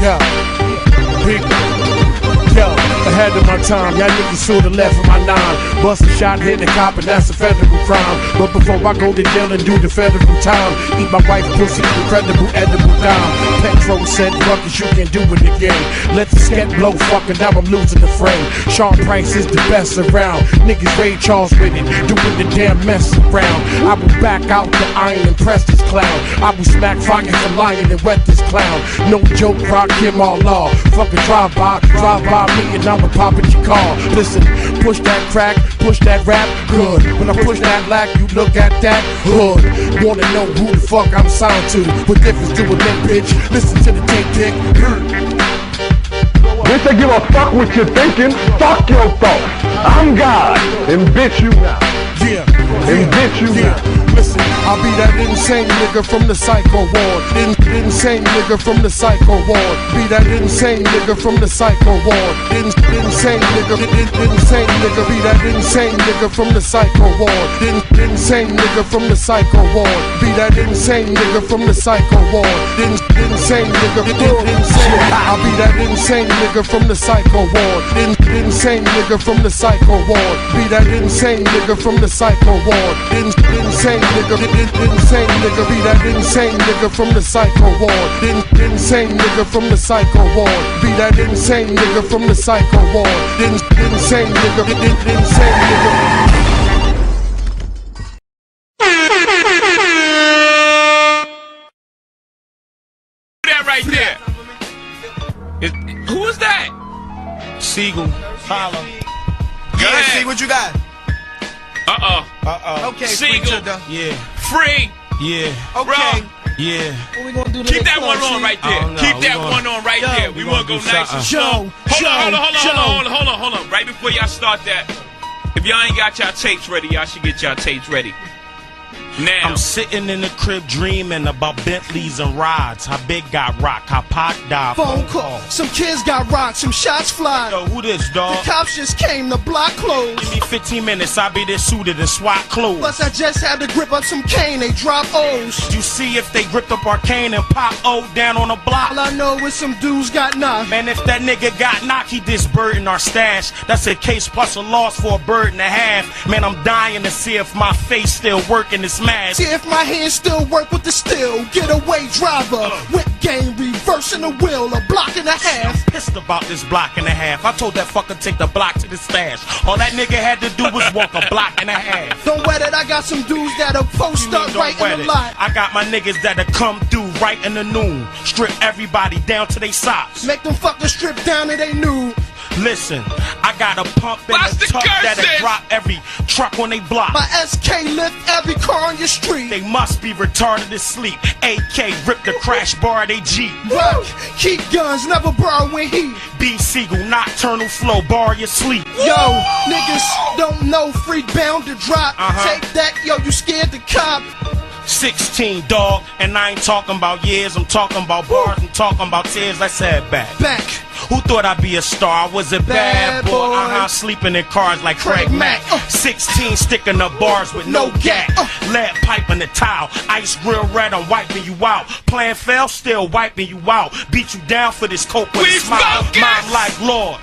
Yo, big, yo, ahead of my time. Y'all niggas shoulda left with my 9. Bust a shot, hit the cop, and that's a federal crime. But before I go to jail and do the federal time, eat my wife pussy, incredible edible dime. Petro said, fuck it, you can do it again. Let the scat blow, fucking now I'm losing the frame. Sean Price is the best around. Niggas Ray Charles with it, doing the damn mess around. I will back out the iron and press this clown. I will smack fire from lion and wet this clown. No joke, rock him all law. Fucking drive by me and I'ma pop at your car. Listen, push that crack, push that rap, good. When I push that lack, you look at that hood. Wanna know who the fuck I'm signed to? What difference do it make, bitch? Listen to the tape dick. Bitch, I give a fuck what you're thinking. Fuck your thoughts. I'm God, and bitch you now. Yeah, and bitch you now. Listen, I'll be that insane nigga from the psycho ward. Insane nigga from the psycho ward. Be that insane nigga from the psycho ward. Insane nigga, insane nigga. Be that insane nigga from the psycho ward. Insane nigga from the psycho ward. Be that insane nigga from the psycho ward. Insane nigga, insane. I'll be that insane nigga from the psycho ward. Insane nigga from the psycho ward. Be that insane nigga from the psycho ward. Insane nigga, insane nigga, be that insane nigga from the psycho ward. Insane nigga from the psycho ward. Be that insane nigga from the psycho ward. Insane nigga, insane nigga. That right there. Who is that? Siegel. Holla. Yeah, see what you got. Okay, Siegel. Yeah. Free. Yeah. Okay. Bro. Yeah. What we gonna do Keep that one on right there. Keep that one on right there. We wanna go nice and slow. Hold on. Right before y'all start that, if y'all ain't got y'all tapes ready, y'all should get y'all tapes ready. Now. I'm sitting in the crib dreaming about Bentleys and rides. How big got rocked, how Pac died. Phone call, some kids got rocked, some shots fly. Yo, who this, dog? The cops just came, the block closed. Give me 15 minutes, I'll be there suited and SWAT clothes. Plus I just had to grip up some cane, they drop O's. Did you see if they gripped up Arcane and Pop O down on the block? All I know is some dudes got knocked. Man, if that nigga got knocked, he disburdened our stash. That's a case plus a loss for a bird and a half. Man, I'm dying to see if my face still working this mask. See if my hands still work with the steel. Getaway driver, whip game, reversing the wheel, a block and a half. I'm pissed about this block and a half. I told that fucker take the block to the stash. All that nigga had to do was walk a block and a half. Don't wet it, I got some dudes that'll post up right in the lot. I got my niggas that'll come through right in the noon. Strip everybody down to they socks. Make them fuckers strip down to they nude. Listen, I got a pump in Watch the the tuck that'll curses. drop every truck on they block. My SK lift every car on your street. They must be retarded to sleep. AK rip the crash bar of they Jeep. Rock, keep guns, never borrow when heat. B Siegel, nocturnal flow, bar your sleep. Yo, niggas don't know freak bound to drop. Take that, yo, you scared the cop. 16, dog, and I ain't talking about years, I'm talking about bars, I'm talking about tears. I said back. Who thought I'd be a star? I was a bad boy. Sleeping in cars like Craig Mack. 16 sticking up bars with no gap. Lead pipe in the towel. Ice real red, I'm wiping you out. Plan fell, still wiping you out. Beat you down for this coke with a smile. Mom like Lord.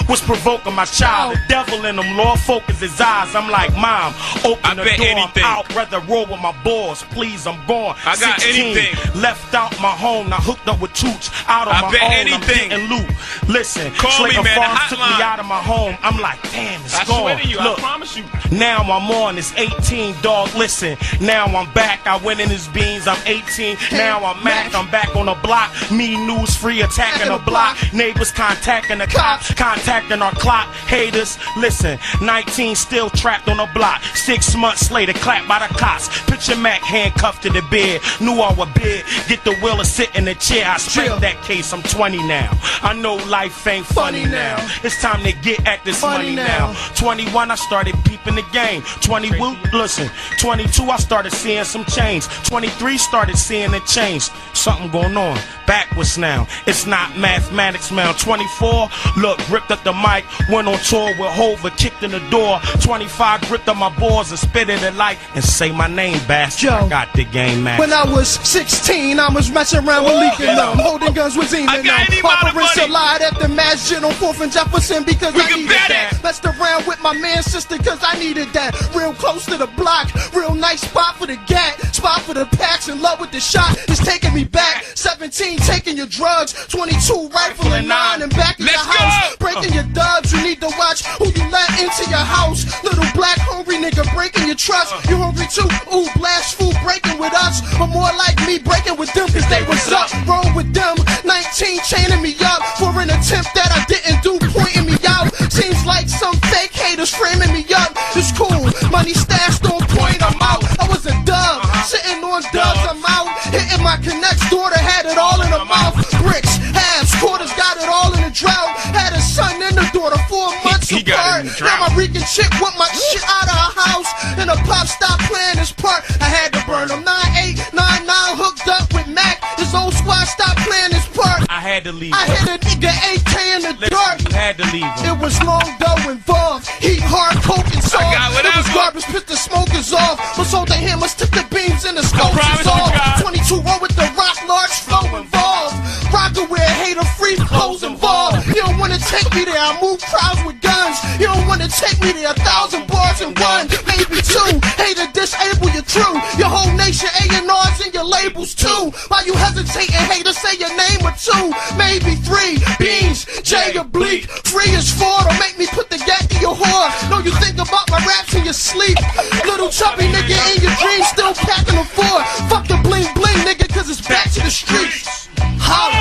Was provoking my child, the devil in him, Lord, focus his eyes. I'm like, Mom, open the door, anything. I'm out, rather roll with my boys, please, I'm gone. I got 16, anything. Left out my home, now hooked up with Tooch, out of my own, anything. I'm getting loot. Listen, Call me, man, the took me hotline. out of my home, I'm like, damn, it's gone. I swear to you, Look, I promise you. now I'm on, it's 18, dog, listen. Now I'm back, I went in his beans, I'm 18. Now I'm Mac, I'm back on the block. Me news free, attacking the block. Neighbors contacting the cops, contacting our clock. Haters, listen, 19 still trapped on the block. 6 months later, clapped by the cops. Picture Mac handcuffed to the bed. Knew I was big, get the will of sit in the chair. I straight that case, I'm 20 now. I know life ain't funny now. It's time to get at this money now. 21, I started peeping the game. 21, listen, 22, I started seeing some change. 23, started seeing the change. Something going on, backwards now. It's not mathematics now. 24, look, real gripped up the mic, went on tour with Hova, kicked in the door. 25 gripped up my balls and spit in the light and say my name, bastard. I got the game, man. When I was 16, I was messing around with leaking them, holding guns with Zeman them. Operating Salide at the Masjid on 4th and Jefferson because I needed that. Messed around with my man sister because I needed that. Real close to the block, real nice spot for the gat, spot for the packs. In love with the shot, it's taking me back. 17, taking your drugs. 22, rifle and 9 and back in your house. Breaking your dubs, you need to watch who you let into your house. Little black hungry nigga breaking your trust. You hungry too? Ooh, blast food breaking with us, but more like me breaking with them cause they was up. Roll with them, 19 chaining me up for an attempt that I didn't do, pointing me out. Seems like some fake haters framing me up. It's cool, money stashed on point, I'm out. I was a dub, sitting on dubs, I'm out. Hitting my connects, daughter had it all in her mouth. Bricks, halves, quarters, got it all in a drought. Had a son and a daughter 4 months apart. Now my Rican chick want my shit out of her house, and the pop stopped playing his part. I had to burn him. 9899 hooked up with Mac. His old squad stopped playing his part. I had to leave. I hit a nigga AK in the dark. I had to leave him. It was long dough involved. Heat, hard, coke, and salt. It was garbage, pissed the smokers off. But sold the hammers, took the beams, and the scopes off. 22 roll with the rock, large flow involved. Rocker wear, hater free, clothes involved. You don't wanna take me there, I move crowds with guns. You don't wanna take me there, 1,000 bars in one, maybe 2. Hater disable your crew, your whole nation, A&Rs and your labels too. Why you hesitating, hater, say your name or 2, maybe 3. Beans, J or Bleak, free as 4. Don't make me put the gat in your whore. No, you think about my raps in your sleep. Little chubby nigga in your dreams, still packing a 4. Fuck the bling bling nigga, cause it's back to the streets. Holla.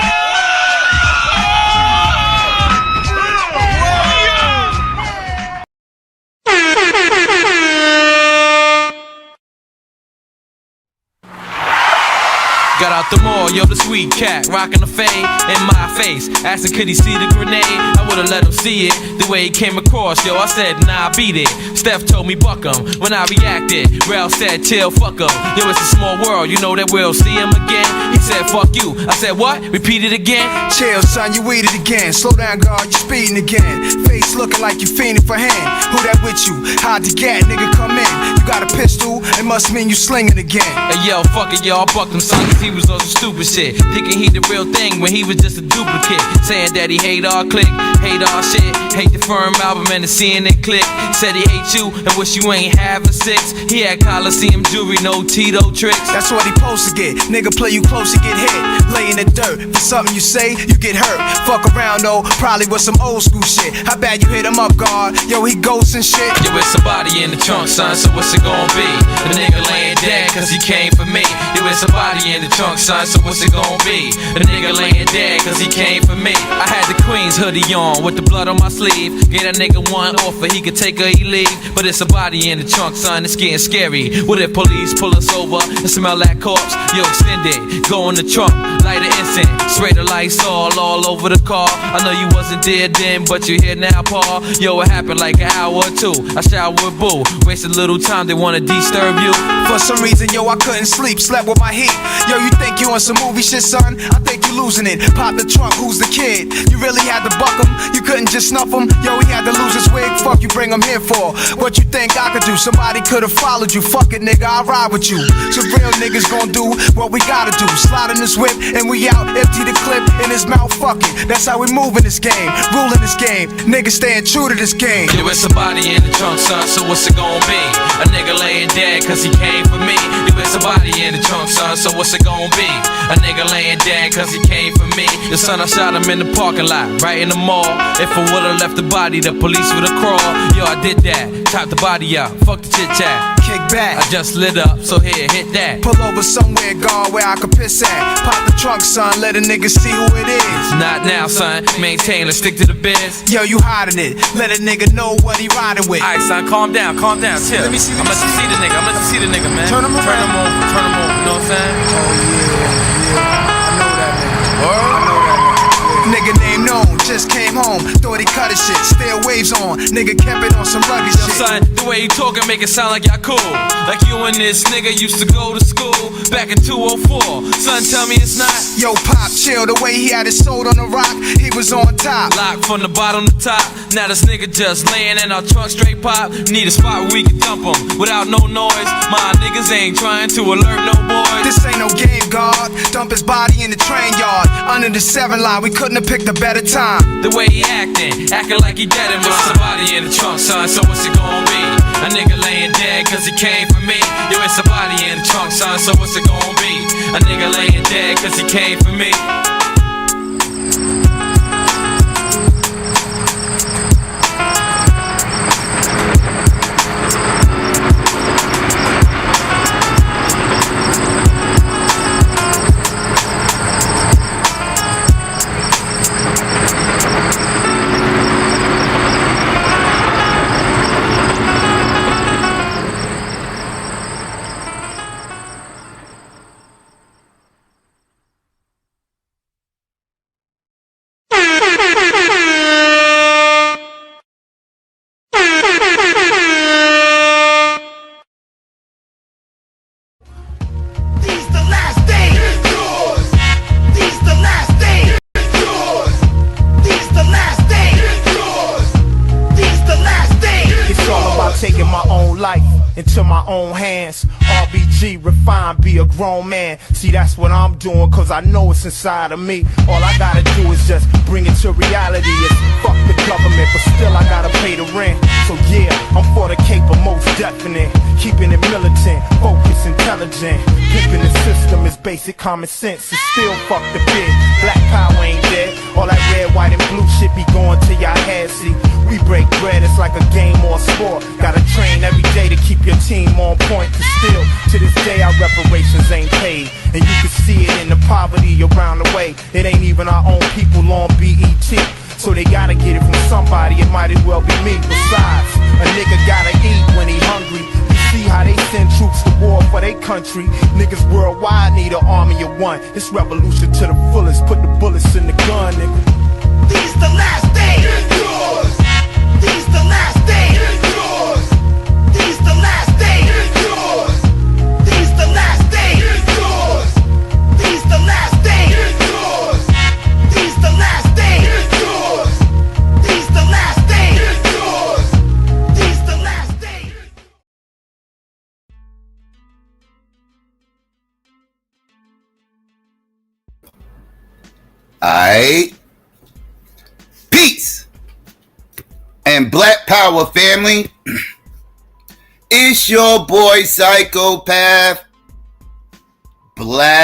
Got out the mall, yo, the sweet cat, rockin' the fade in my face. Asking could he see the grenade? I would've let him see it. The way he came across, yo, I said, nah, beat it. Steph told me buck him. When I reacted, Ralph said, chill, fuck him. Yo, it's a small world, you know that we'll see him again. He said, fuck you. I said, what? Repeat it again. Chill, son, you eat it again. Slow down, guard, you speeding again. Face looking like you fiending for hand. Who that with you? Hard to get, nigga, come in. You got a pistol, it must mean you slinging again. Hey, yo, fuck it, yo, I bucked him, son. He was on some stupid shit, thinking he the real thing when he was just a duplicate. Saying that he hate our clique, hate our shit, hate the Firm album and the CNN click. Said he hate you and wish you ain't have a 6. He had Coliseum jewelry, no Tito tricks. That's what he supposed to get. Nigga play you close, you get hit. Lay in the dirt, for something you say, you get hurt. Fuck around though, probably with some old school shit. How bad you hit him up, guard? Yo, he ghosts and shit. Yo, it's somebody in the trunk, son, so what's it gon' be? The nigga laying dead cause he came for me. Yo, it's somebody in the trunk, son, so what's it gon' be? The nigga laying dead cause he came for me. I had the Queen's hoodie on with the blood on my sleeve. Gave that nigga one offer, he could take or he leave. But it's a body in the trunk, son, it's getting scary. What if police pull us over and smell that corpse? Yo, extend it, go in the trunk, light an incense, spray the lights all over the car. I know you wasn't there then, but you here now, Paul. Yo, it happened like an hour or 2. I showered with Boo, wasted a little time, they wanna disturb you. For some reason, yo, I couldn't sleep, slept with my heat. Yo, you think you on some movie shit, son? I think you losing it. Pop the trunk, who's the kid? You really had to buck him, you couldn't just snuff him. Yo, he had to lose his wig, fuck you bring him here for? What you think I could do? Somebody could've followed you. Fuck it, nigga, I'll ride with you. So real niggas gon' do what we gotta do. Slide in this whip and we out, empty the clip in his mouth, fuck it. That's how we move in this game, ruling this game. Niggas staying true to this game. Yo, it's somebody in the trunk, son, so what's it gon' be? A nigga laying dead cause he came for me. Yo, it's somebody in the trunk, son, so what's it gon' be? A nigga laying dead cause he came for me. The son, I shot him in the parking lot, right in the mall. If I would've left the body, the police would've crawled. Yo, I did that, chopped the body out, fuck the chit chat. Kick back, I just lit up, so here, hit that. Pull over somewhere, guard, where I could piss at. Pop the trunk, son, let a nigga see who it is. Not now, son, maintain, let's stick to the biz. Yo, you hiding it, let a nigga know what he riding with. Alright, son, calm down, chill. Let me see, I'm gonna see the nigga, man. Turn him over, you know what I'm saying? Oh yeah, I know that nigga. Nigga named known, just came home. Thought he cut gutter shit. Still waves on, nigga kept it on some rugged Yo, shit. son, the way you talking make it sound like y'all cool. Like you and this nigga used to go to school back in 204. Son, tell me it's not. Yo, Pop, chill, the way he had his soul on the rock, he was on top. Locked from the bottom to top. Now this nigga just laying in our trunk straight pop. Need a spot where we can dump him without no noise. My niggas ain't trying to alert no boys. This ain't no game, God. Dump his body in the train yard. Under the 7 line, we couldn't have picked a better time. The way he acting like he dead and with somebody in the trunk, son. So what's it gonna be? A nigga laying dead cause he came for me. Yo, it's somebody in the trunk, son. So what's it gonna be? A nigga laying dead cause he came for me. Taking my own life into my own hands. RBG, refined, be a grown man. See, that's what I'm doing, cause I know it's inside of me. All I gotta do is just bring it to reality. It's fuck the government, but still I gotta pay the rent. So yeah, I'm for the caper, most definite. Keeping it militant, focused, intelligent. Pimping the system is basic common sense. It's still fuck the bid. Black power ain't dead. All that red, white, and blue shit be going to y'all head. See, we break bread, it's like a game or a sport. Gotta train every day to keep your team on point. Cause still, to this day, our reparations ain't paid. And you can see it in the poverty around the way. It ain't even our own people on BET. So they gotta get it from somebody, it might as well be me. Besides, a nigga gotta eat when he hungry. You see how they send troops to war for their country. Niggas worldwide need an army of one. It's revolution to the fullest, put the bullets in the gun, nigga. These the last days. It's yours. These the last days. It's yours. These the last days. It's yours. These the last days. It's yours. These the last days. It's yours. These the last days. It's yours. These the last days. It's yours. These the last days. Aight. Peace and Black Power family. It's your boy Psychopath Black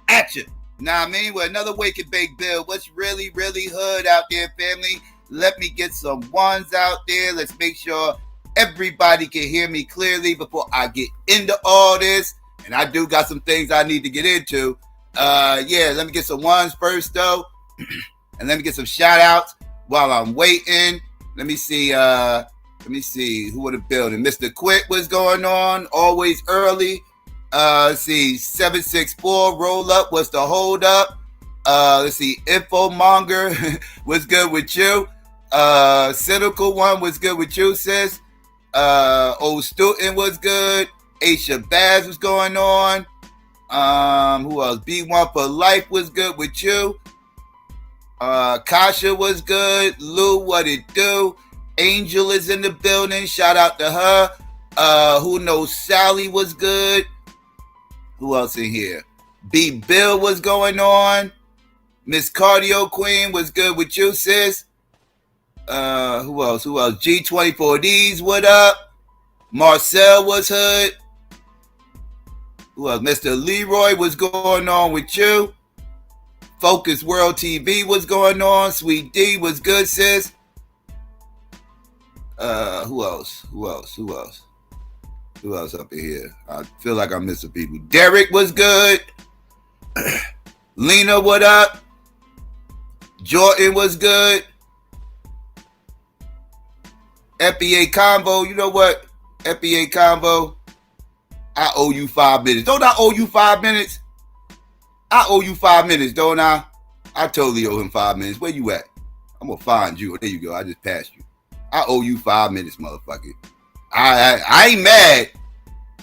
at you. Nah, I mean, with another Wake and Bake Bill. What's really hood out there, family? Let me get some ones out there. Let's make sure everybody can hear me clearly before I get into all this. And I do got some things I need to get into. Yeah, let me get some ones first, though. And let me get some shout-outs while I'm waiting. Let me see who in the building. Mr. Quit, what's going on? Always early. Let's see, 764, roll up, what's the hold up? Let's see, Infomonger, what's good with you? Cynical One, what's good with you, sis? Old Stoughton was good. Aisha Baz was going on. Who else? B1 for Life was good with you. Kasha was good. Lou, what it do? Angel is in the building. Shout out to her. Who knows? Sally was good. Who else in here? B Bill was going on. Miss Cardio Queen was good with you, sis. Who else? G24Ds, what up? Marcel was hood. Who else? Mr. Leroy was going on with you. Focus World TV was going on. Sweet D was good, sis. Who else? Who else up in here? I feel like I'm missing people. Derek was good. Lena, what up? Jordan was good. FBA Combo, you know what? FBA Combo. I owe you 5 minutes. Don't I owe you 5 minutes? I owe you 5 minutes, don't I? I totally owe him 5 minutes. Where you at? I'm gonna find you. There you go. I just passed you. I owe you 5 minutes, motherfucker. I ain't mad.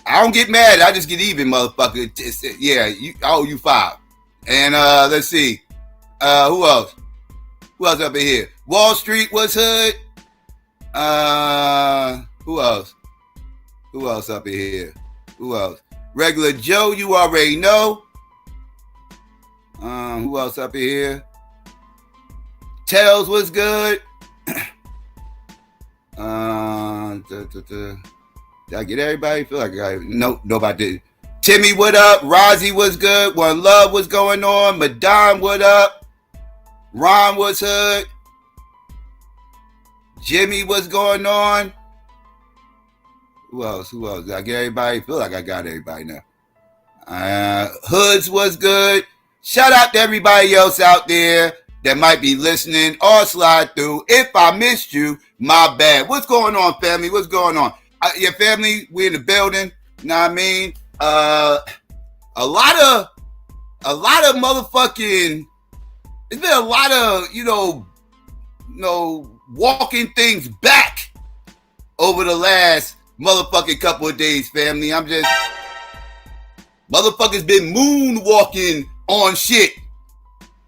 I don't get mad. I just get even, motherfucker. Yeah, I owe you 5. And let's see. Who else? Who else up in here? Wall Street was hood. Who else? Who else up in here? Who else? Regular Joe, you already know. Who else up in here? Tails was good. Did I get everybody? Feel like I nope, nobody did. Timmy, what up? Rozzy was good. One Love was going on. Madame, what up? Ron was hood. Jimmy was going on. Who else? Who else? Did I get everybody? Feel like I got everybody now. Hoods was good. Shout out to everybody else out there that might be listening or slide through. If I missed you, my bad. What's going on, family? What's going on? Your family, we in the building. You know what I mean? A lot of motherfucking. It's been a lot of walking things back over the last motherfucking couple of days, family. I'm just motherfuckers been moonwalking on shit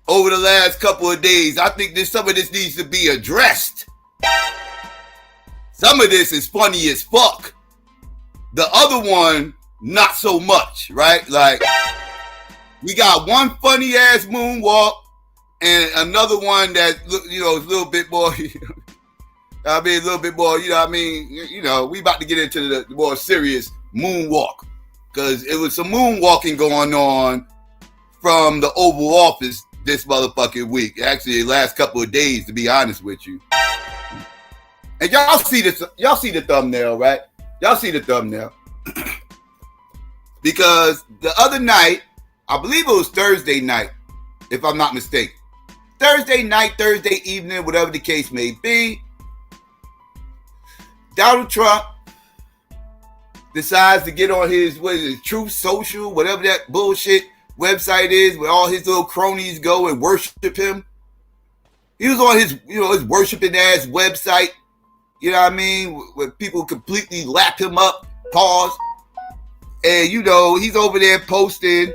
over the last couple of days. I think some of this needs to be addressed. Some of this is funny as fuck. The other one, not so much, right? Like, we got one funny ass moonwalk and another one that, is a little bit more, a little bit more, we about to get into the more serious moonwalk. Because it was some moonwalking going on from the Oval Office this motherfucking week. Actually, the last couple of days, to be honest with you. And y'all see the thumbnail, right? Y'all see the thumbnail. Because the other night, I believe it was Thursday night, if I'm not mistaken. Thursday night, Thursday evening, whatever the case may be, Donald Trump decides to get on his, Truth Social, whatever that bullshit website is, where all his little cronies go and worship him. He was on his, his worshiping ass website, where people completely lap him up, pause. And, he's over there posting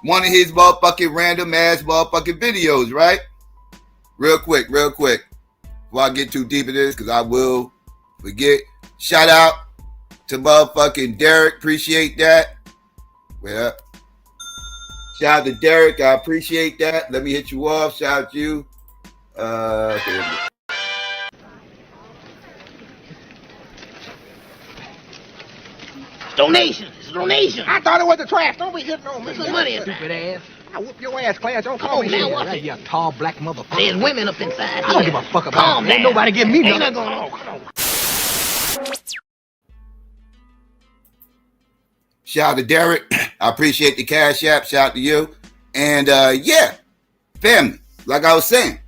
one of his motherfucking random ass motherfucking videos, right? Real quick. Before I get too deep in this, because I will forget. Shout out to motherfucking Derek. Appreciate that. Well, shout out to Derek. I appreciate that. Let me hit you off. Shout out to you. Donation. It's a donation. I thought it was the trash. Don't be hitting on me. Put some money in stupid there. ass. I whoop your ass, Clarence. Don't call me now, shit. watch Right, it. you tall black motherfucker. There's women up inside. I don't give a fuck about it. Ain't nobody give me Ain't nothing. nothing going on. Shout out to Derek. I appreciate the cash app. Shout out to you. And family, like I was saying,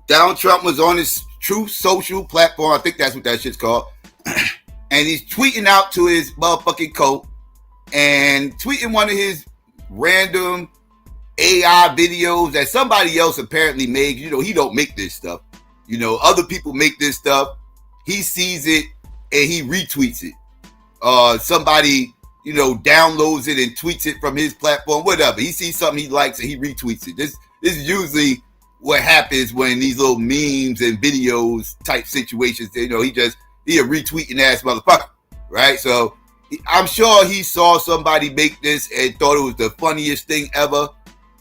Donald Trump was on his Truth Social platform. I think that's what that shit's called. And he's tweeting out to his motherfucking coat and tweeting one of his random AI videos that somebody else apparently made. He don't make this stuff. Other people make this stuff. He sees it and he retweets it. Somebody, downloads it and tweets it from his platform, whatever. He sees something he likes and he retweets it. This is usually what happens when these little memes and videos type situations, he a retweeting ass motherfucker, right? So I'm sure he saw somebody make this and thought it was the funniest thing ever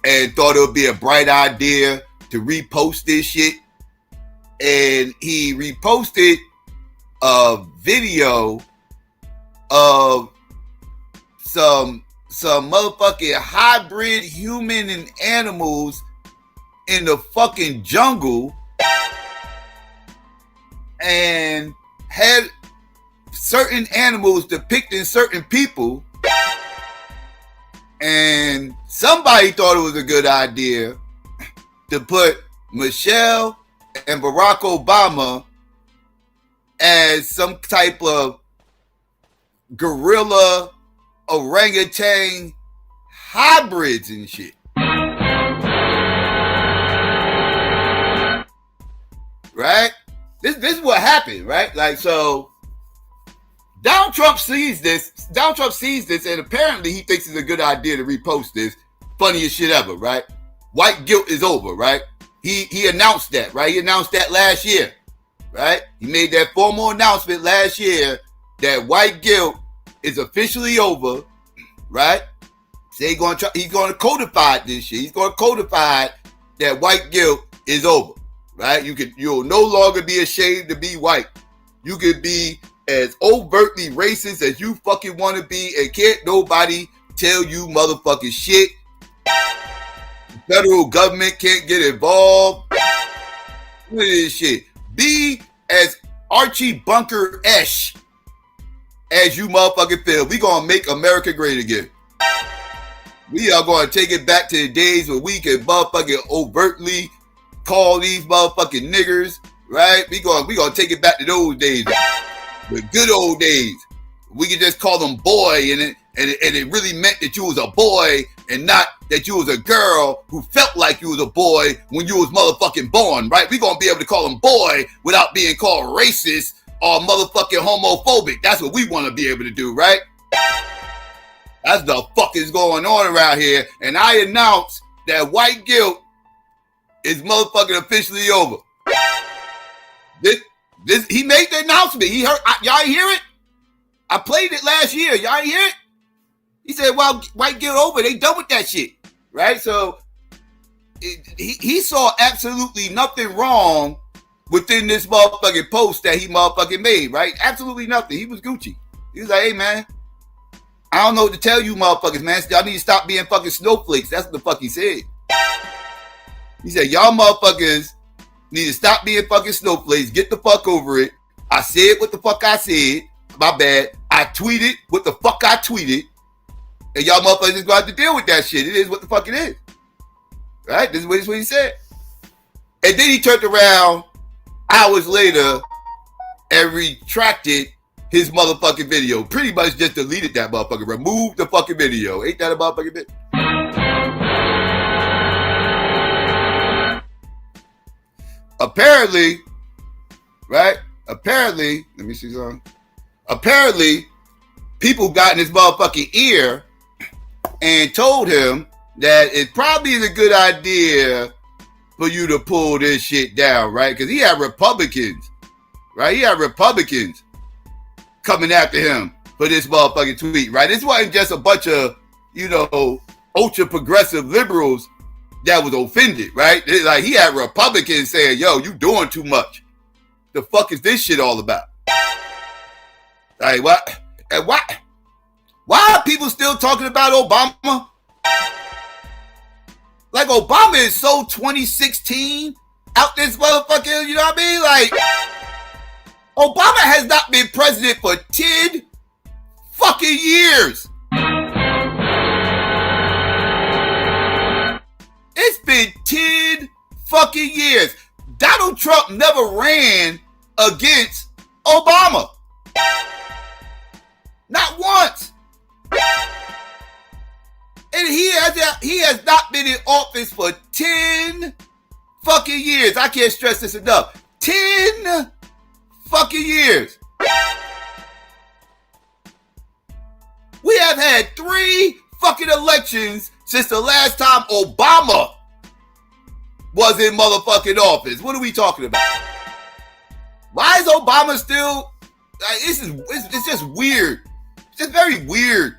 and thought it would be a bright idea to repost this shit. And he reposted a video of some motherfucking hybrid human and animals in the fucking jungle and had certain animals depicting certain people, and somebody thought it was a good idea to put Michelle and Barack Obama as some type of gorilla, orangutan hybrids and shit. Right? This is what happened, right? Like, so Donald Trump sees this, and apparently he thinks it's a good idea to repost this. Funniest shit ever, right? White guilt is over, right? He announced that, right? He announced that last year, right? He made that formal announcement last year that white guilt is officially over, right? So he's gonna codify this shit. He's gonna codify that white guilt is over, right? You'll no longer be ashamed to be white. You can be as overtly racist as you fucking want to be, and can't nobody tell you motherfucking shit. The federal government can't get involved. Look at this shit. Be as Archie Bunker-esh as you motherfucking feel. We gonna make America great again. We are gonna take it back to the days where we can motherfucking overtly call these motherfucking niggers, right? We gonna take it back to those days. The good old days. We could just call them boy, and it really meant that you was a boy and not that you was a girl who felt like you was a boy when you was motherfucking born, right? We gonna be able to call them boy without being called racist or motherfucking homophobic. That's what we want to be able to do, right? That's the fuck is going on around here. And I announce that white guilt is motherfucking officially over. He made the announcement. He heard, y'all hear it? I played it last year. Y'all hear it? He said, well, white guilt over. They done with that shit. Right? So he saw absolutely nothing wrong within this motherfucking post that he motherfucking made. Right? Absolutely nothing. He was Gucci. He was like, hey, man, I don't know what to tell you motherfuckers, man. Y'all need to stop being fucking snowflakes. That's what the fuck he said. He said, y'all motherfuckers need to stop being fucking snowflakes. Get the fuck over it. I said what the fuck I said. My bad. I tweeted what the fuck I tweeted. And y'all motherfuckers just going to have to deal with that shit. It is what the fuck it is. Right? This is what he said. And then he turned around hours later and retracted his motherfucking video. Pretty much just deleted that motherfucker. Removed the fucking video. Ain't that a motherfucking bit? Apparently, right? Apparently, let me see something. Apparently, people got in his motherfucking ear and told him that it probably is a good idea for you to pull this shit down, right? Because he had Republicans, right? He had Republicans coming after him for this motherfucking tweet, right? This wasn't just a bunch of, ultra progressive liberals that was offended, right? Like, he had Republicans saying, yo, you doing too much. The fuck is this shit all about? Like, what? And why are people still talking about Obama? Like, Obama is so 2016 out this motherfucker, you know what I mean? Like, Obama has not been president for 10 fucking years. It's been 10 fucking years. Donald Trump never ran against Obama. Not once. And he has not been in office for 10 fucking years. I can't stress this enough. 10 fucking years. We have had 3 fucking elections since the last time Obama was in motherfucking office. What are we talking about? Why is Obama still? It's just weird. It's just very weird.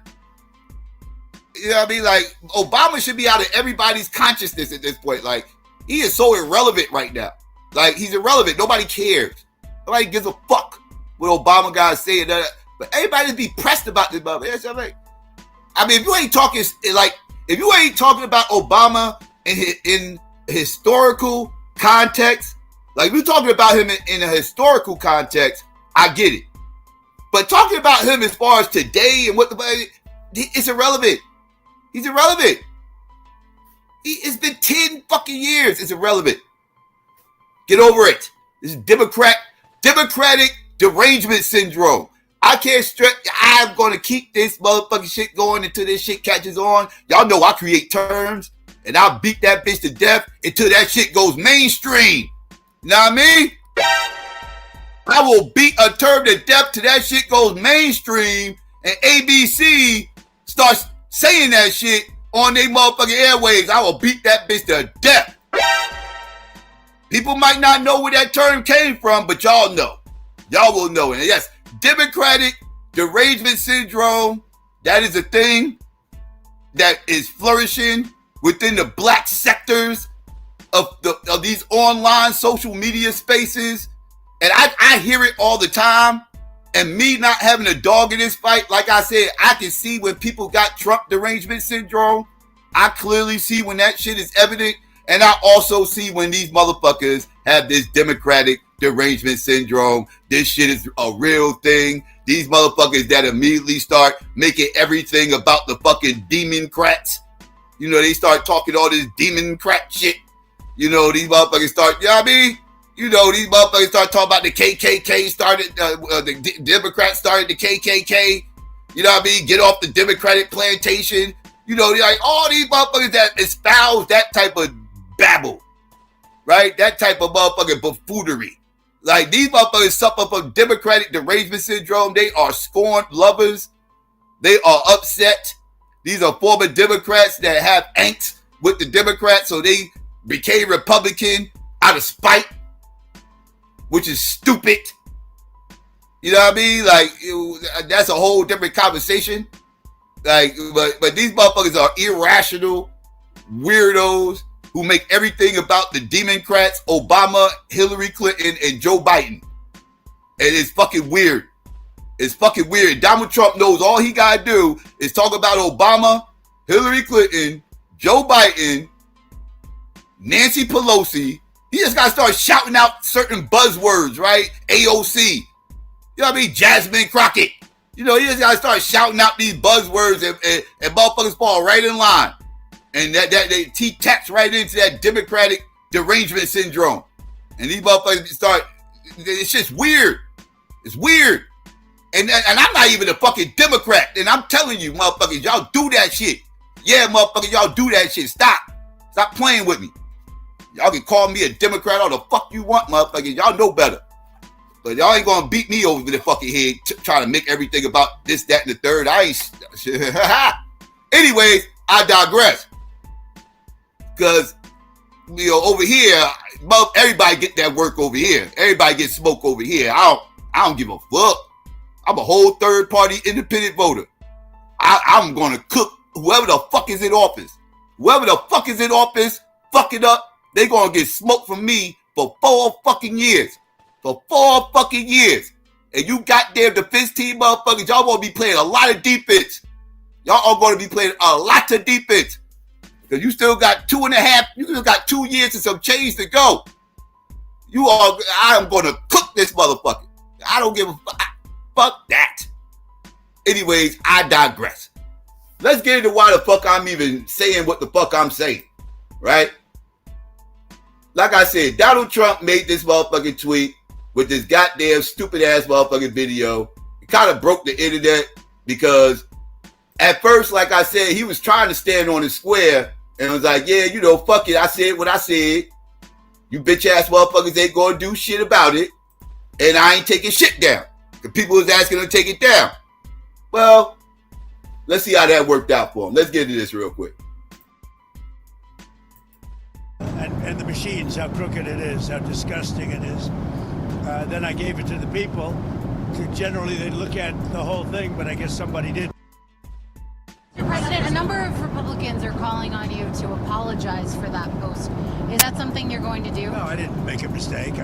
You know what I mean? Like, Obama should be out of everybody's consciousness at this point. Like, he is so irrelevant right now. Like, he's irrelevant. Nobody cares. Nobody gives a fuck what Obama guys saying. But everybody be pressed about this. I mean, if you ain't talking about Obama in historical context, like, we're talking about him in a historical context, I get it. But talking about him as far as today and it's irrelevant. He's irrelevant. It's been 10 fucking years. It's irrelevant. Get over it. This is Democratic derangement syndrome. I can't stress. I'm going to keep this motherfucking shit going until this shit catches on. Y'all know I create terms, and I'll beat that bitch to death until that shit goes mainstream. You know what I mean? I will beat a term to death till that shit goes mainstream, and ABC starts saying that shit on their motherfucking airwaves. I will beat that bitch to death. People might not know where that term came from, but y'all know. Y'all will know. And yes, Democratic derangement syndrome, that is a thing that is flourishing within the black sectors of these online social media spaces. And I hear it all the time. And me not having a dog in this fight, like I said, I can see when people got Trump derangement syndrome. I clearly see when that shit is evident. And I also see when these motherfuckers have this Democratic derangement syndrome. This shit is a real thing. These motherfuckers that immediately start making everything about the fucking Democrats. You know, they start talking all this Democrat shit. You know, these motherfuckers start, you know what I mean? You know, these motherfuckers start talking about the KKK started, the Democrats started the KKK. You know what I mean? Get off the Democratic plantation. You know, like all these motherfuckers that espouse that type of babble, right? That type of motherfucking buffoonery. Like, these motherfuckers suffer from Democratic derangement syndrome. They are scorned lovers. They are upset. These are former Democrats that have angst with the Democrats, so they became Republican out of spite, which is stupid. You know what I mean? Like, that's a whole different conversation. Like, but these motherfuckers are irrational weirdos who make everything about the Democrats, Obama, Hillary Clinton, and Joe Biden. And it's fucking weird. It's fucking weird. Donald Trump knows all he gotta do is talk about Obama, Hillary Clinton, Joe Biden, Nancy Pelosi. He just gotta start shouting out certain buzzwords, right? AOC. You know what I mean? Jasmine Crockett. You know, he just gotta start shouting out these buzzwords and motherfuckers fall right in line. And he taps right into that Democratic derangement syndrome. And these motherfuckers start, it's just weird. It's weird. And I'm not even a fucking Democrat. And I'm telling you, motherfuckers, y'all do that shit. Yeah, motherfuckers, y'all do that shit. Stop playing with me. Y'all can call me a Democrat all the fuck you want, motherfuckers. Y'all know better. But y'all ain't gonna beat me over the fucking head trying to make everything about this, that, and the third. I ain't. Anyways, I digress. Because, you know, over here, everybody get that work over here. Everybody get smoke over here. I don't give a fuck. I'm a whole third-party independent voter. I'm going to cook whoever the fuck is in office. Whoever the fuck is in office, fuck it up, they going to get smoked from me for 4 fucking years. For 4 fucking years. And you goddamn defense team motherfuckers, y'all going to be playing a lot of defense. Y'all are going to be playing a lot of defense. Because you still got 2.5, you still got 2 years and some change to go. I am going to cook this motherfucker. I don't give a fuck. Fuck that. Anyways, I digress. Let's get into why the fuck I'm even saying what the fuck I'm saying. Right? Like I said, Donald Trump made this motherfucking tweet with this goddamn stupid ass motherfucking video. It kind of broke the internet because at first, like I said, he was trying to stand on his square and was like, yeah, you know, fuck it. I said what I said. You bitch ass motherfuckers ain't gonna do shit about it. And I ain't taking shit down. The people was asking him to take it down. Well, let's see how that worked out for him. Let's get into this real quick. And the machines, how crooked it is, how disgusting it is. Then I gave it to the people. Generally, they look at the whole thing, but I guess somebody did. Mr. President, a number of Republicans are calling on you to apologize for that post. Is that something you're going to do? No, I didn't make a mistake.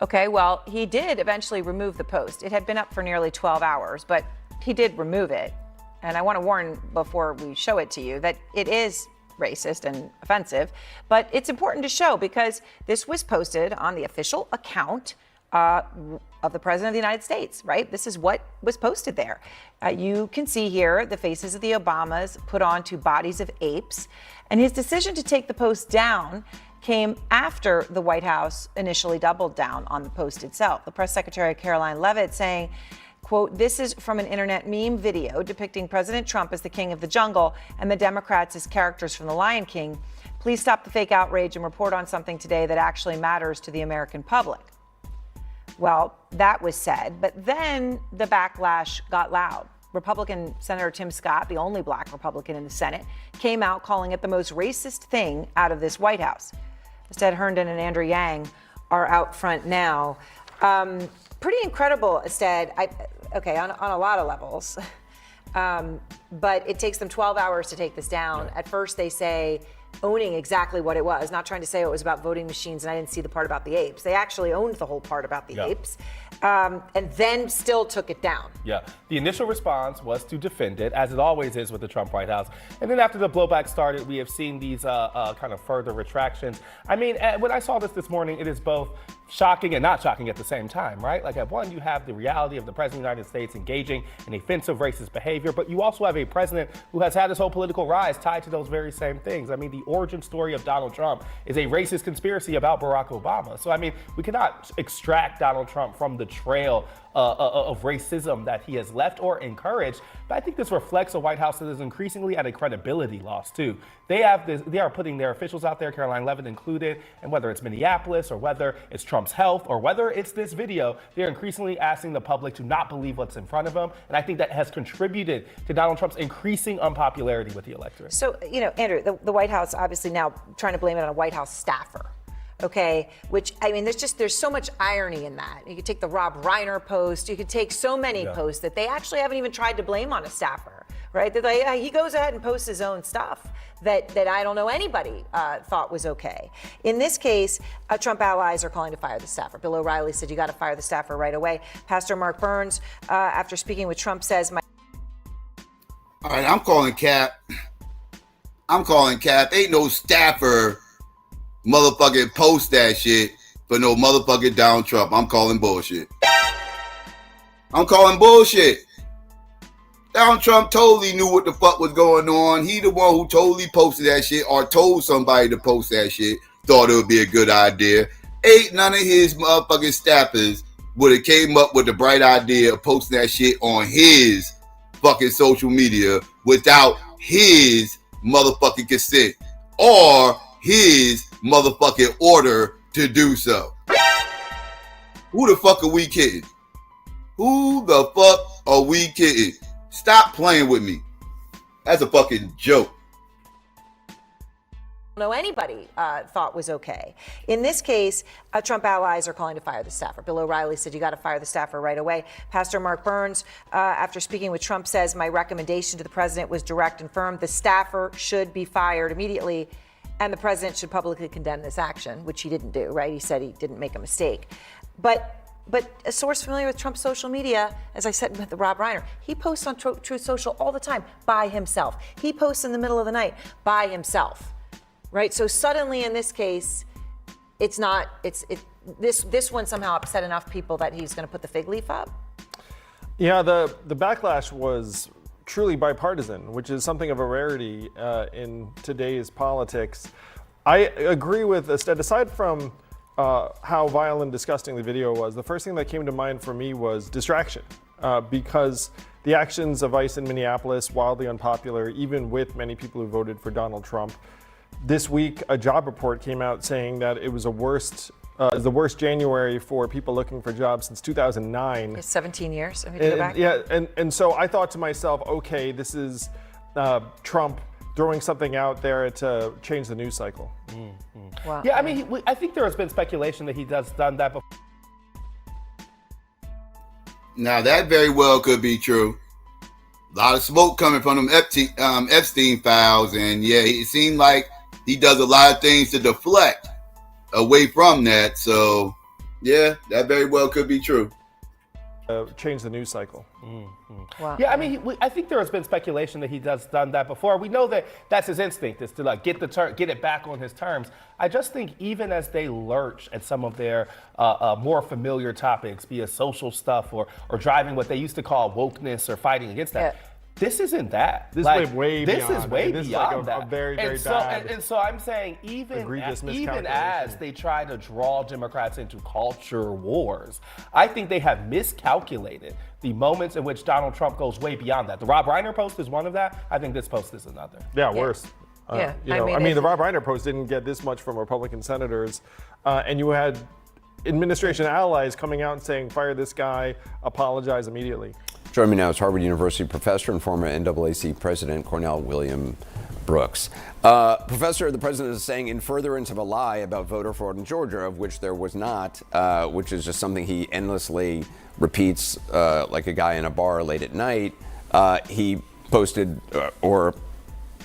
Okay, well, he did eventually remove the post. It had been up for nearly 12 hours, but he did remove it. And I want to warn before we show it to you that it is racist and offensive, but it's important to show because this was posted on the official account of the President of the United States, right? This is what was posted there. You can see here the faces of the Obamas put onto bodies of apes, and his decision to take the post down came after the White House initially doubled down on the post itself. The press secretary, Caroline Leavitt, saying, quote, "This is from an internet meme video depicting President Trump as the king of the jungle and the Democrats as characters from The Lion King. Please stop the fake outrage and report on something today that actually matters to the American public." Well, that was said, but then the backlash got loud. Republican Senator Tim Scott, the only black Republican in the Senate, came out calling it the most racist thing out of this White House. Estelle Herndon and Andrew Yang are out front now. Pretty incredible, Estelle, on a lot of levels. But it takes them 12 hours to take this down. At first they say, owning exactly what it was, not trying to say it was about voting machines, and I didn't see the part about the apes. They actually owned the whole part about the apes, and then still took it down. Yeah, the initial response was to defend it, as it always is with the Trump White House. And then after the blowback started, we have seen these kind of further retractions. I mean, when I saw this morning, it is both shocking and not shocking at the same time, right? Like at one, you have the reality of the President of the United States engaging in offensive racist behavior, but you also have a president who has had his whole political rise tied to those very same things. I mean, the origin story of Donald Trump is a racist conspiracy about Barack Obama. So, I mean, we cannot extract Donald Trump from the trail of racism that he has left or encouraged. But I think this reflects a White House that is increasingly at a credibility loss too. They are putting their officials out there, Caroline Leavitt included, and whether it's Minneapolis or whether it's Trump's health or whether it's this video, they're increasingly asking the public to not believe what's in front of them. And I think that has contributed to Donald Trump's increasing unpopularity with the electorate. So, Andrew, the White House obviously now trying to blame it on a White House staffer. Okay, which, I mean, there's so much irony in that. You could take the Rob Reiner post, you could take so many posts that they actually haven't even tried to blame on a staffer, right? They're like, he goes ahead and posts his own stuff that I don't know anybody thought was okay. In this case, Trump allies are calling to fire the staffer. Bill O'Reilly said, you got to fire the staffer right away. Pastor Mark Burns, after speaking with Trump, says, all right, I'm calling Cap. Ain't no staffer motherfucking post that shit for no motherfucking Donald Trump. I'm calling bullshit. Donald Trump totally knew what the fuck was going on. He the one who totally posted that shit or told somebody to post that shit. Thought it would be a good idea. Ain't none of his motherfucking staffers would have came up with the bright idea of posting that shit on his fucking social media without his motherfucking consent or his motherfucking order to do so. Who the fuck are we kidding? Stop playing with me. That's a fucking joke. know anybody thought was okay. In this case, Trump allies are calling to fire the staffer. Bill O'Reilly said, you got to fire the staffer right away. Pastor Mark Burns, after speaking with Trump, says, my recommendation to the president was direct and firm. The staffer should be fired immediately, and the president should publicly condemn this action, which he didn't do, right? He said he didn't make a mistake. But a source familiar with Trump's social media, as I said with Rob Reiner, he posts on Truth Social all the time by himself. He posts in the middle of the night by himself, right? So suddenly in this case, this one somehow upset enough people that he's going to put the fig leaf up. Yeah, the backlash was truly bipartisan, which is something of a rarity in today's politics. I agree with this. Aside from how vile and disgusting the video was, the first thing that came to mind for me was distraction, because the actions of ICE in Minneapolis, wildly unpopular, even with many people who voted for Donald Trump. This week, a job report came out saying that it was the worst January for people looking for jobs since 2009. It's 17 years. Let me go back. Yeah, and so I thought to myself, okay, this is Trump throwing something out there to change the news cycle. Mm-hmm. Wow. Yeah, I mean, I think there has been speculation that he has done that before. Now, that very well could be true. A lot of smoke coming from them Epstein files, and yeah, it seemed like he does a lot of things to deflect away from that. So, yeah, that very well could be true. Change the news cycle. Mm-hmm. Wow. Yeah, I mean, I think there has been speculation that he has done that before. We know that that's his instinct, is to get it back on his terms. I just think even as they lurch at some of their more familiar topics, be it social stuff or driving what they used to call wokeness or fighting against that, This isn't that. This Like, is way this beyond is way that. This is beyond like a that. very, very and bad, and so I'm saying even as miscalculation. they try to draw Democrats into culture wars, I think they have miscalculated the moments in which Donald Trump goes way beyond that. The Rob Reiner post is one of that. I think this post is another. Yeah, worse. Yeah, I mean, the Rob Reiner post didn't get this much from Republican senators, and you had administration allies coming out and saying, fire this guy, apologize immediately. Joining me now is Harvard University professor and former NAACP president Cornell William Brooks. Professor, the president is saying in furtherance of a lie about voter fraud in Georgia, of which there was not, which is just something he endlessly repeats like a guy in a bar late at night. He posted or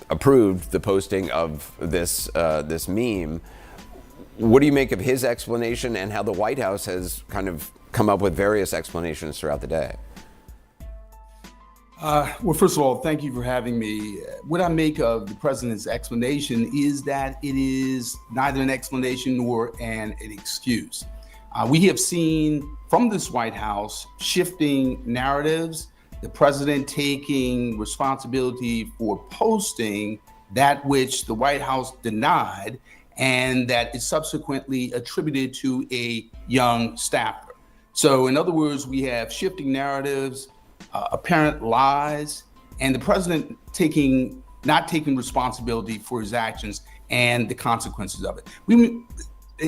approved the posting of this meme. What do you make of his explanation and how the White House has kind of come up with various explanations throughout the day? Well, first of all, thank you for having me. What I make of the president's explanation is that it is neither an explanation nor an excuse. We have seen from this White House shifting narratives, the president taking responsibility for posting that which the White House denied and that is subsequently attributed to a young staffer. So in other words, we have shifting narratives, apparent lies, and the president not taking responsibility for his actions and the consequences of it.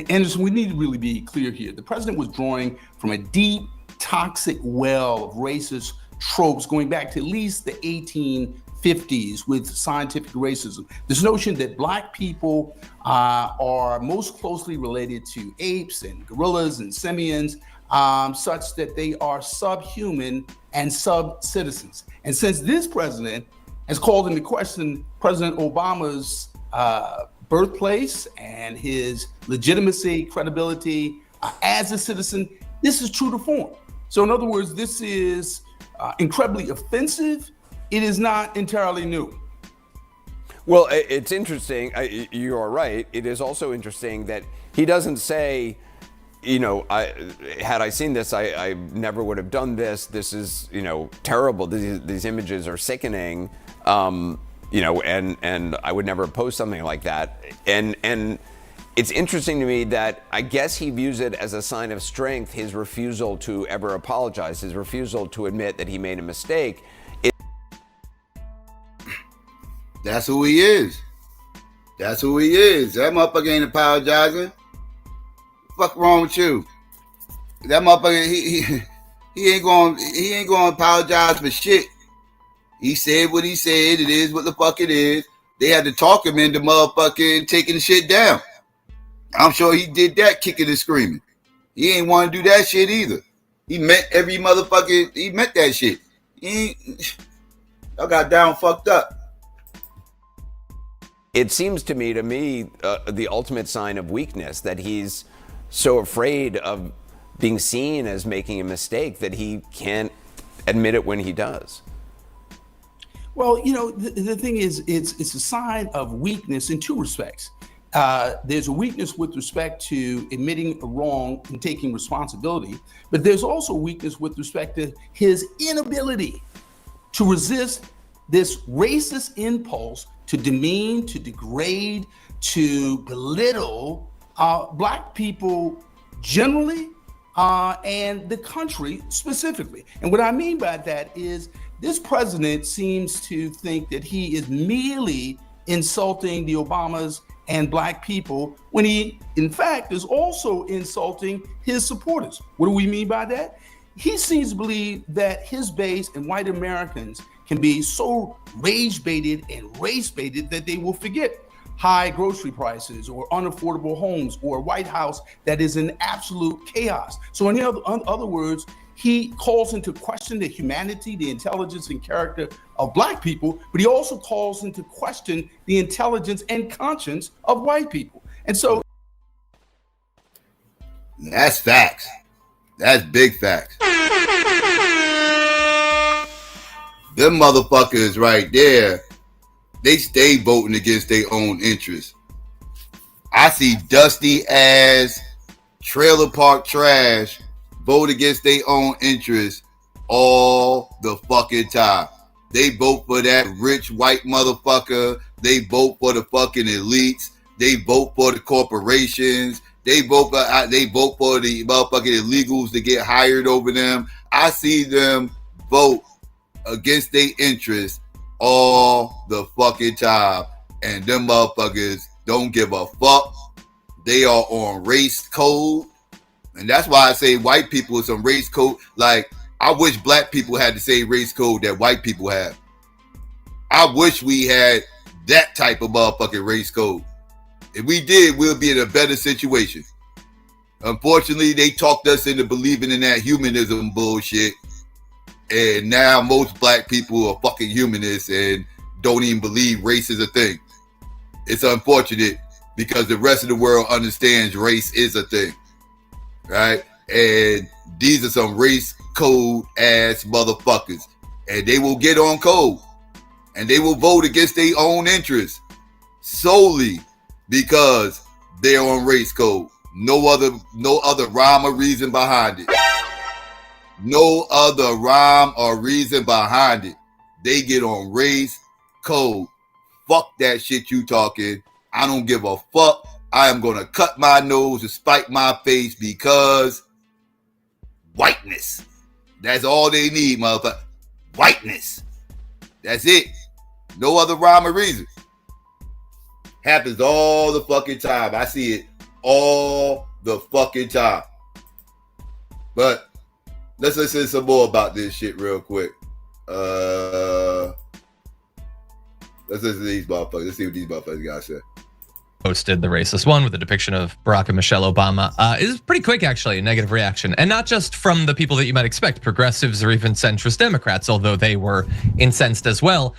Anderson, we need to really be clear here. The president was drawing from a deep, toxic well of racist tropes going back to at least the 1850s with scientific racism. This notion that Black people are most closely related to apes and gorillas and simians, such that they are subhuman and sub-citizens. And since this president has called into question President Obama's birthplace and his legitimacy, credibility as a citizen, this is true to form. So in other words, this is incredibly offensive. It is not entirely new. Well, it's interesting. You are right. It is also interesting that he doesn't say, had I seen this, I never would have done this. This is, terrible. These images are sickening, and I would never post something like that. And it's interesting to me that I guess he views it as a sign of strength, his refusal to ever apologize, his refusal to admit that he made a mistake. That's who he is. That's who he is. That motherfucker ain't apologizing. Fuck wrong with you? That motherfucker, he ain't gonna apologize for shit. He said what he said. It is what the fuck it is. They had to talk him into motherfucking taking the shit down. I'm sure he did that kicking and screaming. He ain't want to do that shit either. He meant every motherfucker. He meant that shit. Y'all got down fucked up. It seems to me, the ultimate sign of weakness that he's so afraid of being seen as making a mistake that he can't admit it when he does. Well, the thing is, it's a sign of weakness in two respects. There's a weakness with respect to admitting a wrong and taking responsibility, but there's also weakness with respect to his inability to resist this racist impulse to demean, to degrade, to belittle Black people generally and the country specifically. And what I mean by that is this president seems to think that he is merely insulting the Obamas and Black people when he, in fact, is also insulting his supporters. What do we mean by that? He seems to believe that his base and white Americans can be so rage-baited and race-baited that they will forget high grocery prices or unaffordable homes or a White House that is in absolute chaos. So in other words, he calls into question the humanity, the intelligence and character of Black people, but he also calls into question the intelligence and conscience of white people. And so that's facts. That's big facts. Them motherfuckers right there, they stay voting against their own interests. I see dusty ass trailer park trash vote against their own interests all the fucking time. They vote for that rich white motherfucker. They vote for the fucking elites. They vote for the corporations. They vote for the motherfucking illegals to get hired over them. I see them vote against their interests all the fucking time. And them motherfuckers don't give a fuck. They are on race code. And that's why I say white people is on race code. Like, I wish black people had the same race code that white people have. I wish we had that type of motherfucking race code. If we did, we'll be in a better situation. Unfortunately, they talked us into believing in that humanism bullshit. And now most black people are fucking humanists and don't even believe race is a thing. It's unfortunate because the rest of the world understands race is a thing. Right? And these are some race code ass motherfuckers. And they will get on code. And they will vote against their own interests solely because they're on race code. No other rhyme or reason behind it. No other rhyme or reason behind it. They get on race code. Fuck that shit you talking. I don't give a fuck. I am gonna cut my nose and spike my face because whiteness. That's all they need, motherfucker. Whiteness. That's it. No other rhyme or reason. Happens all the fucking time. I see it all the fucking time. But let's listen to some more about this shit real quick. Let's listen to these motherfuckers. Let's see what these motherfuckers got to say. Posted the racist one with a depiction of Barack and Michelle Obama. It is pretty quick, actually, a negative reaction. And not just from the people that you might expect, progressives or even centrist Democrats, although they were incensed as well.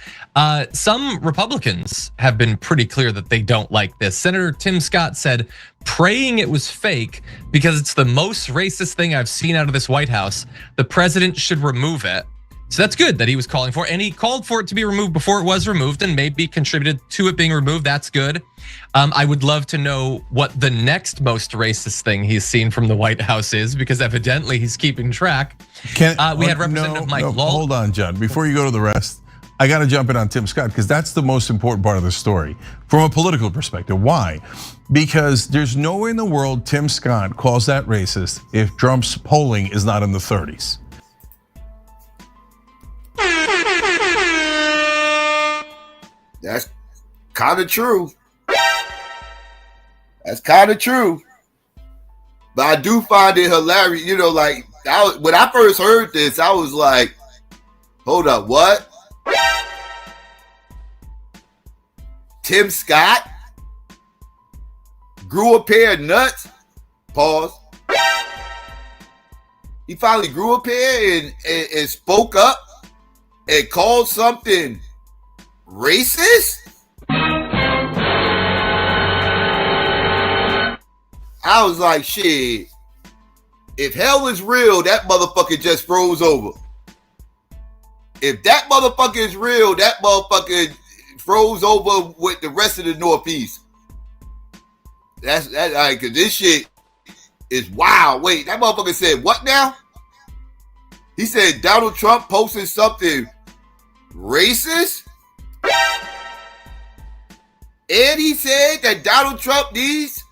Some Republicans have been pretty clear that they don't like this. Senator Tim Scott said, praying it was fake because it's the most racist thing I've seen out of this White House. The president should remove it. So that's good that he was calling for it, and he called for it to be removed before it was removed and maybe contributed to it being removed. That's good. I would love to know what the next most racist thing he's seen from the White House is, because evidently he's keeping track. We had Representative Mike Law. Hold on, John. Before you go to the rest, I got to jump in on Tim Scott because that's the most important part of the story from a political perspective. Why? Because there's nowhere in the world Tim Scott calls that racist if Trump's polling is not in the 30s. That's kind of true. That's kind of true. But I do find it hilarious. You know, like, when I first heard this, I was like, hold up, what? Tim Scott grew a pair of nuts? Pause. He finally grew a pair and spoke up and called something racist? I was like, shit. If hell is real, that motherfucker just froze over. If that motherfucker is real, that motherfucker froze over with the rest of the Northeast. That's like, cause this shit is wild. Wait, that motherfucker said what now? He said Donald Trump posted something racist? And he said that Donald Trump needs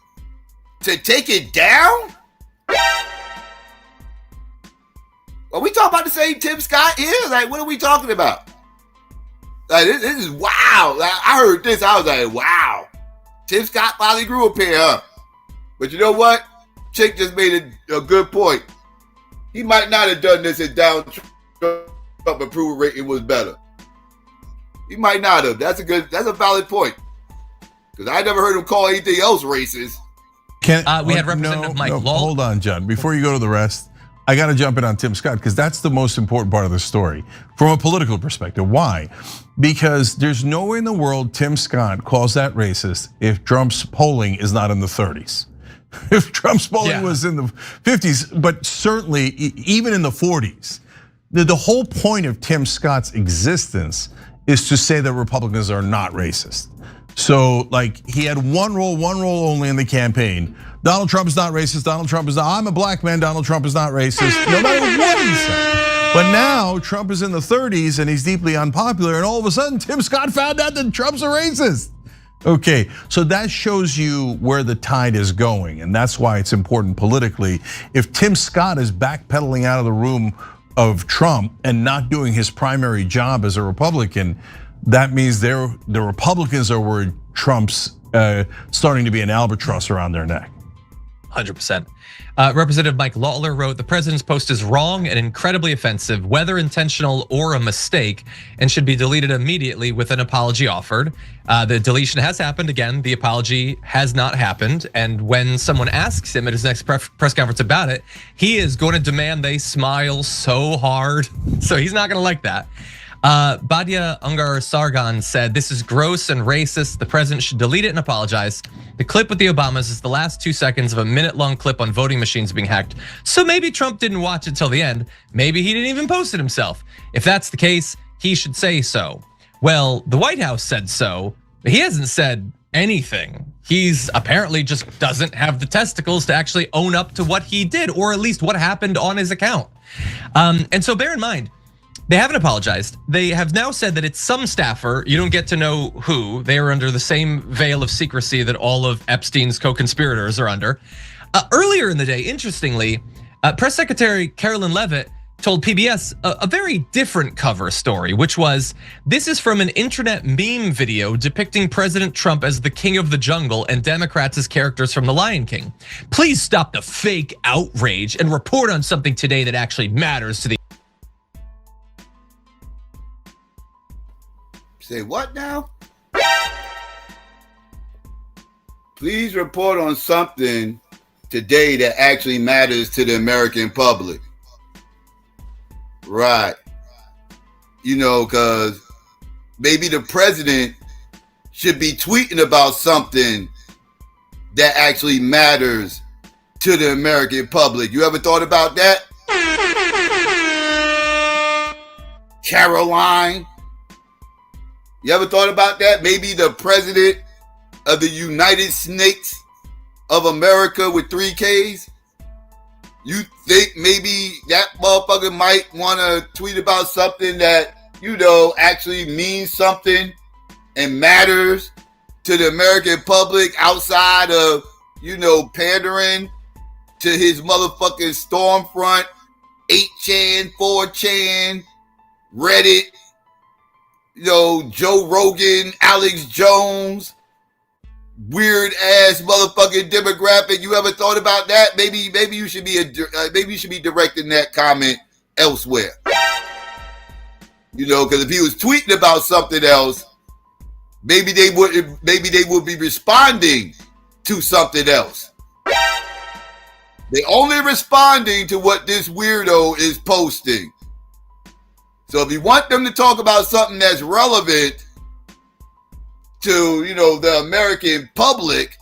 to take it down? Are we talking about the same Tim Scott here? Like, what are we talking about? Like, this is wild. Like, I heard this, I was like, wow. Tim Scott finally grew a pair, huh? But you know what? Chick just made a good point. He might not have done this if Donald Trump approval rating was better. He might not have. That's a valid point. Because I never heard him call anything else racist. We had Representative Mike Law. Hold on, John. Before you go to the rest, I got to jump in on Tim Scott because that's the most important part of the story from a political perspective. Why? Because there's nowhere in the world Tim Scott calls that racist if Trump's polling is not in the 30s. If Trump's polling was in the 50s, but certainly even in the 40s. The whole point of Tim Scott's existence is to say that Republicans are not racist. So, like, he had one role only in the campaign. Donald Trump is not racist. Donald Trump is not. I'm a black man. Donald Trump is not racist. No matter what he said. But now Trump is in the 30s and he's deeply unpopular, and all of a sudden Tim Scott found out that Trump's a racist. Okay, so that shows you where the tide is going, and that's why it's important politically. If Tim Scott is backpedaling out of the room of Trump and not doing his primary job as a Republican, that means the Republicans are where Trump's starting to be an albatross around their neck. 100%. Representative Mike Lawler wrote, the president's post is wrong and incredibly offensive, whether intentional or a mistake, and should be deleted immediately with an apology offered. The deletion has happened again. The apology has not happened. And when someone asks him at his next press conference about it, he is going to demand they smile so hard. So he's not gonna like that. Badia Ungar Sargon said, this is gross and racist. The president should delete it and apologize. The clip with the Obamas is the last 2 seconds of a minute-long clip on voting machines being hacked. So maybe Trump didn't watch it till the end. Maybe he didn't even post it himself. If that's the case, he should say so. Well, the White House said so, but he hasn't said anything. He's apparently just doesn't have the testicles to actually own up to what he did, or at least what happened on his account. And so bear in mind, they haven't apologized. They have now said that it's some staffer. You don't get to know who. They are under the same veil of secrecy that all of Epstein's co-conspirators are under. Earlier in the day, interestingly, Press Secretary Carolyn Leavitt told PBS a very different cover story, which was, this is from an internet meme video depicting President Trump as the king of the jungle and Democrats as characters from The Lion King. Please stop the fake outrage and report on something today that actually matters to the Say what now? Please report on something today that actually matters to the American public. Right. You know, because maybe the president should be tweeting about something that actually matters to the American public. You ever thought about that? Caroline? You ever thought about that? Maybe the president of the United Snakes of America with 3 Ks? You think maybe that motherfucker might want to tweet about something that, you know, actually means something and matters to the American public outside of, you know, pandering to his motherfucking Stormfront, 8chan, 4chan, Reddit, you know, Joe Rogan, Alex Jones, weird ass motherfucking demographic. You ever thought about that? Maybe you should be directing that comment elsewhere. You know, because if he was tweeting about something else, maybe they would be responding to something else. They only responding to what this weirdo is posting. So if you want them to talk about something that's relevant to, you know, the American public,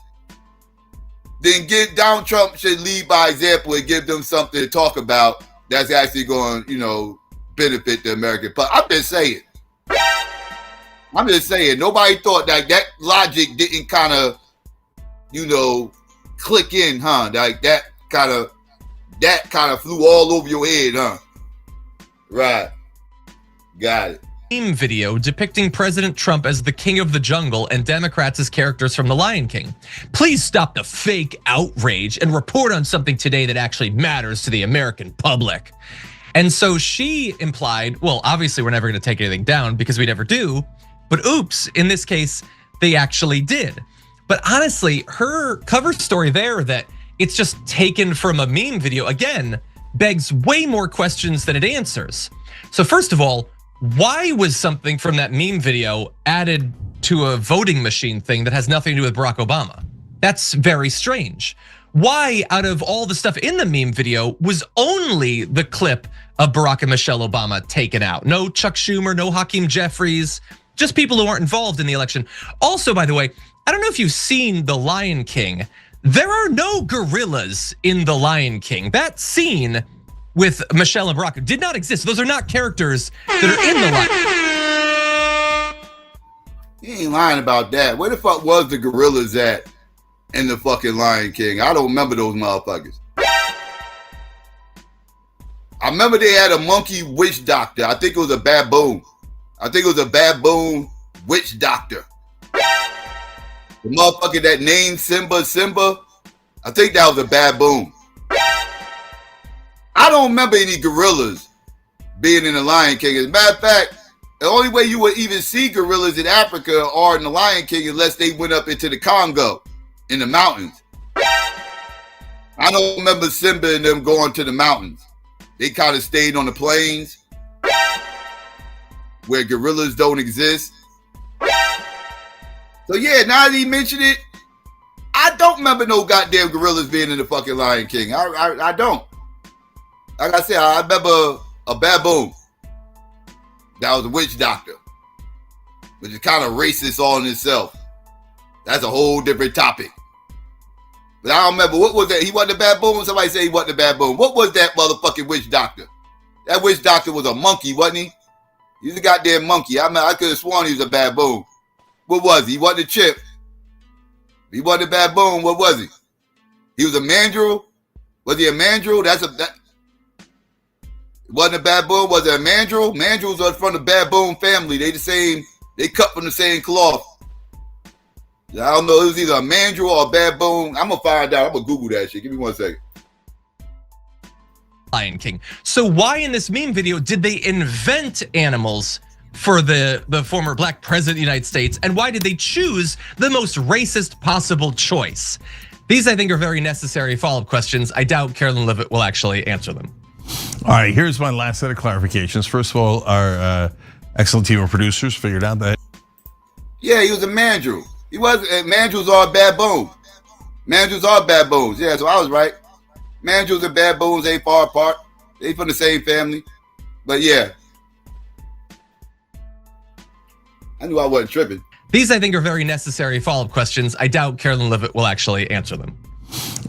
then Donald Trump should lead by example and give them something to talk about that's actually going, you know, benefit the American public. I'm just saying. Nobody thought that logic didn't kind of, you know, click in, huh? Like that kind of flew all over your head, huh? Right. Got it. Meme video depicting President Trump as the king of the jungle and Democrats as characters from The Lion King. Please stop the fake outrage and report on something today that actually matters to the American public. And so she implied, well, obviously we're never going to take anything down because we never do, but oops, in this case, they actually did. But honestly, her cover story there that it's just taken from a meme video, again, begs way more questions than it answers. So first of all, why was something from that meme video added to a voting machine thing that has nothing to do with Barack Obama? That's very strange. Why, out of all the stuff in the meme video, was only the clip of Barack and Michelle Obama taken out? No Chuck Schumer, no Hakeem Jeffries, just people who aren't involved in the election. Also, by the way, I don't know if you've seen The Lion King. There are no gorillas in The Lion King. That scene with Michelle and Barack did not exist. Those are not characters that are in The Lion King. He ain't lying about that. Where the fuck was the gorillas at in the fucking Lion King? I don't remember those motherfuckers. I remember they had a monkey witch doctor. I think it was a baboon. I think it was a baboon witch doctor. The motherfucker that named Simba. I think that was a baboon. I don't remember any gorillas being in the Lion King. As a matter of fact, the only way you would even see gorillas in Africa or in the Lion King unless they went up into the Congo in the mountains. I don't remember Simba and them going to the mountains. They kind of stayed on the plains where gorillas don't exist. So yeah, now that he mentioned it, I don't remember no goddamn gorillas being in the fucking Lion King. I don't. Like I said, I remember a baboon that was a witch doctor, which is kind of racist all in itself. That's a whole different topic. But I don't remember, what was that? He wasn't a baboon? Somebody say he wasn't a baboon. What was that motherfucking witch doctor? That witch doctor was a monkey, wasn't he? He was a goddamn monkey. I could have sworn he was a baboon. What was he? He wasn't a chimp. He wasn't a baboon. What was he? He was a mandrill? Was he a mandrill? It wasn't a baboon. Was it a mandrill? Mandrills are from the baboon family. They the same. They cut from the same cloth. I don't know. It was either a mandrill or a baboon. I'm gonna find out. I'm gonna Google that shit. Give me 1 second. Lion King. So why in this meme video did they invent animals for the former black president of the United States? And why did they choose the most racist possible choice? These, I think, are very necessary follow-up questions. I doubt Carolyn Levitt will actually answer them. All right, here's my last set of clarifications. First of all, our excellent team of producers figured out that. Yeah, he was a mandrill. He was. Mandrills are a baboon. Mandrills are baboons. Yeah, so I was right. Mandrills and baboons ain't far apart. They from the same family. But yeah. I knew I wasn't tripping. These, I think, are very necessary follow-up questions. I doubt Carolyn Levitt will actually answer them.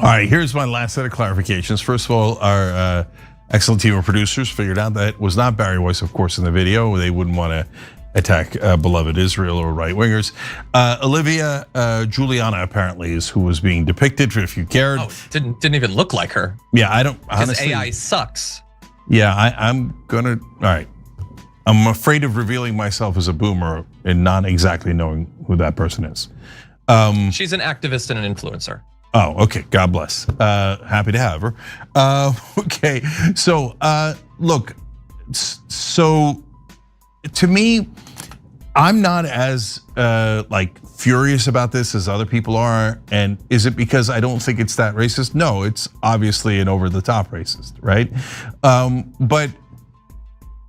All right, here's my last set of clarifications. First of all, our excellent team of producers figured out that it was not Barry Weiss, of course, in the video. They wouldn't want to attack beloved Israel or right-wingers. Olivia Giuliana apparently is who was being depicted, if you cared. Oh, didn't even look like her. Yeah, I don't, honestly. Because AI sucks. Yeah, I'm gonna, all right. I'm afraid of revealing myself as a boomer and not exactly knowing who that person is. She's an activist and an influencer. Oh, okay, God bless. Happy to have her. Okay, so look, so to me, I'm not as like furious about this as other people are. And is it because I don't think it's that racist? No, it's obviously an over-the-top racist, right? But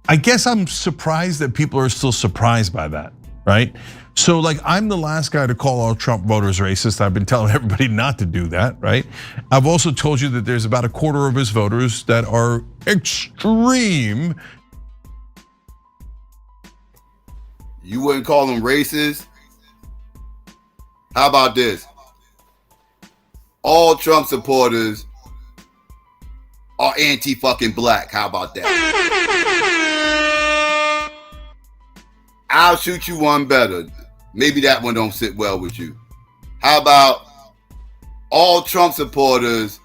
I guess I'm surprised that people are still surprised by that, right? So like, I'm the last guy to call all Trump voters racist. I've been telling everybody not to do that, right? I've also told you that there's about a quarter of his voters that are extreme. You wouldn't call them racist? How about this? All Trump supporters are anti-fucking black. How about that? I'll shoot you one better. Maybe that one don't sit well with you. How about all Trump supporters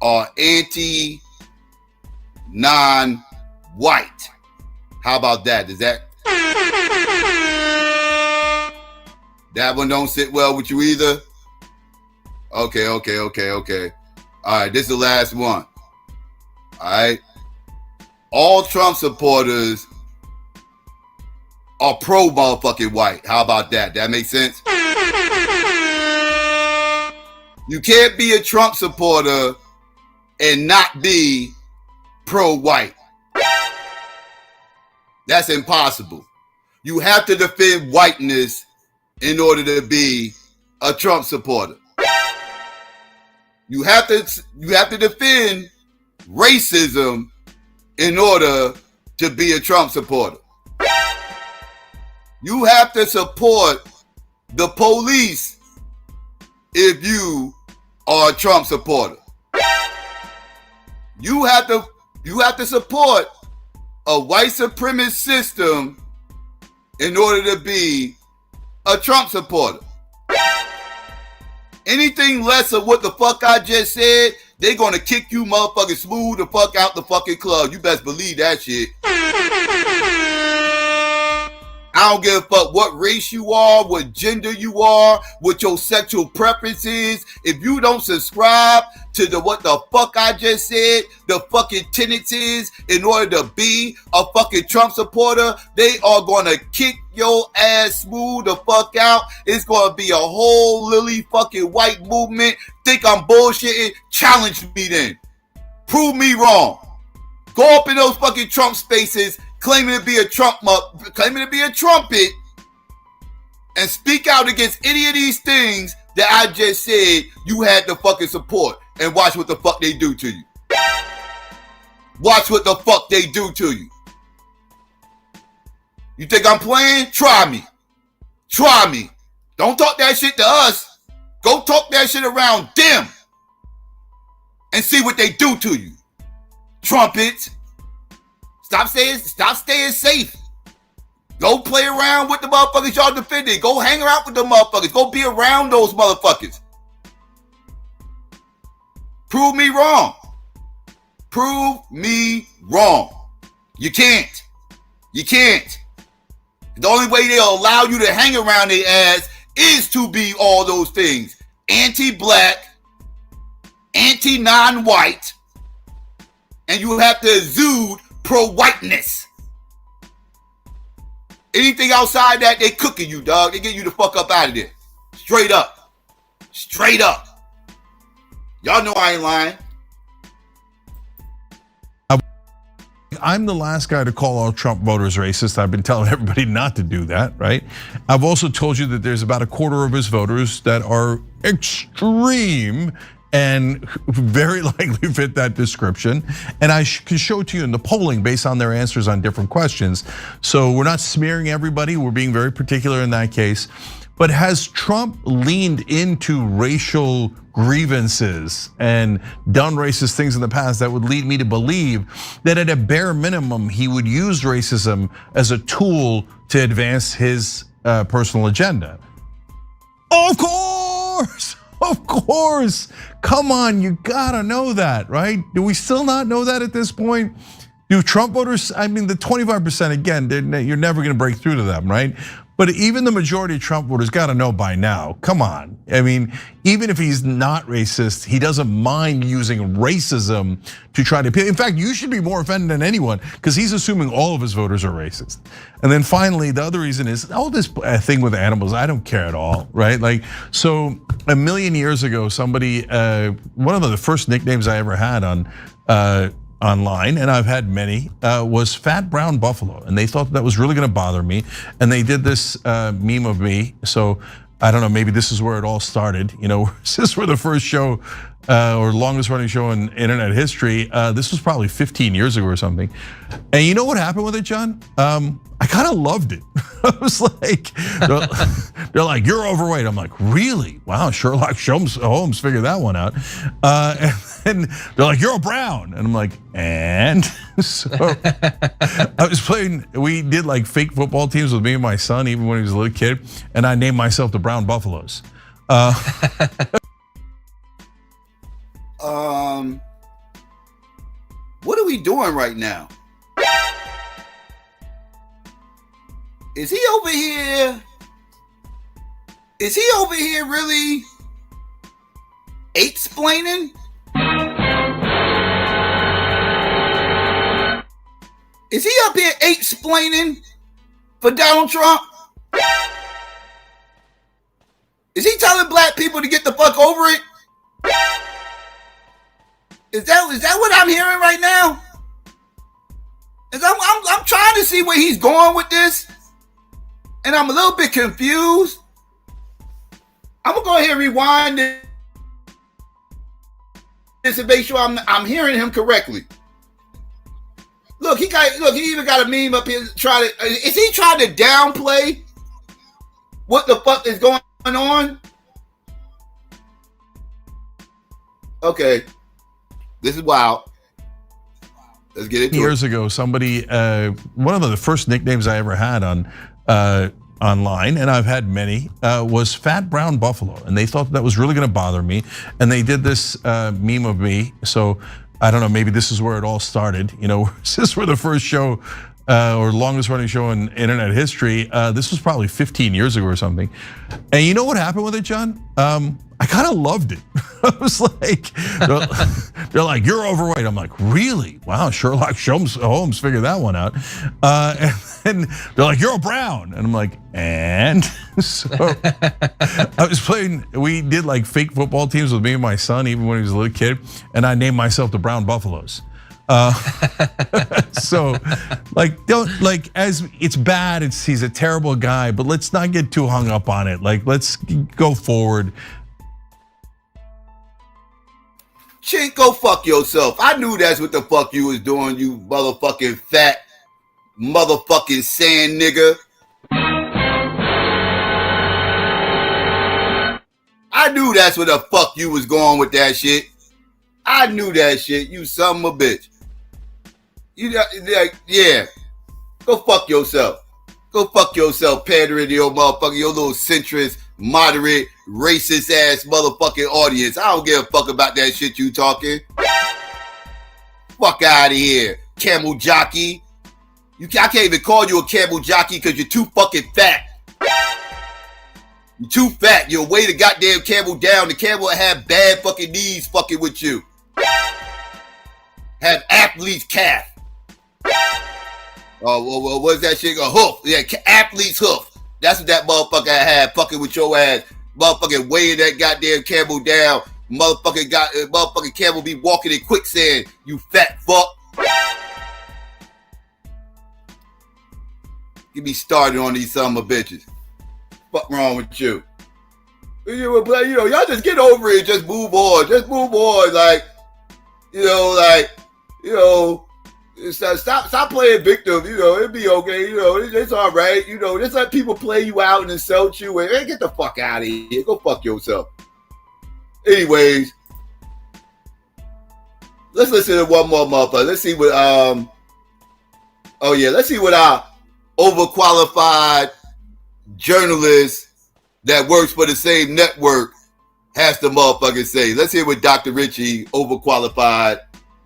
are anti-non-white? How about that? Is that one don't sit well with you either? Okay. All right, this is the last one. All right. All Trump supporters are pro motherfucking white. How about that? That makes sense? You can't be a Trump supporter and not be pro white. That's impossible. You have to defend whiteness in order to be a Trump supporter. You have to defend racism in order to be a Trump supporter. You have to support the police if you are a Trump supporter. You have to support a white supremacist system in order to be a Trump supporter. Anything less of what the fuck I just said, they gonna kick you motherfucking smooth the fuck out the fucking club. You best believe that shit. I don't give a fuck what race you are, what gender you are, what your sexual preference is. If you don't subscribe to what the fuck I just said, the fucking tenets is, in order to be a fucking Trump supporter, they are gonna kick your ass smooth the fuck out. It's gonna be a whole lily fucking white movement. Think I'm bullshitting? Challenge me then. Prove me wrong. Go up in those fucking Trump spaces, claiming to be a trumpet, and speak out against any of these things that I just said you had to fucking support. And watch what the fuck they do to you. Watch what the fuck they do to you. You think I'm playing? Try me. Try me. Don't talk that shit to us. Go talk that shit around them. And see what they do to you. Trumpets. Stop staying safe. Go play around with the motherfuckers y'all defending. Go hang around with the motherfuckers. Go be around those motherfuckers. Prove me wrong. Prove me wrong. You can't. You can't. The only way they'll allow you to hang around their ass is to be all those things. Anti-black, anti-non-white, and you have to exude pro-whiteness. Anything outside that, they cooking you, dog. They get you the fuck up out of there. Straight up. Straight up. Y'all know I ain't lying. I'm the last guy to call all Trump voters racist. I've been telling everybody not to do that, right? I've also told you that there's about a quarter of his voters that are extreme and very likely fit that description. And I can show it to you in the polling based on their answers on different questions. So we're not smearing everybody. We're being very particular in that case. But has Trump leaned into racial grievances and done racist things in the past that would lead me to believe that at a bare minimum, he would use racism as a tool to advance his personal agenda? Of course. Of course. Come on, you gotta know that, right? Do we still not know that at this point? Do Trump voters, I mean, the 25%, again, you're never gonna break through to them, right? But even the majority of Trump voters gotta know by now, come on. I mean, even if he's not racist, he doesn't mind using racism to try to appeal. In fact, you should be more offended than anyone because he's assuming all of his voters are racist. And then finally, the other reason is, this thing with animals, I don't care at all, right? Like, so a million years ago, somebody, one of the first nicknames I ever had on online, and I've had many, was Fat Brown Buffalo. And they thought that was really gonna bother me. And they did this meme of me. So I don't know, maybe this is where it all started. You know, since we're the first show or longest running show in internet history, this was probably 15 years ago or something. And you know what happened with it, John? I kind of loved it. I was like, they're like, you're overweight. I'm like, really? Wow, Sherlock Holmes figured that one out. And they're like, you're a brown. And I'm like, and? So I was playing, we did like fake football teams with me and my son, even when he was a little kid. And I named myself the Brown Buffaloes. What are we doing right now? Is he over here? Is he over here really explaining? Is he up here explaining for Donald Trump? Is he telling black people to get the fuck over it? Is that what I'm hearing right now? I'm trying to see where he's going with this, and I'm a little bit confused. I'm gonna go ahead and rewind this and make sure I'm hearing him correctly. Look, he even got a meme up here. Is he trying to downplay what the fuck is going on? Okay, this is wild. Let's get into it. Years ago, somebody, one of the first nicknames I ever had on online, and I've had many, was fat brown buffalo, and they thought that was really going to bother me, and they did this meme of me. So I don't know, maybe this is where it all started. You know, since we're the first show or longest running show in internet history, this was probably 15 years ago or something. And you know what happened with it, John? I kind of loved it. I was like, they're like, you're overweight. I'm like, really? Wow, Sherlock Holmes figured that one out. And they're like, you're a brown. And I'm like, and? So I was playing, we did like fake football teams with me and my son, even when he was a little kid. And I named myself the Brown Buffaloes. So as it's bad, he's a terrible guy, but let's not get too hung up on it. Like, let's go forward. Chink, go fuck yourself. I knew that's what the fuck you was doing, you motherfucking fat, motherfucking sand nigga. I knew that's where the fuck you was going with that shit. I knew that shit, you son of a bitch. Yeah. Go fuck yourself. Go fuck yourself, pandering to your motherfucker, your little centrist, moderate, racist ass motherfucking audience. I don't give a fuck about that shit you talking. Fuck out of here, camel jockey. I can't even call you a camel jockey because you're too fucking fat. You're too fat. You'll weigh the goddamn camel down. The camel will have bad fucking knees fucking with you. Have athlete's calf. Oh, what's that shit? A hoof. Yeah, athlete's hoof. That's what that motherfucker had fucking with your ass. Motherfucking weighing that goddamn camel down. Motherfucking camel be walking in quicksand, you fat fuck. Get me started on these son of a bitches. Fuck wrong with you? You know, y'all just get over it. Just move on. Just move on. Stop playing victim. You know, it'd be okay. You know, it's all right. You know, just let people play you out and insult you. And hey, get the fuck out of here. Go fuck yourself. Anyways, let's listen to one more motherfucker. Let's see what let's see what our overqualified journalist that works for the same network has to motherfucking say. Let's hear what Dr. Richie, overqualified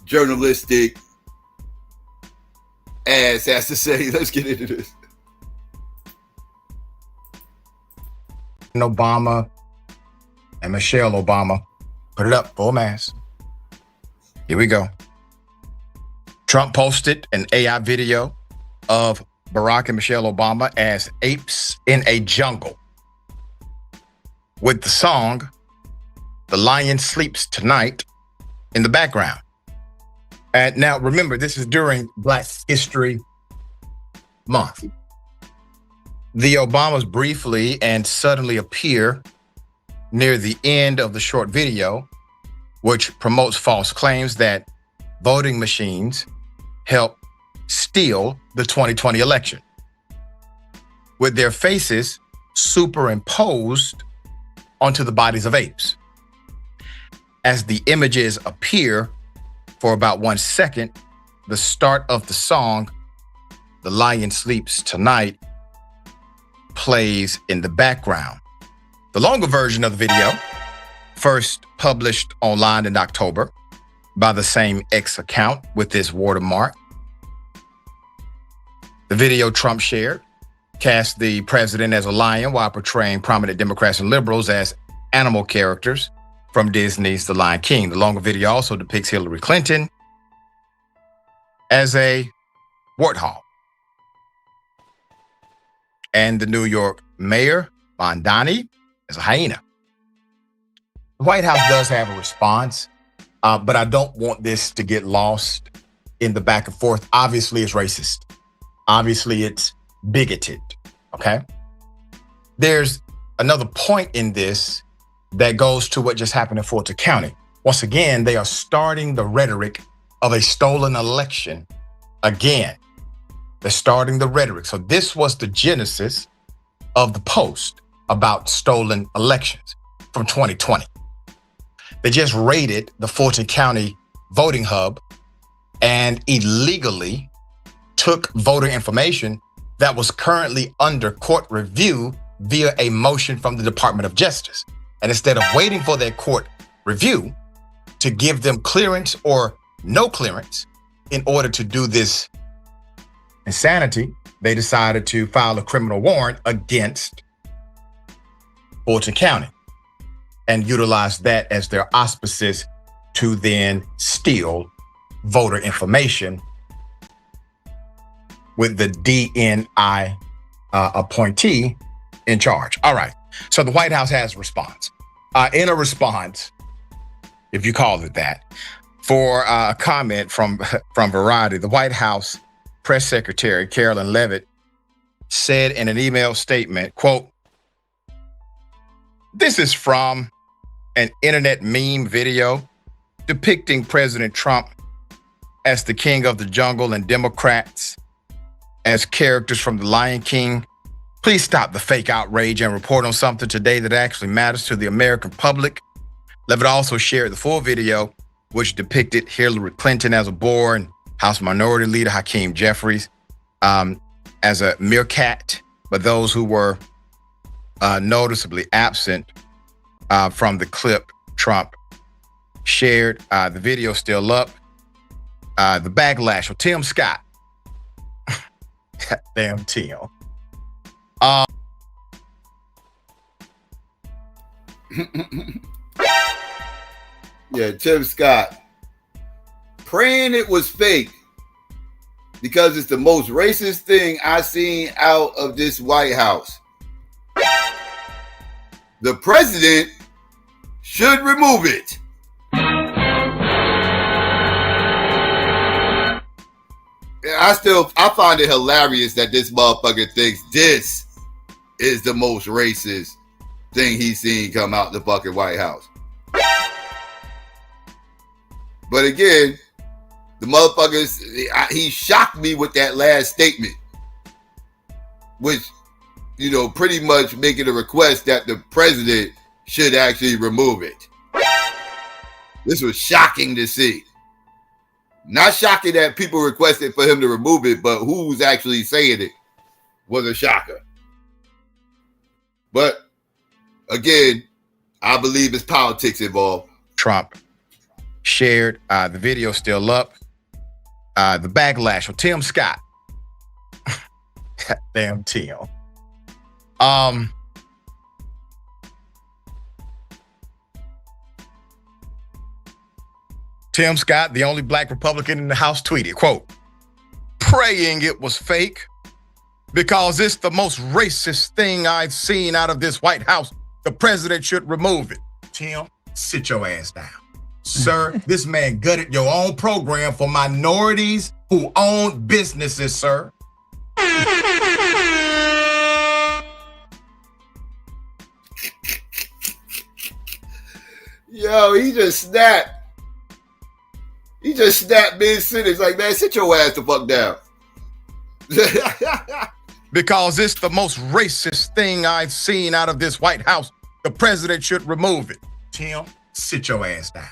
journalistic ass, has to say. Let's get into this. Obama and Michelle Obama. Put it up, full mass. Here we go. Trump posted an AI video of Barack and Michelle Obama as apes in a jungle with the song "The Lion Sleeps Tonight" in the background. And now remember, this is during Black History Month. The Obamas briefly and suddenly appear near the end of the short video, which promotes false claims that voting machines helped steal the 2020 election, with their faces superimposed onto the bodies of apes. As the images appear for about 1 second, the start of the song, "The Lion Sleeps Tonight," plays in the background. The longer version of the video, first published online in October by the same X account with this watermark. The video Trump shared cast the president as a lion while portraying prominent Democrats and liberals as animal characters from Disney's The Lion King. The longer video also depicts Hillary Clinton as a warthog and the New York mayor, Mondani, as a hyena. The White House does have a response, but I don't want this to get lost in the back and forth. Obviously, it's racist. Obviously, it's bigoted, okay? There's another point in this that goes to what just happened in Fulton County. Once again, they are starting the rhetoric of a stolen election again. They're starting the rhetoric. So this was the genesis of the post about stolen elections from 2020. They just raided the Fulton County voting hub and illegally took voter information that was currently under court review via a motion from the Department of Justice. And instead of waiting for their court review to give them clearance or no clearance in order to do this insanity, they decided to file a criminal warrant against Fulton County and utilize that as their auspices to then steal voter information with the DNI appointee in charge. All right, so the White House has a response. In a response, if you call it that, for a comment from Variety, the White House press secretary, Carolyn Levitt, said in an email statement, quote, "This is from an internet meme video depicting President Trump as the king of the jungle and Democrats as characters from The Lion King. Please stop the fake outrage and report on something today that actually matters to the American public." Levitt also shared the full video, which depicted Hillary Clinton as a boar and House Minority Leader Hakeem Jeffries as a meerkat, but those who were noticeably absent from the clip Trump shared. The video still up. The backlash of Tim Scott. Damn Tim. Yeah, Tim Scott praying it was fake because it's the most racist thing I've seen out of this White House. The president should remove it. I find it hilarious that this motherfucker thinks this is the most racist thing he's seen come out the fucking White House. But again, the motherfuckers, he shocked me with that last statement, which, you know, pretty much making a request that the president should actually remove it. This was shocking to see. Not shocking that people requested for him to remove it, but who's actually saying it was a shocker. But again, I believe it's politics involved. Trump shared the video still up. The backlash of Tim Scott. Damn Tim. Tim Scott, the only black Republican in the House, tweeted, quote, "Praying it was fake because it's the most racist thing I've seen out of this White House. The president should remove it." Tim, sit your ass down. Sir, this man gutted your own program for minorities who own businesses, sir. Yo, he just snapped. He just snapped mid-sentence like, man, sit your ass the fuck down. Because it's the most racist thing I've seen out of this White House. The president should remove it. Tim, sit your ass down.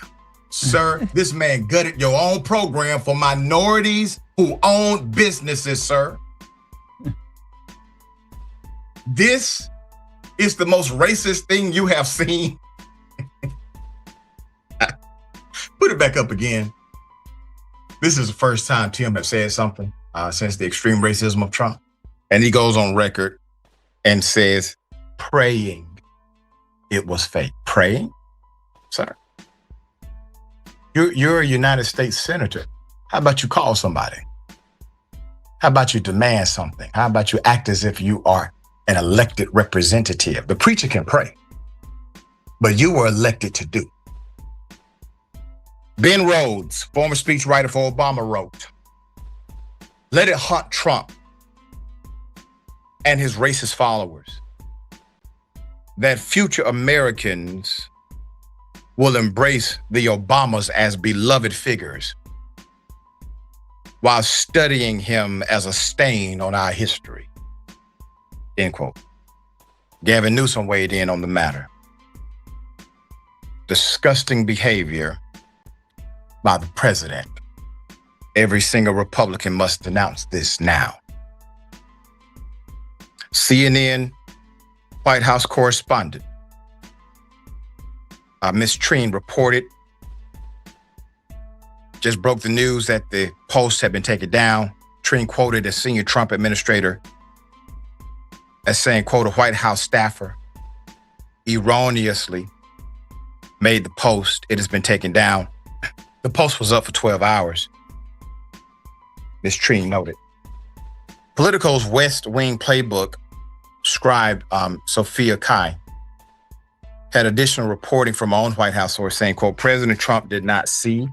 Sir, this man gutted your own program for minorities who own businesses, sir. This is the most racist thing you have seen. Put it back up again. This is the first time Tim has said something since the extreme racism of Trump. And he goes on record and says, praying it was fake. Praying? Sir, you're a United States senator. How about you call somebody? How about you demand something? How about you act as if you are an elected representative? The preacher can pray, but you were elected to do. Ben Rhodes, former speechwriter for Obama, wrote, "Let it haunt Trump and his racist followers that future Americans will embrace the Obamas as beloved figures while studying him as a stain on our history." End quote. Gavin Newsom weighed in on the matter. Disgusting behavior by the president. Every single Republican must denounce this now. CNN White House correspondent, Ms. Treen, reported, just broke the news that the post had been taken down. Treen quoted a senior Trump administrator as saying, quote, a White House staffer erroneously made the post. It has been taken down. The post was up for 12 hours. Ms. Treen noted. Politico's West Wing playbook scribe, Sophia Kai, had additional reporting from my own White House source saying, quote, President Trump did not see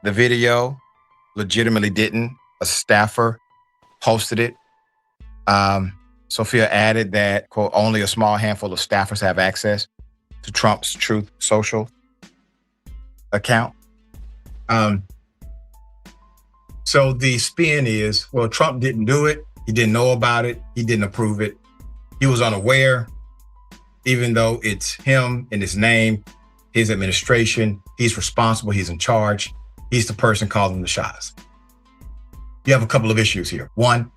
the video, legitimately didn't. A staffer posted it. Sophia added that, quote, only a small handful of staffers have access to Trump's Truth Social account. So the spin is, well, Trump didn't do it. He didn't know about it. He didn't approve it. He was unaware, even though it's him and his name, his administration. He's responsible. He's in charge. He's the person calling the shots. You have a couple of issues here. One,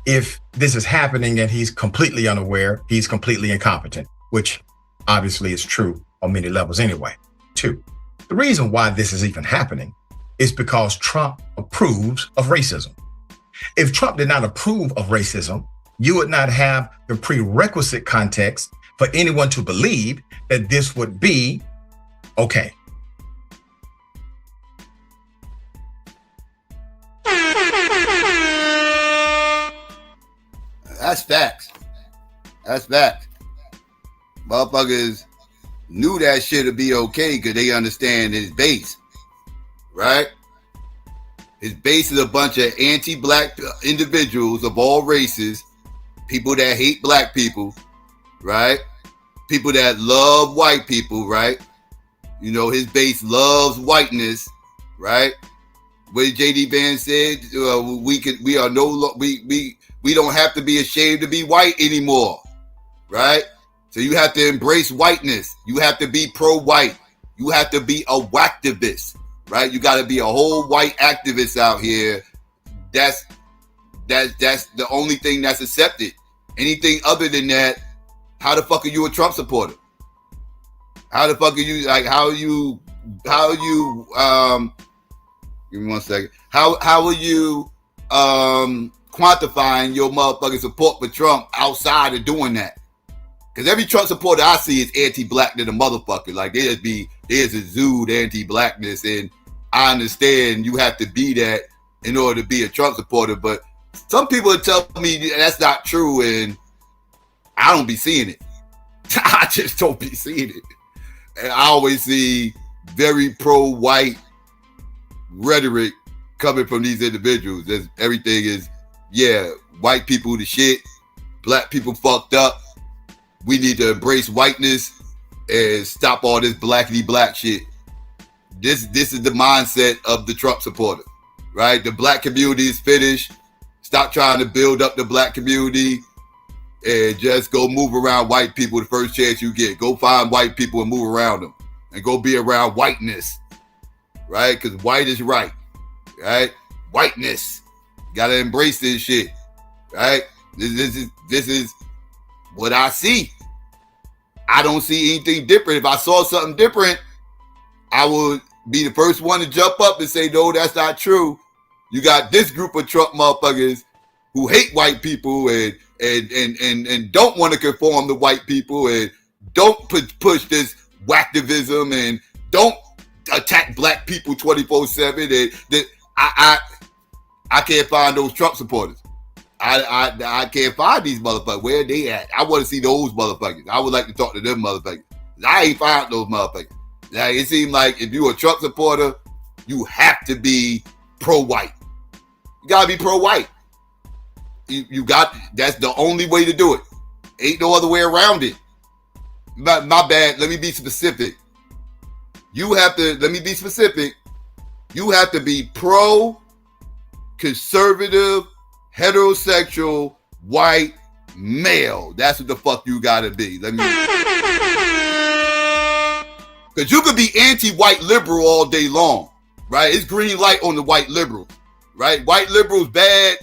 if this is happening and he's completely unaware, he's completely incompetent, which obviously is true on many levels anyway. Two, the reason why this is even happening is because Trump approves of racism. If Trump did not approve of racism, you would not have the prerequisite context for anyone to believe that this would be okay. That's facts. That's facts. Motherfuckers knew that shit would be okay because they understand his base, right? His base is a bunch of anti-black individuals of all races, people that hate black people, right? People that love white people, right? You know, his base loves whiteness, right? What J.D. Vance said, we don't have to be ashamed to be white anymore, right? So you have to embrace whiteness. You have to be pro-white. You have to be a whacktivist, right? You got to be a whole white activist out here. That's the only thing that's accepted. Anything other than that, how the fuck are you a Trump supporter? How the fuck are you, like, give me 1 second. How are you quantifying your motherfucking support for Trump outside of doing that? Because every Trump supporter I see is anti-black to the motherfucker. Like, there's exude anti-blackness, and I understand you have to be that in order to be a Trump supporter, but some people tell me that's not true, and I don't be seeing it. I just don't be seeing it. And I always see very pro-white rhetoric coming from these individuals. Everything is, yeah, white people the shit, black people fucked up. We need to embrace whiteness and stop all this blackity black shit. This is the mindset of the Trump supporter, right? The black community is finished. Stop trying to build up the black community and just go move around white people the first chance you get. Go find white people and move around them and go be around whiteness, right? Because white is right, right? Whiteness. You gotta embrace this shit, right? This is what I see. I don't see anything different. If I saw something different, I would be the first one to jump up and say, no, that's not true. You got this group of Trump motherfuckers who hate white people and don't want to conform to white people and don't push this whacktivism and don't attack black people 24/7. And I can't find those Trump supporters. I can't find these motherfuckers. Where are they at? I want to see those motherfuckers. I would like to talk to them motherfuckers. I ain't found those motherfuckers. Now, it seems like if you're a Trump supporter, you have to be pro-white. You gotta be pro-white. That's the only way to do it. Ain't no other way around it. My bad. Let me be specific. Let me be specific. You have to be pro-conservative, heterosexual, white, male. That's what the fuck you gotta be. Because you could be anti-white liberal all day long, right? It's green light on the white liberal, right? White liberals bad,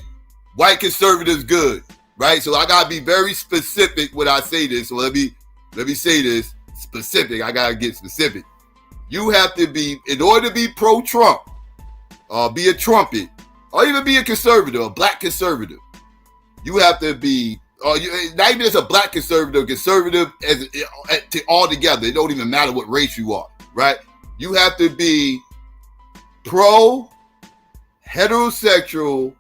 white conservatives good, right? So I gotta be very specific when I say this. So let me say this specific. I gotta get specific. You have to be, in order to be pro-Trump, or be a trumpet, or even be a conservative, a black conservative, you have to be, not even as a black conservative as all together. It don't even matter what race you are, right? You have to be pro-heterosexual,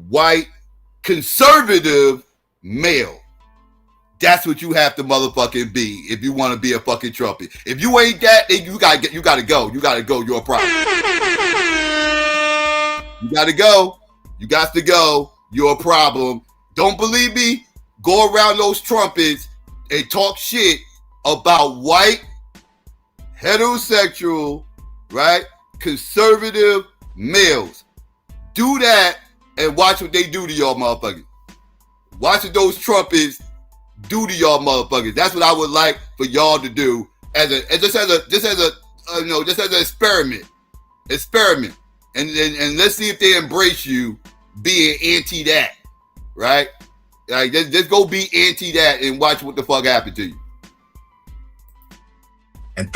white, conservative male. That's what you have to motherfucking be if you want to be a fucking trumpet. If you ain't that, then you gotta go. You gotta go. You're a problem. You gotta go. You got to go. You're a problem. Don't believe me? Go around those trumpets and talk shit about white, heterosexual, right, conservative males. Do that and watch what they do to y'all motherfuckers. Watch what those trumpets do to y'all motherfuckers. That's what I would like for y'all to do as an experiment. And let's see if they embrace you being anti that, right? Like just go be anti that and watch what the fuck happened to you. And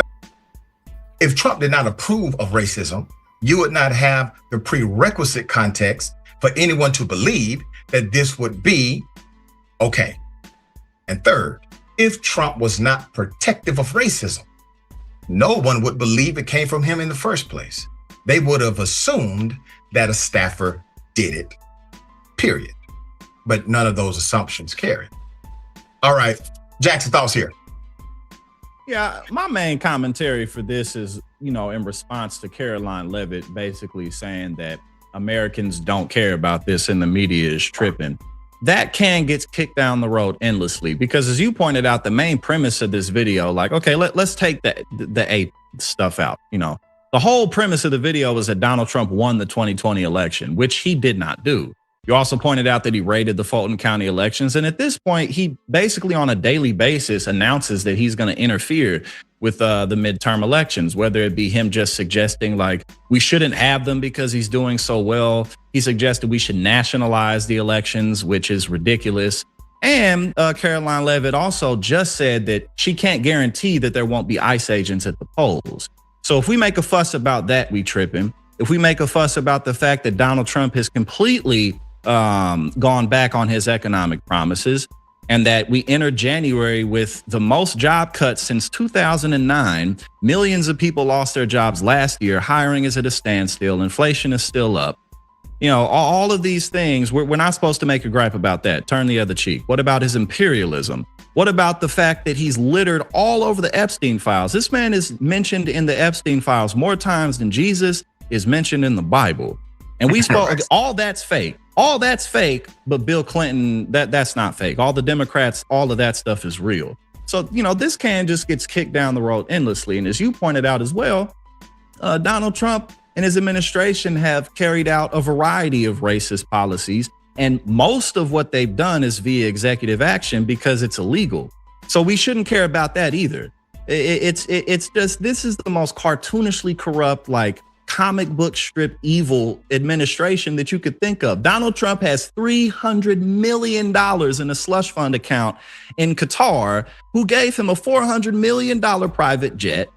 if Trump did not approve of racism, you would not have the prerequisite context for anyone to believe that this would be okay. And third, if Trump was not protective of racism, no one would believe it came from him in the first place. They would have assumed that a staffer did it, period. But none of those assumptions carry. All right, Jackson, thoughts here. Yeah, my main commentary for this is, in response to Caroline Leavitt basically saying that Americans don't care about this and the media is tripping. That can get kicked down the road endlessly because, as you pointed out, the main premise of this video, like, okay, let's take the A stuff out. The whole premise of the video was that Donald Trump won the 2020 election, which he did not do. You also pointed out that he raided the Fulton County elections. And at this point, he basically on a daily basis announces that he's going to interfere with the midterm elections, whether it be him just suggesting like we shouldn't have them because he's doing so well. He suggested we should nationalize the elections, which is ridiculous. And Caroline Leavitt also just said that she can't guarantee that there won't be ICE agents at the polls. So if we make a fuss about that, we tripping. If we make a fuss about the fact that Donald Trump has completely gone back on his economic promises and that we entered January with the most job cuts since 2009, millions of people lost their jobs last year, hiring is at a standstill, inflation is still up. All of these things, we're not supposed to make a gripe about that. Turn the other cheek. What about his imperialism? What about the fact that he's littered all over the Epstein files? This man is mentioned in the Epstein files more times than Jesus is mentioned in the Bible. And we spoke, all that's fake. All that's fake, but Bill Clinton, that's not fake. All the Democrats, all of that stuff is real. So, this can just gets kicked down the road endlessly. And as you pointed out as well, Donald Trump and his administration have carried out a variety of racist policies. And most of what they've done is via executive action because it's illegal. So we shouldn't care about that either. It's just, this is the most cartoonishly corrupt, like comic book strip evil administration that you could think of. Donald Trump has $300 million in a slush fund account in Qatar, who gave him a $400 million private jet.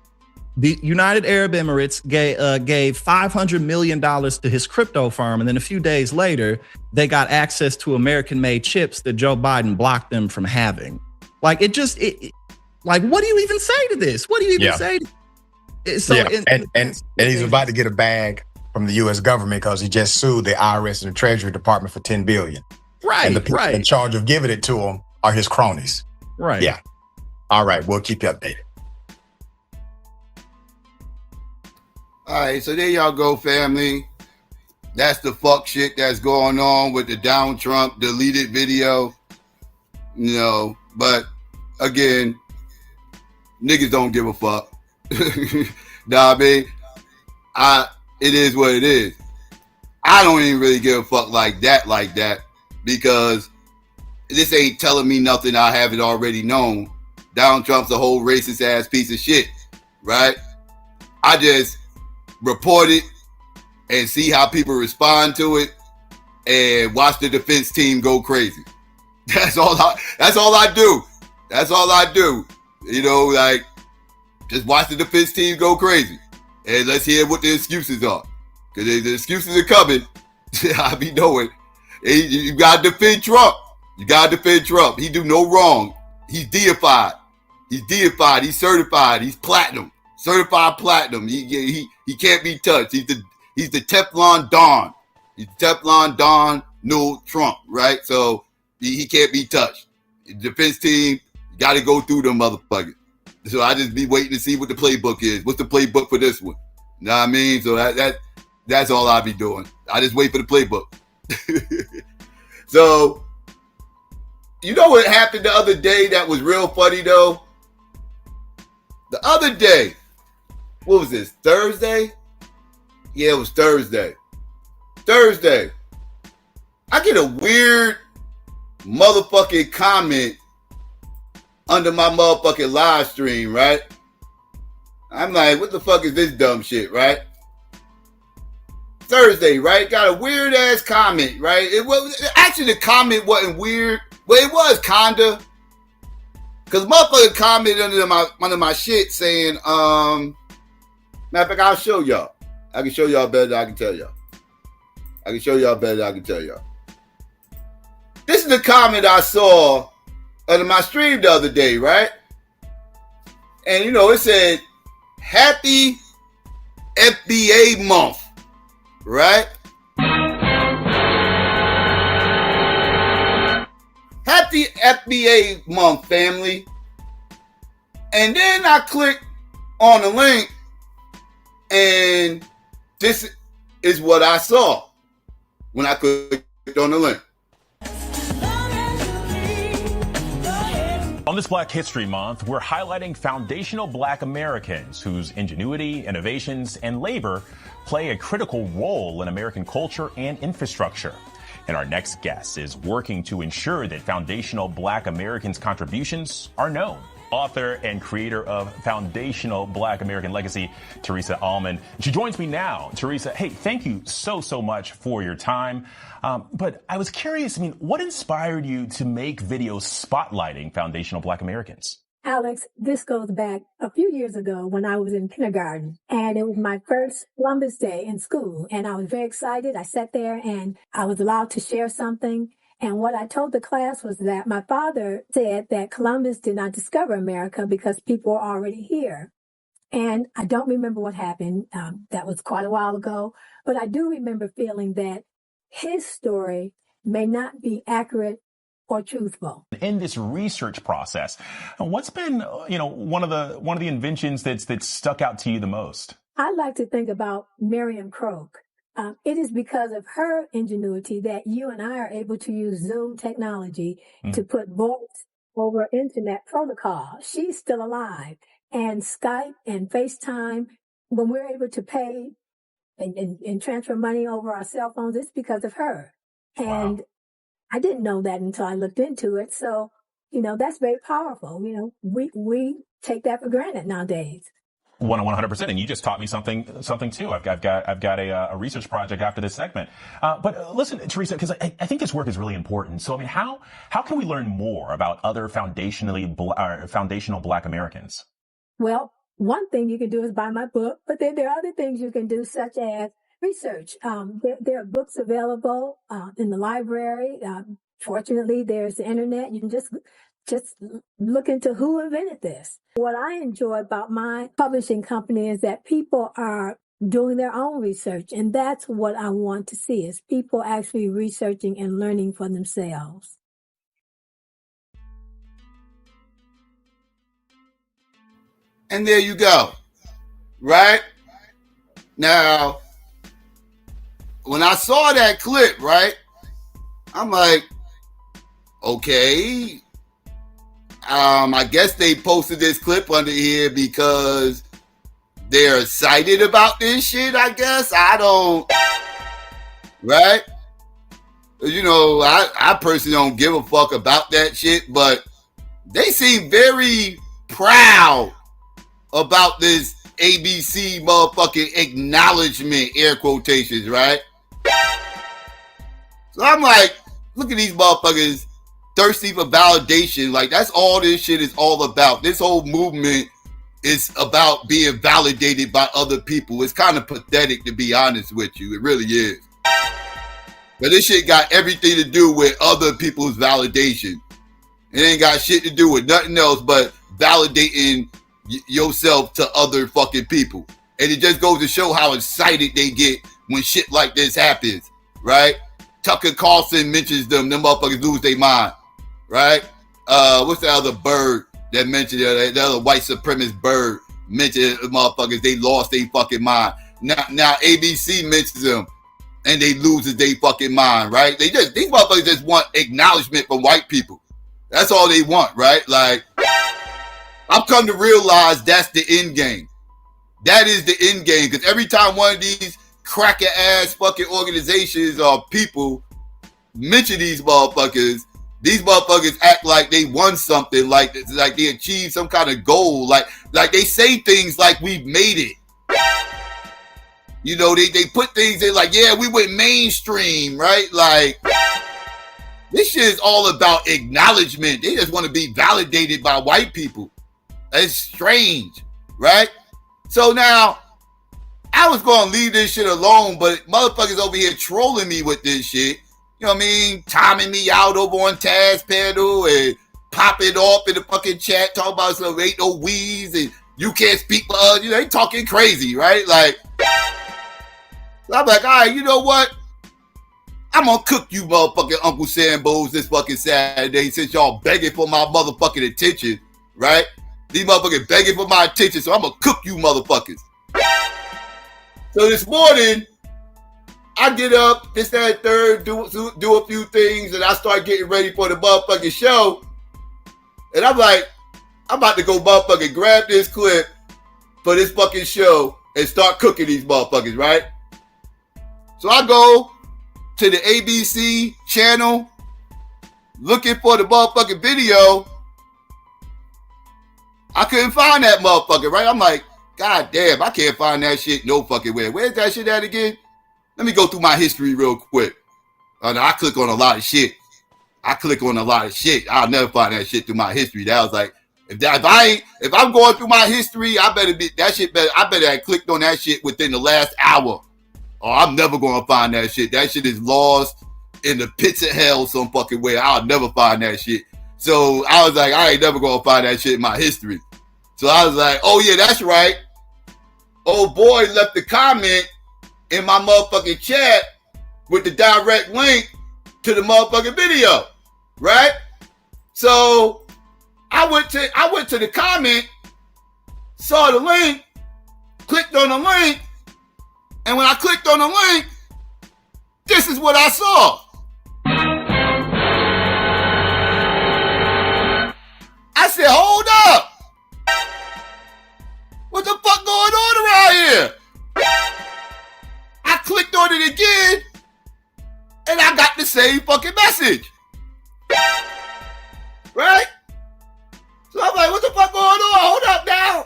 The United Arab Emirates gave $500 million to his crypto firm. And then a few days later, they got access to American-made chips that Joe Biden blocked them from having. Like, what do you even say to this? What do you even say to So and he's about to get a bag from the U.S. government because he just sued the IRS and the Treasury Department for $10 billion. Right, and the people in charge of giving it to him are his cronies. Right. Yeah. All right. We'll keep you updated. All right. So there y'all go, family. That's the fuck shit that's going on with the Donald Trump deleted video. But again, niggas don't give a fuck. Nah, I mean, it is what it is. I don't even really give a fuck like that because this ain't telling me nothing I haven't already known. Donald Trump's a whole racist ass piece of shit, right? I just report it and see how people respond to it and watch the defense team go crazy. That's all I do. That's all I do. You know, like, just watch the defense team go crazy. And let's hear what the excuses are. Because the excuses are coming. I be knowing. You got to defend Trump. You got to defend Trump. He do no wrong. He's deified. He's deified. He's certified. He's platinum. Certified platinum. He can't be touched. He's the Teflon Don. He's Teflon Don, no Trump, right? So he can't be touched. The defense team, you got to go through them motherfuckers. So I just be waiting to see what the playbook is. What's the playbook for this one? You know what I mean? So that's all I be doing. I just wait for the playbook. So, you know what happened the other day that was real funny though? The other day, what was this, Thursday? Yeah, it was Thursday. I get a weird motherfucking comment under my motherfucking live stream, right? I'm like, what the fuck is this dumb shit, right? Thursday, right? Got a weird ass comment, right? It was actually, the comment wasn't weird, but it was kinda. Cause motherfucker commented under my shit saying, matter of fact, I'll show y'all. I can show y'all better than I can tell y'all. This is the comment I saw under my stream the other day, right? And you know, it said, Happy FBA month, right? Happy FBA month, family. And then I click on the link, and this is what I saw when I clicked on the link. On this Black History Month, we're highlighting foundational Black Americans whose ingenuity, innovations, and labor play a critical role in American culture and infrastructure. And our next guest is working to ensure that foundational Black Americans' contributions are known. Author and creator of Foundational Black American Legacy, Teresa Allman. She joins me now. Teresa, hey, thank you so much for your time. But I was curious, what inspired you to make videos spotlighting foundational Black Americans? Alex, this goes back a few years ago when I was in kindergarten, and it was my first Columbus Day in school, and I was very excited. I sat there and I was allowed to share something. And what I told the class was that my father said that Columbus did not discover America because people were already here. And I don't remember what happened. That was quite a while ago. But I do remember feeling that his story may not be accurate or truthful. In this research process, what's been, one of the inventions that's stuck out to you the most? I like to think about Miriam Croak. It is because of her ingenuity that you and I are able to use Zoom technology to put voice over internet protocol. She's still alive. And Skype and FaceTime, when we're able to pay and transfer money over our cell phones, it's because of her. And I didn't know that until I looked into it. So, that's very powerful. We take that for granted nowadays. 100%, and you just taught me something too. I've got a research project after this segment. But listen, Teresa, because I think this work is really important. So how can we learn more about other foundational Black Americans? Well, one thing you can do is buy my book, but then there are other things you can do, such as research. There are books available in the library. Fortunately, there's the internet. You can just look into who invented this. What I enjoy about my publishing company is that people are doing their own research. And that's what I want to see, is people actually researching and learning for themselves. And there you go. Right? Now, when I saw that clip, right, I'm like, okay, I guess they posted this clip under here because they're excited about this shit, I guess. Right? I personally don't give a fuck about that shit, but they seem very proud about this ABC motherfucking acknowledgement, air quotations, right? So I'm like, look at these motherfuckers thirsty for validation. Like, that's all this shit is all about. This whole movement is about being validated by other people. It's kind of pathetic, to be honest with you. It really is. But this shit got everything to do with other people's validation. It ain't got shit to do with nothing else but validating yourself to other fucking people. And it just goes to show how excited they get when shit like this happens, right? Tucker Carlson mentions them motherfuckers lose their mind, right? What's the other bird that mentioned it? The other white supremacist bird mentioned motherfuckers, they lost their fucking mind. Now ABC mentions them and they loses their fucking mind, right? These motherfuckers just want acknowledgement from white people. That's all they want, right? Like, I've come to realize that's the end game. That is the end game, because every time one of these cracker ass fucking organizations or people mention these motherfuckers act like they won something, like they achieved some kind of goal, like they say things like we've made it. You know, they put things in like, yeah, we went mainstream, right? Like, this shit is all about acknowledgement. They just want to be validated by white people. It's strange, right? So now, I was going to leave this shit alone, but motherfuckers over here trolling me with this shit. You know what I mean? Timing me out over on Taz Panel and popping off in the fucking chat, talking about some ain't no weeds and you can't speak for us. You know, they talking crazy, right? Like, I'm like, all right, you know what? I'm going to cook you motherfucking Uncle Sambos this fucking Saturday since y'all begging for my motherfucking attention, right? These motherfuckers begging for my attention, so I'm going to cook you motherfuckers. So this morning, I get up, this, that, third, do a few things, and I start getting ready for the motherfucking show. And I'm like, I'm about to go motherfucking grab this clip for this fucking show and start cooking these motherfuckers, right? So I go to the ABC channel looking for the motherfucking video. I couldn't find that motherfucker, right? I'm like, God damn, I can't find that shit no fucking way. Where's that shit at again? Let me go through my history real quick. I click on a lot of shit. I'll never find that shit through my history. That was like, if I'm going through my history, I better have clicked on that shit within the last hour. Or I'm never gonna find that shit. That shit is lost in the pits of hell some fucking way. I'll never find that shit. So I was like, I ain't never gonna find that shit in my history. So I was like, oh yeah, that's right. Old boy left a comment in my motherfucking chat with the direct link to the motherfucking video, right? So I went to the comment, saw the link, clicked on the link, and when I clicked on the link, this is what I saw. I said, hold up. What the fuck going on around here? I clicked on it again, and I got the same fucking message. Right? So I'm like, what the fuck going on? Hold up now.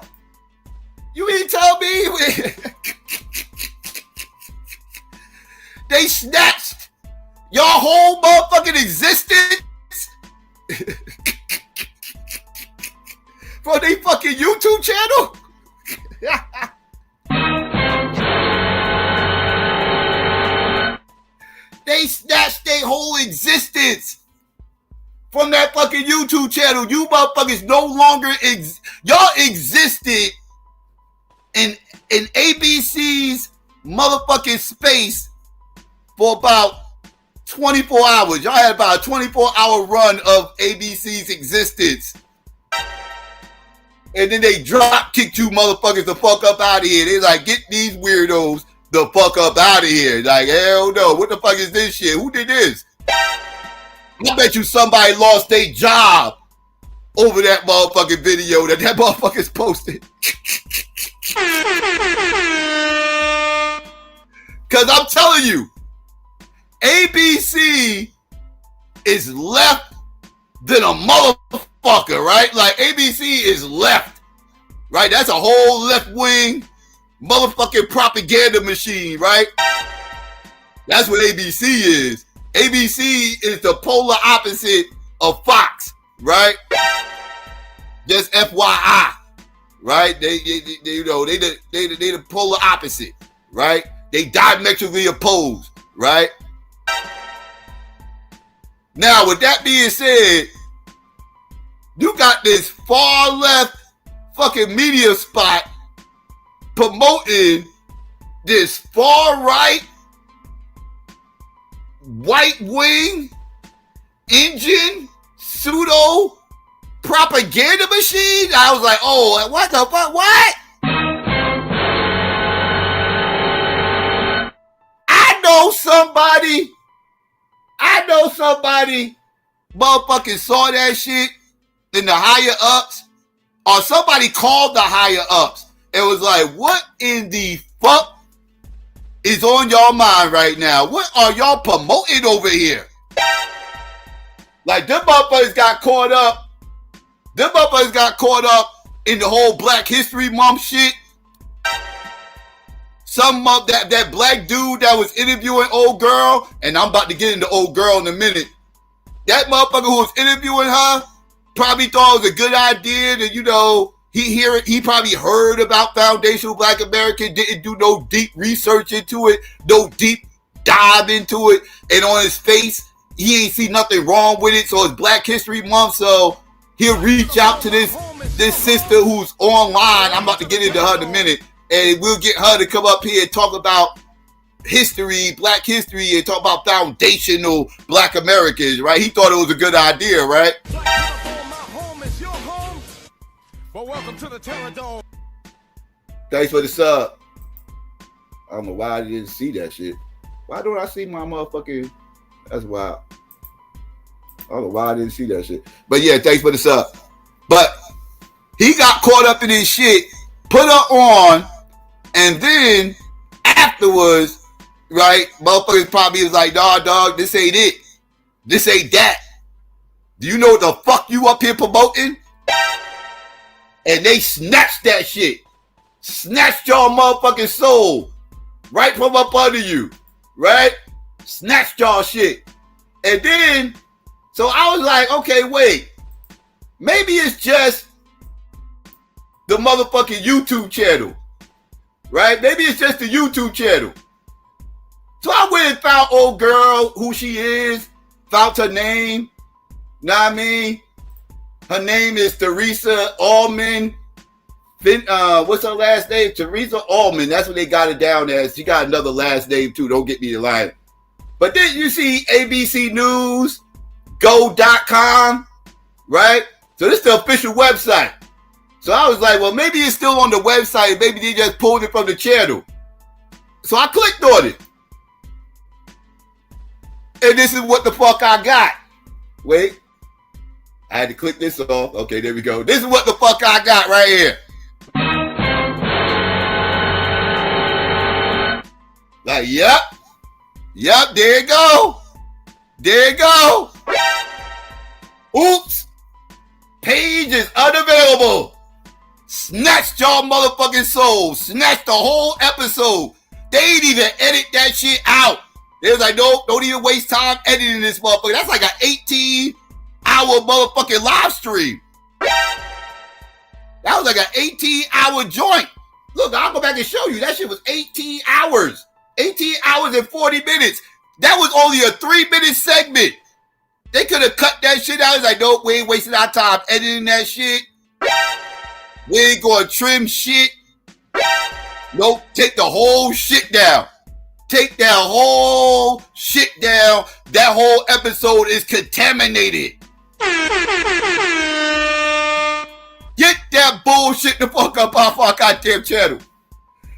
You mean tell me they snatched your whole motherfucking existence from their fucking YouTube channel? They snatched their whole existence from that fucking YouTube channel. You motherfuckers no longer y'all existed in ABC's motherfucking space for about 24 hours. Y'all had about a 24-hour run of ABC's existence. And then they drop kicked you motherfuckers the fuck up out of here. They like, get these weirdos the fuck up out of here. Like, hell no. What the fuck is this shit? Who did this? I bet you somebody lost their job over that motherfucking video that motherfucker's posted. Because I'm telling you, ABC is left than a motherfucker, right? Like, ABC is left, right? That's a whole left-wing motherfucking propaganda machine, right? That's what ABC is. ABC is the polar opposite of Fox, right? Just FYI, right? They you know, they the polar opposite, right? They diametrically opposed, right? Now, with that being said, you got this far left fucking media spot promoting this far right white wing engine pseudo propaganda machine. I was like, oh, what the fuck? What? I know somebody motherfucking saw that shit in the higher ups, or somebody called the higher ups and was like, what in the fuck is on y'all mind right now? What are y'all promoting over here? Like, them motherfuckers got caught up. Them motherfuckers got caught up in the whole Black History Month shit. Some of that black dude that was interviewing old girl, and I'm about to get into old girl in a minute. That motherfucker who was interviewing her probably thought it was a good idea that, you know, he probably heard about foundational Black American, didn't do no deep research into it, no deep dive into it, and on his face, he ain't see nothing wrong with it, so it's Black History Month, so he'll reach out to this sister who's online. I'm about to get into her in a minute, and we'll get her to come up here and talk about history, Black history, and talk about foundational Black Americans, right? He thought it was a good idea, right? Well, welcome to the Terror Dome. Thanks for the sub. I don't know why I didn't see that shit. Why don't I see my motherfucking... That's wild. I don't know why I didn't see that shit. But yeah, thanks for the sub. But he got caught up in his shit, put her on, and then afterwards, right, motherfuckers probably was like, nah, dog, this ain't it. This ain't that. Do you know what the fuck you up here promoting? And they snatched that shit. Snatched your motherfucking soul right from up under you, right? Snatched y'all shit. And then, so I was like, okay, wait. Maybe it's just the motherfucking YouTube channel, right? Maybe it's just the YouTube channel. So I went and found old girl, who she is, found her name. Know what I mean? Her name is Teresa Allman. What's her last name? Teresa Allman. That's what they got it down as. She got another last name too. Don't get me to lie. But then you see ABC News, go.com, right? So this is the official website. So I was like, well, maybe it's still on the website. Maybe they just pulled it from the channel. So I clicked on it. And this is what the fuck I got. Wait. I had to click this off. Okay, there we go. This is what the fuck I got right here. Like, yep. Yep, there you go. There you go. Oops. Page is unavailable. Snatched y'all motherfucking soul. Snatched the whole episode. They ain't even edit that shit out. They was like, no, don't even waste time editing this motherfucker. That's like an 18-hour motherfucking live stream. That was like an 18-hour joint. Look, I'll go back and show you. That shit was 18 hours. 18 hours and 40 minutes. That was only a 3-minute segment. They could have cut that shit out. It's like, nope, we ain't wasting our time editing that shit. We ain't gonna trim shit. Nope, take the whole shit down. Take that whole shit down. That whole episode is contaminated. Get that bullshit the fuck up off our goddamn channel.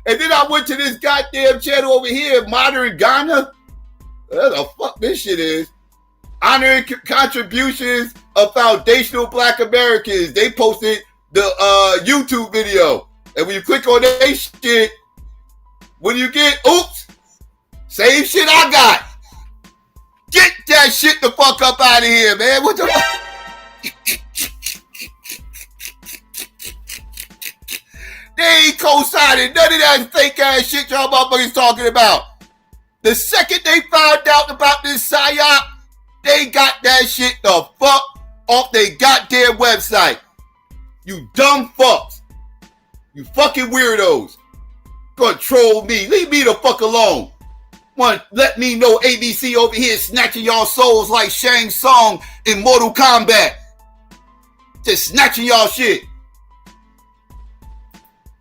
And then I went to this goddamn channel over here, Modern Ghana. What the fuck this shit is? Honoring contributions of foundational Black Americans. They posted the YouTube video. And when you click on that shit, when you get, oops, same shit I got. Get that shit the fuck up out of here, man. What the fuck? They ain't co-signing none of that fake ass shit y'all motherfuckers talking about. The second they found out about this psyop, they got that shit the fuck off their goddamn website. You dumb fucks. You fucking weirdos. Gonna troll me. Leave me the fuck alone. Want to let me know ABC over here snatching y'all souls like Shang Tsung in Mortal Kombat. Just snatching y'all shit.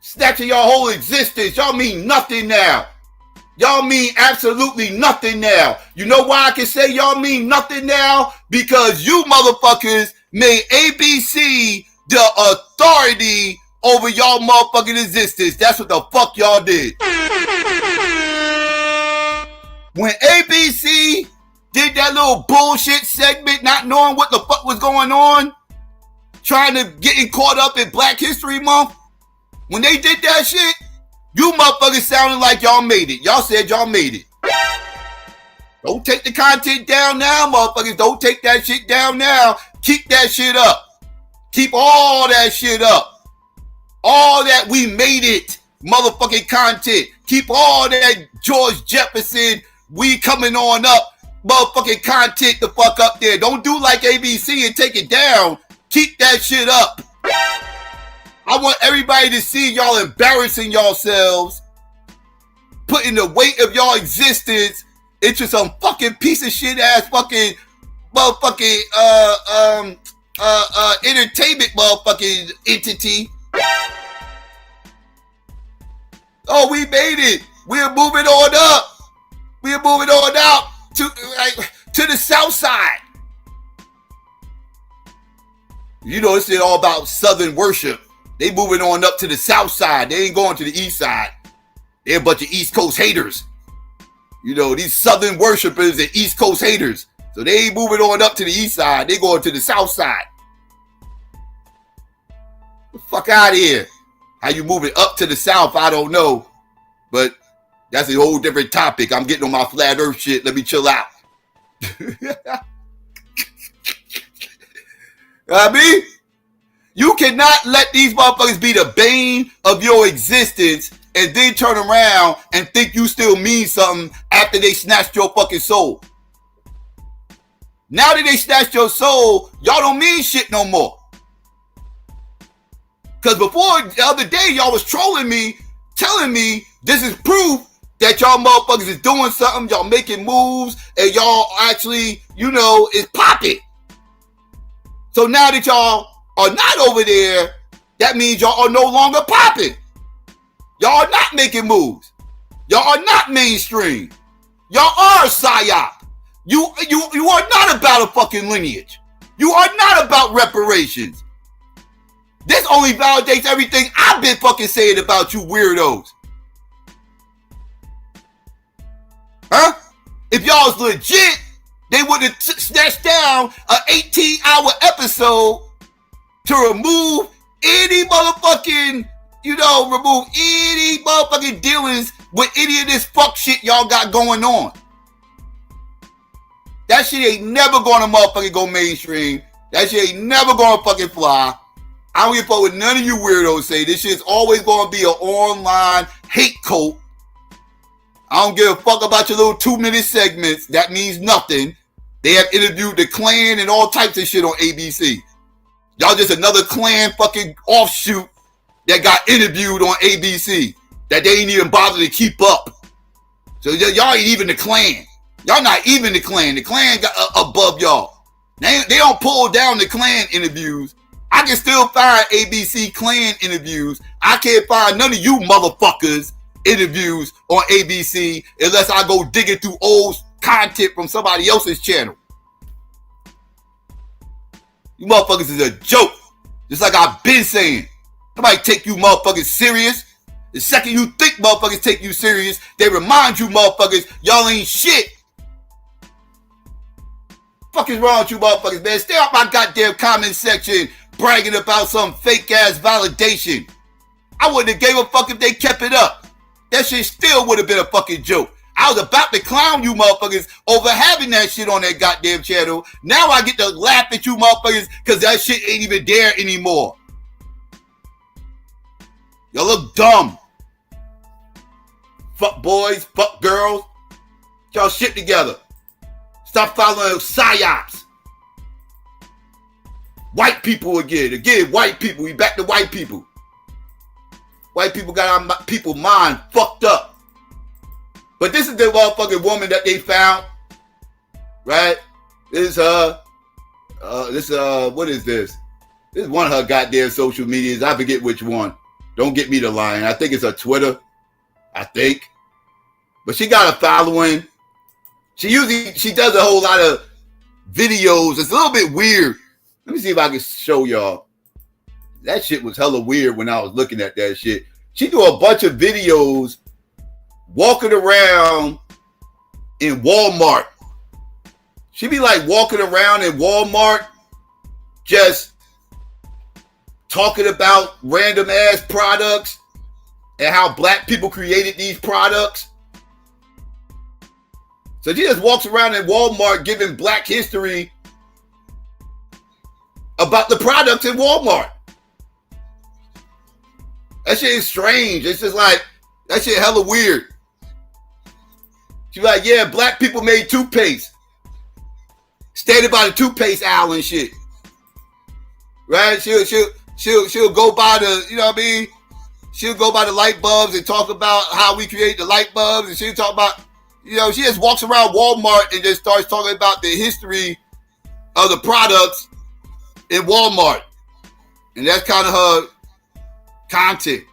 Snatching y'all whole existence. Y'all mean nothing now. Y'all mean absolutely nothing now. You know why I can say y'all mean nothing now? Because you motherfuckers made ABC the authority over y'all motherfucking existence. That's what the fuck y'all did. When ABC did that little bullshit segment, not knowing what the fuck was going on, trying to getting caught up in Black History Month, when they did that shit, you motherfuckers sounded like y'all made it. Y'all said y'all made it. Don't take the content down now, motherfuckers. Don't take that shit down now. Keep that shit up. Keep all that shit up. All that we made it motherfucking content. Keep all that George Jefferson, we coming on up motherfucking content the fuck up there. Don't do like ABC and take it down. Keep that shit up. I want everybody to see y'all embarrassing yourselves, putting the weight of y'all existence into some fucking piece of shit ass fucking motherfucking entertainment motherfucking entity. Oh, we made it. We're moving on up. We're moving on out to the south side. You know, it's all about Southern worship. They moving on up to the south side. They ain't going to the east side. They're a bunch of East Coast haters. You know, these Southern worshipers and East Coast haters. So they ain't moving on up to the east side. They going to the south side. The fuck out of here. How you moving up to the south, I don't know. But that's a whole different topic. I'm getting on my flat earth shit. Let me chill out. I mean, you cannot let these motherfuckers be the bane of your existence and then turn around and think you still mean something after they snatched your fucking soul. Now that they snatched your soul, y'all don't mean shit no more. Because before the other day, y'all was trolling me, telling me this is proof that y'all motherfuckers is doing something, y'all making moves, and y'all actually, you know, is popping. So now that y'all are not over there, that means y'all are no longer popping. Y'all are not making moves. Y'all are not mainstream. Y'all are psyop. You are not about a fucking lineage. You are not about reparations. This only validates everything I've been fucking saying about you weirdos. Huh? If y'all was legit, they would have snatched down an 18-hour episode to remove any motherfucking, remove any motherfucking dealings with any of this fuck shit y'all got going on. That shit ain't never gonna motherfucking go mainstream. That shit ain't never gonna fucking fly. I don't give a fuck what none of you weirdos say. This shit's always gonna be an online hate cult. I don't give a fuck about your little 2-minute segments. That means nothing. They have interviewed the Klan and all types of shit on ABC. Y'all just another Klan fucking offshoot that got interviewed on ABC that they ain't even bother to keep up. So y'all ain't even the Klan. Y'all not even the Klan. The Klan got above y'all. They don't pull down the Klan interviews. I can still find ABC Klan interviews. I can't find none of you motherfuckers interviews on ABC unless I go digging through old content from somebody else's channel. You motherfuckers is a joke. Just like I've been saying. Nobody take you motherfuckers serious. The second you think motherfuckers take you serious, they remind you motherfuckers, y'all ain't shit. Fuck is wrong with you motherfuckers, man? Stay off my goddamn comment section bragging about some fake ass validation. I wouldn't have gave a fuck if they kept it up. That shit still would have been a fucking joke. I was about to clown you motherfuckers over having that shit on that goddamn channel. Now I get to laugh at you motherfuckers because that shit ain't even there anymore. Y'all look dumb. Fuck boys, fuck girls. Get y'all shit together. Stop following psyops. White people again. Again, white people. We back to white people. White people got our people mind fucked up. But this is the motherfucking woman that they found. Right? This is what is this? This is one of her goddamn social medias. I forget which one. Don't get me to lying. I think it's her Twitter. I think. But she got a following. She does a whole lot of videos. It's a little bit weird. Let me see if I can show y'all. That shit was hella weird when I was looking at that shit. She do a bunch of videos walking around in Walmart. She be like walking around in Walmart just talking about random ass products and how black people created these products. So she just walks around in Walmart giving black history about the products in Walmart. That shit is strange. It's just like, that shit hella weird. She's like, yeah, black people made toothpaste. Standing by the toothpaste aisle and shit. Right? She'll go by the, you know what I mean? She'll go by the light bulbs and talk about how we create the light bulbs. And she'll talk about, you know, she just walks around Walmart and just starts talking about the history of the products in Walmart. And that's kind of her content.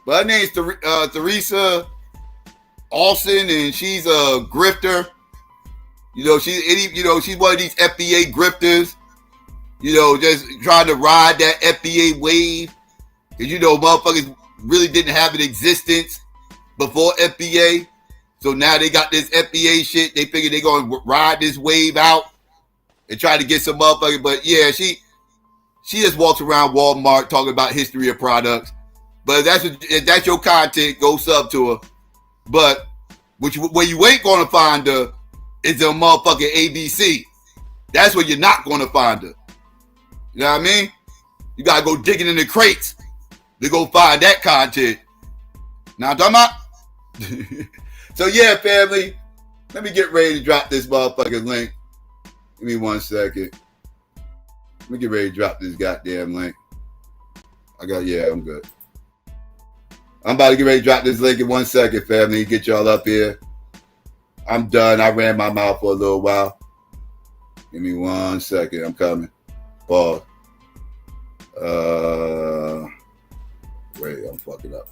But her name's Theresa Olson, and she's a grifter. You know, she's one of these FBA grifters. You know, just trying to ride that FBA wave. Because, you know, motherfuckers really didn't have an existence before FBA. So now they got this FBA shit. They figure they're going to ride this wave out and try to get some motherfuckers. But yeah, she just walks around Walmart talking about history of products. But if that's your content, go sub to her. But where you ain't going to find her is a motherfucking ABC. That's where you're not going to find her. You know what I mean? You got to go digging in the crates to go find that content. Now I'm talking about? So yeah, family, let me get ready to drop this motherfucking link. Give me 1 second. Let me get ready to drop this goddamn link. I'm good. I'm about to get ready to drop this link in 1 second, family. Get y'all up here. I'm done. I ran my mouth for a little while. Give me 1 second. I'm coming. Pause. Wait, I'm fucking up.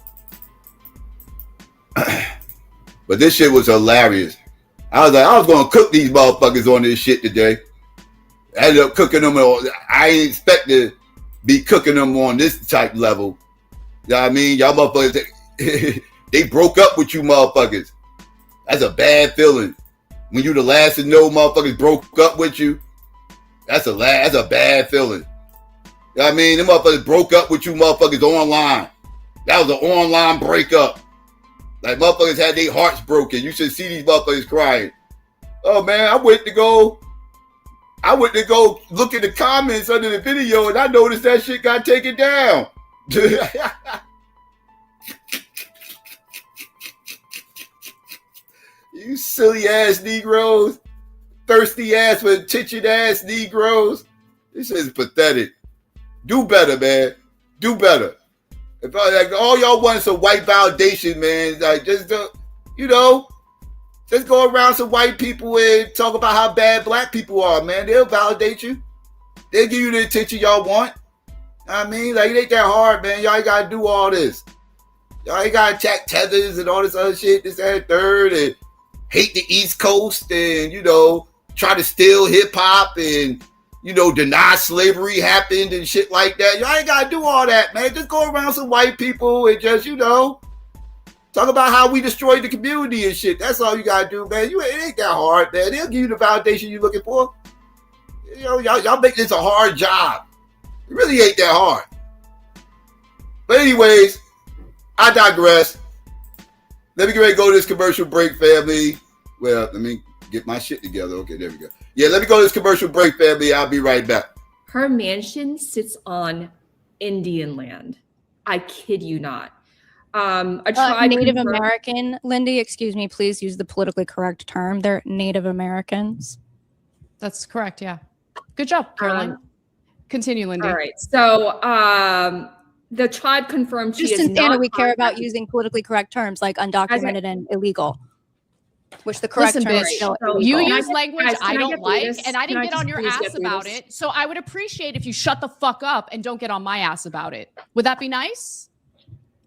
But this shit was hilarious. I was like, I was gonna cook these motherfuckers on this shit today. I ended up cooking them on. I didn't expect to be cooking them on this type level. You know what I mean? Y'all motherfuckers, they broke up with you motherfuckers. That's a bad feeling. When you the last to know motherfuckers broke up with you, that's a bad feeling. You know what I mean? Them motherfuckers broke up with you motherfuckers online. That was an online breakup. Like motherfuckers had their hearts broken. You should see these motherfuckers crying. Oh man, I went to go look at the comments under the video and I noticed that shit got taken down. You silly ass Negroes. Thirsty ass for attention ass Negroes. This is pathetic. Do better, man. Do better. If all y'all want is some white validation, man, like just go around some white people and talk about how bad black people are, man. They'll validate you. They'll give you the attention y'all want. I mean, like, it ain't that hard, man. Y'all ain't gotta do all this. Y'all ain't gotta attack tethers and all this other shit, this, that, and third, and hate the East Coast and, try to steal hip hop and, deny slavery happened and shit like that. Y'all ain't gotta do all that, man. Just go around some white people and just, talk about how we destroyed the community and shit. That's all you gotta do, man. It ain't that hard, man. They'll give you the validation you're looking for. Y'all make this a hard job. It really ain't that hard. But anyways, I digress. Let me get ready to go to this commercial break, family. Well, let me get my shit together. Okay, there we go. Yeah, let me go to this commercial break, family. I'll be right back. Her mansion sits on Indian land. I kid you not. Native American, Lindy, excuse me, please use the politically correct term. They're Native Americans. That's correct, yeah. Good job, Caroline. Continue, Lindy. All right. So the tribe confirmed she Just is in Santa, not we care about contacted. using politically correct terms like undocumented and illegal, which the correct Listen, term is bitch, still you illegal. use language guys, I can I don't get through like, this? and I Can didn't I get just on your please get ass through about this? it. So I would appreciate if you shut the fuck up and don't get on my ass about it. Would that be nice?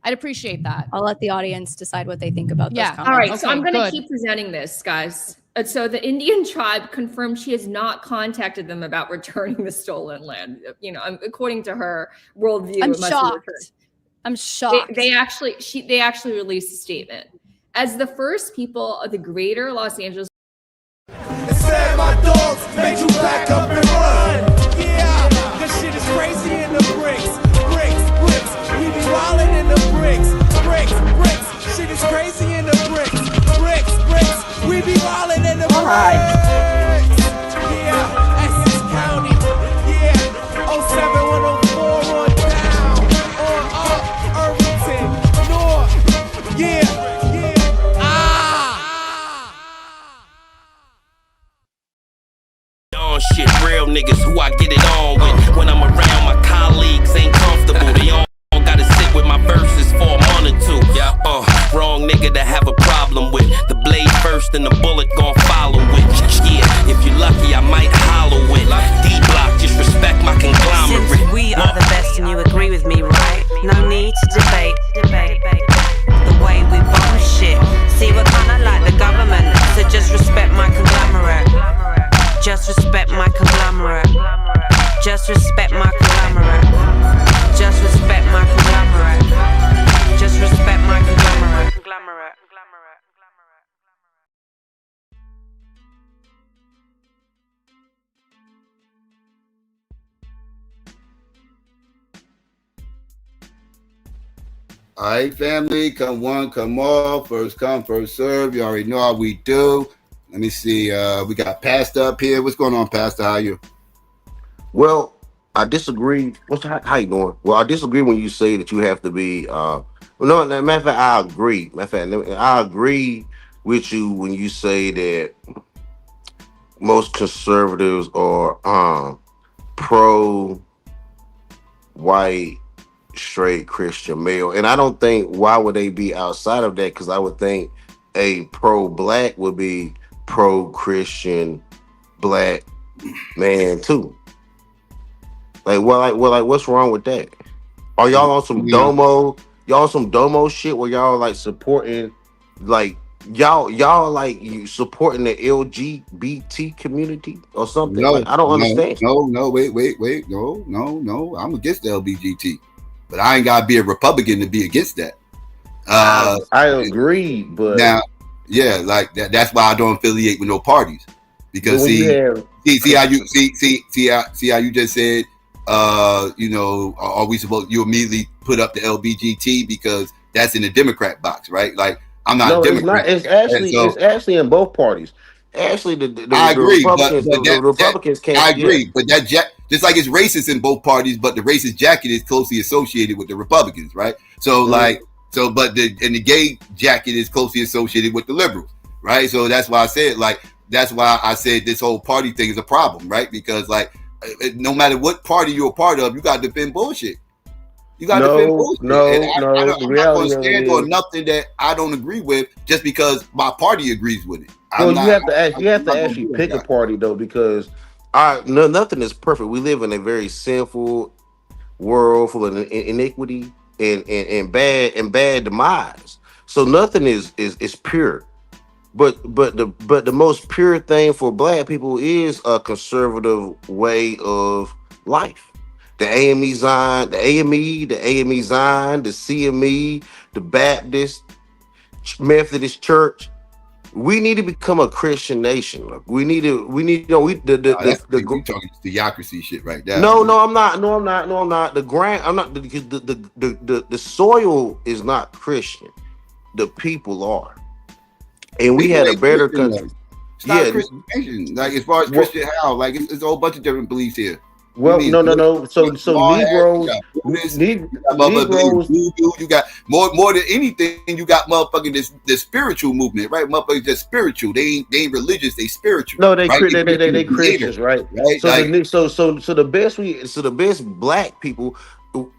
I'd appreciate that. I'll let the audience decide what they think about those comments. All right. So Okay, I'm going to good. keep presenting this, guys. So the Indian tribe confirmed she has not contacted them about returning the stolen land. You know, according to her worldview, I'm it must be shocked. returned. I'm shocked. They actually released a statement. As the first people of the greater Los Angeles. Said my dogs made you back up and run. Yeah, this shit is crazy in the bricks. Bricks. We be wildin' in the bricks. Bricks. Shit is crazy in the bricks. Bricks. We be wildin' in the bricks. Yeah, Essex County. Yeah, 07104 on down. On up, Irvington, North. Yeah. On shit, real niggas who I get it on with. When I'm around, my colleagues ain't comfortable. They all gotta sit with my verses for a month or two. Wrong nigga to have a problem with. The blade first and the bullet gon' follow it. Yeah, if you're lucky, I might hollow it. D.A.B.A.T.E, just respect my conglomerate. Since we are the best and you agree with me, right? No need to debate. The way we bomb shit. See, we're kinda like the government, so just respect my conglomerate. Just respect my conglomerate. Just respect my conglomerate. Just respect my conglomerate. Just respect my conglomerate. All right, family, come one, come all. First come, first serve. You already know how we do. Let me see. We got Pastor up here. What's going on, Pastor? How are you? Well, I disagree. How you doing? Well, I disagree when you say that you have to be. No, matter of fact, I agree. I agree with you when you say that most conservatives are pro-white, straight Christian male, and I don't think why would they be outside of that? Because I would think a pro-black would be pro-Christian black man too. What's wrong with that? Are y'all on some domo? Y'all on some domo shit where y'all like supporting, like y'all like you supporting the LGBT community or something? No, I don't understand. No, wait. No. I'm against the LGBT, but I ain't gotta be a Republican to be against that. I agree, but now, yeah, like that. That's why I don't affiliate with no parties because see how you just said. You know, are we supposed? You immediately put up the LGBT because that's in the Democrat box, right? Like I'm not a Democrat. It's actually in both parties. Actually, I agree, the Republicans can't. I agree, but that just like it's racist in both parties, but the racist jacket is closely associated with the Republicans, right? So but the gay jacket is closely associated with the liberals, right? So that's why I said this whole party thing is a problem, right? Because like no matter what party you're a part of, you got to defend bullshit. You got to defend bullshit. I'm not going to stand on nothing that I don't agree with just because my party agrees with it. You have to actually pick a party though, because nothing is perfect. We live in a very sinful world full of iniquity and bad demise. So nothing is pure. But the most pure thing for black people is a conservative way of life. The AME Zion, the CME, the Baptist, Methodist Church. We need to become a Christian nation. Look, we need you talking theocracy shit right there. No, I'm not. The soil is not Christian. The people are. And we had a better country. It's not a Christian nation. Like as far as Christian how, like it's a whole bunch of different beliefs here. Well, mean, no. So Negroes, Negroes. You got more than anything. You got motherfucking this spiritual movement, right? Motherfuckers just spiritual. They ain't religious. They spiritual. No, they right? they Christians, right? Right. So Like, the best black people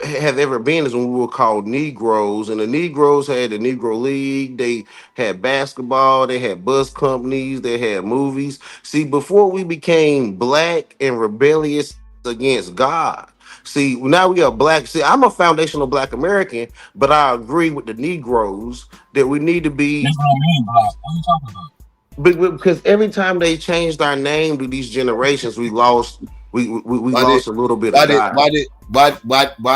have ever been is when we were called Negroes, and the Negroes had the Negro League. They had basketball. They had bus companies. They had movies. See, before we became black and rebellious against God. See, now we are black. See, I'm a foundational black American, but I agree with the Negroes that we need to be. That's what I mean, bro. What are you talking about? Because every time they changed our name to these generations, we lost lost a little bit of God. Why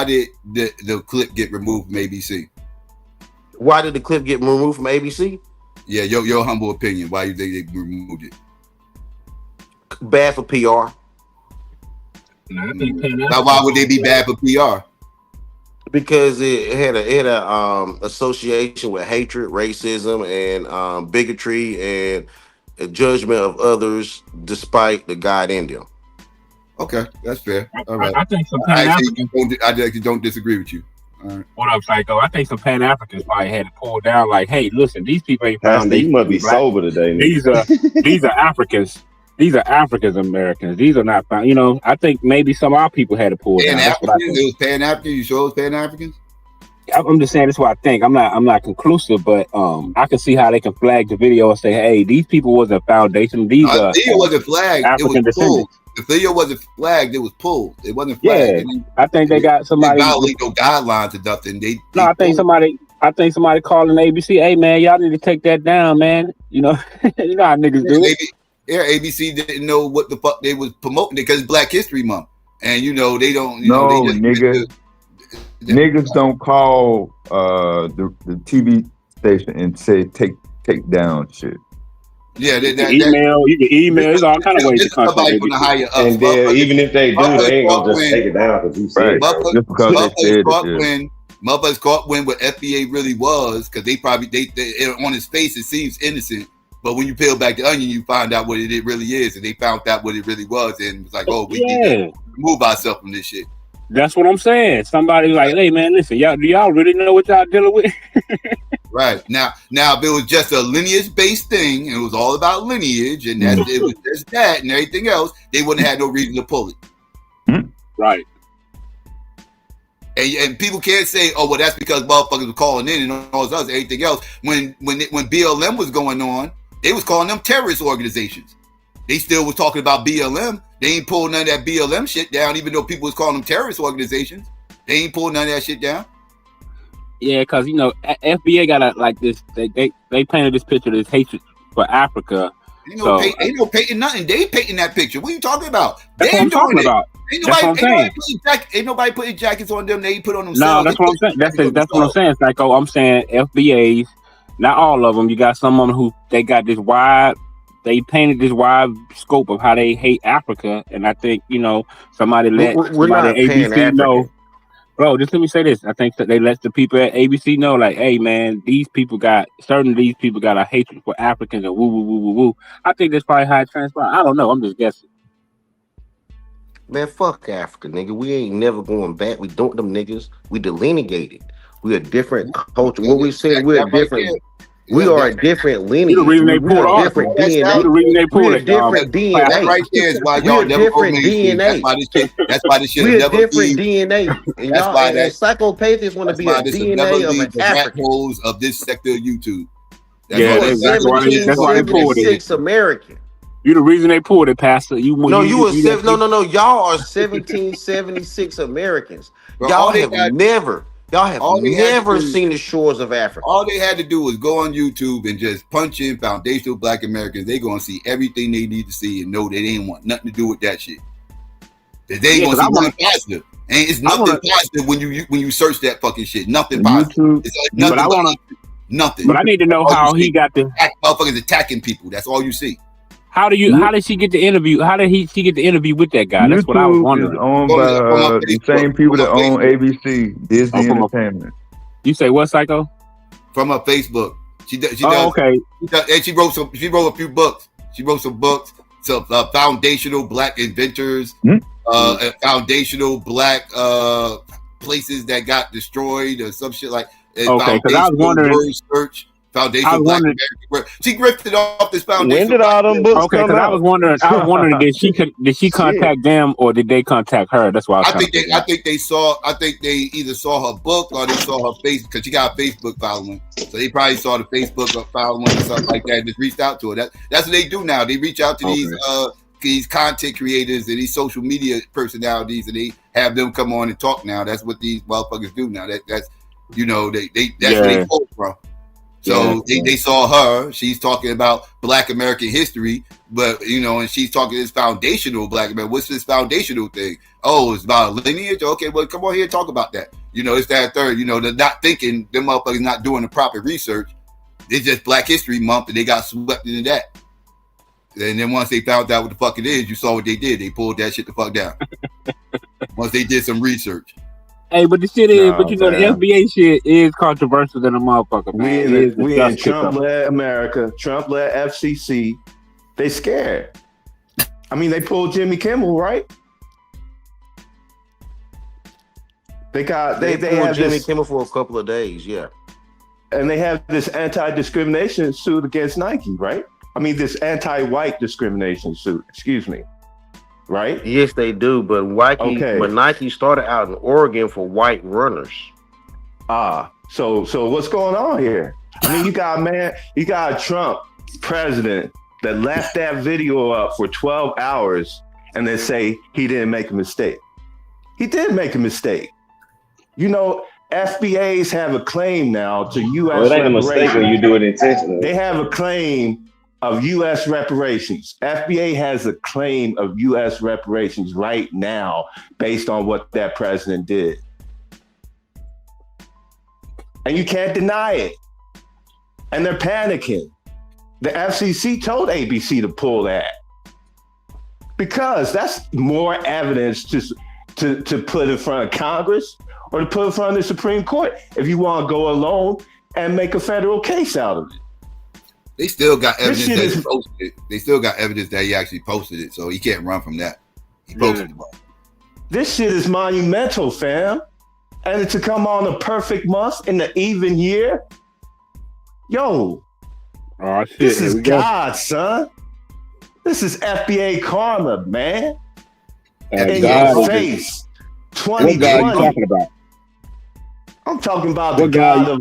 did the clip get removed from ABC? Why did the clip get removed from ABC? Yeah, your humble opinion. Why you think they removed it? Bad for PR. Now, why would they be bad for PR? Because it had a association with hatred, racism, and bigotry and a judgment of others, despite the God in them. Okay, that's fair. All right. I think some I Pan-Africans. actually don't disagree with you. All right. What up, Psycho? I think some Pan-Africans probably had to pull down. Like, hey, listen, these people ain't Pastor, found. you must be sober today. These are Africans. These are African Americans. These are not found. You know, I think maybe some of our people had to pull down. Pan-Africans? It was Pan-African? You sure it was Pan-Africans? I'm just saying that's what I think. I'm not conclusive, but I can see how they can flag the video and say, hey, these people wasn't foundation. These the video wasn't flagged. African it was pulled. descendants. The video wasn't flagged. It was pulled. It wasn't flagged. Yeah, I think they got somebody. They violate no guidelines or nothing. I think somebody calling ABC. Hey man, y'all need to take that down, man. You know, you know how niggas do it. Yeah, ABC didn't know what the fuck they was promoting because it's Black History Month, and you know they don't. Niggas don't call the TV station and say take down shit. Yeah, you can email. There's all kind of ways to contact from the higher up. And then even if they do, they ain't gonna just take it down because you said it. Just because they said it. Motherfuckers caught when what FBA really was because they on his face it seems innocent, but when you peel back the onion, you find out what it really is, and they found out what it really was, and it was like, oh, we need to remove ourselves from this shit. That's what I'm saying. Somebody like, hey man, listen, do y'all really know what y'all dealing with? Right. Now if it was just a lineage-based thing and it was all about lineage and it was just that and everything else, they wouldn't have had no reason to pull it. Right. And people can't say, oh well, that's because motherfuckers were calling in and all this other everything else. When BLM was going on, they was calling them terrorist organizations. They still was talking about BLM. They ain't pulling none of that BLM shit down, even though people was calling them terrorist organizations. They ain't pulling none of that shit down. Yeah, because you know, FBA got like this. They painted this picture of this hatred for Africa. Ain't no painting nothing. They painting that picture. What are you talking about? That's what I'm talking about. Ain't nobody putting jackets on them. They put on themselves. No, that's what I'm saying. That's what I'm saying, Psycho. I'm saying FBAs, not all of them. You got some of them who they got this wide. They painted this wide scope of how they hate Africa, and I think somebody let ABC know. Bro, just let me say this. I think that they let the people at ABC know, like, hey man, these people got a hatred for Africans and woo woo woo woo woo. I think that's probably how it transpired. I don't know. I'm just guessing. Man, fuck Africa, nigga. We ain't never going back. We don't them niggas. We delineated. We a different culture. What we said, we're different. We are a different lineage. The reason they pulled off. Different DNA. The reason they pulled it. Different DNA. That right there is why y'all never different DNA. That's why this shit We're never different DNA. And y'all and psychopathists want to be a DNA of an African. Of this sector of YouTube. That's why they pulled it. American. You the reason they pulled it, Pastor. No, y'all are 1776 Americans. Y'all have never seen the shores of Africa. All they had to do was go on YouTube and just punch in foundational Black Americans. They gonna see everything they need to see and know they ain't want nothing to do with that shit. They ain't gonna see nothing positive. And it's nothing positive when you search that fucking shit. Nothing positive. It's like nothing. But I need to know how he got the motherfuckers attacking people. That's all you see. How did she get the interview? How did she get the interview with that guy? That's what I was wondering. Is owned by the same people that own ABC, Disney Entertainment. You say what, Psycho? From her Facebook. She does. Okay. And she wrote a few books. She wrote some books. Some foundational Black inventors. foundational black places that got destroyed or some shit like. Okay, because I was wondering. Word search. Foundation Black American. She grifted off this foundation. When did all them books Okay, come because out? I was wondering, did she contact them or did they contact her? That's why I think they either saw her book or they saw her face because she got a Facebook following. So they probably saw the Facebook following or something like that and just reached out to her. That's what they do now. They reach out to these content creators and these social media personalities and they have them come on and talk now. That's what these motherfuckers do now. That's where they pull from. So they saw her. She's talking about Black American history, but and she's talking this foundational Black American. What's this foundational thing? Oh, it's about lineage. Okay, well, come on here and talk about that. It's that third. They're not thinking. Them motherfuckers not doing the proper research. It's just Black History Month, and they got swept into that. And then once they found out what the fuck it is, you saw what they did. They pulled that shit the fuck down. Once they did some research. Hey, but the shit is, the FBA shit is controversial than a motherfucker. Man. We in Trump-led America, Trump-led FCC. They scared. I mean, they pulled Jimmy Kimmel, right? They pulled Jimmy Kimmel for a couple of days, yeah. And they have this anti-discrimination suit against Nike, right? I mean, this anti-white discrimination suit. Excuse me. Right? Yes, they do. But Nike started out in Oregon for white runners. So what's going on here? I mean, you got a Trump president that left that video up for 12 hours and then say he didn't make a mistake. He did make a mistake. FBAs have a claim now to U.S. Well, it ain't a mistake when you do it intentionally. They have a claim of U.S. reparations. FBA has a claim of U.S. reparations right now based on what that president did. And you can't deny it. And they're panicking. The FCC told ABC to pull that because that's more evidence to put in front of Congress or to put in front of the Supreme Court if you want to go alone and make a federal case out of it. They still got evidence that he posted it. They still got evidence that he actually posted it, so he can't run from that. He posted it. This shit is monumental, fam. And to come on a perfect month in the even year, this is God, son. This is FBA karma, man. In your face. 2020. What God are you talking about? I'm talking about the God of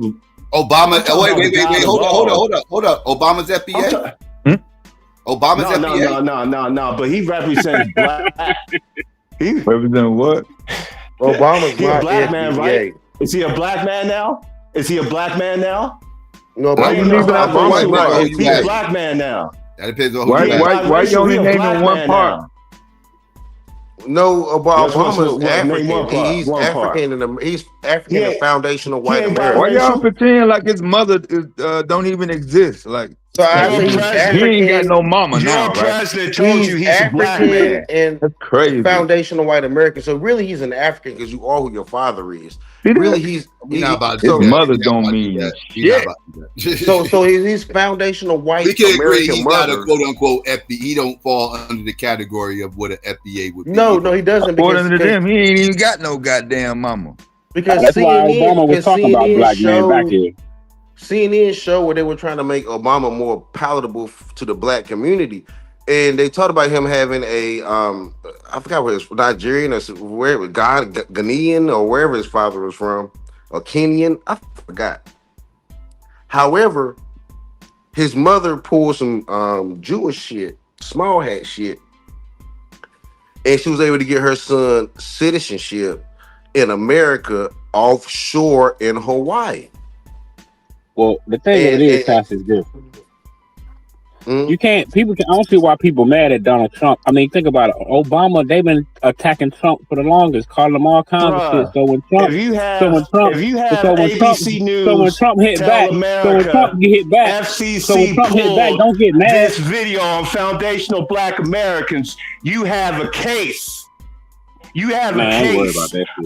Obama. Wait. Hold up. Obama's FBA? Obama's FBA? No. But he represents black. He represents what? Obama's he not a black FBA. Man, right? Is he a black man now? No, why you leaving out the white man? He's a black man now. That depends on who why you only naming one part? No, Obama's African. He's African, he's African and foundational white American. Why y'all pretend like his mother don't even exist? Like, so I say he ain't got no mama now, right? President told you he's a black man. And that's crazy. Foundational white American. So really, he's an African because you are who your father is. Really, his mother don't mean shit. So he's foundational white we can American agree he's mother. not a quote unquote FBA. He don't fall under the category of what an FBA would be. No, he doesn't. According to them, he ain't even got no goddamn mama. Because that's why Obama was talking about black men back here. CNN show where they were trying to make Obama more palatable to the black community. And they talked about him having a, I forgot where it's Nigerian or wherever, Ghanaian or wherever his father was from, or Kenyan, I forgot. However, his mother pulled some Jewish shit, small hat shit, and she was able to get her son citizenship in America offshore in Hawaii. Well, the thing is, Cass, is this. You can't. I don't see why people mad at Donald Trump. I mean, think about it. Obama, they've been attacking Trump for the longest, calling him all kinds of shit. So when Trump, ABC News, so when Trump hit back, FCC hit back, don't get mad. This video on foundational black Americans, you have a case. You have a case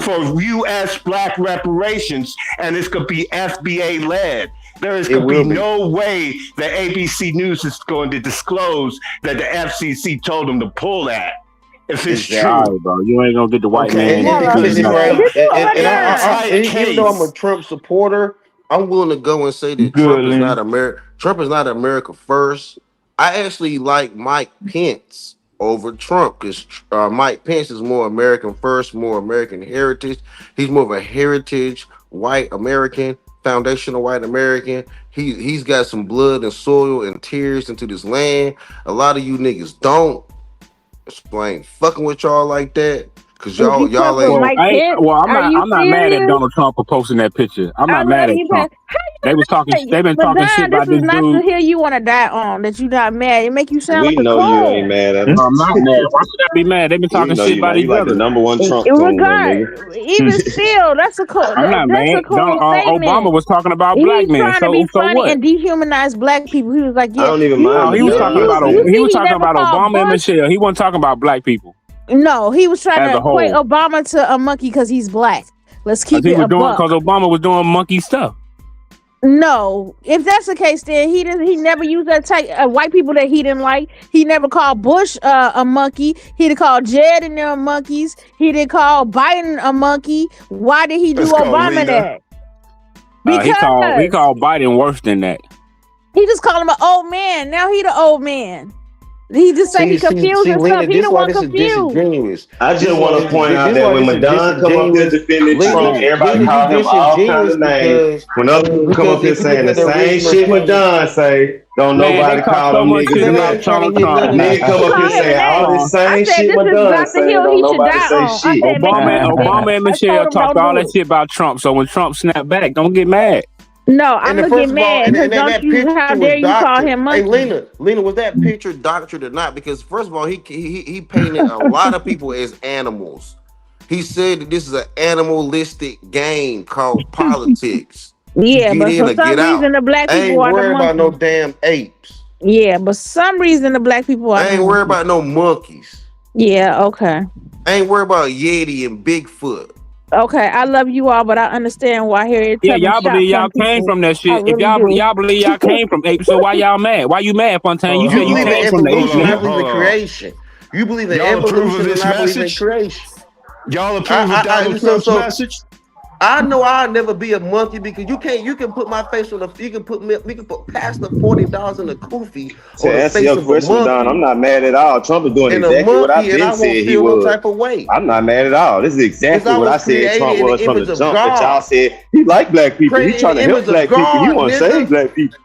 for U.S. black reparations, and this could be FBA led. There is going to be no way that ABC News is going to disclose that the FCC told them to pull that. If it's Exactly. All true. right, bro. You ain't gonna get the white Okay, man. and to do listen, nothing. right? And Try a even though I'm a case. Trump supporter, I'm willing to go and say that Good, Trump is Lynn. not America. Trump is not America first. I actually like Mike Pence over Trump because Mike Pence is more American first, more American heritage. He's more of a heritage white American, foundational white American. He's got some blood and soil and tears into this land. A lot of you niggas don't. So I ain't fucking with y'all like that. Cause If you y'all fuck with ain't. Well, Mike I ain't, Pence, well, are you I'm not mad at serious? Donald Trump for posting that picture. I'm I not mad love at you, Trump. Pence. How They was talking. you They've been but talking shit Don, this about is this not the dude. hill you want to die on, that you not mad. It make you sound We like a know you ain't coon. mad at No, him. I'm not mad. Why should I be mad? They've been We talking know shit you about not. You each like the other. #1 Trump In coon, little regard, even nigga. still, that's a cool. I'm not That's a mad. cool Obama statement. was talking about black He's men. trying to be So funny what? and dehumanize black people. He was like, I "Yeah, don't even you, mind No, he was you, talking Madonna. you, about you he see, was he talking never about called Obama and Bush. Michelle. He wasn't talking about black people No, he was trying as to a equate whole. Obama to a monkey because he's black. Let's Cause keep it a buck. Obama was doing monkey stuff. No, if that's the case, then he didn't. He never used that type white people that he didn't like. He never called Bush a monkey. He didn't call Jed and them monkeys. He didn't call Biden a monkey. Why did he do Let's go, Obama Lena. that? He Because called Biden worse than that. he just called him an old man. Now he the old man. He just say he confused and Lena, stuff. He this the why one this is confused. disingenuous. I just want to point out that when Madonna come up here defending Trump, everybody Lena, call you him all kinds disingenuous of names. When other people come up here if you look saying the at the same original shit premise, Madonna say, don't Man, they nobody talk call so them much niggas shit because I about ain't nothing. trying to Donald hear Trump. none of Nigga this. come up Call here him a saying all name. this I same said shit this is Madonna not the saying, hill don't he should nobody die say on. I shit. said make him a name. Obama and I Michelle told him talked don't all do that it. shit about Trump. So when Trump snapped back, don't get mad. No, I'm And gonna get first of all, mad because don't that you? How picture was dare you call doctored. him Hey, monkey? Lena, was that picture doctored or not? Because first of all, he painted a lot of people as animals. He said that this is an animalistic game called politics. You Yeah, get but in for or get some out. reason the black I people ain't are the worried about no monkeys. damn apes. Yeah, but some reason the black people are I the ain't worried monkeys. about no monkeys. Yeah, okay. I ain't worried about Yeti and Bigfoot. Okay, I love you all, but I understand why Harriet Yeah, Tubman y'all shot believe some y'all came people. from that I shit. If really do. y'all believe y'all came from apes, so why y'all mad? Why you mad, Fontaine? You You said you believe in came from the apes, evolution, and I nigga. believe in creation. You believe in Y'all approve of evolution, and this I believe in message? creation. Y'all approve of Donald Trump's message? I know I'll never be a monkey because you can put my face on we can put past the $40 in the kufi To on the answer face your of a question, Madonna, I'm monkey not mad at all. Trump is doing and a exactly what I've monkey, and been I won't said he feel no was. type of way. I'm not mad at all. This is Because exactly I what I was said created Trump in was the from image the of jump. But y'all God. said he like black people. He Created trying to in the help image of black people. He God, want to save nigga. black people.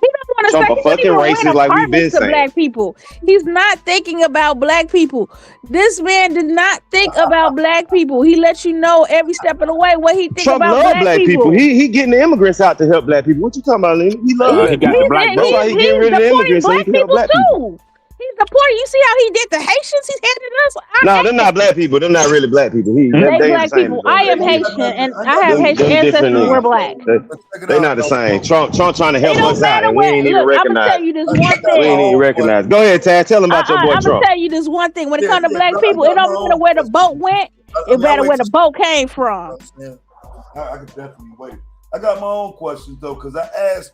He don't want to Trump say a he don't fucking even racist rent like we've been apartments to saying. black people. He's not thinking about black people. This man did not think about black people. He lets you know every step of the way what he think Trump about love black black people. people. He getting the immigrants out to help black people. What you talking about, Lena? He love He black got people. the black That's vote. why he getting rid of the deporting immigrants so he black can help people black people. too. He's deporting. You see how he did the Haitians? He's handed us. No, they're not black people. They're not really black people. They They ain't the black same as people. I am them. Haitian and I have Haitian Them different ancestors. We're black. niggas. They not the same. Trump trying to It help don't us out, matter and we where. ain't even Look, I'm gonna recognize. tell you this one We ain't thing. even recognize. Go ahead, Tad. Tell him about your boy I'm gonna Trump. tell you this one thing. When it comes to black people, it don't matter where the boat went. It matter where the boat came from. I could definitely wait. I got my own questions though, because I asked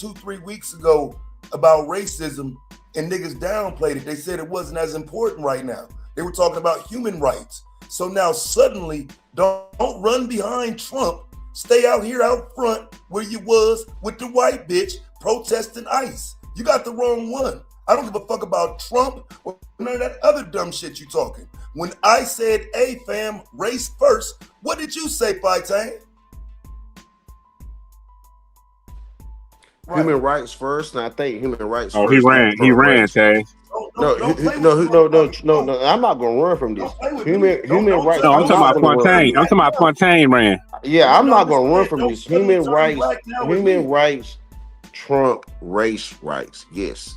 2-3 weeks ago about racism and niggas downplayed it. They said it wasn't as important right now. They were talking about human rights. So now suddenly, don't run behind Trump. Stay out here out front where you was with the white bitch protesting ICE. You got the wrong one. I don't give a fuck about Trump or none of that other dumb shit you talking. When I said, hey fam, race first, what did you say, Fontaine? Human rights first, and I think human rights Oh, first. he ran, Tay. No, I'm not gonna run from this. Human rights. No, I'm I'm talking not about gonna run from Fontaine. this. I'm talking about Fontaine ran. Yeah, I'm not gonna run from this. Human rights trump race rights. Yes.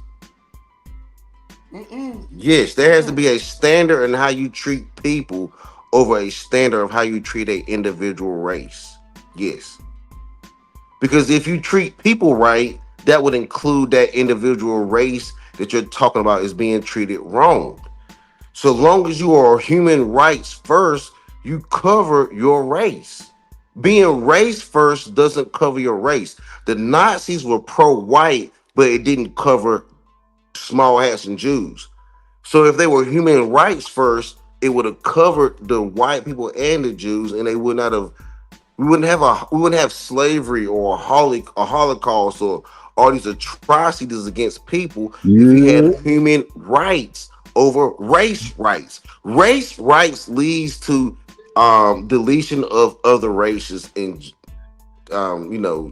Yes, there has to be a standard in how you treat people over a standard of how you treat an individual race. Yes. Because if you treat people right, that would include that individual race that you're talking about is being treated wrong. So long as you are human rights first, you cover your race. Being race first doesn't cover your race. The Nazis were pro-white, but it didn't cover small hats and Jews. So if they were human rights first, it would have covered the white people and the Jews, and they would not have. We wouldn't have slavery or a Holocaust or all these atrocities against people if we had human rights over race rights. Race rights leads to deletion of other races and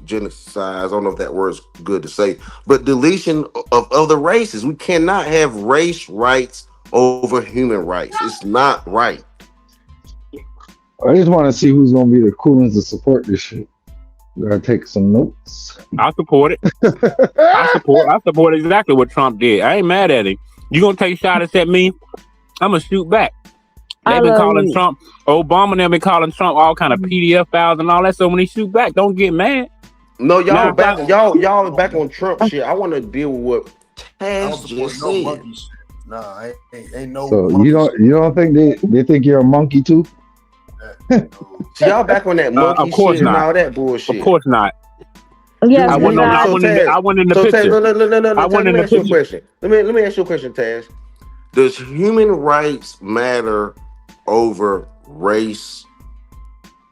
genocide. I don't know if that word's good to say, but deletion of other races. We cannot have race rights over human rights. It's not right. I just want to see who's going to be the coolest to support this shit. Gotta take some notes. I support it. I support exactly what Trump did. I ain't mad at him. You gonna take shots at me? I'm gonna shoot back. They've been calling Trump, Obama, they've been calling Trump all kind of PDF files and all that. So when he shoot back, don't get mad. No, y'all back on Trump shit. I want to deal with what Taz just said. Nah, ain't no. So you don't think they think you're a monkey too? So y'all back on that monkey of course shit not. and all that bullshit. Of course not. Yes, I went in the picture. No. I went in the picture. Question. Let me ask you a question, Taz. Does human rights matter over race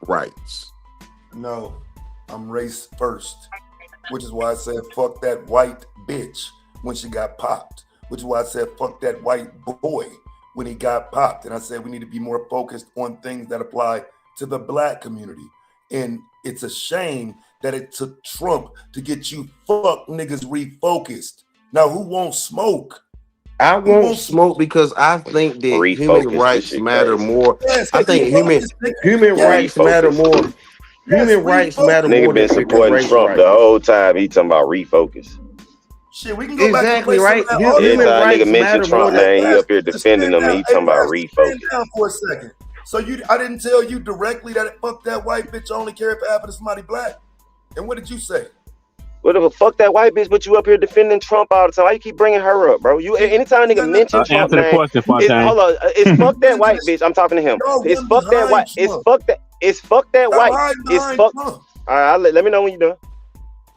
rights? No, I'm race first, which is why I said fuck that white bitch when she got popped. Which is why I said fuck that white boy when he got popped. And I said we need to be more focused on things that apply to the black community. And it's a shame that it took Trump to get you fuck niggas refocused. Now, who won't smoke? I won't smoke because I think that human rights matter more. Yes, I think human rights matter more. Human rights matter more. Nigga been supporting Trump the whole time. He talking about refocus. Shit, we can go back Exactly, and right. Every time nigga mention Trump name, he up here defending him and he talking about refocus. Stand down for a second. So I didn't tell you directly that fuck that white bitch, I only care if it happened to somebody black. And what did you say? Whatever, fuck that white bitch, but you up here defending Trump all the time. Why you keep bringing her up, bro? You anytime nigga mention Trump name, hold on, it's fuck that white bitch. I'm talking to him. It's fuck that white. It's fuck that. It's fuck that white. It's fuck. All right, let me know when you're done.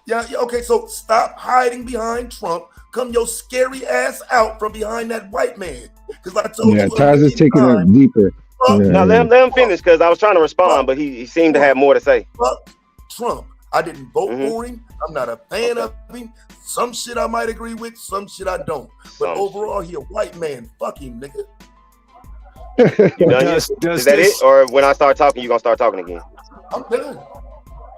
Yeah, okay, so stop hiding behind Trump. Come your scary ass out from behind that white man. Because I told you. Taz is taking it deeper. No, let him finish because I was trying to respond, but he seemed to have more to say. Fuck Trump. I didn't vote for him. I'm not a fan of him. Some shit I might agree with, some shit I don't. But overall, he a white man. Fuck him, nigga. You done yet? Is that it? Or when I start talking, you gonna start talking again? I'm done.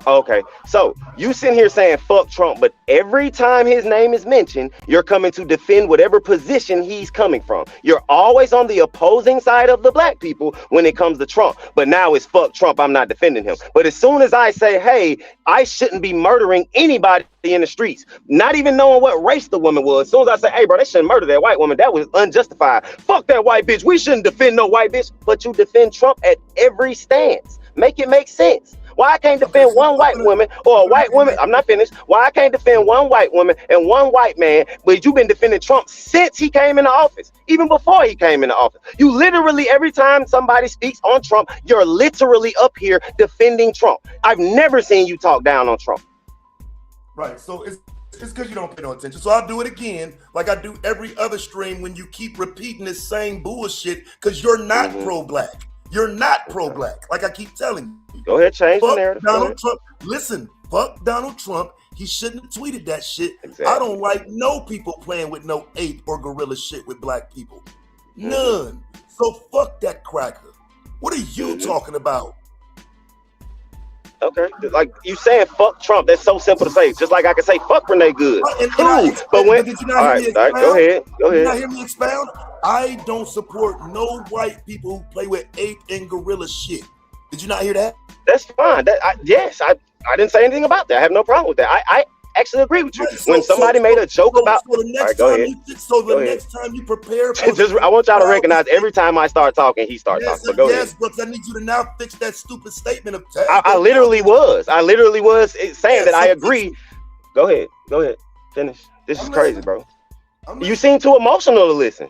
Okay, so you sitting here saying fuck Trump, but every time his name is mentioned, you're coming to defend whatever position he's coming from. You're always on the opposing side of the black people when it comes to Trump. But now it's fuck Trump, I'm not defending him. But as soon as I say, hey, I shouldn't be murdering anybody in the streets, not even knowing what race the woman was, as soon as I say, hey, bro, they shouldn't murder that white woman, that was unjustified. Fuck that white bitch, we shouldn't defend no white bitch. But you defend Trump at every stance. Make it make sense. Why I can't defend one white woman or a white woman? I'm not finished. Why I can't defend one white woman and one white man, but you've been defending Trump since he came into office, even before he came into office. You literally, every time somebody speaks on Trump, you're literally up here defending Trump. I've never seen you talk down on Trump. Right, so it's because you don't pay no attention. So I'll do it again, like I do every other stream when you keep repeating this same bullshit, because you're not pro-black. You're not pro-black, like I keep telling you. Go ahead, change the narrative. Donald Trump. Listen, fuck Donald Trump. He shouldn't have tweeted that shit. Exactly. I don't like no people playing with no ape or gorilla shit with black people. None. So fuck that cracker. What are you talking about? Okay, like you saying fuck Trump, that's so simple to say. Just like I can say fuck Renee Good. But when did you not hear me expound? Go ahead. Did you not hear me expound? I don't support no white people who play with ape and gorilla shit. Did you not hear that? That's fine. Yes, I didn't say anything about that. I have no problem with that. I actually agree with you. Right, when somebody made a joke about, all right, go ahead. Next time you prepare, I want y'all to recognize every time I start talking, he starts talking. So go ahead. Brooks, I need you to now fix that stupid statement of. I literally was saying that I agree. Go ahead. Finish. This is crazy, bro. You seem too emotional to listen.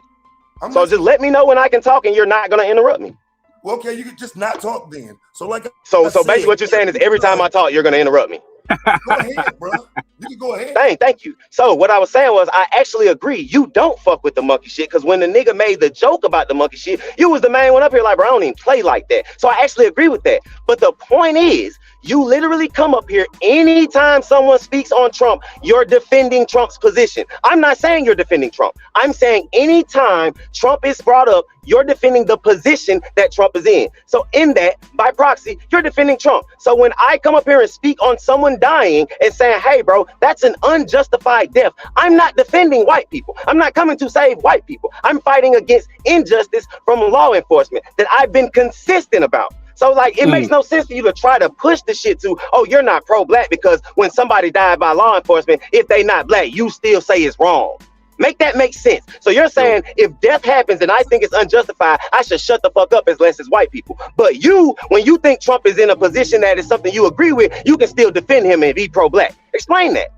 So just let me know when I can talk, and you're not gonna interrupt me. Well, okay, you can just not talk then. So basically what you're saying is every time I talk, you're gonna interrupt me. Go ahead, bro. You can go ahead. Thank you. So what I was saying was, I actually agree. You don't fuck with the monkey shit, because when the nigga made the joke about the monkey shit, you was the main one up here like, bro, I don't even play like that. So I actually agree with that. But the point is, you literally come up here anytime someone speaks on Trump, you're defending Trump's position. I'm not saying you're defending Trump. I'm saying anytime Trump is brought up, you're defending the position that Trump is in. So in that, by proxy, you're defending Trump. So when I come up here and speak on someone dying and saying, hey, bro, that's an unjustified death, I'm not defending white people. I'm not coming to save white people. I'm fighting against injustice from law enforcement that I've been consistent about. So like, it makes no sense for you to try to push the shit to, oh, you're not pro-black because when somebody died by law enforcement, if they not black, you still say it's wrong. Make that make sense. So you're saying if death happens and I think it's unjustified, I should shut the fuck up unless it's white people. But you, when you think Trump is in a position that is something you agree with, you can still defend him and be pro-black. Explain that.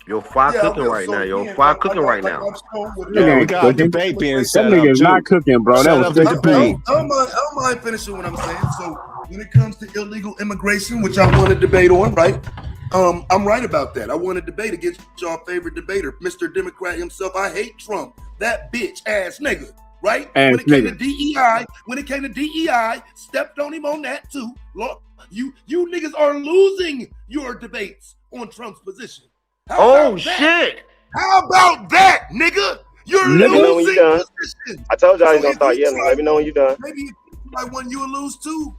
Your fire cooking right now. Your fire cooking right now. Yeah, we got a debate being set up. That nigga's not cooking, bro. That was the debate. I don't mind finishing what I'm saying. So when it comes to illegal immigration, which I want to debate on, right? I'm right about that. I want to debate against y'all favorite debater, Mr. Democrat himself. I hate Trump, that bitch ass nigga, right? When it came to DEI, stepped on him on that too. Lord, you niggas are losing your debates on Trump's position. Oh shit! How about that, nigga? You're losing position. I told y'all he's gonna start yelling. Let me know when you're done. Maybe like when you lose too.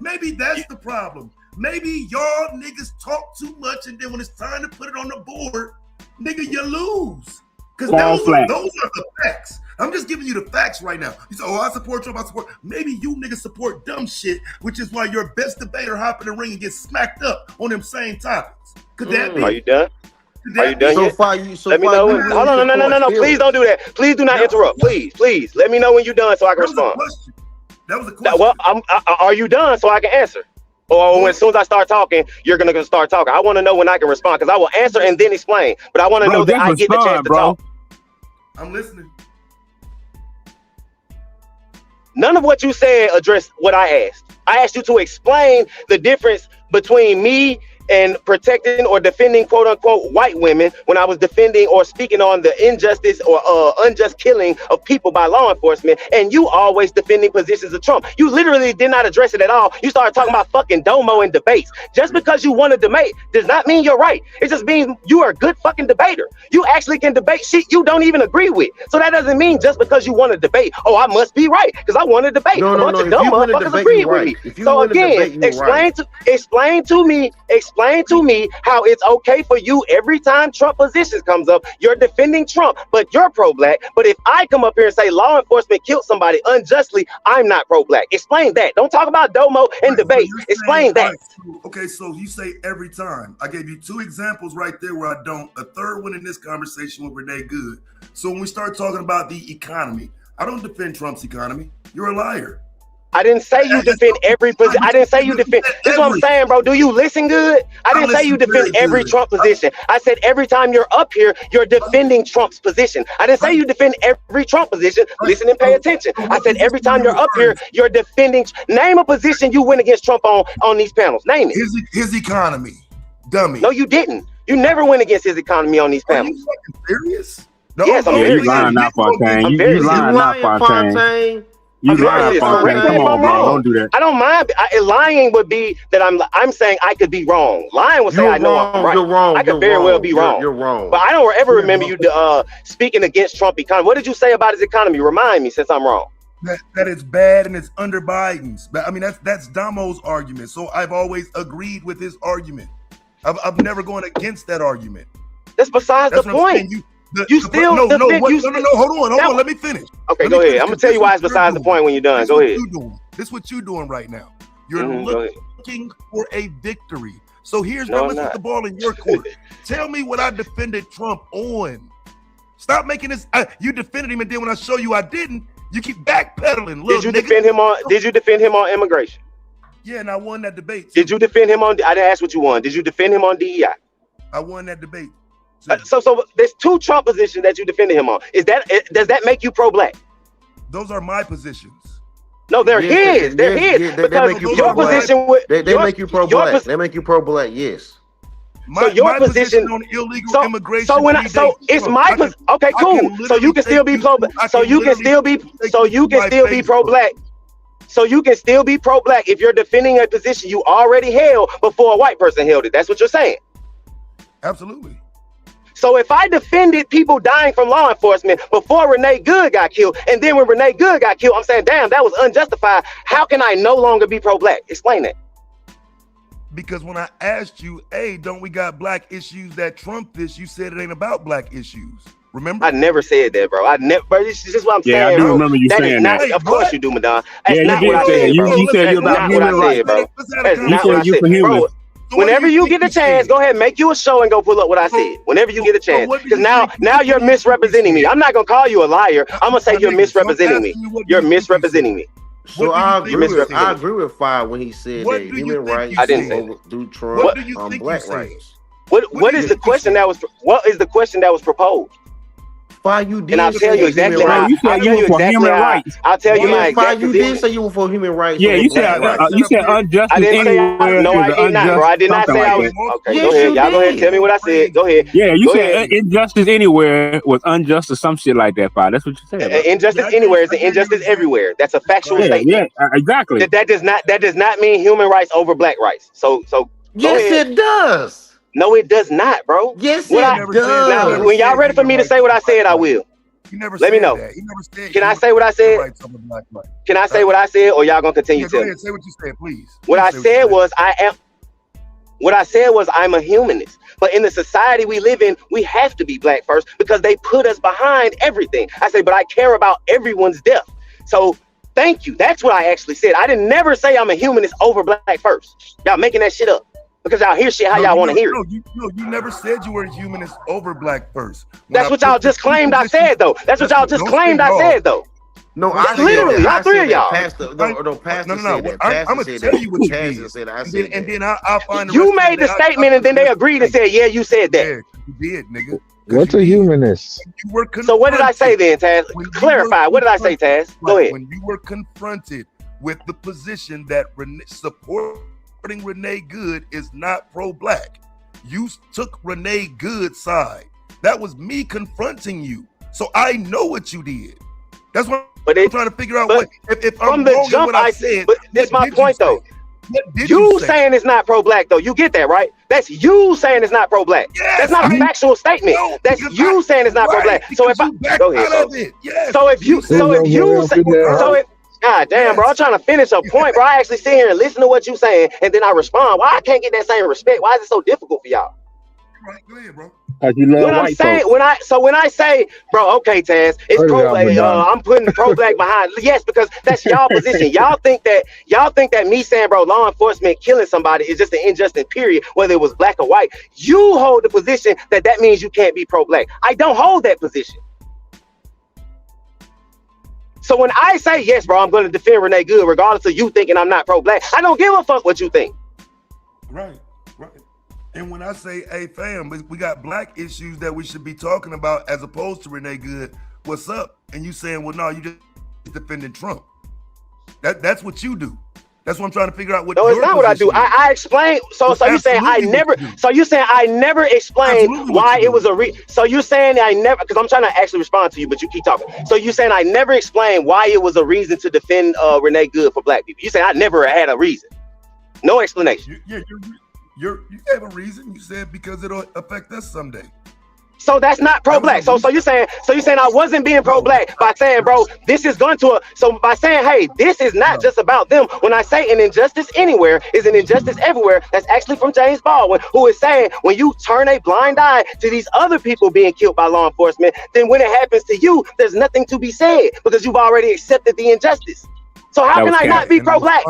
Maybe that's the problem. Maybe y'all niggas talk too much, and then when it's time to put it on the board, nigga, you lose. Because those are the facts. I'm just giving you the facts right now. You say, oh, I support Trump, I support. Maybe you niggas support dumb shit, which is why your best debater hop in the ring and get smacked up on them same topics. Could that be? Are you done? Are you done yet? Let me know when. Hold on, no. Please don't do that. Please do not interrupt. Please. Let me know when you're done so I can respond. That was a question. Well, are you done so I can answer? Or as soon as I start talking, you're gonna start talking. I want to know when I can respond, because I will answer and then explain. But I want to know that I get the chance to talk. I'm listening. None of what you said addressed what I asked. I asked you to explain the difference between me and protecting or defending quote unquote white women when I was defending or speaking on the injustice or unjust killing of people by law enforcement, and you always defending positions of Trump. You literally did not address it at all. You started talking about fucking domo and debates. Just because you want to debate does not mean you're right. It just means you are a good fucking debater. You actually can debate shit you don't even agree with. So that doesn't mean just because you want to debate, oh, I must be right because I want to debate. A bunch of dumb motherfuckers agree with me. So again, explain to me how it's okay for you every time Trump positions comes up, you're defending Trump, but you're pro-black. But if I come up here and say law enforcement killed somebody unjustly, I'm not pro-black. Explain that. Don't talk about domo and debate. Explain that. Okay, so you say every time. I gave you 2 examples right there where I don't. A third one in this conversation with Renee Good. So when we start talking about the economy, I don't defend Trump's economy. You're a liar. I didn't say you defend every position. I didn't say you defend. This is what I'm saying, bro. Do you listen good? I didn't say you defend every Trump position. I said every time you're up here, you're defending Trump's position. I didn't say you defend every Trump position. Listen and pay attention. I said every time you're up here, you're defending. Name a position you went against Trump on these panels. Name it. His economy, dummy. No, you didn't. You never went against his economy on these panels. Are you fucking serious? No, yes, I'm serious. You lying now, Fontaine. You lying now, Fontaine. You lying, Fontaine. Come on, bro. Don't do that. I don't mind. Lying would be that I'm saying I could be wrong. Lying would say I know I'm right. You're wrong. I could very well be wrong. You're wrong. But I don't ever remember you speaking against Trump economy. What did you say about his economy? Remind me, since I'm wrong. That it's bad and it's under Biden's. But I mean, that's Damo's argument. So I've always agreed with his argument. I've never gone against that argument. That's besides the point. No, hold on. Let me finish. Okay, go ahead. I'm gonna tell you why it's besides the point when you're done. Go ahead. This is what you're doing right now. You're looking for a victory. So let's put the ball in your court. Tell me what I defended Trump on. Stop making this. You defended him, and then when I show you I didn't, you keep backpedaling. Did you defend him on immigration? Yeah, and I won that debate. Did you defend him on? I didn't ask what you won. Did you defend him on DEI? I won that debate. So there's 2 Trump positions that you defended him on. Does that make you pro-black? Those are my positions. No, they're his. They're his. Because your position with they make you pro-black. They make you pro-black. Yes. So your position on illegal immigration. So when it's my position. Okay, cool. So you can still be pro-black. So you can still be pro-black. So you can still be pro-black if you're defending a position you already held before a white person held it. That's what you're saying. Absolutely. So if I defended people dying from law enforcement before Renee Good got killed, and then when Renee Good got killed, I'm saying, damn, that was unjustified. How can I no longer be pro-black? Explain that. Because when I asked you, hey, don't we got black issues that trump this? You said it ain't about black issues. Remember? I never said that, bro. Bro, this is just what I'm saying. Yeah, I do remember you that saying is not, that. Of course you do, Madonna. That's Yeah, not you what I did say said, it. bro. You said you're about human rights. That's not what I said, bro. Whenever you get a chance, go ahead, make you a show and go pull up what I said. Whenever you get a chance, because now you're misrepresenting me. I'm not gonna call you a liar. I'm gonna say you're misrepresenting me. You're misrepresenting me. So I agree with Fire when he said that human rights do trump black rights. What is the question that was? What is the question that was proposed? Fire, you did. And I'll tell you exactly how. I'll tell you exactly how. I'll tell you my exact position. You did say you were for human rights. Yeah, you said unjustice. I didn't say no. I did not, bro. I did not say I was. Okay, go ahead. Y'all go ahead. Tell me what I said. Go ahead. Yeah, you said injustice anywhere was unjust or some shit like that, Fire. That's what you said. Injustice anywhere is an injustice everywhere. That's a factual statement. Yeah, exactly. That does not mean human rights over black rights. So. Yes, it does. No, it does not, bro. Yes, it does. Now, when y'all ready for me to say what I said, I will. Let me know. Can I say what I said? Can I say what I said, or y'all gonna continue to? Go ahead, say what you said, please. What I said was I'm a humanist. But in the society we live in, we have to be black first because they put us behind everything. I say, but I care about everyone's death. So thank you. That's what I actually said. I didn't never say I'm a humanist over black first. Y'all making that shit up. Because y'all hear shit how y'all want to hear it. You never said you were a humanist over black first. That's what y'all just claimed I said, though. That's what y'all just claimed I said, though. No, I literally, all three of y'all. Pastor No. I'm gonna tell you what you did. And then I'll find. You made the statement, and then they agreed and said, "Yeah, you said that." Yeah, you did, nigga. What's a humanist? So what did I say then, Taz? Clarify. What did I say, Taz? Go ahead. When you were confronted with the position that supporting Renee Good is not pro-black, you took Renee Good's side. That was me confronting you. So I know what you did. That's what I'm trying to figure out. If from I'm the wrong jump, in what I said. But that's my point, though. You saying it's not pro-black, though. You get that, right? That's you saying it's not pro-black. Yes, that's not a factual statement. No, that's you saying it's not pro-black. So if I go ahead, so if you God damn, bro, I'm trying to finish a point, bro. I actually sit here and listen to what you saying, and then I respond. Why I can't get that same respect? Why is it so difficult for y'all? Right, go ahead, bro. You love when I'm saying, when I say, bro, okay, Taz, it's pro-black. I'm putting pro-black behind. Yes, because that's y'all position. Y'all think that me saying, bro, law enforcement killing somebody is just an injustice. Period. Whether it was black or white, you hold the position that means you can't be pro-black. I don't hold that position. So when I say yes, bro, I'm going to defend Renee Good, regardless of you thinking I'm not pro-black. I don't give a fuck what you think. Right. And when I say, hey, fam, we got black issues that we should be talking about as opposed to Renee Good, what's up? And you saying, well, no, you just defending Trump. That's what you do. That's what I'm trying to figure out. No, it's not what I do. I explain. So you saying I never? So you saying I never explained why it was a So you're saying I never? Because I'm trying to actually respond to you, but you keep talking. So you saying I never explained why it was a reason to defend Renee Good for black people? You saying I never had a reason? No explanation. You gave a reason. You said because it'll affect us someday. So that's not pro-black. So you're saying I wasn't being pro-black by saying, bro, this is going to so by saying, hey, this is not just about them. When I say an injustice anywhere is an injustice everywhere, that's actually from James Baldwin, who is saying when you turn a blind eye to these other people being killed by law enforcement, then when it happens to you, there's nothing to be said because you've already accepted the injustice. So how can I not be pro-black?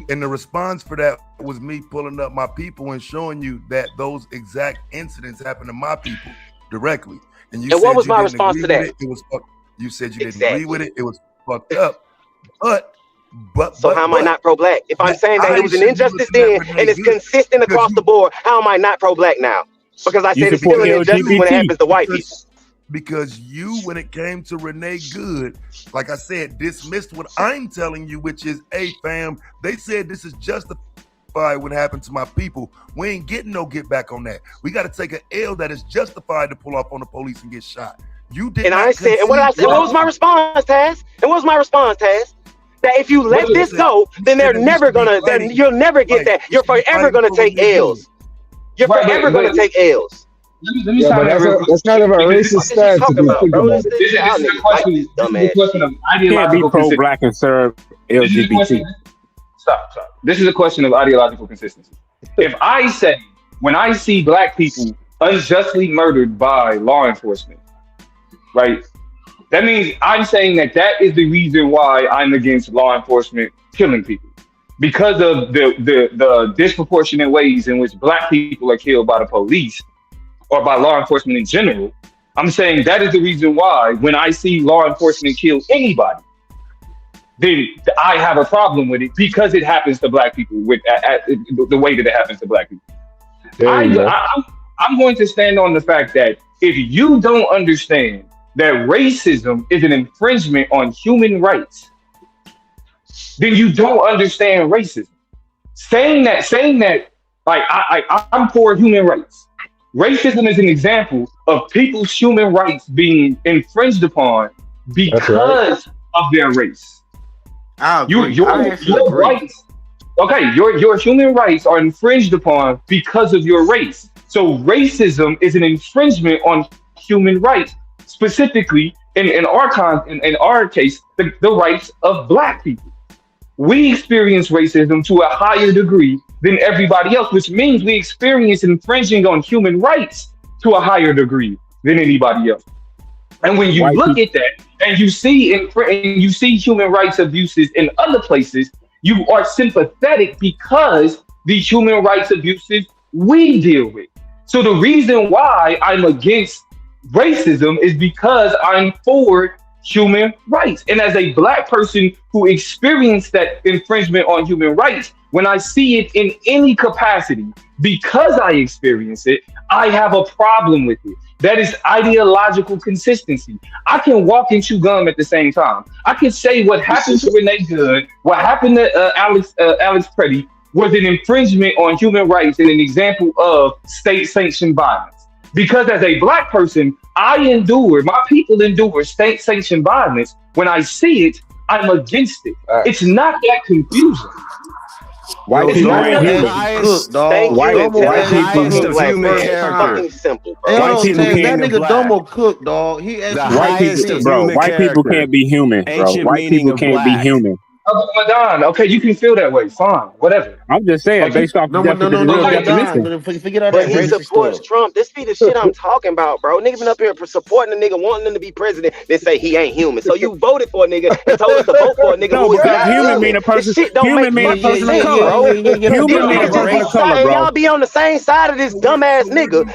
And the response for that was me pulling up my people and showing you that those exact incidents happened to my people directly. And you said what was my response to that? It was you said you didn't agree with it. It was fucked up. But how am I not pro-black? If I'm saying that it was an injustice then and it's consistent across the board, how am I not pro-black now? Because I said it's still an injustice when it happens to white people. because you, when it came to Renee Good, like I said, dismissed what I'm telling you, which is, hey, fam, they said this is justified what happened to my people. We ain't getting no get back on that. We got to take an L that is justified to pull off on the police and get shot. You did. And I said, and what I said, what was my response, Taz? And what was my response, Taz? That if you let this go, then they're never gonna. Then you'll never get that. You're forever gonna take L's. You're forever gonna take L's. Let me that's kind of a racist stance to think about. This is a question of ideological consistency. Black and serve LGBT. Stop. This is a question of ideological consistency. If I say, when I see black people unjustly murdered by law enforcement, right? That means I'm saying that is the reason why I'm against law enforcement killing people, because of the disproportionate ways in which black people are killed by the police or by law enforcement in general. I'm saying that is the reason why when I see law enforcement kill anybody, then I have a problem with it, because it happens to black people with the way that it happens to black people. I'm going to stand on the fact that if you don't understand that racism is an infringement on human rights, then you don't understand racism. Saying that, like I'm for human rights. Racism is an example of people's human rights being infringed upon because of their race. Your rights, okay, your human rights are infringed upon because of your race. So racism is an infringement on human rights, specifically in our case, the rights of black people. We experience racism to a higher degree than everybody else, which means we experience infringing on human rights to a higher degree than anybody else. And when you look at that and you see human rights abuses in other places, you are sympathetic because these human rights abuses we deal with. So the reason why I'm against racism is because I'm for human rights. And as a black person who experienced that infringement on human rights, when I see it in any capacity, because I experience it, I have a problem with it. That is ideological consistency. I can walk and chew gum at the same time. I can say what happened to Renee Good, what happened to Alex D.A.B.A.T.E was an infringement on human rights and an example of state-sanctioned violence. Because as a black person, my people endure state-sanctioned violence. When I see it, I'm against it. It's not that confusing. White people can't cook, dog. White people human character. Simple, bro. White people that nigga Domo cook, dog. White people can't be human, bro. White people can't be human. Okay, you can feel that way. Fine, whatever. I'm just saying, based off the definition. But he supports Trump. This be the shit I'm talking about, bro. Nigga been up here supporting a nigga, wanting him to be president, then say he ain't human. So you voted for a nigga and told us to vote for a nigga who is not human. Mean a person. Human mean a person of color. Human mean a person of color, bro. Y'all be on the same side of this dumbass nigga.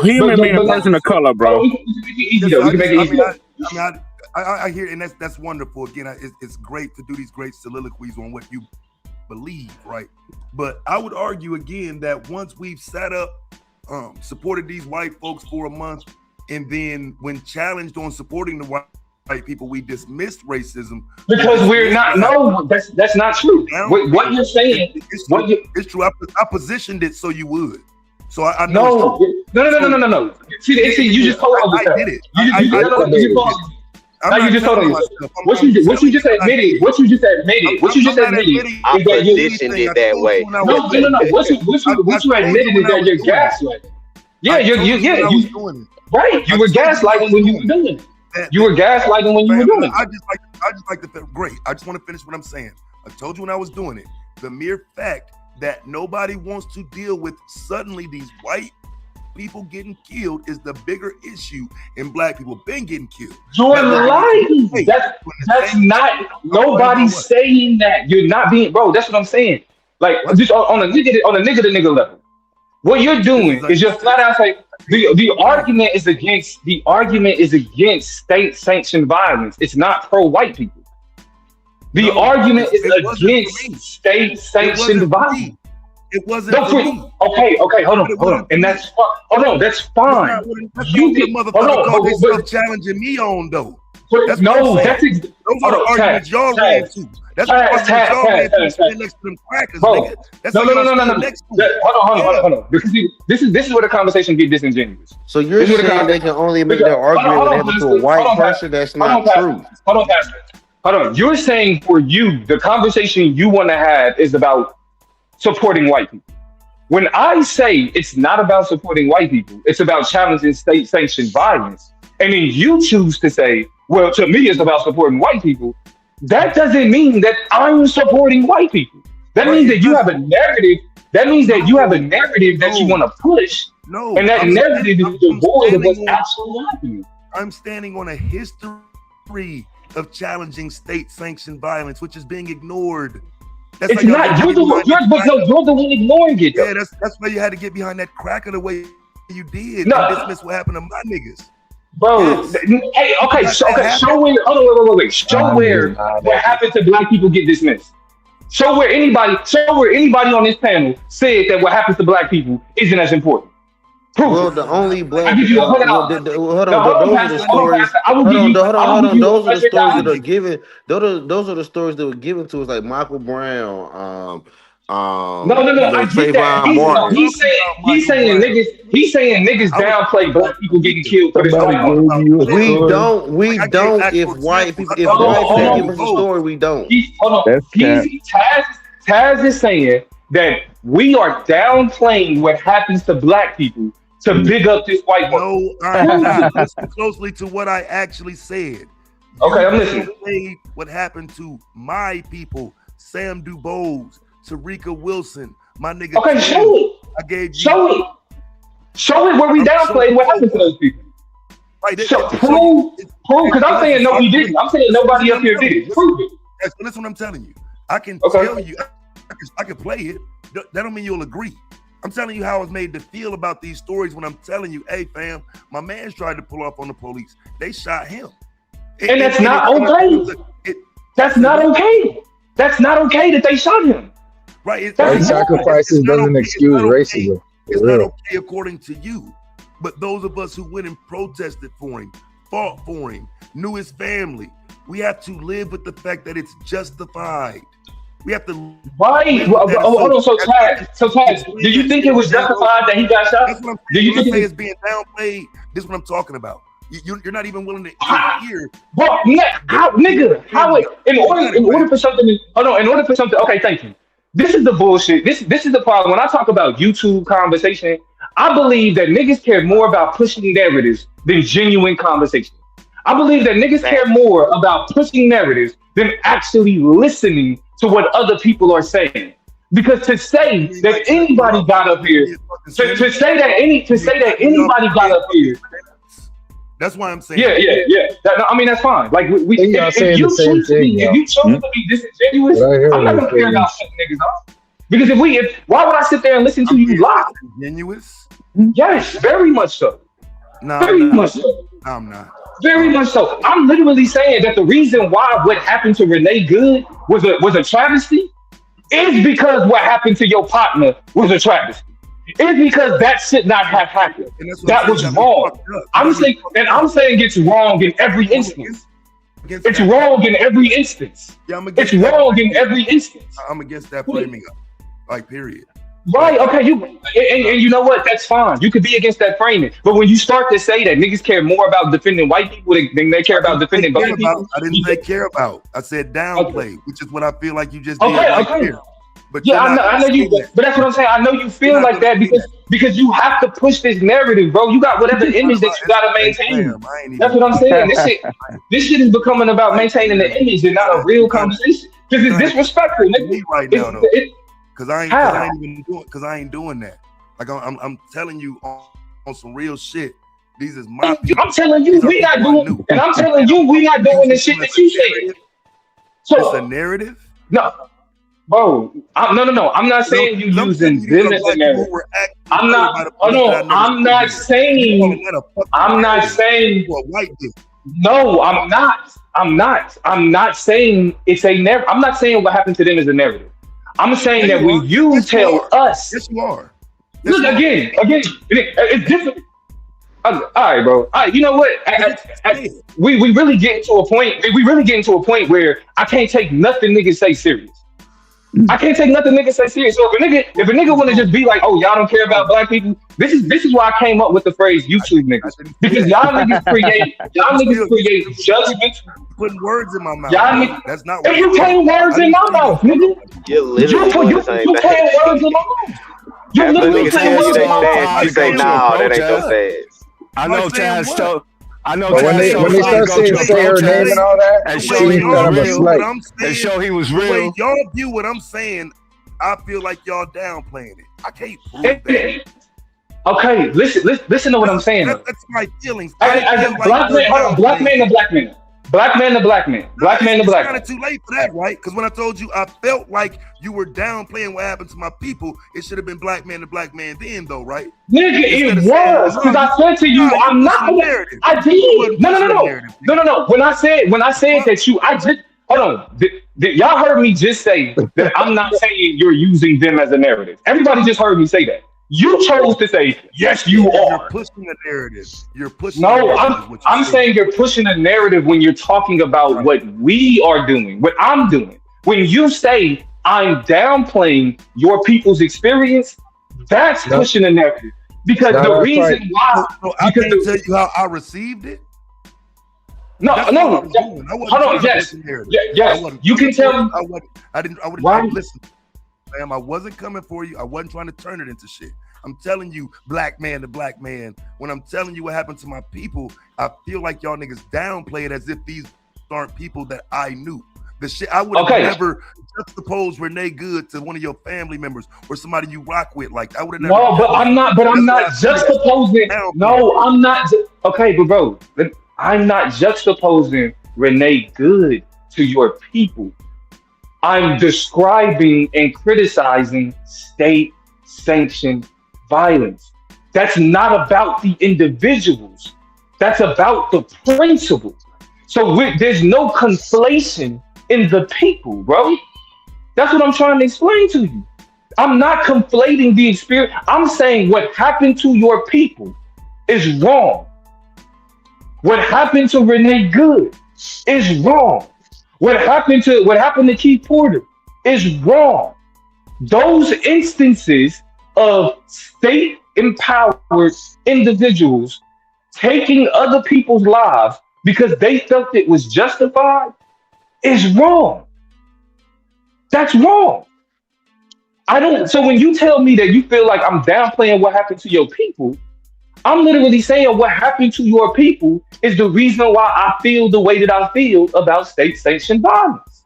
Human mean a person of color, bro. I hear, and that's wonderful. Again, it's great to do these great soliloquies on what you believe, right? But I would argue again that once we've sat up, supported these white folks for a month, and then when challenged on supporting the white people, we dismissed racism because we're not. No, that's not true. What you're saying? It's true. I positioned it so you would. So I know. No. See, you just told us that. I did it. You just told us. What you just admitted is that you positioned it that way. No. What you admitted is that you're gaslighting. Yeah, right. You were gaslighting when you were doing it. You were gaslighting when you were doing it. I just like the great. I just want to finish what I'm saying. I told you when I was doing it. The mere fact that nobody wants to deal with suddenly these white people getting killed is the bigger issue, and black people been getting killed. You're lying. That's not. Nobody's saying that. You're not being, bro. That's what I'm saying. Like just on a nigga to nigga level. What you're doing is just flat out say the argument is against state sanctioned violence. It's not pro white people. The argument is against state sanctioned violence. It wasn't for me. Okay, hold on. And that's that's fine. That's You what the can motherfucker called themselves challenging me on, though. That's no, what I'm that's saying. Those are the arguments y'all ran to. That's the arguments y'all ran to stand next to them crackers, nigga. That's No. next to them. Hold on. Because this is where the conversation get disingenuous. So you're saying they can only make their argument when they have to a white person? That's not true. Hold on. You're saying for you, the conversation you want to have is about supporting white people. When I say it's not about supporting white people, it's about challenging state-sanctioned violence, and then you choose to say, well, to me, it's about supporting white people. That doesn't mean that I'm supporting white people. That means that you have a narrative. That means that you have a narrative that you want to push. No, and that narrative is devoid of what's actually happening. I'm standing on a history of challenging state-sanctioned violence, which is being ignored. That's it's not. You're the one ignoring it. Yeah, that's why you had to get behind that cracker the way you did and dismiss what happened to my niggas. Bro, hey, okay, show where. Show where what happened to black people get dismissed. Show where anybody on this panel said that what happens to black people isn't as important. Prove well, it. the only black people. Hold on. Those are the stories. Hold on. Those are the stories that are given. Those are the stories that were given to us, like Michael Brown. No. I get that. He's saying niggas downplay black people getting killed for this. We don't. If white people give us a story, we don't. Taz is saying that we are downplaying what happens to black people to big up this white one. No, I'm not. Listen closely to what I actually said. Okay, I'm listening. What happened to my people, Sam DuBose, Tarika Wilson, my nigga. Okay, show it. I gave you. Show it where we downplayed what happened to those people. Right, prove, because I'm saying no, we didn't. I'm saying nobody up here did it. Prove it. That's what I'm telling you. I can tell you. I can play it. That don't mean you'll agree. I'm telling you how I was made to feel about these stories when I'm telling you, hey, fam, my man's tried to pull off on the police. They shot him. And that's not okay. That's not okay. That's not okay that they shot him. Right. White sacrifices doesn't excuse racism. It's not okay according to you. But those of us who went and protested for him, fought for him, knew his family, we have to live with the fact that it's justified. We have to. Right. Hold on. So Taz, do you think it was justified that he got shot? That's what I'm do you think it's being downplayed? This is what I'm talking about. You're not even willing to hear. Well, nigga, in order for something, okay, thank you. This is the bullshit. This is the problem. When I talk about YouTube conversation, I believe that niggas care more about pushing narratives than genuine conversation. I believe that niggas care more about pushing narratives than actually listening to what other people are saying. Because to say that anybody got up here, to say that anybody got up here. That's why I'm saying. Yeah. That's fine. Like if you choose to be disingenuous, I'm not gonna care about shutting niggas off. Because why would I sit there and listen to you lie? Disingenuous? Yes, very much so. Very much so. I'm not. Very much so. I'm literally saying that the reason why what happened to Renee Good was a travesty is because what happened to your partner was a travesty. It's because that should not have happened. That was wrong. I'm saying it's wrong in every instance. It's wrong in every instance. It's wrong in every instance. I'm against that framing up. Like, period. Right, okay, and you know what? That's fine. You could be against that framing. But when you start to say that niggas care more about defending white people than they care about defending black people. I didn't say care about. I said downplay, which is what I feel like you just did here. But yeah, I know you. But that's what I'm saying. I know you feel like that because you have to push this narrative, bro. You got whatever image that you gotta maintain. That's what I'm saying. This shit is becoming about maintaining the image and not a real conversation. Because it's disrespectful, nigga. Right now, though. Because I ain't doing that. Like I'm telling you on some real shit. These is my people. I'm telling you we not doing, and I'm telling you we not doing the shit that you said. So it's a narrative. No. Bro, no. I'm not saying you using them as a narrative. I'm not. I'm not saying. No, I'm not. I'm not saying it's a narrative. I'm not saying what happened to them is a narrative. I'm saying that when you tell us, yes, you are. Look again, it's different. All right, bro. All right, you know what? We really get to a point. We really get into a point where I can't take nothing niggas say serious. I can't take nothing niggas say serious. So if a nigga want to just be like, oh, y'all don't care about black people, this is why I came up with the phrase YouTube niggas, because y'all niggas create judgment. Putting words in my mouth. That's not. What you putting words in my mouth, nigga. You're literally doing the same thing. Putting words in my mouth. You literally saying words in my mouth. You say, nah, that ain't your fast. I know Taz told. I know But when they start saying say her name and all that, and she show he kind of a was slight. real, and show he was The way real. y'all view what I'm saying, I feel like y'all downplaying it. I can't prove that. Okay, listen to what I'm saying. That's my feelings. As a black man, hold on, black man to black man. Black man to black man. Black man to black man. It's kind of too late for that, right? Because when I told you I felt like you were downplaying what happened to my people, it should have been black man to black man then, though, right? Nigga, it was, because I said to you, I'm not. I did. No. When I said that you, I just hold on. Y'all heard me just say that I'm not saying you're using them as a narrative. Everybody just heard me say that. You chose to say, yes, you are. You're pushing the narrative. You're pushing. No, I'm saying you're pushing a narrative when you're talking about what we are doing, what I'm doing. When you say I'm downplaying your people's experience, that's pushing a narrative. Because the reason why, I can't tell you how I received it. No. Hold on. Yes. You can tell me. I wouldn't listen. Ma'am, I wasn't coming for you. I wasn't trying to turn it into shit. I'm telling you, black man to black man. When I'm telling you what happened to my people, I feel like y'all niggas downplay it as if these aren't people that I knew. The shit I would have never juxtaposed Renee Good to one of your family members or somebody you rock with. Like I would have never. No, but I'm not juxtaposing. No, I'm not. Okay, but bro, I'm not juxtaposing Renee Good to your people. I'm describing and criticizing state-sanctioned violence. That's not about the individuals. That's about the principles. So there's no conflation in the people, bro. That's what I'm trying to explain to you. I'm not conflating the experience. I'm saying what happened to your people is wrong. What happened to Renee Good is wrong. What happened to Keith Porter is wrong. Those instances of state-empowered individuals taking other people's lives because they felt it was justified is wrong. That's wrong. So when you tell me that you feel like I'm downplaying what happened to your people, I'm literally saying what happened to your people is the reason why I feel the way that I feel about state-sanctioned violence.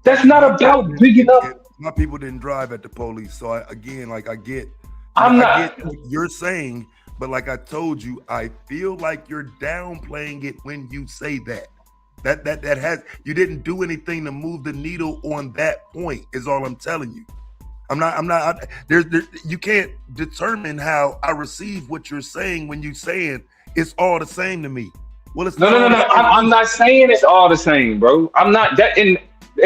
That's not about bigging up. My people didn't drive at the police, so I get what you're saying, but like I told you, I feel like you're downplaying it when you say that. You didn't do anything to move the needle on that point, is all I'm telling you. You can't determine how I receive what you're saying when you're saying it's all the same to me. Well, it's no. I'm not saying it's all the same, bro. I'm not that, and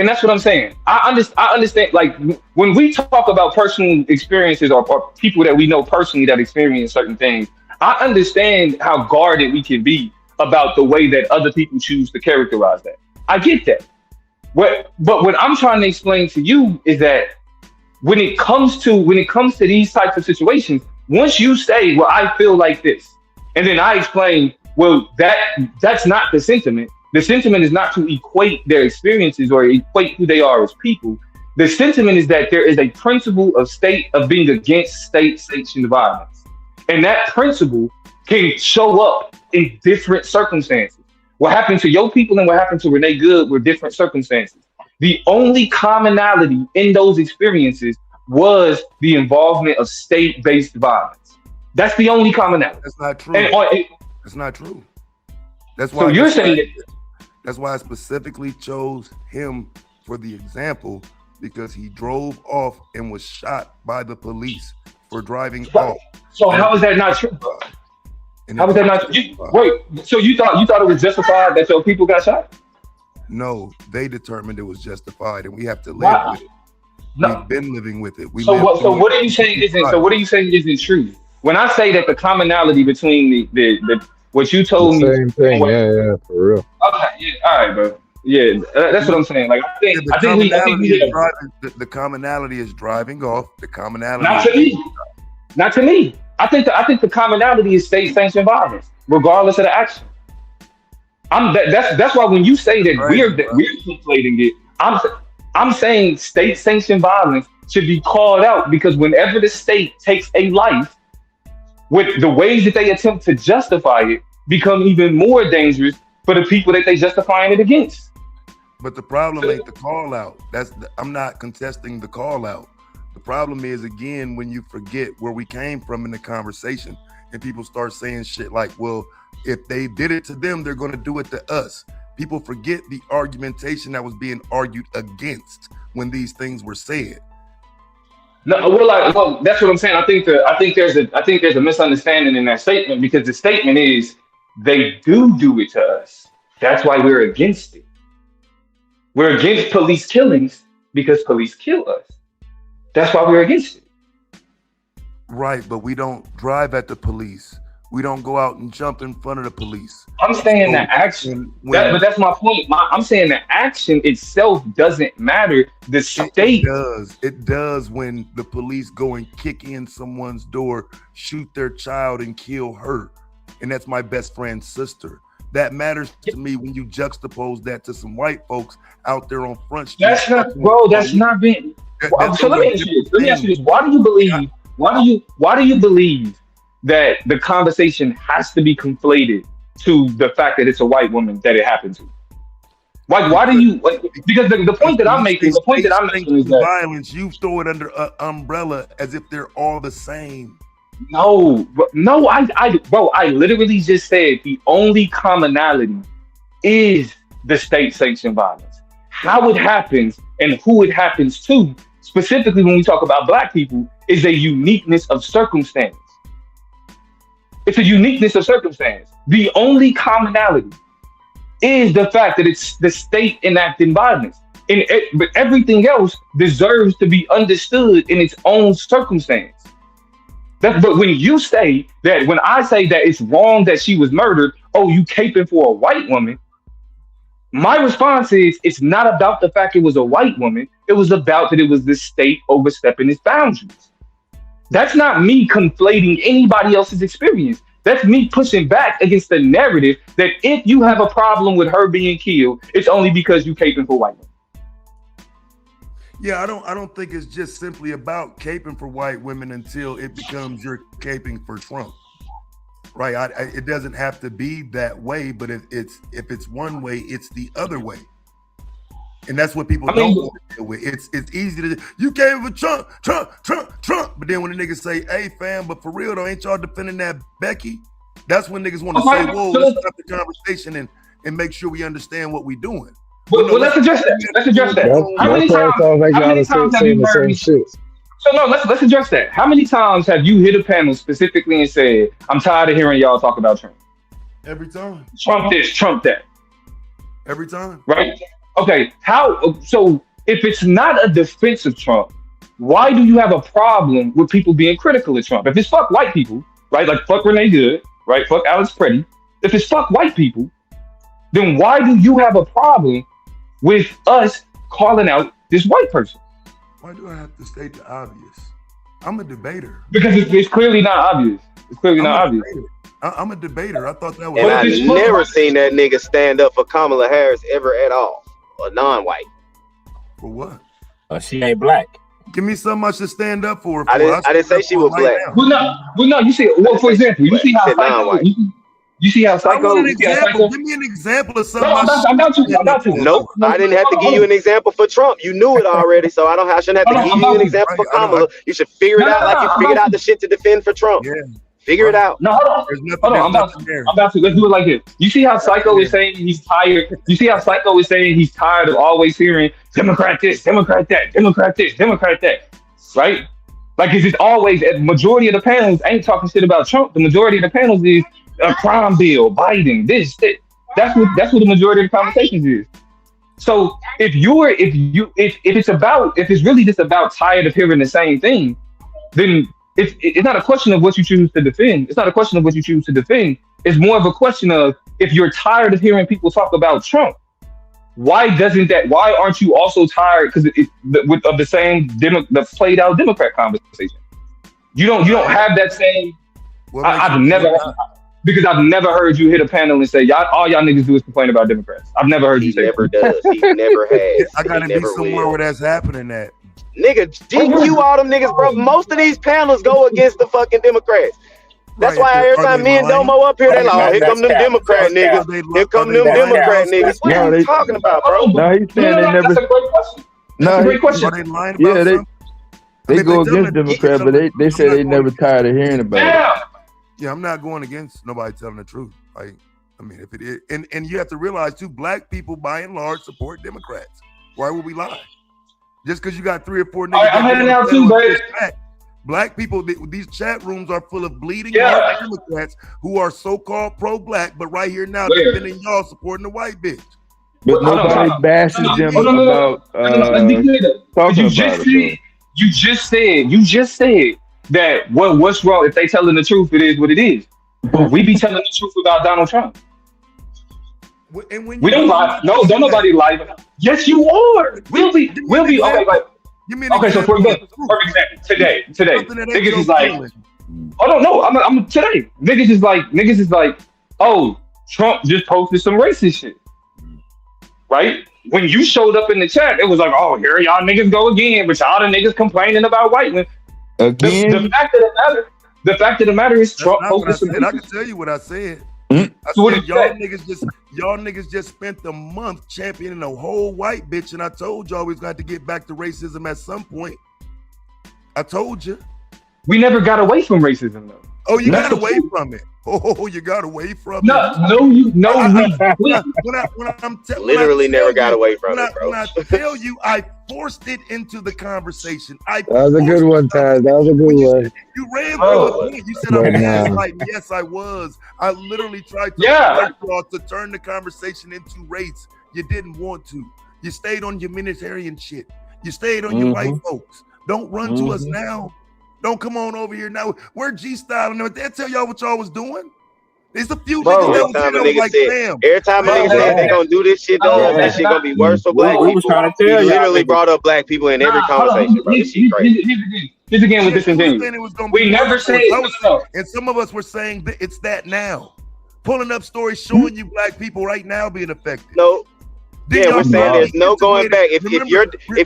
that's what I'm saying. I understand. Like when we talk about personal experiences or people that we know personally that experience certain things, I understand how guarded we can be about the way that other people choose to characterize that. I get that. But what I'm trying to explain to you is that when it comes to these types of situations, once you say, well, I feel like this, and then I explain, well, that's not the sentiment. The sentiment is not to equate their experiences or equate who they are as people. The sentiment is that there is a principle of being against state-sanctioned violence. And that principle can show up in different circumstances. What happened to your people and what happened to Renee Good were different circumstances. The only commonality in those experiences was the involvement of state-based violence. That's the only commonality. That's not true. That's not true. That's why. So you're saying that. That's why I specifically chose him for the example, because he drove off and was shot by the police for driving off. So how is that not true? How was that not? Wait. So you thought it was justified that your people got shot? No, they determined it was justified, and we have to live with it. No. We've been living with it. So what are you saying isn't? So what are you saying isn't true? When I say that the commonality between the what you told me, same thing, yeah, for real. Okay, yeah, all right, bro. Yeah, that's what I'm saying. Like I think we the commonality is driving off. The commonality. Not to me. I think the commonality is state-sanctioned violence, regardless of the action. That's why when you say that we're conflating it, I'm saying state-sanctioned violence should be called out, because whenever the state takes a life, with the ways that they attempt to justify it become even more dangerous for the people that they justifying it against. But the problem ain't the call out. I'm not contesting the call out. The problem is, again, when you forget where we came from in the conversation and people start saying shit like, well, if they did it to them, they're going to do it to us. People forget the argumentation that was being argued against when these things were said. No, well, that's what I'm saying. I think there's a misunderstanding in that statement, because the statement is they do it to us. That's why we're against it. We're against police killings because police kill us. That's why we're against it. Right, but we don't drive at the police. We don't go out and jump in front of the police. I'm saying the action, but that's my point. I'm saying the action itself doesn't matter. The state It does when the police go and kick in someone's door, shoot their child, and kill her. And that's my best friend's sister. That matters to me when you juxtapose that to some white folks out there on Front Street. That's not, bro. That's not being. So let me ask you this. Why do you believe? Why do you believe that the conversation has to be conflated to the fact that it's a white woman that it happened to? Why do you? Because the point that I'm making, is that violence. You throw it under an umbrella as if they're all the same. No. I literally just said the only commonality is the state-sanctioned violence. How it happens and who it happens to, specifically when we talk about Black people, is a uniqueness of circumstance. It's a uniqueness of circumstance. The only commonality is the fact that it's the state enacting violence. But everything else deserves to be understood in its own circumstance. But when you say that, when I say that it's wrong that she was murdered, oh, you caping for a white woman, my response is it's not about the fact it was a white woman. It was about that it was the state overstepping its boundaries. That's not me conflating anybody else's experience. That's me pushing back against the narrative that if you have a problem with her being killed, it's only because you caping for white women. Yeah, I don't think it's just simply about caping for white women until it becomes you're caping for Trump, right? It doesn't have to be that way, but if it's one way, it's the other way, and that's what people don't want to deal with. It's easy to you came for Trump, but then when the niggas say, "Hey, fam," but for real though, ain't y'all defending that Becky? That's when niggas want to say, "Whoa, let's stop the conversation and make sure we understand what we doing." Well, let's address that. How many times have you heard me? So no, let's address that. How many times have you hit a panel specifically and said, "I'm tired of hearing y'all talk about Trump"? Every time. Trump this, Trump that. Every time. Right? Okay. So if it's not a defense of Trump, why do you have a problem with people being critical of Trump? If it's fuck white people, right? Like fuck Renee Good, right? Fuck Alex Pretty. If it's fuck white people, then why do you have a problem with us calling out this white person? Why do I have to state the obvious? I'm a debater. Because it's clearly not obvious. It's clearly not obvious. I'm a debater. I thought that was. And I've never seen that nigga stand up for Kamala Harris ever at all, a non-white. For what? She ain't black. Give me so much to stand up for. I didn't say she was black. Well, no. You see, for example, you see how psycho. You see how psycho. Give me an example of something. I'm about to. Nope, I didn't have to give you an example for Trump. You knew it already, so I shouldn't have to give you an example for Kamala. You should figure it out like you figured out the shit to defend for Trump. Yeah. Figure it out. No, hold on. I'm about to. Let's do it like this. You see how Psycho is saying he's tired? You see how Psycho is saying he's tired of always hearing Democrat this, Democrat that, Democrat this, Democrat that, right? Like it's just always. The majority of the panels ain't talking shit about Trump. The majority of the panels is a crime bill, Biden, this. That's what the majority of the conversations is. So if it's really just about tired of hearing the same thing, then it's not a question of what you choose to defend. It's not a question of what you choose to defend. It's more of a question of, if you're tired of hearing people talk about Trump, why aren't you also tired of the same the played out Democrat conversation? You don't have that same. I've never heard you hit a panel and say, all y'all niggas do is complain about Democrats. I've never heard you say never does. He never has. I gotta be somewhere where that's happening at. Nigga, GQ all them niggas, bro. Most of these panels go against the fucking Democrats. That's why every time me and Domo up here, they like, oh, here come them Democrat niggas. Here come them Democrat niggas. What are you talking about, bro? No, he's saying they never. That's a great question. No, a great question. Yeah, they go against Democrat, but they say they never tired of hearing about it. Yeah, I'm not going against nobody telling the truth. Like, I mean, if it is, and you have to realize too, black people by and large support Democrats. Why would we lie? Just because you got 3 or 4 niggas. I'm heading out too, baby. Black people, these chat rooms are full of bleeding heart Democrats who are so-called pro-black, but right here now defending y'all supporting the white bitch. But nobody bashes them about talking about it. You just said that what's wrong if they telling the truth? It is what it is. But we be telling the truth about Donald Trump. We don't lie. No, don't nobody lie. Yes, you are. We'll be. Okay, like. Okay, so for example, today, niggas is like, oh no, I'm today. Niggas is like, oh, Trump just posted some racist shit, right? When you showed up in the chat, it was like, oh, here y'all niggas go again, but y'all the niggas complaining about white women. Again, the fact of the matter is Trump posted some. I can tell you what I said. I said y'all niggas just spent a month championing a whole white bitch, and I told y'all we was going to get back to racism at some point. I told you. We never got away from racism though. Oh, you got away from it. Oh, you got away from it. Literally never got away from it, bro. When I tell you, I forced it into the conversation. That was a good one, Taz. That was a good one. You ran through the point. You said I was gaslighting. Yes, I was. I literally tried to turn the conversation into race. You didn't want to. You stayed on your humanitarian shit. You stayed on your white folks. Don't run to us now. Don't come on over here now. We're G-Style and they'll tell y'all what y'all was doing. There's a few niggas that was like, damn. Every time a nigga said they gonna do this shit, though, that shit gonna be worse for black people. He literally brought up black people in every conversation, bro. This shit crazy. Here's again with this thing. We never said and some of us were saying that it's that now. Pulling up stories showing you black people right now being affected. No. Yeah, we're saying there's no going back. If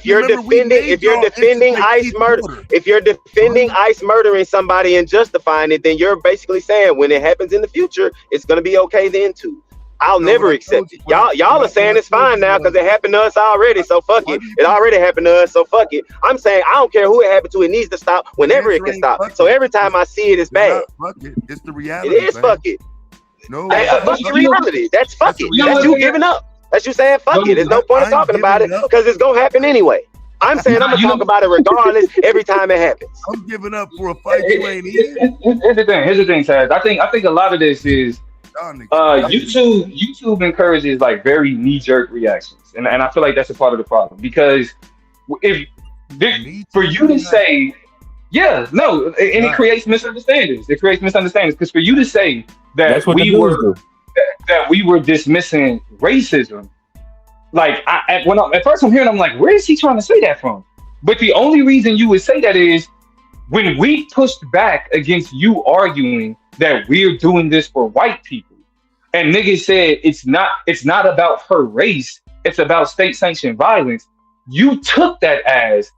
you're defending ICE murder, if you're defending ICE murdering somebody and justifying it, then you're basically saying when it happens in the future, it's gonna be okay then too. I'll never accept it. Y'all are saying it's fine now because it happened to us already, so fuck it. It already happened to us, so fuck it. I'm saying I don't care who it happened to, it needs to stop whenever it can stop. So every time I see it, it's bad. It's the reality. It is fuck it. No, fuck the reality. That's fuck it. That's you giving up. That's you saying fuck it. There's no point in talking about it because it's gonna happen anyway. I'm saying I'm gonna talk about it regardless every time it happens. I'm giving up for a fight you ain't in. Here's the thing, Taz. I think a lot of this is YouTube encourages like very knee-jerk reactions, and I feel like that's a part of the problem because for you to say it creates misunderstandings. It creates misunderstandings because for you to say that we were dismissing racism, like at first I'm hearing, I'm like, where is he trying to say that from? But the only reason you would say that is when we pushed back against you arguing that we're doing this for white people, and niggas said it's not about her race, it's about state-sanctioned violence. You took that as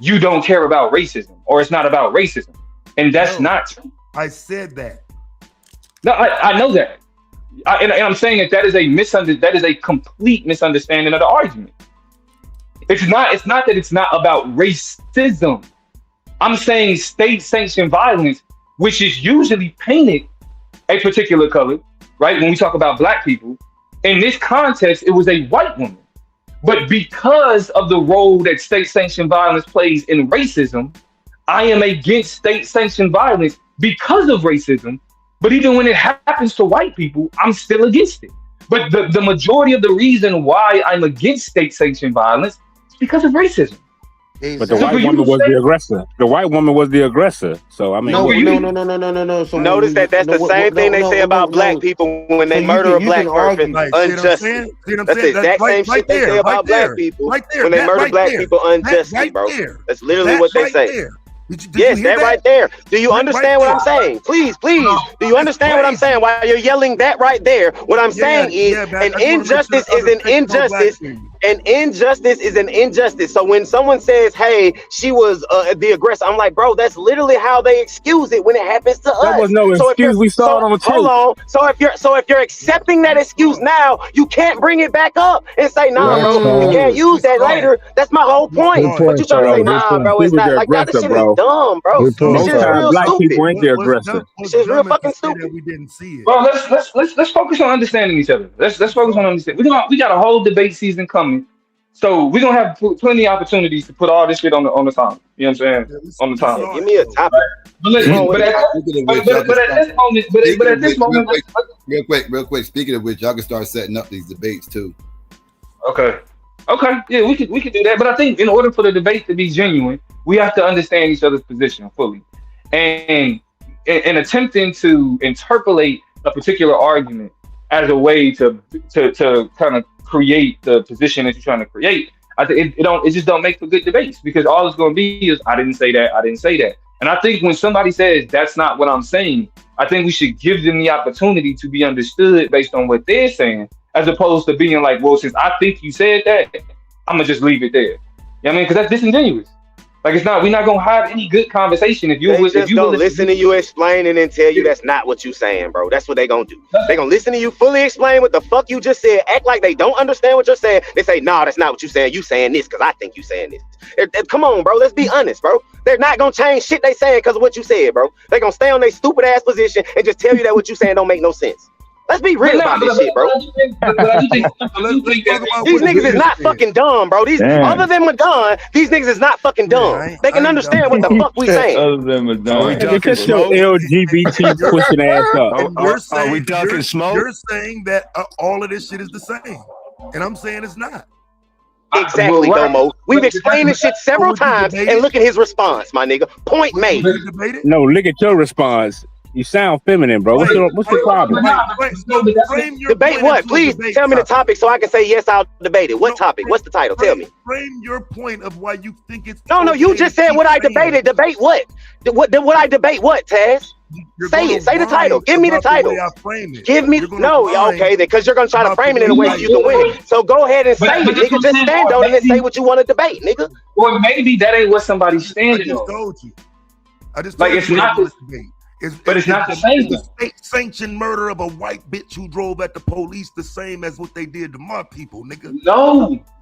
you don't care about racism or it's not about racism, and that's not true. I said that. No, I know that. And I'm saying that is a complete misunderstanding of the argument. It's not that it's not about racism. I'm saying state-sanctioned violence, which is usually painted a particular color, right? When we talk about black people, in this context, it was a white woman. But because of the role that state-sanctioned violence plays in racism, I am against state-sanctioned violence because of racism. But even when it happens to white people, I'm still against it. But the majority of the reason why I'm against state-sanctioned violence is because of racism. But the white woman was the aggressor. The white woman was the aggressor. So I mean, No. So notice that's the same thing they say about black people when they murder a black person unjustly. That's the exact same shit they say about black people when they murder black people unjustly, bro. That's literally what they say. Yes, that right there. Do you understand what I'm saying? Please. Do you understand what I'm saying? While you're yelling that right there, what I'm saying is an injustice is an injustice. An injustice is an injustice. So when someone says, "Hey, she was the aggressor," I'm like, bro, that's literally how they excuse it when it happens to us. That was no excuse. We saw it on the tape. Hold on. So if you're accepting that excuse now, you can't bring it back up and say, "Nah, bro, you can't use that later." That's my whole point. But you trying to say, "Nah, bro, it's not like that." This shit is dumb, bro. This shit is real black stupid. people ain't the aggressor. This shit is real fucking stupid. We didn't see it. Well, let's focus on understanding each other. Let's focus on understanding. We got a whole debate season coming, so we're gonna have plenty of opportunities to put all this shit on the time. You know what I'm saying? On the time. Give me a topic. But at this moment, real quick. Speaking of which, y'all can start setting up these debates too. Okay. Yeah, we could do that. But I think in order for the debate to be genuine, we have to understand each other's position fully. And in attempting to interpolate a particular argument as a way to kind of create the position that you're trying to create, I think it just don't make for good debates, because all it's going to be is I didn't say that. And I think when somebody says that's not what I'm saying, I think we should give them the opportunity to be understood based on what they're saying, as opposed to being like, well, since I think you said that, I'm gonna just leave it there. You know what I mean? Because that's disingenuous. Like, we're not gonna have any good conversation if you don't listen to you explain and then tell you that's not what you saying, bro. That's what they gonna do. They gonna listen to you fully explain what the fuck you just said, act like they don't understand what you're saying. They say, nah, that's not what you saying. You saying this because I think you saying this. Come on, bro. Let's be honest, bro. They're not gonna change shit they saying because of what you said, bro. They gonna stay on their stupid ass position and just tell you that what you saying don't make no sense. Let's be real about this shit, bro. These niggas is not fucking dumb, bro. Other than Madon, these niggas is not fucking dumb. They can understand what the fuck we saying. Other than Madon. Get your LGBT pushing ass up. Are we ducking smoke? You're saying that all of this shit is the same, and I'm saying it's not. Exactly, Domo. We've explained this shit several times, and look at his response, my nigga. Point made. No, look at your response. You sound feminine, bro. What's your problem? Debate what? Please tell me the topic so I can say yes, I'll debate it. What topic? What's the title? Tell me. Frame your point of why you think it's. No, you just said what I debated. Debate what? What I debate what, Taz? Say it. Say the title. Give me the title. Give me okay, then, because you're gonna try to frame it in a way you can win it. So go ahead and say it, nigga. Just stand on it and say what you want to debate, nigga. Or maybe that ain't what somebody's standing on. I just like it's not this. But it's not the same. The state-sanctioned murder of a white bitch who drove at the police the same as what they did to my people, nigga.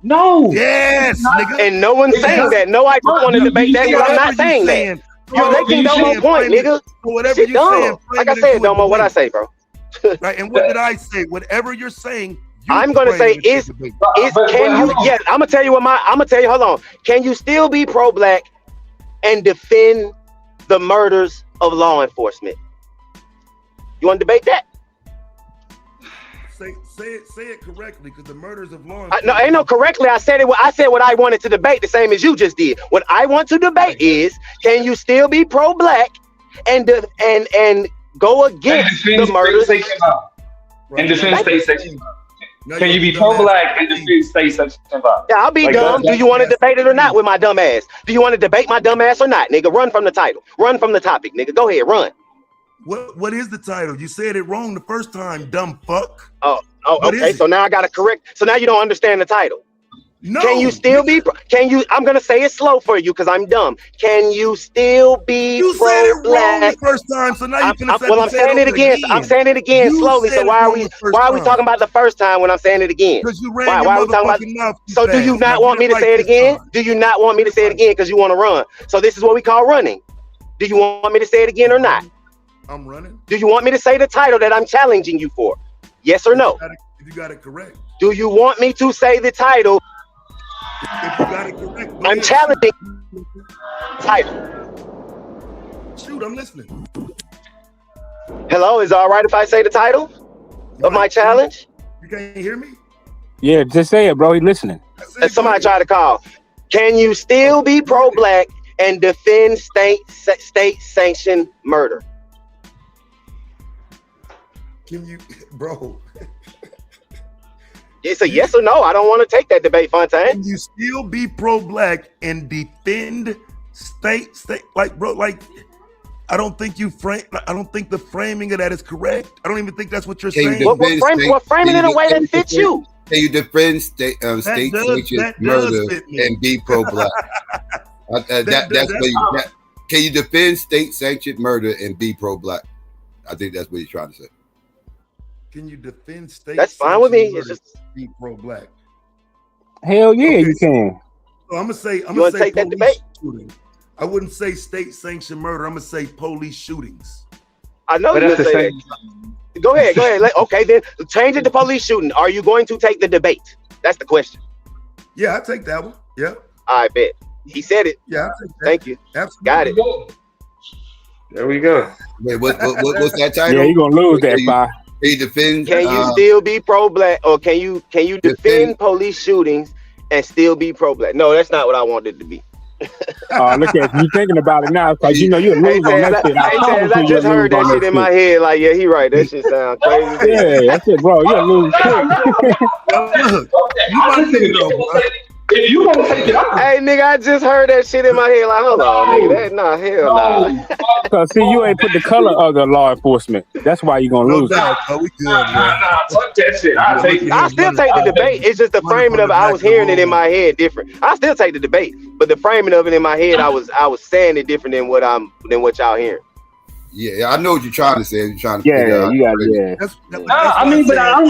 No. Yes, nigga. And no one's saying that. No, I don't want to debate that, but I'm not saying that. You're making Domo point, nigga. Whatever you're saying, like I said, Domo, what I say, bro. Right, and what did I say? Whatever you're saying, I'm gonna say can you? Yes, I'm gonna tell you hold on. Can you still be pro-black and defend the murders of law enforcement? You want to debate that? Say it correctly, because the murders of law enforcement. No, ain't no correctly. I said what I wanted to debate, the same as you just did. What I want to debate is, can you still be pro-black and go against the murders? And defend state-sanctioned violence. Can you be pro-black and defend state-sanctioned violence? Yeah, I'll be dumb. Do you want to debate it or not with my dumb ass? Do you want to debate my dumb ass or not, nigga? Run from the title. Run from the topic, nigga. Go ahead, run. What is the title? You said it wrong the first time, dumb fuck. Oh, okay. So now I gotta correct. So now you don't understand the title. No. Can you still be? I'm gonna say it slow for you because I'm dumb. Can you still be? You said it wrong the first time, so now you can. Well, I'm saying it again. I'm saying it again slowly. So why are we talking about the first time when I'm saying it again? Because you ran why are we talking about? So do you not want me to say it again? Do you not want me to say it again because you want to run? So this is what we call running. Do you want me to say it again or not? I'm running. Do you want me to say the title that I'm challenging you for? Yes or no? If you got it correct. Do you want me to say the title? If you got it correct. I'm challenging the title. Shoot, I'm listening. Hello, is it all right if I say the title of my challenge? You can't hear me? Yeah, just say it, bro. He listening. And somebody tried to call. Can you still be pro-black and defend state-sanctioned murder? Can you, bro? It's a yes or no. I don't want to take that debate, Fontaine. Can you still be pro-black and defend state like, bro? Like, I don't think you frame. I don't think the framing of that is correct. I don't even think that's what you're saying. What framing in a way that fits you? Can you defend state-sanctioned murder and be pro-black? Can you defend state-sanctioned murder and be pro-black? I think that's what he's trying to say. Can you defend state? That's fine with me. It's just be pro-black. Hell yeah, you can. So I'm gonna say take that debate? Shooting. I wouldn't say state-sanctioned murder. I'm gonna say police shootings. I know you're gonna say that. Go ahead. Okay, then change it to police shooting. Are you going to take the debate? That's the question. Yeah, I take that one. Yeah. I bet. He said it. Yeah, I take that. Thank you. Absolutely. Got it. There we go. Wait, what's that title? Yeah, you're gonna lose that by. Can you defend? Can you still be pro-black, or can you defend police shootings and still be pro-black? No, that's not what I wanted it to be. Look at you thinking about it now, because you know you're losing on that shit. I just heard that shit in my head. Like, yeah, he right. That shit sound crazy. Yeah, that's it, bro. You're losing quick. If you gonna take it out, hey nigga, I just heard that shit in my head. Like, hold on, nigga, hell nah. Cause see, you ain't put the color of the law enforcement. That's why you're gonna lose. We good, fuck that shit. I still take the debate. It's just the framing of it. I was hearing it in my head different. I still take the debate, but the framing of it in my head, I was saying it different than what y'all hearing. Yeah, I know what you're trying to say. You're trying to figure out. I mean, but I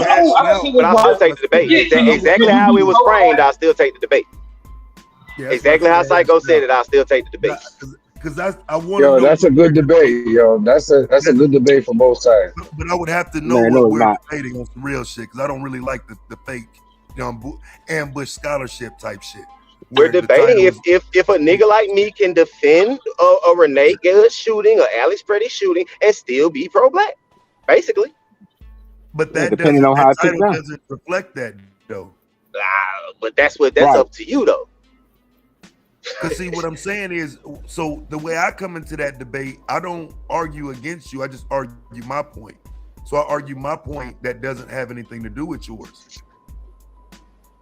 still take the debate. Exactly how it was framed, I still take the debate. Yeah, exactly how Psycho said it, I still take the debate. Because I want. Yo, that's a good debate. Yo, that's a good debate for both sides. But I would have to know what we're debating on some real shit, because I don't really like the fake, ambush scholarship type shit. We're debating if a nigga like me can defend a Renee Good shooting or Alex Pretty shooting and still be pro-black, basically. But that depending on how it doesn't reflect that though. But that's up to you though. Because see, what I'm saying is, so the way I come into that debate, I don't argue against you. I just argue my point. So I argue my point that doesn't have anything to do with yours.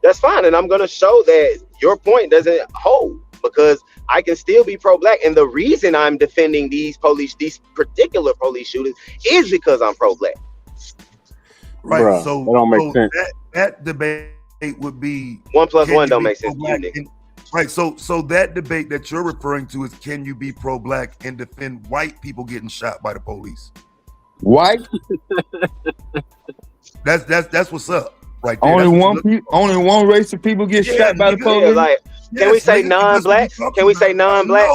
That's fine, and I'm gonna show that your point doesn't hold, because I can still be pro-black, and the reason I'm defending these particular police shootings is because I'm pro-black. Right. Bruh, so that don't make sense. That debate would be 1 + 1 don't make sense to you, nigga. Right. So that debate that you're referring to is, can you be pro-black and defend white people getting shot by the police? White? That's what's up. Right there. Only one race of people get shot by the police. Yeah, like, can we say non-black? Can we say non-black?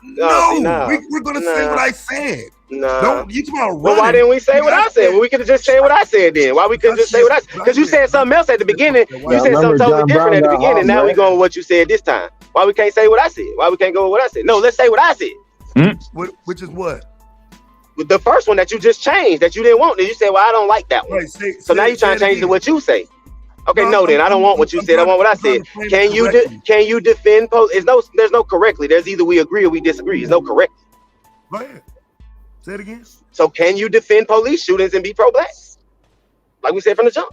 No. We're gonna say what I said. No. Don't you talking about Well, why didn't we say what I said? Well, we could have just said what I said then. Why we couldn't just say what I said? Because you said something else at the beginning. You said something totally different at the beginning. Now we going with what you said this time. Why we can't say what I said? Why we can't go with what I said? No, let's say what I said. Which is what? The first one that you just changed, that you didn't want. Then you said, well, I don't like that one. Right, so now you're trying to change to what you say. Okay, no, then I don't want what you said. I want what I said. Can you defend police? There's no correctly. There's either we agree or we disagree. There's no correct. Go ahead. Say it again. So can you defend police shootings and be pro-black? Like we said from the jump.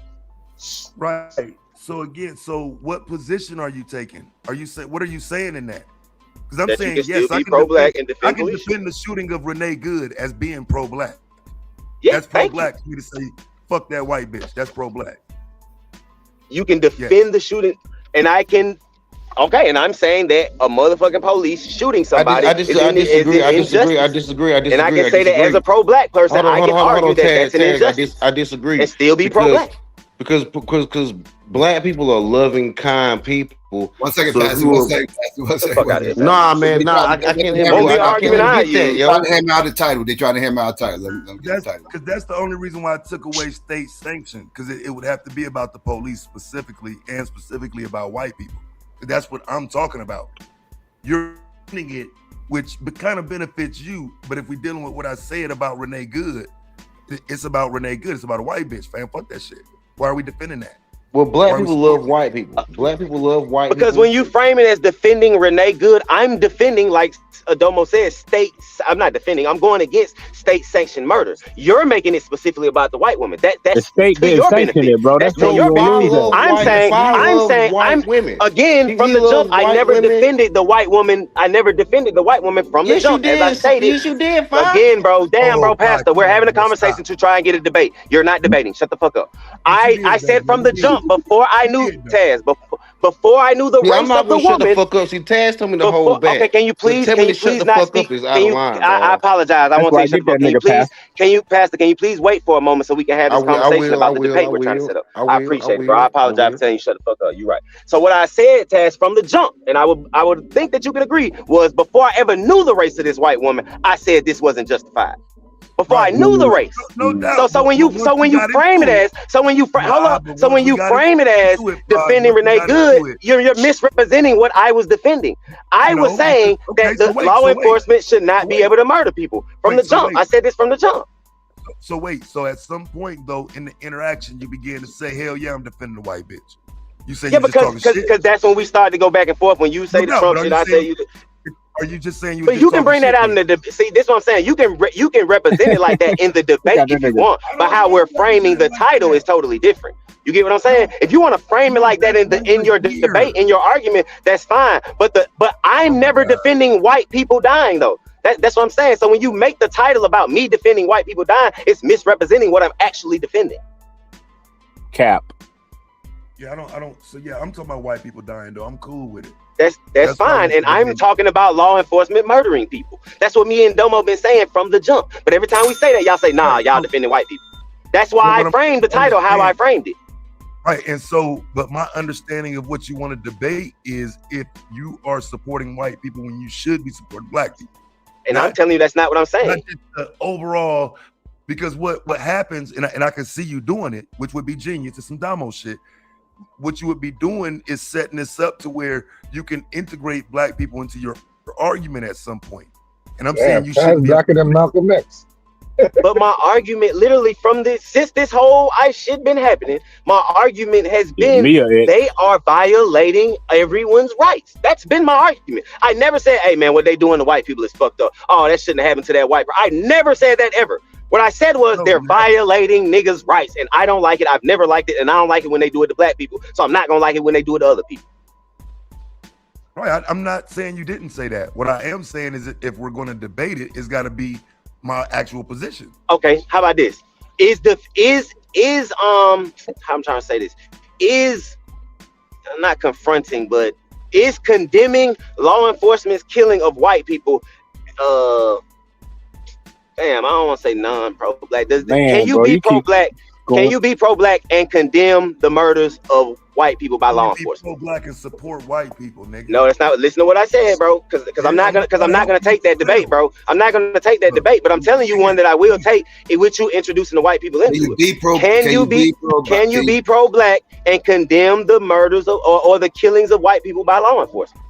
Right. So again, what position are you taking? What are you saying in that? Because I'm saying yes, I can defend the shooting of Renee Good as being pro-black. Yeah, that's pro-black for me to say fuck that white bitch. That's pro-black. You can defend the shooting, and I can. Okay, and I'm saying that a motherfucking police shooting somebody. I disagree. And I can say that as a pro-black person, I can argue that that's an injustice. I disagree. And still be pro-black. Because black people are loving, kind people. 1 second, Pastor. 1 second. Nah, man. Nah, I can't hear you. I can't get that, yo. They're trying to hammer out the title. They're trying to hammer out the title. Let me get the title. Because that's the only reason why I took away state sanction. Because it would have to be about the police specifically, and specifically about white people. That's what I'm talking about. You're doing it, which kind of benefits you. But if we're dealing with what I said about Renee Good, it's about Renee Good. It's about a white bitch, fam. Fuck that shit. Why are we defending that? Well, black people love white people. Black people love white because people. when you frame it as defending Renee Good, I'm defending, like Adomo says, states. I'm not defending. I'm going against state-sanctioned murder. You're making it specifically about the white woman. That's The state to didn't your sanction benefit. it, bro. That's That's to why your you don't benefit. lose that. I'm saying, women. Again, from the jump, I never defended the white woman. I never defended the white woman from the Yes, you jump, did. as I stated. Yes, you did. Fine. Again, bro. Damn, Oh, bro, God, Pastor. We're come having on, a conversation to try and get a debate. You're not debating. Shut the fuck up. I said from the jump, before I knew Taz, before I knew the Yeah, I'm race not of the gonna shut the woman. fuck up. See, Taz told me to hold back. Okay, can you So please tell me to shut the not fuck speak? up is out Can of you? line, I dog. apologize. I That's won't why say I shut get the fuck. that Can you nigga, please, Pastor? Can you please wait for a moment so we can have this conversation about the debate we're trying to set up? I appreciate it, bro. I apologize for telling you shut the fuck up. You're right. So what I said, Taz, from the jump, and I would think that you could agree, was before I ever knew the race of this white woman, I said this wasn't justified. Before I knew the race. No doubt. So when you frame it as defending Renee Good, you're misrepresenting what I was defending. I was saying that the law enforcement should not be able to murder people from the jump. I said this from the jump. So at some point though, in the interaction, you began to say, "Hell yeah, I'm defending the white bitch." You say you're just talking shit. Because that's when we started to go back and forth. When you say the Trump shit, I say you. Are you just saying you? But you can bring that out in the debate. See, this is what I'm saying. You can represent it like that in the debate if you want. But how we're framing the title is totally different. You get what I'm saying? If you want to frame it like that in your debate, in your argument, that's fine. But I'm never defending white people dying though. That's what I'm saying. So when you make the title about me defending white people dying, it's misrepresenting what I'm actually defending. Cap. Yeah, I don't. So yeah, I'm talking about white people dying though. I'm cool with it. That's fine. And I'm talking about law enforcement murdering people. That's what me and Domo been saying from the jump. But every time we say that, y'all say, nah, y'all defending white people. That's why I framed the title how I framed it. Right. And so, but my understanding of what you want to debate is if you are supporting white people when you should be supporting black people. And I'm telling you, that's not what I'm saying. Not just the overall, because what happens, and I can see you doing it, which would be genius. It's some Damo shit. What you would be doing is setting this up to where you can integrate black people into your argument at some point. And I'm saying you should be blacker than Malcolm X. But my argument, literally since this whole shit been happening, my argument has been they are violating everyone's rights. That's been my argument. I never said, hey man, what they doing to white people is fucked up. Oh, that shouldn't have happened to that white person. I never said that ever. What I said was they're violating niggas' rights, and I don't like it. I've never liked it, and I don't like it when they do it to black people. So I'm not gonna like it when they do it to other people. Right. I'm not saying you didn't say that. What I am saying is that if we're going to debate it, it's got to be my actual position. Okay. How about this? How I'm trying to say this is not confronting, but is condemning law enforcement's killing of white people. Damn, I don't want to say non-pro-black. Can you be pro-black? Can you be pro-black and condemn the murders of white people by law enforcement? Pro-black and support white people, nigga. No, that's not. Listen to what I said, bro. Because I'm not gonna take that debate, bro. I'm not gonna take that debate. But I'm telling you one that I will take. With you introducing the white people into it. Can you be pro-black and condemn the murders of, or the killings of white people by law enforcement?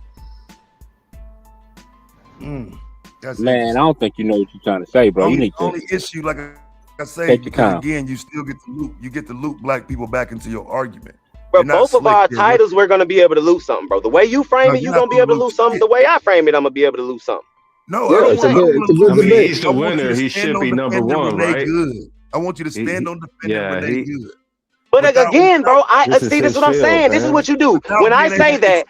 Man, I don't think you know what you're trying to say, bro. You need to. Only issue, like I say, take the because time. again, you still get to loop. You get to loop black people back into your argument. Bro, both of our titles, we're gonna be able to loot something, bro. The way you frame it, you're gonna be able to loot something. The way I frame it, I'm gonna be able to loot something. No, it's a good debate. He's the winner. He should be number one, right? I want you to stand on defending Renee Good. But again, bro, this is what I'm saying. This is what you do. When I say that,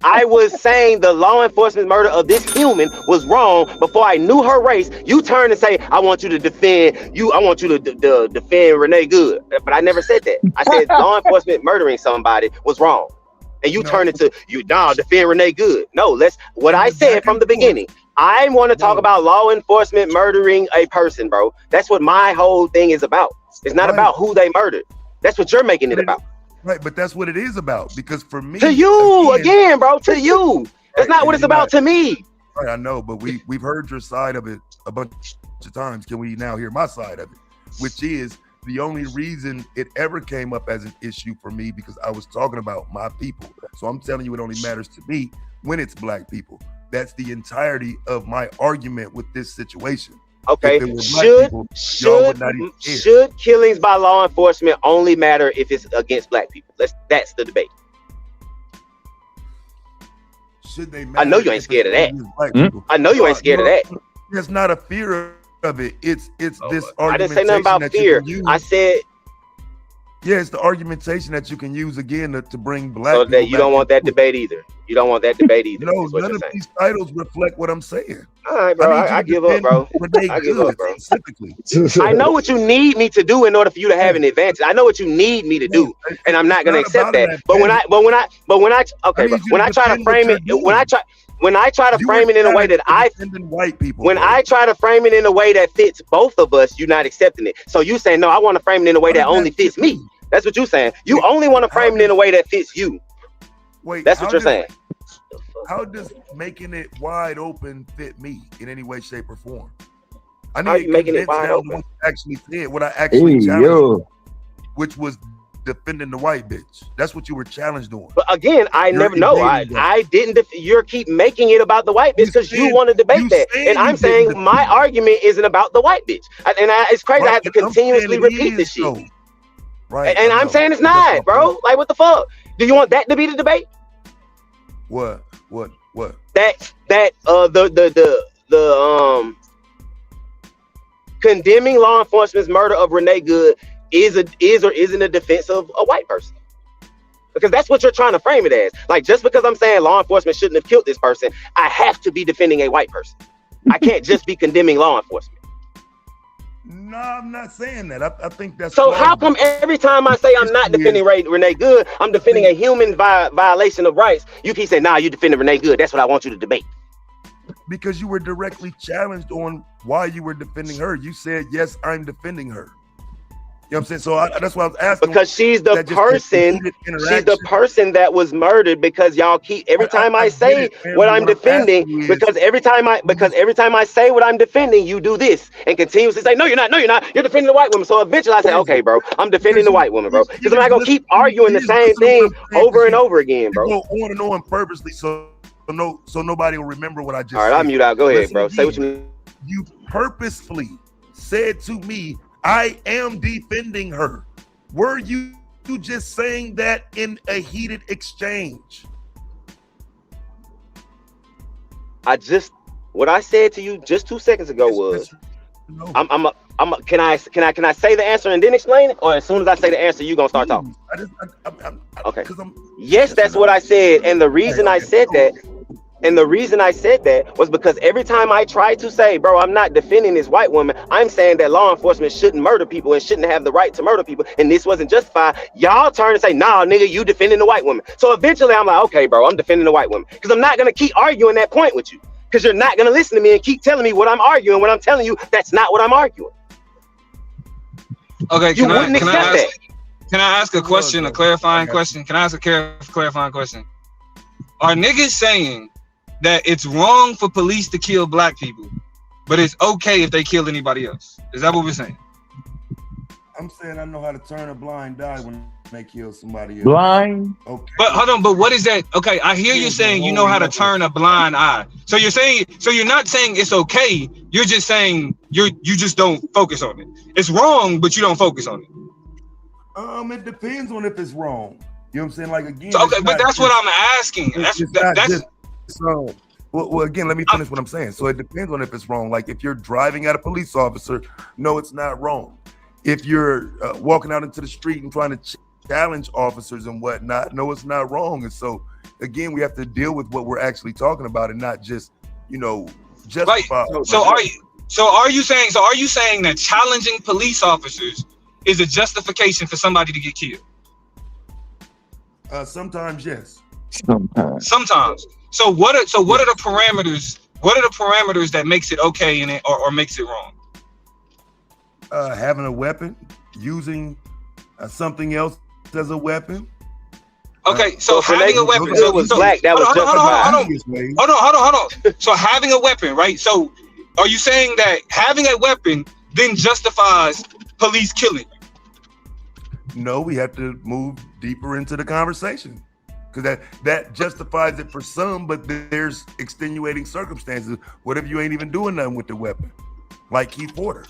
I was saying the law enforcement murder of this human was wrong before I knew her race. You turn and say, I want you to defend you. I want you to defend Renee Good. But I never said that. I said law enforcement murdering somebody was wrong. And you turn it to defend Renee Good. No, what I said from the beginning. I want to talk about law enforcement murdering a person, bro. That's what my whole thing is about. It's not about who they murdered. That's what you're making it about. Right, but that's what it is about. Because for me, to you again, bro, to you. That's not what it's about to me. Right, I know, but we've heard your side of it a bunch of times. Can we now hear my side of it? Which is the only reason it ever came up as an issue for me, because I was talking about my people. So I'm telling you, it only matters to me when it's black people. That's the entirety of my argument with this situation. Okay. If it were black people, y'all would not even care. Should killings by law enforcement only matter if it's against black people? That's the debate. Should they I know you ain't scared of that. I know you ain't scared of that. It's not a fear of it. It's this argumentation. I didn't say nothing about fear. I said, yeah, it's the argumentation that you can use again to bring black. So that you don't want that debate either. You don't want that debate either. No, none of these titles reflect what I'm saying. All right, bro. I give up, bro. I give up, bro. Specifically. I know what you need me to do in order for you to have an advantage. I know what you need me to do, and I'm not gonna accept that. But when I try to frame it, when I try to frame it in a way that white people, when I try to frame it in a way that fits both of us, you're not accepting it. So you saying no, I want to frame it in a way that only fits me. That's what you're saying. You only want to frame it in a way that fits you. Wait, that's what you're saying. How does making it wide open fit me in any way, shape, or form? I How you making it wide open? What I actually said, what I actually challenged, which was defending the white bitch. That's what you were challenged on. But again, I never know. I didn't. You keep making it about the white bitch because you want to debate that, and I'm saying my argument isn't about the white bitch. It's crazy. I have to continuously repeat this shit. Right. And I'm saying it's not, bro. Like, what the fuck? Do you want that to be the debate? What? That the condemning law enforcement's murder of Renee Good is or isn't a defense of a white person. Because that's what you're trying to frame it as. Like, just because I'm saying law enforcement shouldn't have killed this person, I have to be defending a white person. I can't just be condemning law enforcement. No, I'm not saying that. I think that's so. How come every time I say I'm not defending Renee Good, I'm defending a human violation of rights? You keep saying, "Nah, you defending Renee Good." That's what I want you to debate. Because you were directly challenged on why you were defending her. You said, "Yes, I'm defending her." You know what I'm saying? So that's why I was asking. Because she's the person. She's the person that was murdered. Because y'all keep every time I say what I'm defending. Because every time I say what I'm defending, you do this and continuously say, "No, you're not. No, you're not. You're defending the white woman." So eventually, I say, "Okay, bro, I'm defending the white woman, bro." Because I'm not gonna keep arguing the same thing over and over again, bro. Go on and on purposely, so nobody will remember what I just said. All right, I'll mute out. Go ahead, bro. Say what you mean. You purposefully said to me, I am defending her. Were you just saying that in a heated exchange? What I said to you just 2 seconds ago was, can I say the answer and then explain it? Or as soon as I say the answer, you gonna start talking? Okay. Yes, that's what I said. And the reason I said that, was because every time I try to say, bro, I'm not defending this white woman, I'm saying that law enforcement shouldn't murder people and shouldn't have the right to murder people, and this wasn't justified. Y'all turn and say, nah, nigga, you defending the white woman. So eventually I'm like, okay, bro, I'm defending the white woman. Because I'm not gonna keep arguing that point with you. Because you're not gonna listen to me and keep telling me what I'm arguing when I'm telling you that's not what I'm arguing. Okay, can I ask a question, a clarifying question? Can I ask a clarifying question? Are niggas saying that it's wrong for police to kill black people, but it's okay if they kill anybody else? Is that what we're saying? I'm saying I know how to turn a blind eye when they kill somebody else. Blind? Okay. But hold on, but what is that? Okay, I hear you saying you know how to turn a blind eye. So you're not saying it's okay. You're just saying you just don't focus on it. It's wrong, but you don't focus on it. It depends on if it's wrong. You know what I'm saying? Like, again. So, okay, but that's what I'm asking. So, well, again, let me finish what I'm saying. So it depends on if it's wrong. Like, if you're driving at a police officer, no, it's not wrong. If you're walking out into the street and trying to challenge officers and whatnot, no, it's not wrong. And so, again, we have to deal with what we're actually talking about and not just, justify. Right. So are you saying that challenging police officers is a justification for somebody to get killed? Sometimes, yes. Sometimes. So what are the parameters? What are the parameters that makes it okay in it or makes it wrong? Having a weapon, using something else as a weapon. Okay, so having a weapon. It was black. That was justified. Hold on. So having a weapon, right? So are you saying that having a weapon then justifies police killing? No, we have to move deeper into the conversation. Because that justifies it for some, but there's extenuating circumstances. What if you ain't even doing nothing with the weapon? like Keith Porter.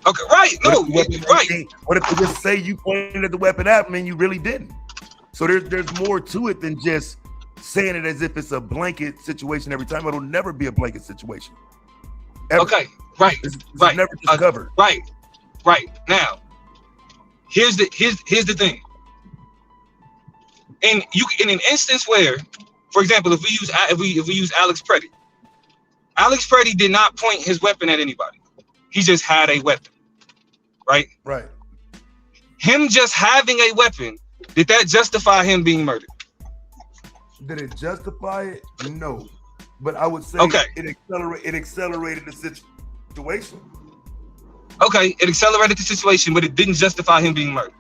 Okay, right? No, right. What if they just say you pointed at the weapon at me and you really didn't? So there's more to it than just saying it as if it's a blanket situation every time. It'll never be a blanket situation. Ever. Okay, right, it's right. Never just covered. Right. Now, here's the thing. And in an instance where, for example, if we use Alex Pretty did not point his weapon at anybody. He just had a weapon, right? Right. Him just having a weapon, did that justify him being murdered? Did it justify it? No. But I would say it accelerated the situation. Okay, it accelerated the situation, but it didn't justify him being murdered.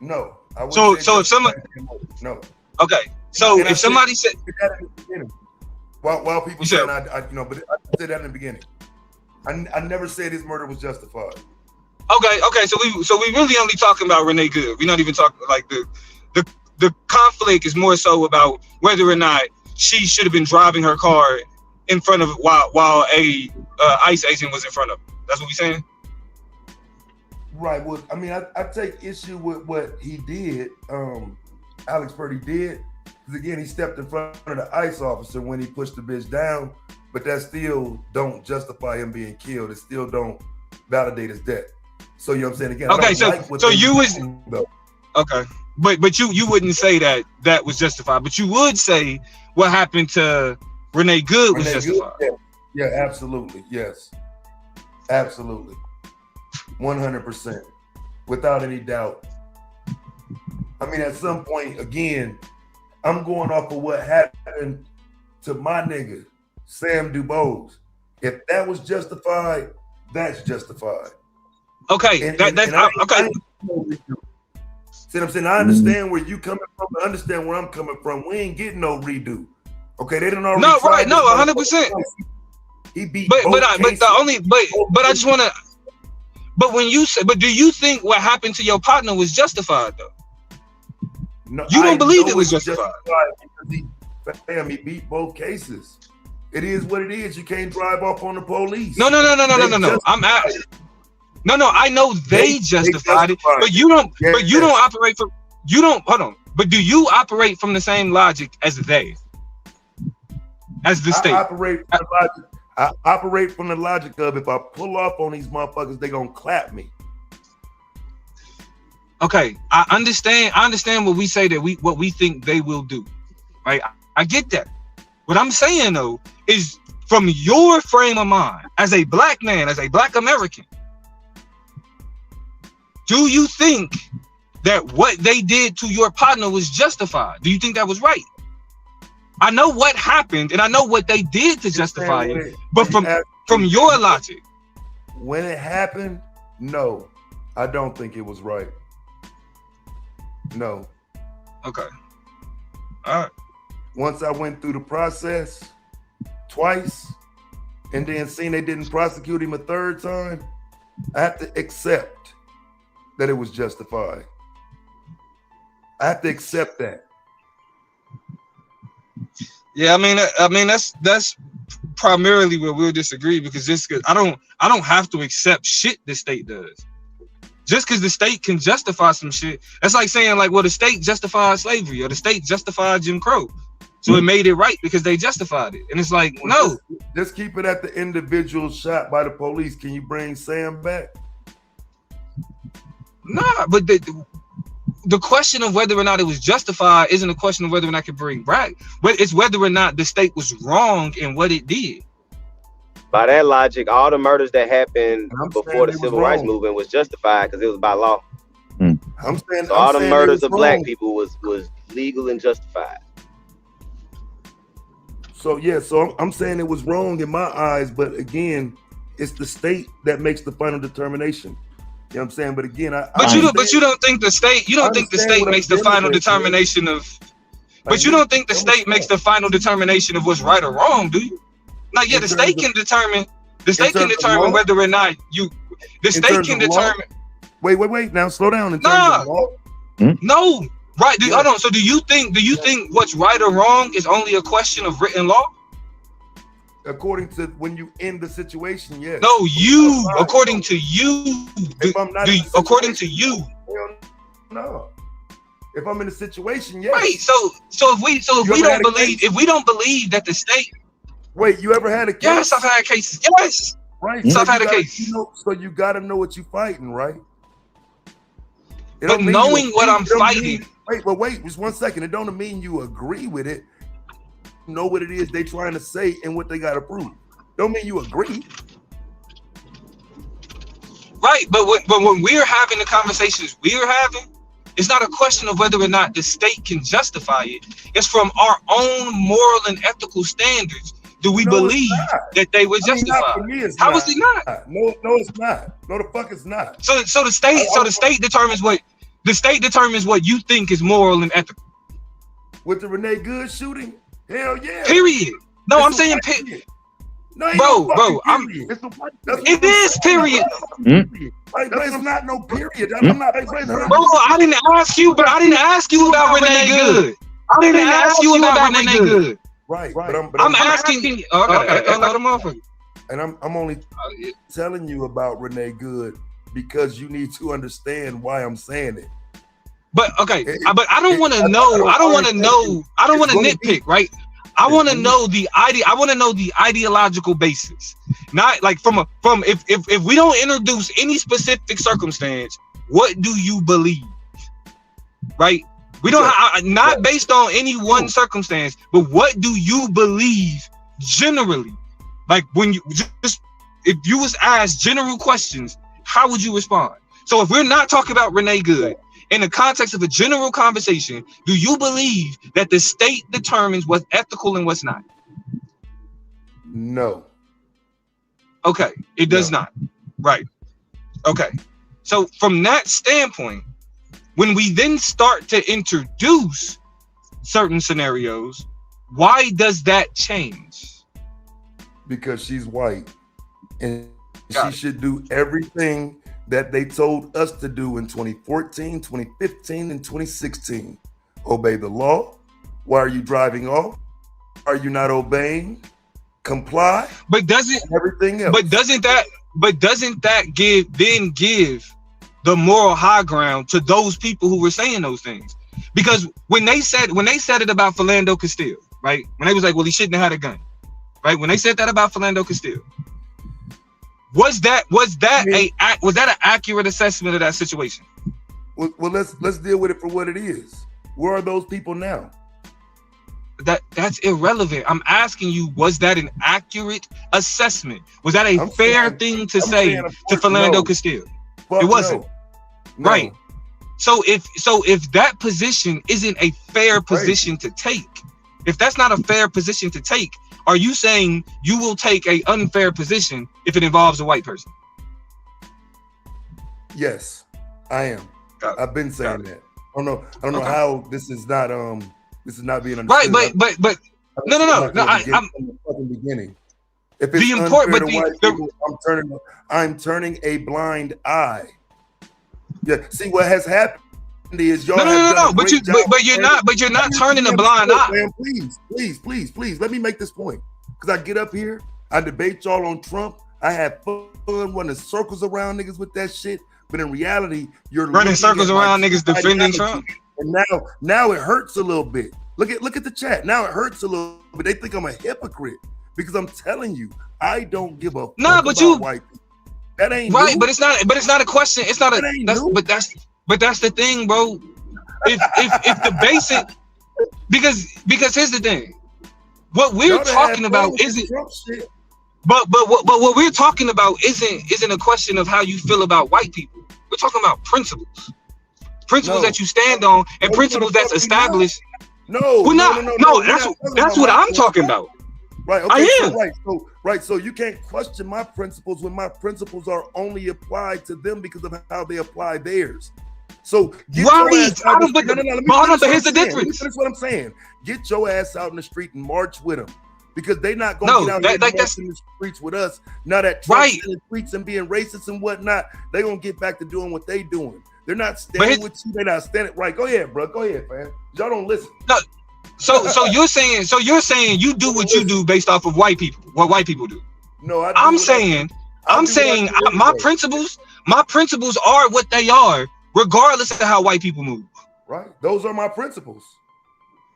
No. So if someone no. Okay. So if somebody said while people saying but I said that in the beginning. I never said his murder was justified. Okay. So we really only talking about Renee Good. We're not even talking like the conflict is more so about whether or not she should have been driving her car in front of while a ICE agent was in front of her. That's what we're saying. Right. Well, I mean, I take issue with what he did. Alex Purdy did, because again, he stepped in front of the ICE officer when he pushed the bitch down. But that still don't justify him being killed. It still don't validate his death. So you know what I'm saying? Again, okay, so you was okay, but you wouldn't say that was justified, but you would say what happened to Renee Good was justified. Yeah, absolutely. Yes. Absolutely. 100%. Without any doubt. I mean, at some point, again, I'm going off of what happened to my nigga, Sam DuBose. If that was justified, that's justified. Okay, okay. See what I'm saying? I understand where you coming from. I understand where I'm coming from. We ain't getting no redo. Okay, they didn't already. No, right? No, 100%. He beat. But I just want to. But when you say, but do you think what happened to your partner was justified though? No, you don't believe it was justified. Because he beat both cases. It is what it is. You can't drive off on the police. No. I'm asking. No. I know they justified it, but you don't. Yeah, but you don't operate from. You don't. Hold on. But do you operate from the same logic as they? As the state. I operate from the logic of if I pull off on these motherfuckers, they gonna clap me. Okay, I understand what we say that what we think they will do, right? I get that. What I'm saying though is from your frame of mind as a black man, as a black American, do you think that what they did to your partner was justified? Do you think that was right? I know what happened and I know what they did to justify it, but from your logic. When it happened, no, I don't think it was right. No. Okay. All right. Once I went through the process twice and then seen they didn't prosecute him a third time, I have to accept that it was justified. I have to accept that. Yeah, I mean that's primarily where we'll disagree, because I don't have to accept shit the state does. Just because the state can justify some shit, that's like saying like, well, the state justified slavery or the state justified Jim Crow, so it made it right because they justified it. And it's like, no. Just keep it at the individual shot by the police. Can you bring Sam back? Nah, but the question of whether or not it was justified isn't a question of whether or not it could bring back. But it's whether or not the state was wrong in what it did. By that logic, all the murders that happened before the civil rights movement was justified because it was by law. I'm saying so all the murders of black people was legal and justified. So yeah, so I'm saying it was wrong in my eyes, but again, it's the state that makes the final determination. You know what I'm saying? But again, but you don't think the state makes the final determination of. But you don't think the state makes the final determination of what's right or wrong, do you? Like, yeah, the state can determine. The state can determine whether or not you. The state can determine. Wait. Now slow down. In terms of law. No, right? Hold on. So do you think what's right or wrong is only a question of written law? According to when you end the situation, yes. No, you. According to you. If I'm not according to you. No. If I'm in a situation, yes. Right. So if we don't believe that the state. Wait, you ever had a case? Yes, I've had cases. Yes. Right. So I've had a case. So you gotta know what you're fighting, right? But knowing what I'm fighting. Wait, just 1 second. It don't mean you agree with it. You know what it is they trying to say and what they gotta prove. Don't mean you agree. Right, but when we're having the conversations we're having, it's not a question of whether or not the state can justify it. It's from our own moral and ethical standards. Do we believe that they were justified? How is it not? No, it's not. No, the fuck it's not. So the state determines what you think is moral and ethical. With the Renee Good shooting, hell yeah. Period. No, I'm saying period. No, bro, it is period. It's not no period. I'm not. Bro, I didn't ask you, but I didn't ask you about Renee Good. I didn't ask you about Renee Good. Right, but I'm asking. And I'm only telling you about Renee Good because you need to understand why I'm saying it. But okay, but I don't want to know. I don't want to know. I don't want to nitpick, right? I want to know the ideological basis, not like if we don't introduce any specific circumstance, what do you believe, right? We don't not based on any one circumstance, but what do you believe generally? Like when you just if you was asked general questions, how would you respond? So if we're not talking about Renee Good. In the context of a general conversation, do you believe that the state determines what's ethical and what's not? No. Okay, it does not. Right. Okay. So from that standpoint, when we then start to introduce certain scenarios, why does that change? Because she's white and she should do everything that they told us to do in 2014, 2015, and 2016. Obey the law. Why are you driving off? Are you not obeying? Comply. But doesn't everything else? But doesn't that give the moral high ground to those people who were saying those things? Because when they said it about Philando Castile, right? When they was like, well, he shouldn't have had a gun, right? When they said that about Philando Castile, was that an accurate assessment of that situation? Well, let's deal with it for what it is. Where are those people now? That's irrelevant. I'm asking you, was that an accurate assessment? Was that a fair thing to say to Philando Castile? It wasn't. No. Right. So if that position isn't a fair position to take, if that's not a fair position to take, are you saying you will take an unfair position if it involves a white person? Yes, I am. I've been saying that. I don't know how this is not being understood. Right, but no. I'm from the fucking beginning. If it's unfair to white people, I'm turning a blind eye. Yeah. See what has happened is y'all but you're not turning a blind eye. Man, please, let me make this point. Because I get up here, I debate y'all on Trump. I have fun running circles around niggas with that shit. But in reality, you're running circles around niggas defending Trump. And now it hurts a little bit. Look at the chat. Now it hurts a little bit. They think I'm a hypocrite because I'm telling you, I don't give a fuck about white people. That ain't right, new. but it's not a question. It's not but that's the thing, bro. If the basic because here's the thing. What we're talking about isn't but what we're talking about isn't a question of how you feel about white people. We're talking about principles that you stand on and principles that's established. No, that's what I'm talking about. Right. Okay. I am. So you can't question my principles when my principles are only applied to them because of how they apply theirs. So but here's the difference. That's what I'm saying. Get your ass out in the street and march with them because they're not going to get out here and march in the streets with us. Now that Trump's in the streets and being racist and whatnot, they're going to get back to doing what they doing. They're not standing with you. They're not standing. Right. Go ahead, bro. Go ahead, man. Y'all don't listen. So you're saying you do what you do based off of white people, what white people do. No, I'm saying my principles are what they are, regardless of how white people move. Right. Those are my principles.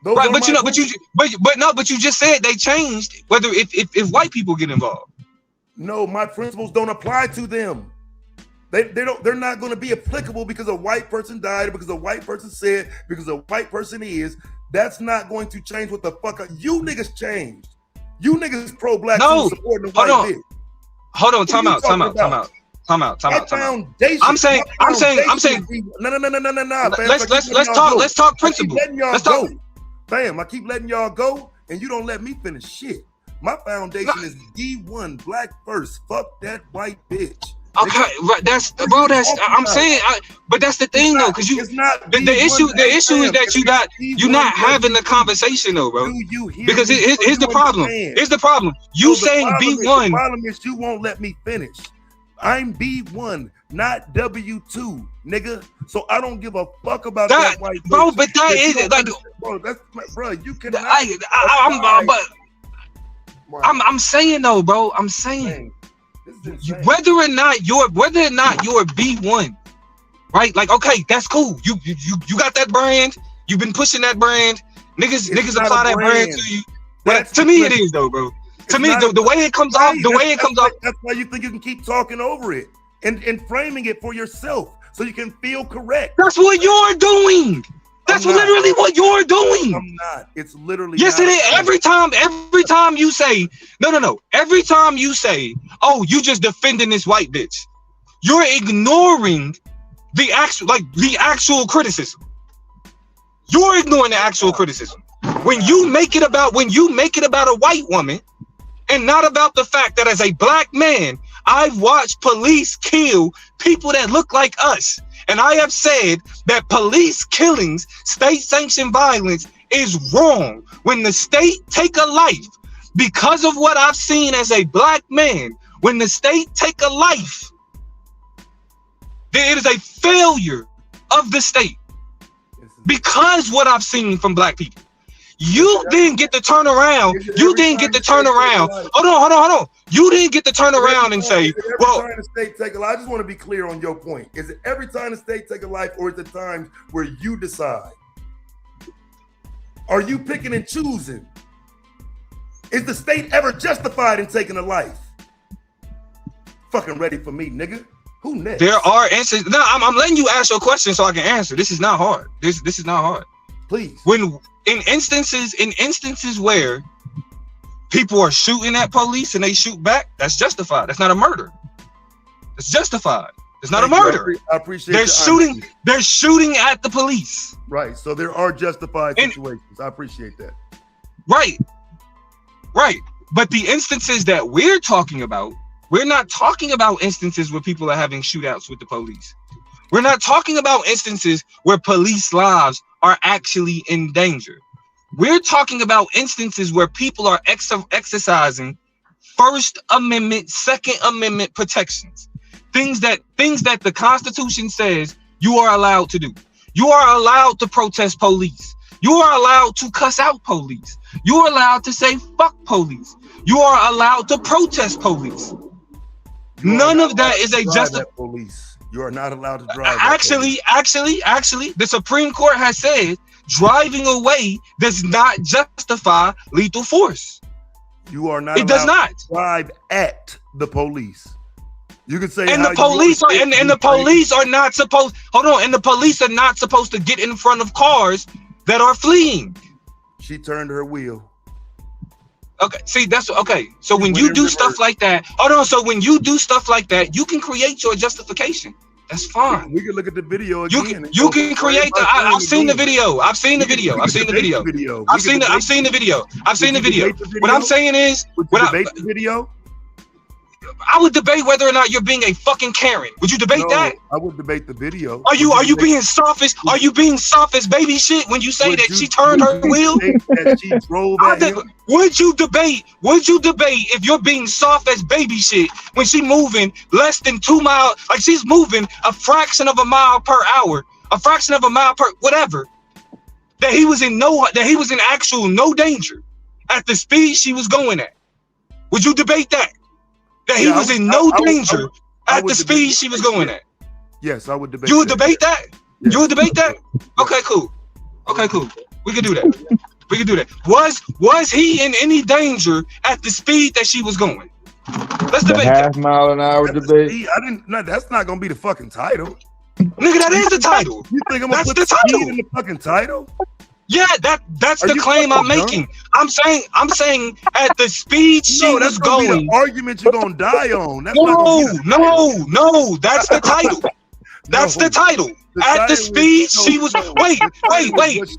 Right, but you just said they changed whether if white people get involved. No, my principles don't apply to them. They're not going to be applicable because a white person died, because a white person said, because a white person is. That's not going to change what the fuck you niggas changed. You niggas pro-black supporting the white bitch. Hold on, time out. I'm saying. No. Let's talk principle. Let's talk. Fam, I keep letting y'all go, and you don't let me finish shit. My foundation is D1, black first. Fuck that white bitch. Okay, right. I'm saying, but that's the thing though, because the issue is that you're not having the conversation though, bro. Because here's the problem. Here's the problem. You saying B1. The problem is you won't let me finish. I'm B1, not W2, nigga. So I don't give a fuck about that white bro. But that is like, bro. You can. I'm saying though, bro. I'm saying. Whether or not you're B1, right? Like, okay, that's cool. You got that brand. You've been pushing that brand. Niggas apply that brand to you. But to me, it is though, bro. To me, the way it comes off, That's why you think you can keep talking over it and framing it for yourself so you can feel correct. That's what you're doing. That's literally what you're doing. I'm not. It's literally. Yes, it is. Every time you say no. Every time you say, "Oh, you just defending this white bitch," you're ignoring the actual criticism. You're ignoring the actual criticism. When you make it about a white woman, and not about the fact that as a black man, I've watched police kill people that look like us. And I have said that police killings, state-sanctioned violence, is wrong. When the state take a life, because of what I've seen as a black man, when the state take a life, it is a failure of the state. Because what I've seen from black people. You didn't get to turn around. Hold on. You didn't get to turn around and say, well, every time the state take a life, I just want to be clear on your point. Is it every time the state take a life, or is it times where you decide? Are you picking and choosing? Is the state ever justified in taking a life? Fucking ready for me, nigga. Who next? There are answers. No, I'm letting you ask your question so I can answer. This is not hard. This is not hard. Please. When in instances where people are shooting at police and they shoot back, that's justified. That's not a murder. It's justified. It's not a murder. I appreciate. They're shooting at the police. Right. So there are justified situations. I appreciate that. Right. But the instances that we're talking about, we're not talking about instances where people are having shootouts with the police. We're not talking about instances where police lives are actually in danger. We're talking about instances where people are exercising First Amendment, Second Amendment protections. Things that the Constitution says you are allowed to do. You are allowed to protest police. You are allowed to cuss out police. You are allowed to say fuck police. You are allowed to protest police. None of that is a police. You are not allowed to drive. Actually, the Supreme Court has said driving away does not justify lethal force. You are not. It does not drive at the police. You can say, and the police are not supposed. Hold on, and the police are not supposed to get in front of cars that are fleeing. She turned her wheel. Okay, see, that's okay. So when you do stuff like that, hold on. So when you do stuff like that, you can create your justification. That's fine. We can look at the video again. You can create the. I've seen the video. I've seen the video. What I'm saying is, debate the video. I would debate whether or not you're being a fucking Karen. Would you debate that? I would debate the video. Are you being sophist? Are you being sophist baby shit when you say that she turned her wheel? That she drove at him? Would you debate if you're being soft as baby shit when she moving less than 2 miles, like she's moving a fraction of a mile per hour, a fraction of a mile per whatever? that he was in actual no danger at the speed she was going at? Would you debate that? That he was in no danger at the speed she was going at? Yes, I would debate. You would debate that? You would debate that? Okay, cool. Okay, cool. We can do that. We can do that. Was he in any danger at the speed that she was going? Let's debate that. Half mile an hour debate. That's not gonna be the fucking title. Nigga, that is the title. You think I'm gonna put the speed in the fucking title? Yeah, that's the claim I'm making. I'm saying at the speed she was going. Be the argument you're gonna die on. That's no, that's the title. That's the title. At the speed she was. Wait.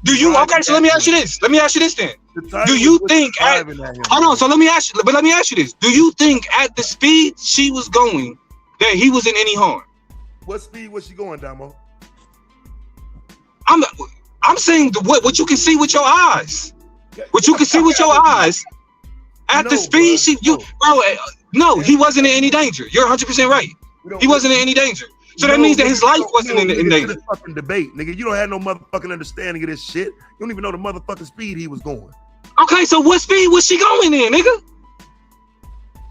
Do you? Okay, so let me ask you this. Let me ask you this then. Do you think at? Hold on. So let me ask you this. Do you think at the speed she was going that he was in any harm? What speed was she going, Damo? I'm saying what you can see with your eyes. What you can see with your eyes. At the speed no, he wasn't in any danger. You're 100% right. He wasn't in any danger. So that means that his life wasn't in danger. Fucking debate, nigga. You don't have no motherfucking understanding of this shit. You don't even know the motherfucking speed he was going. Okay, so what speed was she going in, nigga?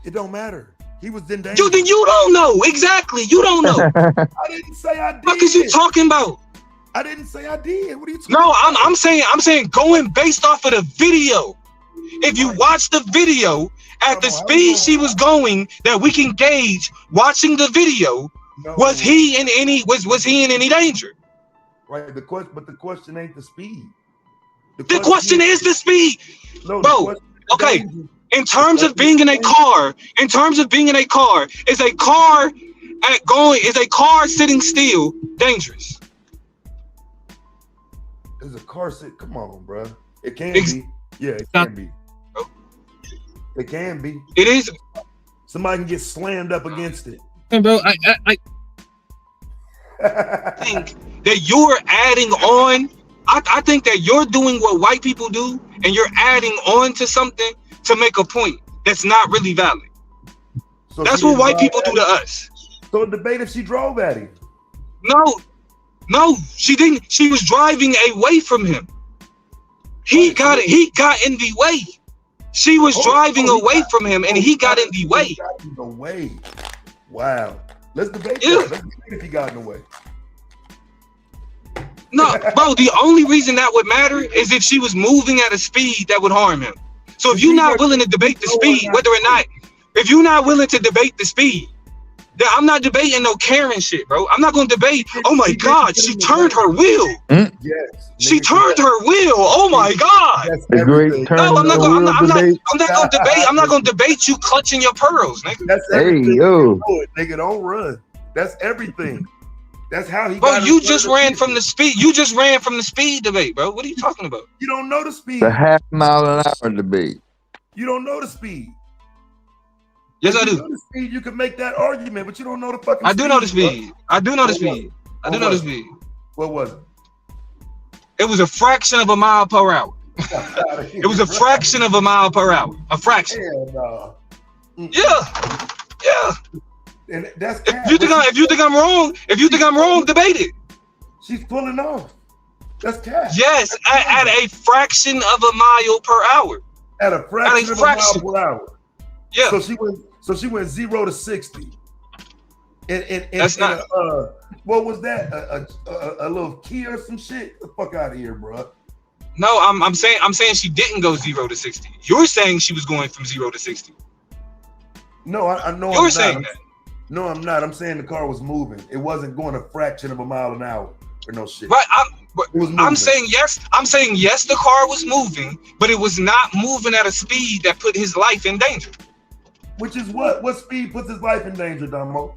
It don't matter. He was in danger. Then you don't know. Exactly. You don't know. I didn't say I did. What is you talking about? I didn't say I did. What are you talking about? No, I'm saying going based off of the video. If you watch the video at the speed she was going, that we can gauge watching the video, was he in any danger? Right. The question ain't the speed. The question is the speed. Bro, okay. In terms of being in a car, is a car sitting still dangerous? Is a car sit? Come on, bro. It can be. Yeah, it can be. It can be. It is. Somebody can get slammed up against it. Bro, I think that you're adding on. I think that you're doing what white people do, and you're adding on to something to make a point that's not really valid. So that's what white people do to us. So debate if she drove at him. No, she didn't. She was driving away from him. He got in the way. She was driving away from him, and he got in the way. He got in the way. Wow. Let's debate that. Let's debate if he got in the way. No, bro, the only reason that would matter is if she was moving at a speed that would harm him. So if you're not willing to debate the speed, if you're not willing to debate the speed, then I'm not debating no Karen shit, bro. I'm not gonna debate, oh my God, she turned her wheel. Yes. She turned her wheel. Oh my God. No, I'm not gonna debate you clutching your pearls, nigga. That's everything. Nigga, don't run. That's everything. That's how he got. Bro, you just ran from the speed. You just ran from the speed debate, bro. What are you talking about? You don't know the speed. The half mile an hour debate. You don't know the speed. Yes, I do. You know the speed, you can make that argument, but you don't know the fucking speed. I do know the speed. I do know the speed. I do know the speed. What was it? It was a fraction of a mile per hour. It was a fraction of a mile per hour. A fraction. Hell no. Yeah. And that's if you think I'm wrong, debate it. She's pulling off. That's cash. Yes, at a fraction of a mile per hour. At a fraction of a mile per hour. Yeah. So she went 0 to 60. And that's not. What was that? A little key or some shit? Get the fuck out of here, bro. No, I'm saying she didn't go 0 to 60. You're saying she was going from 0 to 60. No, I know. You're saying that. No, I'm not. I'm saying the car was moving. It wasn't going a fraction of a mile an hour or no shit. Right. I'm saying yes. I'm saying yes. The car was moving, but it was not moving at a speed that put his life in danger. Which is what? What speed puts his life in danger, Damo?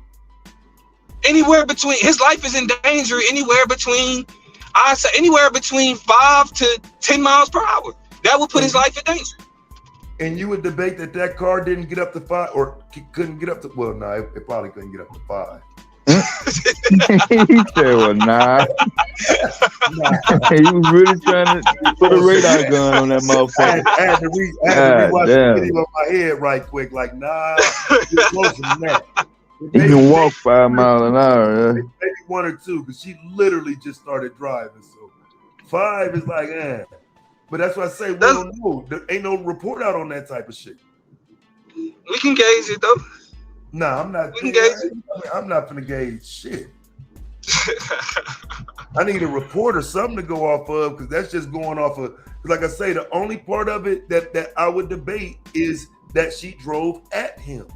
Anywhere between, his life is in danger anywhere between, I say anywhere between 5 to 10 miles per hour. That would put his life in danger. And you would debate that car didn't get up to 5 or couldn't get up to, well, no, it probably couldn't get up to 5. He said, well, nah. He was really trying to put a radar gun on that motherfucker. I had to rewatch the video in my head right quick, like, nah, it's closer than that. You can walk 5 miles an hour. Maybe 1 or 2, because she literally just started driving. So 5 is like, But that's why I say we don't know. There ain't no report out on that type of shit. We can gauge it though. Nah, I'm not. We can gauge it. I'm not gonna gauge shit. I need a report or something to go off of, because that's just going off of. Like I say, the only part of it that I would debate is that she drove at him.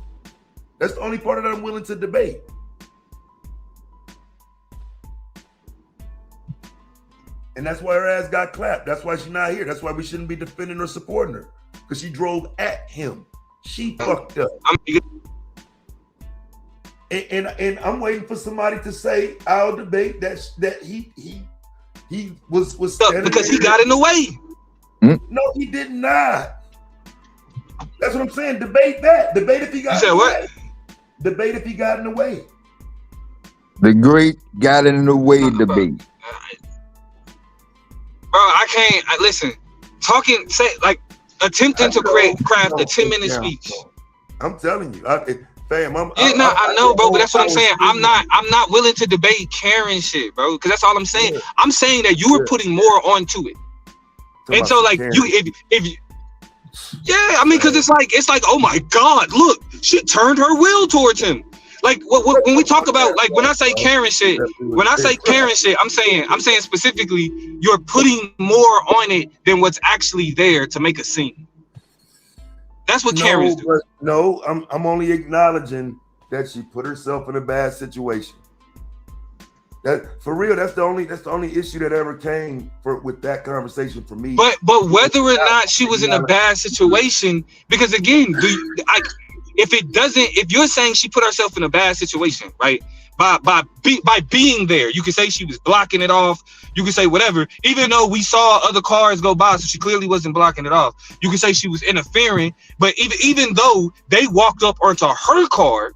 That's the only part that I'm willing to debate. And that's why her ass got clapped. That's why she's not here. That's why we shouldn't be defending or supporting her, because she drove at him. She fucked up. And I'm waiting for somebody to say, I'll debate that he was because he got in the way. No, he did not. That's what I'm saying. Debate that. Debate if he got. You said what? Debate if he got in the way. The great got in the way debate. Bro, I can't. Listen, attempting to craft a 10-minute speech. I'm telling you, fam. I know, bro, but that's what I'm saying. I'm not willing to debate Karen shit, bro, because that's all I'm saying. Yeah. I'm saying that you were putting more onto it, and so like Karen. I mean, because it's like, oh my God, look, she turned her wheel towards him. Like when we talk about, like, when I say Karen shit, I'm saying specifically, you're putting more on it than what's actually there to make a scene. That's what Karen's do. No, I'm only acknowledging that she put herself in a bad situation. That for real, that's the only issue that ever came with that conversation for me. But whether or not she was in a bad situation, because again, if you're saying she put herself in a bad situation, right? By being there, you can say she was blocking it off. You can say whatever, even though we saw other cars go by, so she clearly wasn't blocking it off. You can say she was interfering, but even though they walked up onto her car,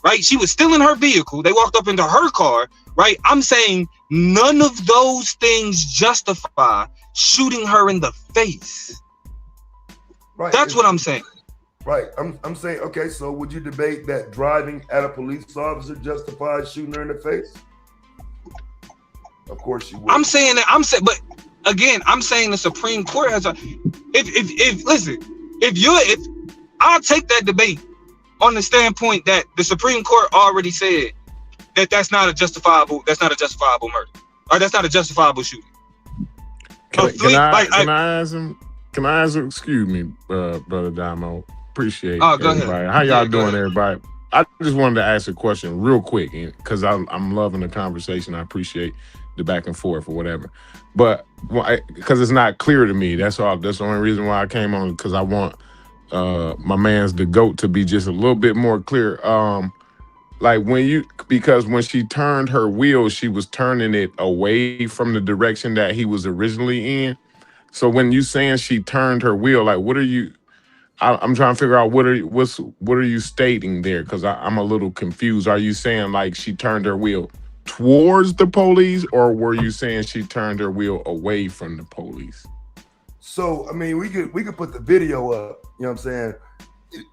right? She was still in her vehicle. They walked up into her car, right? I'm saying none of those things justify shooting her in the face. Right. That's what I'm saying. Right. I'm saying, okay, so would you debate that driving at a police officer justifies shooting her in the face? Of course you would. I'm saying, but again, I'm saying the Supreme Court has if I'll take that debate on the standpoint that the Supreme Court already said that that's not a justifiable murder, or that's not a justifiable shooting. Can I ask him? Excuse me, Brother Damo. Appreciate everybody. Ahead. How y'all doing, everybody? I just wanted to ask a question real quick, because I'm loving the conversation. I appreciate the back and forth or whatever, but because it's not clear to me. That's all. That's the only reason why I came on, because I want my man's the GOAT to be just a little bit more clear. Like because when she turned her wheel, she was turning it away from the direction that he was originally in. So when you saying she turned her wheel, like, what are you? I'm trying to figure out what are you stating there? Because I'm a little confused. Are you saying like she turned her wheel towards the police, or were you saying she turned her wheel away from the police? So I mean, we could put the video up. You know what I'm saying?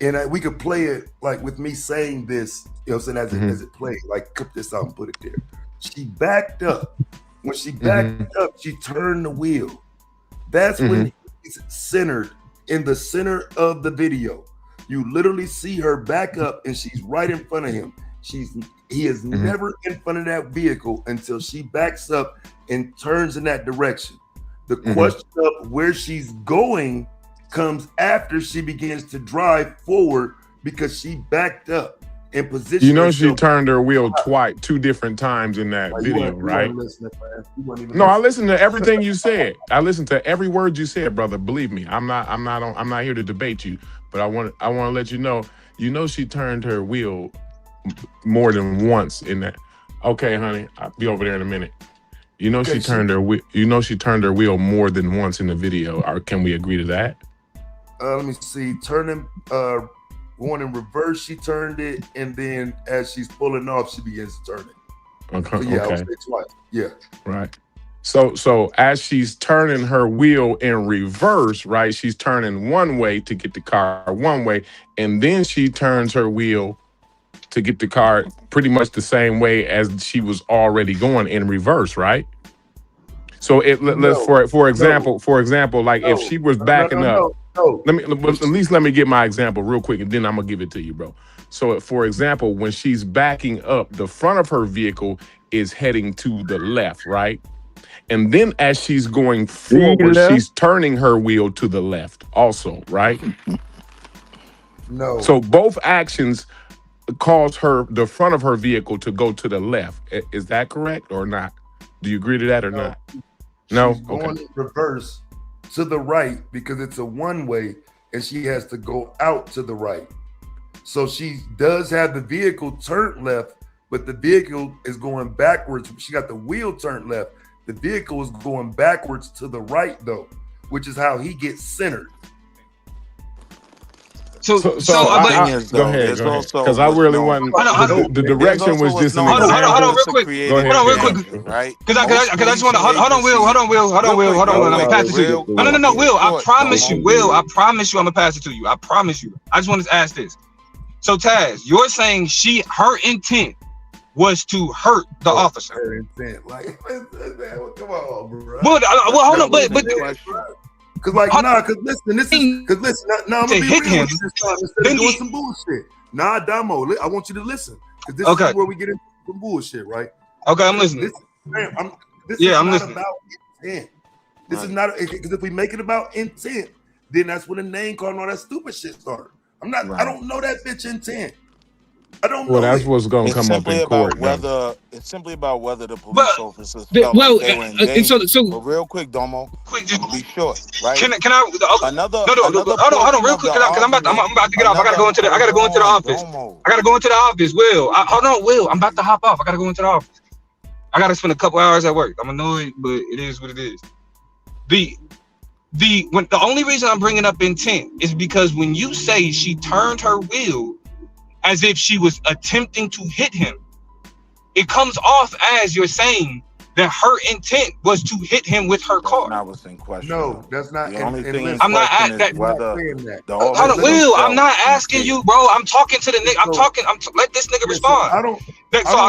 And we could play it like with me saying this. You know what I'm saying? As it played, like clip this out and put it there. She backed up. When she backed up, she turned the wheel. That's when he's centered. In the center of the video, you literally see her back up, and she's right in front of him. He is never in front of that vehicle until she backs up and turns in that direction. The question of where she's going comes after she begins to drive forward, because she backed up in position. You know, she turned her wheel twice, 2 different times in that video, right? No, I listened to everything you said. I listened to every word you said, brother. Believe me, I'm not here to debate you, but I want to let you know. You know, she turned her wheel more than once in that. Okay, honey, I'll be over there in a minute. You know, she turned her wheel. You know, she turned her wheel more than once in the video. Can we agree to that? Let me see. Turning. Going in reverse, she turned it, and then as she's pulling off, she begins to turn it. Okay. So yeah, I would say twice. Yeah. Right. So as she's turning her wheel in reverse, right? She's turning one way to get the car one way, and then she turns her wheel to get the car pretty much the same way as she was already going in reverse, right? So for example, like if she was backing up, let me at least let me get my example real quick, and then I'm gonna give it to you, bro. So for example, when she's backing up, the front of her vehicle is heading to the left, right? And then as she's going forward, she's turning her wheel to the left also, right? No. So both actions cause the front of her vehicle to go to the left. Is that correct or not? Do you agree to that or not? No? She's going in reverse to the right because it's a one-way and she has to go out to the right. So she does have the vehicle turned left, but the vehicle is going backwards. She got the wheel turned left. The vehicle is going backwards to the right though, which is how he gets centered. Go ahead, because I really wasn't. The direction was just an example. Hold on, real quick. Go ahead. Hold on, real quick. Right? Because I just want to hold on, Will. I'm gonna pass it to you. No, Will. I promise you, I'm gonna pass it to you. I promise you. I just want to ask this. So Taz, you're saying her intent was to hurt the officer. Her intent, like, come on, bro. Well, hold on, but. Cause listen, now I'm gonna be real instead of doing some bullshit. Nah, Damo, I want you to listen, cause this is where we get into some bullshit, right? Okay, I'm listening. This is not about intent. This is not, because if we make it about intent, then that's when the name card and all that stupid shit started. I don't know that bitch intent. I don't know. Well, that's what's gonna come up in court. It's simply about whether the police officers felt like they were engaged. But real quick, Domo, be short, right? Can I? Hold on, real quick, because I'm about to get off. I gotta go into the office. Will, hold on, Will. I'm about to hop off. I gotta go into the office. I gotta spend a couple hours at work. I'm annoyed, but it is what it is. The only reason I'm bringing up intent is because when you say she turned her wheel as if she was attempting to hit him, it comes off as you're saying that her intent was to hit him with her car. That was in question. No, that's not. The only thing I'm not at that. Hold on, Will. I'm not asking you, bro. I'm talking to the nigga. Let this nigga respond. I don't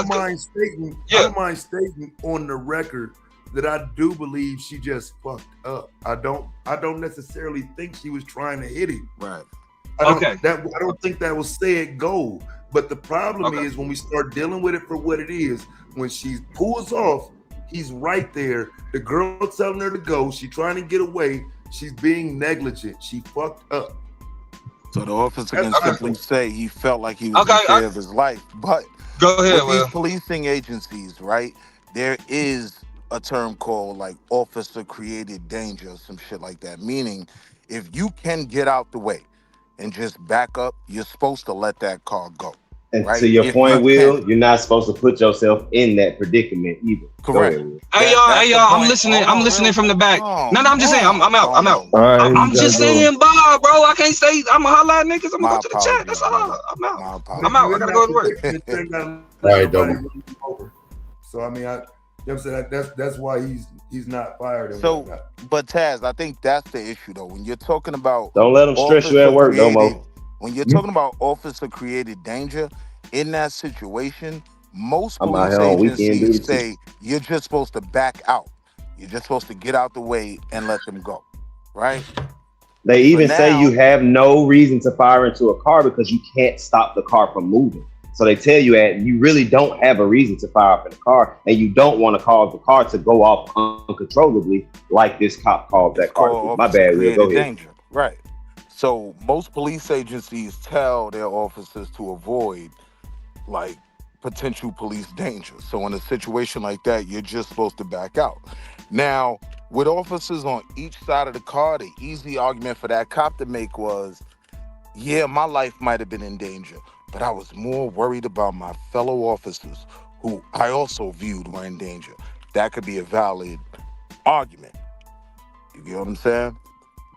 mind stating. I don't mind stating on the record that I do believe she just fucked up. I don't necessarily think she was trying to hit him. Right. I don't think that was said goal. But the problem is when we start dealing with it for what it is, when she pulls off, he's right there. The girl telling her to go. She's trying to get away. She's being negligent. She fucked up. So the officer can simply say he felt like he was in fear of his life. But go ahead, with these policing agencies, right, there is a term called like officer created danger or some shit like that. Meaning, if you can get out the way and just back up, you're supposed to let that car go. And right? to your point, Will, you're not supposed to put yourself in that predicament either. Correct. Hey y'all, I'm listening. I'm listening from the back. No, I'm just saying. I'm out. I'm just saying, bye, bro. I can't say. I'm gonna holler at niggas. I'm gonna go to the chat. That's all. I'm out. I gotta go to work. All right, Domo. So I mean, you know what I'm saying? That's why he's not fired. So, but Taz, I think that's the issue though. When you're talking about, don't let them stress you at work, Domo. When you're talking about officer created danger in that situation, most police agencies say you're just supposed to back out. You're just supposed to get out the way and let them go, right? They even say you have no reason to fire into a car because you can't stop the car from moving. So they tell you that you really don't have a reason to fire up in the car, and you don't want to cause the car to go off uncontrollably like this cop called that car. My bad, Will. Go ahead. Danger. Right. So most police agencies tell their officers to avoid like potential police danger. So in a situation like that, you're just supposed to back out. Now, with officers on each side of the car, the easy argument for that cop to make was, yeah, my life might have been in danger, but I was more worried about my fellow officers who I also viewed were in danger. That could be a valid argument. You get what I'm saying?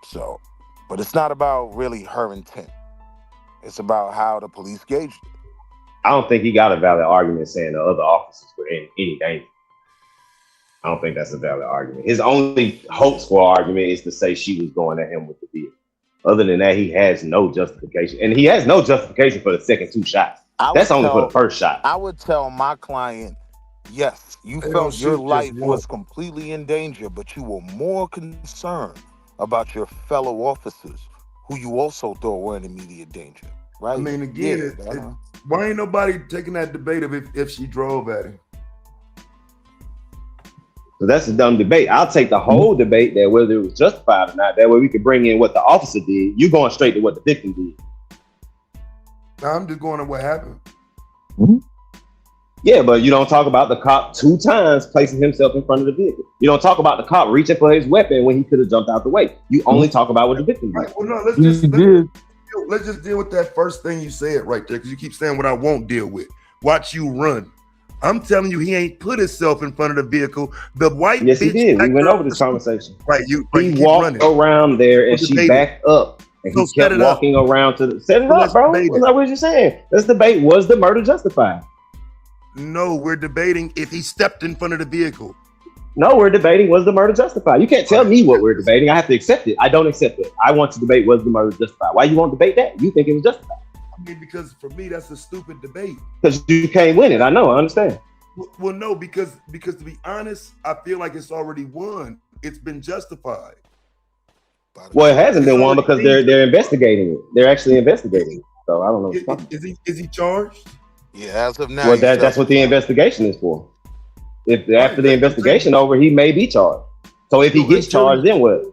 So, but it's not about really her intent. It's about how the police gauged it. I don't think he got a valid argument saying the other officers were in any danger. I don't think that's a valid argument. His only hopes for argument is to say she was going at him with the vehicle. Other than that, he has no justification. And he has no justification for the second two shots. That's only for the first shot. I would tell my client Yes, you They felt don't your shoot life just was once. completely in danger, but you were more concerned about your fellow officers, who you also thought were in immediate danger, right? I mean, again, why ain't nobody taking that debate of if she drove at him? So that's a dumb debate. I'll take the whole debate there, whether it was justified or not. That way we could bring in what the officer did. You going straight to what the victim did. Now, I'm just going to what happened. Yeah, but you don't talk about the cop 2 times placing himself in front of the vehicle. You don't talk about the cop reaching for his weapon when he could have jumped out the way. You only talk about what the victim did. Right. Well, no, let's just deal with that first thing you said right there, because you keep saying what I won't deal with. Watch you run. I'm telling you, he ain't put himself in front of the vehicle. The white Yes, he bitch did. We went over this conversation. Right. He walked around there and she backed up. And he kept walking around to set it up, bro. That's not what you're saying. Let's debate, was the murder justified? No, we're debating if he stepped in front of the vehicle. No, we're debating, was the murder justified? You can't tell me what we're debating. I have to accept it. I don't accept it. I want to debate, was the murder justified? Why you won't debate that? You think it was justified? I mean, because for me, that's a stupid debate. Because you can't win it. I know. I understand. Well, no, because to be honest, I feel like it's already won. It's been justified. Well, it hasn't been won because they're investigating it. They're actually investigating it. So I don't know. Is he charged? Yeah, as of now. Well, that's what the investigation is for. If after the investigation over, he may be charged. So if he gets charged, then what?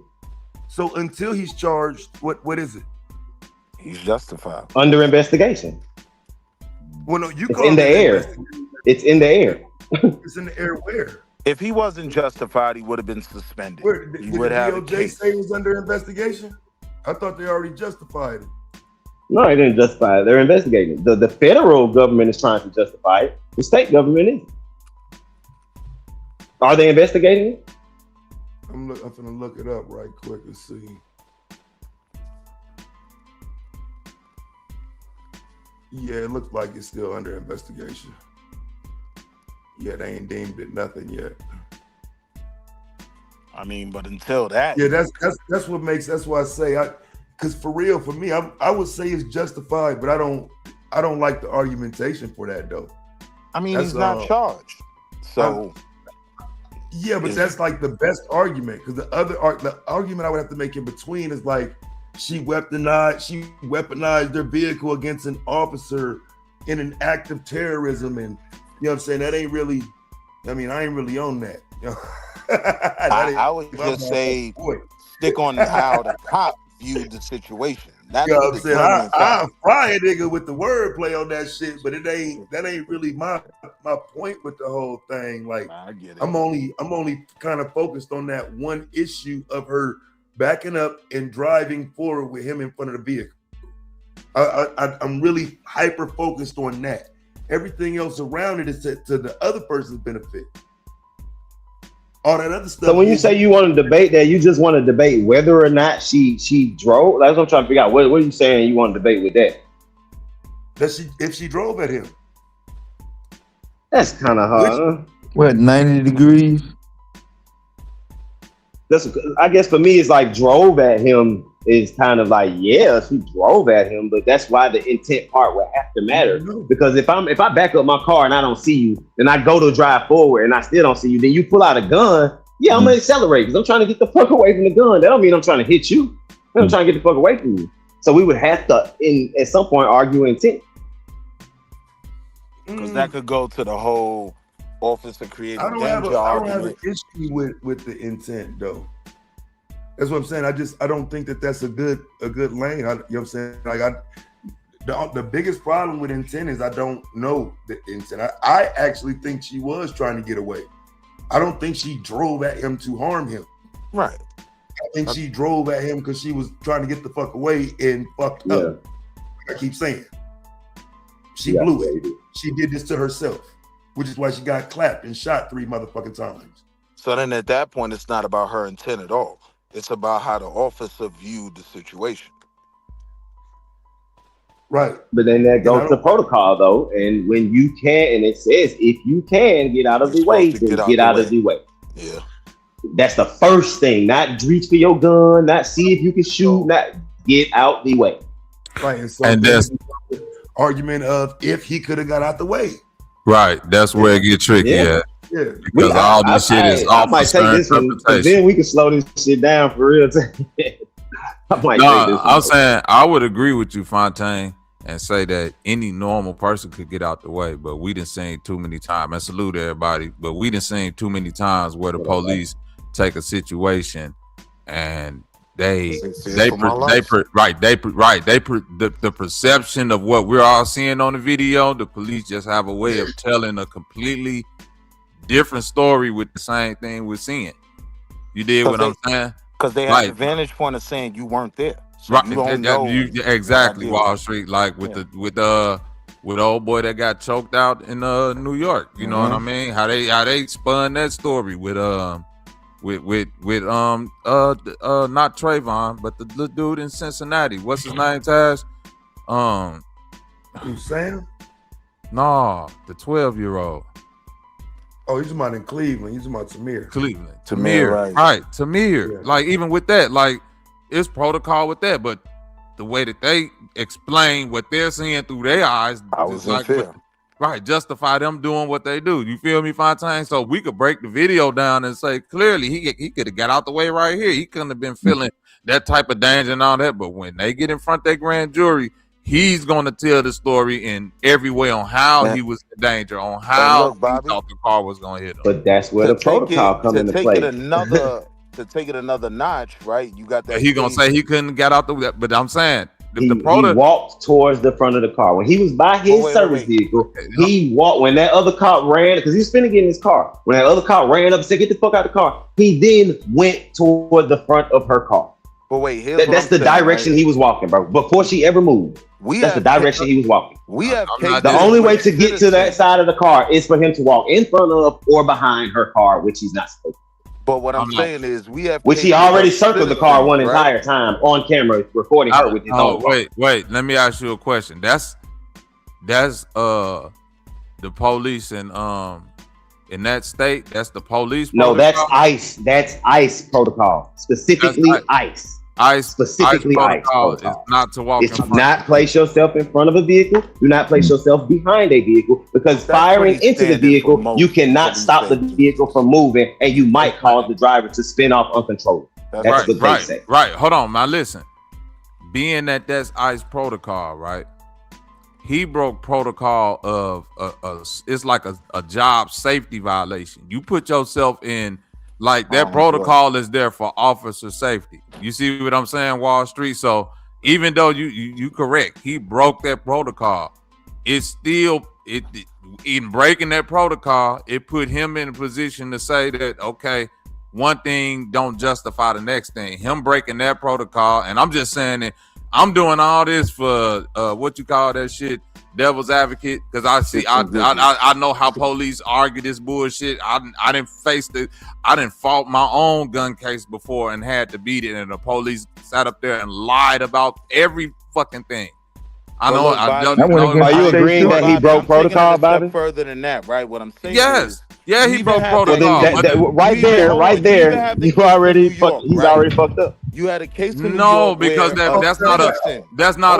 So until he's charged, what is it? He's justified. Under investigation. Well, no, you it's call in the air. It's in the air. It's in the air where? If he wasn't justified, he would have been suspended. Did You the would have a DOJ case. say it was under investigation? I thought they already justified it. No, they didn't justify it. They're investigating it. The federal government is trying to justify it. The state government is. Are they investigating it? I'm gonna look it up right quick and see. Yeah, it looks like it's still under investigation. Yeah, they ain't deemed it nothing yet. I mean, but until that, yeah, that's what makes. That's why I say because for real, for me, I would say it's justified, but I don't like the argumentation for that though. I mean, he's not charged, so. Yeah, but that's like the best argument, because the argument I would have to make in between is like she weaponized their vehicle against an officer in an act of terrorism, and you know what I'm saying, that ain't really. I mean, I ain't really on that. You know? I would just say stick on how the cop viewed the situation. That's you know what I'm saying. I fry a nigga with the wordplay on that shit, but that ain't really my point with the whole thing. Like I get it. I'm only kind of focused on that one issue of her backing up and driving forward with him in front of the vehicle. I'm really hyper focused on that. Everything else around it is to the other person's benefit. All that other stuff. So when you say you want to debate that, you just want to debate whether or not she drove. That's what I'm trying to figure out. What are you saying you want to debate with that? If she drove at him. That's kind of hard. Huh? What, 90 degrees? I guess for me, it's like drove at him is kind of like, yeah, she drove at him, but that's why the intent part would have to matter. Because if I back up my car and I don't see you, then I go to drive forward and I still don't see you, then you pull out a gun, yeah, I'm gonna accelerate because I'm trying to get the fuck away from the gun. That don't mean I'm trying to hit you. I'm trying to get the fuck away from you. So we would have to, at some point, argue intent. Because that could go to the whole officer creating danger argument. I don't have an issue with the intent though. That's what I'm saying. I don't think that's a good lane. You know what I'm saying? Like the biggest problem with intent is I don't know the intent. I actually think she was trying to get away. I don't think she drove at him to harm him. Right. I think she drove at him because she was trying to get the fuck away and fucked up. I keep saying. She blew it. She did this to herself, which is why she got clapped and shot 3 motherfucking times. So then at that point, it's not about her intent at all. It's about how the officer viewed the situation. Right. But then that goes to protocol though. And when you can, and it says, if you can get out of the way, then get out of the way. Yeah. That's the first thing. Not reach for your gun, not see if you can shoot, not get out the way. Right. And so and that's the argument of if he could have got out the way. Right, that's where it get tricky Yeah. at. Because all this shit is I might take this one because then we can slow this shit down for real. I might take this one. I'm saying I would agree with you, Fontaine, and say that any normal person could get out the way, but we done seen too many times. And salute everybody, but we done seen too many times where the police take a situation and the perception of what we're all seeing on the video, the police just have a way of telling a completely different story with the same thing we're seeing. You did what I'm saying? Because they have the vantage point of saying you weren't there. So Right, you don't know exactly. Wall Street, like with the old boy that got choked out in New York. You know what I mean? How they spun that story with not Trayvon, but the dude in Cincinnati. What's his name, Taz? Who's Sam? No, the 12-year-old. Oh, he's about in Cleveland. He's about Tamir. Cleveland. Tamir. Right. Tamir. Yeah. Like, even with that, like, it's protocol with that, but the way that they explain what they're seeing through their eyes, I was like, right, justify them doing what they do. You feel me, Fontaine? So we could break the video down and say clearly he could have got out the way right here. He couldn't have been feeling that type of danger and all that. But when they get in front of their grand jury, he's going to tell the story in every way on how he was in danger, on how he thought the car was going to hit him. But that's where the protocol comes into play. To take it another notch, right? You got that. He gonna say he couldn't get out the. But I'm saying he walked towards the front of the car when he was by his service vehicle. He walked when that other cop ran because he was finna get in his car. When that other cop ran up and said, "Get the fuck out of the car," he then went toward the front of her car. But wait, that's the direction he was walking, bro. Before she ever moved, that's the direction he was walking. We have the only way to get to that side of the car is for him to walk in front of or behind her car, which he's not supposed to. But what I'm saying is we have which he already circled the car one entire time on camera, recording her with his own. Wait. Let me ask you a question. That's the police in that state. That's the police. No, that's ICE. That's ICE protocol. Specifically ICE. ICE specifically ICE protocol is not to walk. It's to not place yourself in front of a vehicle. Do not place yourself behind a vehicle because firing into the vehicle, you cannot stop the vehicle from moving, and you might cause the driver to spin off uncontrolled. That's what they say. Right. Hold on, now listen. Being that that's ICE protocol, right? He broke protocol of it's like a job safety violation. You put yourself in. Like that protocol is there for officer safety. You see what I'm saying, Wall Street? So even though you correct, he broke that protocol. It's still in breaking that protocol, it put him in a position to say that okay, one thing don't justify the next thing. Him breaking that protocol, and I'm just saying that I'm doing all this for what you call that shit, devil's advocate, because I know how police argue this bullshit. I didn't fought my own gun case before and had to beat it, and the police sat up there and lied about every fucking thing. I know. Are you agreeing that he broke protocol, Bobby? Further than that, right? What I'm saying is, yeah, he broke protocol. Right there, you already fucked. He's already fucked up. You had a case in New no, York because that's not a.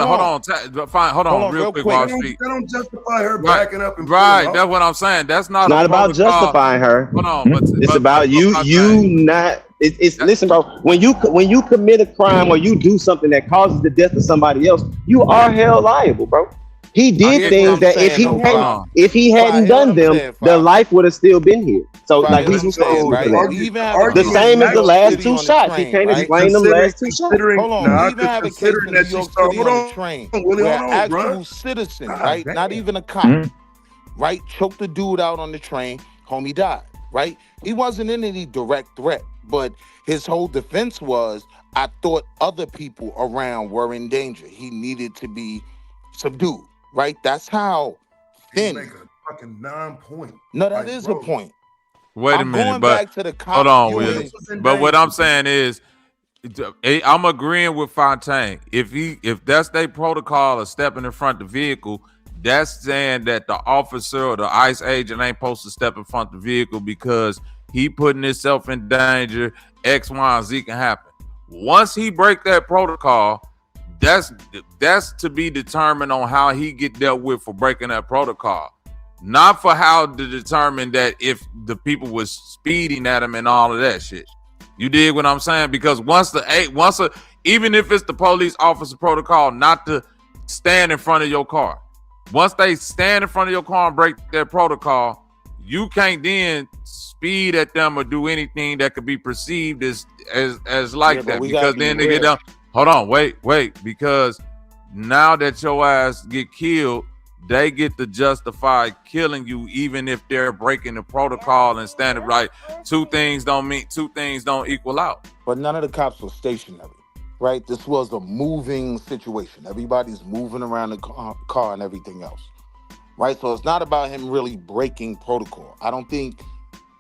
Hold on, real quick, Wall Street. That don't justify her backing up and that's what I'm saying. That's not. It's not about justifying her. Hold on, it's about you not. It's listen, bro. When you commit a crime or you do something that causes the death of somebody else, you are held liable, bro. He did things that if he hadn't done them, the life would have still been here. So like he's the same as the last two shots. He can't explain them last two shots. Hold on, we even have a case in New York City on the train where an actual citizen, right, not even a cop, right, choked the dude out on the train. Homie died, right? He wasn't in any direct threat, but his whole defense was, I thought other people around were in danger. He needed to be subdued. Right, that's how thin. Make a fucking 9 point. No, that is a point. Wait a minute, but hold on, Willie. But what I'm saying is, I'm agreeing with Fontaine. If that's their protocol of stepping in front of the vehicle, that's saying that the officer or the ICE agent ain't supposed to step in front of the vehicle because he putting himself in danger. X, Y, and Z can happen. Once he break that protocol, that's to be determined on how he get dealt with for breaking that protocol. not for how to determine that if the people was speeding at him and all of that shit. You dig what I'm saying? Because even if it's the police officer protocol not to stand in front of your car, once they stand in front of your car and break their protocol, you can't then speed at them or do anything that could be perceived as like that. Because then they get down. Hold on, wait, because now that your ass get killed, they get to justify killing you even if they're breaking the protocol and standing right. Two things don't equal out. But none of the cops were stationary, right? This was a moving situation. Everybody's moving around the car and everything else, right? So it's not about him really breaking protocol. I don't think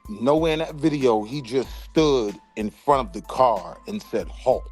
nowhere in that video he just stood in front of the car and said halt,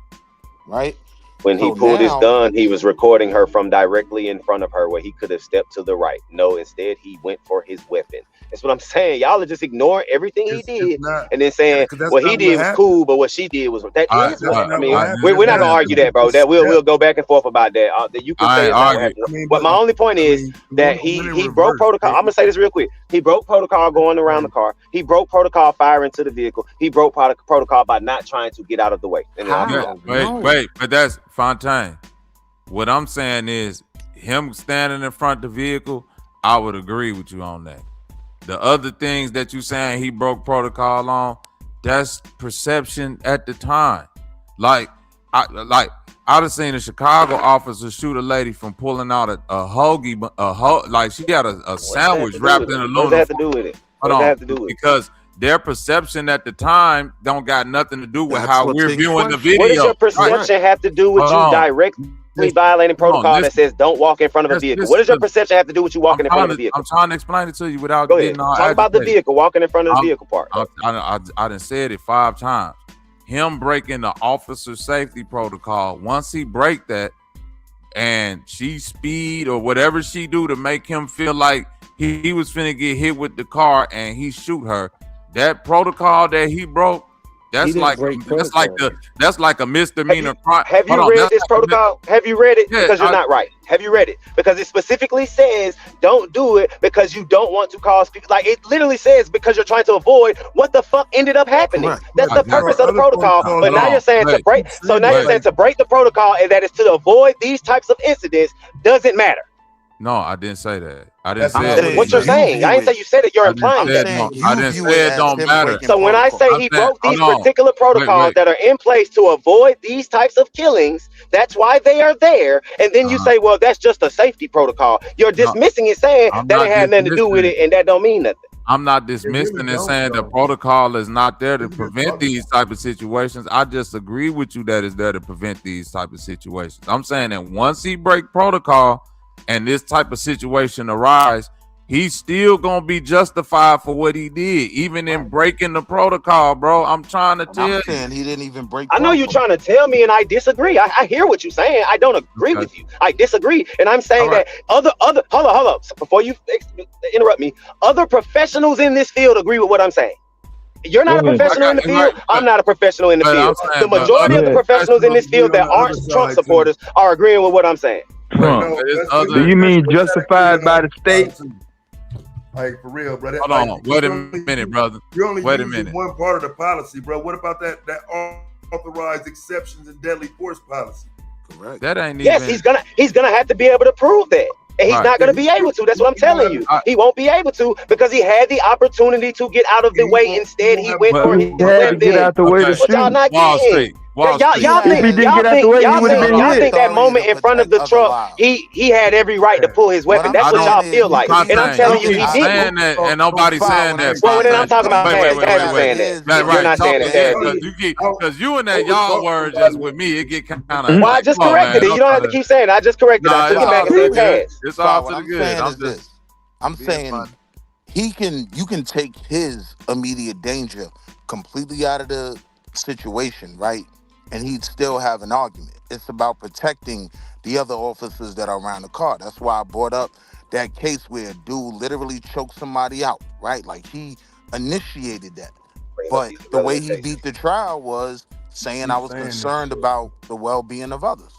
right? When he pulled his gun, he was recording her from directly in front of her where he could have stepped to the right. No, instead, he went for his weapon. That's what I'm saying. Y'all are just ignoring everything he did and then saying what he did was cool, but what she did was we're not gonna argue that, bro. That we'll go back and forth about that. You can say it's not what happened. But my only point is that he broke protocol. I'm gonna say this real quick. He broke protocol going around the car. He broke protocol firing to the vehicle. He broke protocol by not trying to get out of the way. And Wait, but that's Fontaine. What I'm saying is him standing in front of the vehicle, I would agree with you on that. The other things that you saying he broke protocol on, that's perception at the time. I'd have seen a Chicago officer shoot a lady from pulling out a hoagie, like she had a sandwich wrapped in aluminum. What does that have to do with it? What does that have to do with it? Because their perception at the time don't got nothing to do with how we're viewing the video. What does your perception have to do with you directly violating protocol that says don't walk in front of a vehicle? What does your perception have to do with you walking in front of a vehicle? I'm trying to explain it to you without Go ahead. getting all Talk about the vehicle, walking in front of the vehicle part. I done said it 5 times. Him breaking the officer safety protocol, once he break that and she speed or whatever she do to make him feel like he was finna get hit with the car and he shoot her, that protocol that he broke, that's like a misdemeanor crime. Have you read this protocol? Have you read it? Because you're not right. Have you read it? Because it specifically says don't do it because you don't want to cause people. Like it literally says because you're trying to avoid what the fuck ended up happening. That's the purpose of the protocol. But now you're saying to break. So now you're saying to break the protocol and that is to avoid these types of incidents doesn't matter. No, I didn't say that. I didn't say what you're saying. I didn't say you said it. You're implying that. I didn't say it don't matter. So when I say he broke these particular protocols that are in place to avoid these types of killings, that's why they are there. And then you say, well, that's just a safety protocol. You're dismissing it, saying that it had nothing to do with it, and that don't mean nothing. I'm not dismissing and saying the protocol is not there to prevent these type of situations. I just agree with you that it's there to prevent these type of situations. I'm saying that once he break protocol and this type of situation arise, he's still gonna be justified for what he did, even in breaking the protocol, bro. I'm trying to tell you. He didn't even break. I know you're trying to tell me, and I disagree. I hear what you're saying. I don't agree with you. I disagree, and I'm saying that other hold on. So before you interrupt me, other professionals in this field agree with what I'm saying. You're not a professional in the field. I'm not a professional in the field. The majority of the professionals in this field that aren't Trump supporters are agreeing with what I'm saying. Do you mean justified by the state? Like for real, brother. Hold on, wait a minute, brother. You're only using one part of the policy, bro. What about that authorized exceptions and deadly force policy? Correct. That ain't even. Yes, he's gonna have to be able to prove that. And he's not going to be able to. That's what I'm telling you. He won't be able to because he had the opportunity to get out of the way. Instead, he went for his weapon. Get out the way to shoot. Y'all not getting. Y'all think that moment in front of the truck, he had every right to pull his weapon. That's what y'all feel like. And I'm telling you, he didn't. And nobody's saying that. Well, then I'm talking about Taz saying that. You're not saying that. Because you and that y'all word just with me, it get kind of. Well, I just corrected it. You don't have to keep saying it. I just corrected it. I took it back and said Taz. It's all to the good. I'm saying you can take his immediate danger completely out of the situation, right? And he'd still have an argument. It's about protecting the other officers that are around the car. That's why I brought up that case where a dude literally choked somebody out, right? Like he initiated that. But the way he beat the trial was saying I was concerned about the well-being of others.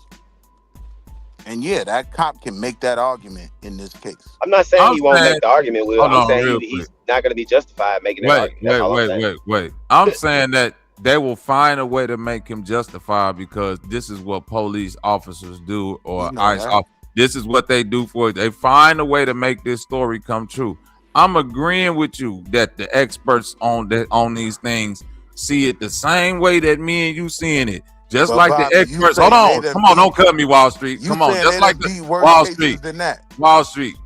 And yeah, that cop can make that argument in this case. I'm not saying I'm he won't saying, make the argument, Will. hold I'm on, saying real he's quick. not going to be justified making that argument. That's all I'm saying. Wait. I'm saying that they will find a way to make him justified because this is what police officers do or ICE officers. This is what they do for it. They find a way to make this story come true. I'm agreeing with you that the experts on these things see it the same way that me and you seeing it. Just But like Bobby, the you experts. Hold saying they on. done Come on, beat- don't cut me, Wall Street. You Come on. saying Just they like done the beat worse Wall cases Street. than that. Wall Street.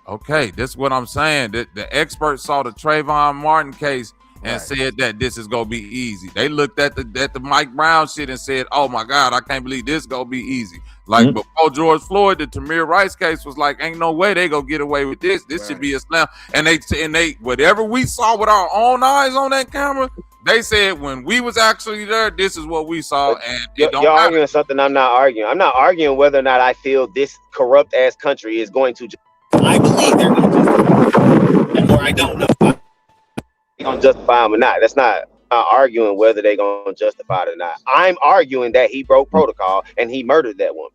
Okay, that's what I'm saying. The experts saw the Trayvon Martin case and said that this is gonna be easy. They looked at the Mike Brown shit and said, "Oh my God, I can't believe this gonna be easy." Like before George Floyd, the Tamir Rice case was like, "Ain't no way they gonna get away with this. This should be a slam." And they whatever we saw with our own eyes on that camera, they said when we was actually there, this is what we saw, and it don't You're matter. arguing something I'm not arguing. I'm not arguing whether or not I feel this corrupt ass country is going to. I believe they're going to justify him, or I don't know if they're going to justify him or not. That's not arguing whether they're going to justify it or not. I'm arguing that he broke protocol and he murdered that woman.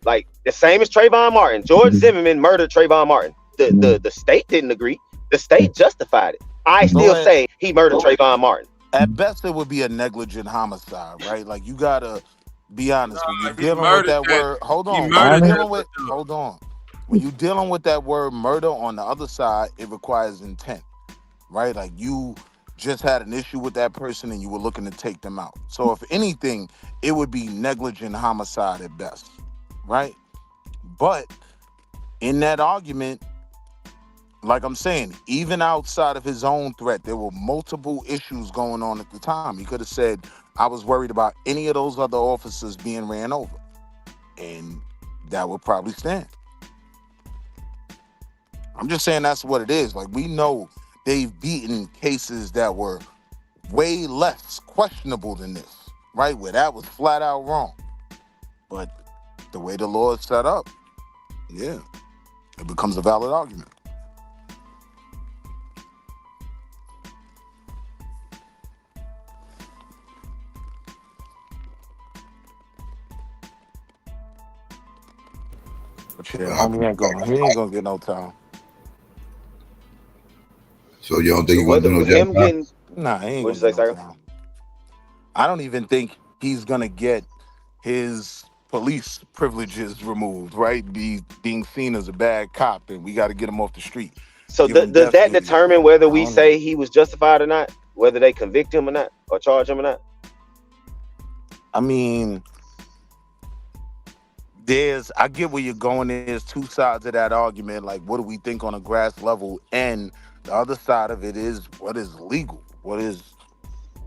Like the same as Trayvon Martin. George Zimmerman murdered Trayvon Martin. The state didn't agree. The state justified it. I still say he murdered Trayvon Martin. At best, it would be a negligent homicide, right? Like you gotta be honest. When you're dealing with that word, hold on. Hold on. When you're dealing with that word murder on the other side, it requires intent, right? Like you just had an issue with that person and you were looking to take them out. So if anything, it would be negligent homicide at best, right? But in that argument, like I'm saying, even outside of his own threat, there were multiple issues going on at the time. He could have said, I was worried about any of those other officers being ran over. And that would probably stand. I'm just saying that's what it is. Like, we know they've beaten cases that were way less questionable than this, right? Where that was flat out wrong. But the way the law is set up, yeah, it becomes a valid argument. But yeah, he ain't gonna get no time. So you don't think he's gonna do no justice? Nah, he ain't gonna get no time. I don't even think he's gonna get his police privileges removed, right? Being seen as a bad cop, and we got to get him off the street. So does that determine whether we say he was justified or not? Whether they convict him or not, or charge him or not? I mean, I get where you're going. There's two sides of that argument. Like, what do we think on a grass level? And the other side of it is what is legal, what is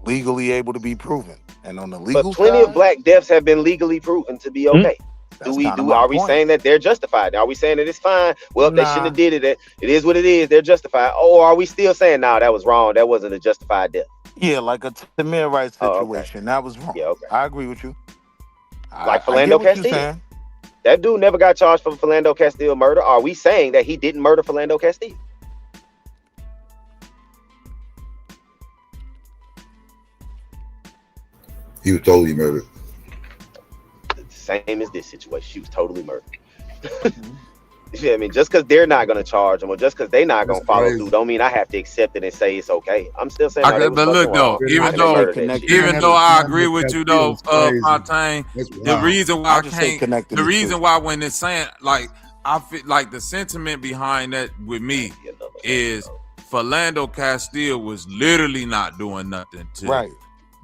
legally able to be proven. And on the legal but plenty side, of black deaths have been legally proven to be okay. Are we saying that they're justified? Are we saying that it's fine? Well, if they shouldn't have did it, it is what it is. They're justified. Or are we still saying, nah, that was wrong? That wasn't a justified death. Yeah, like a Tamir Rice situation. That was wrong. Yeah, okay. I agree with you. Like Philando Castile. That dude never got charged for Philando Castile murder. Are we saying that he didn't murder Philando Castile? He was totally murdered. Same as this situation. She was totally murdered. You know what I mean? Just because they're not going to charge him or just because they're not going to follow through don't mean I have to accept it and say it's okay. I'm still saying But look though, even though I agree with you though, Fontaine, the reason why I can't, the reason why when it's saying like I feel like the sentiment behind that with me is Philando Castile was literally not doing nothing to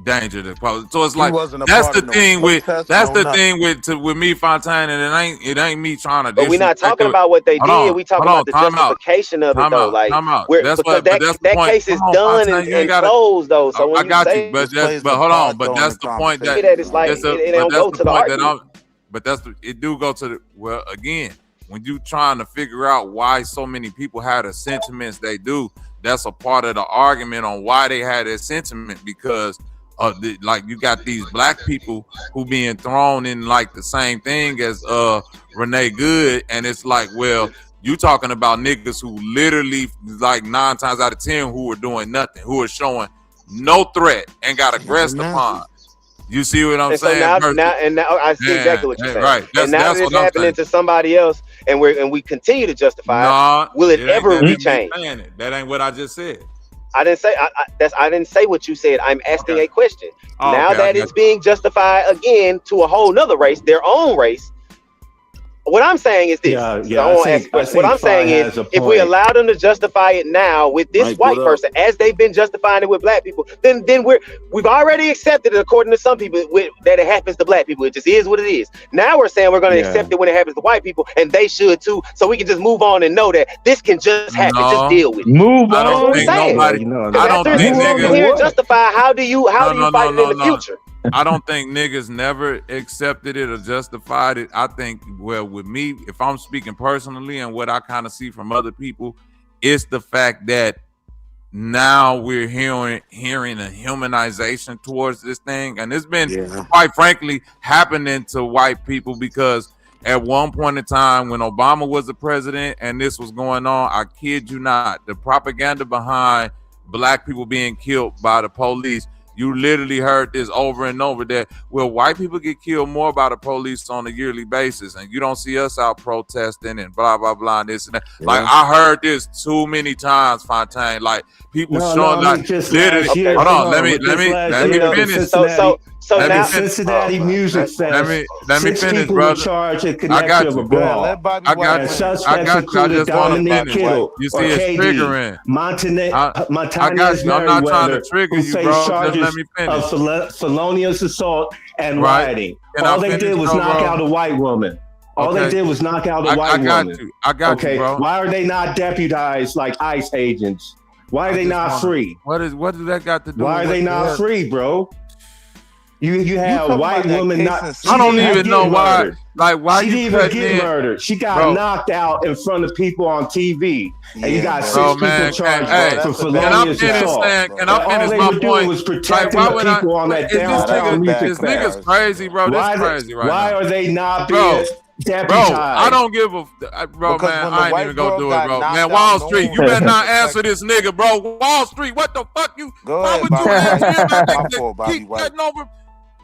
danger the public. So it's like that's the thing with with me, Fontaine, and it ain't me trying to. But we're not talking about what they did. We talking about the justification of it though. Like because that case is done and closed though. So I got you, but hold on. But that's the point that it's like it don't go to the argument. But it do go to the well again. When you trying to figure out why so many people had the sentiments they do, that's a part of the argument on why they had that sentiment because. Like you got these black people who being thrown in like the same thing as Renee Good, and it's like, well, you talking about niggas who literally like 9 times out of 10 who are doing nothing, who are showing no threat and got aggressed upon. You see what I'm And so saying? now I see exactly what you're saying. Right. And now that it's happening to somebody else, and we continue to justify it, will it ever be changed? That ain't what I just said. I didn't say I didn't say what you said. I'm asking a question. Now that it's being justified again to a whole nother race, their own race. What I'm saying is this. What I'm saying is, if we allow them to justify it now with this white person, as they've been justifying it with black people, then we've already accepted it according to some people that it happens to black people. It just is what it is. Now we're saying we're going to accept it when it happens to white people, and they should too. So we can just move on and know that this can just happen. Just deal with it. Move on. I don't think nobody. I don't think niggas justify. How do you fight it in the future? I don't think niggas never accepted it or justified it. I think, well, with me, if I'm speaking personally and what I kind of see from other people, it's the fact that now we're hearing a humanization towards this thing. And it's been, quite frankly, happening to white people because at one point in time when Obama was the president and this was going on, I kid you not, the propaganda behind black people being killed by the police, you literally heard this over and over that, well, white people get killed more by the police on a yearly basis, and you don't see us out protesting and blah, blah, blah, and this and that. Yeah. Like, I heard this too many times, Fontaine. Like, people showing like, literally, hold on, let me finish. So now Cincinnati Music Fest. Let me finish, brother. I got you, bro. I got you. I just want to finish. You see, it's triggering. Montanez I'm not trying to trigger you, bro. Just let me finish. Of felonious assault and rioting. All they did was knock out a white woman. All they did was knock out a white woman. I got you, bro. Why are they not deputized like ICE agents? Why are they not free? What does that got to do? Why are they not free, bro? You have a white woman not. I don't even know why. Like, why she didn't even get murdered? She got knocked out in front of people on TV, and you got 6 people charged for felonious assault. Can I finish my point? All they were doing was protecting the people on that downtown music fest. This nigga's crazy, bro. This crazy right now. Why are they not being deputized? Bro, I don't give a bro, man. I ain't even gonna do it, bro. Man, Wall Street, you better not answer this nigga, bro. Wall Street, what the fuck you? Why would you answer him? Keep cutting over.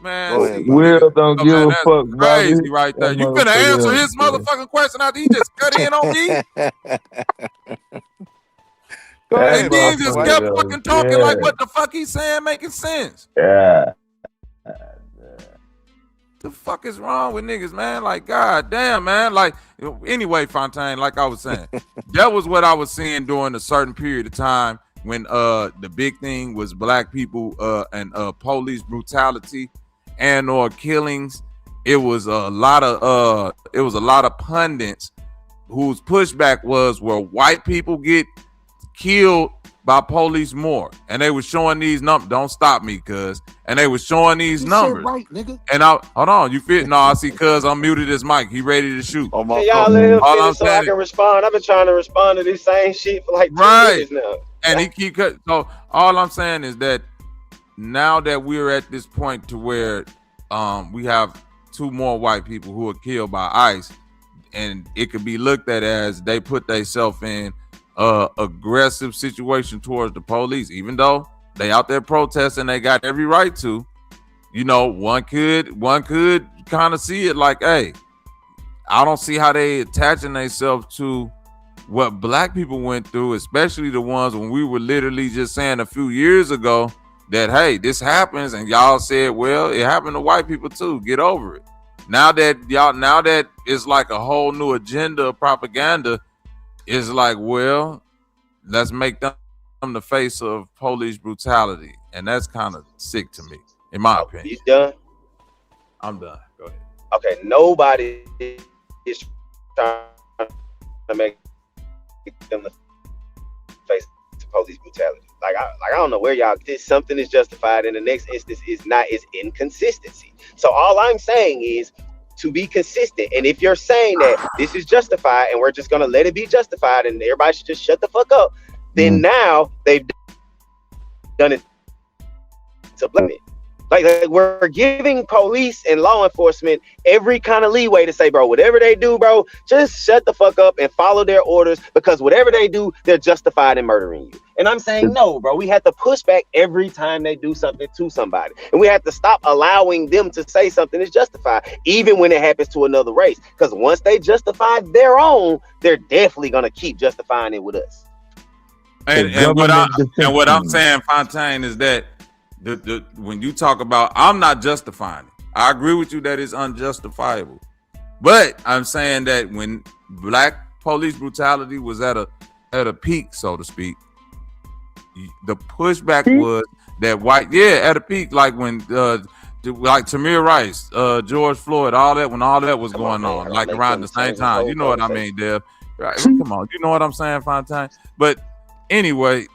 Man, Will don't give a fuck, crazy Bobby. right there. You finna answer his motherfucking question after he just cut in on me? Go ahead, and then just kept fucking talking like what the fuck he's saying making sense. Yeah. The fuck is wrong with niggas, man? Like, god damn, man. Like, anyway, Fontaine, like I was saying, that was what I was seeing during a certain period of time when the big thing was black people and police brutality and or killings. It was a lot of pundits whose pushback was where white people get killed by police more, and they were showing these numbers. Don't stop me, cuz. And they were showing these numbers. Right, nigga. And I hold on, you fit? No, I see. Cuz I'm muted his mic. He ready to shoot. Hey, y'all let him finish so I can respond. I've been trying to respond to this same shit for like 2 years now. And he keep cutting. So all I'm saying is that now that we're at this point to where we have 2 more white people who are killed by ICE, and it could be looked at as they put themselves in aggressive situation towards the police, even though they out there protesting, they got every right to. You know, one could kind of see it like, hey, I don't see how they attaching themselves to what black people went through, especially the ones when we were literally just saying a few years ago that, hey, this happens, and y'all said, well, it happened to white people too. Get over it. Now that it's like a whole new agenda of propaganda, it's like, well, let's make them the face of police brutality, and that's kind of sick to me, in my opinion. You done? I'm done. Go ahead. Okay, nobody is trying to make them the face to police brutality. Like I don't know where y'all this something is justified, and the next instance is not, is inconsistency. So all I'm saying is to be consistent. And if you're saying that this is justified and we're just gonna let it be justified and everybody should just shut the fuck up, then now they've done it to blame it. Like we're giving police and law enforcement every kind of leeway to say, bro, whatever they do, bro, just shut the fuck up and follow their orders, because whatever they do, they're justified in murdering you. And I'm saying, no, bro, we have to push back every time they do something to somebody. And we have to stop allowing them to say something is justified, even when it happens to another race. Because once they justify their own, they're definitely going to keep justifying it with us. And what I'm saying, Fontaine, is that when you talk about, I'm not justifying it. I agree with you that it's unjustifiable. But I'm saying that when black police brutality was at a peak, so to speak, the pushback was that at a peak, like when like Tamir Rice, George Floyd, all that, when all that was going on, like around the same time. You know what I mean, Dev? Right? Come on, you know what I'm saying, Fontaine? But anyway,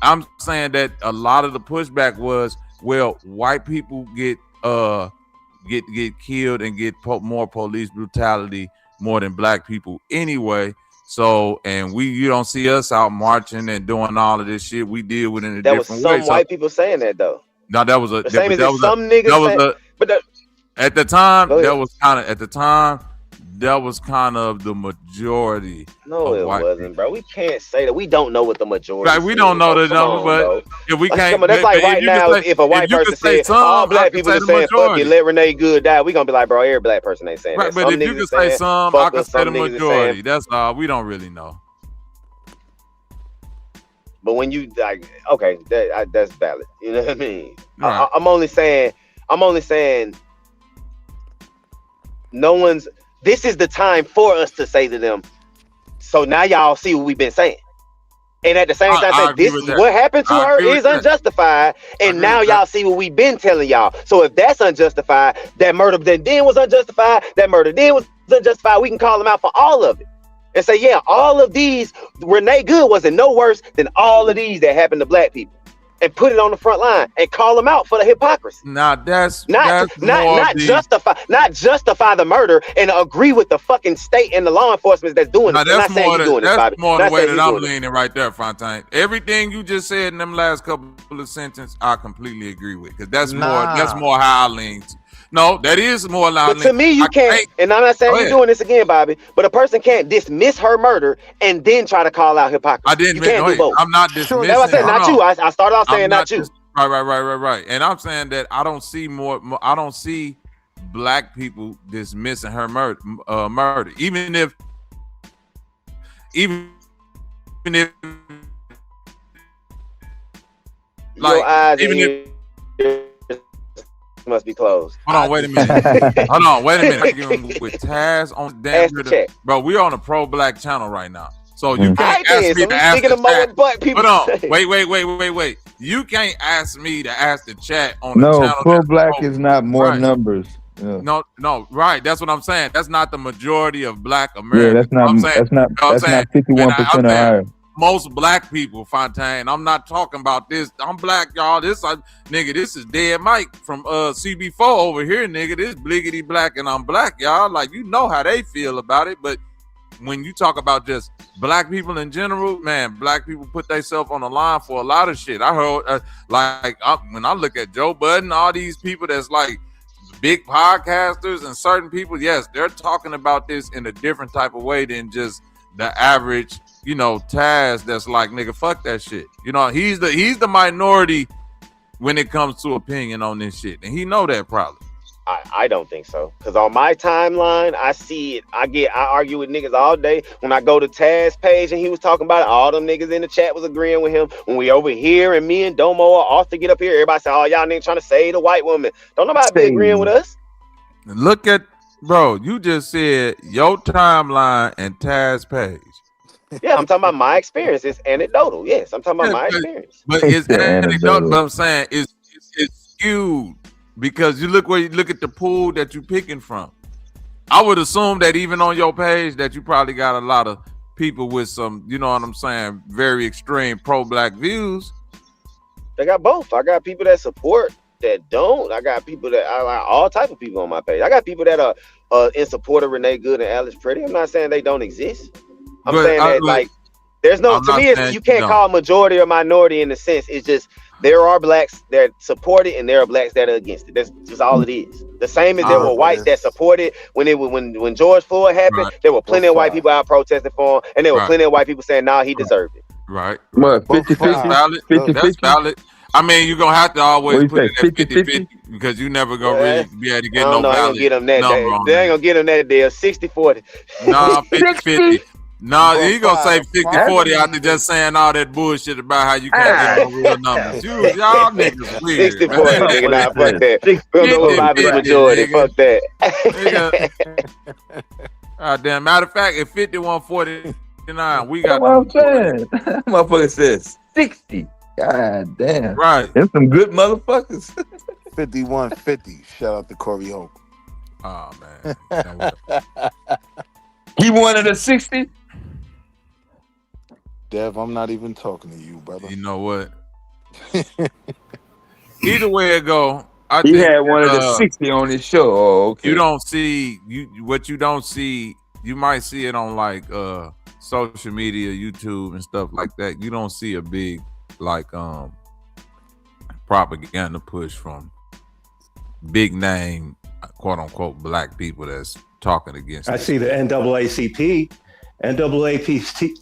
I'm saying that a lot of the pushback was, well, white people get killed and get more police brutality more than black people anyway. So, and you don't see us out marching and doing all of this shit. We deal with it in a different way. There was some white people saying that though. No, that was the same as some niggas. At the time, that was kind of the majority. No, it wasn't, bro. We can't say that. We don't know what the majority. Right, we don't know the number, but if we can't, that's like right now. If a white person says all black people are saying "fuck it, let Renee Good die," we gonna be like, bro, every black person ain't saying that. But if you can say some, I can say the majority. That's all. We don't really know. But when you like, okay, that's valid. You know what I mean? Right. I'm only saying, no one's. This is the time for us to say to them, so now y'all see what we've been saying. And at the same time, this is what happened to her is unjustified. And now y'all see what we've been telling y'all. So if that's unjustified, that murder then was unjustified, that murder then was unjustified, we can call them out for all of it. And say, yeah, all of these, Renee Good wasn't no worse than all of these that happened to black people. And put it on the front line and call them out for the hypocrisy. Now not justify the murder and agree with the fucking state and the law enforcement that's doing it. That's more the way that I'm leaning right there, Fontaine. Everything you just said in them last couple of sentences, I completely agree with, because that's more how I lean. No, that is more loud. But to me, you can't, and I'm not saying you're doing this again, Bobby, but a person can't dismiss her murder and then try to call out hypocrisy. I didn't. Do both. I'm not dismissing. That's what I said, not you. I started off saying not you. Right. And I'm saying that I don't see I don't see black people dismissing her murder, even if like must be closed. Hold on, wait a minute. With Taz on damn bro, we're on a pro-black channel right now, so you can't ask me to ask the chat. Hold on, wait. You can't ask me to ask the chat on the channel. No, pro-black is not more numbers. Yeah. No, right. That's what I'm saying. That's not the majority of black Americans. Yeah, that's not 51% or higher. Most black people, Fontaine. I'm not talking about this. I'm black, y'all. This is Dead Mike from CB4 over here, nigga. This bliggity black and I'm black, y'all. Like, you know how they feel about it. But when you talk about just black people in general, man, black people put themselves on the line for a lot of shit. I heard when I look at Joe Budden, all these people that's like big podcasters and certain people, yes, they're talking about this in a different type of way than just the average, Taz that's like, nigga, fuck that shit. He's the minority when it comes to opinion on this shit. And he know that probably. I don't think so. Because on my timeline, I see it. I argue with niggas all day. When I go to Taz page and he was talking about it, all them niggas in the chat was agreeing with him. When we over here and me and Domo are off to get up here, everybody say, oh, y'all niggas trying to save the white woman. Don't nobody be agreeing with us. Look at, bro, you just said your timeline and Taz page. Yeah, I'm talking about my experience. It's anecdotal. Yes, I'm talking about my experience. But it's anecdotal. But I'm saying it's skewed because you look at the pool that you're picking from. I would assume that even on your page that you probably got a lot of people with some, you know what I'm saying, very extreme pro-black views. They got both. I got people that support, that don't. I got people that I like, all type of people on my page. I got people that are in support of Renee Good and Alex Pretty. I'm not saying they don't exist. I'm saying that like there's no, to me, you can't call majority or minority in the sense. It's just There are blacks that support it, and there are blacks that are against it. That's just all it is. The same as there were whites that supported when George Floyd happened. There were plenty of white people out protesting for him, and there were plenty of white people saying, "Nah, he deserved it." Right. What, 50-50? That's valid. 50-50? That's valid. I mean, you're gonna have to always What put you it say, at 50-50 because you never gonna really be able to I get don't no know. I ain't valid gonna get them that. number on They ain't that. gonna get them that deal. 60-40. Nah, 50-50. Nah, But you gonna say the 60-40 after just saying all that bullshit about how you can't get no real numbers. Y'all niggas weird. 60-40, nigga. Nah, fuck that. We don't know what my big majority. Fuck that. Damn. Matter of fact, if 51-49, we got That's what I'm saying. Motherfucker says 60. God damn. Right. There's some good motherfuckers. 51-50. Shout out to Corey Hope. Oh man. He wanted a 60. Dev, I'm not even talking to you, brother. You know what? Either way it go, He had one of the 60 on his show. Oh, okay. You don't see what you don't see. You might see it on like social media, YouTube and stuff like that. You don't see a big like propaganda push from big name quote unquote black people that's talking against I it. see the NAACP. NAACP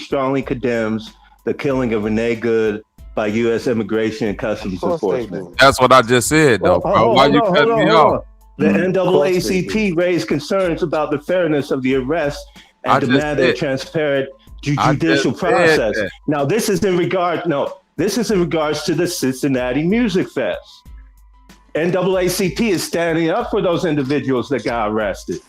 strongly condemns the killing of Renee Good by U.S. Immigration and Customs Enforcement. That's what I just said, though, bro. Why you cutting me off? The NAACP raised concerns about the fairness of the arrest and demanded a transparent judicial process. Now, this is in regards to the Cincinnati Music Fest. NAACP is standing up for those individuals that got arrested.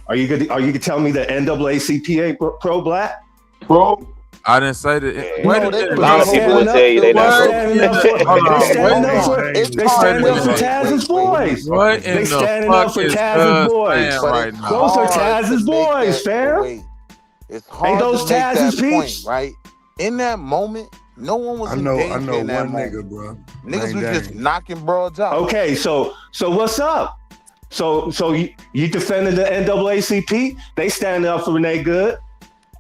Are you gonna tell me that NAACP ain't pro-black? Pro? I didn't say that. A lot of people will tell you they not They stand up for Taz's boys. They standing up for Taz's boys. Those are Taz's boys, fam. It's hard Ain't those to make Taz's that point, peeps? right? In that moment, no one was engaged in that moment. Nigga, bro. Niggas was just knocking broads out. Okay, so what's up? So you defending the NAACP? They stand up for Renee Good,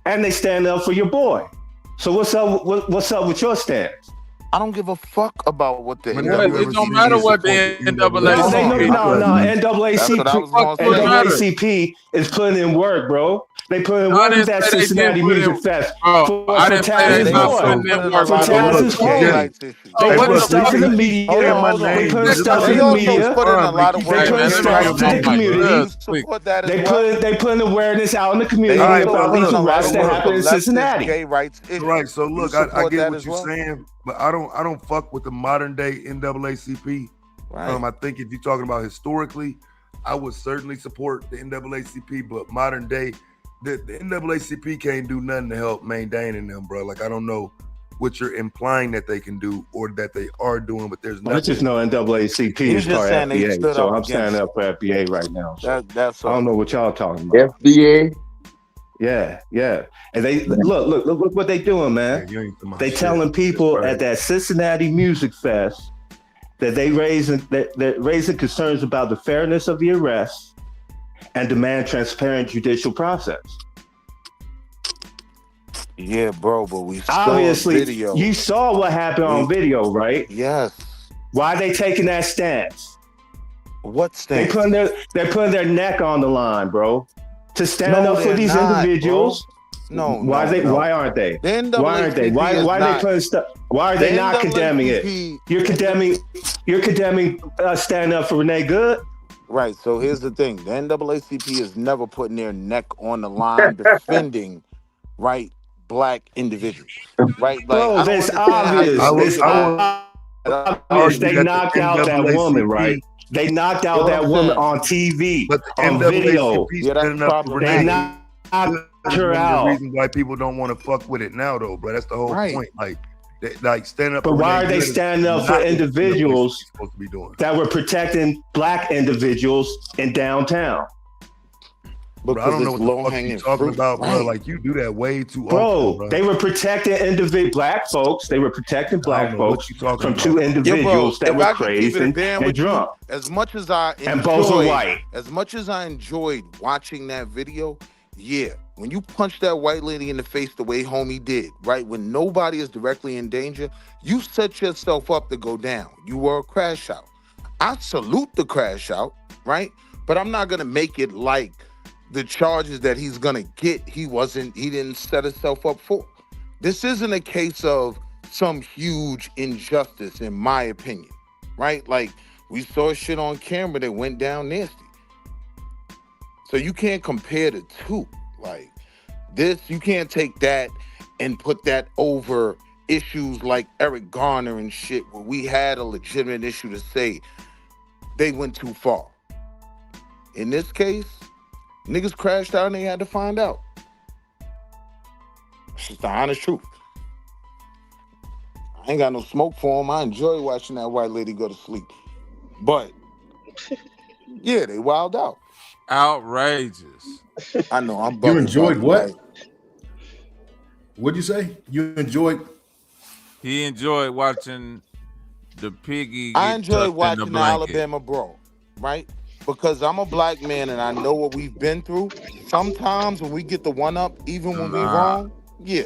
and they stand up for your boy. So what's up? What's up with your stance? I don't give a fuck about what the It don't matter what the NAACP. NAACP is putting in work, bro. They put in work at that Cincinnati Music Fest for Taz's boy. For Taz's boy. They put stuff in the media. They put stuff in the media. They put stuff in the community. They put awareness out in the community about these arrests that happened in Cincinnati. Right. So look, I get what you're saying, but I don't fuck with the modern day NAACP. Right. I think if you're talking about historically, I would certainly support the NAACP, but modern day, the NAACP can't do nothing to help maintaining them, bro. Like, I don't know what you're implying that they can do or that they are doing, but there's nothing. I just know NAACP is part of FBA, so I'm standing up for FBA right now. So that's I don't know what y'all talking about. FBA? Yeah. And they look what they doing, man. They telling people at that Cincinnati Music Fest that they're raising concerns about the fairness of the arrest and demand transparent judicial process. Yeah, bro, but we saw obviously video. You saw what happened on video, right? Yes. Why are they taking that stance? What stance? They're putting their neck on the line, bro, to stand up for these individuals. Bro. Why aren't they? Why aren't they? Why are they putting stuff? Why are they not condemning it? You're condemning stand up for Renee Good. Right. So here's the thing: the NAACP is never putting their neck on the line defending, right, black individuals, right? Like, bro, it's obvious. It's obvious. They knocked out that woman, right? They knocked out that woman on TV, on video. Yeah, that's they knocked her out. The reason why people don't want to fuck with it now, though, bro. That's the whole point. Like standing up. But why are they standing up for individuals that were protecting black individuals in downtown? Bro, I don't know what the fuck you're talking about, bro. Like, you do that way too often, bro. They were protecting black folks. They were protecting black folks from two individuals that were crazed and drunk. As much as I enjoyed, and both were white. As much as I enjoyed watching that video, Yeah, when you punch that white lady in the face the way homie did, right? When nobody is directly in danger, you set yourself up to go down. You were a crash out. I salute the crash out, right? But I'm not gonna make it like the charges that he's gonna get, he didn't set himself up for. This isn't a case of some huge injustice, in my opinion, right? Like, we saw shit on camera that went down nasty. So you can't compare the two. Like, this, you can't take that and put that over issues like Eric Garner and shit, where we had a legitimate issue to say they went too far. In this case, niggas crashed out and they had to find out. It's just the honest truth. I ain't got no smoke for them. I enjoy watching that white lady go to sleep. But, yeah, they wild out. Outrageous. I know, I'm bugging. You enjoyed what? Like, What'd you say? You enjoyed? He enjoyed watching the piggy. I get enjoy tucked in watching the blanket. Alabama brawl, right? Because I'm a black man and I know what we've been through. Sometimes when we get the one up, even when we wrong, yeah,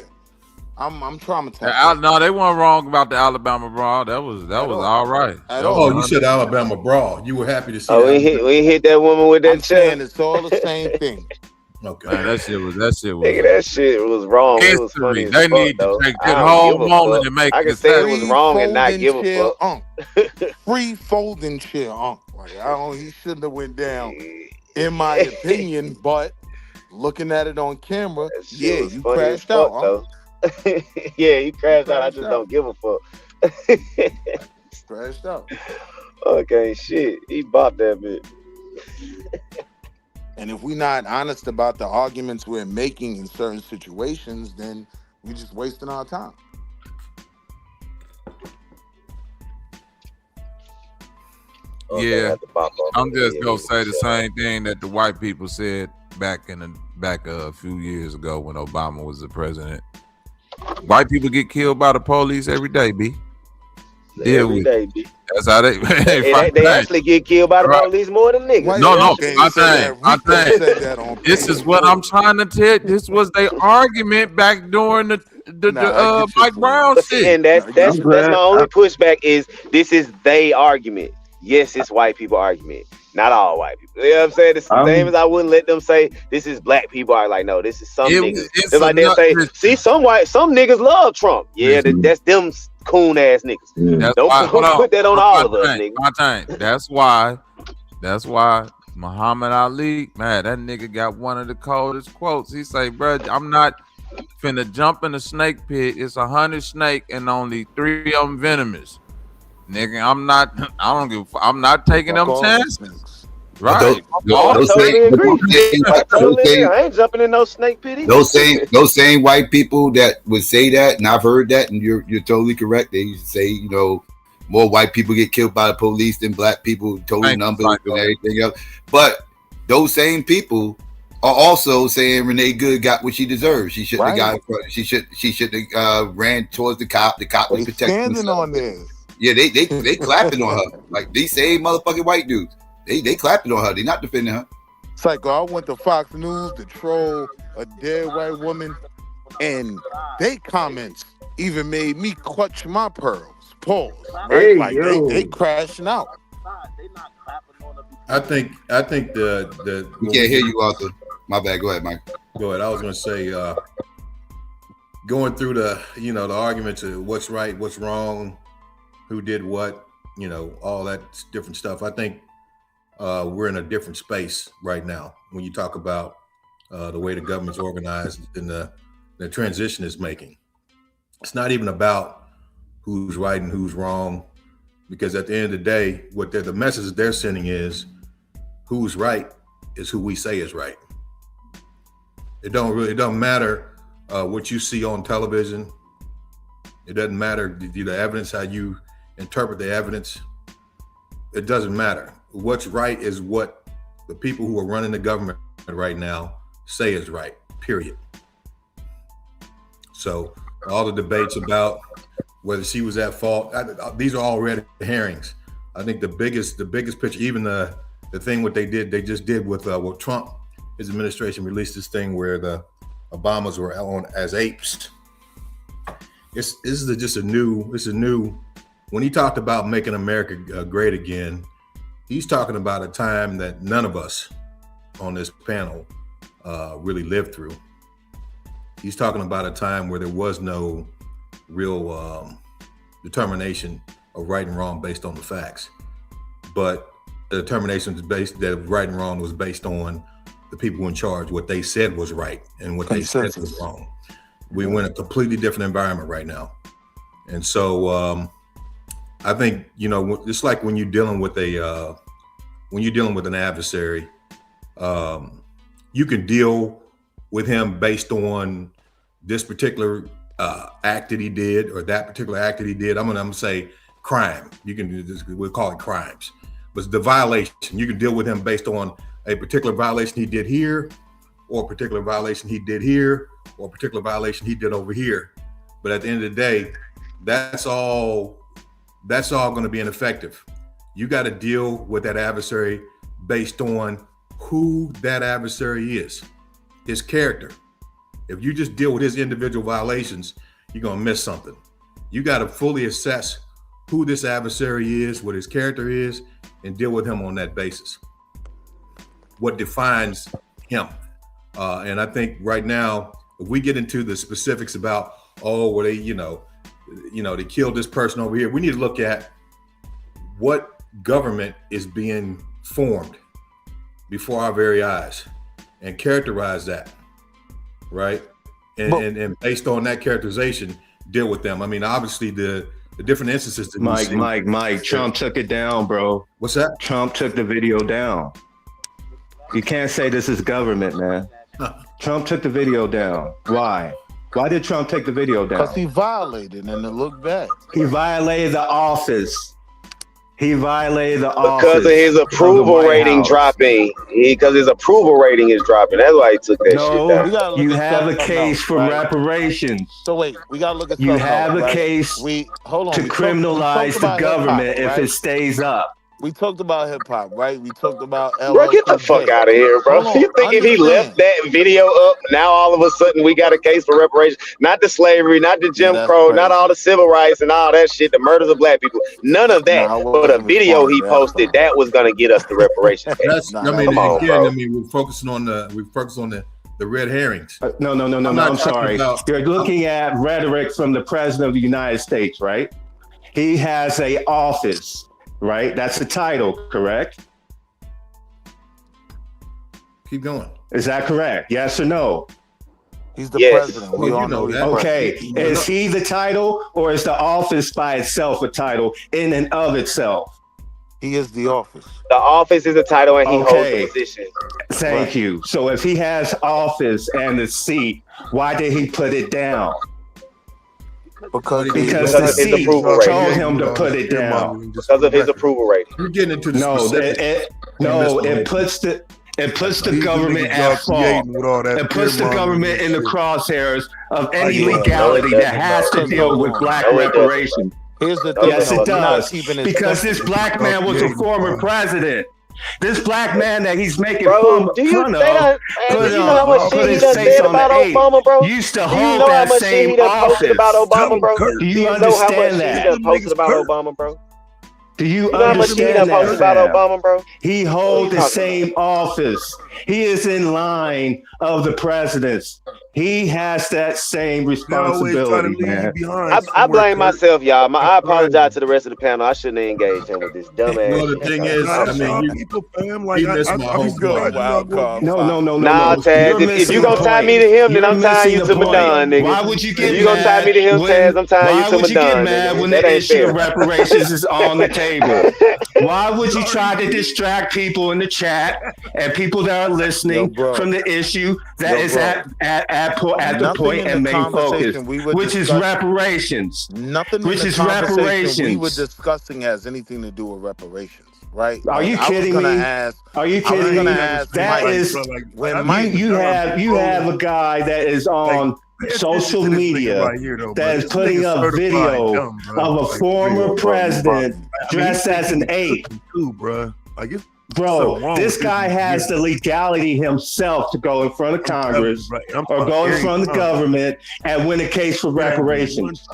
I'm traumatized. No, they weren't wrong about the Alabama brawl. That was all right. Oh, you said Alabama brawl. You were happy to see. Oh, we hit that woman with that I'm saying it's all the same thing. Okay. Man, that shit was. Nigga, that shit was wrong. It was funny as They fuck, need though. to take I that don't whole give a moment fuck. and make I can this say it happen. was wrong and not give a Chair, fuck. Free folding chair, Like, he shouldn't have went down, in my opinion. But looking at it on camera, yeah, was you funny as crashed fuck, out, though. Yeah, you crashed out. I just don't give a fuck. Crashed out. Okay, shit. He bopped that bitch. And if we're not honest about the arguments we're making in certain situations, then we're just wasting our time. Yeah, I'm just gonna say the same thing that the white people said back a few years ago when Obama was the president. White people get killed by the police every day, B. Every day, B. That's how they They actually get killed by the police more than niggas. No, I think this is what I'm trying to tell. This was their argument back during the Mike Brown shit. And that's my only pushback is this is they argument. Yes, it's white people argument. Not all white people. You know what I'm saying? It's the same as I wouldn't let them say this is black people are like, no, this is some niggas. It's like they'll say, see, some niggas love Trump. Yeah, that's them coon ass niggas. Don't put that on all of us, nigga. That's why Muhammad Ali, man, that nigga got one of the coldest quotes. He say, bro, I'm not finna jump in the snake pit. It's 100 snake and only 3 of them venomous. Nigga, I'm not taking them chances. Right. I totally agree. I ain't jumping in no snake pit either. Those same white people that would say that, and I've heard that, and you're totally correct. They used to say, more white people get killed by the police than black people, total numbers and everything else. But those same people are also saying Renee Good got what she deserved. She shouldn't have got in front. She should have ran towards the cop. The cop was protecting standing on this. Yeah, they clapping on her. Like these same motherfucking white dudes. They clapping on her. They not defending her. Psycho, I went to Fox News to troll a dead white woman, and they comments even made me clutch my pearls. Pause. Right? Like they crashing out. I think the we can't hear you, Arthur. My bad. Go ahead, Mike. Go ahead. I was gonna say going through the the arguments of what's right, what's wrong, who did what, all that different stuff. I think we're in a different space right now when you talk about the way the government's organized and the transition is making. It's not even about who's right and who's wrong, because at the end of the day, what the message they're sending is who's right is who we say is right. It don't matter what you see on television. It doesn't matter the evidence, how you interpret the evidence. It doesn't matter. What's right is what the people who are running the government right now say is right, period. So all the debates about whether she was at fault, these are all red herrings. I think the biggest picture, even the thing what they just did with Trump his administration released this thing where the Obamas were on as apes. This is just a new. When he talked about making America great again, he's talking about a time that none of us on this panel really lived through. He's talking about a time where there was no real determination of right and wrong based on the facts, but the determination was based that right and wrong was based on the people in charge, what they said was right and what they said was wrong. We were in a completely different environment right now, and so I think it's like when you're dealing with an adversary, you can deal with him based on this particular act that he did or that particular act that he did. I'm gonna say crime. You can do this. We'll call it crimes, but the violation, you can deal with him based on a particular violation he did here, or a particular violation he did here, or a particular violation he did over here. But at the end of the day, that's all going to be ineffective. You got to deal with that adversary based on who that adversary is, his character. If you just deal with his individual violations, you're going to miss something. You got to fully assess who this adversary is, what his character is, and deal with him on that basis. What defines him. And I think right now, if we get into the specifics about, well, they, they killed this person over here, we need to look at what government is being formed before our very eyes and characterize that, right? And based on that characterization, deal with them. I mean, obviously the different instances that Mike, Trump took it down, bro. What's that? Trump took the video down. You can't say this is government, man. Trump took the video down. Why? Why did Trump take the video down? Because he violated and it looked bad. He violated the office. Because of his approval rating dropping. Because his approval rating is dropping. That's why he took that shit down. You have a case for reparations. So wait, we gotta look at you have a case to criminalize the government if it stays up. We talked about hip hop, right? We talked about Bro, get the fuck out of here, bro. You think if he left that video up, now all of a sudden we got a case for reparations? Not the slavery, not the Jim Crow, not all the civil rights and all that shit, the murders of black people. None of that. But a video he posted, that was gonna get us the reparations. We're focusing on the red herrings. No. I'm sorry. You're looking at rhetoric from the president of the United States, right? He has an office. Right? That's the title, correct? Keep going. Is that correct? Yes or no? He's the president. We all know that. Okay. Is he the title or is the office by itself a title in and of itself? He is the office. The office is a title and he holds the position. Thank you. So if he has office and the seat, why did he put it down? Because the seat told him to put it down. Because of his approval rating. You're getting into the it puts the government at fault. It puts the government in the crosshairs of any legality that has to deal with black reparations. Here's the thing. Yes, it does. Because this black man was a former president. This black man that he's making fun of, put his face on the eight, used to hold that same office. Do you understand that? Posted about Obama, bro. Do you know how much he done posted about Obama, bro? He holds the same office. He is in line of the presidents. He has that same responsibility, man. I blame myself, y'all. I apologize to the rest of the panel. I shouldn't have engaged him with this dumb ass. Well, the thing is, I mean, he missed my whole point. No. Nah, Taz, if you gonna tie me to him, then I'm tying you to Madonna, nigga. Why would you get mad? If you gonna tie me to him, Taz, I'm tying you to Madonna. Why would you get mad when the issue of reparations is on the table? Why would you try to distract people in the chat and people that are listening from the issue that is at the point and main focus, which is reparations. Nothing in the conversation we were discussing has anything to do with reparations, right? Are you kidding me? Are you kidding me? That is when you have a guy that is on social media that is putting up video of a former president dressed as an ape. Bro. Bro, this guy has the legality himself to go in front of Congress or go in front of the government and win a case for reparations.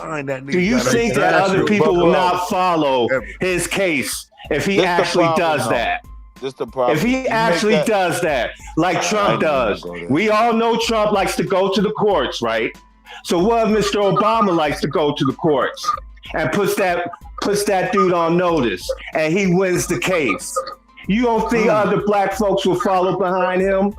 Do you think that other people will not follow his case if he actually does that? If he actually does that, like Trump does, we all know Trump likes to go to the courts, right? So what if Mr. Obama likes to go to the courts and puts that dude on notice and he wins the case? You don't think other black folks will follow behind him?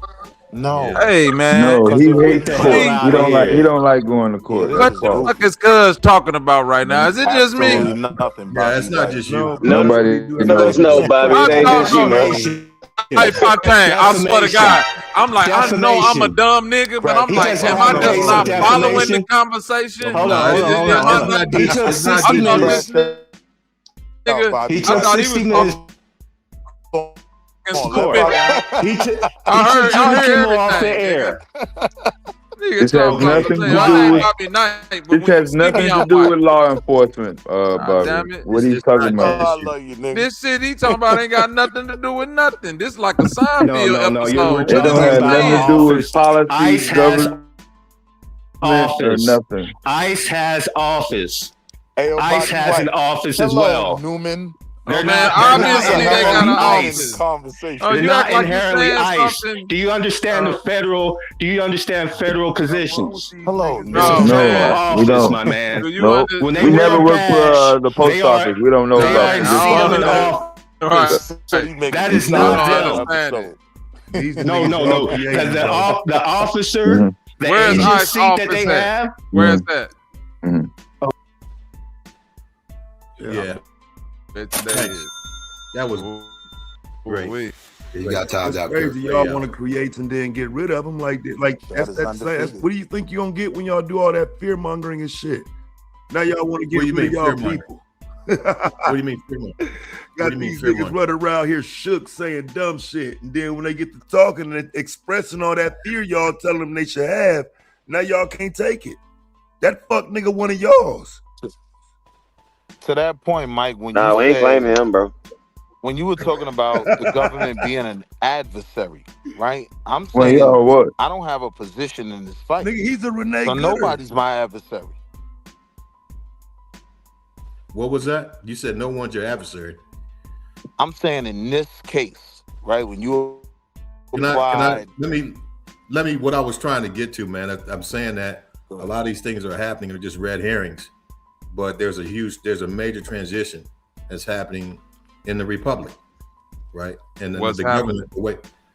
No. Hey man. No, he hates court. He don't like going to court. What the fuck is Cuz talking about right now? Is it just me? Nothing, yeah, it's not just you. Nobody knows. No, Bobby, it ain't just you, man. Hey, Fontaine, I swear to God, I'm like, I know I'm a dumb nigga, but I'm like, am I just not following the conversation? Hold on. He took 60 minutes. He took 60 minutes. I heard him off the air. This has nothing to do with law enforcement, Bobby. What are you talking about? This shit he talking about ain't got nothing to do with nothing. This like a Seinfeld episode. It don't have nothing to do with policy, government, or nothing. ICE has office. ICE has an office as well. Newman. They're not, obviously they got an office. They're not inherently ICE. Do you understand the federal? Do you understand federal positions? Hello. No, we don't. My man. No, we never worked for the post office. We don't know about this. That is not them. No. Because the officer, the agency that they have. Where's that? Yeah. That was great. You got times out crazy. Y'all want to create and then get rid of them like that's what do you think you gonna get when y'all do all that fear mongering and shit? Now y'all want to get rid of y'all people. What do you mean fear mongering? Got these niggas running around here shook saying dumb shit, and then when they get to talking and expressing all that fear y'all telling them they should have, now y'all can't take it. That fuck nigga one of y'all's. To that point, Mike, when we ain't blaming him, bro. When you were talking about the government being an adversary, right? I'm Well, saying yo, what? I don't have a position in this fight. Nigga, he's a Renee so Gooder. nobody's my adversary. What was that? You said no one's your adversary. I'm saying in this case, right? When you let me what I was trying to get to, man. I'm saying that a lot of these things are happening are just red herrings. But there's a major transition that's happening in the republic, right? And the government.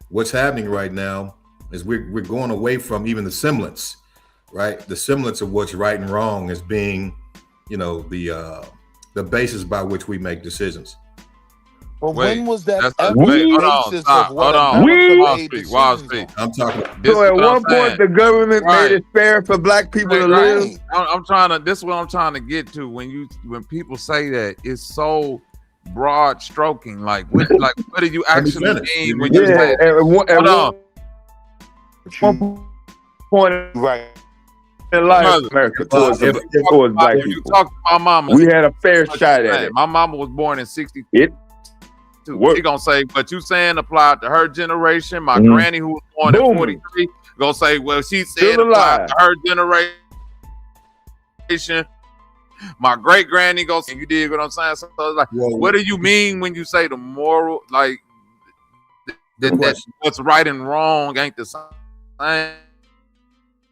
What's happening right now is we're going away from even the semblance, right? The semblance of what's right and wrong as being, the basis by which we make decisions. Well, when was that? Hold on. Wall Street. I'm talking. So at one point, the government made it fair for black people to live. I'm trying to. This is what I'm trying to get to. When people say that, it's so broad stroking. Like what do you actually mean when you say? Hold on. One point, right. In life, America towards black people. You talk to my mama. We had a fair shot at it. My mama was born in 62. She gonna say, but you saying applied to her generation. My granny who was born in 43 gonna say, well, she said applied to her generation. My great granny gonna say, you dig what I'm saying? So like, what do you mean when you say the moral, like that what's right and wrong ain't the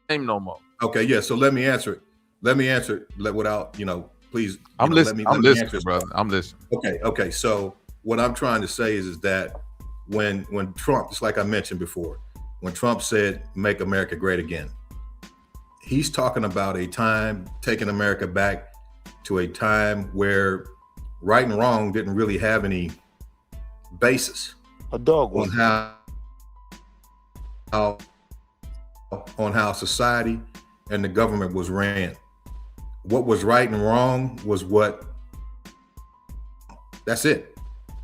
same no more? Okay, yeah. So let me answer it. Without, please. I'm listening. I'm listening, brother. I'm listening. Okay. So what I'm trying to say is that when Trump, just like I mentioned before, when Trump said "Make America Great Again," he's talking about a time taking America back to a time where right and wrong didn't really have any basis. On how society and the government was ran. What was right and wrong was that's it.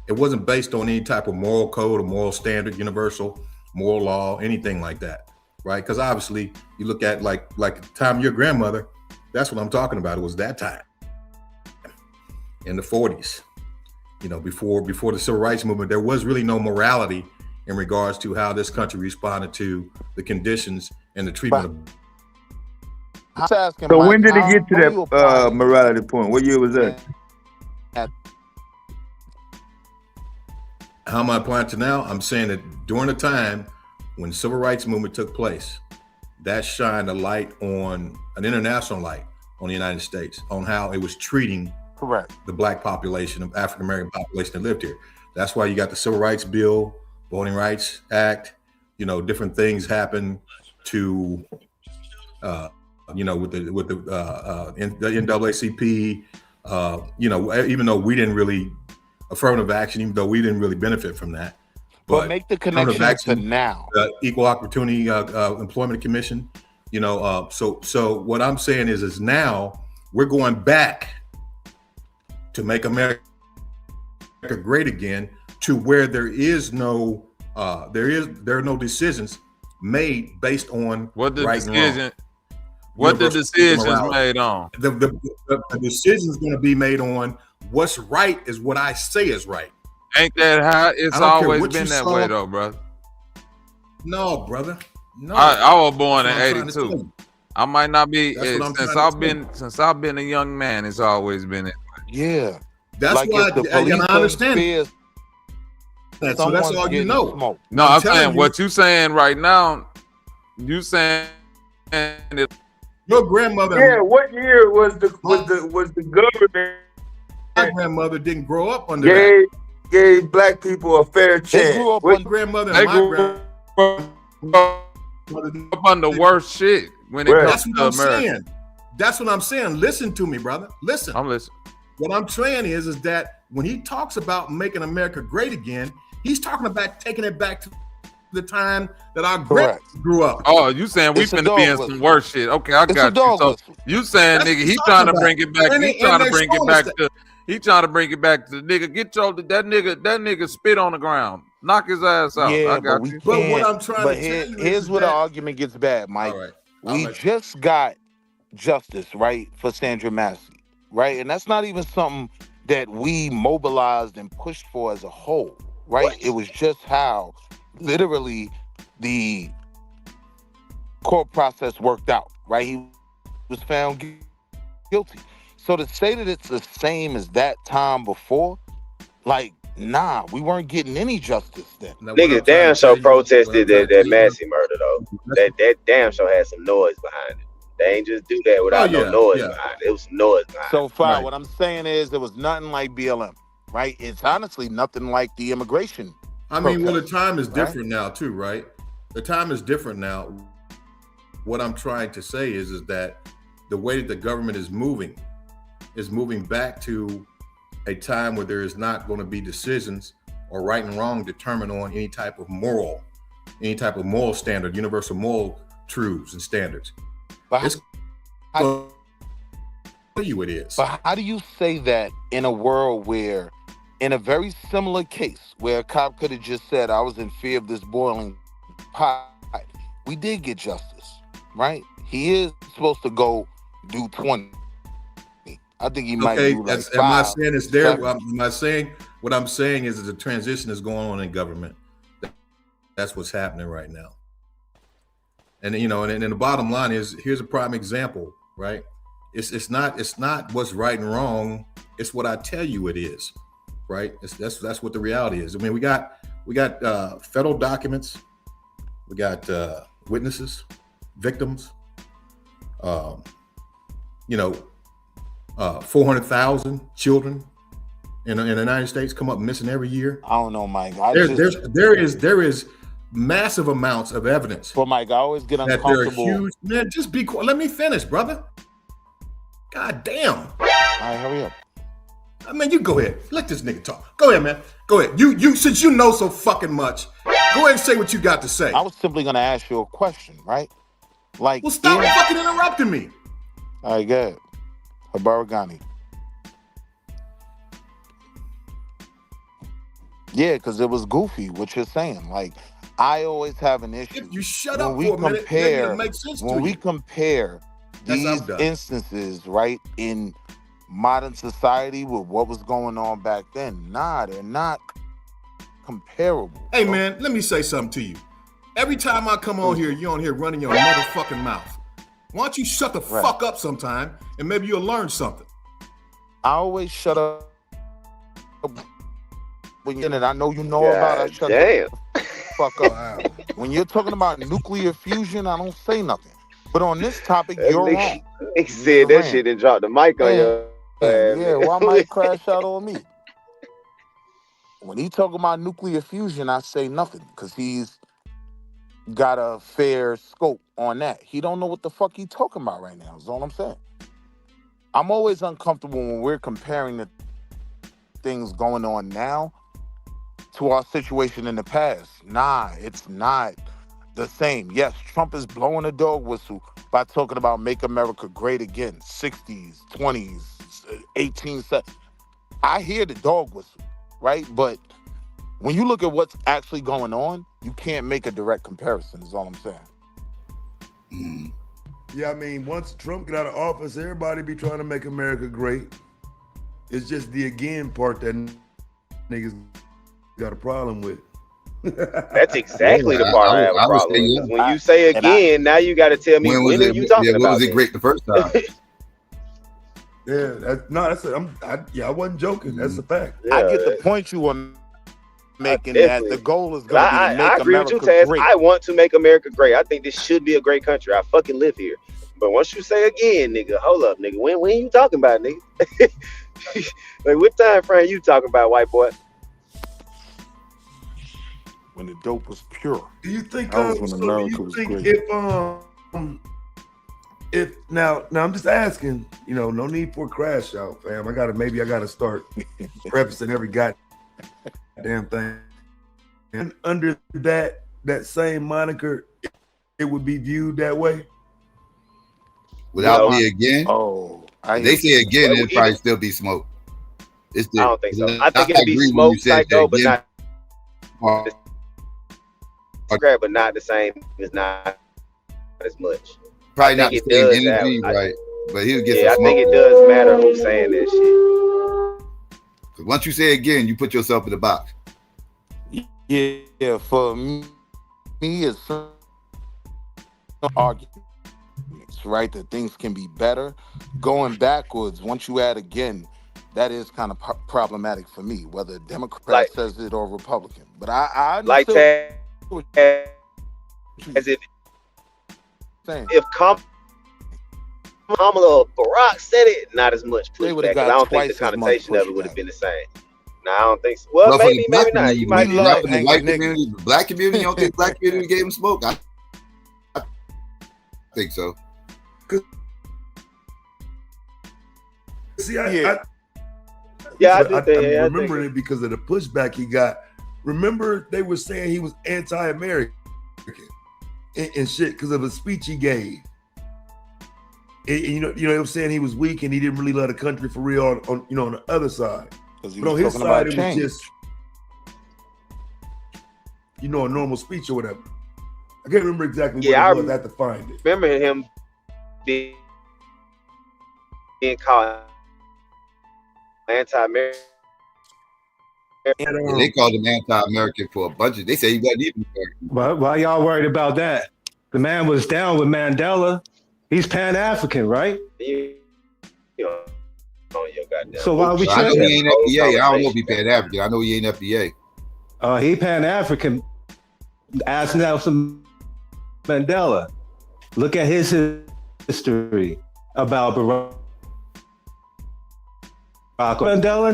It wasn't based on any type of moral code or moral standard, universal moral law, anything like that, right? Because obviously you look at like the time of your grandmother, that's what I'm talking about. It was that time in the 40s. You know, before the civil rights movement, there was really no morality in regards to how this country responded to the conditions and the treatment of. Asking, so Mike, when did it get to that morality point? What year was that? How am I applying to now? I'm saying that during the time when the civil rights movement took place, that shined a light on an international light on the United States, on how it was treating the black population, of African American population that lived here. That's why you got the Civil Rights Bill, Voting Rights Act, you know, different things happen to, you know, with the NAACP, you know, even though we didn't really, affirmative action, even though we didn't really benefit from that. But make the connection to now. Equal Opportunity Employment Commission, you know, so what I'm saying is now we're going back to make America great again, to where there are no decisions made based on what the right decision. What the decisions made on? The decision is going to be made on what's right is what I say is right. Ain't that how it's always been that way though, brother? No, brother. No. I was born in '82. I might not be since I've been a young man. It's always been it. Yeah, that's like why I understand. So that's all you know. No, I'm saying what you saying right now. You saying it. Your grandmother. Yeah, what year was the government? My grandmother didn't grow up under that. Gave black people a fair chance. They grew up on grandmother and my grandmother up on the worst shit when it comes to America. That's what I'm saying. Listen to me, brother. Listen. I'm listening. What I'm saying is that when he talks about making America great again, he's talking about taking it back to the time that our grandparents grew up. Oh, you saying we finna be in some worse shit? Okay, I got you. So you saying, nigga, he trying to bring it back. He trying to bring it back to. He trying to bring it back to the nigga. Get your that nigga spit on the ground. Knock his ass out. Yeah, I got you. But what I'm trying to tell you here's where the argument gets bad, Mike. We just got justice, right, for Sandra Massey, right? And that's not even something that we mobilized and pushed for as a whole, right? It was just how literally the court process worked out, right? He was found guilty. So to say that it's the same as that time before, like, nah, we weren't getting any justice then. Niggas damn sure protested that Massey murder though. That damn sure had some noise behind it. They ain't just do that without no noise behind it. It was some noise behind it. So far, what I'm saying is there was nothing like BLM, right? It's honestly nothing like the immigration. I mean, well, the time is different now too, right? The time is different now. What I'm trying to say is that the way that the government is moving back to a time where there is not going to be decisions or right and wrong determined on any type of moral standard, universal moral truths and standards. But how do you say that in a world where, in a very similar case, where a cop could have just said, I was in fear of this boiling pot, we did get justice, right? He is supposed to go do 20. I think he might do like 5. Am I saying it's there? Am I saying what I'm saying is that the transition is going on in government. That's what's happening right now. And you know, and the bottom line is, here's a prime example, right? It's not what's right and wrong. It's what I tell you it is, right? That's what the reality is. I mean, we got federal documents, we got witnesses, victims. 400,000 children in the United States come up missing every year. I don't know, Mike. There is massive amounts of evidence. Well, Mike, I always get uncomfortable. Huge, man, just be quiet. Let me finish, brother. God damn. All right, hurry up. I mean, you go ahead. Let this nigga talk. Go ahead, man. Go ahead. You since you know so fucking much, go ahead and say what you got to say. I was simply gonna ask you a question, right? Like, well, stop fucking interrupting me. All right, good. Habaragani. Yeah, because it was goofy what you're saying. Like, I always have an issue. You shut up for a minute. It makes sense when we compare these instances, right, in modern society with what was going on back then. Nah, they're not comparable. Hey, man, let me say something to you. Every time I come on here, you're on here running your motherfucking mouth. Why don't you shut the fuck up sometime and maybe you'll learn something? I always shut up when you're in it. I know you know about it. I shut the fuck up. When you're talking about nuclear fusion, I don't say nothing. But on this topic, you're wrong. He said that shit and dropped the mic on your ass. Yeah, why might crash out on me? When he talking about nuclear fusion, I say nothing because he's got a fair scope on that. He don't know what the fuck he talking about right now, is all I'm saying. I'm always uncomfortable when we're comparing the things going on now to our situation in the past. Nah, it's not the same. Yes, Trump is blowing a dog whistle by talking about make America great again, 60s, 20s, 1870s. I hear the dog whistle, right? But when you look at what's actually going on, you can't make a direct comparison, is all I'm saying. Yeah, I mean, once Trump get out of office, everybody be trying to make America great. It's just the again part that niggas got a problem with. That's exactly the part I have a problem with. When you say again, now you got to tell me when are you talking about? When was it great the first time? I wasn't joking. That's a fact. I get the point you were making that the goal is going to be to make I agree America with you, Taz. great. I want to make America great. I think this should be a great country. I fucking live here. But once you say again, nigga, hold up, nigga. When you talking about, nigga? Like, what time frame you talking about, white boy? When the dope was pure. Do you think? That was when America was great. If now I'm just asking, no need for a crash out, fam. I gotta start prefacing every goddamn thing. And under that same moniker, it would be viewed that way. Without me again? They say again, it'd probably still be smoke. I don't think so. I think it'd be smoke, psycho, but not but not the same. It's not as much. Probably not the same energy, right? But he'll get some I smoke. think it does matter who's saying this shit. Once you say again, you put yourself in the box. Yeah, for me it's arguments, right? That things can be better. Going backwards, once you add again, that is kind of problematic for me, whether a Democrat says it or Republican. But I like that, as if Kamala Barack said it, not as much pushback. I don't think the connotation of it would have been the same. No, I don't think so. Well, maybe not. You might be right. The white community, the black community, you don't think black community gave him smoke? I think so. See, I do I'm think remembering it because of the pushback he got. Remember, they were saying he was anti-American and shit because of a speech he gave. And, they were saying he was weak and he didn't really love the country for real on the other side. But on his side, it was just, a normal speech or whatever. I can't remember exactly what it was. I had to find it. Remember him being called anti-American. They called him anti-American for a bunch of. They say he wasn't even American. Why y'all worried about that? The man was down with Mandela. He's Pan-African, right? So why we? I know he ain't FDA. I don't know if he Pan-African. I know he ain't FDA. He Pan-African. Ask Nelson Mandela. Look at his history about Barack Mandela.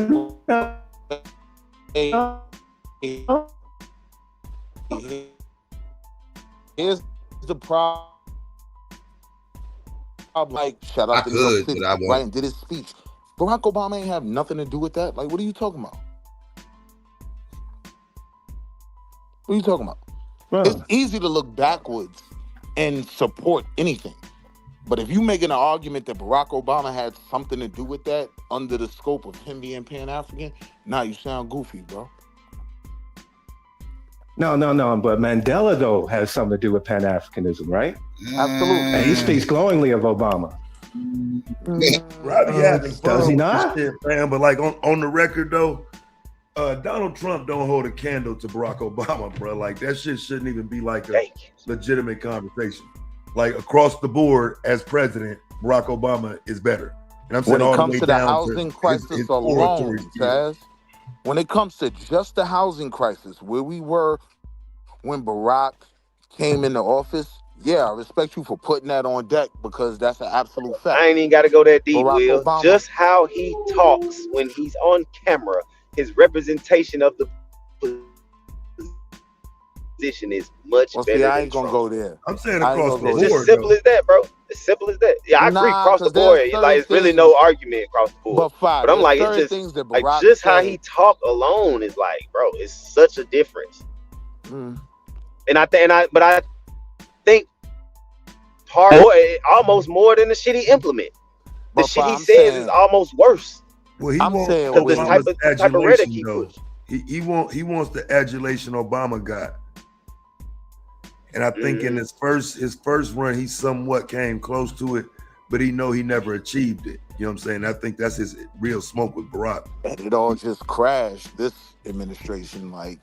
Here's the problem. Like, shut up. Right, and did his speech. Barack Obama ain't have nothing to do with that. Like, what are you talking about? What are you talking about? Bro. It's easy to look backwards and support anything. But if you making an argument that Barack Obama had something to do with that under the scope of him being Pan-African, you sound goofy, bro. No. But Mandela, though, has something to do with Pan-Africanism, right? Absolutely. And he speaks glowingly of Obama. Robbie having fun Does he with not? this shit, man. But like on the record though, Donald Trump don't hold a candle to Barack Obama, bro. Like that shit shouldn't even be like a legitimate conversation. Like across the board, as president, Barack Obama is better. And I'm saying When it all comes the way to the down housing crisis his alone, oratory skills. Taz, when it comes to just the housing crisis, where we were when Barack came into office, yeah, I respect you for putting that on deck because that's an absolute fact. I ain't even got to go that deep, Barack Will. Obama. Just how he talks when he's on camera, his representation of the position is much better I than ain't gonna Trump. go there. I'm saying I ain't across gonna the go It's there. just simple as that, bro. As simple as that. Yeah, I agree. Nah, Across the 'cause there's board, certain like it's really things- no argument across the board. But I'm there's like, it's certain just things that like Barack just how said. he talk alone is like, bro, it's such a difference. Mm. And I think part almost more than the shit he implement. The But shit he I'm says saying- is almost worse. Well, he I'm wants saying Because the Obama's type of rhetoric adulation, he though. push. He wants the adulation Obama got. And I think in his first run, he somewhat came close to it, but he never achieved it. You know what I'm saying? I think that's his real smoke with Barack. And it all just crashed this administration. Like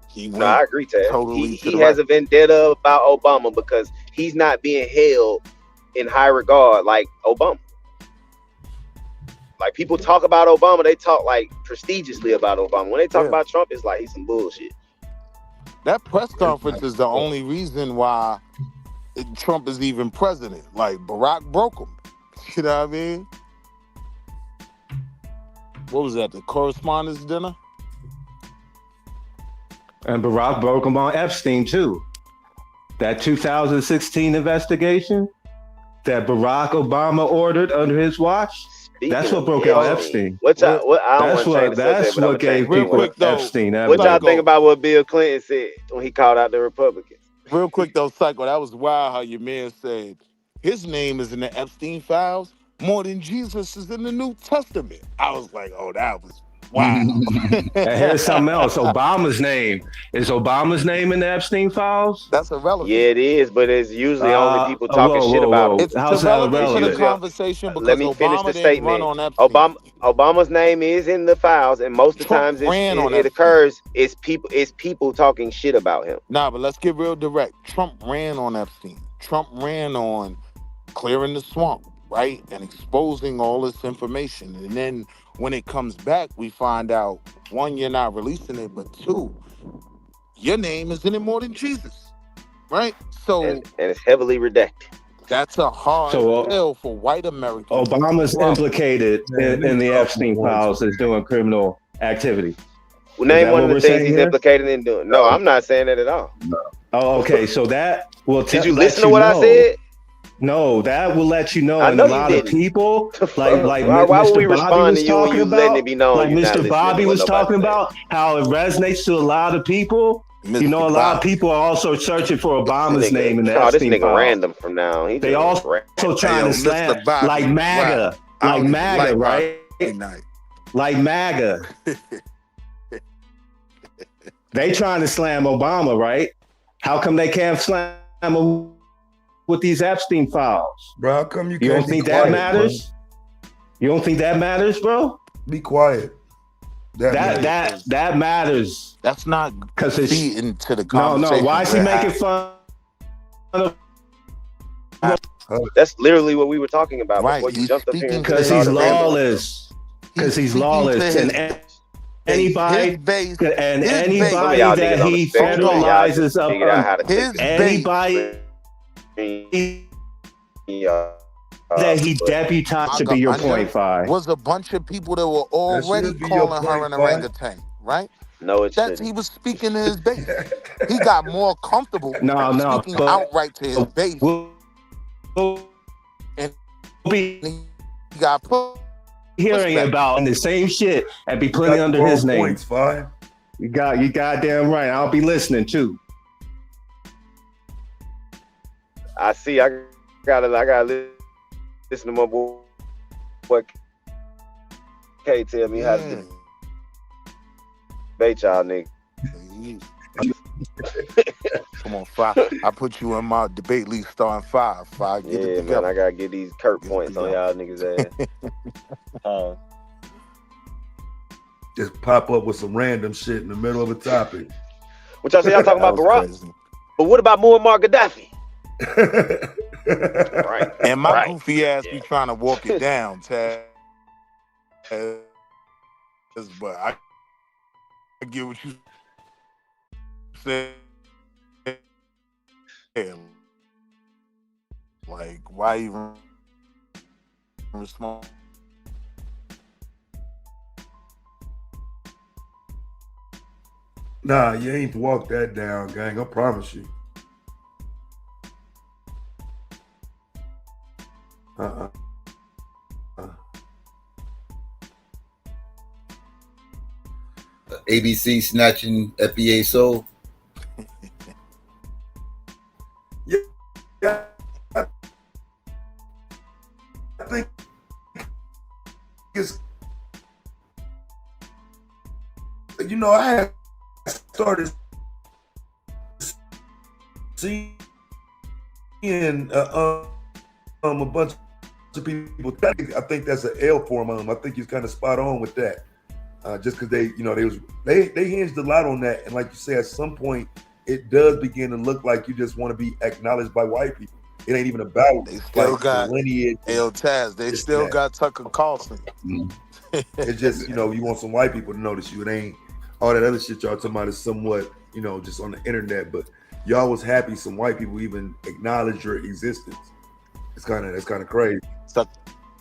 he went No, I agree, Ted. totally to He the has right. a vendetta about Obama because he's not being held in high regard like Obama. Like people talk about Obama, they talk like prestigiously about Obama. When they talk about Trump, it's like he's some bullshit. That press conference is the only reason why Trump is even president. Like Barack broke him. You know what I mean? What was that? The correspondence dinner? And Barack broke him on Epstein too. That 2016 investigation that Barack Obama ordered under his watch. That's what broke out Epstein. I don't want to change the That's subject, but what gave people Epstein. What y'all think about what Bill Clinton said when he called out the Republicans? Real quick though, Psycho, that was wild how your man said his name is in the Epstein files more than Jesus is in the New Testament. I was like, oh, that was wow. And here's something else. Obama's name. Is Obama's name in the Epstein files? That's irrelevant. Yeah, it is, but it's usually only people talking shit about him. It's irrelevant to the conversation because Let me finish Obama the didn't statement. run on Epstein. Obama's name is in the files, and most of the Trump times ran on it Epstein. occurs. It's people talking shit about him. Nah, but let's get real direct. Trump ran on Epstein. Trump ran on clearing the swamp, right? And exposing all this information. And then when it comes back, we find out, one, you're not releasing it, but two, your name is in it more than Jesus, right? So and it's heavily redacted. That's a hard sell for white Americans. Obama's implicated in the Epstein files as doing criminal activity. Well, name one of the things he's implicated in doing. No, I'm not saying that at all. No. Oh, okay. So that will Did you listen to what I said? No, that will let you know. I And know a lot of people, like why would we Mr. Bobby respond was to you when talking you letting about, it be known like you're not Mr. listening Bobby to what was nobody talking said? about, how it resonates to a lot of people. You know, a lot of people are also searching for Obama's name in the this Epstein nigga files. random from now. He They just also random. trying to slam like MAGA, like MAGA, right? Like MAGA. They trying to slam Obama, right? How come they can't slam him with these Epstein files? Bro, how come you don't can't think be that quiet, matters? bro? You don't think that matters, bro? Be quiet. That matters. That's not because it's feeding to the conversation. No. Why is he making fun of? That's literally what we were talking about Right. before you jumped up here. Because he's lawless. Because he's lawless, and anybody that he federalizes up, anybody that he deputized to be your point five. Was a bunch of people that were already calling her an orangutan, right? No, he was speaking to his base. He got more comfortable speaking outright to his base. And he got put hearing about the same shit and be putting under his name. Points, fine. You goddamn right. I'll be listening too. I see. I gotta listen to my boy. K tell me how to debate y'all nigga. Come on, on fire. I put you in my debate league starting 5. Get it together. Man, I gotta get these Kurt points on y'all niggas ass. Just pop up with some random shit in the middle of a topic. What y'all say? Y'all talking about Barack? Crazy. But what about Muammar Gaddafi? Right. And my goofy ass be trying to walk it down, Taz. But I get what you said. Like, why even respond? Nah, you ain't walk that down, gang. I promise you. ABC snatching FBA soul. Yeah, I think it's, you know, I had started seeing a bunch of people. I think that's an L for him. I think he's kind of spot on with that. Just because they hinged a lot on that, and like you say, at some point it does begin to look like you just want to be acknowledged by white people. It ain't even about they still got lineage. Taz. They still got Tucker Carlson. It's just, you want some white people to notice you. It ain't all that other shit y'all talking about is somewhat, just on the internet. But y'all was happy some white people even acknowledged your existence. That's kind of crazy.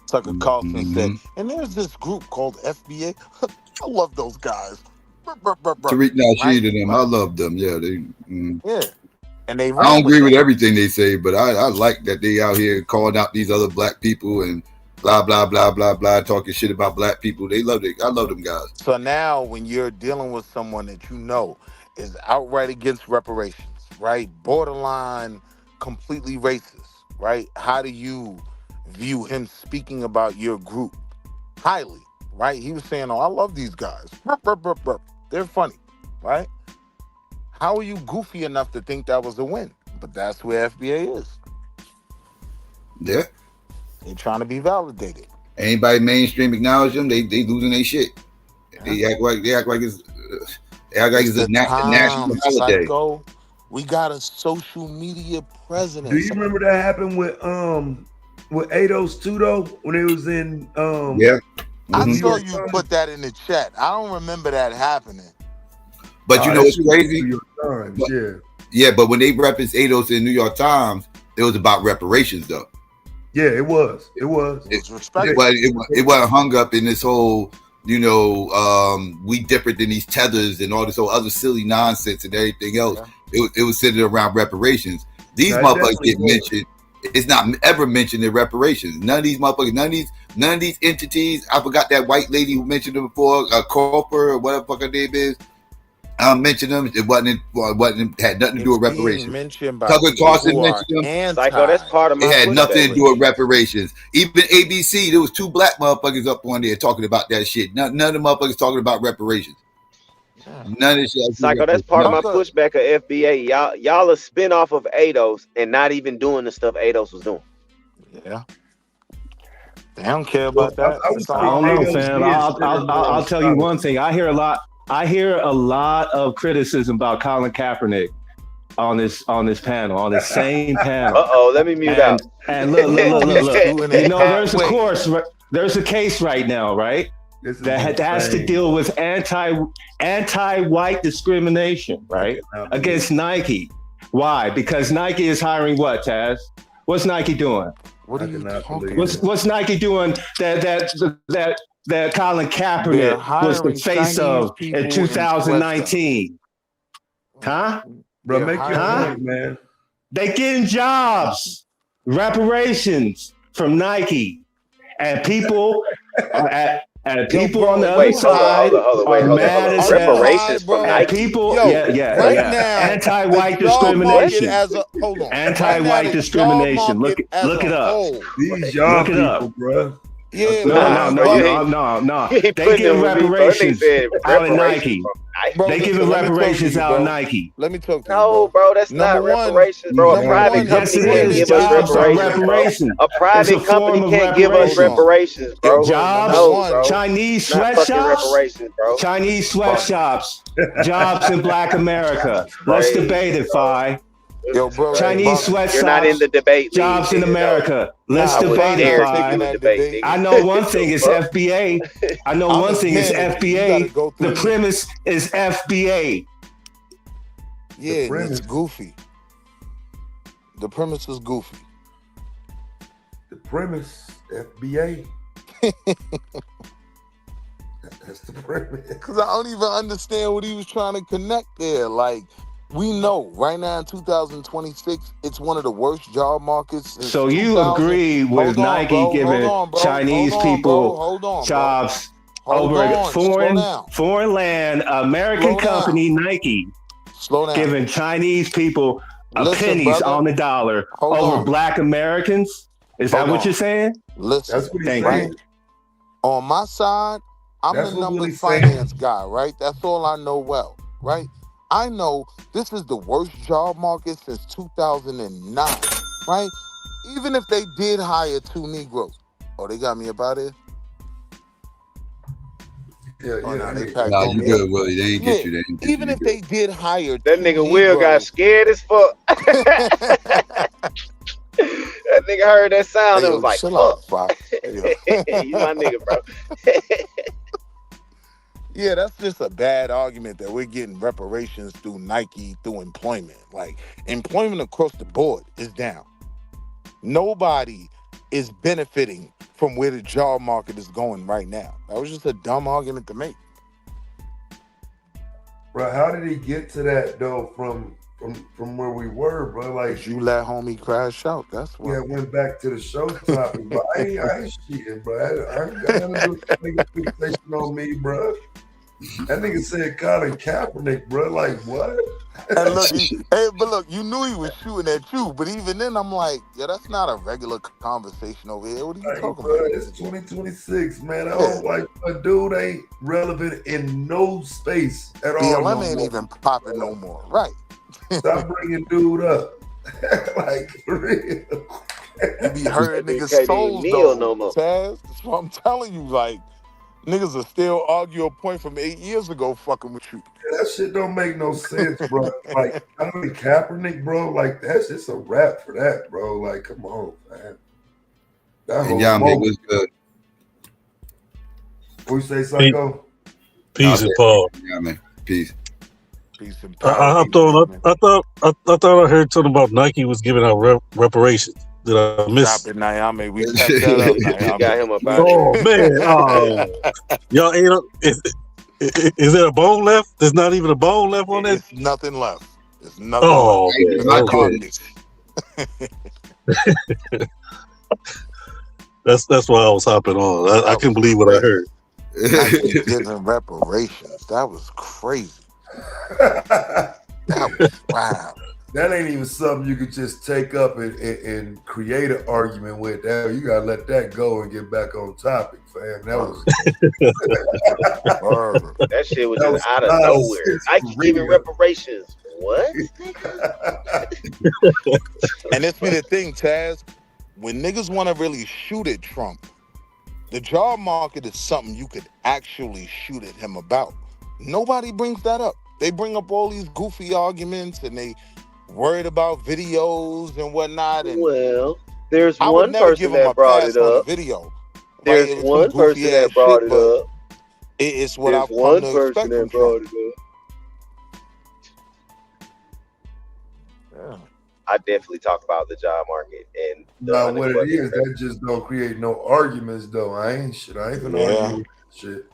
Tucker Carlson said, and there's this group called FBA. I love those guys. Tariq Nasheed and them, I love them. Yeah, yeah. And they. I don't agree with everything they say, but I like that they out here calling out these other black people and blah blah blah blah blah, talking shit about black people. They love it. I love them guys. So now, when you're dealing with someone that is outright against reparations, right? Borderline, completely racist, right? How do you view him speaking about your group? Highly, right? He was saying, "Oh, I love these guys. They're funny," right? How are you goofy enough to think that was a win? But that's where FBA is. Yeah. They're trying to be validated. Anybody mainstream acknowledge them, they losing their shit. They act like it's a national holiday. Psycho. We got a social media president. Do you remember that happened with Eidos too though? When it was in Yeah. I saw you put that in the chat. I don't remember that happening. But you know what's crazy? But when they referenced Eidos in New York Times, it was about reparations though. Yeah, it was. It wasn't hung up in this whole, we different than these tethers and all this whole other silly nonsense and everything else. Yeah. It was centered around reparations. These motherfuckers get mentioned. It's not ever mentioned in reparations. None of these motherfuckers, none of these entities. I forgot that white lady who mentioned them before, Cooper or whatever fuck her name is. Mentioned them. It had nothing to do with reparations. Tucker Carlson mentioned them. Psycho, that's part of my. It had nothing to do with reparations. Even ABC, there was 2 black motherfuckers up on there talking about that shit. None of the motherfuckers talking about reparations. None of this shit. Psycho, that's part of my pushback of FBA. Y'all a spin off of Eidos and not even doing the stuff Eidos was doing. Yeah. They don't care about that. I don't know, fam. I'll tell you one thing. I hear a lot of criticism about Colin Kaepernick on this panel, on the same panel. Let me mute out. And look. There's a case right now, right? That has to deal with anti-white discrimination, right? Against Nike. Why? Because Nike is hiring what, Taz? What's Nike doing? What are you talking What's Nike doing that Colin Kaepernick was the face of in 2019? Huh? Bro, make your point, man. They getting jobs, reparations from Nike, and people people on the other side are mad as hell. Reparations from Nike. People, anti-white discrimination. Anti-white discrimination. Look it up. These young people, bro. Yeah, no. They get reparations out of Nike. Bro, They listen, giving let me talk to reparations you, out bro. Nike. Let me talk to you, No, bro, that's Number not one, reparations, bro. A number private one, the Yes, company it can't is. premise. give us Jobs are reparations, bro. reparations. A It's a private company form of can't give us Hold on. reparations, Yo, bro. bro, number Jobs, No, one, bro. Chinese Not fucking sweatshops, reparations, bro. Chinese bro. sweatshops, jobs in Black America. Let's Crazy, debate it, bro. Fi. This Yo, is bro, crazy. Chinese Bobby. You're not in sweatshops, the debate league, jobs in nigga. No. America. Let's I Nah, wouldn't debate it, Fi dare not give Fi. you taking a that debate, debate. I nigga. know one thing The is fuck? FBA. I know I'm one his thing is manager. You gotta FBA. go The through me. premise is FBA. Yeah, The and it's premise. goofy. The premise is goofy. The premise, FBA. That's the premise. Because I don't even understand what he was trying to connect there. Like, we know right now in 2026, it's one of the worst job markets since So you 2000. agree with Hold on, Nike bro. Hold giving on, bro. Chinese Hold on, bro. people Hold on, bro. jobs Hold over on. Slow down. foreign land, American Slow down. company Nike Slow down. giving Chinese people Listen, pennies brother. on the dollar Hold over on. Black Americans? Is that Hold what on. you're saying? Listen. That's what he's Thank saying. you. On my side, I'm That's the what numbers Willie's saying. finance guy, right? That's all I know well, right? I know this is the worst job market since 2009, right? Even if they did hire 2 Negroes. Oh, they got me up out here? Yeah, Oh, no, they yeah. packed Nah, on you me up. good, Willie. They ain't get you. They ain't get Even you. if they did hire That 2 nigga Will got Negroes. scared as fuck. That nigga heard that sound Hey, and yo, was like, chill fuck. out, Fox. Hey, yo. You my nigga, bro. Yeah, that's just a bad argument that we're getting reparations through Nike, through employment. Like, employment across the board is down. Nobody is benefiting from where the job market is going right now. That was just a dumb argument to make. Bro, how did he get to that though from where we were, bro? Like you let homie crash out. That's what. Yeah, went back to the show topic, but I ain't cheating, bro. I ain't got nothing to do with that nigga fixation on me, bro. That nigga said Colin Kaepernick, bro. Like what? And look, but look, you knew he was shooting at you. But even then, I'm like, yeah, that's not a regular conversation over here. What are you talking Bro, about? it's 2026, man. I don't like a dude ain't relevant in no space at all. BLM no ain't more. even popping no more, right? Stop bringing dude up. Like for real. You be hurting That nigga niggas' can't souls even kneel though, no more. Taz. That's what I'm telling you. Like, niggas will still argue a point from 8 years ago fucking with you. That shit don't make no sense, bro. Like, Colin Kaepernick, bro, like, that's just a rap for that, bro. Like, come on, man. That whole And y'all make moment. what's good. What you say, Psycho? Peace and Paul. Yeah, man. Peace. Peace and I hopped on. I thought I heard something about Nike was giving out reparations. Did I miss? Stop it, Nyame. We set that up, Nyame. We got him up out of Oh here. man! Oh, y'all ain't. Is there a bone left? There's not even a bone left on that. It's nothing left. It's nothing Oh left. man! It's not Okay. carcass. That's why I was hopping on. I couldn't believe what I heard. Nike giving reparations. That was crazy. That was wow. That ain't even something you could just take up and create an argument with. That you gotta let that go and get back on topic, fam. That was That shit was That just was out of nonsense nowhere. for Nike giving real. reparations. What? And this be the thing, Taz. When niggas want to really shoot at Trump, the job market is something you could actually shoot at him about. Nobody brings that up. They bring up all these goofy arguments and they worried about videos and whatnot. And Well, there's I would one never give person him a that brought pass it on the up. video. There's It was one some goofy person that ass brought shit, it but up. it's what There's I've come one to person expect from that brought Trump. it up. Yeah. I definitely talk about the job market and the not what it unemployment is. rate. That just don't create no arguments, though. I ain't gonna Yeah. argue with shit.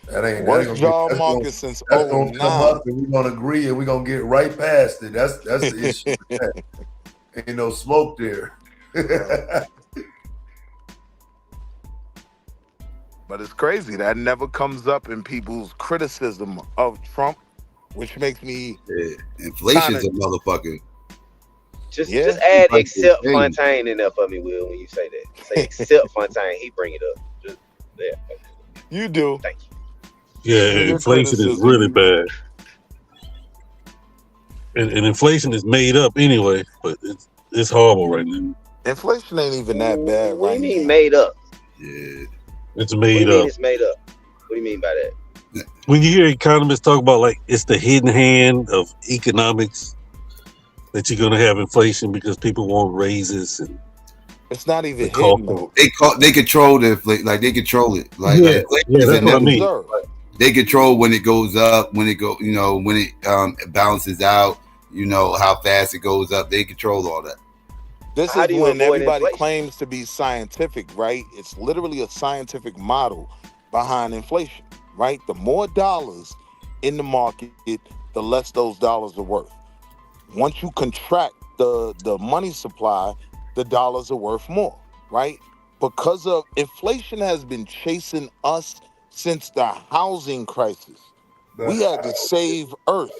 That ain't Worst job that's market gonna, since that's gonna come 09. up and we're gonna agree and we're gonna get right past it. That's the issue with that. Ain't no smoke there. But it's crazy. That never comes up in people's criticism of Trump, which makes me Inflation's a motherfucker. Just Yeah. add Like except the thing. Fontaine in there for me, Will, when you say that. Say except Fontaine, he bring it up. Just yeah. You do. Thank you. Yeah, Your inflation is criticism, really you do. bad. And inflation is made up anyway, but it's horrible right now. Inflation ain't even that bad What do right you mean now. made up? Yeah. It's What do you made mean up. it's made up? What do you mean by that? When you hear economists talk about like it's the hidden hand of economics that you're gonna have inflation because people want raises and it's not even hidden though. They control the like they control it. Like yeah, inflation that's what I mean. They control when it goes up, when it go, when it balances out, how fast it goes up. They control all that. This is when everybody claims to be scientific, right? It's literally a scientific model behind inflation, right? The more dollars in the market, the less those dollars are worth. Once you contract the money supply, the dollars are worth more, right? Because of inflation has been chasing us since the housing crisis. We had to save Earth.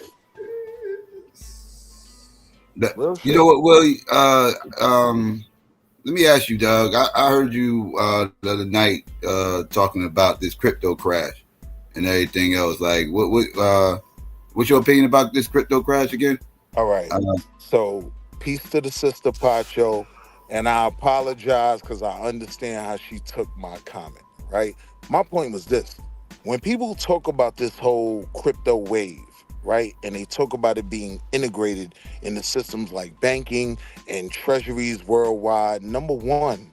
You know what, Willie? Let me ask you, Doug. I heard you the other night talking about this crypto crash and everything else. Like, what's your opinion about this crypto crash again? All right. So, peace to the sister Pacho, and I apologize because I understand how she took my comment. Right. My point was this: when people talk about this whole crypto wave, right, and they talk about it being integrated into systems like banking and treasuries worldwide, number one,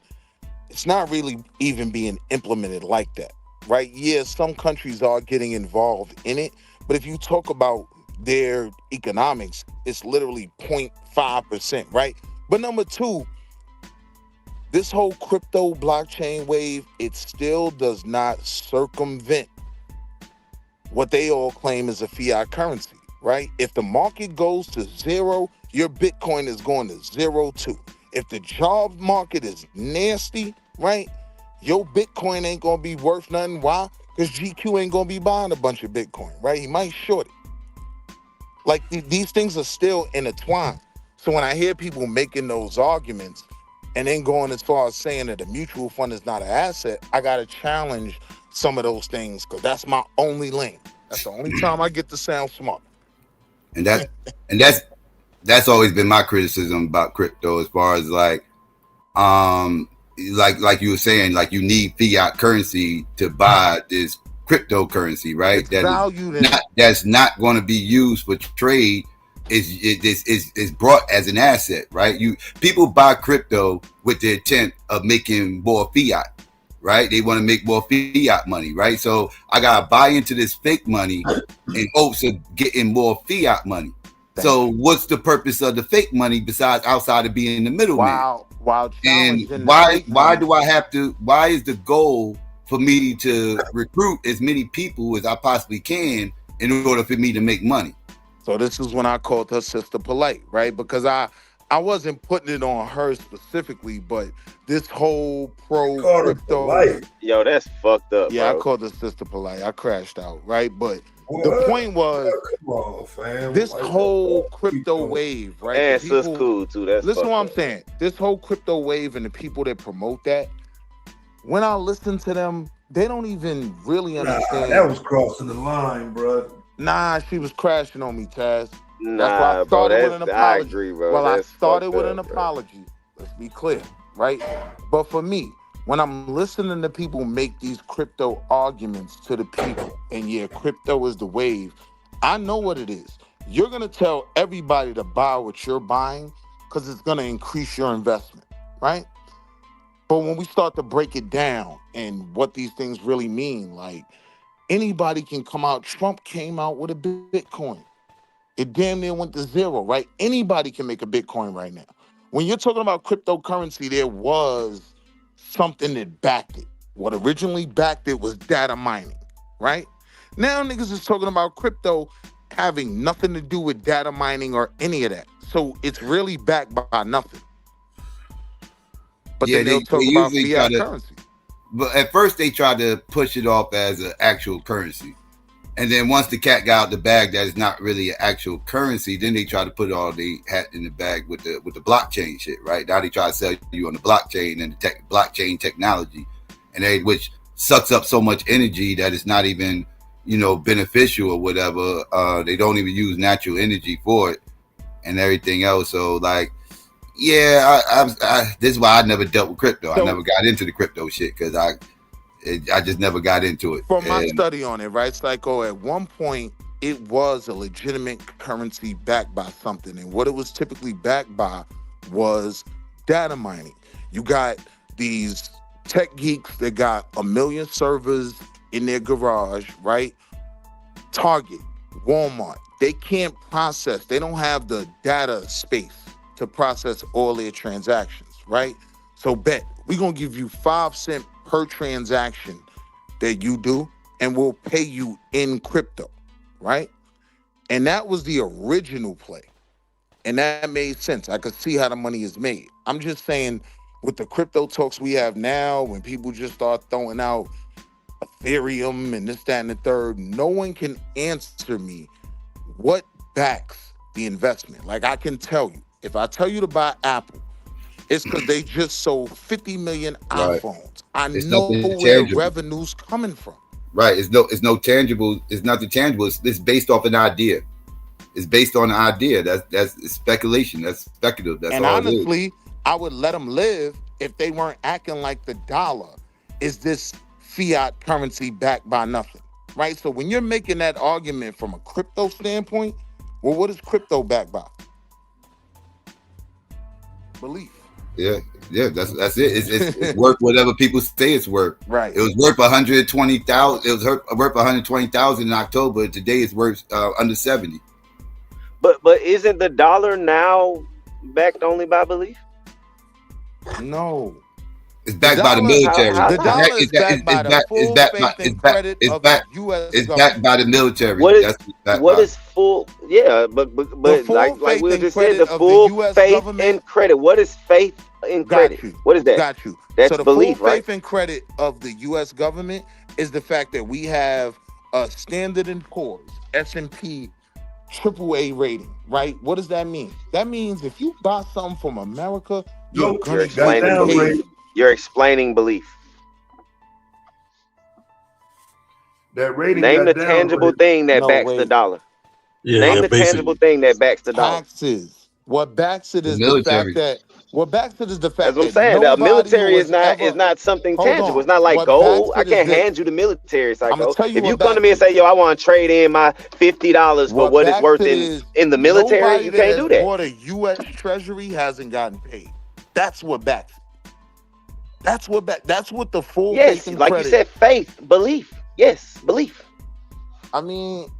it's not really even being implemented like that, right? Yeah, some countries are getting involved in it, but if you talk about their economics, it's literally 0.5%, right? But number two, this whole crypto blockchain wave, it still does not circumvent what they all claim is a fiat currency, right? If the market goes to zero, your Bitcoin is going to zero too. If the job market is nasty, right, your Bitcoin ain't gonna be worth nothing. Why? Because GQ ain't gonna be buying a bunch of Bitcoin, right? He might short it. Like these things are still intertwined. So when I hear people making those arguments and then going as far as saying that a mutual fund is not an asset, I gotta challenge some of those things because that's my only lane. That's the only time I get to sound smart. And that's always been my criticism about crypto, as far as like you were saying, like you need fiat currency to buy this cryptocurrency, right? That's not going to be used for trade. Is brought as an asset, right? People buy crypto with the intent of making more fiat, right? They want to make more fiat money, right? So I gotta buy into this fake money in hopes of getting more fiat money. So what's the purpose of the fake money besides outside of being the middleman? And why do I have to? Why is the goal for me to recruit as many people as I possibly can in order for me to make money? So this is when I called her sister polite, right? Because I wasn't putting it on her specifically, but this whole pro crypto. Yo, that's fucked up. Yeah, bro. I called her sister polite. I crashed out, right? But the point was, this whole crypto wave, right? And sis cool too. That's listen to what I'm up. saying. This whole crypto wave and the people that promote that, when I listen to them, they don't even really understand. That was crossing the line, bro. Nah, she was crashing on me, Taz. Nah, that's why I started with an apology. I agree, bro. Well, that's I started with up, an apology. Let's be clear, right? But for me, when I'm listening to people make these crypto arguments to the people, and yeah, crypto is the wave, I know what it is. You're going to tell everybody to buy what you're buying because it's going to increase your investment, right? But when we start to break it down and what these things really mean, like anybody can come out. Trump came out with a Bitcoin. It damn near went to zero, right? Anybody can make a Bitcoin right now. When you're talking about cryptocurrency, there was something that backed it. What originally backed it was data mining, right? Now niggas is talking about crypto having nothing to do with data mining or any of that. So it's really backed by nothing. But then they'll talk about fiat currency. But at first they tried to push it off as an actual currency. And then once the cat got out the bag that is not really an actual currency, then they try to put all the hat in the bag with the blockchain shit, right? Now they try to sell you on the blockchain and the blockchain technology, and which sucks up so much energy that it's not even, beneficial or whatever. They don't even use natural energy for it and everything else. So like, yeah, this is why I never dealt with crypto. I never got into the crypto shit because I just never got into it. From my study on it, right, Psycho, at one point, it was a legitimate currency backed by something. And what it was typically backed by was data mining. You got these tech geeks that got 1 million servers in their garage, right? Target, Walmart, they can't process. They don't have the data space to process all their transactions, right? So bet, we're going to give you 5 cents per transaction that you do, and we'll pay you in crypto, right? And that was the original play. And that made sense. I could see how the money is made. I'm just saying, with the crypto talks we have now, when people just start throwing out Ethereum and this, that, and the third, no one can answer me what backs the investment. Like, I can tell you, if I tell you to buy Apple, it's because they just sold 50 million iPhones. I know where revenue's coming from. Right. It's no tangible. It's nothing tangible. It's based off an idea. It's based on an idea. That's speculation. That's speculative. That's and all honestly, it is. I would let them live if they weren't acting like the dollar is this fiat currency backed by nothing, right? So when you're making that argument from a crypto standpoint, well, what is crypto backed by? Belief. Yeah, that's it. It's worth whatever people say it's worth. Right. It was worth 120,000. It was worth 120,000 in October. Today it's worth under 70. But isn't the dollar now backed only by belief? No. It's backed by the military. The dollar is backed by the full faith and credit of the U.S. It's backed by the military. What is full? Yeah, but like we just said, the full faith and credit. What is faith and credit? What is that? Got you. That's so the belief, full right? faith and credit of the U.S. government is the fact that we have a Standard & Poor's, S&P, AAA rating, right? What does that mean? That means if you buy something from America, you're explaining belief. You're explaining belief. That rating. Name the tangible thing that backs the dollar. Yeah, Name the tangible thing that backs the dollar. Taxes. What backs it is the fact that. What backs it is the fact That's what I'm saying. The military is not something tangible. It's not like gold. I can't hand you the military, Psycho. If you come to me and say, "Yo, I want to trade in my $50 for what it's worth in the military," you can't do that. Or the U.S. Treasury hasn't gotten paid. That's what backs. That's what the full yes, faith and like credit. You said, faith, belief. Yes, belief. I mean,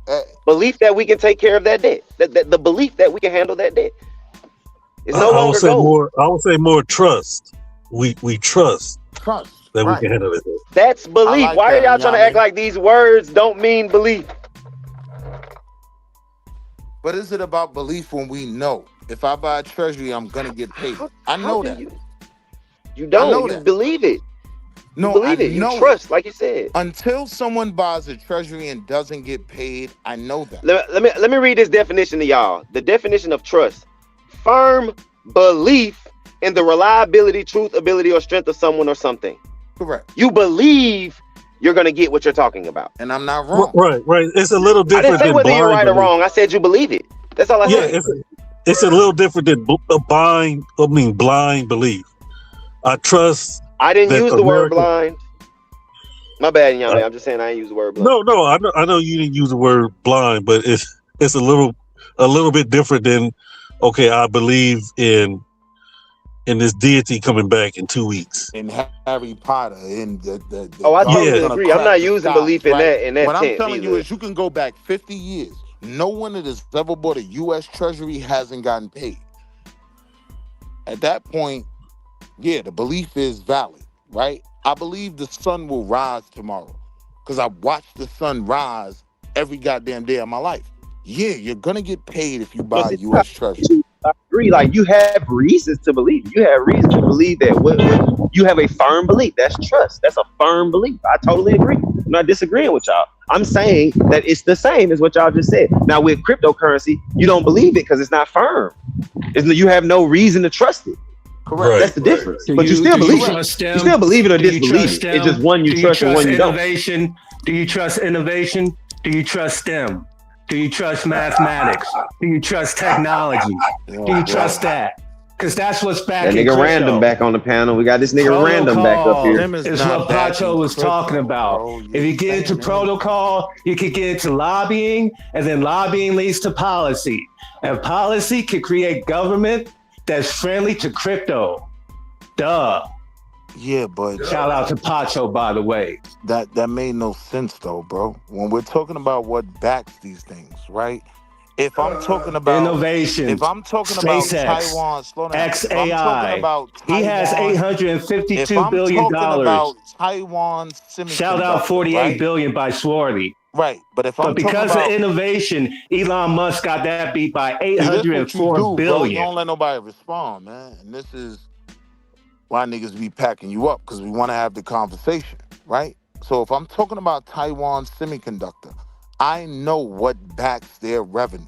belief that we can take care of that debt. The belief that we can handle that debt. It's no longer gold. I would say more trust. We trust that we can handle it. That's belief. Like why are y'all trying to act like these words don't mean belief? But is it about belief when we know if I buy a treasury, I'm gonna get paid? I know that. You don't. You believe it. No, you believe it. You trust, like you said. Until someone buys a treasury and doesn't get paid, I know that. Let me read this definition to y'all. The definition of trust: firm belief in the reliability, truth, ability, or strength of someone or something. Correct. You believe you're gonna get what you're talking about, and I'm not wrong. Right. It's a little different. I didn't say whether you're right or wrong. I said you believe it. That's all I said. It's a little different than blind belief. I trust. I didn't use the word blind. My bad, young man. I'm just saying I didn't use the word blind. No, I know you didn't use the word blind, but it's a little bit different than okay. I believe in this deity coming back in 2 weeks. In Harry Potter, in the I totally agree. I'm not using belief in that. In that what I'm telling you is, you can go back 50 years. No one that has ever bought a U.S. Treasury hasn't gotten paid. At that point, yeah, the belief is valid, right? I believe the sun will rise tomorrow because I watched the sun rise every goddamn day of my life. Yeah, you're gonna get paid if you buy a U.S. Treasury. I agree. Like, you have reasons to believe. You have reason to believe that you have a firm belief. That's trust. That's a firm belief. I totally agree. I'm not disagreeing with y'all. I'm saying that it's the same as what y'all just said. Now, with cryptocurrency, you don't believe it because it's not firm. You have no reason to trust it. Correct. That's the difference. Do But you still do believe it. trust You them? still believe it or Do you disbelieve trust it. It's them? just one you Do trust and one you don't. innovation? Do you trust innovation? Do you trust STEM? Do you trust mathematics? Do you trust technology? Do you trust that? Because that's what's back That in nigga crypto. Random back on the panel. We got this nigga Random back up here. Protocol is what Pacho was talking about. If you get into protocol, you could get into lobbying, and then lobbying leads to policy. And policy can create government that's friendly to crypto. Duh. Yeah, but shout out to Pacho, by the way. That made no sense though, bro. When we're talking about what backs these things, right? If I'm talking about innovation, if I'm talking SpaceX, about Taiwan, slow down. XAI, If I'm talking about Taiwan, he has $852 billion. About Taiwan semiconductor, shout out 48 right? billion by Swarty. Right, but if I'm because talking about of innovation, Elon Musk got that beat by See, this what you $804 do, bro. You billion. don't let nobody respond, man. And this is why niggas be packing you up, because we want to have the conversation, right? So if I'm talking about Taiwan Semiconductor, I know what backs their revenue.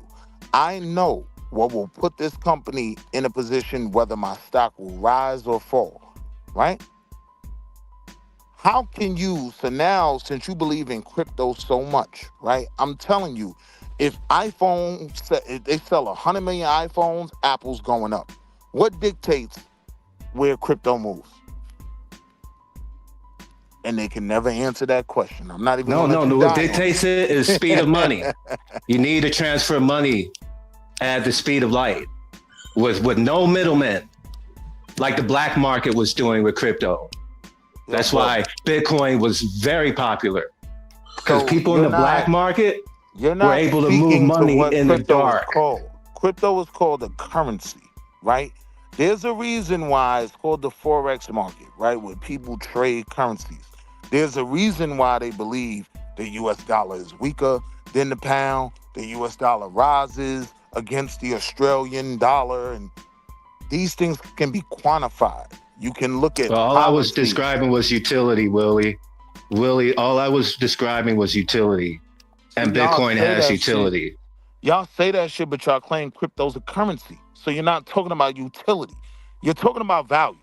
I know what will put this company in a position whether my stock will rise or fall, right? How can you, so now since you believe in crypto so much, right? I'm telling you, if if they sell 100 million iPhones, Apple's going up. What dictates where crypto moves? And they can never answer that question. I'm not even No. What dictates it is speed of money. You need to transfer money at the speed of light with no middlemen, like the black market was doing with crypto. That's why Bitcoin was very popular, because people in the black market were able to move money in the dark. Crypto is called a currency, right? There's a reason why it's called the Forex market, right? Where people trade currencies. There's a reason why they believe the US dollar is weaker than the pound. The US dollar rises against the Australian dollar. And these things can be quantified. You can look at all I was describing was utility, Willie. All I was describing was utility. And Bitcoin has utility. Y'all say that shit, but y'all claim crypto's a currency. So you're not talking about utility. You're talking about value.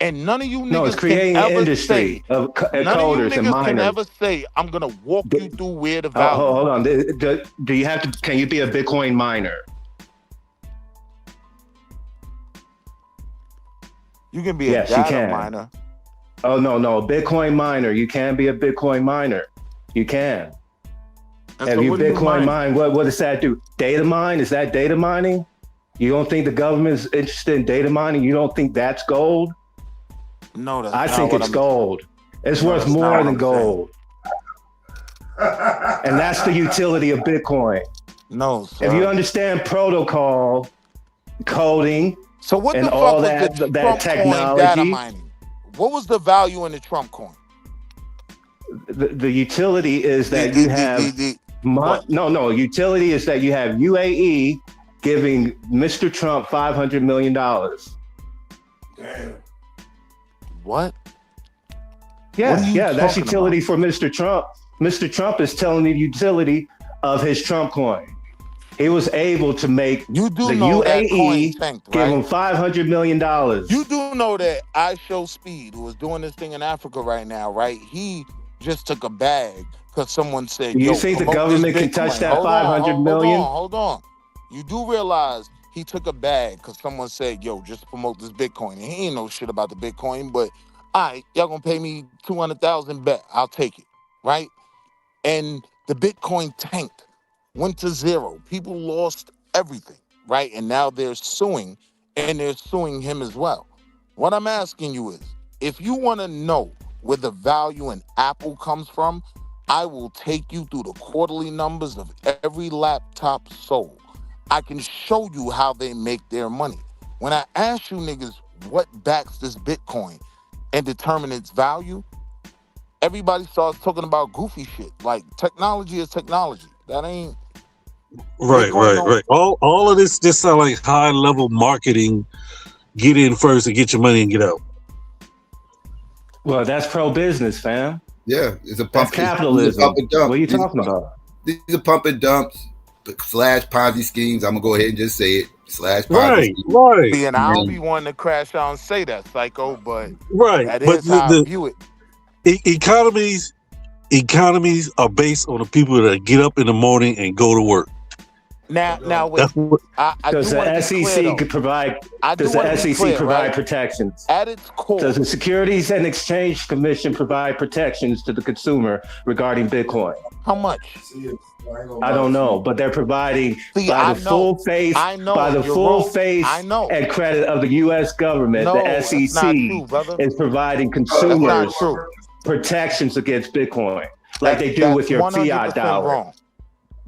And none of you niggas it's creating can an ever industry say, of none coders of you and niggas miners. can ever say, I'm gonna walk you through where the value. Hold on. Do you have to? Can you be a Bitcoin miner? You can be a data miner. Oh no, a Bitcoin miner. You can be a Bitcoin miner. You can. And if so you what do you Bitcoin mine? mine, what does that do? Data mine? Is that data mining? You don't think the government's interested in data mining? You don't think that's gold? No, that's I not think what it's I'm gold. It's No, worth that's not more what than I'm gold. And that's the utility of Bitcoin. No, sir. If you understand protocol, coding, So what and the all fuck was the that Trump coin data technology, mining? What was the value in the Trump coin? the utility is that you have utility is that you have UAE giving Mr. Trump $500 million. Damn. What? Yeah, that's utility for Mr. Trump. Mr. Trump is telling the utility of his Trump coin. He was able to make the UAE give him $500 million. You do know that I Show Speed, who is doing this thing in Africa right now, right? He just took a bag because someone said, Do you think the government can touch that $500 million? Hold on. You do realize he took a bag because someone said, yo, just promote this Bitcoin. And he ain't know shit about the Bitcoin, but all right, y'all gonna pay me 200,000 bet. I'll take it, right? And the Bitcoin tanked, went to zero. People lost everything, right? And now they're suing, and they're suing him as well. What I'm asking you is, if you want to know where the value in Apple comes from, I will take you through the quarterly numbers of every laptop sold. I can show you how they make their money. When I ask you niggas what backs this Bitcoin and determine its value, everybody starts talking about goofy shit. Like, technology is technology. That ain't... Right. All of this just sound like high level marketing. Get in first and get your money and get out. Well, that's pro-business, fam. Yeah, it's a pump. That's capitalism. Pump and dump. What are you talking about? These are pump and dumps / Ponzi schemes. I'm gonna go ahead and just say it. slash Right, privacy. right, See, and I don't And be wanting to crash out and say that, Psycho, but right. that But is how I view it. economies are based on the people that get up in the morning and go to work. Now wait. That's what. I Does do want to the be clear SEC though. could provide? I do Does the want to be SEC clear, provide right? protections? At its core, Does the Securities and Exchange Commission provide protections to the consumer regarding Bitcoin? how much? I don't know, but they're providing See, by I the know. full faith, I know, by and the you're full wrong. faith I know. and credit of the U.S. government. The No, that's not SEC true, brother. is providing That's not consumers true. protections against Bitcoin, like they do with That's your 100% fiat dollar. wrong.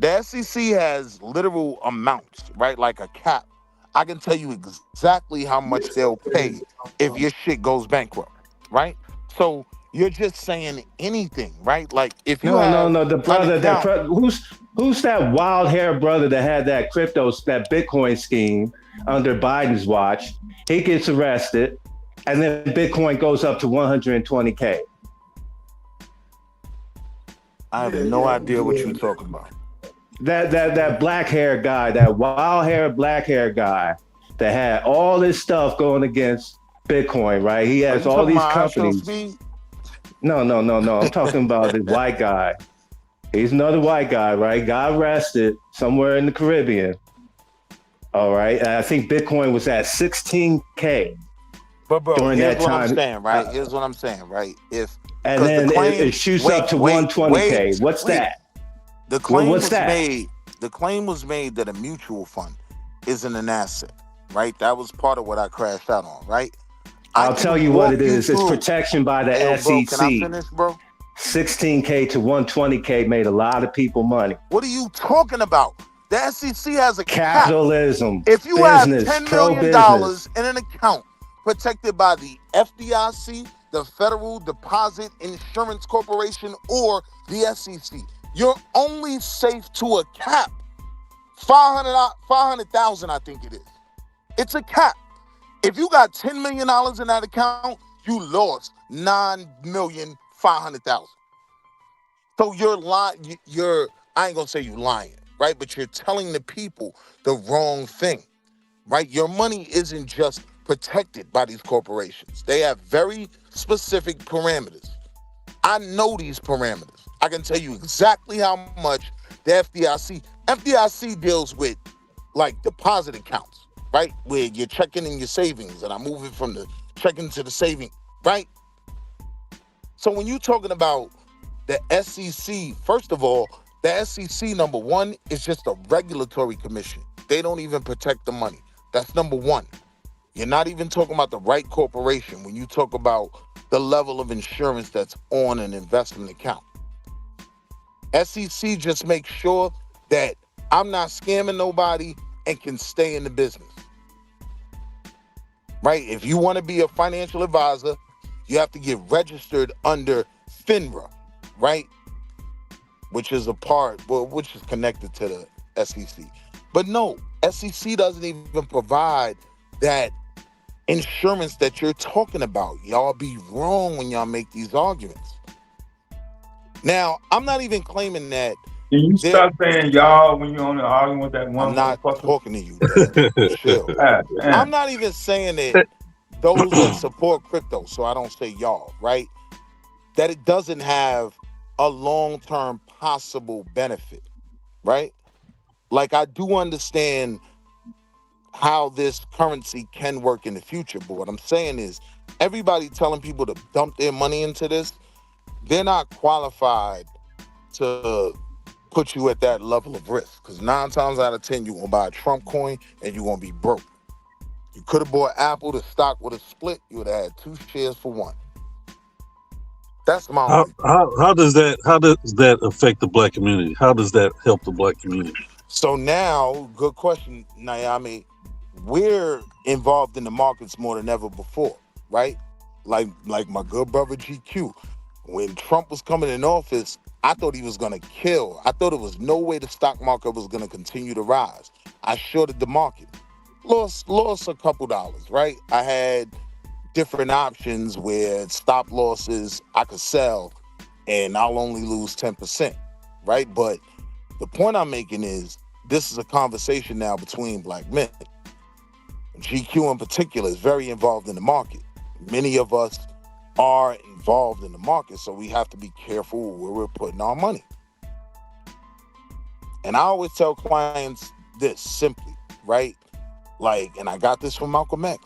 The SEC has literal amounts, right? Like a cap. I can tell you exactly how much they'll pay if your shit goes bankrupt, right? So you're just saying anything, right? Like if you have No. The an brother account, who's that wild hair brother that had that that Bitcoin scheme under Biden's watch? He gets arrested, and then Bitcoin goes up to 120K. I have no idea what you're talking about. That black hair guy, that wild hair black hair guy that had all this stuff going against Bitcoin, right? He has all these companies. No. I'm talking about the white guy. He's another white guy, right? Got arrested somewhere in the Caribbean. All right. And I think Bitcoin was at 16K. But bro, during here's that what time. I'm saying, right? Here's what I'm saying, right? And then it shoots up to 120K. What's that? The claim what's was that? made. The claim was made that a mutual fund isn't an asset, right? That was part of what I crashed out on, right? I'll tell you what it is. It's protection by the Hey, bro, SEC. can I finish, bro? 16K to 120K made a lot of people money. What are you talking about? The SEC has a Capitalism. Cap. If you business, have $10 million in an account protected by the FDIC, the Federal Deposit Insurance Corporation, or the SEC, you're only safe to a cap. 500,000, I think it is. It's a cap. If you got $10 million in that account, you lost $9,500,000. So you're lying. I ain't gonna say you lying, right? But you're telling the people the wrong thing, right? Your money isn't just protected by these corporations. They have very specific parameters. I know these parameters. I can tell you exactly how much the FDIC deals with, like, deposit accounts, right? Where you're checking in your savings and I move it from the checking to the saving, right? So when you're talking about the SEC, first of all, the SEC, number one, is just a regulatory commission. They don't even protect the money. That's number one. You're not even talking about the right corporation when you talk about the level of insurance that's on an investment account. SEC just makes sure that I'm not scamming nobody and can stay in the business. Right? If you want to be a financial advisor, you have to get registered under FINRA, right? Which is which is connected to the SEC. But no, SEC doesn't even provide that insurance that you're talking about. Y'all be wrong when y'all make these arguments. Now, I'm not even claiming that. Can you stop saying y'all when you're only arguing with that one? I'm not talking to you, Dad. Chill. I'm not even saying that those that support crypto, so I don't say y'all, right? That it doesn't have a long-term possible benefit, right? Like, I do understand how this currency can work in the future, but what I'm saying is everybody telling people to dump their money into this, they're not qualified to put you at that level of risk, because 9 times out of 10 you're gonna buy a Trump coin and you're gonna be broke. You could have bought Apple, the stock would have split, you would have had 2 shares for 1. That's my only. How does that affect the black community? How does that help the black community? So now, good question, Naomi. We're involved in the markets more than ever before, right? Like my good brother GQ. When Trump was coming in office, I thought he was gonna kill. I thought there was no way the stock market was gonna continue to rise. I shorted the market. Lost a couple dollars, right? I had different options where stop losses I could sell and I'll only lose 10%, right? But the point I'm making is this is a conversation now between black men. GQ in particular is very involved in the market. Many of us are involved in the market, so we have to be careful where we're putting our money. And I always tell clients this simply, right? Like, and I got this from Malcolm X.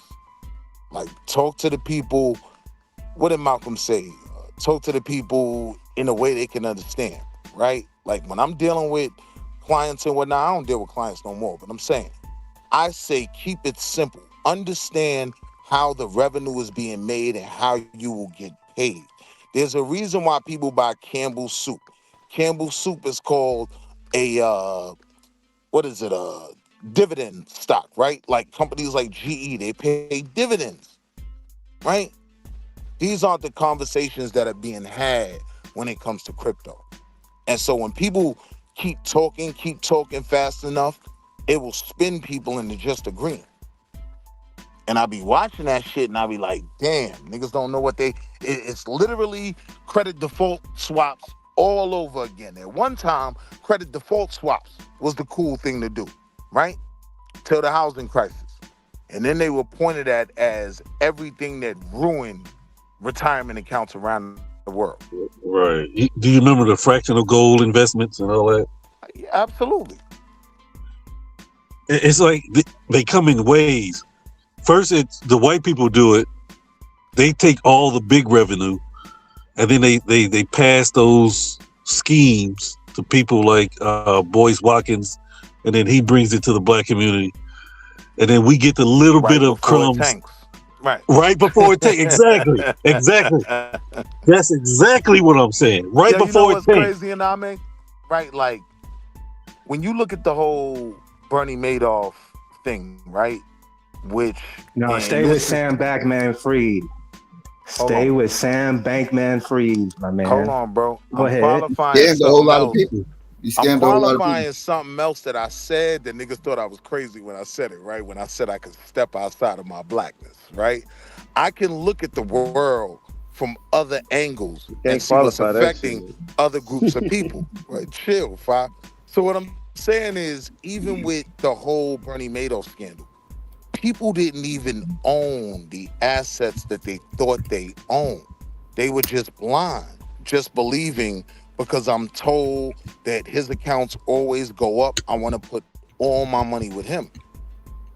Like, talk to the people. What did Malcolm say? Talk to the people in a way they can understand, right? Like, when I'm dealing with clients and whatnot, I don't deal with clients no more, but I'm saying, I say keep it simple. Understand how the revenue is being made and how you will get paid. There's a reason why people buy Campbell's soup. Campbell's soup is called a dividend stock, right? Like companies like GE, they pay dividends, right? These aren't the conversations that are being had when it comes to crypto. And so when people keep talking fast enough, it will spin people into just agreeing. And I'll be watching that shit and I'll be like, damn, niggas don't know what it's literally credit default swaps all over again. At one time, credit default swaps was the cool thing to do, right? Till the housing crisis. And then they were pointed at as everything that ruined retirement accounts around the world. Right. Do you remember the fractional gold investments and all that? Yeah, absolutely. It's like they come in waves. First, it's the white people do it. They take all the big revenue, and then they pass those schemes to people like Boyce Watkins, and then he brings it to the black community, and then we get the little bit of crumbs. Right before it tanks. Exactly. That's exactly what I'm saying. Right before it tanks. Crazy, and I mean, right? Like when you look at the whole Bernie Madoff thing, right? Which stay with Sam Bankman-Fried. Stay with Sam Bankman-Fried, my man. Hold on, bro. Go ahead. Qualifying a whole lot of people. I'm qualifying something else that I said that niggas thought I was crazy when I said it, right? When I said I could step outside of my blackness, right? I can look at the world from other angles and see what's affecting other groups of people. Right? Chill, Fi. So what I'm saying is, even with the whole Bernie Madoff scandal, people didn't even own the assets that they thought they owned. They were just blind, just believing because I'm told that his accounts always go up, I want to put all my money with him.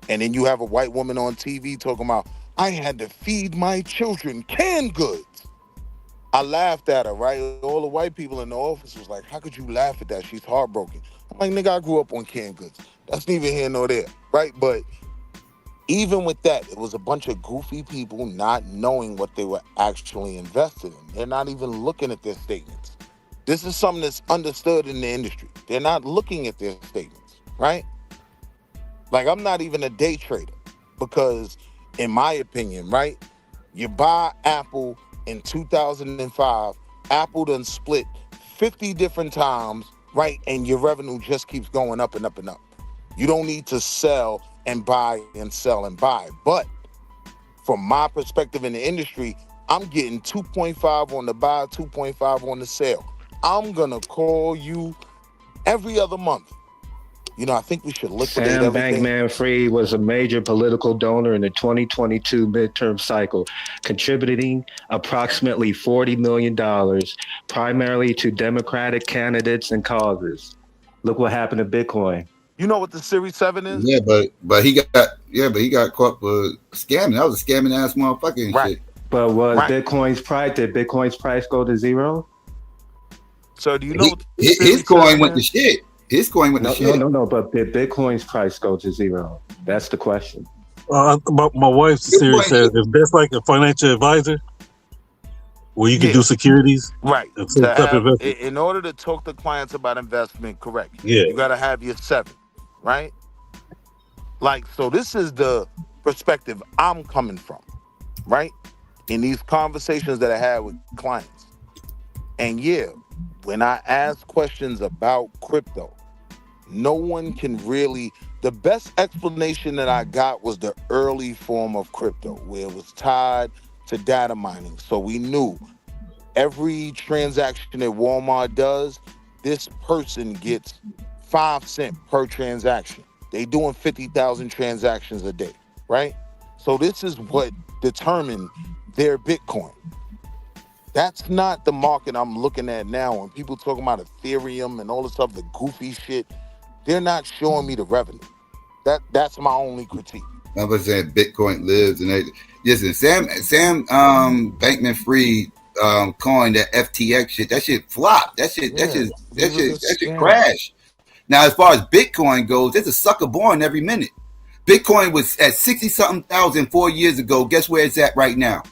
And then you have a white woman on TV talking about, I had to feed my children canned goods. I laughed at her, right? All the white people in the office was like, how could you laugh at that? She's heartbroken. I'm like, nigga, I grew up on canned goods. That's neither here nor there, right? But even with that, it was a bunch of goofy people not knowing what they were actually invested in. They're not even looking at their statements. This is something that's understood in the industry. They're not looking at their statements, right? Like, I'm not even a day trader because, in my opinion, right, you buy Apple in 2005, Apple done split 50 different times, right, and your revenue just keeps going up and up and up. You don't need to sell and buy and sell and buy. But from my perspective in the industry, I'm getting 2.5 on the buy, 2.5 on the sale. I'm gonna call you every other month. You know, I think we should liquidate Sam everything. Bankman-Fried was a major political donor in the 2022 midterm cycle, contributing approximately $40 million, primarily to Democratic candidates and causes. Look what happened to Bitcoin. You know what the Series 7 is? Yeah, but he got caught for scamming. That was a scamming ass motherfucking shit. But was Bitcoin's price? Did Bitcoin's price go to zero? So do you know his coin went to shit? His coin went to shit. No. But did Bitcoin's price go to zero? That's the question. My wife's series says if that's like a financial advisor, where you can do securities, right? In order to talk to clients about investment, correct? Yeah, you got to have your 7, right? Like, so this is the perspective I'm coming from, right? In these conversations that I had with clients, and when I ask questions about crypto, no one can really. The best explanation that I got was the early form of crypto, where it was tied to data mining. So we knew every transaction that Walmart does, this person gets 5 cents per transaction. They doing 50,000 transactions a day. right? So this is what determined their Bitcoin. That's not the market I'm looking at now. When people talking about Ethereum and all this other goofy shit, they're not showing me the revenue. That's my only critique. I was saying Bitcoin lives and listen, Sam Bankman-Fried coined that FTX shit. That shit flopped. That shit crashed. Now, as far as Bitcoin goes, there's a sucker born every minute. Bitcoin was at 60-something thousand 4 years ago. Guess where it's at right now?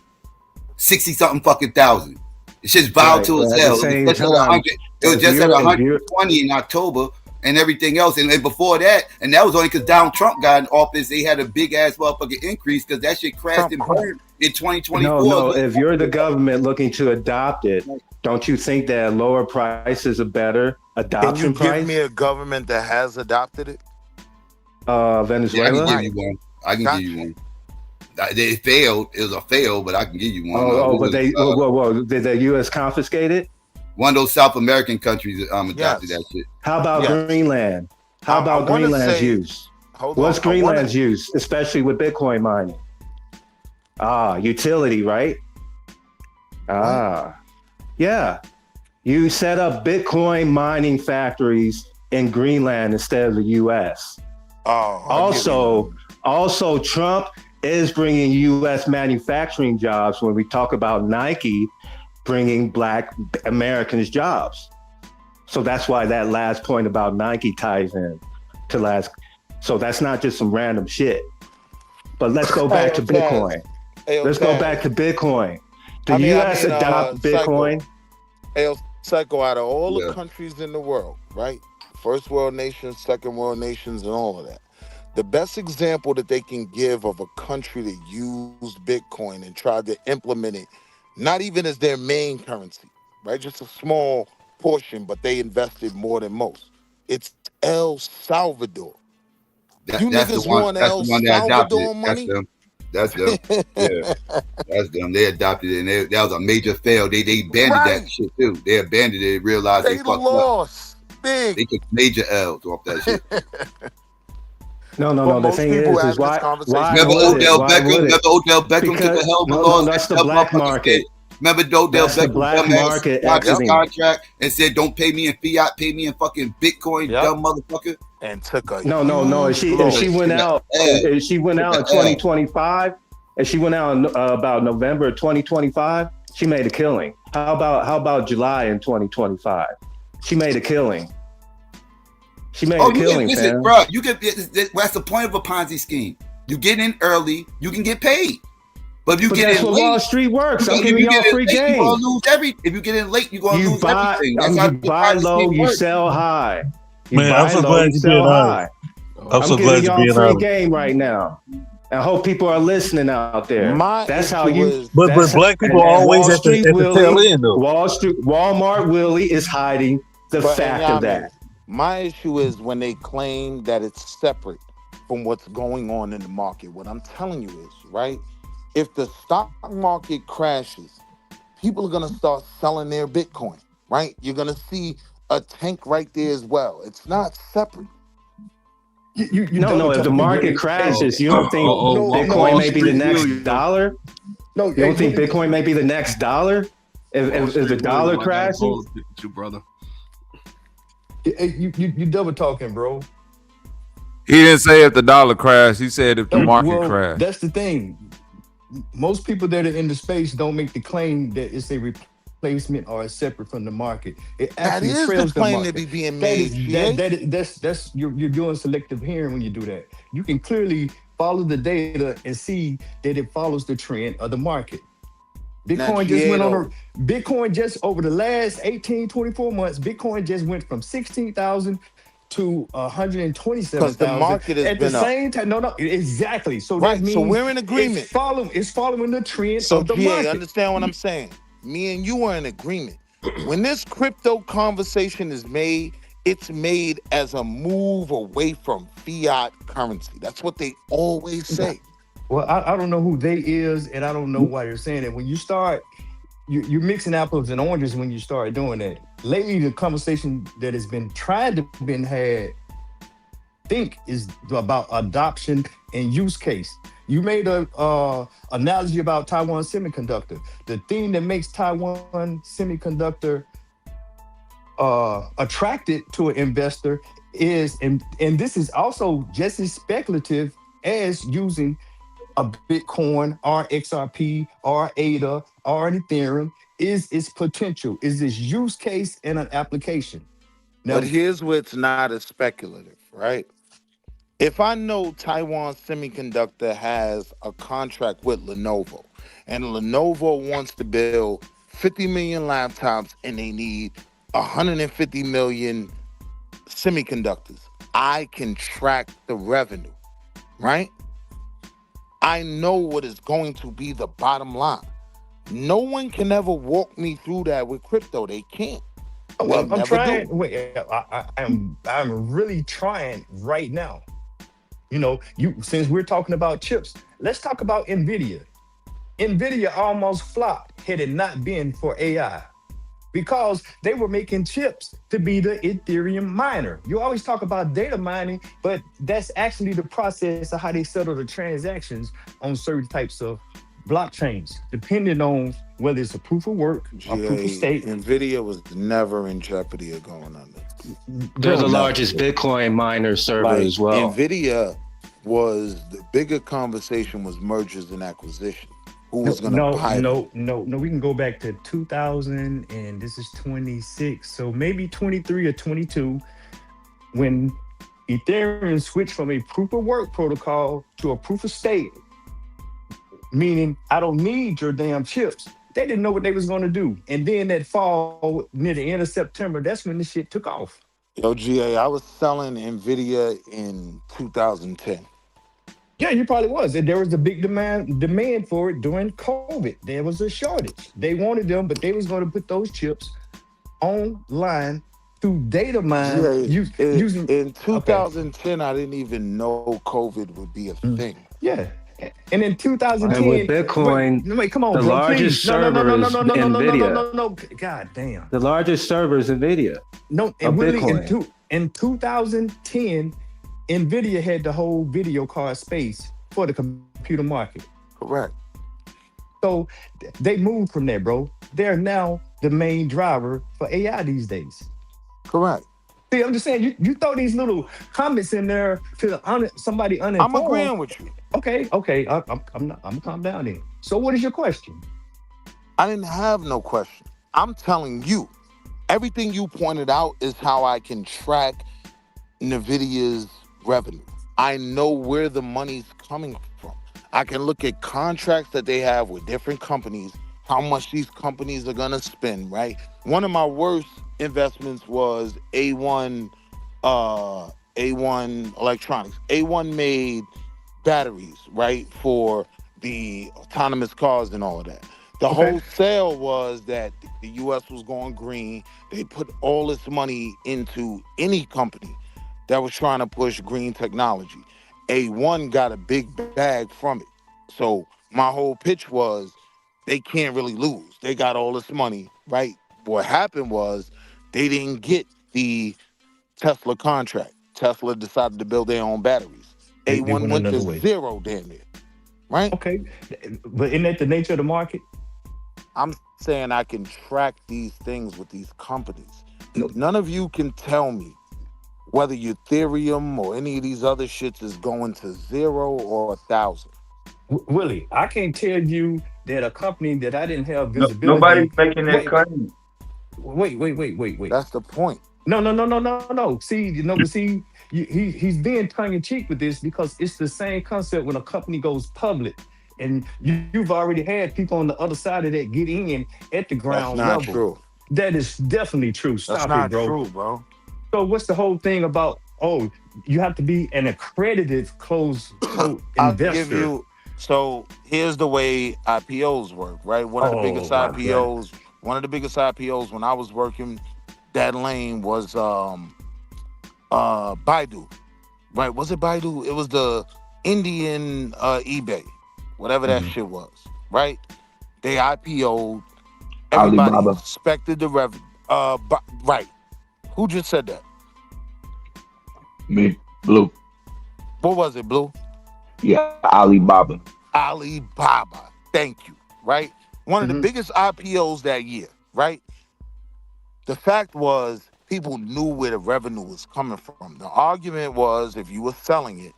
60-something fucking thousand. It's just volatile as hell. It was just at 120 in October and everything else. And before that, and that was only because Donald Trump got in office, they had a big ass motherfucking increase because that shit crashed and burned in 2024. No, if you're the government looking to adopt it, don't you think that lower price is a better adoption price? Can you give me a government that has adopted it? Venezuela? Yeah, I can give you one. They failed. It was a fail, but I can give you one. But did the U.S. confiscate it? One of those South American countries adopted that shit. How about Greenland? How about Greenland's use? What's Greenland's use, especially with Bitcoin mining? Utility, right? Yeah. You set up Bitcoin mining factories in Greenland instead of the U.S. Also, Trump is bringing U.S. manufacturing jobs when we talk about Nike bringing Black Americans jobs. So that's why that last point about Nike ties in to last. So that's not just some random shit. But let's go back to Bitcoin. Let's go back to Bitcoin. The U.S. adopt Bitcoin? Psycho, out of all the countries in the world, right? First world nations, second world nations, and all of that. The best example that they can give of a country that used Bitcoin and tried to implement it, not even as their main currency, right? Just a small portion, but they invested more than most. It's El Salvador. That's the one that adopted it. Money? That's them. Yeah, that's them. They adopted it, and that was a major fail. They abandoned that shit too. They abandoned it. And realized they fucked lost. Up. Big. They took major L's off that shit. No. The thing is why remember Odell Beckham took a hell of a loss. That's the black market. Remember Odell Beckham black market got his contract and said, "Don't pay me in fiat, pay me in fucking Bitcoin, dumb motherfucker." And took a no. If she went out in 2025, and she went out about November 2025, she made a killing. How about July in 2025? She made a killing. She made a killing, listen, bro. You get that's the point of a Ponzi scheme. You get in early, you can get paid. But if you get in late, Wall Street works. I'm giving y'all free game. You're gonna lose everything. If you get in late, you're gonna lose everything. That's how you buy low, you sell high. Man, I'm so glad you're being honest. I'm so glad you're being honest. I'm giving y'all free game right now. I hope people are listening out there. That's how you. But black people are always at the tail end, though. Walmart Willie is hiding the fact of that. My issue is when they claim that it's separate from what's going on in the market. What I'm telling you is, right, if the stock market crashes, people are going to start selling their Bitcoin, right? You're going to see a tank right there as well. It's not separate. No. If the market crashes, you don't think Bitcoin may be the next dollar? No, you don't think Bitcoin may be the next dollar? If the dollar crashes? You brother. You double talking, bro. He didn't say if the dollar crashed. He said if the market crashed. That's the thing. Most people that are in the space don't make the claim that it's a replacement or separate from the market. It actually that is trails the claim market. to be being made. That's you're doing selective hearing when you do that. You can clearly follow the data and see that it follows the trend of the market. Bitcoin just over the last 18, 24 months, Bitcoin just went from 16,000 to 127,000. Because the market has at been the same time. No, exactly. So right, that means so we're in agreement. It's following the trend so of the market. Understand what I'm saying? Me and you are in agreement. When this crypto conversation is made, it's made as a move away from fiat currency. That's what they always say. Well, I don't know who they is, and I don't know why they're saying it. When you start, you're mixing apples and oranges when you start doing that. Lately, the conversation that has been tried to been had, is about adoption and use case. You made a analogy about Taiwan Semiconductor. The thing that makes Taiwan Semiconductor attracted to an investor is, and this is also just as speculative as using a Bitcoin or XRP or ADA or an Ethereum, is its potential, is its use case and an application. But Now, here's what's not as speculative, right? If I know Taiwan Semiconductor has a contract with Lenovo, and Lenovo wants to build 50 million laptops and they need 150 million semiconductors, I can track the revenue, right? I know what is going to be the bottom line. No one can ever walk me through that with crypto. They can't. They I'm never trying. do. Wait, I'm really trying right now. You know, since we're talking about chips, let's talk about Nvidia. Nvidia almost flopped had it not been for AI, because they were making chips to be the Ethereum miner. You always talk about data mining, but that's actually the process of how they settle the transactions on certain types of blockchains, depending on whether it's a proof of work, a proof of stake. NVIDIA was never in jeopardy of going under. They're the largest Bitcoin miner server as well. NVIDIA was, the bigger conversation was mergers and acquisition. Who was going to buy them? No. We can go back to 2000, and this is 26. So maybe 23 or 22, when Ethereum switched from a proof of work protocol to a proof of stake, meaning I don't need your damn chips. They didn't know what they was going to do. And then that fall, near the end of September, that's when the shit took off. Yo, GA, I was selling NVIDIA in 2010. Yeah, you probably was. And there was a big demand for it during COVID. There was a shortage. They wanted them, but they was going to put those chips online through data mine. GA, in 2010, I didn't even know COVID would be a thing. Yeah. And in 2010, and with Bitcoin, wait, come on, the bro, largest please. server is NVIDIA. No. God damn. The largest server is NVIDIA. No, and really, in 2010, NVIDIA had the whole video card space for the computer market. Correct. So they moved from there, bro. They're now the main driver for AI these days. Correct. See, I'm just saying, you throw these little comments in there to somebody uninformed. I'm agreeing with you. Okay. I'm calm down then. So what is your question? I didn't have no question. I'm telling you, everything you pointed out is how I can track NVIDIA's revenue. I know where the money's coming from. I can look at contracts that they have with different companies, how much these companies are gonna spend, right? One of my worst investments was A1 Electronics. A1 made batteries, right, for the autonomous cars and all of that. The whole sale was that the US was going green. They put all this money into any company that was trying to push green technology. A1 got a big bag from it. So my whole pitch was they can't really lose. They got all this money, right? What happened was they didn't get the Tesla contract. Tesla decided to build their own batteries. A1 went to zero damn near, right? Okay, but isn't that the nature of the market? I'm saying I can track these things with these companies. None of you can tell me whether Ethereum or any of these other shits is going to 0 or 1,000. Willie, I can't tell you that a company that I didn't have visibility. Nobody's making that claim. Wait. That's the point. No. See, he's being tongue in cheek with this, because it's the same concept when a company goes public, and you've already had people on the other side of that get in at the ground level. That's not true. That is definitely true. That's not true, bro. So what's the whole thing about, you have to be an accredited closed investor? So here's the way IPOs work, right? One of the biggest IPOs when I was working that lane was Baidu, right? Was it Baidu? It was the Indian eBay, whatever that shit was, right? They IPO'd. Everybody Alibaba. expected the revenue. Right. Who just said that? Me, Blue. What was it, Blue? Yeah, Alibaba. Alibaba. Thank you. Right? One of the biggest IPOs that year, right? The fact was people knew where the revenue was coming from. The argument was if you were selling it,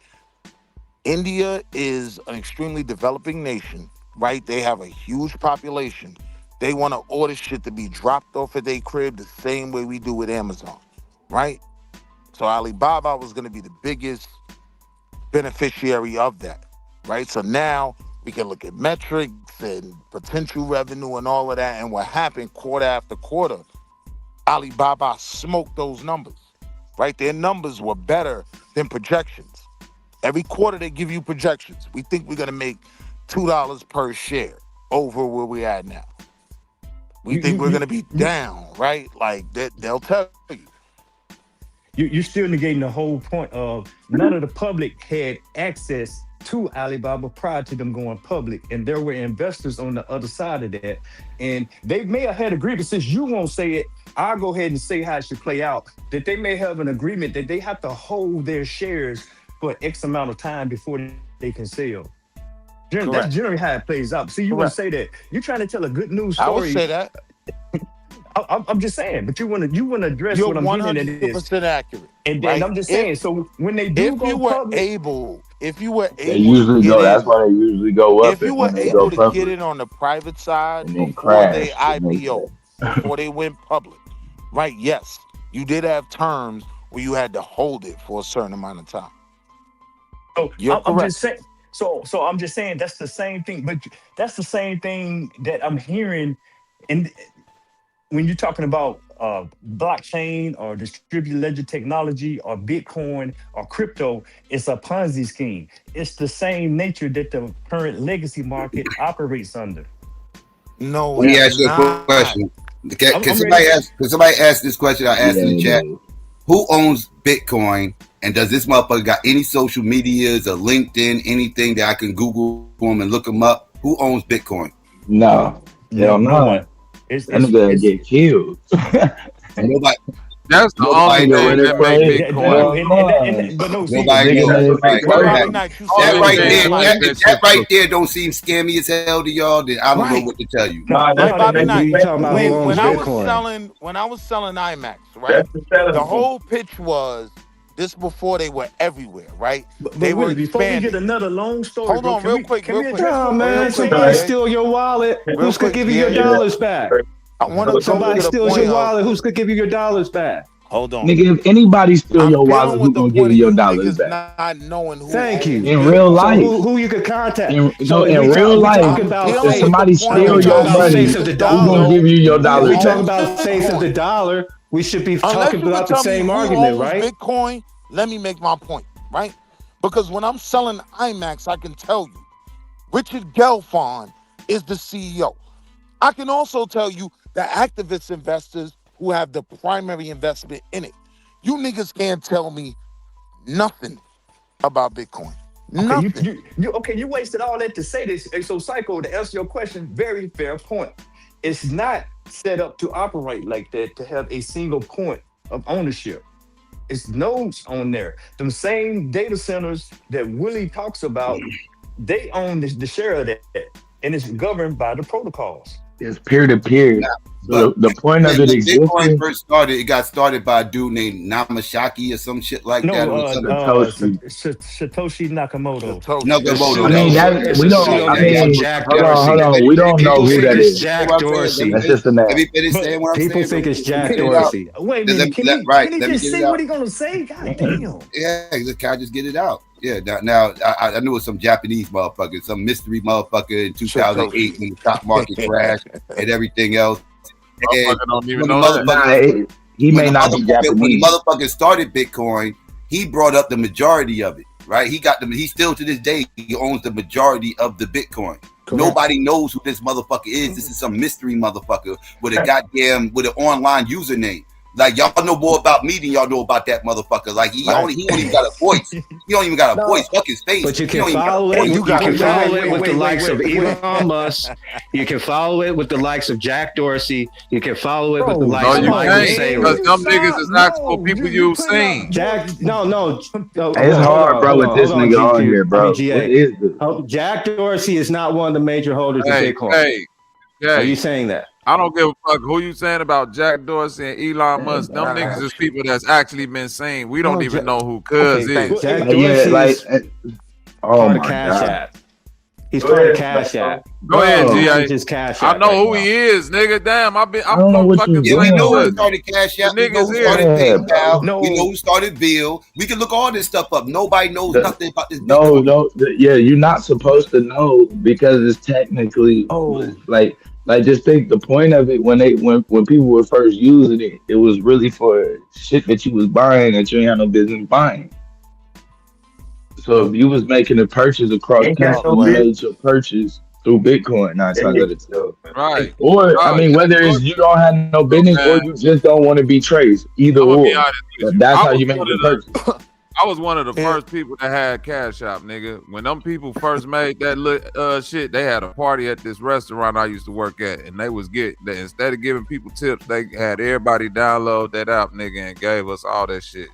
India is an extremely developing nation, right? They have a huge population. They want to order shit to be dropped off at their crib the same way we do with Amazon, right? So Alibaba was going to be the biggest beneficiary of that, right? So now we can look at metrics and potential revenue and all of that. And what happened quarter after quarter, Alibaba smoked those numbers, right? Their numbers were better than projections. Every quarter they give you projections. We think we're going to make $2 per share over where we're at now. We think we're going to be down, right? Like they'll tell you. You're still negating the whole point of none of the public had access to Alibaba prior to them going public, and there were investors on the other side of that, and they may have had agreement. Since you won't say it, I'll go ahead and say how it should play out. That they may have an agreement that they have to hold their shares for X amount of time before they can sell. That's generally how it plays out. See, you want to say that you're trying to tell a good news story. I would say that. I'm just saying, but you want to address You're what I'm getting at is 100% accurate. And right? I'm just saying, so when they do go public, if you were able, they usually go. That's why they usually go up. If you were able to get it on the private side before they IPO, before they went public, right? Yes, you did have terms where you had to hold it for a certain amount of time. So you're correct. I'm just saying. So I'm just saying that's the same thing, but that's the same thing that I'm hearing, and when you're talking about blockchain or distributed ledger technology or Bitcoin or crypto, it's a Ponzi scheme. It's the same nature that the current legacy market operates under. No, let me ask you a question. Can somebody ask this question? I asked in the chat. Who owns Bitcoin? And does this motherfucker got any social medias or LinkedIn, anything that I can Google them and look them up? Who owns Bitcoin? No. Hell no. That nigga get killed. Nobody. That's the only thing that make Bitcoin. That right there don't seem scammy as hell to y'all. Then I don't know what to tell you. When I was selling IMAX, right? The whole pitch was this before they were everywhere, right? They were before we expanding. get another long story. Hold on, real quick. Man, somebody steal your wallet. Who's gonna give you your dollars back? Somebody steals your wallet. Who's gonna give you your dollars back? Hold on, nigga. If anybody steal your wallet, who's gonna give you your dollars back? Not knowing who. Thank you. In real life, who you could contact? In real life, if somebody steal your money, who's gonna give you your dollars back? We talk about face of the dollar. We should be talking about the same argument, right? Bitcoin. Let me make my point, right? Because when I'm selling IMAX, I can tell you, Richard Gelfond is the CEO. I can also tell you the activist investors who have the primary investment in it. You niggas can't tell me nothing about Bitcoin. Nothing. You wasted all that to say this. And so, Psycho, to answer your question, very fair point. It's not set up to operate like that, to have a single point of ownership. It's nodes on there. Them same data centers that Willie talks about, they own the share of that, and it's governed by the protocols. It's peer-to-peer. So the point of it existing. Bitcoin first started, it got started by a dude named Namashaki or some shit like that. Satoshi Nakamoto. Nakamoto. I mean, we don't. I mean, hold on. We don't know who that is. Jack Dorsey. That's just an app. People think it's Jack Dorsey. Wait a minute. Can he just say what he gonna say? God damn. Yeah, can I just get it out? Yeah. Now I knew it was some Japanese motherfucker, some mystery motherfucker in 2008 when the stock market crashed and everything else. And don't even know that. He may not be Japanese. When the motherfucker started Bitcoin, he brought up the majority of it, right? He got them. He still to this day he owns the majority of the Bitcoin. Correct. Nobody knows who this motherfucker is. This is some mystery motherfucker with an online username. Like y'all know more about me than y'all know about that motherfucker. Like he don't even got a voice. He don't even got a voice. Fuck his face. But you can follow it. You can follow it with the likes of Elon Musk. You can follow it with the likes of Jack Dorsey. You can follow it with the likes of Michael Saylor. Because some niggas is actual people you've seen. Jack, no. It's hard, bro, with this nigga on here, bro. What is this? Jack Dorsey is not one of the major holders of Bitcoin. Are you saying that? I don't give a fuck who you saying about Jack Dorsey and Elon Musk. Them niggas is people that's actually been seen. We don't even know who Cuz is. Jack Dorsey is part of Cash App. He's part of Cash App. Go ahead, G.A. Just Cash I App know right who now. he is, nigga. Damn, I'm fucking Yeah, we know who started Cash App. We know who started PayPal. We know who started Bill. We can look all this stuff up. Nobody knows nothing about this. No, yeah, you're not supposed to know because it's technically like just think the point of it when people were first using it, it was really for shit that you was buying that you ain't had no business buying. So if you was making a purchase across country, you made your purchase through Bitcoin 9 times out of 10. Right. Or I mean, whether it's you don't have no business or you just don't want to be traced, either or. That's how you make the purchase. I was one of the first people that had Cash App, nigga. When them people first made that shit, they had a party at this restaurant I used to work at, and they was instead of giving people tips, they had everybody download that app, nigga, and gave us all that shit.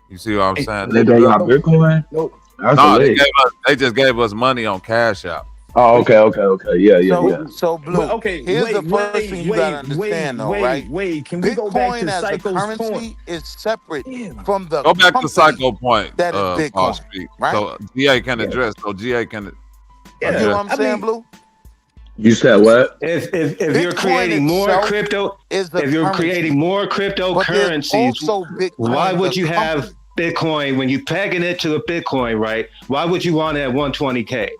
You see what I'm saying? They gave y'all Bitcoin? No, they just gave us money on Cash App. Oh, okay. Yeah. So Blue, here's the first thing you gotta understand, though, right? Can we go back to Bitcoin as a Psycho's currency point? is separate from the Go back to company Psycho point. that is Bitcoin, speak. right? So GA can address. So GA can. You know what I'm saying, Blue? You said what? If you're creating more crypto, if you're creating more cryptocurrencies, why would you have Bitcoin when you pegging it to a Bitcoin, right? Why would you want it at 120K?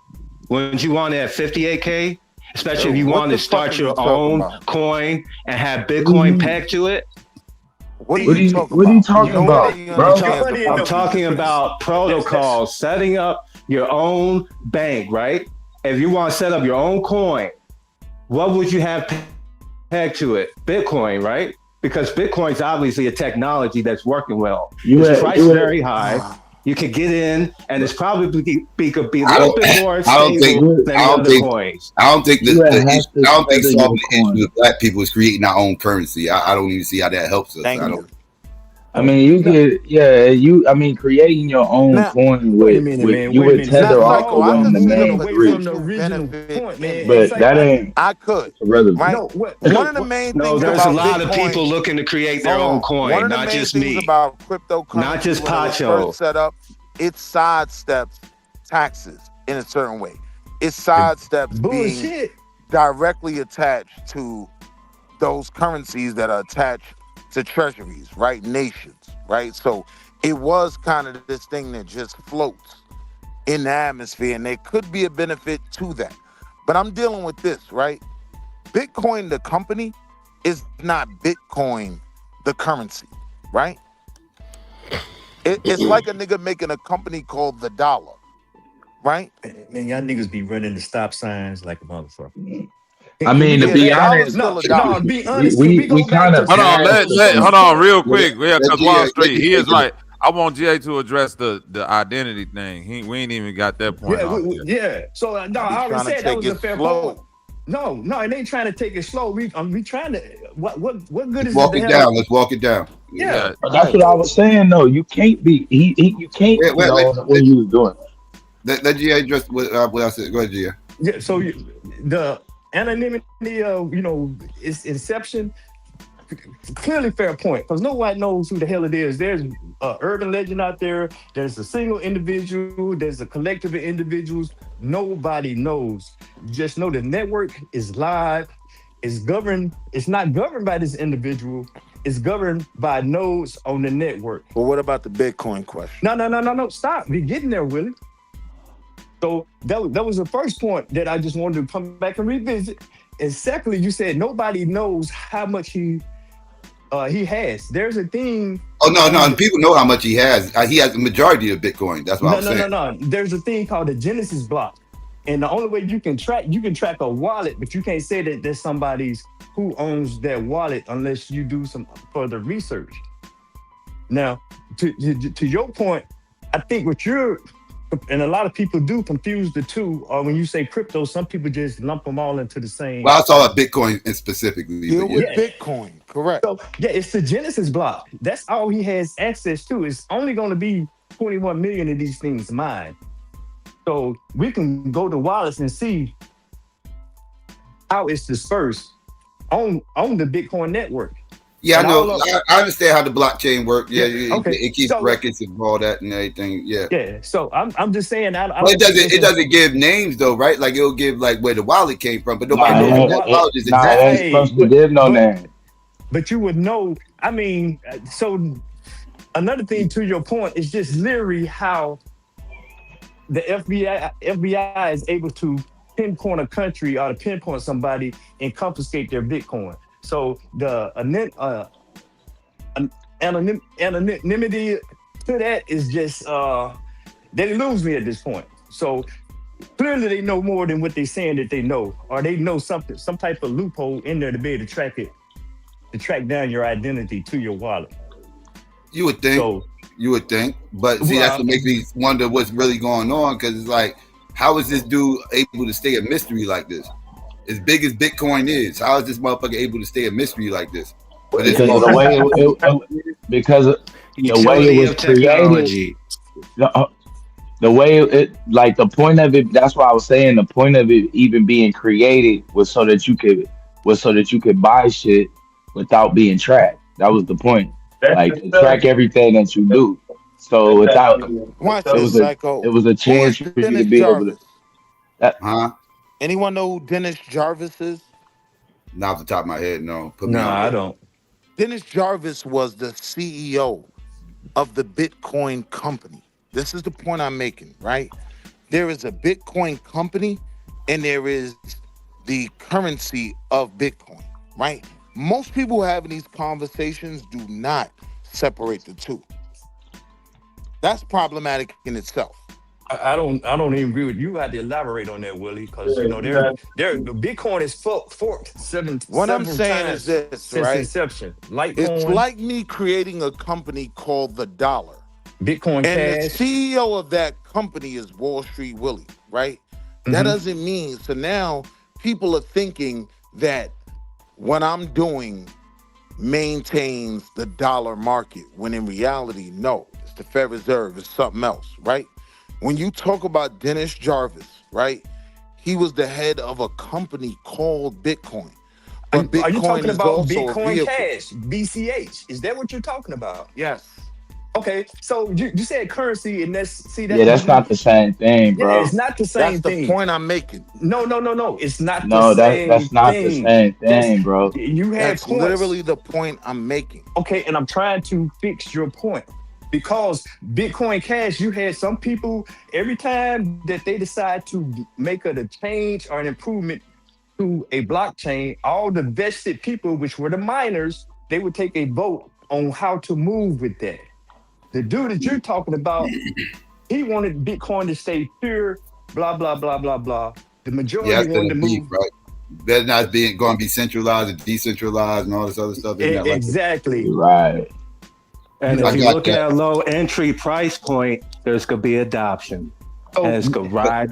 Wouldn't you want it at 58K? Especially if you want to start your own coin and have Bitcoin pegged to it? What are you talking about, bro? I'm talking about protocols, setting up your own bank, right? If you want to set up your own coin, what would you have pegged to it? Bitcoin, right? Because Bitcoin's obviously a technology that's working well. It's priced very high. You can get in, and it's probably could be a little bit more stable than other coins. I don't think solving the issue with black people is creating our own currency. I don't even see how that helps us. I mean, you could, creating your own coin you would tether off of the main three. But that ain't. I could. Right? No, one of the main things there's about a lot Bitcoin, of people looking to create their own coin, not just me. About cryptocurrency, not just Pacho. When it was set up, it sidesteps taxes in a certain way. It sidesteps being directly attached to those currencies that are attached to treasuries, right? Nations, right? So it was kind of this thing that just floats in the atmosphere, and there could be a benefit to that. But I'm dealing with this, right? Bitcoin, the company, is not Bitcoin, the currency, right? It's like a nigga making a company called the dollar, right? Man, y'all niggas be running the stop signs like a motherfucker. I mean, to be honest, we kind of hold on real quick, because Wall Street, he is right. I want GA to address the identity thing. We ain't even got that point. So I already said that was a fair point. No, it ain't trying to take it slow. We trying to what good is it? Let's walk it down. Yeah, that's what I was saying. No, you can't be. You can't. What you was doing? Let GA address what I said. Go ahead, GA. Yeah. So the anonymity of its inception, clearly fair point, because nobody knows who the hell it is. There's an urban legend out there. There's a single individual. There's a collective of individuals. Nobody knows. Just know the network is live. It's governed. It's not governed by this individual. It's governed by nodes on the network. Well, what about the Bitcoin question? No. Stop. We're getting there, Willie. So that was the first point that I just wanted to come back and revisit. And secondly, you said nobody knows how much he has. There's a thing. Oh no! People know how much he has. He has the majority of Bitcoin. That's what I'm saying. No. There's a thing called the Genesis block. And the only way you can track a wallet, but you can't say that there's somebody's who owns that wallet unless you do some further research. Now, to your point, I think what you're and a lot of people do confuse the two. Or when you say crypto, some people just lump them all into the same. Well, I was talking about Bitcoin specifically. With Bitcoin, correct? So yeah, it's the Genesis block. That's all he has access to. It's only going to be 21 million of these things mined. So we can go to wallets and see how it's dispersed on the Bitcoin network. Yeah, And I know. all of- I understand how the blockchain works. Yeah, okay. it keeps So- records of all that and everything. Yeah. Yeah. So I'm just saying But it doesn't give names though, right? Like it'll give like where the wallet came from, but nobody knows who that wallet is Nah, it exactly. ain't supposed to give no name. But you would know. I mean, so another thing to your point is just literally how the FBI is able to pinpoint a country or to pinpoint somebody and confiscate their Bitcoin. So the anonymity to that is just they lose me at this point. So clearly they know more than what they're saying that they know, or they know something, some type of loophole in there to be able to track it, to track down your identity to your wallet. You would think. But see, that's what makes me wonder what's really going on, because it's like, how is this dude able to stay a mystery like this? As big as Bitcoin is, how is this motherfucker able to stay a mystery like this? Because of the way the way it was created. The way it, like the point of it, that's why I was saying the point of it even being created was so that you could buy shit without being tracked. That was the point. Like to track everything that you do. So without it was a chance for you to be able to. Anyone know who Dennis Jarvis is? Not off the top of my head, no. I don't. Dennis Jarvis was the CEO of the Bitcoin company. This is the point I'm making, right? There is a Bitcoin company and there is the currency of Bitcoin, right? Most people having these conversations do not separate the two. That's problematic in itself. I don't even agree with you. You had to elaborate on that, Willie, because you know the Bitcoin is forked What I'm several saying times is this, since right? inception. Litecoin, It's like me creating a company called the Dollar. Bitcoin And Cash. the CEO of that company is Wall Street Willie, right? That doesn't mean, so now people are thinking that what I'm doing maintains the dollar market, when in reality, no, it's the Federal Reserve, it's something else, right? When you talk about Dennis Jarvis, right? He was the head of a company called Bitcoin. But Bitcoin Are you talking is about also a Bitcoin vehicle. Cash, BCH? Is that what you're talking about? Yes. Okay, so you said currency, and that's not the same thing, bro. Yeah, it's not the same That's thing. the point I'm making. No, it's not No, the same that's not the thing. same thing, bro. You had That's points. literally the point I'm making. Okay, and I'm trying to fix your point. Because Bitcoin Cash, you had some people, every time that they decide to make a change or an improvement to a blockchain, all the vested people, which were the miners, they would take a vote on how to move with that. The dude that you're talking about, he wanted Bitcoin to stay pure, blah, blah, blah, blah, blah. The majority wanted to move. Right? Better not going to be centralized and decentralized and all this other stuff. Exactly. Right. And if you look at a low entry price point, there's going to be adoption. And it's going to ride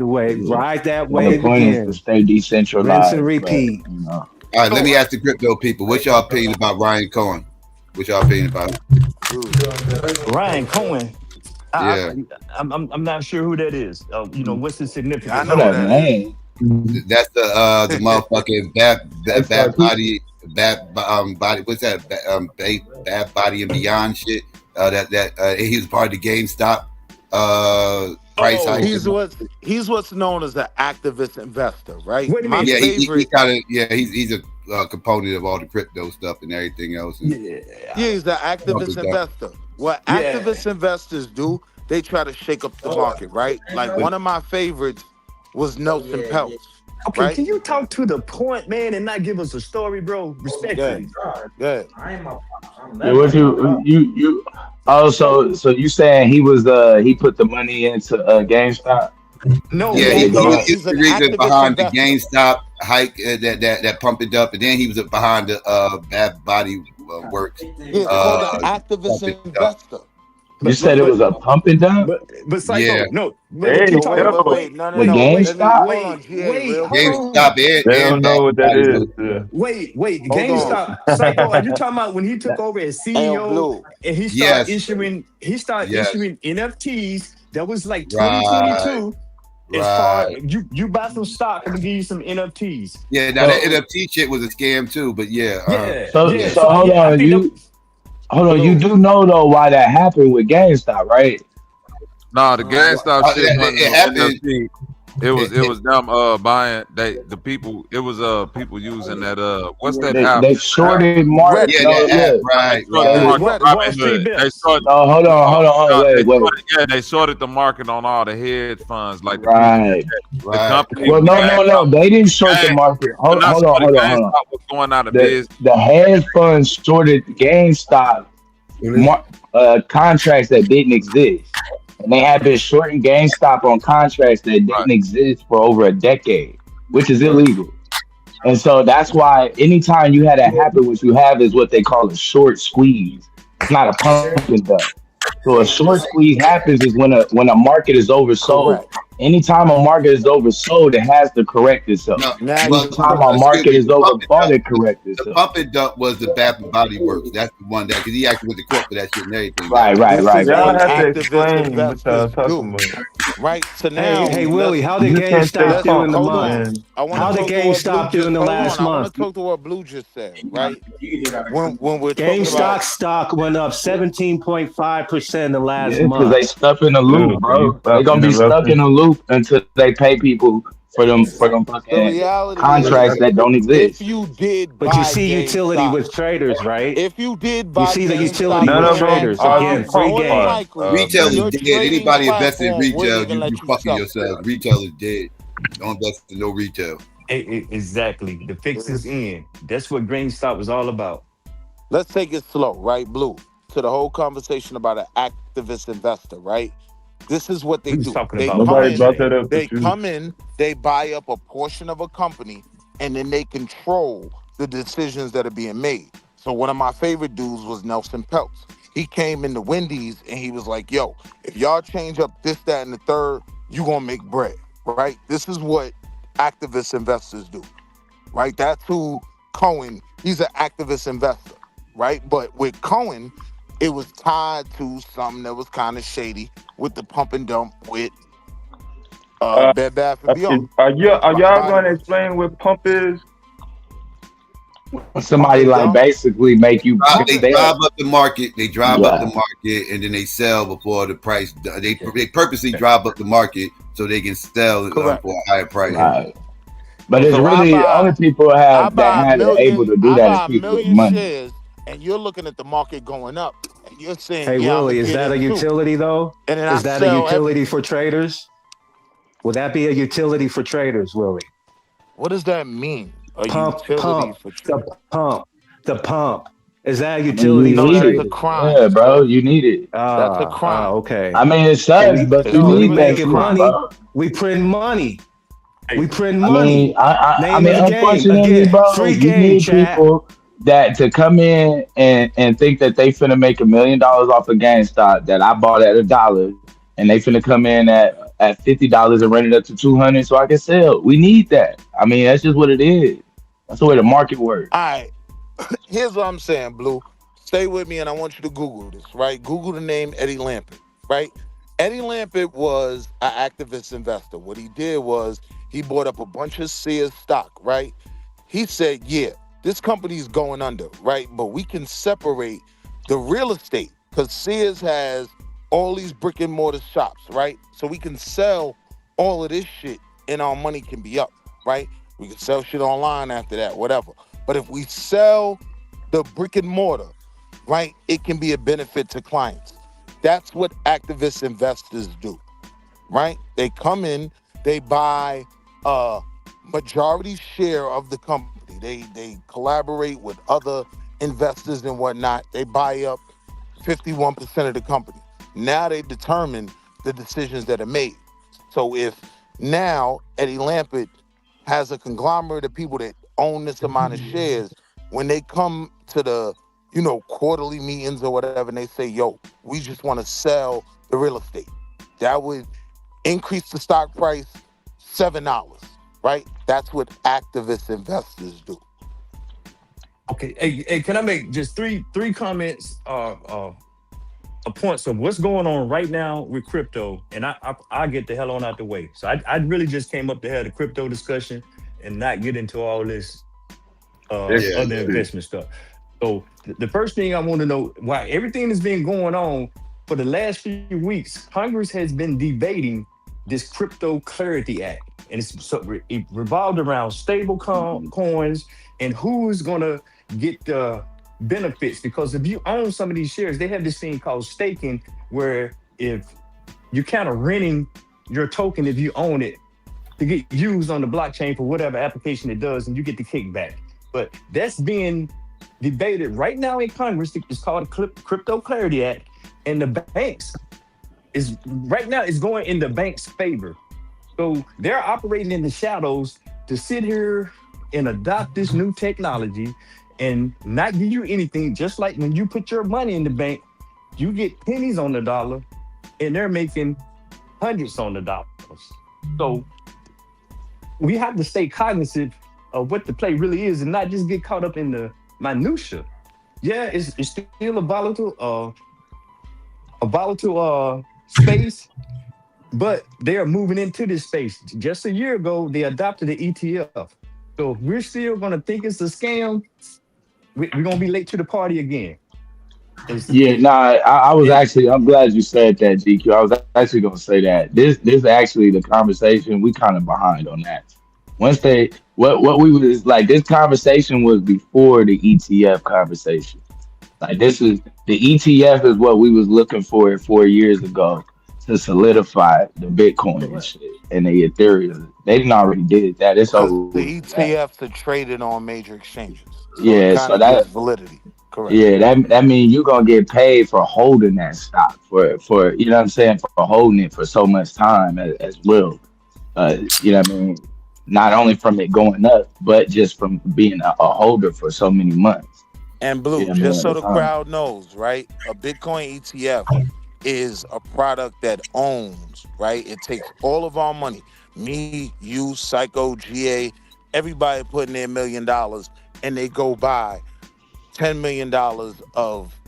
that way. The point is to stay decentralized. Rinse and repeat. All right, let me ask the crypto people. What's y'all opinion about Ryan Cohen? What's y'all opinion about him? Ryan Cohen. Yeah. I'm not sure who that is. What's the significance? I know that name. That's the motherfucking bad body. What's that? Bad Body and Beyond shit. He was part of the GameStop price hike. He's what's known as an activist investor, right? Wait a minute. He's a component of all the crypto stuff and everything else. He's the activist investor. What activist investors do, they try to shake up the market, right? Like one of my favorites was Nelson Peltz. Okay, right? Can you talk to the point, man, and not give us a story, bro? Respectfully. Yeah. So you saying he put the money into GameStop? No, Yeah, no, he was he's the an reason activist behind the investor. GameStop hike that pump it up, and then he was behind the Body Works. Yeah, it's called an activist pump it up. investor. You said it was a pump and dump? But Yeah. Psycho, no, but if you talk about Wait. No. The Let me GameStop? hold on, GA, real quick. GameStop They and don't know what that Body is. Works. Wait, Hold on. GameStop, Psycho, are you talking about when he took over as Hey, CEO Blue. and he started Yes. issuing NFTs? That was like Right. 2022. As far Right. you buy some stock, I'm gonna give you some NFTs. Yeah, now that NFT shit was a scam too, but yeah. So hold I on, think you do know though why that happened with GameStop, right? Nah, the GameStop shit wasn't it no happened. NFT. It was them buying people. It was people using that what's that app? They shorted market. Yeah, No, that app, look. right. Wall Street They Bets. shorted. No, hold on, wait. They shorted the market on all the hedge funds, like the Right. people, the company. Well, no. They didn't short the market. Hold on. GameStop was going out of business. The hedge funds shorted GameStop contracts that didn't exist. And they have been shorting GameStop on contracts that didn't exist for over a decade, which is illegal. And so that's why anytime you had that happen, what you have is what they call a short squeeze. It's not a pump and dump. So a short squeeze happens is when a market is oversold. Correct. Anytime a market is oversold, it has to correct itself. Anytime a market is overbought, it corrects itself. The pump and dump was the Bath and Body Works. That's the one that because he actually went to court for that shit and everything. Right. Y'all have to explain what y'all talking about. Right. So now, Hey Willie, how did GameStop do in the month? How did GameStop do in the last I month? want to talk to what Blue just said. Right. When we're talking GameStop about stock went up 17.5% in the last Because month. they stuck in a loop, bro. They're gonna be stuck in a loop until they pay people for them fucking contracts that don't exist. If you did, But you see utility with traders, right? If you did buy you see the utility None with of them traders are again, the free pump game. part. Retail your is dead. trading Anybody investing in platform retail, wouldn't even let you you fucking sell. yourselves. Retail is dead. Don't invest in no retail. Exactly. The fix is in. That's what GameStop was all about. Let's take it slow, right, Blue? To the whole conversation about an activist investor, right? This is what they do. They Nobody brought that up. They come in, they buy up a portion of a company, and then they control the decisions that are being made. So one of my favorite dudes was Nelson Peltz. He came into Wendy's and he was like, yo, if y'all change up this, that, and the third, you gonna make bread, right? This is what activist investors do, right? That's who Cohen, he's an activist investor, right? But with Cohen, it was tied to something that was kind of shady with the pump and dump with Bed Bath and Beyond. Are y'all going to explain what pump is? Somebody like basically make you. They drive up the market. They drive up the market, and then they sell before the price. They purposely drive up the market so they can sell for a higher price. Right. But it's really other people have able to do that. Is people with money. Shares, and you're looking at the market going up, and you're saying, Hey Willie, is that a utility though? And then is that a utility for traders? Would that be a utility for traders, Willie? What does that mean? The pump. Is that a utility? You need it. Yeah, bro, you need it. That's a crime. Okay. I mean, it sucks, but you need that. Making money. Bro. We print money. We print money. I mean, unfortunately, bro, you need people that to come in and think that they finna make $1 million off of GameStop that I bought at $1, and they finna come in at $50 and rent it up to $200 so I can sell. We need that. I mean, that's just what it is. That's the way the market works. All right. Here's what I'm saying, Blue. Stay with me, and I want you to Google this, right? Google the name Eddie Lampert, right? Eddie Lampert was an activist investor. What he did was he bought up a bunch of Sears stock, right? He said, yeah, this company's going under, right? But we can separate the real estate because Sears has all these brick and mortar shops, right? So we can sell all of this shit and our money can be up, right? We can sell shit online after that, whatever. But if we sell the brick and mortar, right, it can be a benefit to clients. That's what activist investors do, right? They come in, they buy a majority share of the company. They collaborate with other investors and whatnot. They buy up 51% of the company. Now they determine the decisions that are made. So if Now, Eddie Lampert has a conglomerate of people that own this amount of shares. When they come to the, quarterly meetings or whatever, and they say, yo, we just want to sell the real estate. That would increase the stock price $7, right? That's what activist investors do. Okay, hey, can I make just three comments, points of what's going on right now with crypto, and I get the hell on out the way. So I really just came up to have the crypto discussion and not get into all this other investment stuff. So the first thing I want to know, why everything that's been going on for the last few weeks, Congress has been debating this Crypto Clarity Act, and it revolved around stable coins and who's gonna get the benefits. Because if you own some of these shares, they have this thing called staking, where if you're kind of renting your token, if you own it, to get used on the blockchain for whatever application it does, and you get the kickback. But that's being debated right now in Congress. It's called the Crypto Clarity Act, and the banks is right now is going in the bank's favor. So they're operating in the shadows to sit here and adopt this new technology and not give you anything. Just like when you put your money in the bank, you get pennies on the dollar, and they're making hundreds on the dollars. So we have to stay cognizant of what the play really is and not just get caught up in the minutia. Yeah, it's still a volatile space, but they are moving into this space. Just a year ago, they adopted the ETF. So if we're still going to think it's a scam, we're going to be late to the party again. I'm glad you said that, GQ. I was actually going to say that. This actually the conversation, we kind of behind on that. Once what we was like, this conversation was before the ETF conversation. Like this is the ETF is what we was looking for 4 years ago to solidify the Bitcoin and shit and the Ethereum. They didn't already did that. It's over. The ETFs are traded on major exchanges. So yeah, so that gives validity. Correct. Yeah, that means you're gonna get paid for holding that stock for you know what I'm saying, for holding it for so much time as well. You know what I mean? Not only from it going up, but just from being a holder for so many months. And Blue, just so the crowd knows, right? A Bitcoin ETF is a product that owns, right? It takes all of our money. Me, you, Psycho, GA, everybody putting their $1 million, and they go buy $10 million of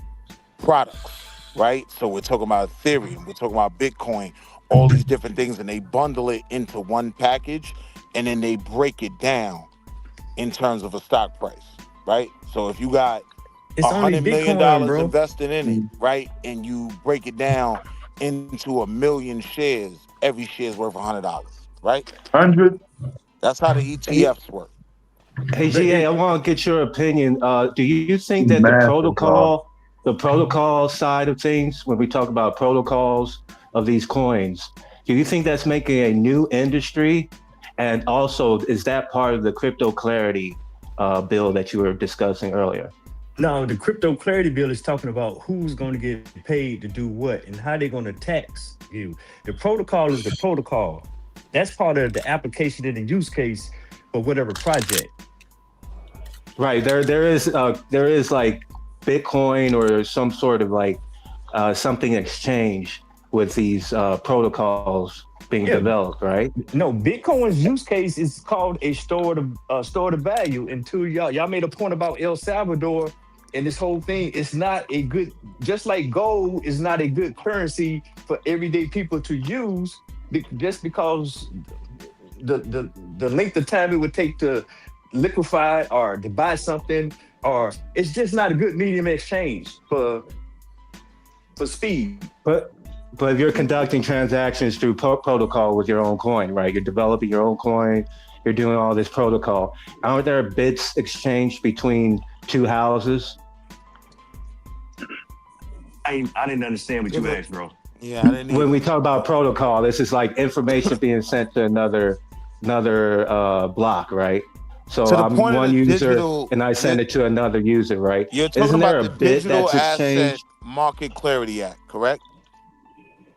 products, right? So we're talking about Ethereum, we're talking about Bitcoin, all these different things, and they bundle it into one package, and then they break it down in terms of a stock price, right? So if you got $100 million invested in it, right, and you break it down into 1 million shares, every share is worth $100, right? 100. That's how the ETFs work. Hey, GA, I want to get your opinion. Do you think that the protocol side of things, when we talk about protocols of these coins, do you think that's making a new industry? And also, is that part of the Crypto Clarity bill that you were discussing earlier? No, the Crypto Clarity bill is talking about who's going to get paid to do what and how they're going to tax you. The protocol is the protocol. That's part of the application and the use case for whatever project. Right. There is like Bitcoin or some sort of like something exchange with these protocols being developed, right? No, Bitcoin's use case is called a store to value. And two, y'all made a point about El Salvador and this whole thing. It's not a good, just like gold is not a good currency for everyday people to use, just because the length of time it would take to liquefy or to buy something, or it's just not a good medium of exchange for speed. But if you're conducting transactions through protocol with your own coin, right? You're developing your own coin, you're doing all this protocol. Aren't there bits exchanged between two houses? I didn't understand what you asked, bro. Yeah, I didn't. When we talk about protocol, this is like information being sent to another block, right? So I'm one user and I send it to another user, right? You're talking about the Digital Asset Market Clarity Act, correct?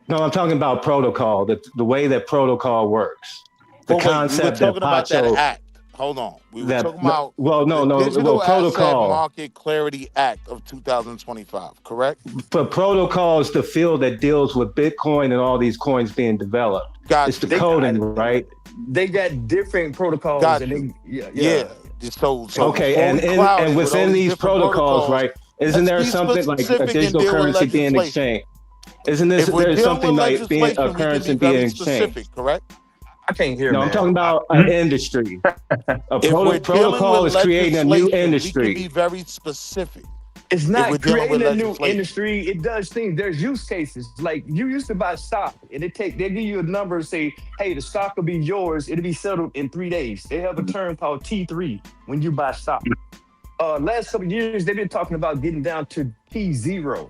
No, I'm talking about protocol. The way that protocol works. The Well, wait, we were concept that talking about that Pacho act. Hold on. We were talking no, about well, the Digital Asset protocol. Market Clarity Act of 2025, correct? For protocol is the field that deals with Bitcoin and all these coins being developed. Got It's the you. coding, right? They got different protocols, Got and you. they, Yeah. So Okay, before we cloud and it with all within these these different protocols, right? Isn't let's there be something like a specific and digital deal with currency being legislation. exchanged? Isn't If we're there dealing with something like being a legislation, we can currency be very being exchanged? specific, correct? I can't hear, No, I'm man. talking about an industry. If we're dealing Protocol with is creating a new legislation, we industry. can be very specific. It's If we're not dealing with creating a new legislation. industry. It does things. There's use cases. Like you used to buy stock, and they give you a number and say, "Hey, the stock will be yours. It'll be settled in 3 days." They have a term called T3 when you buy stock. Last couple of years, they've been talking about getting down to T0.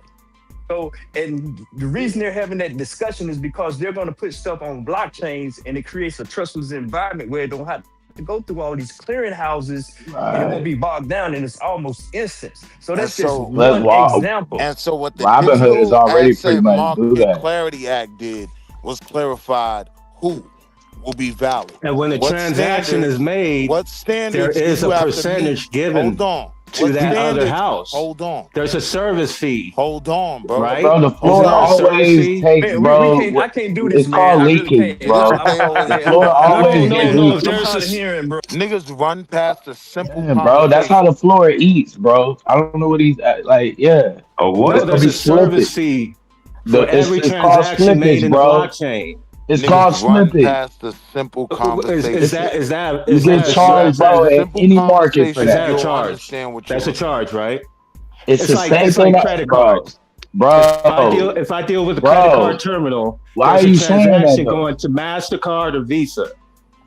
So, and the reason they're having that discussion is because they're going to put stuff on blockchains, and it creates a trustless environment where it don't have to go through all these clearing houses, and it won't be bogged down, and it's almost instant. So that's just one example. And so what the Robinhood is Digital already pretty Asset much do Market that. Clarity Act did was clarified who will be valid. And when the What transaction standards- is made, what there standards do is you a have to percentage meet? given Hold on. to What that other standards- house. Hold on. There's a service fee. Hold on, bro. Right? Bro, the floor Isn't there a service always fee? takes, Man, bro. I can't do this, It's man. called I really leakage, can't. bro. The floor always gets leaked. I'm hard of hearing, bro. Niggas run past the simple Yeah, bro, that's how the floor eats, bro. I don't know what he's like. Yeah. No, there's a service fee for every It's called transaction made slippage, in the bro. blockchain. It's called slippage. past the simple conversation. Is that You get charged, bro, at any market for Is that a that. charge? That's a charge, right? It's the same it's thing, like credit bro. cards. Bro, If I deal with a bro, credit card terminal, why there's are a you saying that, transaction though? going to MasterCard or Visa.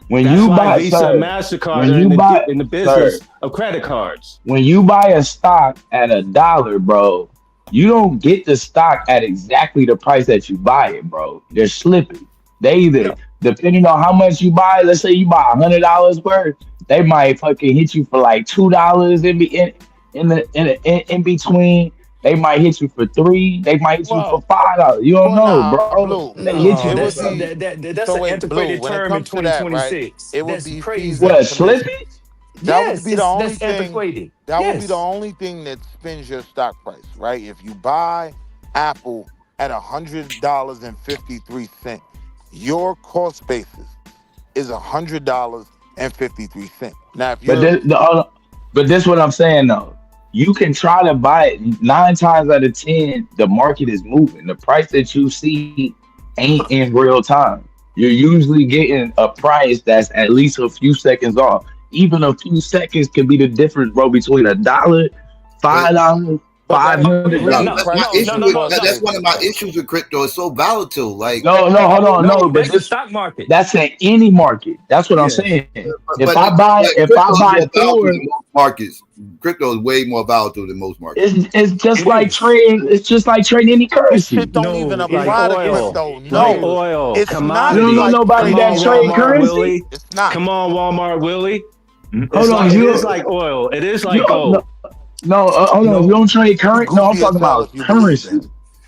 When That's you why buy, Visa sir, and MasterCard when are you buy, in the business sir, of credit cards. when you buy a stock at $1, bro, you don't get the stock at exactly the price that you buy it, bro. They're slipping. They either, depending on how much you buy, let's say you buy $100 worth, they might fucking hit you for like $2 in between. They might hit you for $3. They might hit you for $5. You don't know, bro. They hit you. That's an antiquated term in 2026. It would That's be crazy. What, slippage? That would be the only that's thing. antiquated. That would be Yes. the only thing that spins your stock price, right? If you buy Apple at $100.53, your cost basis is $100.53. Now, if you're But this what I'm saying though. You can try to buy it 9 times out of 10. The market is moving. The price that you see ain't in real time. You're usually getting a price that's at least a few seconds off. Even a few seconds can be the difference, bro, between $1, $5, $500. That's one of my issues with crypto. It's so volatile. Like No, hold on, no, but that's the stock market. that's in any market. That's what I'm saying. If I buy Thor, markets, crypto is way more volatile than most markets. it's just like trading. It's just like trading any currency. shit don't even apply to crypto. No, Like oil, it's commodity. not You don't know like nobody that crypto. trade Walmart, currency? Willie. It's not. Come on, Walmart, Willie. Hold on, It you is like oil. It is like you gold. hold on. You don't trade currency. No, I'm talking about currency.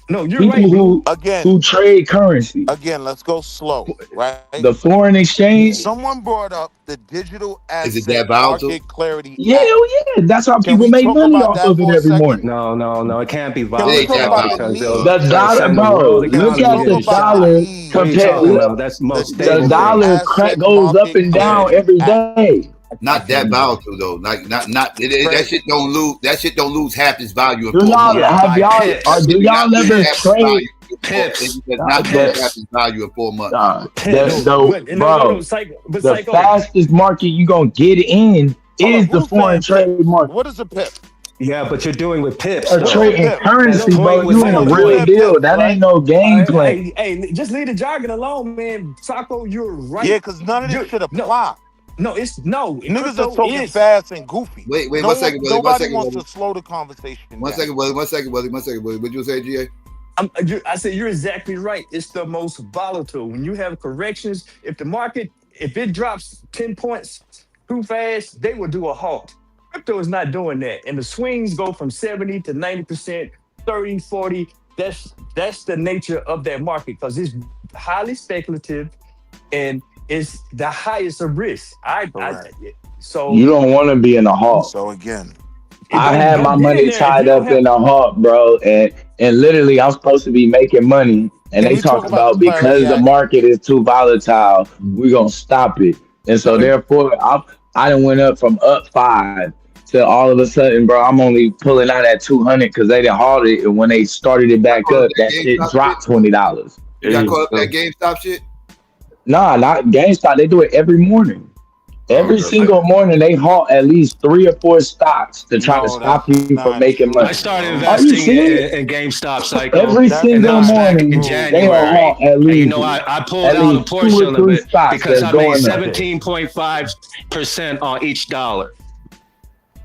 No, you're People right. who trade currency. Again, let's go slow, right? The foreign exchange. Someone brought up the Digital Is it Asset that volatile? Market Clarity Yeah, Act. yeah. That's how Can people we make talk money about off that of it for a every second? morning. No, it can't be Can we volatile talk about because the they'll The dollar, send the bro. world Look economy at the into shot. dollar What are you compared. talking about? That's the most The stable dollar Asset goes up Market and down Clarity every Act. day. Not that volatile though. That shit don't lose. That shit don't lose half its value in Do 4 y'all months. have y'all or do y'all ever trade It does not lose half its value in 4 months. The fastest market you gonna get in is the foreign trade market. What is a PIP? Yeah, but you're doing with pips. Or trading currency, bro. You in a real deal. That ain't no game plan. Hey, just leave the jargon alone, man. Sako, you're right. Yeah, because none of this should apply. Niggas are talking fast and goofy. Wait, 1 second, Willie. Nobody wants to slow the conversation. 1 second, Willie. 1 second, Willie. 1 second, Willie. What you say, GA? I said you're exactly right. It's the most volatile. When you have corrections, if it drops 10 points too fast, they will do a halt. Crypto is not doing that. And the swings go from 70 to 90%, 30, 40. That's the nature of that market because it's highly speculative and it's the highest of risk. So You don't want to be in a halt. So again, I had my don't get in money there if you tied don't up have. in a halt, bro, and literally I'm supposed to be making money, and can they we talk talk about the about Clarity because the Act? market is too volatile, we're gonna stop it, and so therefore I done went up from up 5 to all of a sudden, bro, I'm only pulling out at 200 because they didn't halt it, and when they started it Got back caught up up, that that shit GameStop shit. dropped $20. You got caught up that GameStop shit. Nah, not GameStop. They do it every morning. Oh, Every okay. single morning, they halt at least 3 or 4 stocks to try to No, stop that's you from not making true, money. I started bro. Are you investing serious? in GameStop, Psycho, Every That's and that single was not back in morning, true, they will January. halt bro. at And you least know, I pulled at out a least 2 or portion of 3 it stocks because that's I made going up. 17.5% on each dollar.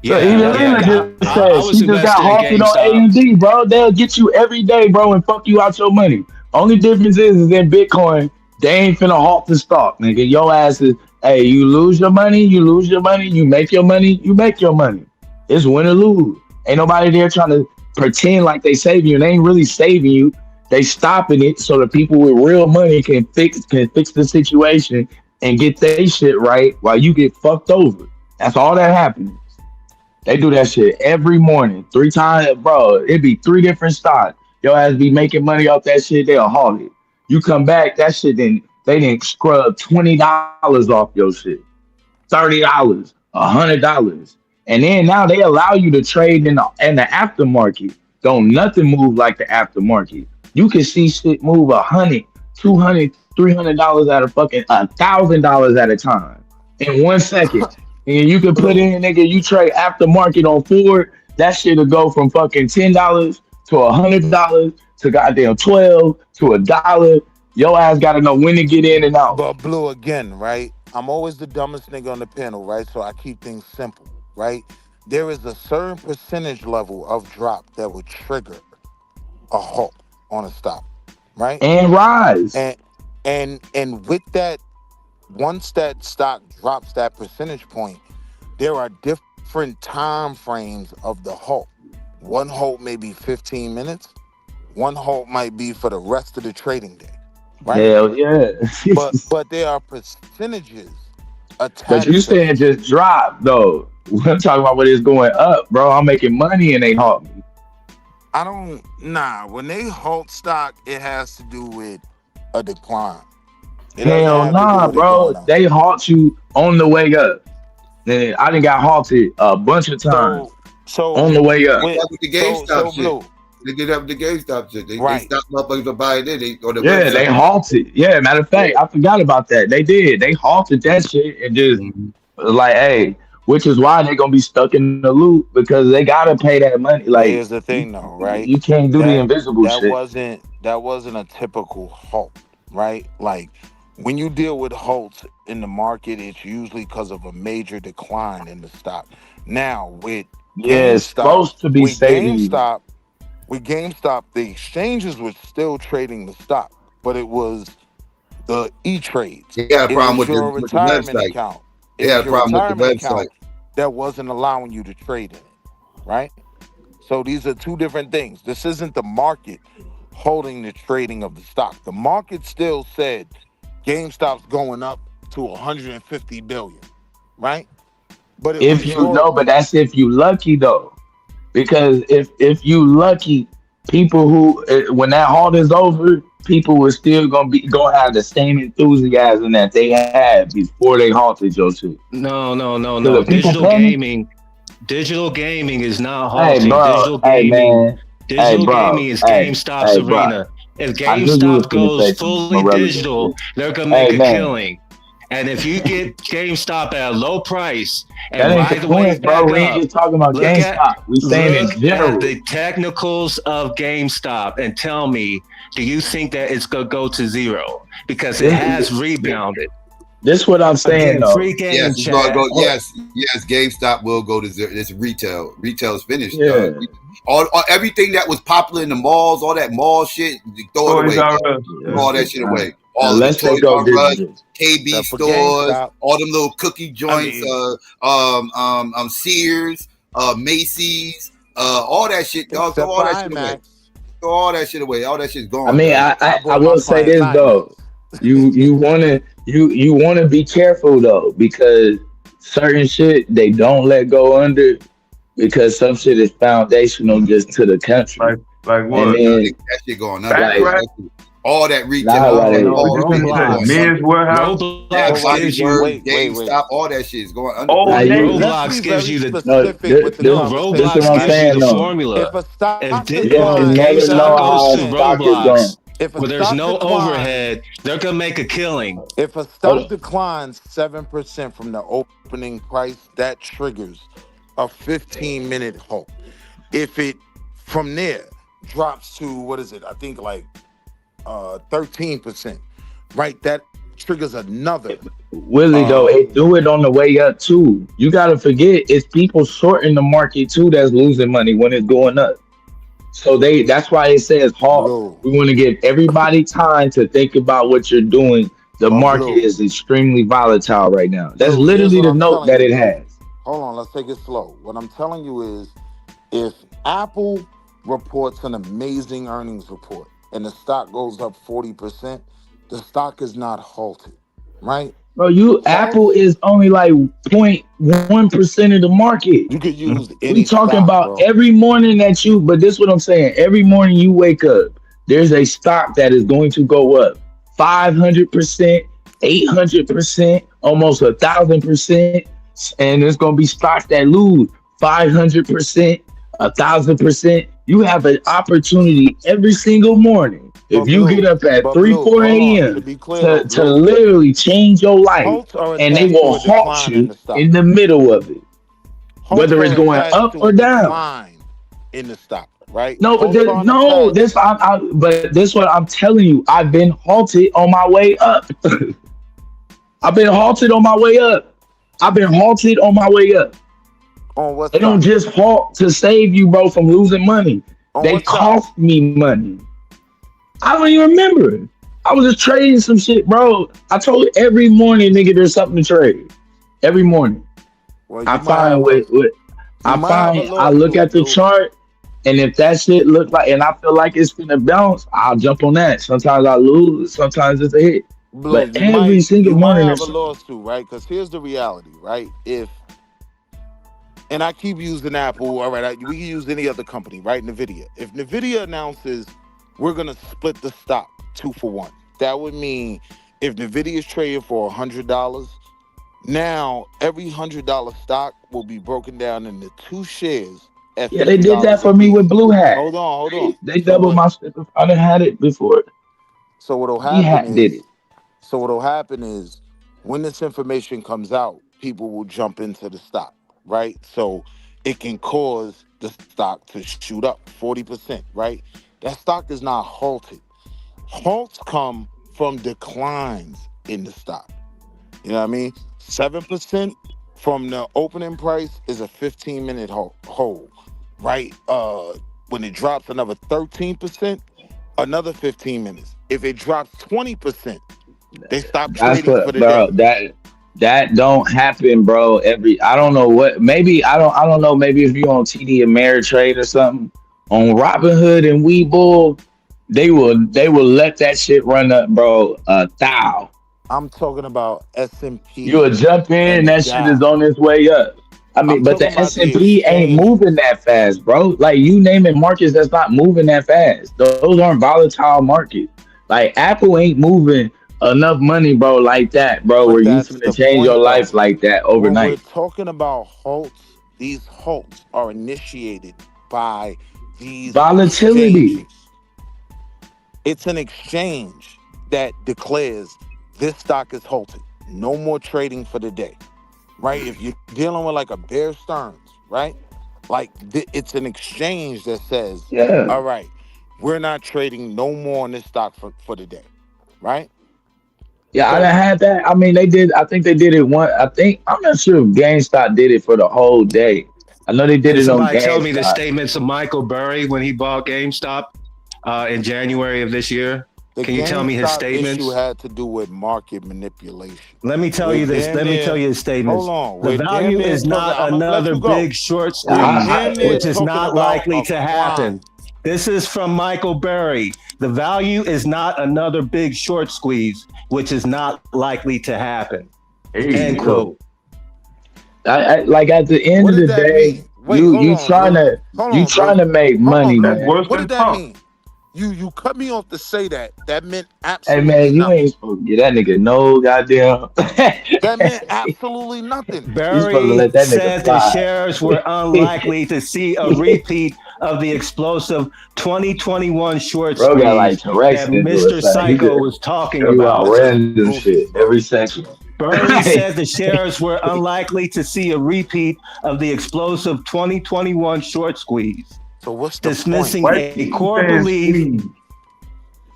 So Yeah, even That's yeah. Lena just I said was she just got invested in halted on GameStop. AMD, bro. They'll get you every day, bro, and fuck you out your money. Only difference is in Bitcoin, they ain't finna halt the stock, nigga. Your ass is, hey, you lose your money, you lose your money, you make your money, you make your money. It's win or lose. Ain't nobody there trying to pretend like they saving you. They ain't really saving you. They stopping it so the people with real money can fix the situation and get their shit right while you get fucked over. That's all that happens. They do that shit every morning, 3 times, bro. It'd be 3 different stocks. Your ass be making money off that shit. They'll haul it. You come back, that shit then they didn't scrub $20 off your shit, $30, $100, and then now they allow you to trade in the aftermarket. Don't nothing move like the aftermarket. You can see shit move 100, 200, $300 at a fucking $1,000 at a time in 1 second. And you can put Blue. in, nigga, you trade aftermarket on Ford, that shit'll go from fucking $10 to $100 to goddamn 12 to $1. Your ass gotta know when to get in and out. But Blue, again, right? I'm always the dumbest nigga on the panel, right? So I keep things simple, right? There is a certain percentage level of drop that would trigger a halt on a stop, right? And rise. And with that, once that stock drops that percentage point, there are different time frames of the halt. One halt may be 15 minutes. One halt might be for the rest of the trading day, right? Hell yeah. But there are percentages But you attached to saying each. just drop though. We're talking about when it's going up, bro. I'm making money and they halt me. I don't when they halt stock, it has to do with a decline. It doesn't Hell have to do nah, with it bro. going up. They halt you on the way up. And I done got halted a bunch of times on So the way up. with That's with the GameStop shit. Blue, They did that with the GameStop shit. They right? stopped motherfuckers from buying it. They on the Yeah, website. they halted. Yeah, matter of fact, I forgot about that. They did. They halted that shit and just like, hey, which is why they gonna be stuck in the loop because they gotta pay that money. But Like here's the you, thing, though, right? you can't do the That invisible shit. that wasn't a typical halt, right? Like when you deal with halts in the market, it's usually because of a major decline in the stock. Now Yeah, it's supposed to be with saving you. GameStop, the exchanges were still trading the stock, but it was the E-trades. They had a It problem was with your the retirement website. account. They It had was a your problem with the retirement website. account that wasn't allowing you to trade in it, right? So these are two different things. This isn't the market holding the trading of the stock. The market still said GameStop's going up to 150 billion, right? But it If was you your know, but that's if you lucky though. Because if you lucky, people who when that halt is over, people will still gonna have the same enthusiasm that they had before they halted your shit. No, no, no, So no. the people panic. Digital gaming is not Hey, halting. bro. Hey, man. Hey, Digital gaming bro. is Hey, GameStop's hey, bro. arena. If I knew you was GameStop gonna goes say some fully relevant digital, shit. they're gonna make Hey, a man. killing. And if you get GameStop at a low price That and ain't the ride the wave point, bro. back We ain't up, just talking about look at GameStop. We saying in general. the technicals of GameStop and tell me, do you think that it's gonna go to zero? Because it has rebounded. This what I'm saying Again, though. free game Yes, it's gonna chat. go. Yes, GameStop will go to zero. It's retail. Retail's finished. Yeah. All everything that was popular in the malls, all that mall shit, throw it Toys away. R Dog. Us. Throw all that shit away. All of the Unless they Toys go R Us, digital. KB except for stores, GameStop. all them little cookie joints, I mean, Sears, Macy's, all that shit, dog. Throw except all for that shit away. IMAX. throw all that shit away. All that shit's gone. I mean, dog. I will say this though. You wanna be careful though, because certain shit they don't let go under, because some shit is foundational just to the country. Like And what? then That shit going under. like All that retail, nah, like all Roblox. Men's warehouse. Roblox gives you GameStop, all that shit is going under. Old Navy. Roblox gives you the this is Roblox what I'm gives you saying the though. formula. If a stock If You never know GameStop how goes to stock is going. Roblox, if a where there's stock no declines, overhead, they're gonna make a killing. if a stock declines 7% from the opening price, that triggers a 15-minute halt. If it from there drops to what is it? I think like 13%, right? That triggers another. Willie though, it do it on the way up too. You gotta forget it's people shorting the market too that's losing money when it's going up. So that's why it says halt. We want to give everybody time to think about what you're doing. The market is extremely volatile right now. That's Blue, here's literally what the I'm note telling that you, it Blue. has. Hold on, let's take it slow. What I'm telling you is, if Apple reports an amazing earnings report and the stock goes up 40%, the stock is not halted, right? Bro, Apple is only like 0.1% of the market. You could use We any talking stock, about bro. every morning but this is what I'm saying. Every morning you wake up, there's a stock that is going to go up 500%, 800%, almost 1,000%, and there's going to be stocks that lose 500%, 1,000%. You have an opportunity every single morning. If you get up at 3, 4 a.m. To be clear, to literally change your life, halts are and they attached will to a halt decline in you the stock. in the middle of it, Halts whether it's are going attached up to or a down. decline in the stock, right? No, but Halts aren't attached. but this what I'm telling you. I've been halted on my way up. I've been halted on my way up. I've been halted on my way up. On what They don't stock? just halt to save you, bro, from losing money. On They what stock? cost me money. I don't even remember. I was just trading some shit, bro. I told you every morning, nigga, there's something to trade. Every morning. Well, I find I look at the chart, and if that shit look like, and I feel like it's gonna bounce, I'll jump on that. Sometimes I lose, sometimes it's a hit. Blue, But every single you might morning have there's a lawsuit, right? Because here's the reality, right? And I keep using Apple, all right, we can use any other company, right? NVIDIA. If NVIDIA announces we're gonna split the stock 2 for 1, that would mean if NVIDIA is trading for $100, now every $100 stock will be broken down into 2 shares at yeah, they did $50 that for a me piece. with Blue Hat. Hold on. They doubled my shit. I done had it before. So what'll Blue happen Hat did it. is when this information comes out, people will jump into the stock, right? So it can cause the stock to shoot up 40%, right? That stock is not halted. Halts come from declines in the stock. You know what I mean? 7% from the opening price is a 15-minute hold, right? When it drops another 13%, another 15 minutes. If it drops 20%, they stop That's trading for what, the day. bro. That don't happen, bro. I don't know what. Maybe I don't know. Maybe if you on TD Ameritrade or something on Robinhood and Webull, they will let that shit run up, bro. Thou. I'm talking about S&P. You will jump in and that shit is on its way up. I mean, but the S&P ain't moving that fast, bro. Like you naming markets that's not moving that fast. Those aren't volatile markets. Like Apple ain't moving enough money, bro, like that, bro, But where you that's finna the change your point, life though. like that When we're overnight. talking about halts, these halts are initiated by these Volatility. exchanges. It's an exchange that declares this stock is halted. No more trading for the day, right? If you're dealing with like a Bear Stearns, right? Like it's an exchange that says, Yeah. all right, we're not trading no more on this stock for the day, right? Yeah, I done had that. I mean, I think they did it I'm not sure if GameStop did it for the whole day. I know they did Can it on somebody tell me the GameStop. statements of Michael Burry when he bought GameStop in January of this year? The Can you tell me his GameStop statements? issue had to do with market manipulation. Let me tell you this. Let me tell you his statements. Hold on. The value is not another big short squeeze, which is not likely to happen. This is from Michael Berry. The value is not another big short squeeze, which is not likely to happen. End quote. I like at the end What of did the that day, mean? Wait, hold you on, trying Blue. to Hold you on, trying Blue. to make Hold on, money, Blue. man. What did that mean? You cut me off to say that. That meant Hey absolutely man, you nothing. ain't supposed to get that nigga no goddamn. That meant absolutely nothing. You supposed to Berry let that nigga said the fly. shares were unlikely to see a repeat of the explosive 2021 short Bro got like squeeze Tourette's that syndrome or Mr. something. He Psycho just was talking spew out about. This is random goofy, shit bro. every second. Berry said the shares were unlikely to see a repeat of the explosive 2021 short squeeze, So what's the point? dismissing a core belief.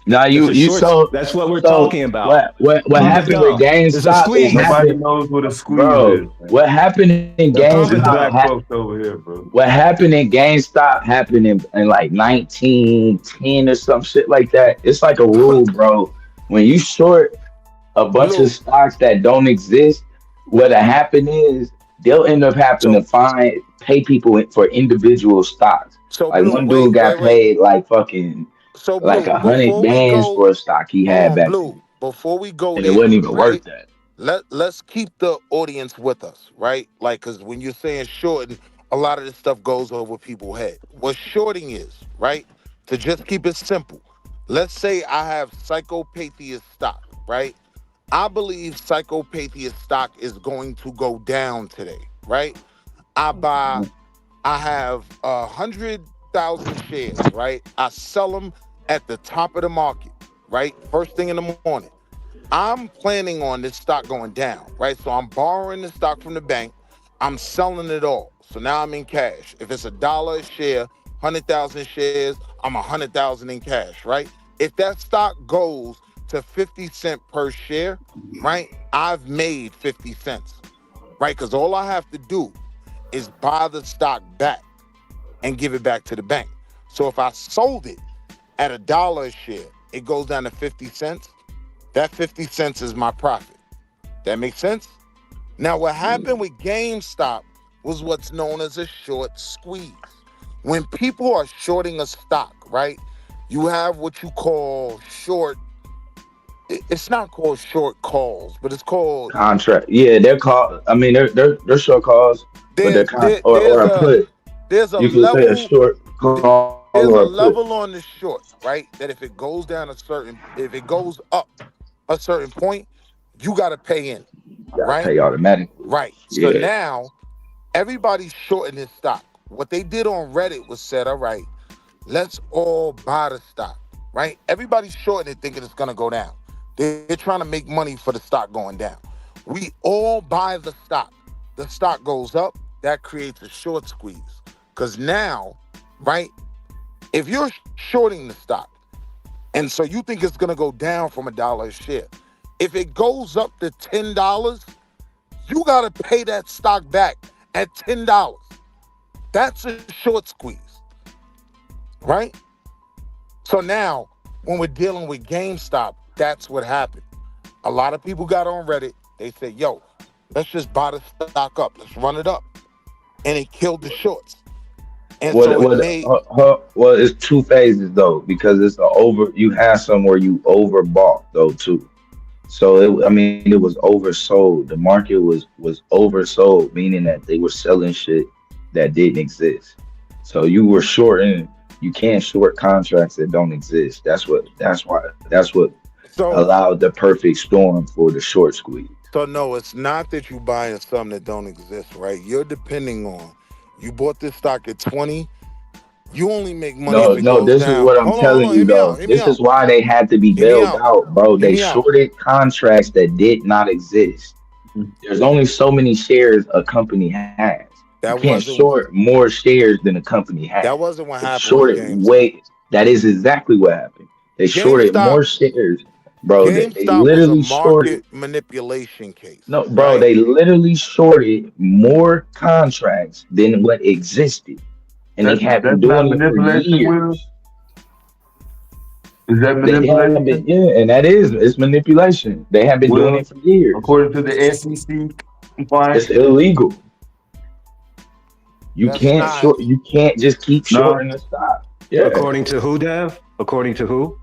Now It's a you short. so That's what we're so talking about. what Pump it happened with dumb. It's a GameStop? It squeeze. happened, is, bro. man. What happened in That's for the GameStop? black folks over here, bro. What happened in GameStop happened in like 1910 or some shit like that. It's like a rule, bro. When you short a bunch of Blue. stocks that don't exist, what'll happen is they'll end up having to So pay people for individual stocks. Like Blue, one dude got wait. paid like fucking So like Blue, 100 bands for a stock he hold had on, back Blue. then, Before we go and it there, wasn't even right? worth that. Let's keep the audience with us, right? Like, cause when you're saying shorting, a lot of this stuff goes over people's head. What shorting is, right? To just keep it simple. Let's say I have Psychopathia stock, right? I believe Psychopathia stock is going to go down today, right? I have 100,000 shares, right? I sell them at the top of the market, right? First thing in the morning. I'm planning on this stock going down, right? So I'm borrowing the stock from the bank. I'm selling it all. So now I'm in cash. If it's $1 a share, 100,000 shares, I'm 100,000 in cash, right? If that stock goes to 50 cents per share, right? I've made 50 cents, right? Because all I have to do is buy the stock back and give it back to the bank. So if I sold it at $1 a share, it goes down to 50 cents. That 50 cents is my profit. That makes sense? Now, what happened with GameStop was what's known as a short squeeze. When people are shorting a stock, right, you have what you call short. It's not called short calls, but it's called Contract, yeah, they're called. I mean, they're short calls, but they're or a put. there's a You could say a level short call there's a or a put. level on the short, right? That if it goes down if it goes up a certain point, you got to pay in, Gotta right? pay automatically. Right. So Yeah. now everybody's shorting this stock. What they did on Reddit was said, all right, let's all buy the stock, right? Everybody's shorting it thinking it's going to go down. They're trying to make money for the stock going down. We all buy the stock. The stock goes up. That creates a short squeeze. Because now, right, if you're shorting the stock, and so you think it's going to go down from $1 a share, if it goes up to $10, you got to pay that stock back at $10. That's a short squeeze, right? So now, when we're dealing with GameStop, that's what happened. A lot of people got on Reddit. They said, yo, let's just buy the stock up. Let's run it up. And it killed the shorts. And so it made... Well, it's two phases, though, because it's you have some where you overbought, though, too. So, it was oversold. The market was oversold, meaning that they were selling shit that didn't exist. So you were shorting. You can't short contracts that don't exist. That's what allowed the perfect storm for the short squeeze. So no, it's not that you buying something that don't exist, right? You're depending on, you bought this stock at 20, you only make money if it goes This is down. what I'm telling you, though. This is why they had to be bailed out, bro. They shorted contracts that did not exist. There's only so many shares a company has. You can't short more shares than a company has. That wasn't what happened shorted with GameStop. That is exactly what happened. They shorted more shares, bro. They literally was a market manipulation case. No, bro, they literally shorted more contracts than what existed. And they have been doing it for years. Is that manipulation? And it's manipulation. They have been doing it for years. According to the SEC compliance, it's illegal. You can't just keep shorting the stock. Yeah. According to who, Dev? According to who?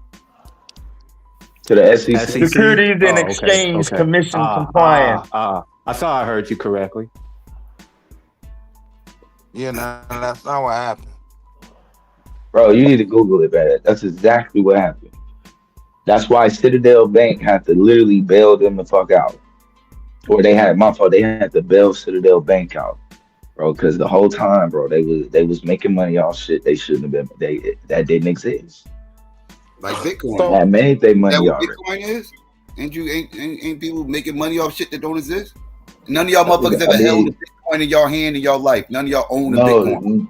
To the SEC. Securities and Exchange Commission compliance. I thought I heard you correctly. Yeah, no, that's not what happened. Bro, you need to Google it, man. That's exactly what happened. That's why Citadel Bank had to literally bail them the fuck out. Or they had they had to bail Citadel Bank out, bro, because the whole time, bro, they was making money off shit they shouldn't have been. That didn't exist. Like Bitcoin. That made their money Is that what already. Bitcoin is? Ain't people making money off shit that don't exist? None of y'all motherfuckers ever held a Bitcoin in y'all hand in your life. None of y'all own a Bitcoin.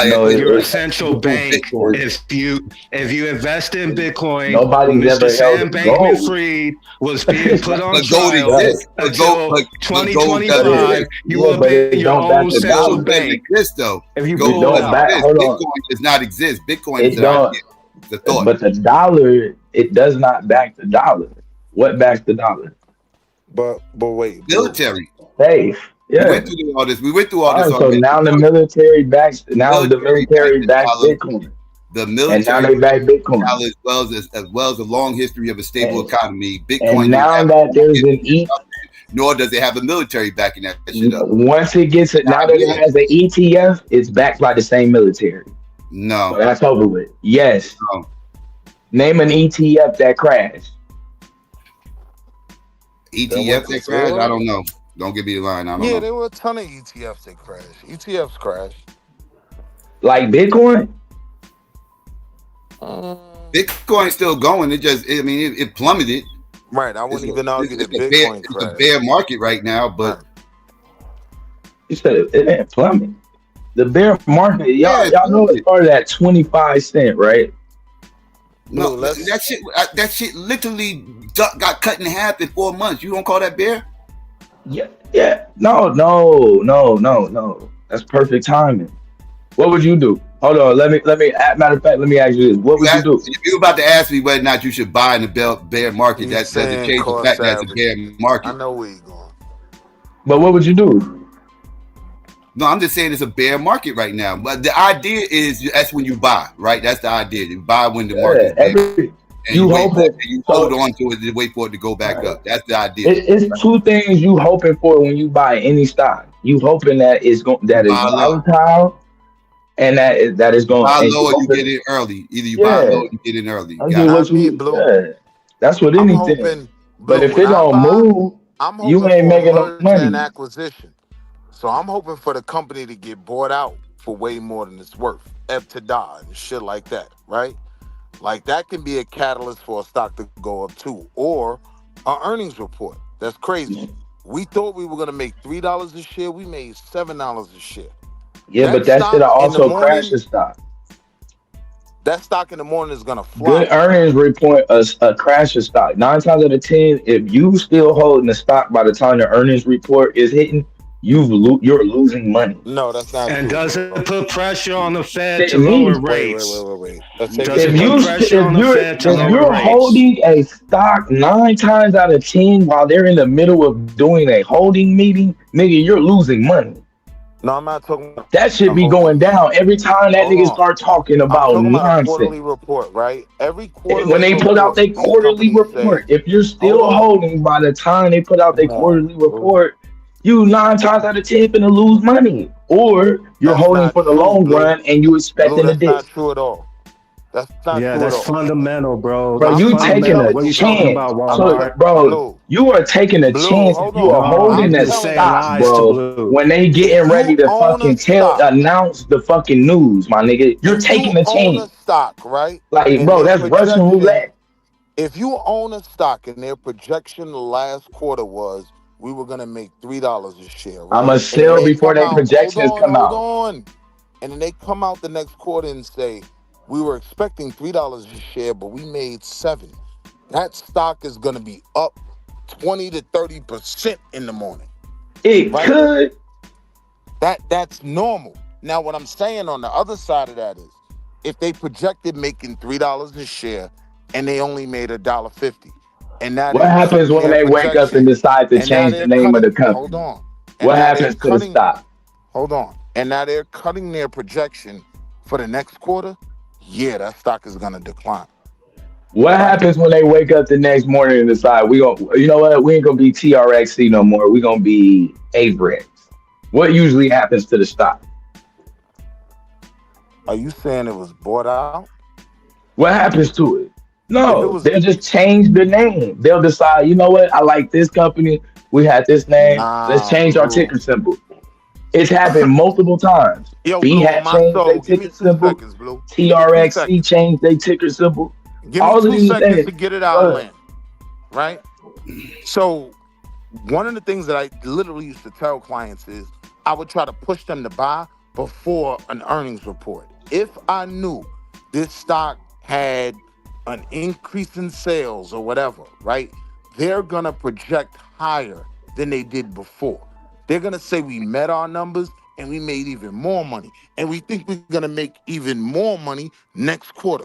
Your central bank, if you invest in Bitcoin, nobody's Mr. ever Sam held Bankman-Fried was being put on gold trial exists. until But 2025. You will be your own central bank. Though. If you Gold pull out, Bitcoin does not exist. Bitcoin is an idea. It's a thought. But the dollar, it does not back the dollar. What backs the dollar? But wait, military. Safe. Yeah. We went through all this. We went through all this So already. now the military backs. Now the military backs Bitcoin. The military and now they back Bitcoin, as well as a long history of a stable economy. Bitcoin. And now that there's an nor does it have a military backing that shit up. Once it gets it, now that it has an ETF, it's backed by the same military. No, so that's over with. Yes. No. Name an ETF that crashed. ETF that crashed? I don't know. Don't give me the line. I don't know. There were a ton of ETFs that crashed. ETFs crashed. Like Bitcoin? Bitcoin's still going. It plummeted. Right. I wouldn't even argue that Bitcoin crashed. It's a bear market right now, but you said it didn't plummet. The bear market, y'all know it's part of that 25 cent, right? No, that shit literally got cut in half in 4 months. You don't call that bear? Yeah. No. That's perfect timing. What would you do? Hold on. Let me. Matter of fact, let me ask you this. What would you do? If you're about to ask me whether or not you should buy in the bear market, that doesn't change the fact that it's a bear market. I know where you're going. But what would you do? No, I'm just saying it's a bear market right now. But the idea is that's when you buy, right? That's the idea. You buy when the market's there. And you hold on to it and wait for it to go back up. That's the idea. It's two things you hoping for when you buy any stock. You hoping that it's volatile, and that is going. Buy low, you get in early. Either you buy low, or you get in early. That's what anything. But if it don't move, you ain't making no money. An acquisition. So I'm hoping for the company to get bought out for way more than it's worth. D.A.B.A.T.E and shit like that, right? Like that can be a catalyst for a stock to go up too, or an earnings report. That's crazy. We thought we were gonna make $3 a share. We made $7 a share. Yeah, but that should also crash the stock. That stock in the morning is gonna fly. Good earnings report a crash of stock. 9 times out of 10, if you still holding the stock by the time the earnings report is hitting, you're losing money. No, that's not. And true, does it bro. put pressure on the Fed to lower rates? Wait. If you're holding a stock 9 times out of 10 while they're in the middle of doing a holding meeting, nigga, you're losing money. No, I'm not talking about that. Should be going down every time that nigga start talking about nonsense. Quarterly report, right? Every quarterly when they put out their quarterly report, if you're still holding by the time they put out their quarterly report, you 9 times out of 10 finna lose money, or you're holding for the long run and you expecting a dip. That's not true at all. That's not true at all. That's fundamental, bro. Bro, you taking a chance. Bro, you are taking a chance if you are holding that stock, bro. When they getting ready to fucking announce the fucking news, my nigga, you're taking a chance. Stock, right? Like, bro, that's Russian roulette. If you own a stock and their projection last quarter was we were gonna make $3 a share. Right? I'ma sell before their projections come out. Hold on. And then they come out the next quarter and say, we were expecting $3 a share, but we made $7. That stock is gonna be up 20 to 30% in the morning. It could. That's normal. Now, what I'm saying on the other side of that is, if they projected making $3 a share and they only made $1.50. And now what happens when they wake up and decide to change the name of the company? Hold on. What happens to the stock? Hold on. And now they're cutting their projection for the next quarter. yeah, that stock is gonna decline. What happens when they wake up the next morning and decide we you know what, we ain't gonna be TRXC no more. We gonna be AVREX. What usually happens to the stock? Are you saying it was bought out? What happens to it? If it No, was they'll just change the name. They'll decide, you know what, I like this company. We had this name. Let's nah, change our Blue. ticker symbol. It's happened multiple times. Yo, B Blue, on hat my changed their soul, give me ticker 2 symbol. seconds, Blue. Give me 2 TRXC seconds. changed their ticker symbol. Give me All of 2 these seconds things. to get it out of land. Right? So one of the things that I literally used to tell clients is I would try to push them to buy before an earnings report. If I knew this stock had an increase in sales or whatever, right? They're gonna project higher than they did before. They're gonna say we met our numbers and we made even more money. And we think we're gonna make even more money next quarter.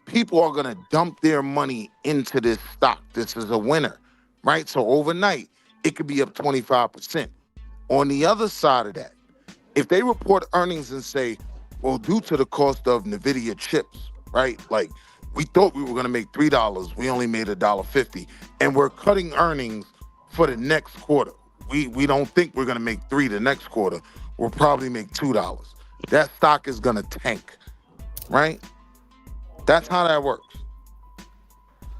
People are gonna dump their money into this stock. This is a winner, right? So overnight, it could be up 25%. On the other side of that, if they report earnings and say, well, due to the cost of NVIDIA chips, right? Like, we thought we were gonna make $3, we only made $1.50, and we're cutting earnings for the next quarter. We don't think we're gonna make $3 the next quarter. We'll probably make $2. That stock is gonna tank, right? That's how that works.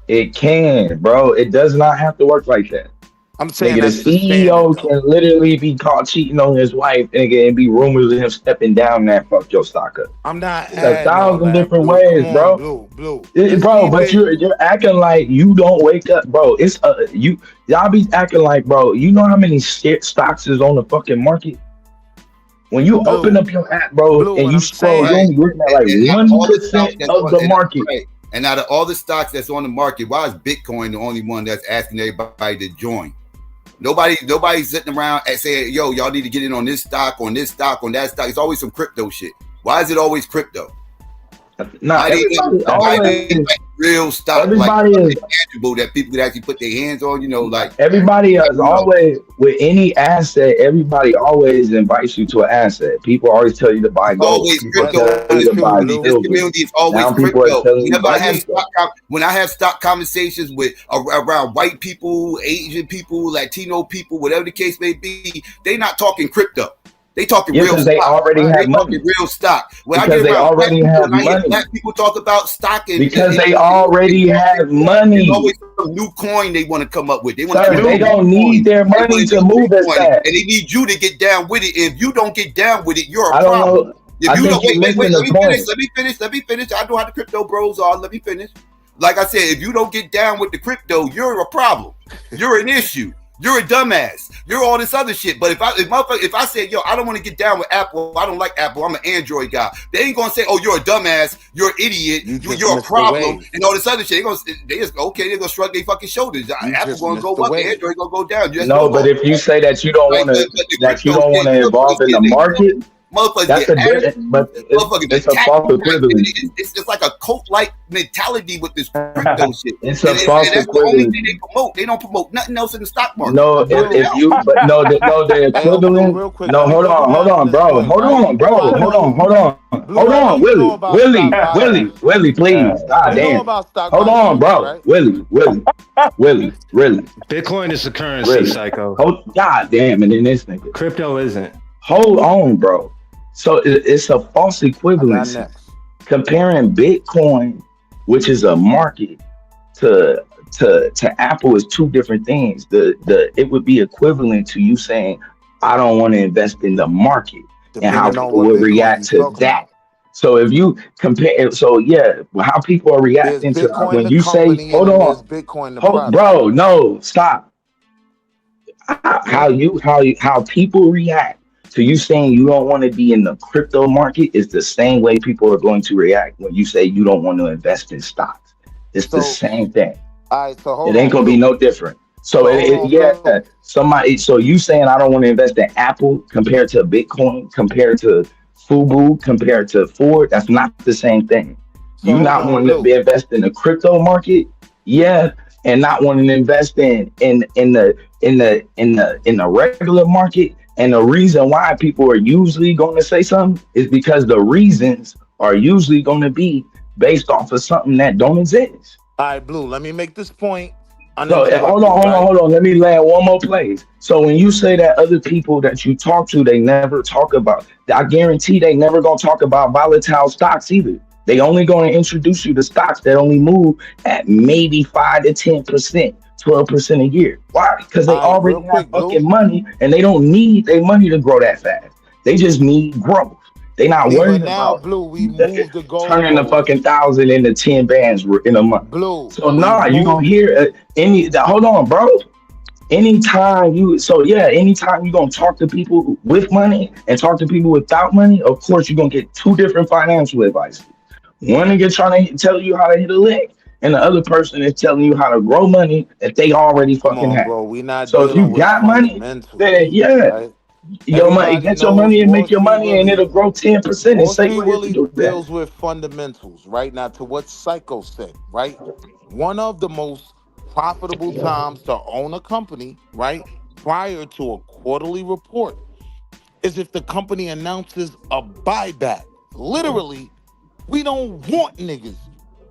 It can, bro. It does not have to work like that. I'm saying Nigga, the that's the CEO standard, can literally be caught cheating on his wife, nigga, and be rumors of him stepping down that fuck your stock up. I'm not There's a adding all thousand that, different Blue. ways, Come on, bro. Blue. Let's Bro, keep but it. you're acting like you don't wake up, bro. It's y'all be acting like, bro. You know how many shit stocks is on the fucking market? When you open up your app, bro, Blue, and what you I'm scroll, you're saying. only looking at like And out of all the stocks 1% that's of the market. and out of all the stocks that's on the market, why is Bitcoin the only one that's asking everybody to join? Nobody's sitting around and saying, yo, y'all need to get in on this stock, on this stock, on that stock. It's always some crypto shit. Why is it always crypto? Not everybody always like real stock, everybody like is tangible that people could actually put their hands on, like everybody is always with any asset, everybody always invites you to an asset. People always tell you to buy gold. always People crypto tell in you this to buy community. This silver. community is always Now people are crypto. telling you to Whenever buy I have this stuff. when I have stock conversations with around white people, Asian people, Latino people, whatever the case may be, they not talking crypto. They talking real stock. They already have money. Talking real stock. When Because I get they around black already people, have and I hear money. black people talk about stock Because they already have money. There's always some new coin they want to come up with. They want Sir, they don't need their money to move as fast. and they need you to get down with it. If you don't get down with it, you're a I don't problem. know. If I you think don't you're wait, missing let the me point. Let me finish. I know how the crypto bros are. Let me finish. Like I said, if you don't get down with the crypto, you're a problem. You're an issue. You're a dumbass. You're all this other shit. But if I said, yo, I don't want to get down with Apple, I don't like Apple, I'm an Android guy, they ain't gonna say, oh, you're a dumbass, you're an idiot, you're a problem, and all this other shit. They're gonna shrug their fucking shoulders. Apple gonna go up, Android gonna go down. No, but if you say that you don't want to evolve in the market, that's a different. But it's a false equivalency. It's like a cult-like mentality with this crypto shit. It's a false that's the only thing equivalency. they promote. They don't promote nothing else in the stock market. No, if you, but no, the equivalent. No, hold on, bro, Willie, please, god damn, hold on, bro, Willie, really, Bitcoin is the currency, Psycho. God damn, and then this nigga, crypto isn't. Hold on, bro. So it's a false equivalency. Comparing Bitcoin, which is a market, to Apple is two different things. It would be equivalent to you saying, I don't want to invest in the market, and how people will react to that. So if you compare, how people are reacting to when you say, hold on, bro, no, stop. How people react to you saying you don't want to be in the crypto market is the same way people are going to react when you say you don't want to invest in stocks. It's the same thing. All right, so it ain't gonna be no different. So somebody. So you saying I don't want to invest in Apple compared to Bitcoin, compared to Fubu, compared to Ford? That's not the same thing. You not wanting to be invest in the crypto market, and not wanting to invest in the regular market. And the reason why people are usually going to say something is because the reasons are usually going to be based off of something that don't exist. All right, Blue, let me make this point So uninterrupted, right? hold on. Let me land one more place. So when you say that other people that you talk to, they never talk about, I guarantee they never gonna talk about volatile stocks either. They only gonna introduce you to stocks that only move at maybe 5 to 10%, 12% a year. Why? Because they All right, real already have quick, Blue. fucking money and they don't need their money to grow that fast. They just need growth. They not See, but worried now, about Blue, we moved the turning the goalpost. fucking 1,000 into 10 bands in a month. Blue, So we nah, you gonna moved. hear hold on, bro. Anytime you gonna talk to people with money and talk to people without money, of course you're gonna get two different financial advice. One nigga trying to tell you how to hit a lick, and the other person is telling you how to grow money that they already Come fucking on, have. bro. We not So if you dealing with got money, fundamentals, then yeah, right? your money, Everybody get your knows money and Wall make your Street money, and Willie. it'll grow 10%. It's Wall safe Street way to Willie do that. deals with fundamentals, right? Now, to what Psycho said, right? One of the most profitable times to own a company, right, prior to a quarterly report, is if the company announces a buyback. Literally, we don't want niggas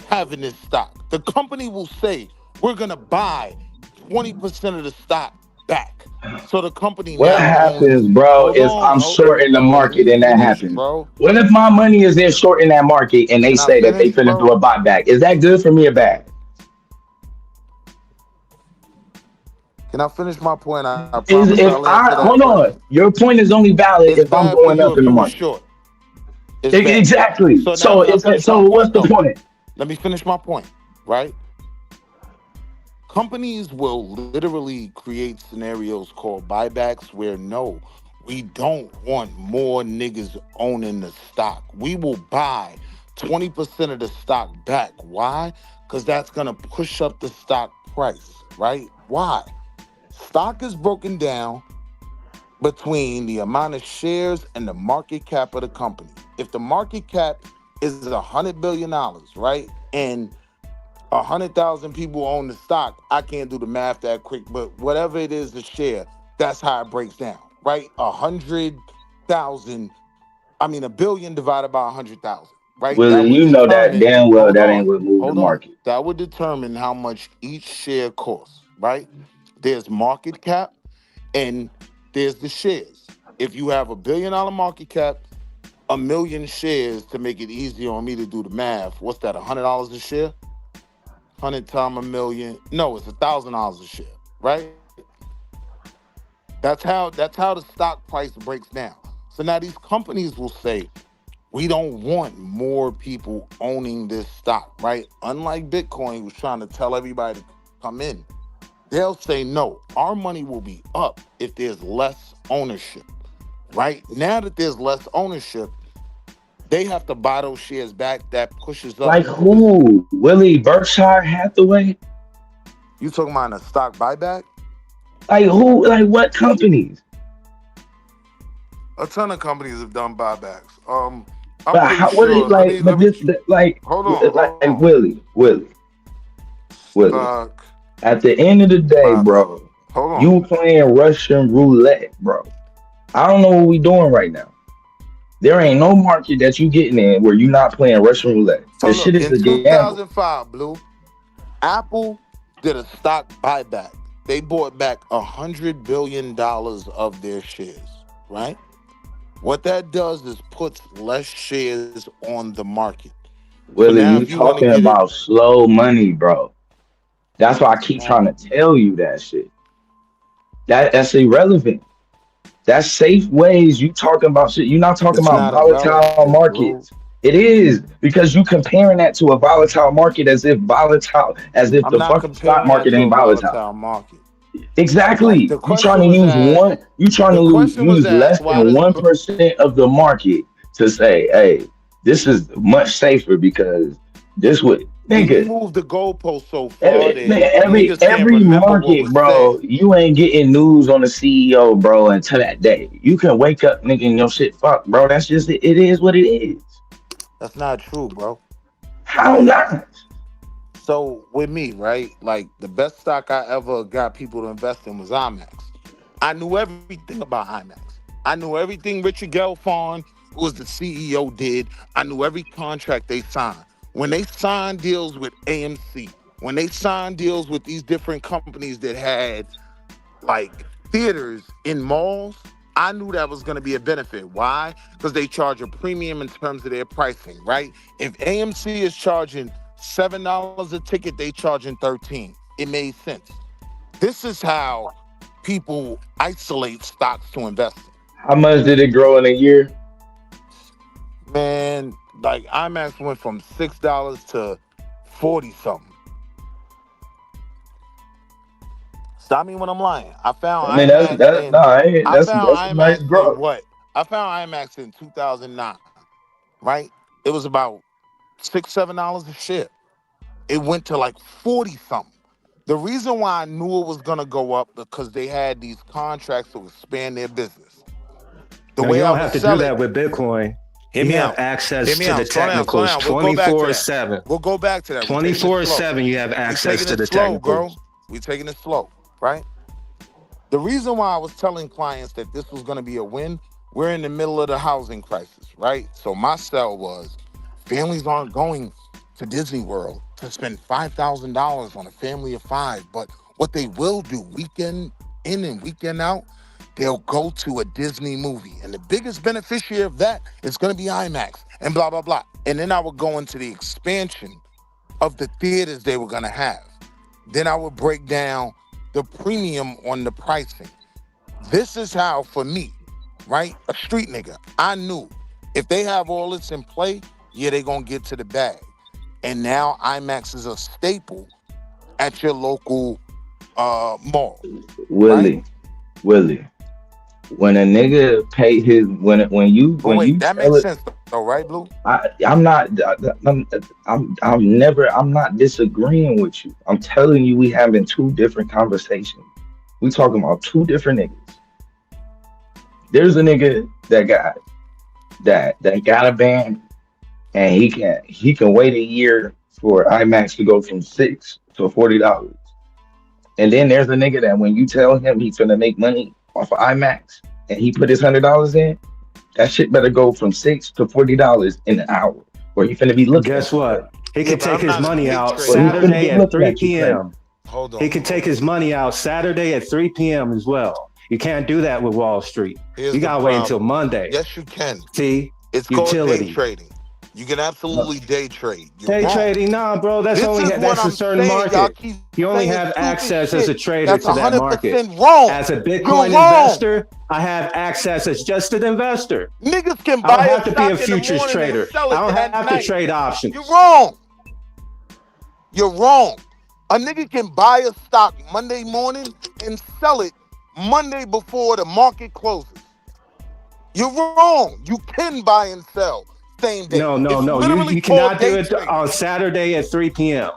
having this stock. The company will say, we're gonna buy 20% of the stock back. So the company What now owns, happens, bro, hold if on, I'm short in the bro, let me market and that finish, happens? bro. What if my money is in short in that market and they Can I say that they finish, finna do bro? a buyback? Is that good for me or bad? Can I finish my point? I Is promise if I'll I answer that hold on, question. your point is only valid It's if I'm bad for going you up if in the you were market. short. It's bad. Exactly. So now So can I it's finish my so what's point the though? point? Let me finish my point, right? Companies will literally create scenarios called buybacks where no, we don't want more niggas owning the stock. We will buy 20% of the stock back. Why? Because that's gonna push up the stock price, right? Why? Stock is broken down between the amount of shares and the market cap of the company. If the market cap is $100 billion, right? And 100,000 people own the stock. I can't do the math that quick, but whatever it is, the share, that's how it breaks down, right? 100,000, a billion divided by 100,000, right? Willie, That would you know that determine, damn well that ain't what move the market. that would determine how much each share costs, right? There's market cap and there's the shares. If you have $1 billion market cap, 1,000,000 shares to make it easier on me to do the math. What's that? $100 a share? 100 times 1,000,000. No, it's $1,000 a share, right? That's how the stock price breaks down. So now these companies will say, we don't want more people owning this stock, right? Unlike Bitcoin, who's trying to tell everybody to come in. They'll say, no, our money will be up if there's less ownership, right? Now that there's less ownership, they have to buy those shares back. That pushes up Like who? Willie, Berkshire Hathaway? You talking about a stock buyback? Like who? Like what companies? A ton of companies have done buybacks. I'm But pretty how? What? sure. Like, but this, Hold on. Willie. Stock At the end of the day, buyback. bro, Hold on. you playing Russian roulette, bro. I don't know what we doing right now. There ain't no market that you getting in where you not playing Russian roulette. So This shit look, is in a gamble. 2005, Blue, Apple did a stock buyback. They bought back $100 billion of their shares, right? What that does is puts less shares on the market. So Willie, now you if you want to talking get it, about slow money, bro. That's why I keep trying to tell you that shit. That's irrelevant. That's safe ways. You talking about shit. You're not talking it's about not volatile irrelevant, Blue. markets. It is because you comparing that to a volatile market as if I'm the not fucking stock comparing that market to ain't a volatile. volatile market. Like Exactly. the question You trying to was use less asked, why than does 1% of the market to say, hey, this is much safer because this would we nigga. moved the goalpost so far Man, that niggas can't every remember what market, was bro, said. you ain't getting news on the CEO, bro, until that day. You can wake up, nigga, and your shit fucked, bro. That's just it. It is what it is. That's not true, bro. How Like, not? so with me, right? Like the best stock I ever got people to invest in was IMAX. I knew everything about IMAX. I knew everything Richard Gelfond, who was the CEO, did. I knew every contract they signed. When they signed deals with AMC, when they signed deals with these different companies that had like theaters in malls, I knew that was going to be a benefit. Why? Because they charge a premium in terms of their pricing, right? If AMC is charging $7 a ticket, they charging $13. It made sense. This is how people isolate stocks to invest in. How much did it grow in a year? Man, like IMAX went from $6 to 40 something. Stop me when I'm lying. I found IMAX that's a nice growth. what? I found IMAX in 2009, right? It was about $6-7 a share. It went to like 40 something. The reason why I knew it was gonna go up because they had these contracts to expand their business. You don't have to do that with Bitcoin. You have access to the technicals 24/7. We'll go back to that. 24/7 you have access to the technicals. We're taking it slow, right? The reason why I was telling clients that this was going to be a win, we're in the middle of the housing crisis, right? So my sell was, families aren't going to Disney World to spend $5,000 on a family of 5, but what they will do weekend in and weekend out, they'll go to a Disney movie. And the biggest beneficiary of that is going to be IMAX and blah, blah, blah. And then I would go into the expansion of the theaters they were going to have. Then I would break down the premium on the pricing. This is how, for me, right, a street nigga, I knew if they have all this in play, yeah, they going to get to the bag. And now IMAX is a staple at your local mall. Willie, when a nigga pay his when you that makes sense though, right, Blue? I'm not disagreeing with you. I'm telling you, we having two different conversations. We talking about two different niggas. There's a nigga that got a band, and he can wait a year for IMAX to go from $6 to $40. And then there's a nigga that when you tell him he's gonna make money off of IMAX and he put his $100 in, that shit better go from $6 to $40 in an hour, or you finna be looking. Guess what? He can take his money out Saturday at 3 p.m. Hold on. He can take his money out Saturday at 3 p.m. as well. You can't do that with Wall Street. You gotta wait until Monday. Yes, you can. See, it's utility. Called day trading. You can absolutely day trade. Trading, nah, bro. That's a certain market. You only have access as a trader to that market. Wrong. As a Bitcoin investor, I have access as just an investor. Niggas can buy. I don't have to be a futures trader. I don't have to trade options. You're wrong. You're wrong. A nigga can buy a stock Monday morning and sell it Monday before the market closes. You're wrong. You can buy and sell same day. No. You cannot do it on Saturday at 3 p.m.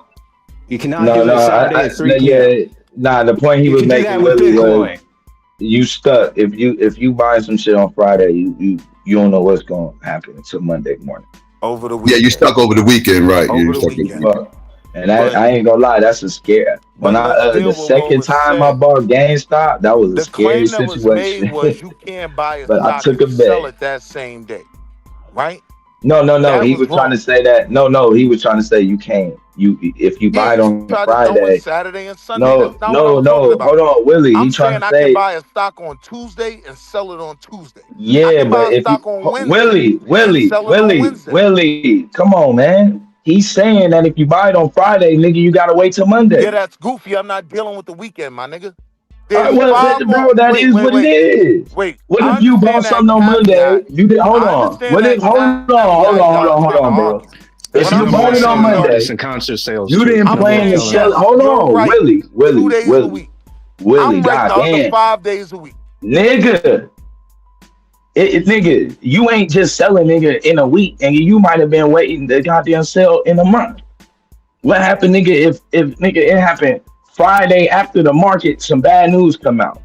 You cannot do it Saturday at 3 p.m. Nah, the point he was making was you stuck. If you buy some shit on Friday, you don't know what's going to happen until Monday morning. Over the weekend. Yeah, you stuck over the weekend, right? Over the weekend. And I ain't gonna lie, that's a scare. When the second time I bought GameStop, that was a scary situation. The claim that was made was you can't buy a but stock I took and a bet. sell it that same day, right? No. He was trying to say that. No. He was trying to say you can't. If you buy it on Friday, Saturday and Sunday. No. Hold on, Willie. I'm he trying saying to say I can buy a stock on Tuesday and sell it on Tuesday. Yeah, but if Willie, come on, man. He's saying that if you buy it on Friday, nigga, you gotta wait till Monday. Yeah, that's goofy. I'm not dealing with the weekend, my nigga. Bro, that is what it is. Wait. What if you bought something on Monday? You did. Hold on. Hold on, bro. If you bought it on Monday, you didn't plan to sell. Hold on, Willie. 2 days a week. Willie, goddamn. 5 days a week, nigga. Nigga, you ain't just selling, nigga, in a week, and you might have been waiting to goddamn sell in a month. What happened, nigga? If nigga, it happened Friday after the market, some bad news come out.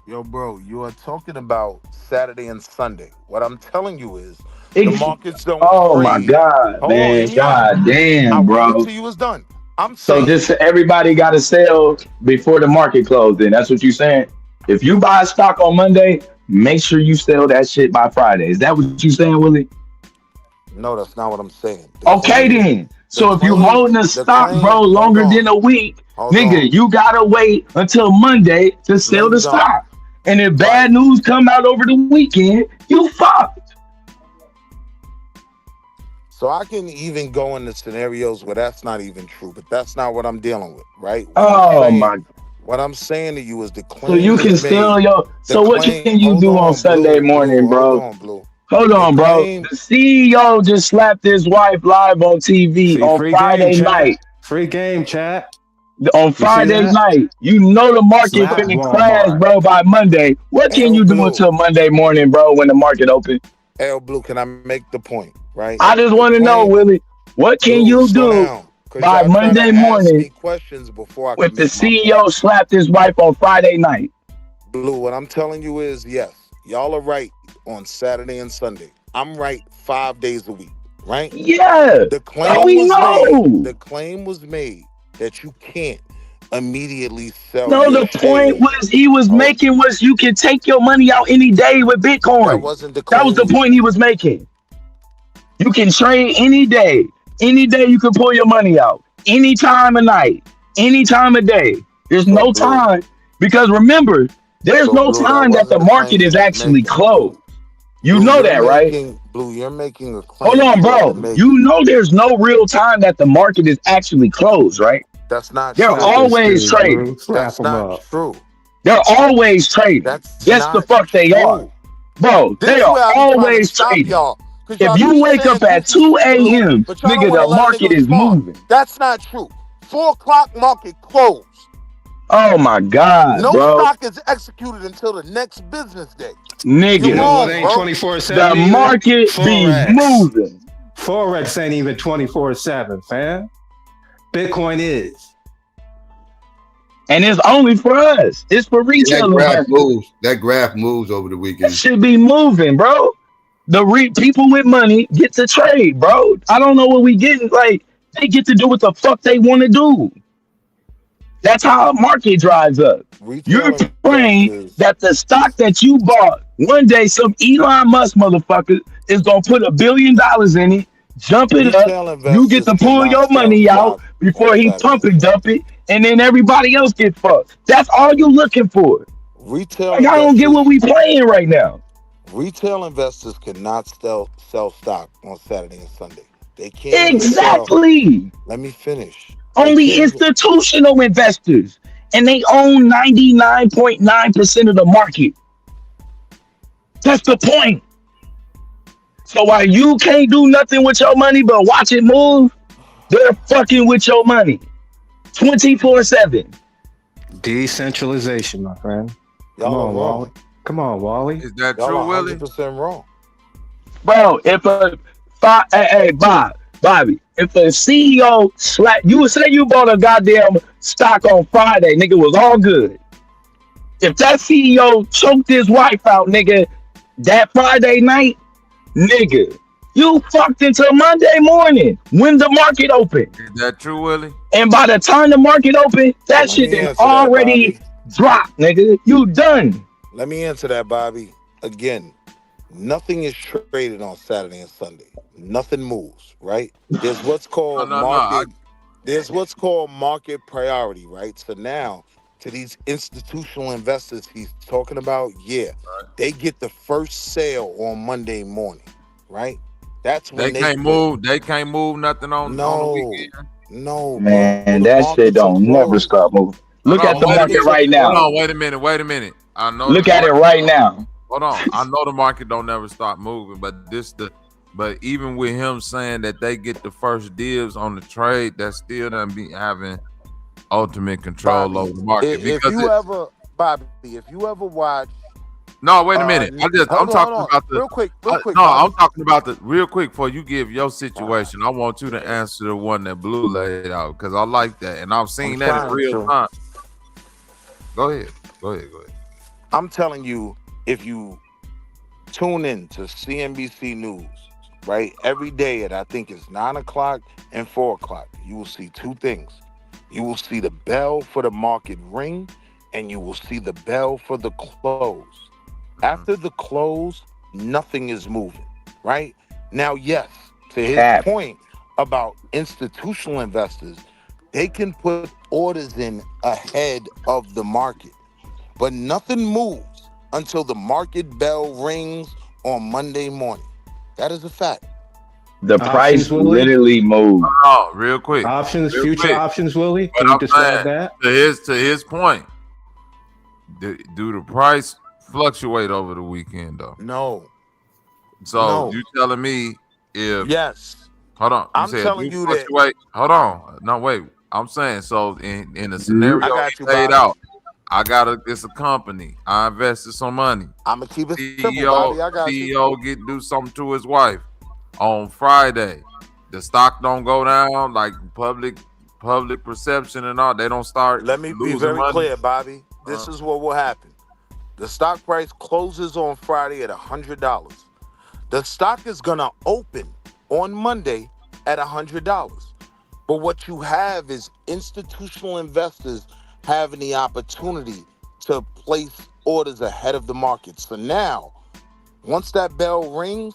Yo, bro, you are talking about Saturday and Sunday. What I'm telling you is the markets don't. Oh my God, man! God damn, bro. Until you was done. So just everybody got to sell before the market closed. Then that's what you saying. If you buy a stock on Monday, make sure you sell that shit by Friday. Is that what you saying, Willie? No, that's not what I'm saying. Okay then. So if you holding a stock, bro, longer than a week, nigga, you gotta wait until Monday to sell the stock. And if bad news come out over the weekend, you fucked. So I can even go into scenarios where that's not even true, but that's not what I'm dealing with, right? What I'm saying to you is the claim. So you can still so what can you do on Sunday morning, bro? Hold on, bro. The CEO just slapped his wife live on TV on Friday night. Free game, chat. On Friday night, you know the market Slap finna crash, Walmart. bro, by Monday. What can you do until Monday morning, bro, when the market open? L Blue, can I make the point, right? I just want to know, Willie, what can you do by Monday morning questions before I if can the make my CEO point. slapped his wife on Friday night? Blue, what I'm telling you is, yes, y'all are right on Saturday and Sunday. I'm right 5 days a week, right? Yeah. The claim was made that you can't immediately sell. No, the point he was making was you can take your money out any day with Bitcoin. That wasn't the claim. That was the point he was making. You can trade any day. Any day you can pull your money out. Any time of night. Any time of day. There's no time. Because remember, there's no time that the market is actually closed. You know that, right? Blue, you're making a claim. Hold on, bro. You know there's no real time that the market is actually closed, right? That's not They're true. always trading. That's not true. They're always trading. Yes, the fuck they are. Bro, they are always trading. If you wake up at 2 a.m., nigga, the market is moving. That's not true. 4 o'clock market closed. Oh my God, no bro. stock is executed until the next business day. Nigga, it ain't 24/7. The market be moving. Forex ain't even 24/7, fam. Bitcoin is. And it's only for us. It's for retail investors. That graph moves over the weekend. It should be moving, bro. The people with money get to trade, bro. I don't know what we getting. Like, they get to do what the fuck they want to do. That's how a market drives up. You're praying that the stock that you bought, one day some Elon Musk motherfucker is gonna put $1 billion in it, jump it up, you get to pull your money out before he pump and dump it, and then everybody else get fucked. That's all you're looking for. Like, I don't get what we playing right now. Retail investors cannot sell stock on Saturday and Sunday. They can't. Exactly. Let me finish. Only institutional investors, and they own 99.9% of the market. That's the point. So while you can't do nothing with your money but watch it move, they're fucking with your money 24/7. Decentralization, my friend. Y'all Come on, are wrong. Wally. Come on, Wally. Is that Y'all true, are Willie? 100% wrong. Bro, Bobby, if a CEO you would say you bought a goddamn stock on Friday, nigga, was all good. If that CEO choked his wife out, nigga, that Friday night, nigga, you fucked until Monday morning when the market opened. Is that true, Willie? And by the time the market opened, that shit is already dropped, nigga. You done. Let me answer that, Bobby. Again, nothing is traded on Saturday and Sunday. Nothing moves, right? There's what's called There's what's called market priority, right? So now, to these institutional investors he's talking about, they get the first sale on Monday morning, right? That's when they can't move. They can't move nothing on the weekend. No, man, that shit don't never stop moving. Look at the market right now. Hold on, wait a minute. I know. Look at it right now. Hold on, I know the market don't never stop moving, but even with him saying that they get the first dibs on the trade, that still doesn't be having ultimate control Bobby, over the market. If you ever watch. No, wait a minute. I'm talking about the real quick. I'm talking about the real quick before you give your situation. I want you to answer the one that Blue laid out because I like that, and I've seen that in real time. Go ahead. I'm telling you, if you tune in to CNBC News, right, every day at I think it's 9 o'clock and 4 o'clock, you will see two things. You will see the bell for the market ring, and you will see the bell for the close. After the close, nothing is moving, right? Now, yes, To his point about institutional investors, they can put orders in ahead of the market, but nothing moves until the market bell rings on Monday morning. That is a fact. The price literally moved. Oh, real quick. Future options, Willie. But Can you I'm describe saying, that? to his point, do the price fluctuate over the weekend though? No. So you telling me if hold on, you I'm said telling do you that. fluctuate. Hold on, no wait. I'm saying so in the scenario I got you, laid Bobby. out. It's a company. I invested some money. I'm gonna keep it simple, Bobby. I got you. CEO do something to his wife on Friday. The stock don't go down like public perception and all. They don't start. Let me be very clear, Bobby. This is what will happen. The stock price closes on Friday at $100. The stock is gonna open on Monday at $100. But what you have is institutional investors having the opportunity to place orders ahead of the market. So now, once that bell rings,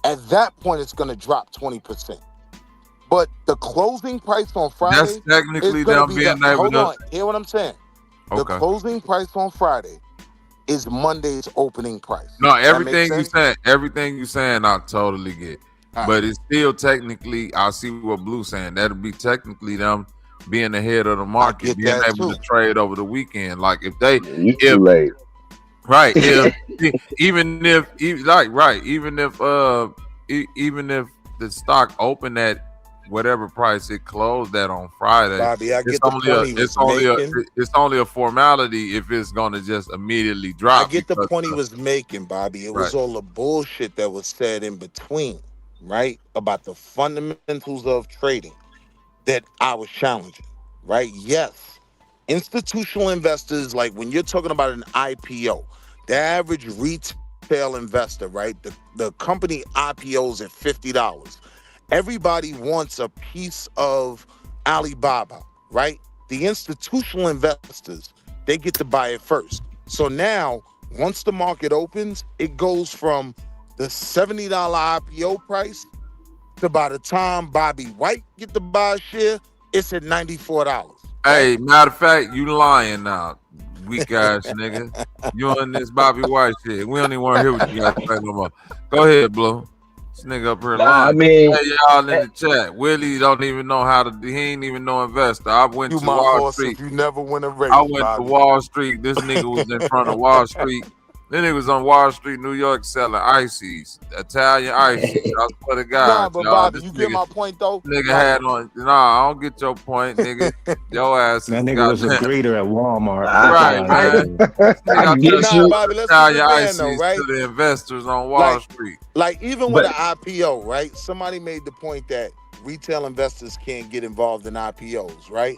at that point it's gonna drop 20%. But the closing price on Friday That's technically is gonna them be being the, able hold to. on, hear what I'm saying? The Okay. closing price on Friday is Monday's opening price. No, That make everything you saying, I totally get. All But it's still technically, I see what Blue's saying. That'll be technically them being ahead of the market, being that able too. to trade over the weekend. Like if they, too late. Right. Even if the stock opened at whatever price it closed at on Friday, Bobby, I get the point he was making. it's only a formality if it's gonna just immediately drop. I get the point he was making, Bobby. It was all the bullshit that was said in between, right? About the fundamentals of trading that I was challenging, right? Yes. Institutional investors, like when you're talking about an IPO, the average retail investor, right? The company IPOs at $50. Everybody wants a piece of Alibaba, right? The institutional investors, they get to buy it first. So now, once the market opens, it goes from the $70 IPO price to by the time Bobby White get to buy a share, it's at $94. Hey, matter of fact, you lying now, weak ass nigga. You on this Bobby White shit. We don't even want to hear what you got to say no more. Go ahead, Blue. This nigga up here lying. I mean, hey, y'all in the chat. Willie don't even know he ain't even no investor. I went You to my Wall horse Street. if you never win a race, I went Bobby. to Wall Street. This nigga was in front of Wall Street. Then he was on Wall Street, New York, selling ices, Italian ices. I swear to God, Nah, but y'all, Bobby, this you nigga, get my point though. nigga Like, had on. Nah, I don't get your point, nigga. Your ass That is nigga was a goddamn. greeter at Walmart. Right, man. I get you. Bobby, let's keep it Italian man though, ices right? to the investors on Wall Street. Like even with an IPO, right? Somebody made the point that retail investors can't get involved in IPOs, right?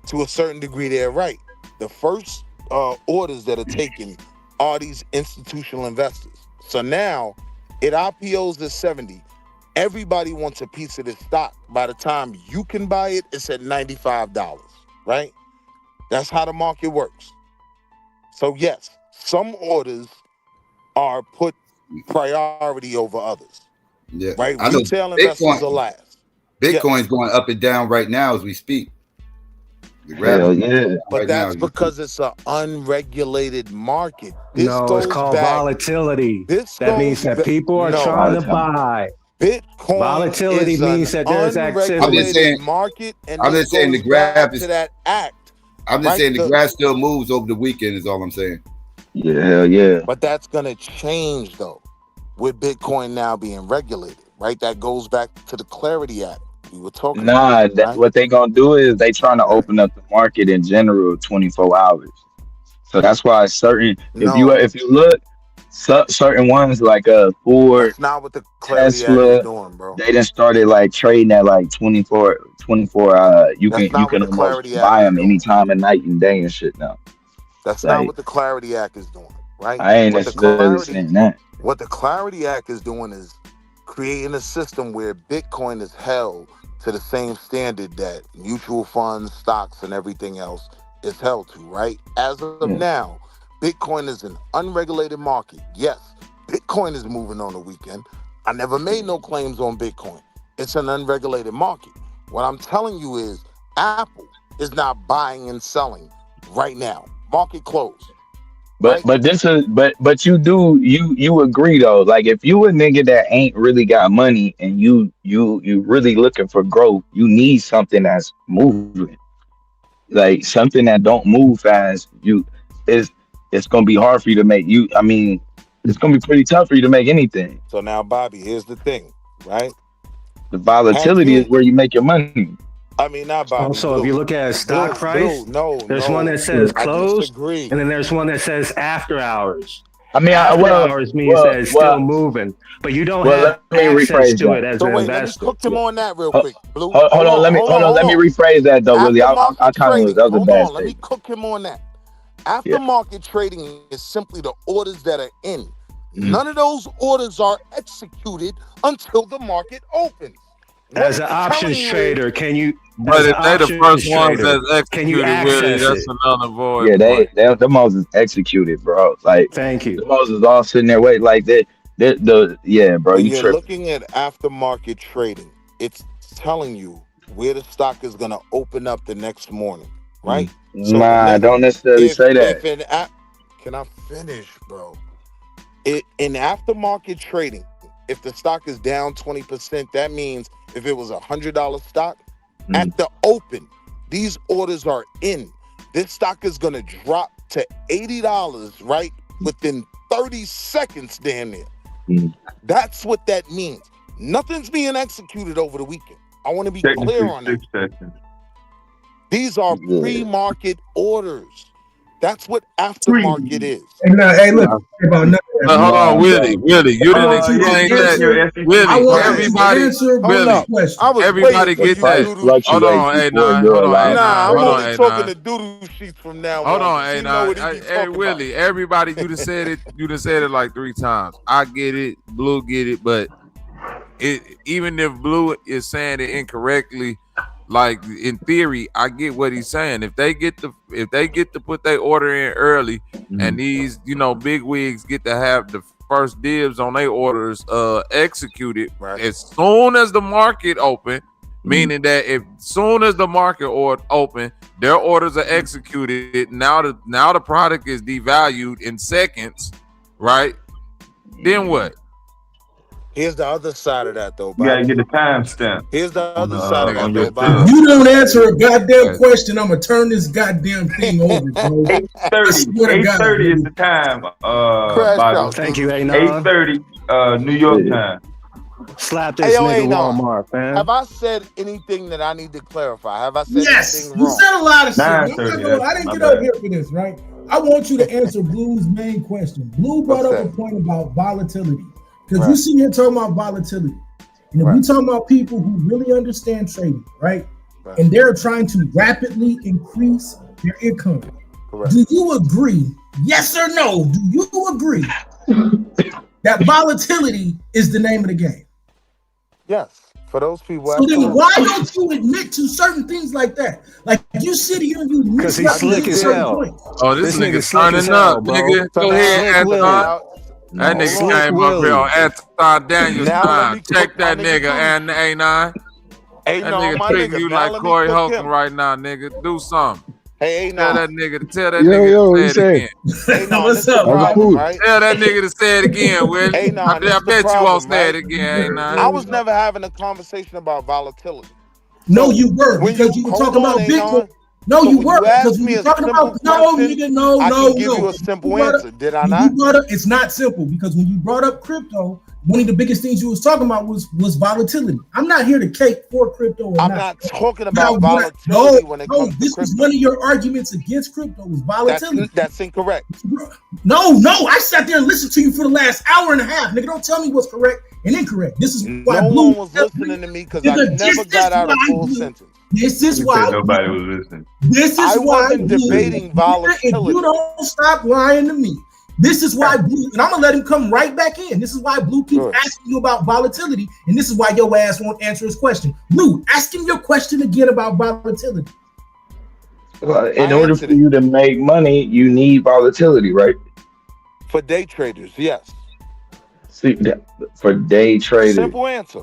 To a certain degree, they're right. The first orders that are taken are these institutional investors. So now, it IPOs at 70. Everybody wants a piece of this stock. By the time you can buy it, it's at $95, right? That's how the market works. So yes, some orders are put priority over others. Yeah, right. I know Retail investors are last. Bitcoin's going up and down right now as we speak. Hell yeah. But that's because it's an unregulated market. This No, it's goes called back. volatility. This That means goes that people are trying to buy. Bitcoin. Volatility is means that there's activity. unregulated market, and I'm this just saying the goes back graph to is. that act. I'm just right? saying the grass still moves over the weekend. Is all I'm saying. Yeah, hell yeah. But that's gonna change though, with Bitcoin now being regulated, right? That goes back to the Clarity Act we were talking about. Right? What they gonna do is they trying to open up the market in general 24 hours. So that's why certain if you look certain ones like Ford, that's not what the Clarity Tesla, Act is doing, bro. they done started like trading at like 24 you That's can not what the almost Clarity Act buy is them doing. any time of night and day and shit now. That's Like, not what the Clarity Act is doing, right? I ain't What the necessarily saying that. What the Clarity Act is doing is creating a system where Bitcoin is held to the same standard that mutual funds, stocks, and everything else is held to, right? As of now, Bitcoin is an unregulated market. Yes, Bitcoin is moving on the weekend. I never made no claims on Bitcoin. It's an unregulated market. What I'm telling you is Apple is not buying and selling right now. Market closed. But this is but you agree though, like if you a nigga that ain't really got money and you really looking for growth, you need something that's moving, like something that don't move fast. It's gonna be hard for you to make you. I mean, it's gonna be pretty tough for you to make anything. So now, Bobby, here's the thing, right? The volatility is where you make your money. I mean, not Bobby. Also, if you look at stock price, there's one that says closed, and then there's one that says after hours. I mean, after hours means that it's still moving, but you don't have access to it as an investor. Cook him on that real quick, Blue. Hold on, let me rephrase that though, Willie. I kind of that was a bad Let me cook him on that. Aftermarket trading is simply the orders that are in. None of those orders are executed until the market opens. As an options trader, can you? But if they the first ones that's executed, Willie, that's another void. Yeah, the Moses executed, bro. Like, thank you. The Moses all sitting there waiting, like yeah, bro. When You you're tripping. looking at aftermarket trading, it's telling you where the stock is going to open up the next morning, right? So I don't necessarily say that. Can I finish, bro? In aftermarket trading, if the stock is down 20%, that means if it was $100 stock, at the open, these orders are in. This stock is going to drop to $80, right? Within 30 seconds, damn near. That's what that means. Nothing's being executed over the weekend. I want to be clear on that. These are pre-market orders. That's what aftermarket is. Hey, look. About nothing. Hold on, Willie, you didn't explain that. Willie, everybody get that. Hold on, I'm only talking to doodle sheets from now on. Hold on, hey, Willie, everybody, you done said it like 3 times. I get it, Blue get it, but even if Blue is saying it incorrectly, like in theory, I get what he's saying. If they get to put their order in early, and these big wigs get to have the first dibs on their orders executed as soon as the market open, meaning that if soon as the market open, their orders are executed. Now the product is devalued in seconds, right? Then what? Here's the other side of that, though, Bob. You gotta get the timestamp. Here's the other side of that, though, Bob. If you don't answer a goddamn question, I'm gonna turn this goddamn thing over, bro. 8:30 is the time. Bobby. Thank you, A9. 8:30, New York time. Slap this nigga Walmart, man. Have I said anything that I need to clarify? Have I said Yes, anything you wrong? said a lot of shit. I 9:30, didn't get over here for this, right? I want you to answer Blue's main question. Blue brought up a point about volatility. Because you see here talking about volatility. And if we talking about people who really understand trading, right? And they're trying to rapidly increase their income. Do you agree, yes or no, do you agree that volatility is the name of the game? Yes. For those people. So then why don't you admit to certain things like that? Like you sit here and you because he's slick as hell. Oh, this nigga's turning up, nigga. Go ahead, Anton. That nigga came up here on Anton Daniels time. Check that nigga and A9. That nigga treating you like Corey Holcomb right now, nigga. Do something. Hey, tell that nigga to say it again. What's up, right? Tell that nigga to say it again, Will. I bet you won't say it again. I was never having a conversation about volatility. No, you were, because you were talking about Bitcoin. No, you were, because you were talking about nigga, no. I can give you a simple answer. Did I not? It's not simple, because when you brought up crypto, one of the biggest things you was talking about was volatility. I'm not here to cake for crypto. Or I'm not talking about volatility when it comes to crypto. This is one of your arguments against crypto was volatility. That's incorrect. No, I sat there and listened to you for the last hour and a half. Nigga, don't tell me what's correct and incorrect. This is why no one was listening to me because I never got out a full sentence. This is why nobody was listening. This is why I wasn't debating volatility. If you don't stop lying to me, this is why Blue, and I'm gonna let him come right back in. This is why Blue keeps asking you about volatility, and this is why your ass won't answer his question. Blue, ask him your question again about volatility. In order for you to make money, you need volatility, right? For day traders, yes. See, for day traders. Simple answer.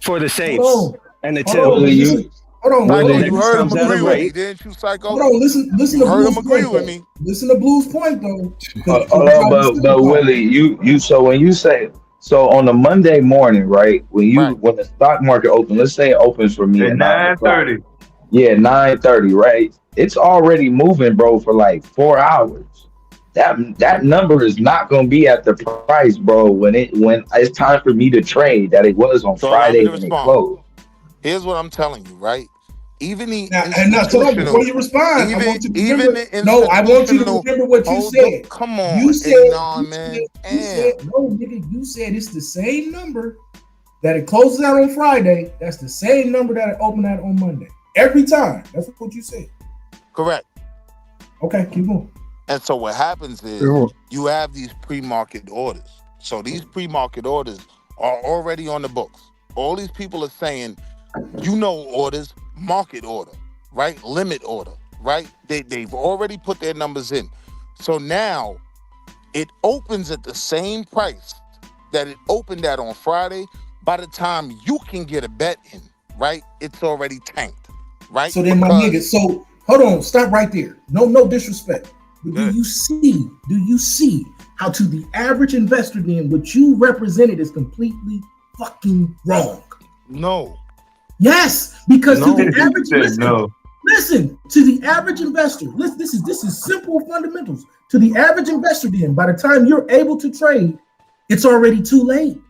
for the safes and the Hold on, tills. hold on. Psycho, you heard him Comes at a agree with me, rate. didn't you, Psycho? Hold on, listen You to heard Blue's him agree point with though. me. Listen to Blue's point though. Hold on, but Willie, you so when you say so on a Monday morning, right? When the stock market opens, let's say it opens for me At at 9:00. 9:30. Yeah, 9:30, right? It's already moving, bro, for like 4 hours. That number is not gonna be at the price, bro, when it's time for me to trade that it was on So allow me Friday to when it respond. closed. Here's what I'm telling you, right? Even the Now, hold on, before you respond, I want you to remember. No, I want you to remember what you said. Come on, you said, man. You said, no, nigga, you said it's the same number that it closes out on Friday. That's the same number that it opened out on Monday. Every time. That's what you said. Correct. Okay, keep going. And so what happens is you have these pre-market orders. So these pre-market orders are already on the books. All these people are saying, orders, market order, right? Limit order, right? They've already put their numbers in. So now it opens at the same price that it opened at on Friday. By the time you can get a bet in, right? It's already tanked, right? So then my nigga, so hold on, stop right there. No disrespect. But do you see how to the average investor then what you represented is completely fucking wrong? No. Yes, because to the average no. listen, to the average investor, this is simple fundamentals. To the average investor then, by the time you're able to trade, it's already too late.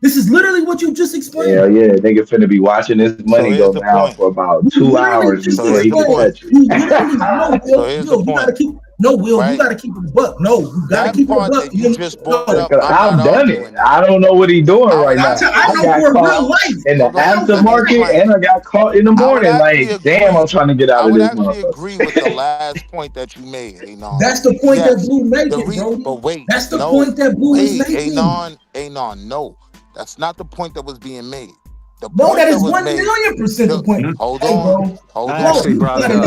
This is literally what you just explained. Yeah, nigga finna be watching this money go down for about 2 hours before he can touch it. You gotta keep you gotta keep it a buck. No, you gotta keep it a buck. You just brought up. I've done it. I don't know what he's doing right now. I know for real life. In the aftermarket, and I got caught in the morning. Like, damn, I'm trying to get out of this. I would actually agree with the last point that you made, Anon. That's the point that Blue making, bro. But wait, that's the point that Blue is making. Anon, no. That's not the point that was being made. No, that is 1,000,000% the point. Hold on. I actually brought it up.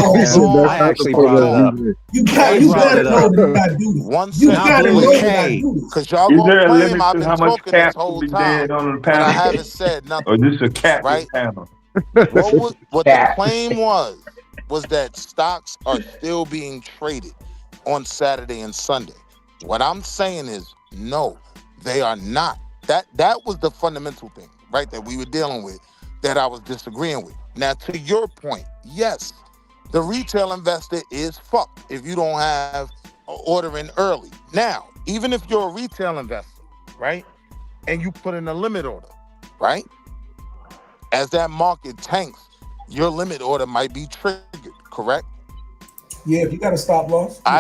You gotta know that you gotta do this. You gotta know that you gotta do this. Because y'all gonna claim I've been talking this whole time, and I haven't said nothing. Or just a cat right? panel. What the claim was that stocks are still being traded on Saturday and Sunday. What I'm saying is, no, they are not. That was the fundamental thing, right, that we were dealing with, that I was disagreeing with. Now, to your point, yes, the retail investor is fucked if you don't have an order in early. Now, even if you're a retail investor, right, and you put in a limit order, right, as that market tanks, your limit order might be triggered, correct? Yeah, if you got a stop loss. All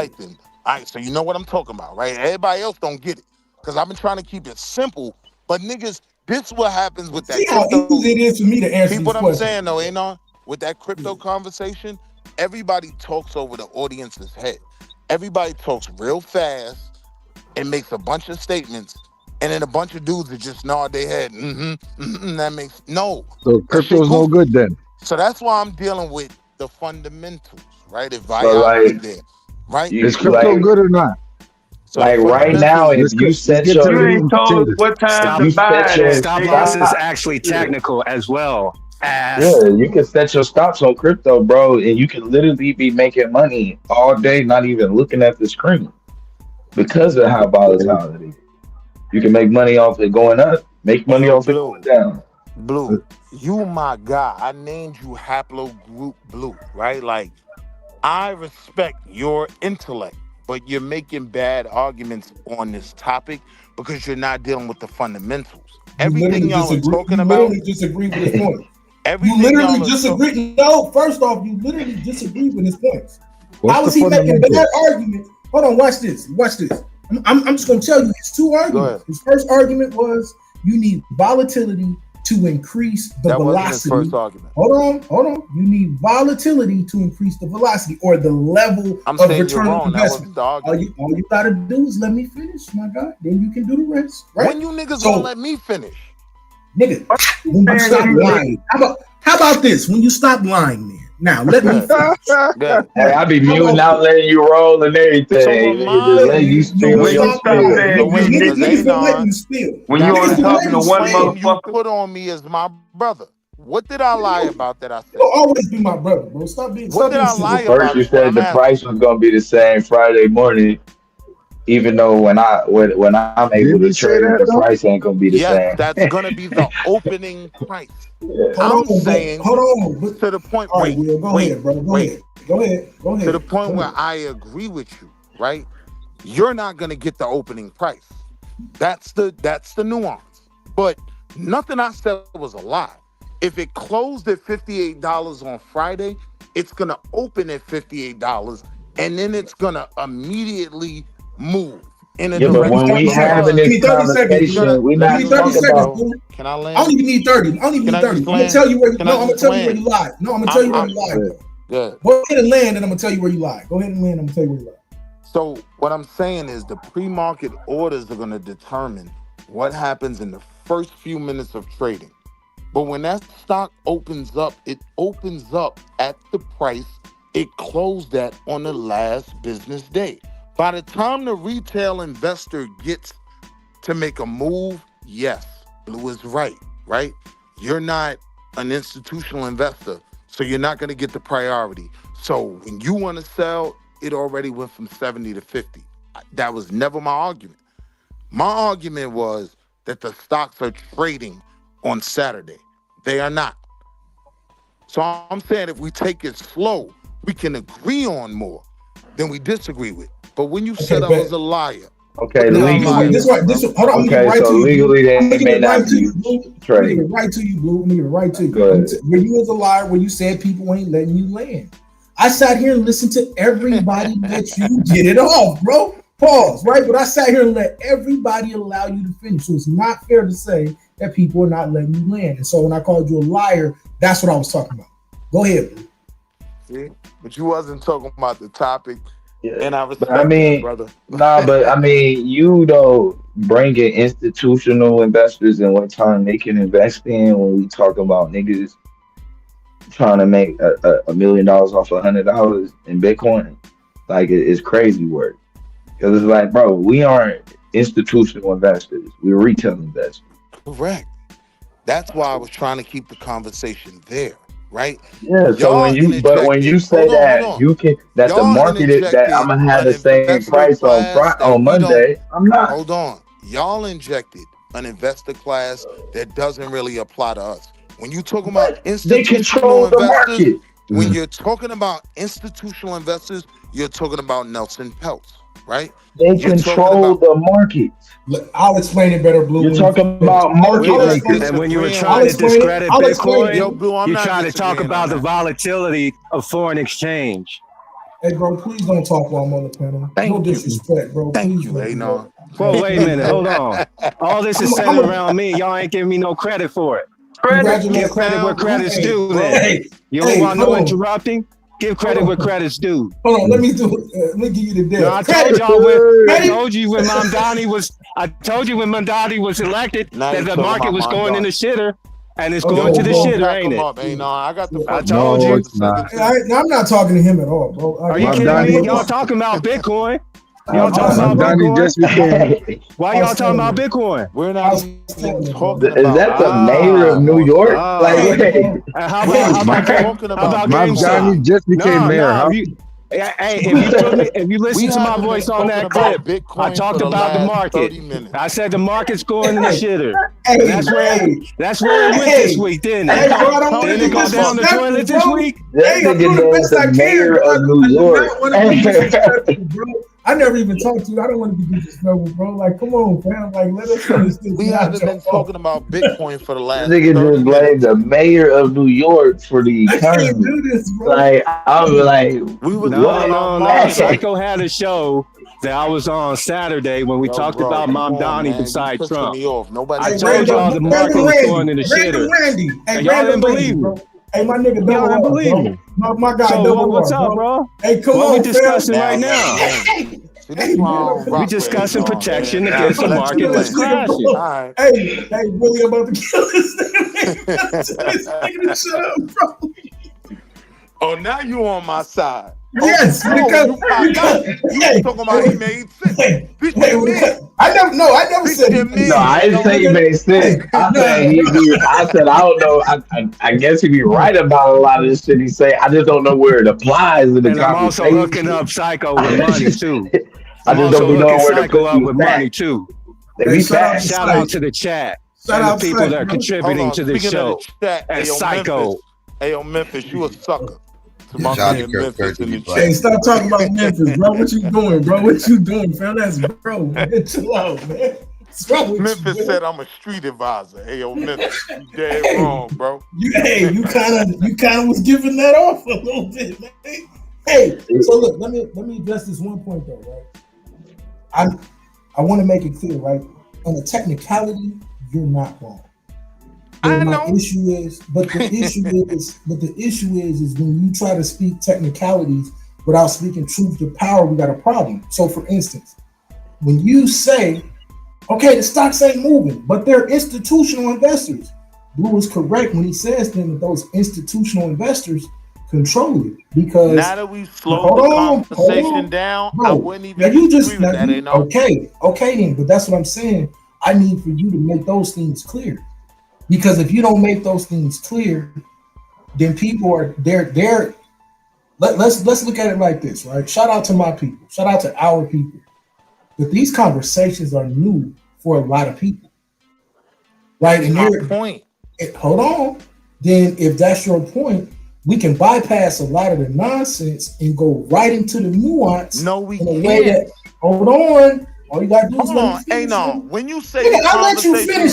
right, so you know what I'm talking about, right? Everybody else don't get it. Because I've been trying to keep it simple, but niggas, this is what happens with that crypto. How easy it is for me to answer this question. I'm saying, though, Anon, with that crypto conversation, everybody talks over the audience's head. Everybody talks real fast and makes a bunch of statements, and then a bunch of dudes that just nod their head. That makes no. So crypto's no good then. So that's why I'm dealing with the fundamentals, right? If I there, right? Is crypto good or not? So like right now, if you set your stop loss is actually technical as well. Yeah, you can set your stops on crypto, bro, and you can literally be making money all day, not even looking at the screen because of how volatility. You can make money off it going up, make money off it going down. Blue, you my guy. I named you Haplogroup Blue, right? Like, I respect your intellect. But you're making bad arguments on this topic because you're not dealing with the fundamentals. Everything y'all are talking about. You literally disagree with his point. You literally disagree. No, first off, you literally disagree with his points. How is he making bad arguments? Hold on, watch this. I'm just going to tell you his two arguments. His first argument was you need volatility to increase the velocity. Wasn't his first argument. Hold on. You need volatility to increase the velocity or the level of return on investment. All you gotta do is let me finish, my guy. Then you can do the rest. Right? When you niggas gonna let me finish? Nigga, when you stop lying. How about this? When you stop lying, man. Now let me finish. Hey, I be muting out, letting you roll and everything. Nigga, just letting you spill when your you stop spill. saying you, because when you only talking to one claim you motherfucker, put on me as my brother. What did I lie about that I said? You'll always be my brother, bro. Stop being. What did I lie about? First, you said the price was gonna be the same Friday morning, even though when I'm able to trade, the price ain't gonna be the Yes, same. that's gonna be the opening price. Yeah. I'm saying hold on. To the point. All right, Will, go ahead, bro. Go ahead. To the point where I agree with you, right? You're not gonna get the opening price. That's the nuance. But nothing I said was a lie. If it closed at $58 on Friday, it's gonna open at $58, and then it's gonna immediately move in a Yeah, but when we having this conversation, we not talking about. Can I land? I don't even need 30. I don't even need 30. I'm gonna tell you where you. No, I'm gonna tell you where you lied. No, I'm gonna tell you where you lied. Good. Go ahead and land, and I'm gonna tell you where you lied. Go ahead and land. I'm gonna tell you where you lied. So what I'm saying is the pre-market orders are gonna determine what happens in the first few minutes of trading. But when that stock opens up, it opens up at the price it closed at on the last business day. By the time the retail investor gets to make a move, yes, Blue is right? You're not an institutional investor, so you're not going to get the priority. So when you want to sell, it already went from 70 to 50. That was never my argument. My argument was that the stocks are trading on Saturday. They are not. So I'm saying if we take it slow, we can agree on more than we disagree with. But when you said I was a liar, Okay, legally. This right. Hold on. Okay, right so to legally you. they may not be I'm gonna give it right to you, Blue. I'm gonna give it right to you. Where you was a liar when you said people ain't letting you land. I sat here and listened to everybody let you get it off, bro. Pause, right? But I sat here and let everybody allow you to finish. So it's not fair to say that people are not letting you land. And so when I called you a liar, that's what I was talking about. Go ahead, Blue. See? But you wasn't talking about the topic. Yeah. And I respect that, brother. But I mean, you though bringing institutional investors and what time they can invest in when we talk about niggas trying to make $1 million off $100 in Bitcoin, like it's crazy work. Because it's like, bro, we aren't institutional investors; we're retail investors. Correct. That's why I was trying to keep the conversation there, right? Yeah. So when you say that you can that the market is that I'm gonna have the same price on Monday, I'm not. Hold on. Y'all injected an investor class that doesn't really apply to us. When you talking about institutional investors, when you're talking about institutional investors, you're talking about Nelson Peltz, right? They control the market. I'll explain it better, Blue. You're talking about market makers. And when you were trying to discredit Bitcoin, you trying to talk about the volatility of foreign exchange. Hey, bro, please don't talk while I'm on the panel. No disrespect, bro. Thank you, Anon. Well, wait a minute. Hold on. All this is centered around me. Y'all ain't giving me no credit for it. Give credit where credit's due, then. You don't want no interrupting? Give credit where credit's due. Hold on, let me give you the deal. No, I told you when Mamdani was elected that the market was going in the shitter, and it's going to the shitter, ain't it? I got the. I told you. I'm not talking to him at all, bro. Are you kidding me? Y'all talking about Bitcoin? Y'all talking about Bitcoin? Why y'all talking about Bitcoin? We're not even talking about. Is that the mayor of New York? How about Johnny just became mayor, huh? Hey, if you listen to my voice on that clip, I talked about the market. I said the market's going in the shitter. That's where it went this week, didn't it? Didn't it go down the toilet this week? That nigga is the mayor of New York. I never even talked to you. I don't want to be disrespectful, bro. Like, come on, fam. Like, let us finish this. We haven't been talking about Bitcoin for the last. Nigga just blamed the mayor of New York for the economy. I can't do this, bro. Like, I was like, no. Psycho had a show that I was on Saturday when we talked about Mamdani beside Trump. I told y'all the market was going in the shitter. And y'all didn't believe me. Hey, my nigga, y'all didn't believe me. My guy, so what's up, bro? Hey, come what on, we discussing right now? We discussing protection against the market that's crashing. Right. Hey, Willie, I'm about to kill this nigga. Shut up, bro. Oh, now you on my side. Yes, because you talking about he made sense. I never said he made No, I didn't say he made sense. I said I said I don't know. I guess he be right about a lot of this shit he say. I just don't know where it applies in the And I'm also conversation. hooking up Psycho with money too. I just don't be knowing where to Psycho put up these with facts. money too. They be Shout out to the chat. And the people that are contributing to the show. And Psycho. Memphis, you a sucker. Hey, stop talking about Memphis, bro. What you doing, bro? What you doing, fam? That's bro, man. Chill out, man. Memphis said I'm a street advisor. Hey, yo, Memphis, you dead wrong, bro. You kind of was giving that off a little bit, man. Hey, so look, let me address this one point though, right? I want to make it clear, right? On the technicality, you're not wrong. But my issue is, the issue is when you try to speak technicalities without speaking truth to power, we got a problem. So for instance, when you say, okay, the stocks ain't moving, but they're institutional investors. Blue is correct when he says then that those institutional investors control it, because now that we slowed the conversation down, bro, I wouldn't even disagree with that. Okay then, but that's what I'm saying. I need for you to make those things clear, because if you don't make those things clear, then people are they're let's look at it like this, right? Shout out to my people, shout out to our people. But these conversations are new for a lot of people, right? And my point. Hold on. Then, if that's your point, we can bypass a lot of the nonsense and go right into the nuance. No, we can't. Hold on. All you gotta do is let me finish. When you say I'll let you finish.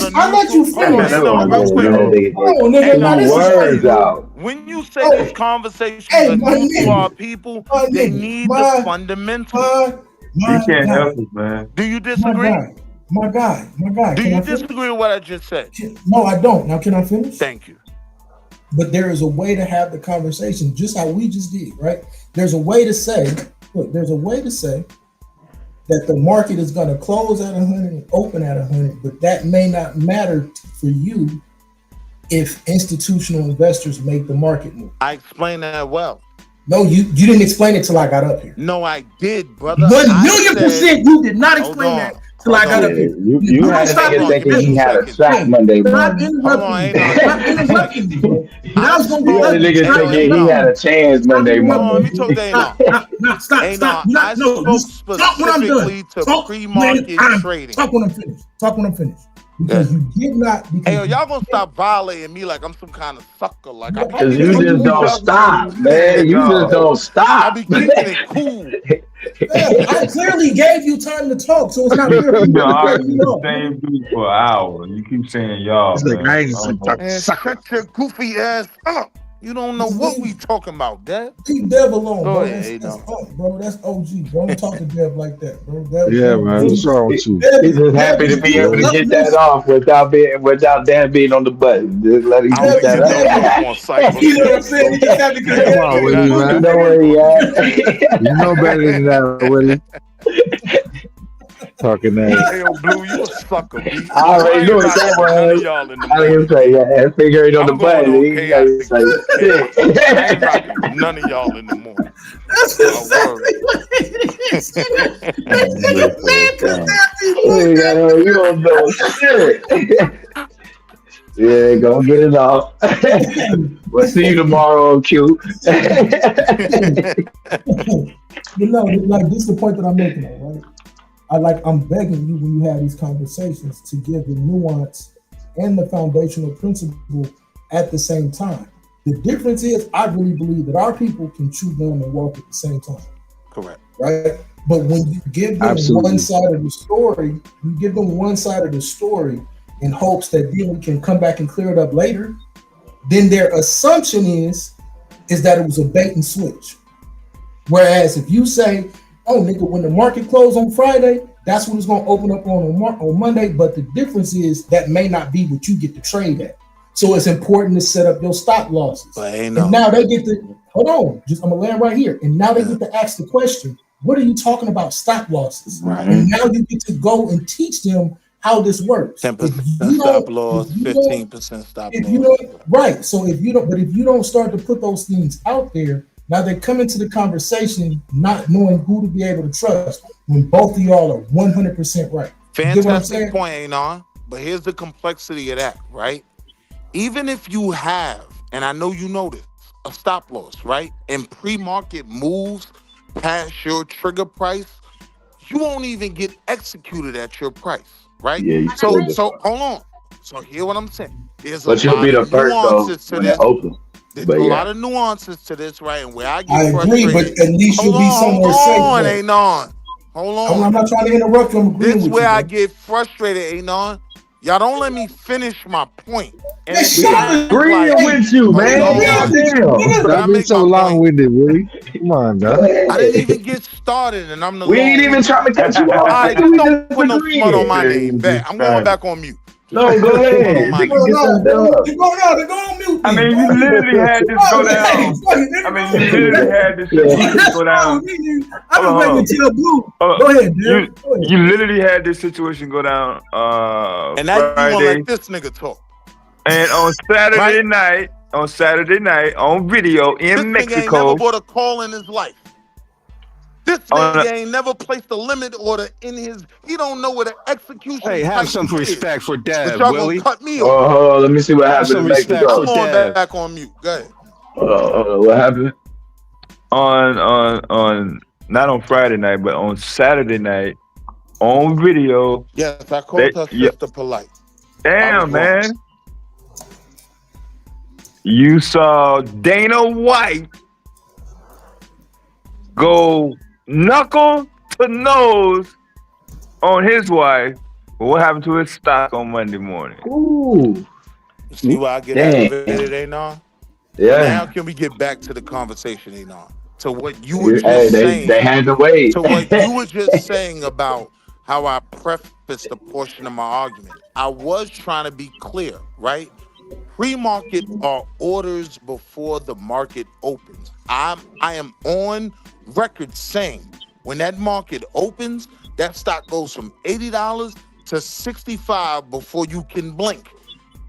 When you say these conversations are new to our people, they need the fundamentals. You can't help it, man. Do you disagree? My guy. Do you disagree with what I just said? No, I don't. Now, can I finish? Thank you. But there is a way to have the conversation, just how we just did, right? There's a way to say, that the market is going to close at 100 and open at 100, but that may not matter for you if institutional investors make the market move. I explained that well. No, you didn't explain it till I got up here. No, I did, brother. 1,000,000% you did not explain that till I got up here. You had a nigga thinking he had a track Monday morning. You had a nigga thinking he had a chance Monday morning. Let me talk to Stop. Stop when I'm done. To pre-market trading. Talk when I'm finished. Because you did not. Hey, y'all gonna stop violating me like I'm some kind of sucker? Like because you just don't stop, man. You just don't stop. I be keeping it cool. I clearly gave you time to talk, so it's not fair. You've been arguing the same dude for an hour. You keep saying y'all. It's like, man, shut your goofy ass up. You don't know what we talking about, Dad. Leave Dev alone, Go bro. ahead, That's bro. That's OG. Bro. Don't talk to Dev like that, bro. Yeah, man. What's wrong with you? He's just happy to be able to get that off without Dad being on the button. Just let him get that off. You know what I'm saying? He just happy to Come on, Willie, man. You know where he at. You know better than that, Willie. Talking that. Hey, yo, Blue, you a sucker, B. I already knew it. That was. I didn't say, yeah, figure it on the button. He say, none of y'all in the morning. That's exactly what you don't know shit. Yeah, go get it off. We'll see you tomorrow, Q. But no, like this is the point that I'm making, right? I'm begging you when you have these conversations to give the nuance and the foundational principle at the same time. The difference is I really believe that our people can chew gum and walk at the same time. Correct. Right? But when you give them one side of the story, in hopes that then we can come back and clear it up later, then their assumption is that it was a bait and switch. Whereas if you say, oh, nigga, when the market closed on Friday, that's when it's going to open up on Monday. But the difference is that may not be what you get to trade at. So it's important to set up your stop losses. And now they get to, hold on, I'm going to land right here. And now they get to ask the question, what are you talking about stop losses? Right. And now you get to go and teach them how this works. 10% stop loss, 15% stop loss. Right. So if you don't start to put those things out there, now they come into the conversation not knowing who to be able to trust when both of y'all are 100% right. Fantastic point, Anon. But here's the complexity of that, right? Even if you have, and I know you know this, a stop loss, right? And pre-market moves past your trigger price, you won't even get executed at your price, right? Yeah, so hold on. So hear what I'm saying. There's but a you'll lot be the of first though nuances to when this. it opens. There's But a yeah, lot of nuances to this, right? And where I get I agree, frustrated. but at least you'll be somewhere safe. Hold on, Anon. Hold on. I'm not trying to interrupt you. I'm agreeing This with where you. I get frustrated, Anon. Y'all don't let me finish my point. And Hey, it shut up. sounds agreeing like, with you, man. Damn. Stop being so long-winded, Willie. Come on, dog. I didn't even get started, and I'm the We ain't even trying to cut you off. All right, Nigga. We don't just put no smut on my agreeing. name. Bet. I'm going back on mute. No, go ahead. They're going on mute. I mean, you literally had this go down. I mean, you literally had this situation go down. I was waiting to tell Blue. Go ahead, dude. You literally had this situation go down and now you Friday. want to let this nigga talk. And on Saturday night, on video in this Mexico. Nigga ain't never bought a call in his life. This nigga ain't never placed a limit order in his. He don't know what an execution. Hey, have some respect for Dad, Willie. Gonna cut me off. Oh, let me see what Have happened in some respect Mexico. for I'm Dad. back on mute. Go ahead. What happened? On not on Friday night, but on Saturday night, on video. Yes, I called her sister polite. Damn, man. You saw Dana White go knuckle to nose on his wife. But what happened to his stock on Monday morning? Ooh. See why I get aggravated, Anon? Yeah. Now can we get back to the conversation, Anon? To what you were just saying. They had to wait. To what you were just saying about how I prefaced a portion of my argument. I was trying to be clear, right? Pre-market are orders before the market opens. I am on record saying when that market opens, that stock goes from $80 to $65 before you can blink.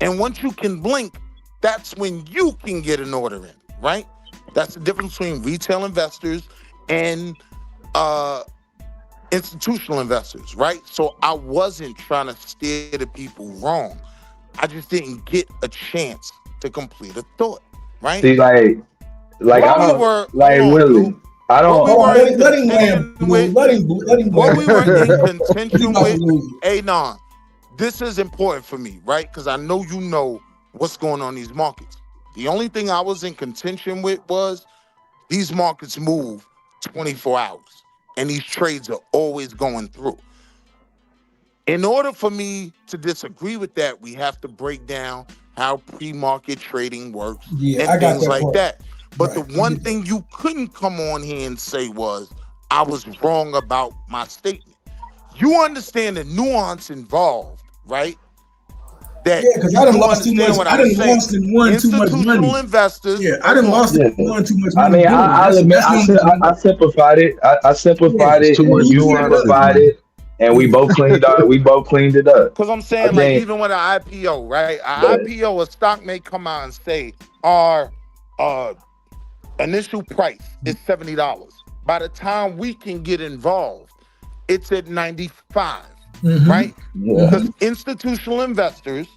And once you can blink, that's when you can get an order in, right? That's the difference between retail investors and institutional investors, right? So I wasn't trying to steer the people wrong. I just didn't get a chance to complete a thought, right? See, like Willie. I don't. Let him land. Let him. What we were in contention with, Anon, this is important for me, right? Because I know you know what's going on in these markets. The only thing I was in contention with was these markets move 24 hours, and these trades are always going through. In order for me to disagree with that, we have to break down how pre-market trading works and things like that. But the one thing you couldn't come on here and say was, I was wrong about my statement. You understand the nuance involved, right? That because I done lost too much. I done lost and won too much money. Institutional investors. Yeah, I done lost and won too much money. I mean, I'll admit, I simplified it. I simplified it. You simplified it. And we both cleaned up. We both cleaned it up. Because I'm saying, like, even with an IPO, right? An IPO, a stock may come out and say our initial price is $70. By the time we can get involved, it's at $95, right? Because institutional investors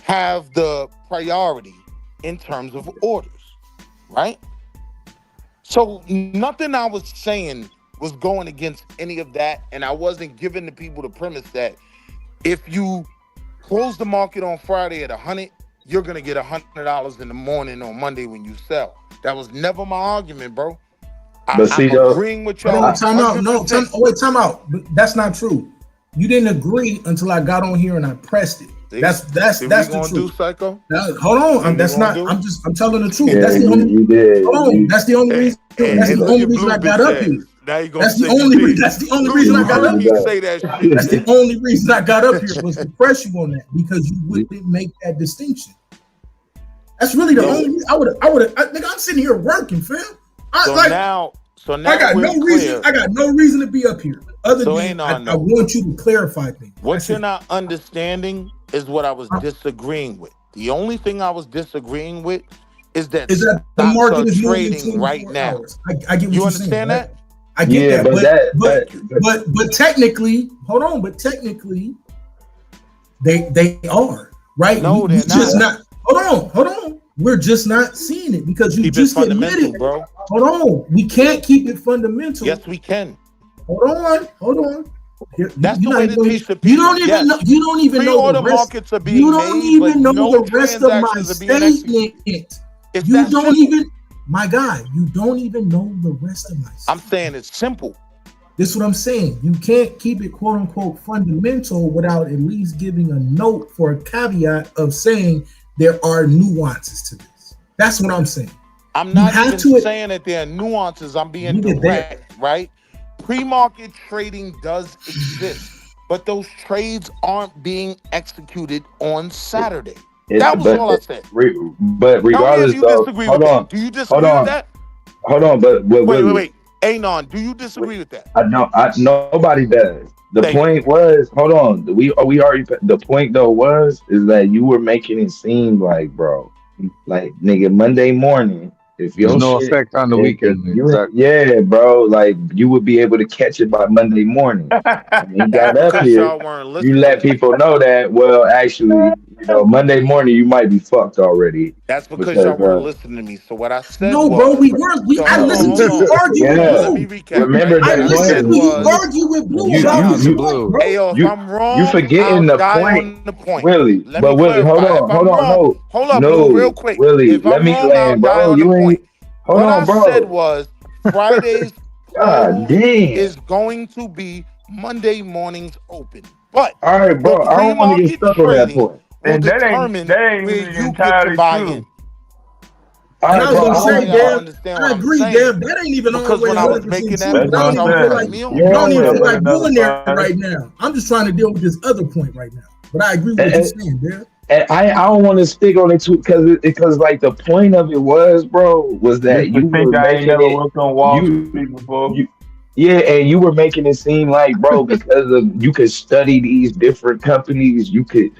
have the priority in terms of orders, right? So nothing I was saying was going against any of that, and I wasn't giving the people the premise that if you close the market on Friday at 100, you're gonna get $100 in the morning on Monday when you sell. That was never my argument, bro. I'm agreeing with y'all. Time out. But that's not true. You didn't agree until I got on here and I pressed it. That's the truth. Psycho? Hold on. I'm telling the truth. Yeah, that's the only. You did. Hold on. That's the only reason. That's the only reason I got up here. That's the only reason I got up here. That's the only reason I got up here was to press you on that because you wouldn't make that distinction. That's really the only. I would have. I'm sitting here working, fam. I got no reason. I got no reason to be up here. Other So than I no. want you to clarify things. What you're not understanding is what I was disagreeing with. The only thing I was disagreeing with is that the stocks market are is moving trading right 24 now. hours. I get what You you're understand saying, right? that? I get Yeah, that, but technically, hold on, but technically, they are right. No, we they're just not. Hold on. We're just not seeing it because you Keep just it fundamental, admitted. bro. Hold on, we can't keep it fundamental. Yes, we can. Hold on. That's the way to teach the You people. don't even know. You don't even know Pre-order the rest. markets are being You don't made, but even know no the rest of my transactions are being executed. statement. It's You that don't simple. even, my guy. You don't even know the rest of my statement. I'm saying it's simple. This is what I'm saying. You can't keep it quote unquote fundamental without at least giving a note for a caveat of saying there are nuances to this. That's what I'm saying. I'm not even saying that there are nuances. I'm being direct, right? Pre-market trading does exist, but those trades aren't being executed on Saturday. That was all I said. But regardless, Tell me if you disagree with that. Do you disagree with that? Hold on, but wait. Anon, do you disagree with that? Nobody does. The point was, hold on, we already. The point though is that you were making it seem like, bro, like nigga, Monday morning. If There's your no shit, effect on the weekend. Exactly. yeah, bro, like you would be able to catch it by Monday morning. When you got up here, you let people know that. Well, actually, Monday morning you might be fucked already. That's because y'all weren't listening to me. So what I said was, bro, we weren't. I listened to you argue with Blue. Let me recap. Remember I that listened to you argue with Blue. Hey, yo, if I'm wrong, you forgetting I'll the die point, on the point. Willie. Let But me Willie, hold clarify. on, If I'm wrong, hold up, Blue, real quick. Willie, If let I'm me wrong, I'll land, die bro. on the You point. ain't. Hold What on, I bro. said was Friday's God close damn. is going to be Monday morning's open. But all right, bro, I don't want to get stuck on that point. Will determine where you get to buy in. And I was gonna say, damn, I agree, damn. That ain't even all the way when I was 100% making that true. point, But I don't even feel like going there Yeah. right now. I'm just trying to deal with this other point right now. But I agree with what you're saying, damn. And I don't want to stick on it too because like the point of it was, bro, was that you were making it. Yeah, and you were making it seem like, bro, because of you could study these different companies, you could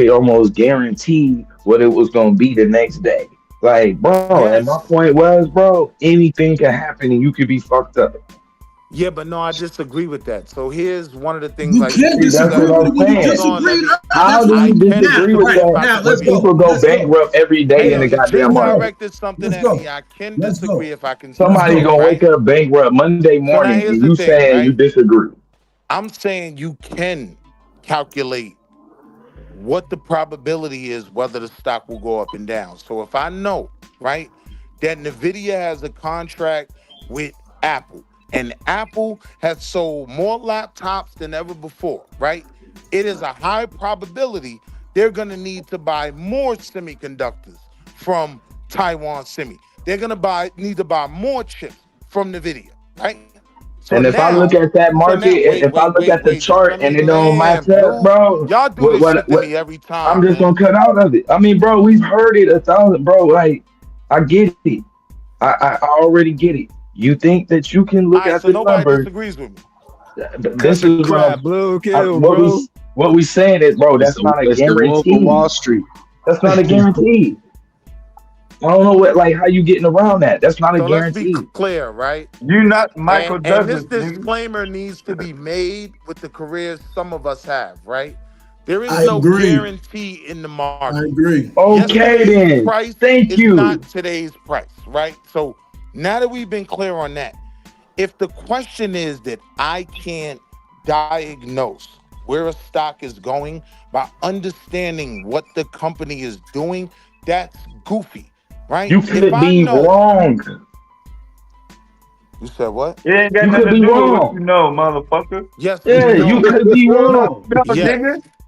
almost guarantee what it was gonna be the next day. Like, bro, and my point was, bro, anything can happen and you could be fucked up. Yeah, but no, I disagree with that. So here's one of the things you can't disagree with it when you disagree. How do you disagree with that? Now, let's People go. go bankrupt every day in the goddamn market. Directed something at me. I can disagree if I can. Somebody gonna wake up bankrupt Monday morning and you saying you disagree. I'm saying you can calculate what the probability is whether the stock will go up and down. So if I know, right, that NVIDIA has a contract with Apple and Apple has sold more laptops than ever before, right? It is a high probability they're going to need to buy more semiconductors from Taiwan Semi. They're going to need to buy more chips from NVIDIA, right? So and if I look at that market, if I look at the chart and it don't match up, bro, y'all do this shit to me every time. I'm just gonna cut out of it. I mean, bro, we've heard it 1,000, bro. Like, I get it. I already get it. You think that you can look at the numbers? Disagrees with me. This is what we saying is, bro. That's not a guarantee. Wall Street. That's not a guarantee. I don't know how you getting around that. That's not a guarantee. Let's be clear, right? You're not Michael Douglas. And this disclaimer needs to be made with the careers some of us have, right? There is no guarantee in the market. I agree. Okay, then. Price Thank you. Not today's price, right? So now that we've been clear on that, if the question is that I can't diagnose where a stock is going by understanding what the company is doing, that's goofy. Right? You could be wrong. You said what? It ain't got nothing to do with what you know, motherfucker. Yes. Yeah, you could be wrong.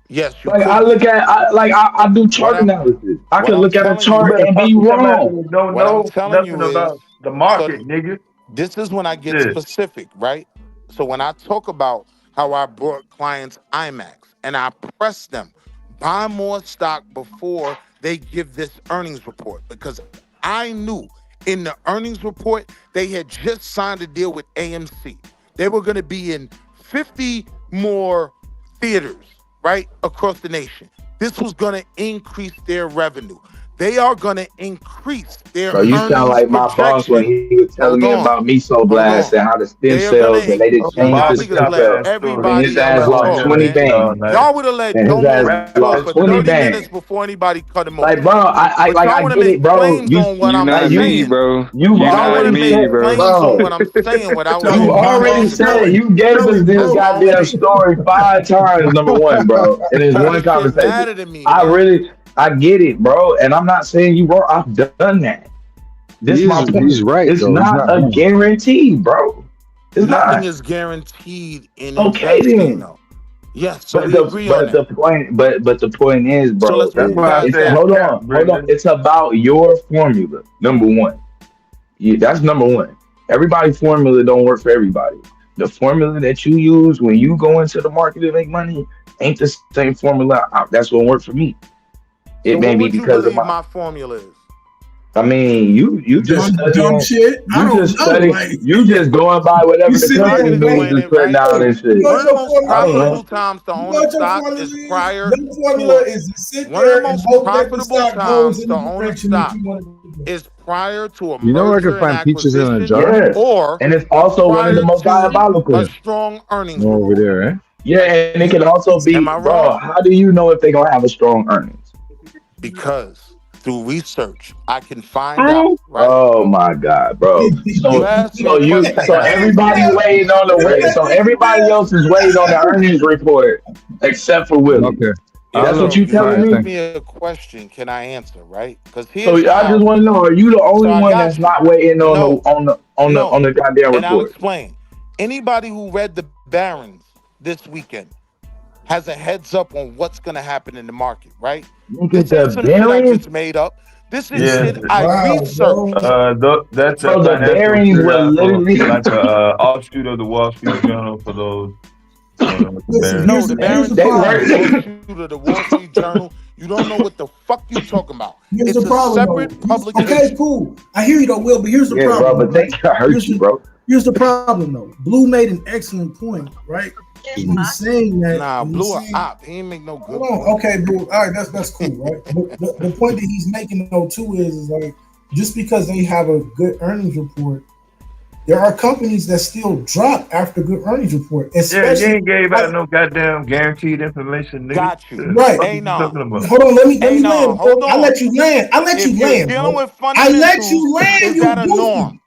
Yes. Like I look at, I do chart analysis. I can look at a chart and be wrong. Don't know nothing about the market, nigga. This is when I get specific, right? So when I talk about how I brought clients IMAX and I press them, buy more stock before they give this earnings report, because I knew in the earnings report they had just signed a deal with AMC. They were going to be in 50 more theaters, right, across the nation. This was going to increase their revenue. They are going to increase their Bro, you sound earnings like my boss when projection. he was telling Hold me on. about Meso Hold Blast on. and how the stem They are going cells and to, they did change y'all the niggas stem let cells. And his everybody ass else lost talk, 20 man. bands. Y'all would have let And his Domo ass talk lost for 20 30 minutes bands. before anybody cut him off. Like, bro, But like y'all I want to get it, make bro. claims on what You I'm not me, saying. bro. You've You Y'all want not to already me, make said, bro. claims on bro. what I'm saying without You even already talking said about it. you gave us this Bro, goddamn story 5 times, number one, bro. In this Y'all one just get conversation. mad at me, man. I get it, bro. And I'm not saying you wrong. I've done that. This my point. He's right It's though. He's not not a wrong. guarantee, bro. It's Nothing not. is guaranteed in Okay investing, then. though. Yes, so we agree on that. The point is, So bro, let's That's move is why I past it's said that. cap, hold on. Brendan. It's about your formula, number one. That's number one. Everybody's formula don't work for everybody. The formula that you use when you go into the market to make money ain't the same formula that's gonna work for me. So It may what be would you because of believe my. my formula is? I mean, you just Dumb studying. shit. I You don't just know. study. Like You just going by you whatever the sit So I there can company and news explain is it, putting right? out hey, and you know shit. One what of the your most I formula don't is? profitable know. times to You know own a what your stock formula is is? prior Your to formula a is to sit one of the there and most hope that the profitable stock goes times in to the own a direction that stock you want it to go. is prior to a You know where I can merger and find peaches in a acquisition jar? Yes, or and it's also one of the prior most to a diabolical. strong earnings Over report. there, eh? Yeah, and it can also Am be, I bro. wrong? How do you know if they're gonna have a strong earnings? Because through research, I can find out, right? Oh my God, bro. You asked me a question, So Master. everybody's waiting on the wait. So everybody else is waiting on the earnings report except for Willie. Okay. That's what So you you telling asked me? me a question, can I answer, right? Because So here's I just how. want to know: are you the So only I one that's got you. not waiting on the No, on no. the goddamn And I'll report? explain. Anybody who read the Barons this weekend has a heads up on what's going to happen in the market, right? Look This at ain't the some shit I bearings, just made up. This is Yeah. shit I Wow, bro. researched. That's a bro. The financial bearings were periodical, literally. like a offshoot of the Wall Street Journal for those who don't know what the Listen, Barron's No, here's the here's Barron's the They is not were. an problem. offshoot of the Wall Street Journal. You don't know what the fuck you talking about. Here's the It's a problem, though. separate Okay, publication. cool. I hear you, though, Will. But here's the Yeah, bro. problem, But they right? can hurt Here's you, the bro. here's the problem, though. Blue made an excellent point, right? He's saying that. Nah, And he's Blue a saying, op. He ain't make no hold good on, point. okay, bro. All right, that's cool, right? But the point that he's making, though, too, is like just because they have a good earnings report, there are companies that still drop after good earnings report, Yeah, you especially ain't gave like out no goddamn guaranteed information, nigga. Got you. What the right. fuck Hey, is you nah. talking about? Hold on, let Hey, me land, nah. Hold bro. I on. let you land. I let If you you're land, dealing bro. with I let fundamentals, you land, is you that a goofy. norm?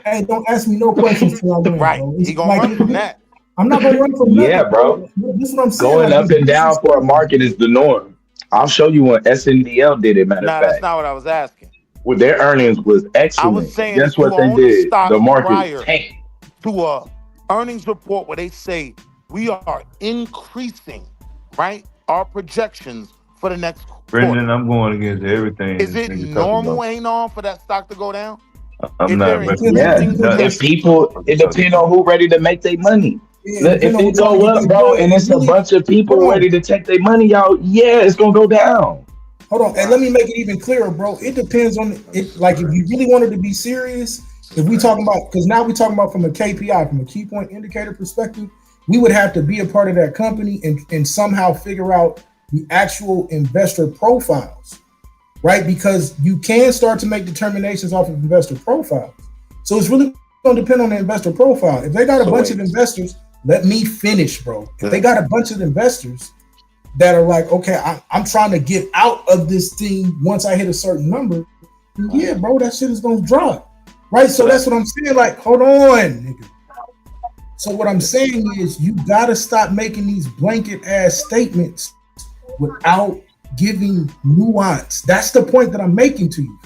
Hey, don't ask me no questions till I land, Right. bro. He It's gonna like run from that. I'm not gonna run from Yeah, nothing, bro. bro. This is what I'm saying. Going Like up it's and down for a disrespectful. market is the norm. I'll show you when SNDL did it. Matter of Nah, that's fact, not what I was asking. with their earnings was I was excellent. saying Guess if you what they own a did? stock The market prior tanked. to a earnings report where they say we are increasing, right, our projections for the next quarter. Brendan, I'm going against everything Is this it nigga talking normal, about. ain't on, for that stock to go down? I'm If they're not Yeah, increasing recommending nothing. if projections. people, it depends on who ready to make their money. Yeah, Look, depending if on it who want go to get up, their bro, bread. and It it's a really bunch of hold people ready on. to take their money out, yeah, it's gonna go down. Hold on, and let me make it even clearer, bro. It depends on it. Like if you really wanted to be serious, if we talking about, because now we talking about from a KPI, from a key point indicator perspective, we would have to be a part of that company and somehow figure out the actual investor profiles, right? Because you can start to make determinations off of investor profiles. So it's really going to depend on the investor profile. If they got a bunch of investors, let me finish, bro. If they got a bunch of investors that are like, okay, I'm trying to get out of this thing once I hit a certain number, yeah, bro, that shit is gonna drop. Right? So that's what I'm saying. Like, hold on, nigga. So what I'm saying is you gotta stop making these blanket ass statements without giving nuance. That's the point that I'm making to you.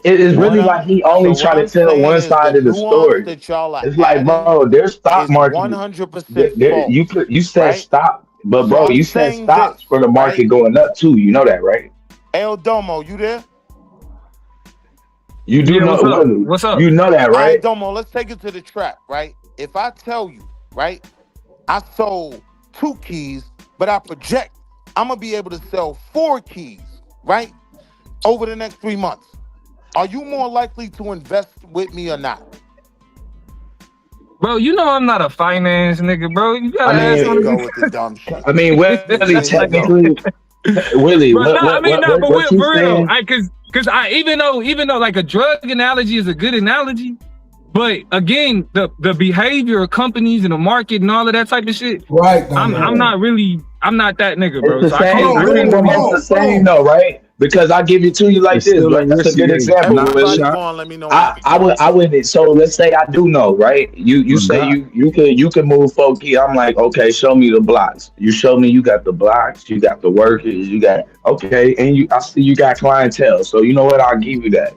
It is really like he only So what trying to I'm tell saying one is the side of the nuance story. that y'all are It's like, adding bro, their stock is market. 100% You false, you said right? stop, but So bro, I'm you said saying this, stops for the right? market going up too. You know that, right? El Domo, you there? You do Yeah, know, what's up? Willie. What's up? You know that, All right, right? Domo, let's take it to the trap, right? If I tell you, right, I sold 2 keys, but I project I'm gonna be able to sell 4 keys, right, over the next 3 months. Are you more likely to invest with me or not? Bro, you know I'm not a finance nigga, bro. You gotta ask one of Go with the dumb shit. I mean, Willie, technically, Willie, but what you for real, saying? cause I even though like a drug analogy is a good analogy, but again, the behavior of companies and the market and all of that type of shit. Right. I'm not that nigga, bro. It's the So I same. can't I think we're both the same, though, right? Because I give it to you like It's this, still a right? That's a risky good example, not Willie. shot. Go on, let me know. I wouldn't. So let's say I do know, right? You say you can move 4 key. I'm like, okay, show me the blocks. You show me you got the blocks, you got the workers, you got okay, and I see you got clientele. So you know what? I'll give you that.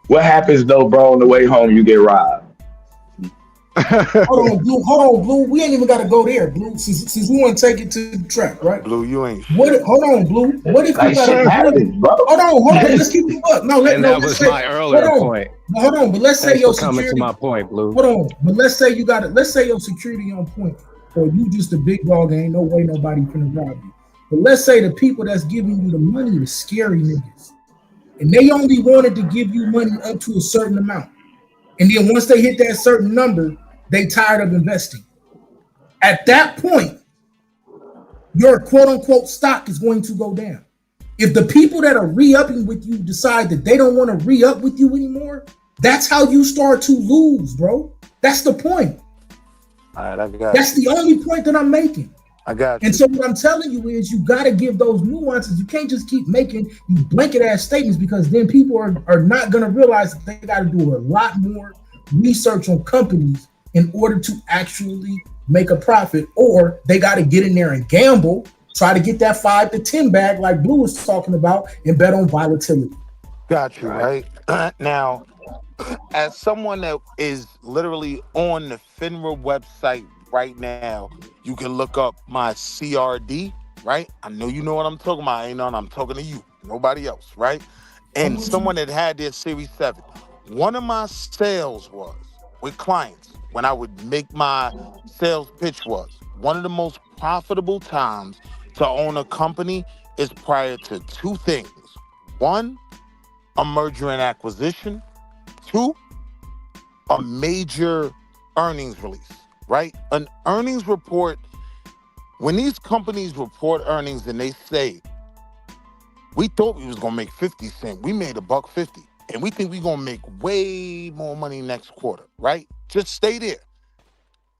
What happens though, bro? On the way home, you get robbed. Hold on, Blue. We ain't even got to go there, Blue. Since we want to take it to the track, right? Blue, you ain't. Hold on, Blue. What if like shit happens, bro? Hold on. Let's keep it up. That was my earlier point. Hold on, but let's say Thanks your for coming security. to my point, Blue. Hold on, but let's say you got it. Let's say your security on point, or you just a big dog. Ain't no way nobody finna rob you. But let's say the people that's giving you the money are scary niggas, and they only wanted to give you money up to a certain amount, and then once they hit that certain number, they tired of investing. At that point, your quote-unquote stock is going to go down. If the people that are re-upping with you decide that they don't want to re-up with you anymore, that's how you start to lose, bro. That's the point. All right, I got That's the only point that I'm making. I got you. And so what I'm telling you is you got to give those nuances. You can't just keep making these blanket-ass statements because then people are not going to realize that they got to do a lot more research on companies in order to actually make a profit, or they got to get in there and gamble, try to get that 5 to 10 bag like Blue was talking about, and bet on volatility. Got you, right? Now, as someone that is literally on the FINRA website right now, you can look up my CRD, right? I know you know what I'm talking about. I ain't know, I'm talking to you, nobody else, right? And someone that had their Series 7. One of my sales was with clients. When I would make my sales pitch was one of the most profitable times to own a company is prior to two things. One, a merger and acquisition. Two, a major earnings release, right? An earnings report, when these companies report earnings and they say, we thought we was gonna make 50 cents, we made $1.50. And we think we're gonna make way more money next quarter, right? Just stay there.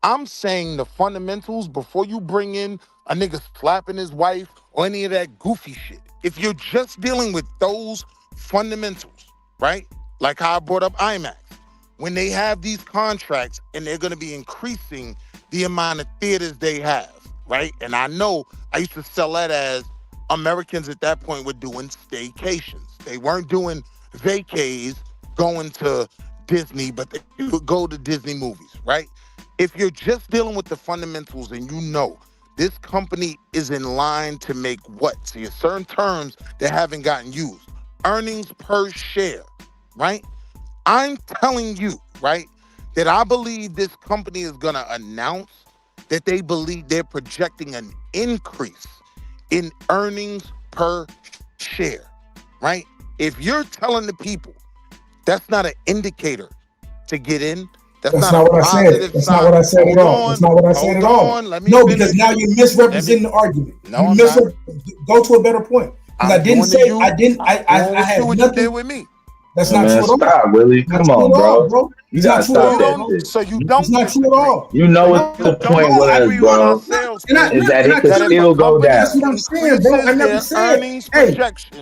I'm saying the fundamentals before you bring in a nigga slapping his wife or any of that goofy shit. If you're just dealing with those fundamentals, right? Like how I brought up IMAX. When they have these contracts and they're gonna be increasing the amount of theaters they have, right? And I know I used to sell that as Americans at that point were doing staycations. They weren't doing vacays going to Disney, but they would go to Disney movies, right? If you're just dealing with the fundamentals and you know this company is in line to make what? See, certain terms that haven't gotten used. Earnings per share, right? I'm telling you, right, that I believe this company is gonna announce that they believe they're projecting an increase in earnings per share, right? If you're telling the people that's not an indicator to get in, that's not what I said. That's not what I said at all. That's not what I said at all. No, because now you're misrepresenting the argument. No, go to a better point. Because I didn't say I had nothing with me. That's not true at all. Stop, Willie. Come on, bro. You gotta stop that shit. So you don't. It's not true at all. You know what the point was, bro? Is that it could still go down. That's what I'm saying, bro. I never said. Hey,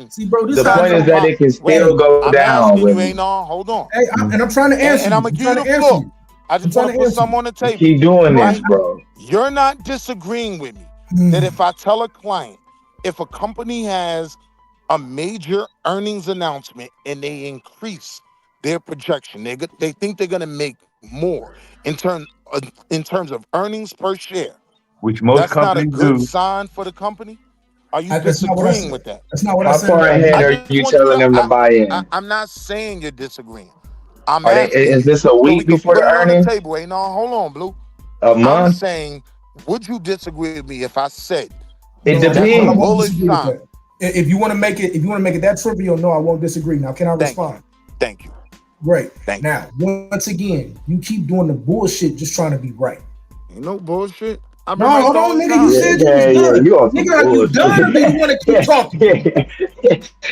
see, bro. This the point is that it can still go down. You ain't on. Hold on. Hey, and I'm trying to answer. And I'm gonna give you the floor. I just want to put something on the table. Keep doing this, bro. You're not disagreeing with me that if I tell a client, if a company has a major earnings announcement and they increase their projection, they think they're gonna make more in terms of earnings per share, which most companies do. That's not a good sign for the company. Are you disagreeing with that? That's not what I said. How far ahead are you telling them to buy in? I'm not saying you're disagreeing. Is this a week before the earnings? On the table. Ain't no, hold on, Blue. A month? I'm saying, would you disagree with me if I said it depends? If you want to make it that trivial, no, I won't disagree. Now, can I respond? Thank you. Great. Now, once again, you keep doing the bullshit just trying to be right. Ain't no bullshit. No, hold on, nigga. You said you was done. Nigga, are you done or do you want to keep talking?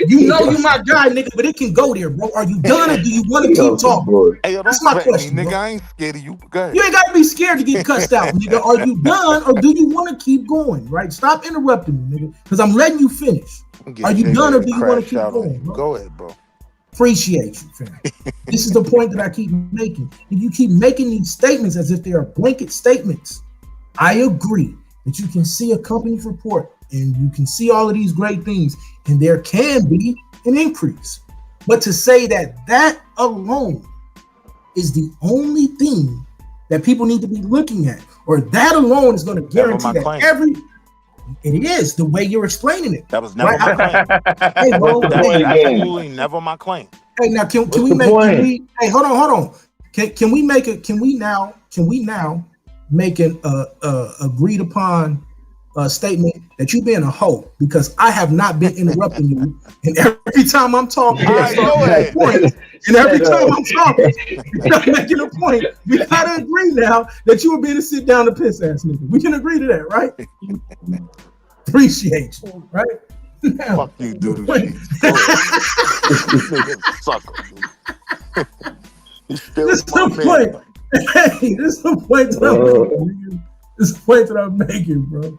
You know you my guy, nigga, but it can go there, bro. Are you done or do you want to keep talking? Hey, yo, That's my question, nigga. bro. I ain't scared of you. Go ahead. You ain't gotta be scared to get cussed out, nigga. Are you done or do you want to keep going? Right? Stop interrupting me, nigga, because I'm letting you finish. Are you done or do you want to keep going, bro? Go ahead, bro. Appreciate you, fam. This is the point that I keep making. And you keep making these statements as if they are blanket statements. I agree that you can see a company's report and you can see all of these great things, and there can be an increase. But to say that alone is the only thing that people need to be looking at, or that alone is going to guarantee that it is the way you're explaining it. That was never my claim. Hey, bro, Absolutely never my claim. Hey, now can we make? Hey, hold on. Can we make it? Can we now make an agreed upon statement that you being a hoe, because I have not been interrupting you, and every time I'm talking, and every time I'm talking, I'm making a point. We gotta agree now that you were being a sit down to piss ass nigga. We can agree to that, right? Appreciate you, right? Now, fuck you, doodle shit. Sucker. This is the point. Hey, this is the point that I'm making. This is the point that I'm making, bro.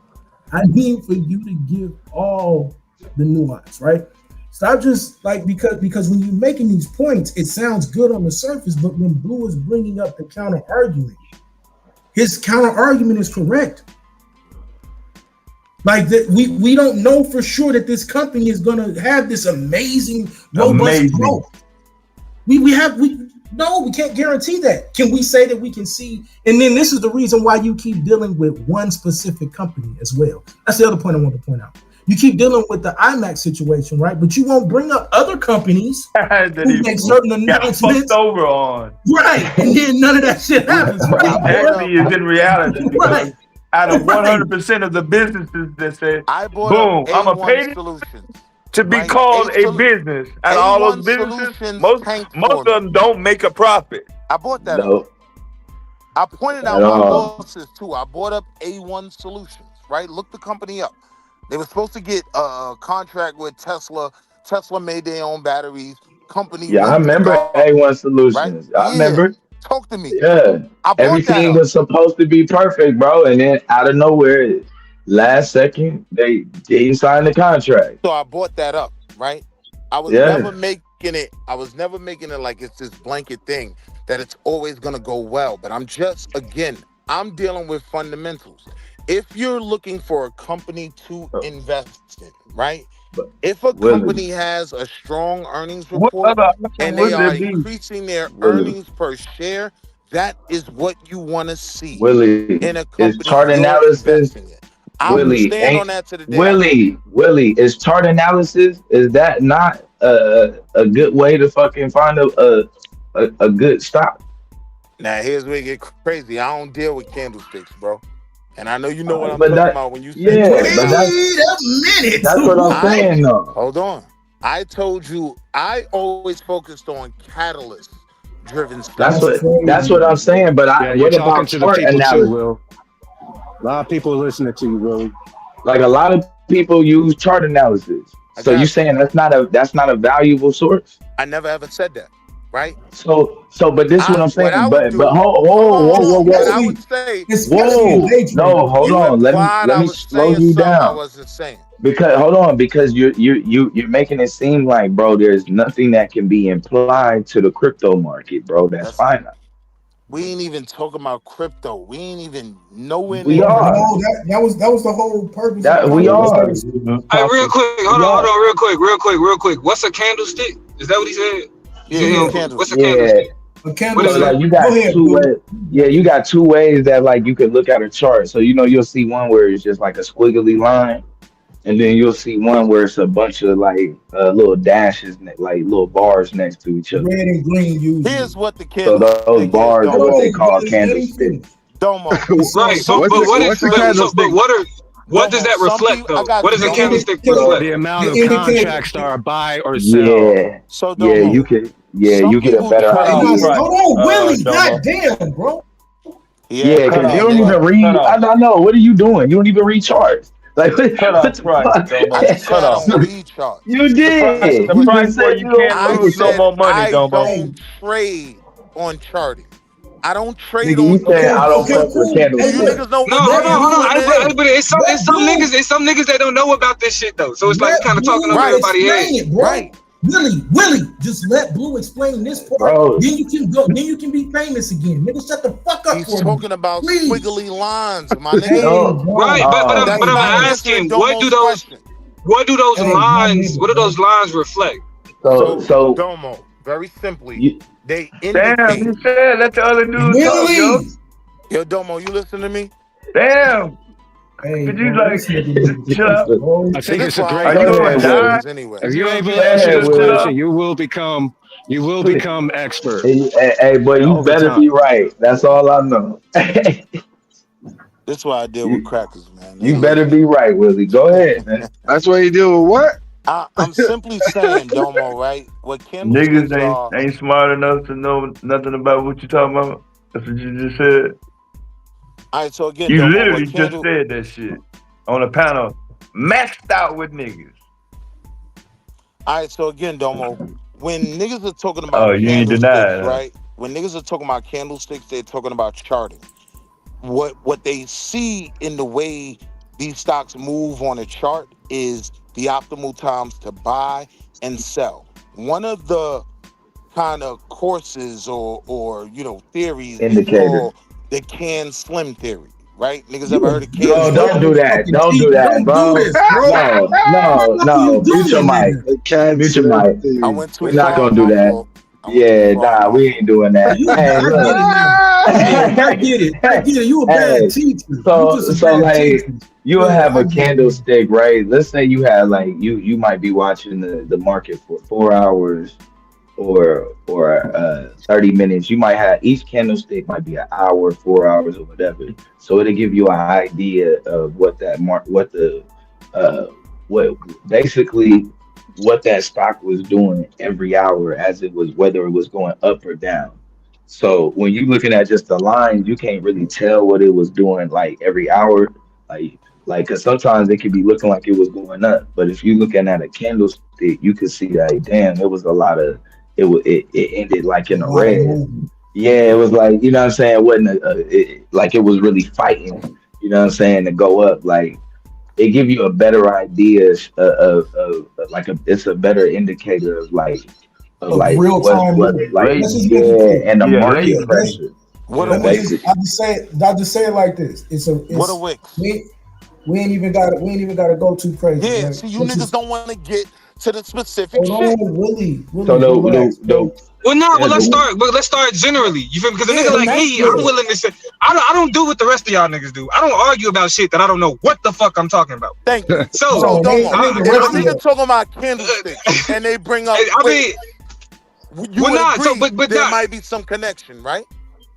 I need for you to give all the nuance, right? Stop just like because when you're making these points, it sounds good on the surface, but when Blue is bringing up the counter argument, his counter argument is correct. Like that, we don't know for sure that this company is gonna have this amazing, robust growth. We can't guarantee that. Can we say that we can see? And then this is the reason why you keep dealing with one specific company as well. That's the other point I want to point out. You keep dealing with the IMAX situation, right? But you won't bring up other companies who make certain announcements over on. Right, and then none of that shit happens. Exactly is in reality. Right. Out of 100% of the businesses that say, boom, I'm going to pay this to be called a business. And all those businesses, most of them don't make a profit. I bought that up. I pointed out my losses too. I bought up A1 Solutions, right? Look the company up. They were supposed to get a contract with Tesla. Tesla made their own batteries. Company. Yeah, I remember A1 Solutions. Right? I remember. Talk to me. Yeah. Everything was supposed to be perfect, bro. And then out of nowhere, last second, they didn't sign the contract. So I bought that up, right? I was never making it. I was never making it like it's this blanket thing that it's always gonna go well. But I'm dealing with fundamentals. If you're looking for a company to invest in, right? If a company has a strong earnings report and they are increasing their earnings per share, that is what you want to see in a company. Is chart analysis? Willie, stand on that to the day. Willie, is chart analysis? Is that not a good way to fucking find a good stock? Now here's where it get crazy. I don't deal with candlesticks, bro. And I know you know what I'm talking about when you say wait a minute. That's what I'm saying, though. Hold on. I told you I always focused on catalyst-driven stuff. That's what I'm saying. But what about chart analysis? Will. A lot of people listening to you, Will. Like a lot of people use chart analysis. So you saying that's not a valuable source? I never ever said that, right? So, but this is what I'm saying. But whoa. What I would say, no, hold on. Let me slow you down. I wasn't saying. Because you're making it seem like, bro, there's nothing that can be implied to the crypto market, bro. That's fine. We ain't even talking about crypto. We ain't even nowhere. We are. No, that was the whole purpose. We are. Hey, real quick, hold on, real quick. What's a candlestick? Is that what he said? Yeah, what's a candlestick? A candlestick. Like you got two ways. Yeah, you got two ways that like you could look at a chart. So you'll see one where it's just like a squiggly line, and then you'll see one where it's a bunch of like little dashes, like little bars next to each other. Red and green. Usually. Here's what the candlestick. So those bars are what they call candlesticks. Domo. Right. What does that reflect, though? What does a candlestick reflect? The amount of contracts are buy or sell. Yeah. So you Yeah, you get a better idea. Hold on, Willie. Goddamn, bro. Yeah, because you don't even read. I know. What are you doing? You don't even read charts. Like, what the fuck? I didn't say I don't read charts. You did. The price where you can't lose no more money, I Domo. don't trade on charting. I don't trade Nigga, you on said I don't fuck with You candlesticks. niggas know No, what hold on. But it's some Blue. niggas that don't know about this shit though. So it's like kind of talking over everybody's head. It, bro. Willie, just let Blue explain this part. Bro. Then you can go. Then you can be famous again. Nigga, shut the fuck up. He's talking about squiggly lines, my nigga. Hey, Right, but I'm asking, what do those lines reflect? So Domo, very simply, they Damn, indicate. you said let the other dude talk, yo. Yo, Domo, you listen to me? Damn. Hey, could you like chill out? I think it's a great. Are you gonna die? If you're able to answer this question, you will become expert. Hey, boy, you better be right. That's all I know. That's why I deal with crackers, man. You better be right, Willie. Go ahead, man. That's why you deal with what? I'm simply saying, Domo, right? What Niggas ain't smart enough to know nothing about what you talking about. That's what you just said. All right, so again, You Domo, literally just said that shit on a panel, maxed out with niggas. All right, so again, Domo, when niggas are talking about you ain't denied, right? When niggas are talking about candlesticks, they're talking about charting. What they see in the way these stocks move on a chart is the optimal times to buy and sell. One of the kind of courses or theories is called the can slim theory, right? Niggas ever heard of can No, slim? don't do that. Don't do that, bro. No. Mute your mic. Mute your mic. I went too We're not far, gonna do that. Yeah, nah, we ain't doing that. Hey, look. I get it. You a bad teacher. So like you'll have a candlestick, right? Let's say you have like you might be watching the market for 4 hours or 30 minutes. You might have each candlestick might be an hour, 4 hours, or whatever. So it'll give you an idea of what that what that stock was doing every hour as it was, whether it was going up or down. So when you're looking at just the line, you can't really tell what it was doing like every hour, like because sometimes it could be looking like it was going up, but if you're looking at a candlestick, you could see that damn, it was a lot of it ended like in a red. Yeah, it was like, you know what I'm saying, it wasn't like it was really fighting, you know what I'm saying, to go up. Like it give you a better idea of like it's a better indicator of like real time and the market pressure. I'll just say it like this. What a Wix. We ain't even gotta go too crazy. Yeah, right? see, you niggas don't want to get to the specific Hold shit. on, Willie. Let's start generally. You feel me? Because a nigga like me, I'm willing to say I don't do what the rest of y'all niggas do. I don't argue about shit that I don't know what the fuck I'm talking about. Thank you. So if niggas talking about candlesticks and they bring up, there might be some connection, right?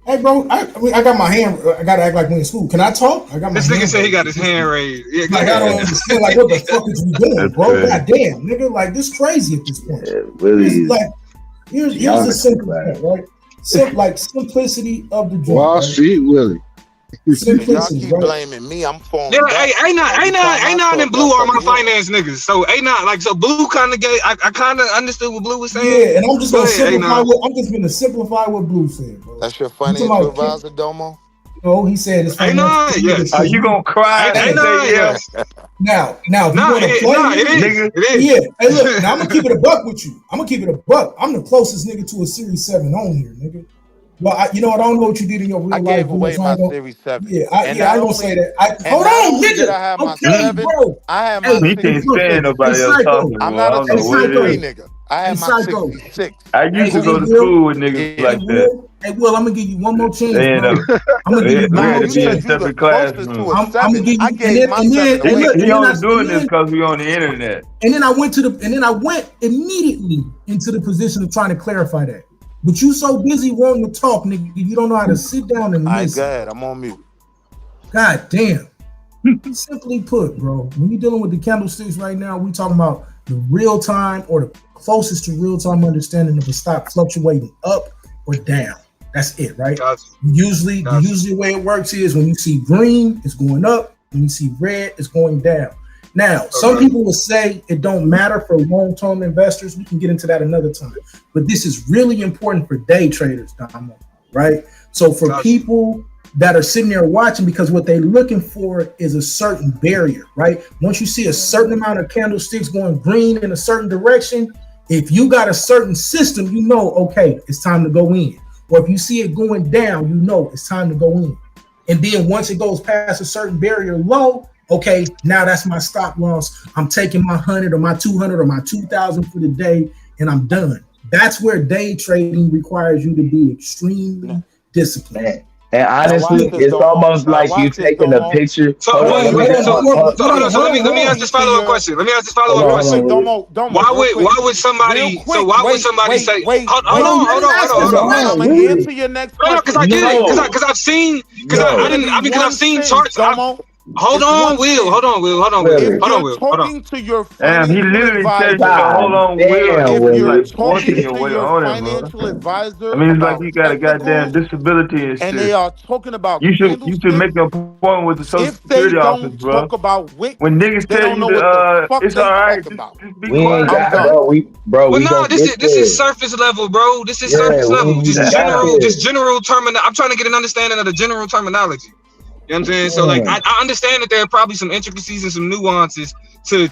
Hey, bro, I got my hand. I gotta act like we in school. Can I talk? I got my. This nigga said he got his hand raised. Yeah, like I don't understand. Like what the fuck is we doing, bro? God damn, nigga, like this crazy at this point. Here's the simple thing, right? Like simplicity of the joint. Wall Street Willie. Y'all keep blaming me. I'm falling. Yeah, ain't not in Blue are my finance niggas. So ain't not like so Blue kind of gave. I kind of understood what Blue was saying. Yeah, and I'm just gonna simplify what Blue said, bro. That's your financial advisor, Domo. No, he said it's Are you gonna cry and say yes? Now, if you want to play nigga, it is. Yeah. Hey, look, now I'm gonna keep it a buck with you. I'm the closest nigga to a Series 7 on here, nigga. Well, you know what? I don't know what you did in your real life. I gave away my Series 7. Yeah, I don't say that. Hold on, nigga. I have my okay, 7, bro. I have my. He can't stand nobody else talking. I'm not a 63 nigga. I have my 66. I used to go to school with niggas like that. Hey, Will, I'm gonna give you one more chance. I'm gonna give you one more chance. Separate classrooms. I'm gonna give you. I gave my 7 away. He only doing this because we on the internet. And then I went immediately into the position of trying to clarify that. But you so busy wanting to talk, nigga, you don't know how to sit down and listen. All right, go ahead. I'm on mute. God damn. Simply put, bro, when you're dealing with the candlesticks right now, we talking about the real time or the closest to real time understanding of a stock fluctuating up or down. That's it, right? Usually the way it works is when you see green, it's going up. When you see red, it's going down. Now, some people will say it don't matter for long-term investors. We can get into that another time. But this is really important for day traders, Damo, right? So for people that are sitting there watching, because what they're looking for is a certain barrier, right? Once you see a certain amount of candlesticks going green in a certain direction, if you got a certain system, you know, okay, it's time to go in. Or if you see it going down, you know it's time to go in. And then once it goes past a certain barrier low, okay, now that's my stop loss. I'm taking my 100 or my 200 or my 2,000 for the day, and I'm done. That's where day trading requires you to be extremely disciplined. And honestly, it's almost like you taking a picture. So let me ask this follow-up question. Why would somebody say, hold on. I'm gonna answer your next question. Because I get it. Because I've seen charts. Hold on, Will. Talking to your he literally said, "Hold on, Will." If you're talking to your financial advisor, I mean, it's like you got a goddamn disability and shit. And they are talking about you should make an appointment with the Social Security office, bro. Talk about WIC, when niggas tell you that it's all right, just be quiet. Well, no, this is surface level, bro. This is surface level. Just general terminology. I'm trying to get an understanding of the general terminology. You know what I'm saying? So, like, I understand that there are probably some intricacies and some nuances to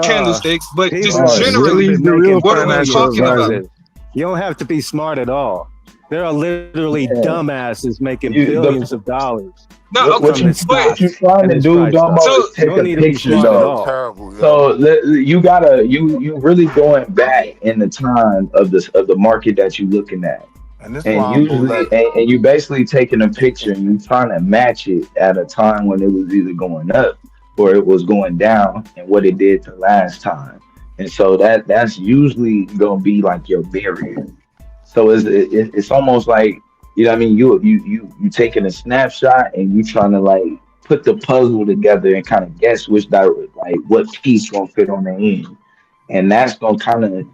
candlesticks, but just generally, what are we talking about? You don't have to be smart at all. There are literally dumbasses making billions of dollars. No, what you're trying to do, Domo, is take a picture, though. So you really going back in the time of the market that you're looking at. And you basically taking a picture and you trying to match it at a time when it was either going up or it was going down and what it did the last time. And so that's usually gonna be like your barrier. So it's almost like, you know what I mean, you taking a snapshot and you trying to like put the puzzle together and kind of guess what piece gonna fit on the end. And that's gonna kind of.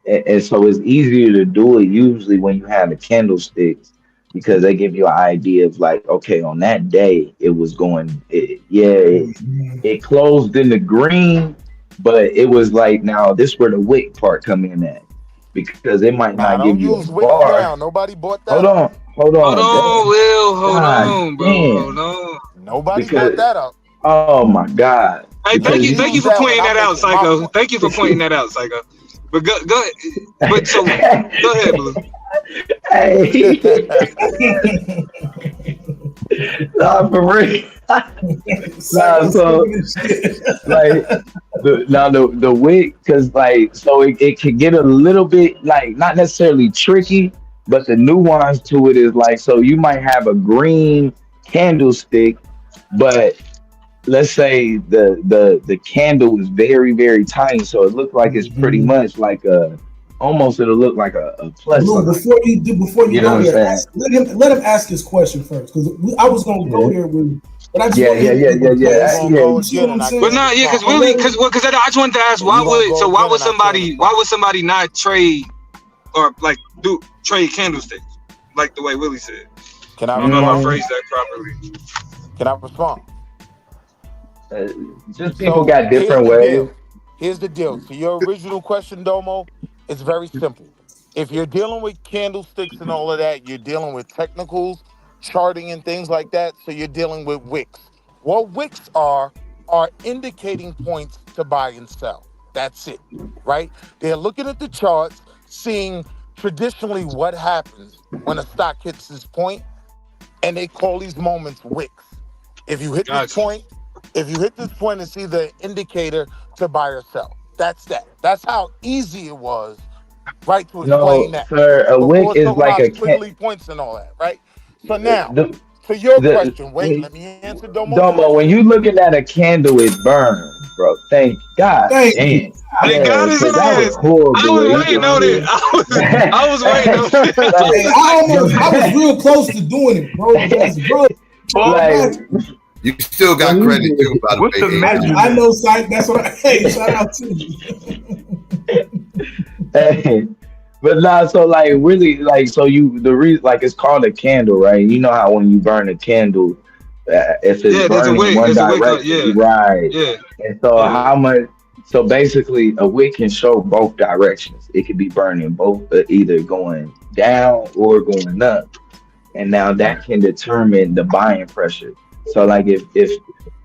And so it's easier to do it usually when you have the candlesticks because they give you an idea of like, okay, on that day it was going, it closed in the green, but it was like, now this where the wick part come in at because it might not give you a bar. Down. Nobody bought that. Hold on, Will, hold on, bro. Hold on. Nobody bought that up. Oh my God. Hey, thank you for pointing that out, Psycho. Thank you for pointing that out, Psycho. But go ahead. But so go ahead, Blue. Hey. Nah, for real. So like the wick, because like so it can get a little bit like not necessarily tricky, but the nuance to it is like, so you might have a green candlestick, but let's say the candle is very, very tiny, so it looks like it's pretty much like it'll look like a plus. Blue, before you go there, let him ask his question first, because I was gonna go there with. But I just But no, because I just wanted to ask, why would somebody not trade or like trade candlesticks like the way Willie said? I don't know if I phrased that properly. Can I respond? Just people got different ways. Here's the deal. So your original question, Domo, is very simple. If you're dealing with candlesticks and all of that, you're dealing with technicals, charting and things like that. So you're dealing with wicks. What wicks are indicating points to buy and sell. That's it, right? They're looking at the charts, seeing traditionally what happens when a stock hits this point, and they call these moments wicks. If you hit this point, it's either an indicator to buy or sell. That's that. That's how easy it was, right, to explain that. Sir, a wick is like a quickly points and all that, right? So now, to your question, let me answer Domo's Domo, question. when you looking at a candle, it burns, bro. Thank God. Thank God his ass. I was waiting on it. I was waiting on it. I was real close to doing it, bro. You still got credit too, by the way. What's the measurement? I know, Syke. That's what I. Hey, shout out to you. Hey, but nah, so like really, like so you the reason like it's called a candle, right? You know how when you burn a candle, if it's there's a burning in wick. one There's a wick. direction, right? Yeah. And so how much? So basically, a wick can show both directions. It could be burning both, either going down or going up, and now that can determine the buying pressure. So like if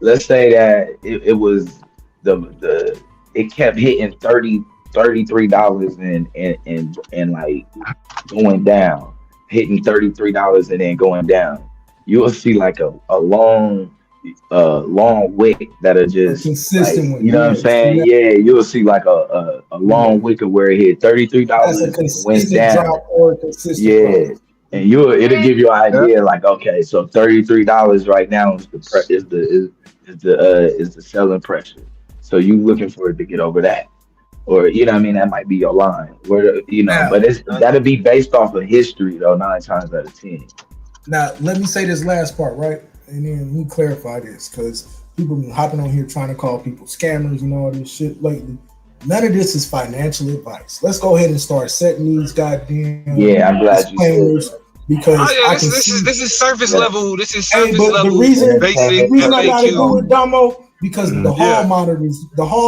let's say that it was the it kept hitting $33 and like going down, hitting $33 and then going down, you will see like a long wick that'll just consistent like, one. you know what I'm saying? Yeah, you'll see like a long wick of where it hit $33 and went down. Drop or consistent Yeah. drop. And it'll give you an idea, like, okay, so $33 right now is the selling pressure. So you looking for it to get over that, or you know what I mean, that might be your line. Where but that'll be based off of history though. 9 times out of 10. Now let me say this last part, right, and then we clarify this because people been hopping on here trying to call people scammers and all this shit lately. None of this is financial advice. Let's go ahead and start setting these goddamn I'm glad you said. Because this is surface level. This is surface level. The reason I gotta FAQ. do it, Damo, because the hall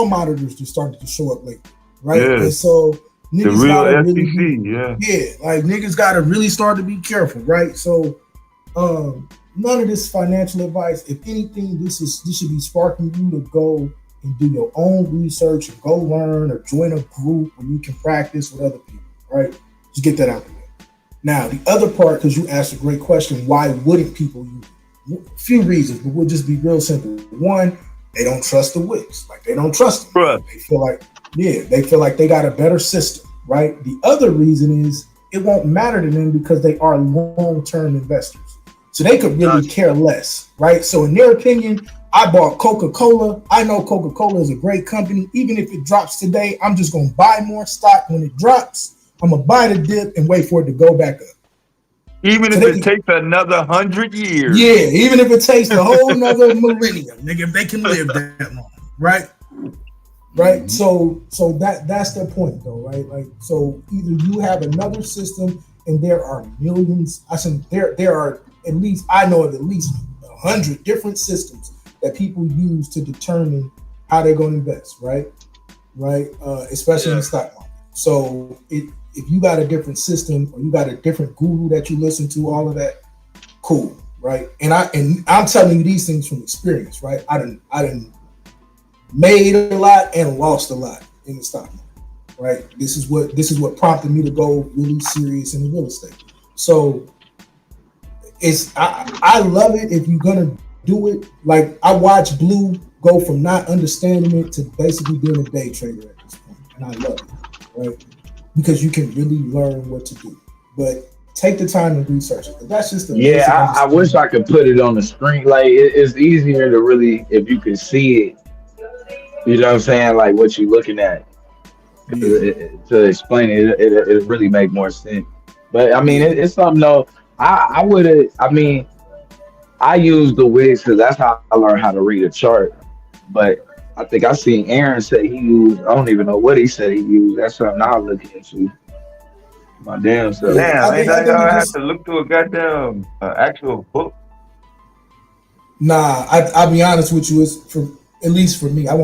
monitors just started to show up lately, right? Yeah. And so The niggas real gotta FCC, like niggas gotta really start to be careful, right? So none of this financial advice. If anything, this should be sparking you to go and do your own research and go learn or join a group where you can practice with other people, right? Just get that out there. Now, the other part, because you asked a great question, why wouldn't people use it? A few reasons, but we'll just be real simple. One, they don't trust the wicks. Like, they don't trust them. They feel like they got a better system, right? The other reason is it won't matter to them because they are long-term investors. So they could really care less, right? So in their opinion, I bought Coca-Cola. I know Coca-Cola is a great company. Even if it drops today, I'm just going to buy more stock when it drops. I'm gonna buy the dip and wait for it to go back up. Even if it takes another 100 years. Yeah, even if it takes a whole nother millennium, nigga, if they can live that long, right? Right. So that's the point, though, right? Like, so either you have another system, and there are millions. I said there are at least I know of at least 100 different systems that people use to determine how they're going to invest, right? Especially in the stock market. So if you got a different system or you got a different guru that you listen to, all of that, cool, right? And I'm telling you these things from experience, right? I done made a lot and lost a lot in the stock market, right? This is what prompted me to go really serious in the real estate. So I love it if you're gonna do it. Like, I watched Blue go from not understanding it to basically being a day trader at this point, and I love it, right? Because you can really learn what to do, but take the time to research it. That's just I wish I could put it on the screen. Like, it's easier to really, if you can see it, you know what I'm saying, like what you're looking at. To explain it, it really make more sense. But I mean, it's something though. I use the wigs because that's how I learned how to read a chart. But I think I seen Aaron say he used, I don't even know what he said he used. That's something I'll look into. My damn self. Damn, ain't that gonna have to look through a goddamn actual book? Nah, I'll be honest with you. It's at least for me. I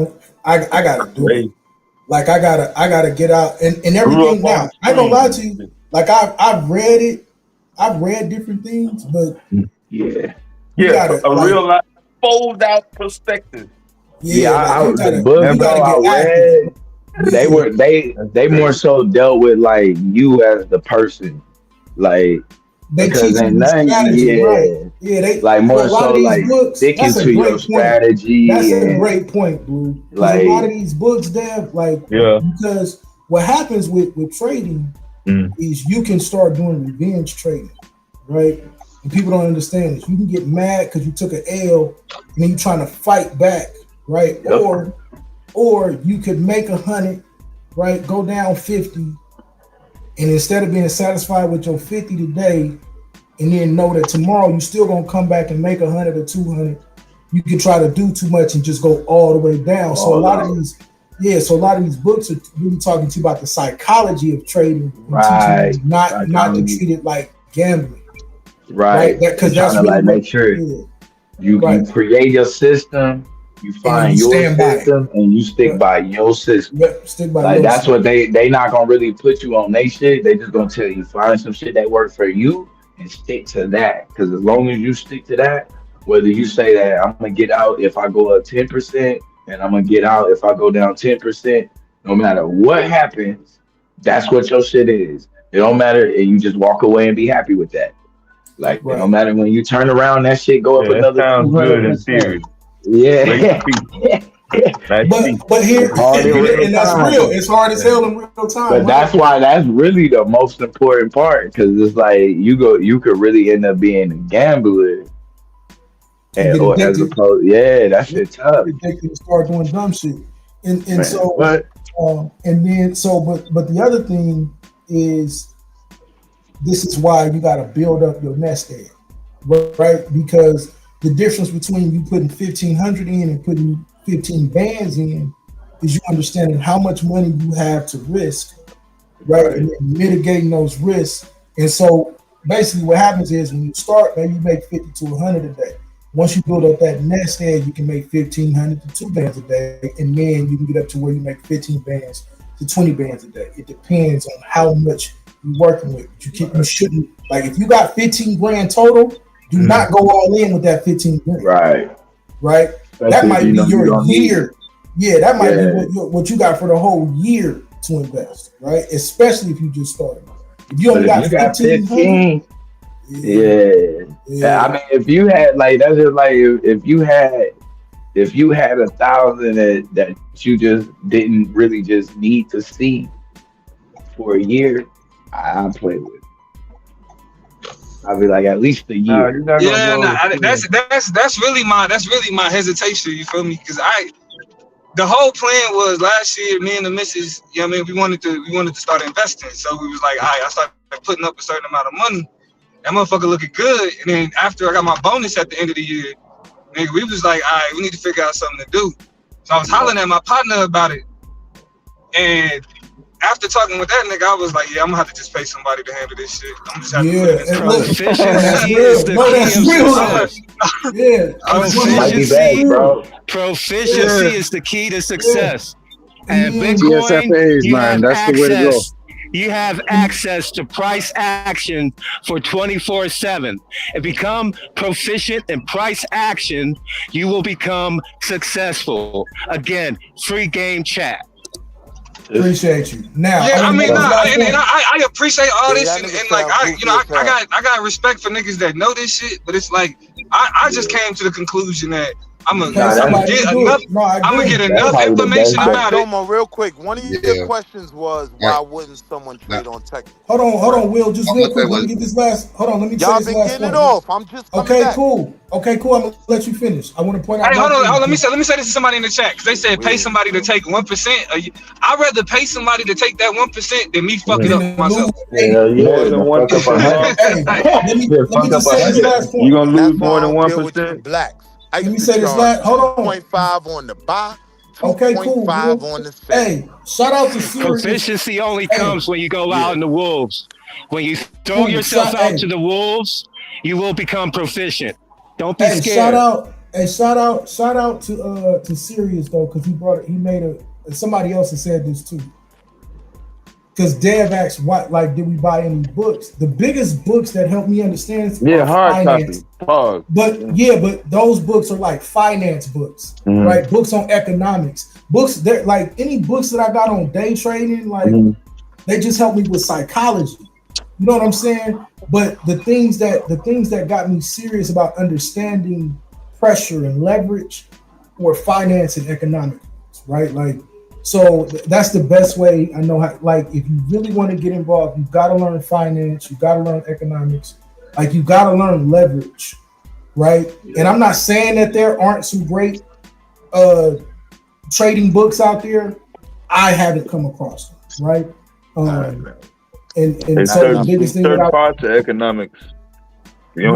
gotta do it. Like, I gotta get out and everything now. I ain't gonna lie to you. Like, I've read it. I've read different things, but real life fold out perspective. The book I read, they more so dealt with like you as the person, like they teach you strategy, right? Yeah, they like more so like sticking to your strategy. That's a great point, Blue. Like, a lot of these books, Dev, because what happens with trading is you can start doing revenge trading, right? And people don't understand this. You can get mad because you took an L and then you're trying to fight back, right? Yep. Or you could make 100, right? Go down 50, and instead of being satisfied with your 50 today, and then know that tomorrow you still gonna come back and make 100 or 200, you can try to do too much and just go all the way down. So a lot of these books are really talking to you about the psychology of trading, and teaching you not to treat it like gambling. Right. Because that's really like make sure you create your system, you find your system, and you stick by your system. Stick by like your that's system. what they not gonna really put you on they shit. They just gonna tell you find some shit that works for you and stick to that. Because as long as you stick to that, whether you say that I'm gonna get out if I go up 10% and I'm gonna get out if I go down 10%, no matter what happens, that's what your shit is. It don't matter, and you just walk away and be happy with that. Like it don't matter when you turn around, that shit go up that another sounds good in 200%. theory. Yeah. But here, and that's real. It's hard as hell in real time. But that's why that's really the most important part, because it's like you could really end up being a gambler, or as opposed, that shit tough. Addicted to start doing dumb shit, and Man, so what? But the other thing is, this is why you got to build up your nest egg, right? Because the difference between you putting 1,500 in and putting 15 bands in is you understanding how much money you have to risk, right? And then mitigating those risks. And so basically what happens is when you start, maybe you make 50 to 100 a day. Once you build up that nest egg, you can make 1,500 to 2 bands a day. And then you can get up to where you make 15 bands to 20 bands a day. It depends on how much you're working with. You shouldn't, like if you got 15 grand total, do not go all in with that 15 grand. Right? Especially that might be your year. Yeah, that might be what you got for the whole year to invest, right? Especially if you just started. If you only got 15, I mean, if you had like that's just like if you had 1,000 that you just didn't really just need to see for a year, I'll play with it. I'll be like at least a year. That's really my hesitation. You feel me? Because the whole plan was last year, me and the missus, you know what I mean, we wanted to start investing. So we was like, all right, I started putting up a certain amount of money. That motherfucker looking good. And then after I got my bonus at the end of the year, nigga, we was like, all right, we need to figure out something to do. So I was hollering at my partner about it. And after talking with that nigga, I was like, yeah, I'm gonna have to just pay somebody to handle this shit. I'm just have to put it in Proficiency is the key of success. Proficiency is the key to success. And Bitcoin, you have access to price action for 24/7. And become proficient in price action, you will become successful. Again, free game chat. Appreciate you. Now, yeah, I appreciate all this, and like I got respect for niggas that know this shit, but it's like I just came to the conclusion that I'm gonna get enough information about it. Domo, real quick. One of your questions was why wouldn't someone trade on tech? Hold on, Will. Just real quick. Let me get this last. Hold on. Let me say this last point. Y'all been getting it off. I'm just coming back. Okay, cool. I'm gonna let you finish. I want to point out. Hey, hold on. Let me say this to somebody in the chat because they said pay somebody to take 1%. I'd rather pay somebody to take that 1% than me fuck it up myself. More than 1%. Let me just say this last point. You gonna lose more than 1%? Blacks. Let me say this last. Hold on. 2.5 on the buy. Okay, cool. 2.5 on the sell. Hey, shout out to Sirius. Proficiency only comes when you go out in the wolves. When you throw yourself out to the wolves, you will become proficient. Don't be scared. Shout out to Sirius though, because somebody else has said this too. Because Dev asked, did we buy any books? The biggest books that helped me understand hard finance. copy. Pause. But those books are like finance books, right? Books on economics. Books that like any books that I got on day trading, they just help me with psychology. You know what I'm saying? But the things that got me serious about understanding pressure and leverage were finance and economics, right? So that's the best way I know how. Like, if you really want to get involved, you've got to learn finance. You got to learn economics. Like, you got to learn leverage, right? And I'm not saying that there aren't some great trading books out there. I haven't come across them, right? And so the biggest thing certain parts of economics You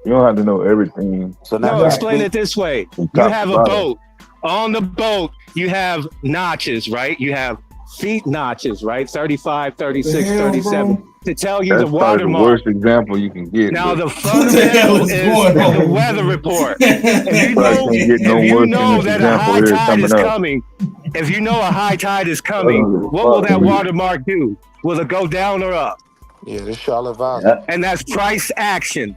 don't have to know everything. So no, explain it this way. You have a boat. On the boat, you have notches, right? You have feet notches, right? 35, 36, 37. To tell you That's the probably the watermark. worst example you can get. Now the fundamental is the weather report. If you know that a high tide is coming, if you know a high tide is coming, what will that watermark do? Will it go down or up? Yeah, this Charlotte Valley. And that's price action.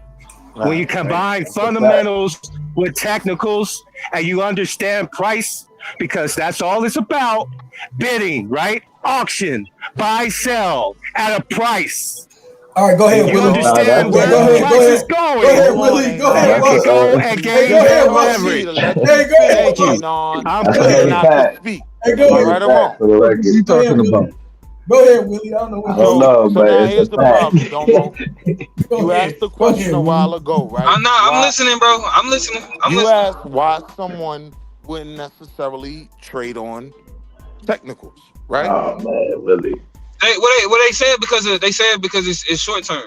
When you combine fundamentals with technicals and you understand price, because that's all it's about, bidding, right? Auction, buy, sell at a price. All right, go ahead. You understand where the price is going. Go ahead, Willie. Go ahead. You can go and gain your leverage. Thank you. I'm clear. Not to speak. Hey, go ahead. Right or wrong? What are you talking about? Go ahead, Willie. I don't know what I don't know, So but now it's here's a the fact. problem, Domo. You asked the question a while ago, right? I'm listening, bro. I'm listening. You asked why someone wouldn't necessarily trade on technicals, right? Oh man, Willie. What they said because it's short term,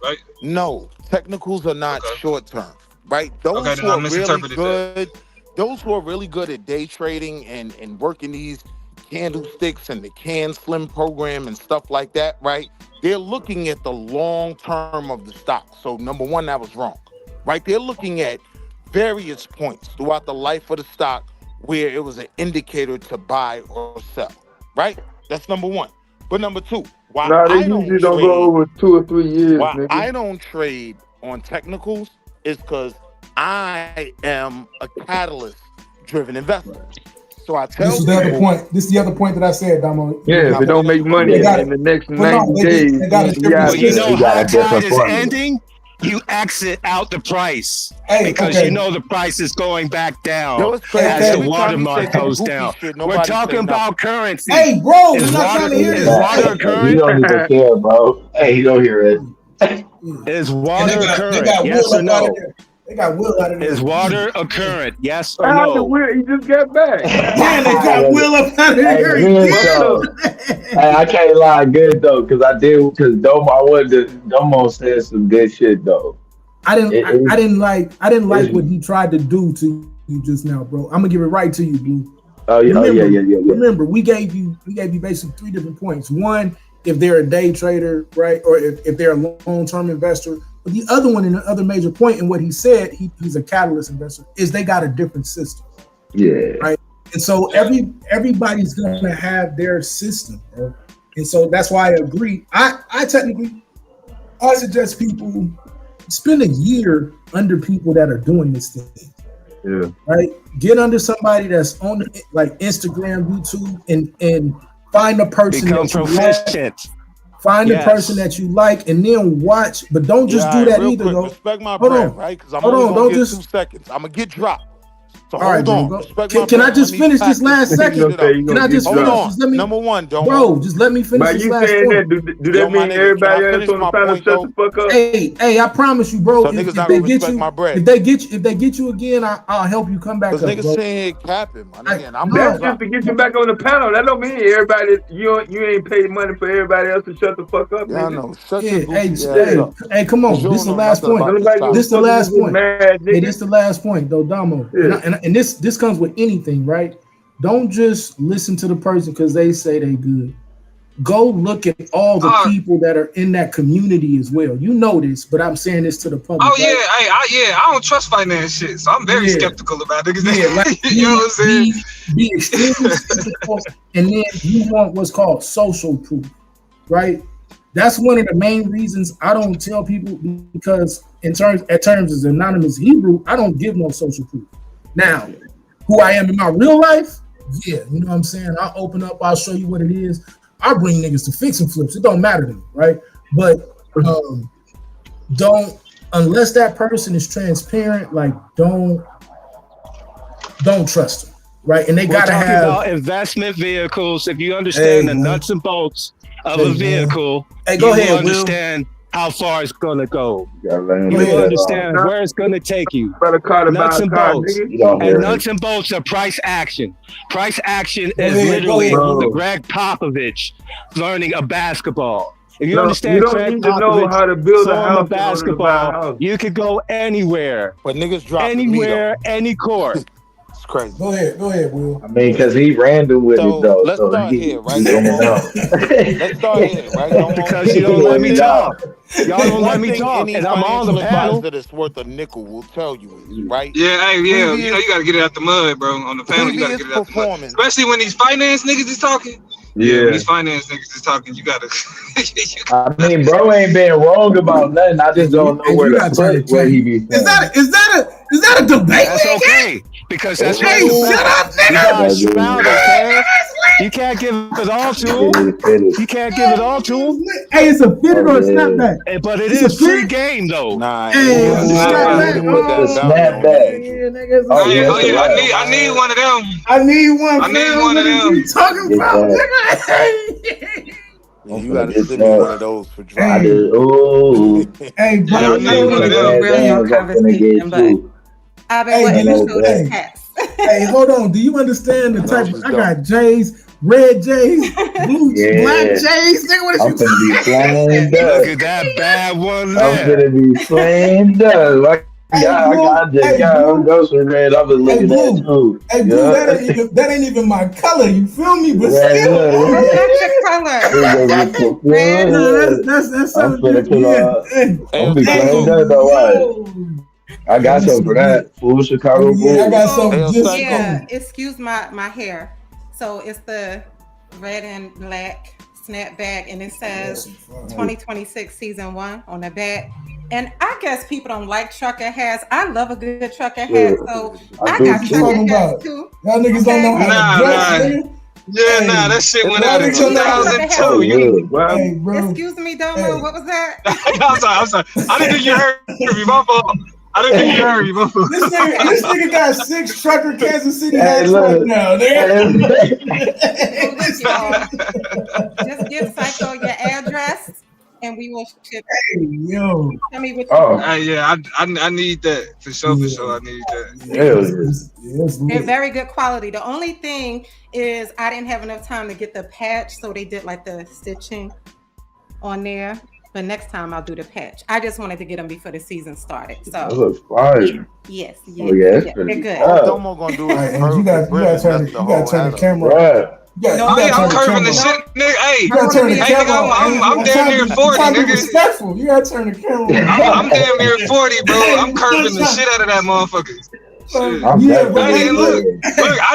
right? No, technicals are not short term, right? Those Okay, who then I are really misinterpreted good, those who are really good at day trading and working these candlesticks and the can slim program and stuff like that, right? They're looking at the long term of the stock. So number one, that was wrong, right? They're looking at various points throughout the life of the stock where it was an indicator to buy or sell, right? That's number one. But number two, why they usually don't go over 2 or 3 years. Why nigga. I don't trade on technicals is because I am a catalyst-driven investor. So I tell This is the other point. This is the other point that I said, Damo. Yeah, if it don't make money in the next 90 days, Well, you know high tide is ending, you exit out the price because you know the price is going back down as the watermark goes down. We're talking about currency. Hey, bro, we're not trying to hear Is this. water a current? You don't even care, bro. Hey, you don't hear it. Is water a current? Yes or no? They got Will out of there. Is water a current? Yes or How the no? Will? He just got back. Man, they got Will up out of here. Hey, I can't lie, good though, because Domo said some good shit though. I didn't like what he tried to do to you just now, bro. I'm gonna give it right to you, Blue. Oh yeah, yeah. Remember, we gave you basically 3 different points. One, if they're a day trader, right, or if they're a long-term investor. But the other one, and the other major point in what he said, he's a catalyst investor, is they got a different system. Yeah. Right. And so everybody's gonna have their system, bro. And so that's why I agree. I suggest people spend a year under people that are doing this thing. Yeah. Right. Get under somebody that's on like Instagram, YouTube, and find a person Become that you proficient. like. Find a person that you like, and then watch. But don't just do that either, though. Respect my Hold breath, on. right? Because I'm Hold only on. gonna Don't get just 2 seconds. I'm gonna get dropped. So All right, hold on. bro. Respect Can my I breath. just Let me finish this last package second? this shit up. Can I just Hold finish? on. Just let me, Number one, don't. bro. Just let me finish By this you last saying point. that, do that mean everybody else on the panel shut the fuck up? Hey, I promise you, bro. So If niggas not they gonna get respect you, my bread. if they get you again, I'll help you come back up, Because niggas bro. saying here capping, my nigga. And I'm That's not. just to get you back on the panel. That don't mean everybody. You ain't paid money for everybody else to shut the fuck up. Yeah, I nigga. know. Shut Yeah, your goofy ass up. hey, come on. You This is the don't know last nothing point. about Nobody This is the last point. mad, Hey, nigga. this is the last point, though, Damo. Yeah. And this comes with anything, right? Don't just listen to the person because they say they good. Go look at all the people that are in that community as well. You know this, but I'm saying this to the public. Oh yeah, right? I don't trust finance shit, so I'm very skeptical about niggas. Yeah, like, you know what I'm saying? Be extremely skeptical, and then you want what's called social proof, right? That's one of the main reasons I don't tell people, because at terms as anonymous Hebrew, I don't give no social proof. Now, who I am in my real life, yeah, you know what I'm saying? I'll open up, I'll show you what it is. I'll bring niggas to fix and flips. It don't matter to me, right? But don't, unless that person is transparent, like don't trust them, right? And they gotta have about investment vehicles. If you understand the nuts and bolts of a vehicle, go ahead, you understand how far it's gonna go. You Yeah. understand where it's gonna take you. Nuts and bolts. And nuts and bolts are price action. Price action is literally the Greg Popovich learning a basketball. If you No, understand you don't Craig need to know Popovich, how to build a form house of in order to buy a basketball, house. you could go anywhere. But niggas dropping anywhere, any court. It's crazy. Go ahead, Will. I mean, because he random with it though, Let's so start he here, right? in and out. Let's start here, right? Because you don't let me talk. Y'all don't let me One thing talk, any and I'm on the financial panel. advisor that's worth a nickel will tell you is, right? Yeah, hey, yeah, you know Previous- you gotta get it out the mud, bro. On the panel, you gotta get it out the mud. performance. Especially when these finance niggas is talking. Yeah, when these finance niggas is talking, you gotta. I mean, bro ain't been wrong about nothing. I just don't know where to put what he be saying. Is that a debate? That's okay, because that's what Hey, shut up, you nigga! guys surround him, Kev. You can't give it all to him. You can't give it all to him. Hey, it's a fit or a snapback. Hey, but it It's a is free fit? game though. Nah, Hey, snapback. The snapback. Oh yeah, I need one of them. I need one. I need one of them. What you talking about, nigga? Yeah, you gotta send me one of those for drop. I did. Oh, Hey, bro, I need one of them. Brilliant conversation, but I've been wanting to show this cats. Hey, hold on. Do you understand the type of? I got J's, red J's, blue, black J's. Nigga, what is I'm you finna be flamed up. Look at that bad one I'm there. finna be flamed up. I got I'm ghosting red. I've been looking at too. Hey, Blue, that ain't even my color. You feel me? But still, That's your color. Red. No, that's I'm finna put on. I'm be flamed up though. Why? I got something for that. Full Chicago Bulls. I got something just excuse my hair. So it's the red and black snapback, and it says 2026 season 1 on the back. And I guess people don't like trucker hats. I love a good trucker hat, so I got trucker hats too. Y'all niggas don't know how to dress, nigga. Yeah, that shit went out in 2002. Excuse me, Domo, what was that? I'm sorry. I didn't think you heard me. My fault. I didn't think you heard me. My fault. This nigga got 6 trucker Kansas City hats right now. Just give Psycho your address, and we will ship. Hey, yo. Tell me what. Yeah, I need that for sure. For sure, I need that. They're very good quality. The only thing is I didn't have enough time to get the patch, so they did like the stitching on there. But next time I'll do the patch. I just wanted to get them before the season started. So that looks fire. Yes, they're good. All Domo gonna do is you gotta turn the camera. Right. I'm curving the shit, nigga. Hey, you gotta turn the camera. I'm damn near 40, nigga. Respectful. You gotta turn the camera. I'm damn near 40, bro. I'm curving the shit out of that motherfucker. Look, I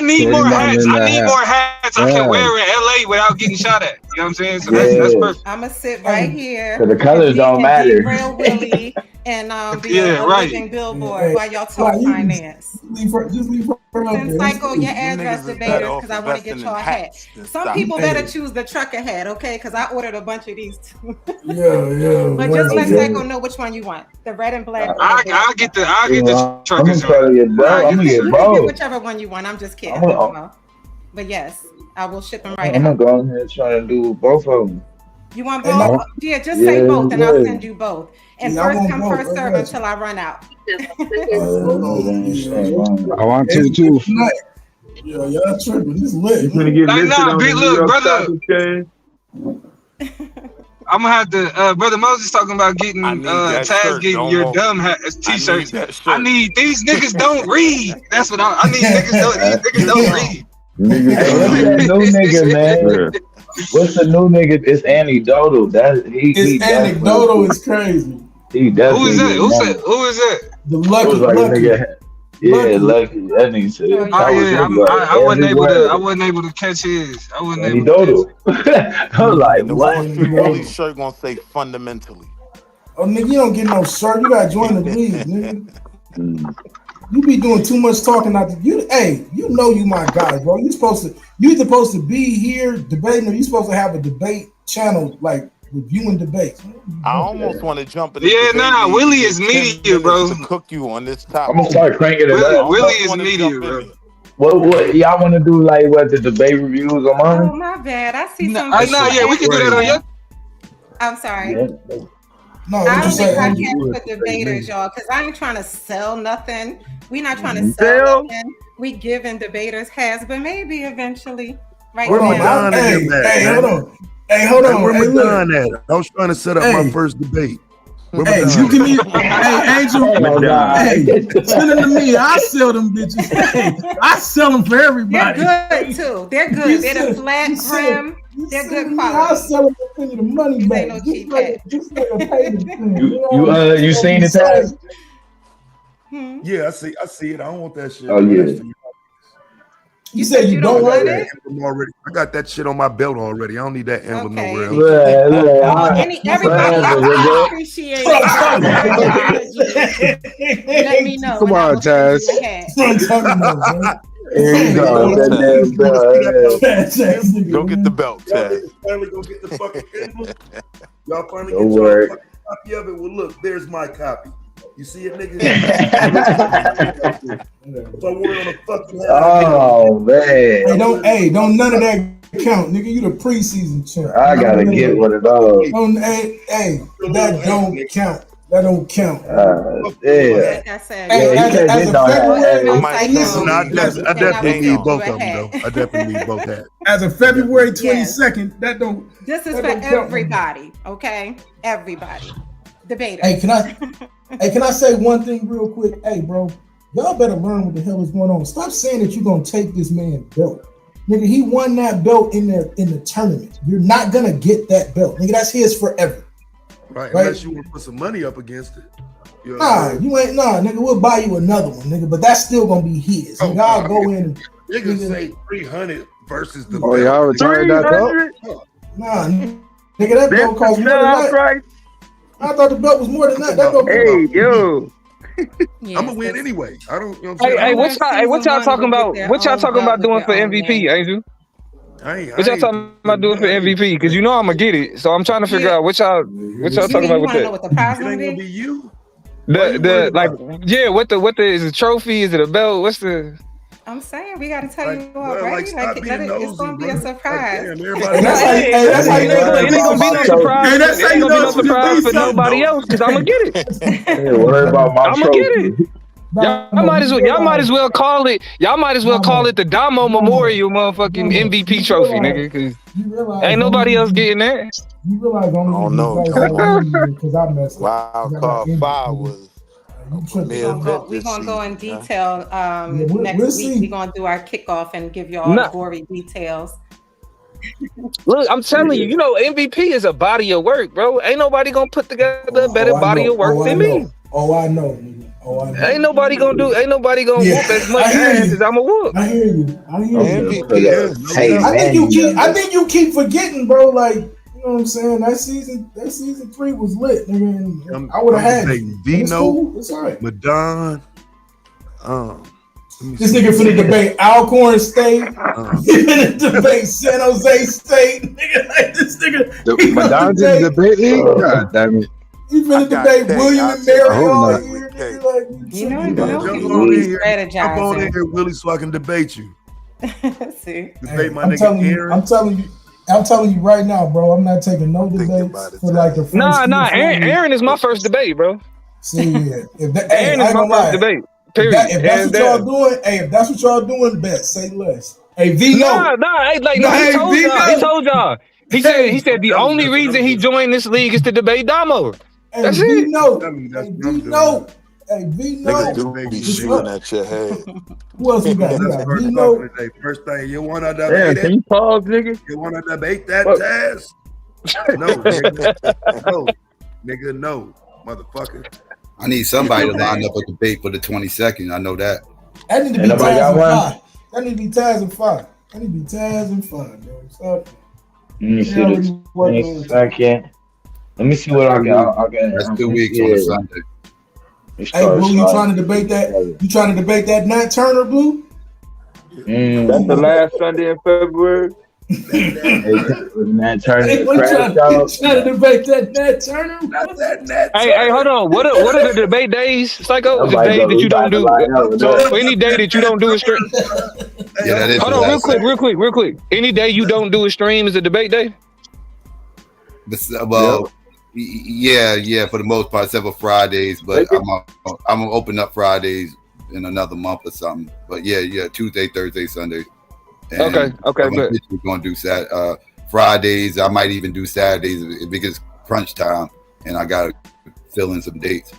need more hats. I need more hats I can wear in LA without getting shot at. You know what I'm saying? So that's perfect. I'm gonna sit right here. So the colors don't matter. Real Willie and be a living billboard while y'all talk finance. Just leave her up Send Psycho your address debaters because I want to get y'all hats. Some people better choose the trucker hat, okay? Because I ordered a bunch of these too. Yeah. But just let Psycho know which one you want. The red and black. I'll get the truckers. I'm gonna get both. Whichever one you want. I'm just kidding. But yes, I will ship them right I'm now. gonna go ahead and try to do both of them. You want both? Yeah, just say both and I'll send you both. And first come, first serve until I run out. I want to too. Yo, y'all tripping. This lit. Look, brother. I'm gonna have to, Brother Moses talking about getting Taz getting your dumb t-shirts. I need these niggas don't read. That's what I need. These niggas don't read. What's that new nigga, man? What's the new nigga? It's anecdotal. It's anecdotal is crazy. Who is that? Who is that? The lucky nigga. Yeah, lucky. That nigga said. I wasn't able to catch his. I wasn't able to catch. I was like, what? The shirt gonna say fundamentally. Oh, nigga, you don't get no shirt. You gotta join the league, nigga. You be doing too much talking out you. Hey, you know you my guy, bro. You supposed to be here debating, or you supposed to have a debate channel like reviewing debates. I almost want to jump in. Willie is media, bro. To cook you on this topic. I'm gonna start cranking it up. Willie is media, bro. What y'all want to do? Like what the debate reviews on mine? Oh my bad. I see some. Yeah, we can do that on your. I'm sorry. Yeah. No, I don't think I can put debaters, y'all, because I ain't trying to sell nothing. We not trying to sell nothing. We giving debaters hats, but maybe eventually. Right now. Hey, hold on. Hey, hold on. Where Hey, Madon at? I was trying to set up my first debate. Where Hey, Madon you can at? even, hey, Angel, hey, send them to me. I sell them bitches. Hey, I sell them for everybody. They're good too. They're good. They're the flat brim. They're good quality. I sell them to send you the money back. No Just like a payment thing. You seen it, Taz? Yeah, I see it. I don't want that shit. Oh, yeah. You said you don't want it? Already. I got that shit on my belt already. I don't need that emblem nowhere else. Everybody appreciate it. Let me know. Come on, Taz. Here you go. Go get the belt, Taz. Finally go get the fucking emblem. Y'all finally Don't get your worry. fucking copy of it. Well, look, there's my copy. You see it, nigga? If I wore it on a fucking head, Oh man. Hey, don't none of that count, nigga. You the preseason champ. I gotta get one of those. Hey, that don't count. That don't count. Yeah. Like I said, I definitely need both of them, though. I definitely need both hats. As of February 22nd, that don't. This is for everybody, okay? Everybody. Debater. Hey, can I say one thing real quick? Hey, bro, y'all better learn what the hell is going on. Stop saying that you're gonna take this man's belt. Nigga, he won that belt in the tournament. You're not gonna get that belt. Nigga, that's his forever. Right? Unless you want to put some money up against it. You know nigga, we'll buy you another one, nigga, but that's still gonna be his. Nigga, I'll go in and niggas say 300 versus the Oh, y'all retired that belt? Nah, nigga, that belt cost more than that. Right? I thought the belt was more than that. That belt Hey, yo. I'm gonna win anyway. I don't. You know What y'all talking about? What y'all talking about doing for MVP, Angel? What y'all talking about doing for MVP? Because you know I'm gonna get it. So I'm trying to figure out what y'all talking about with that. You know what the prize It ain't gonna be you. What the is a trophy? Is it a belt? What's the? I'm saying we gotta tell you already. It's gonna be a surprise. That's how you know it ain't gonna be no surprise. It ain't gonna be no surprise for nobody else because I'm gonna get it. Worry about my I'm gonna get it. Y'all might as well call it the D.A.B.A.T.E Memorial motherfucking MVP trophy, nigga. Cause ain't nobody else getting that. You realize only because I messed up. Wild Card 5 was We're gonna go in detail next week. We're gonna do our kickoff and give you all gory details. Look, I'm telling you, MVP is a body of work, bro. Ain't nobody gonna put together a better body of work than me. I know. Ain't nobody gonna whoop as much ass as I'm a whoop. I hear you. Hey, I think you keep forgetting, bro. Like, you know what I'm saying? That season 3 was lit, nigga. I would have had Vino, it's all right. Madon. This nigga finna debate Alcorn State. He finna debate San Jose State. Nigga, like this nigga. Madon's in the debate league? God damn it. He finna debate William and Mary all year. Jump on in here, Willie, so I can debate you. See, debate my nigga Aaron. I'm telling you right now, bro. I'm not taking no debates for like the first. Nah. Aaron is my first debate, bro. See, Aaron is my first debate. Period. If that's what y'all doing, if that's what y'all doing, bet say less. Hey, Vino. He told y'all. He said the only reason he joined this league is to debate Damo. That's it. Vino. Niggas do be shooting at your head. Who else we got? Vino. First thing, you want to debate it? Can you pause, nigga? You want to debate that, Taz? No, nigga. No, motherfucker. I need somebody to line up a debate for the 22nd. I know that. That need to be Taz and 5. Bro. So, let me see this. Second. Let me see what I got. That's 2 weeks on a Sunday. Hey, Blue, you trying to debate that? You trying to debate that Nat Turner, Blue? That's the last Sunday in February. Nat Turner. Hey, trying to debate that Nat Turner? Hey, hold on. What are the debate days, Psycho? The day that you don't do. So any day that you don't do a stream. Hold on, real quick. Any day you don't do a stream is a debate day. Well, yeah, for the most part, except for Fridays. But I'm gonna open up Fridays in another month or something. But yeah, Tuesday, Thursday, Sunday. And okay, good. We're gonna do Fridays. I might even do Saturdays if it gets crunch time and I got to fill in some dates.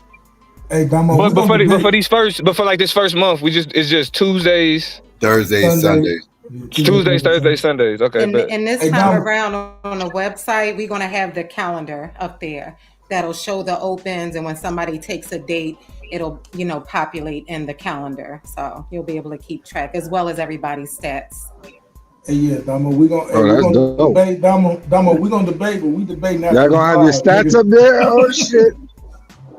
Hey, Damo, but for like this first month, it's just Tuesdays, Thursdays, Sundays. Tuesdays, Thursdays, Sundays. Okay, and this time around on the website, we're gonna have the calendar up there that'll show the opens, and when somebody takes a date, it'll populate in the calendar, so you'll be able to keep track as well as everybody's stats. Hey, yeah, Damo, we're gonna debate. Damo, we're gonna debate, but we debate now. Y'all gonna have your stats up there? Oh shit.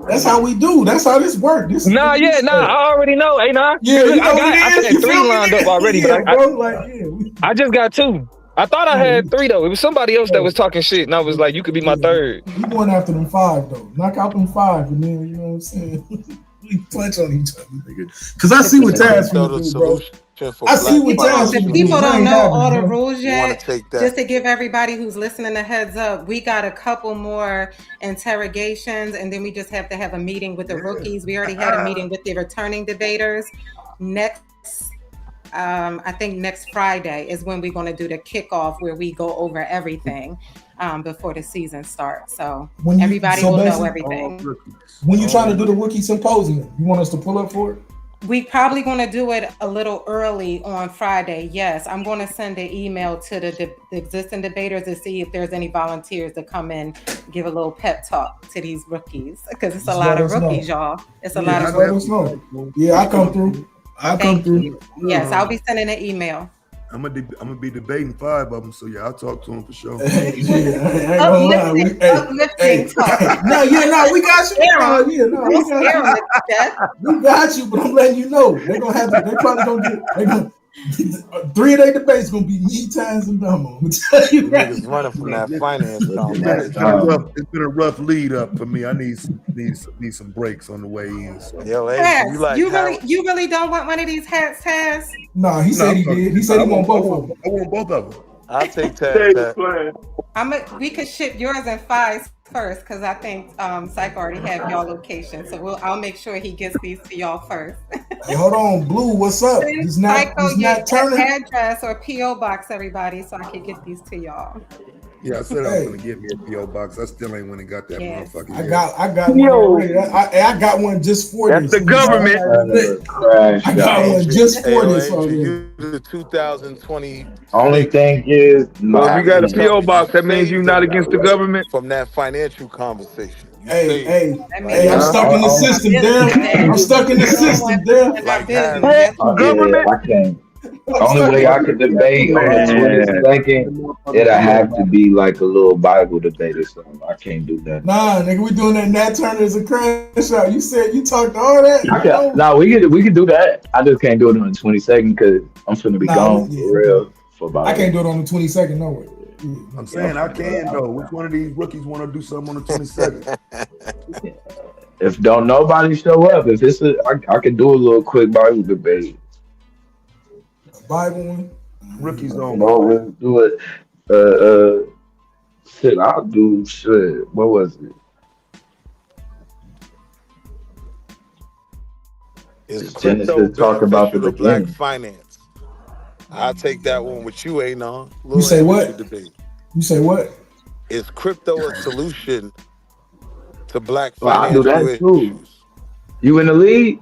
That's how we do. That's how this works. I already know. Hey, nah. Yeah, I had 3 lined up already, but I just got 2. I thought I had 3 though. It was somebody else that was talking shit, and I was like, "You could be my 3rd." We going after them 5 though. Knock out them 5, and then you know what I'm saying. We punch on each other, nigga. Because I see what Taz finna do, bro. I see what Taz finna do. People don't know all the rules yet. Just to give everybody who's listening a heads up, we got a couple more interrogations, and then we just have to have a meeting with the rookies. We already had a meeting with the returning debaters. I think next Friday is when we're going to do the kickoff where we go over everything before the season starts. So everybody will know everything. When you're trying to do the rookie symposium, you want us to pull up for it? We probably going to do it a little early on Friday. Yes, I'm going to send an email to the existing debaters to see if there's any volunteers to come in, give a little pep talk to these rookies, because it's a lot of rookies, y'all. It's a lot of rookies. Yeah, I come through. I'll through. Yes, I'll be sending an email. I'm gonna be debating 5 of them, so yeah, I'll talk to them for sure. Uplifting talk. No, we got you. We got you, but I'm letting you know they're gonna have. They're probably gonna get. 3 of their debates gonna be me, Taz, and Damo. I'm tell you right. Niggas running from that finance. It's been a rough lead up for me. I need some breaks on the way in. So. Yo, you really don't want one of these hats, Taz? No, he said he did. He said he want both of them. I want both of them. I'll take Taz. We could ship yours in 5 first, because I think Psycho already have y'all location. So I'll make sure he gets these to y'all first. Hey, hold on, Blue, what's up? It's not turning. Address or PO box, everybody, so I can get these to y'all. Yeah, I said I was gonna get me a PO box. I still ain't went and got that motherfucker. I got one already. I got one just for this. That's the government. I got one just for this. The 2020. Only thing is, if you got a PO box, that means you're not against the government. From that financial conversation. Hey, I'm stuck in the system, damn. I'm stuck in the system, damn. Like government. I can't. The only way I could debate on the 22nd, it'll have to be like a little Bible debate or something. I can't do that. Nah, nigga, we doing that Nat Turner's a crash out. You said you talked all that. No, we could do that. I just can't do it on the 22nd because I'm finna be gone for real. I can't do it on the 22nd, no way. I'm saying I can though. Which one of these rookies want to do something on the 22nd? If don't nobody show up, if it's I can do a little quick Bible debate. Bible one. Rookies don't. No, we'll do it. Shit, I'll do shit. What was it? It's Genesis talk about the black finance. I'll take that one with you, Anon. You say what? You say what? Is crypto a solution to black finance? I'll do that too. Issues? You in the league?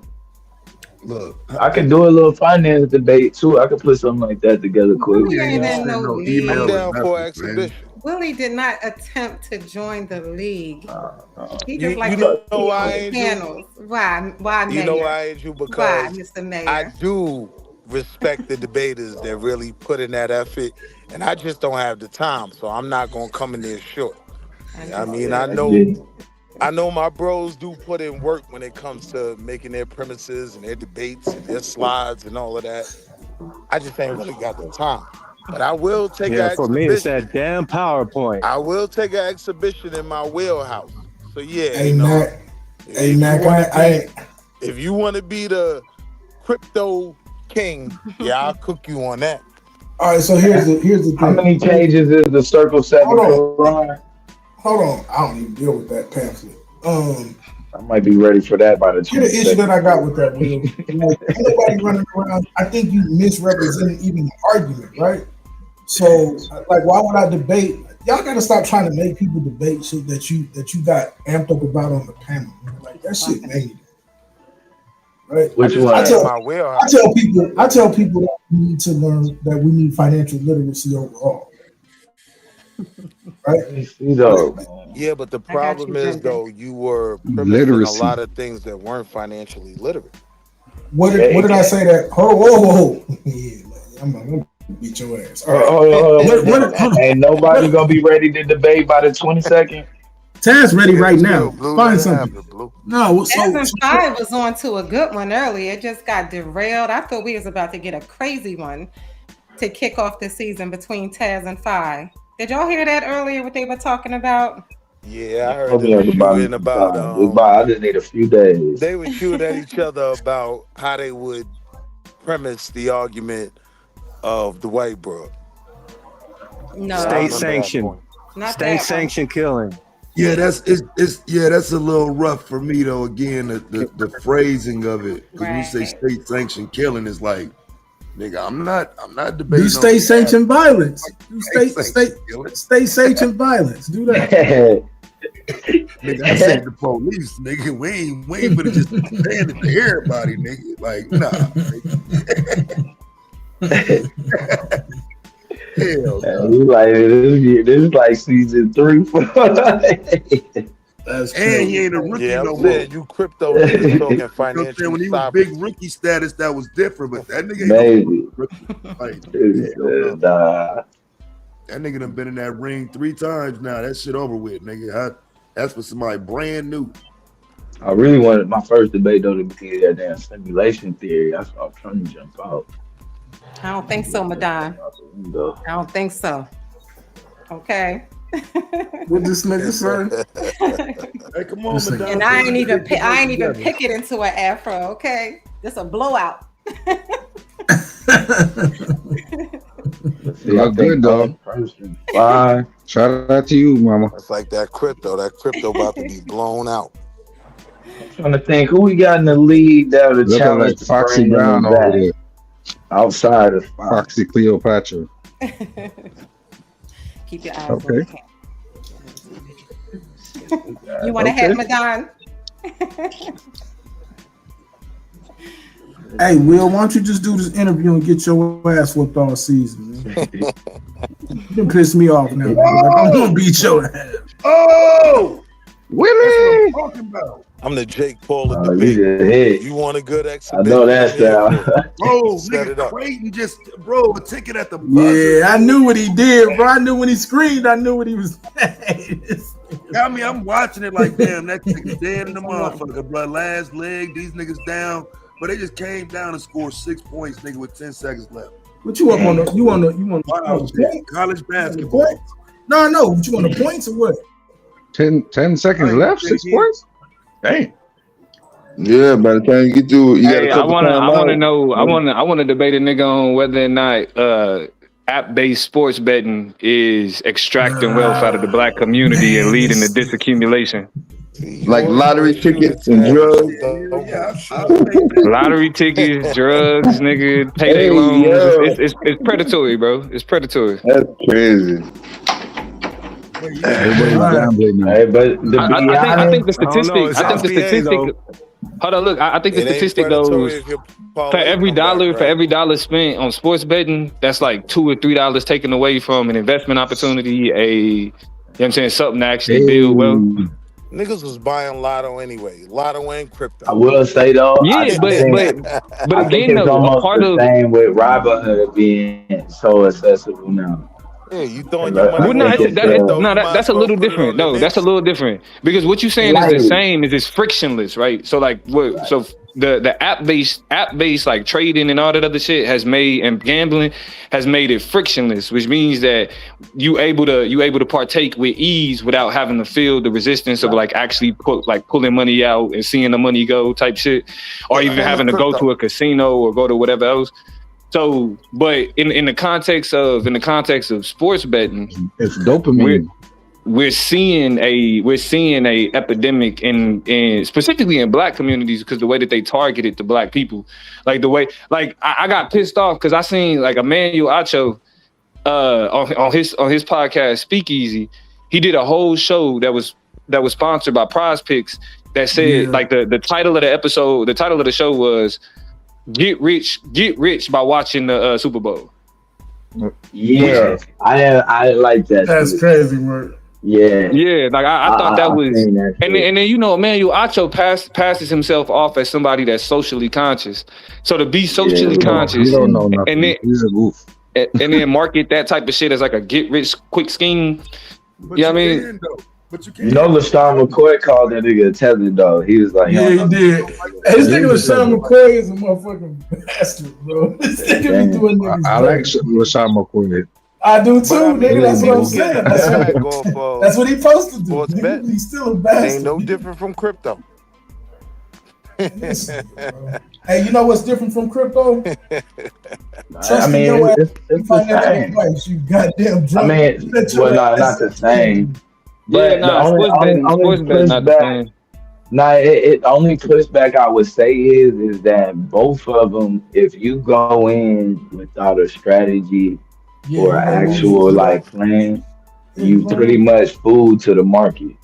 Look, I can do a little finance debate too. I can put something like that together quick. I'm down for exhibition. Willie did not attempt to join the league. He just panels. Why, you know why, Andrew? Because why, Mr. Mayor? I do respect the debaters that really put in that effort, and I just don't have the time, so I'm not gonna come in there short. I mean, I know my bros do put in work when it comes to making their premises and their debates and their slides and all of that. I just ain't really got the time. But I will take an exhibition. For me, it's that damn PowerPoint. I will take an exhibition in my wheelhouse. So yeah, if you want to be the crypto king, yeah, I'll cook you on that. All right, so here's the thing. How many pages is the Circle 7 Quran? Hold on, I don't even deal with that pamphlet. I might be ready for that by the 22nd. Here's the issue that I got with that, Will. Nobody running around. I think you misrepresented even the argument, right? So, like, why would I debate? Y'all got to stop trying to make people debate shit that you got amped up about on the panel. Like that shit made. Right? Which one? I tell people that we need to learn that we need financial literacy overall. Right? Yeah, but the problem is though you were premising a lot of things that weren't financially literate. What did I say that? Whoa. Yeah, I'm gonna beat your ass. All right. Hold on. Ain't nobody gonna be ready to debate by the 22nd. Taz ready right now. Find something. No, Season 5 was on to a good one earlier. It just got derailed. I thought we was about to get a crazy one to kick off the season between Taz and 5. Did y'all hear that earlier? What they were talking about? Yeah, I heard them shooting about. I just need a few days. They would shoot at each other about how they would premise the argument of the white bro. No, state sanctioned. State sanctioned killing. Yeah, that's a little rough for me though. Again, the phrasing of it, because when you say state sanctioned killing, it's like, nigga, I'm not debating. Do state sanctioned violence. Do state sanctioned violence. Do that. Nigga, I said the police, nigga. We ain't gonna just stand it to everybody, nigga. Like, nah. Hell no. Like this is like season 3. That's and he ain't a rookie no more. You crypto niggas talking financial. When he was big rookie status, that was different. But that nigga ain't no rookie. Like, that nigga done been in that ring 3 times now. That shit over with, nigga. That's for somebody brand new. I really wanted my first debate though to be that damn simulation theory. That's what I'm trying to jump out. I don't think so, Madon. I don't think so. Okay. What this nigga say? Hey, come on, Madon. And I ain't even pick it into an afro. Okay, this a blowout. Y'all good, dog. Bye. Shout out to you, mama. It's like that crypto. That crypto about to be blown out. I'm trying to think who we got in the league that would challenge like Foxy Brown over there. Outside of Foxy Cleopatra. Keep your eyes on the camera. You want to have Madon? Hey, Will, why don't you just do this interview and get your ass whooped all season, man? You done piss me off now. Like, I'm gonna beat your ass. Oh, Willie! That's what I'm talking about. I'm the Jake Paul of debate. You want a good exhibition? I know that style. Bro, Set it nigga, up. Creighton just, a ticket at the buzzer. Yeah, I knew what he did, bro. I knew when he screamed. I knew what he was saying. I mean, I'm watching it like, damn, that nigga's dead in the motherfucker, bro. Last leg, these niggas down, but they just came down and scored 6 points, nigga, with 10 seconds left. What you up on? You want the college basketball? No. What you want the points or what? 10 seconds left. 6 points. Hey. Yeah, by the time you get to it, I want to debate a nigga on whether or not app-based sports betting is extracting wealth out of the black community and leading to disaccumulation. Like lottery tickets and drugs. Lottery tickets, drugs, nigga, payday loans. It's predatory, bro. It's predatory. That's crazy. I think the statistic. Hold on, look. I think the statistic goes for every dollar spent on sports betting, that's like $2 or $3 taken away from an investment opportunity. You know what I'm saying, something to actually build wealth. Niggas was buying lotto anyway. Lotto and crypto. I will say though. Yeah, but again, it's though, almost a part the of same with Robinhood being so accessible now. Yeah, you throwing your money. That's a little different. No, that's a little different because what you're saying is the same. Is it's frictionless, right? So like what? So the app based like trading and all that other shit has made, and gambling has made it frictionless, which means that you able to partake with ease without having to feel the resistance of like actually pulling money out and seeing the money go type shit, or even having to go to a casino or go to whatever else. So, but in the context of sports betting, it's dopamine. We're seeing a epidemic in specifically in black communities because the way that they targeted the black people, like the way, like I got pissed off because I seen like Emmanuel Acho on his podcast Speakeasy, he did a whole show that was sponsored by Prize Picks that said like the title of the episode, the title of the show was Get Rich by watching the Super Bowl. Yeah, I like that. That's crazy work. Yeah, like I thought that was, and then you know, Emmanuel Acho passes himself off as somebody that's socially conscious. So to be socially conscious, you don't know nothing. and then He's a goof. and then market that type of shit as like a get rich quick scheme. Yeah, I mean, but you You know, LaShawn McCoy called that nigga a tethered dog. He was like, Yeah, he did. His nigga LaShawn McCoy is a motherfucking bastard, bro. This nigga be doing niggas. I like LaShawn McCoy. I do too, nigga. That's what I'm saying. That's what he supposed to do. Nigga, he's still a bastard. Ain't no different from crypto. Listen, hey, you know what's different from crypto? I mean, it's the same. Advice, you goddamn drunk. I mean, well, no, not the same. But the only pushback I would say is that both of them, if you go in without a strategy or actual like plan, you pretty much fool to the market.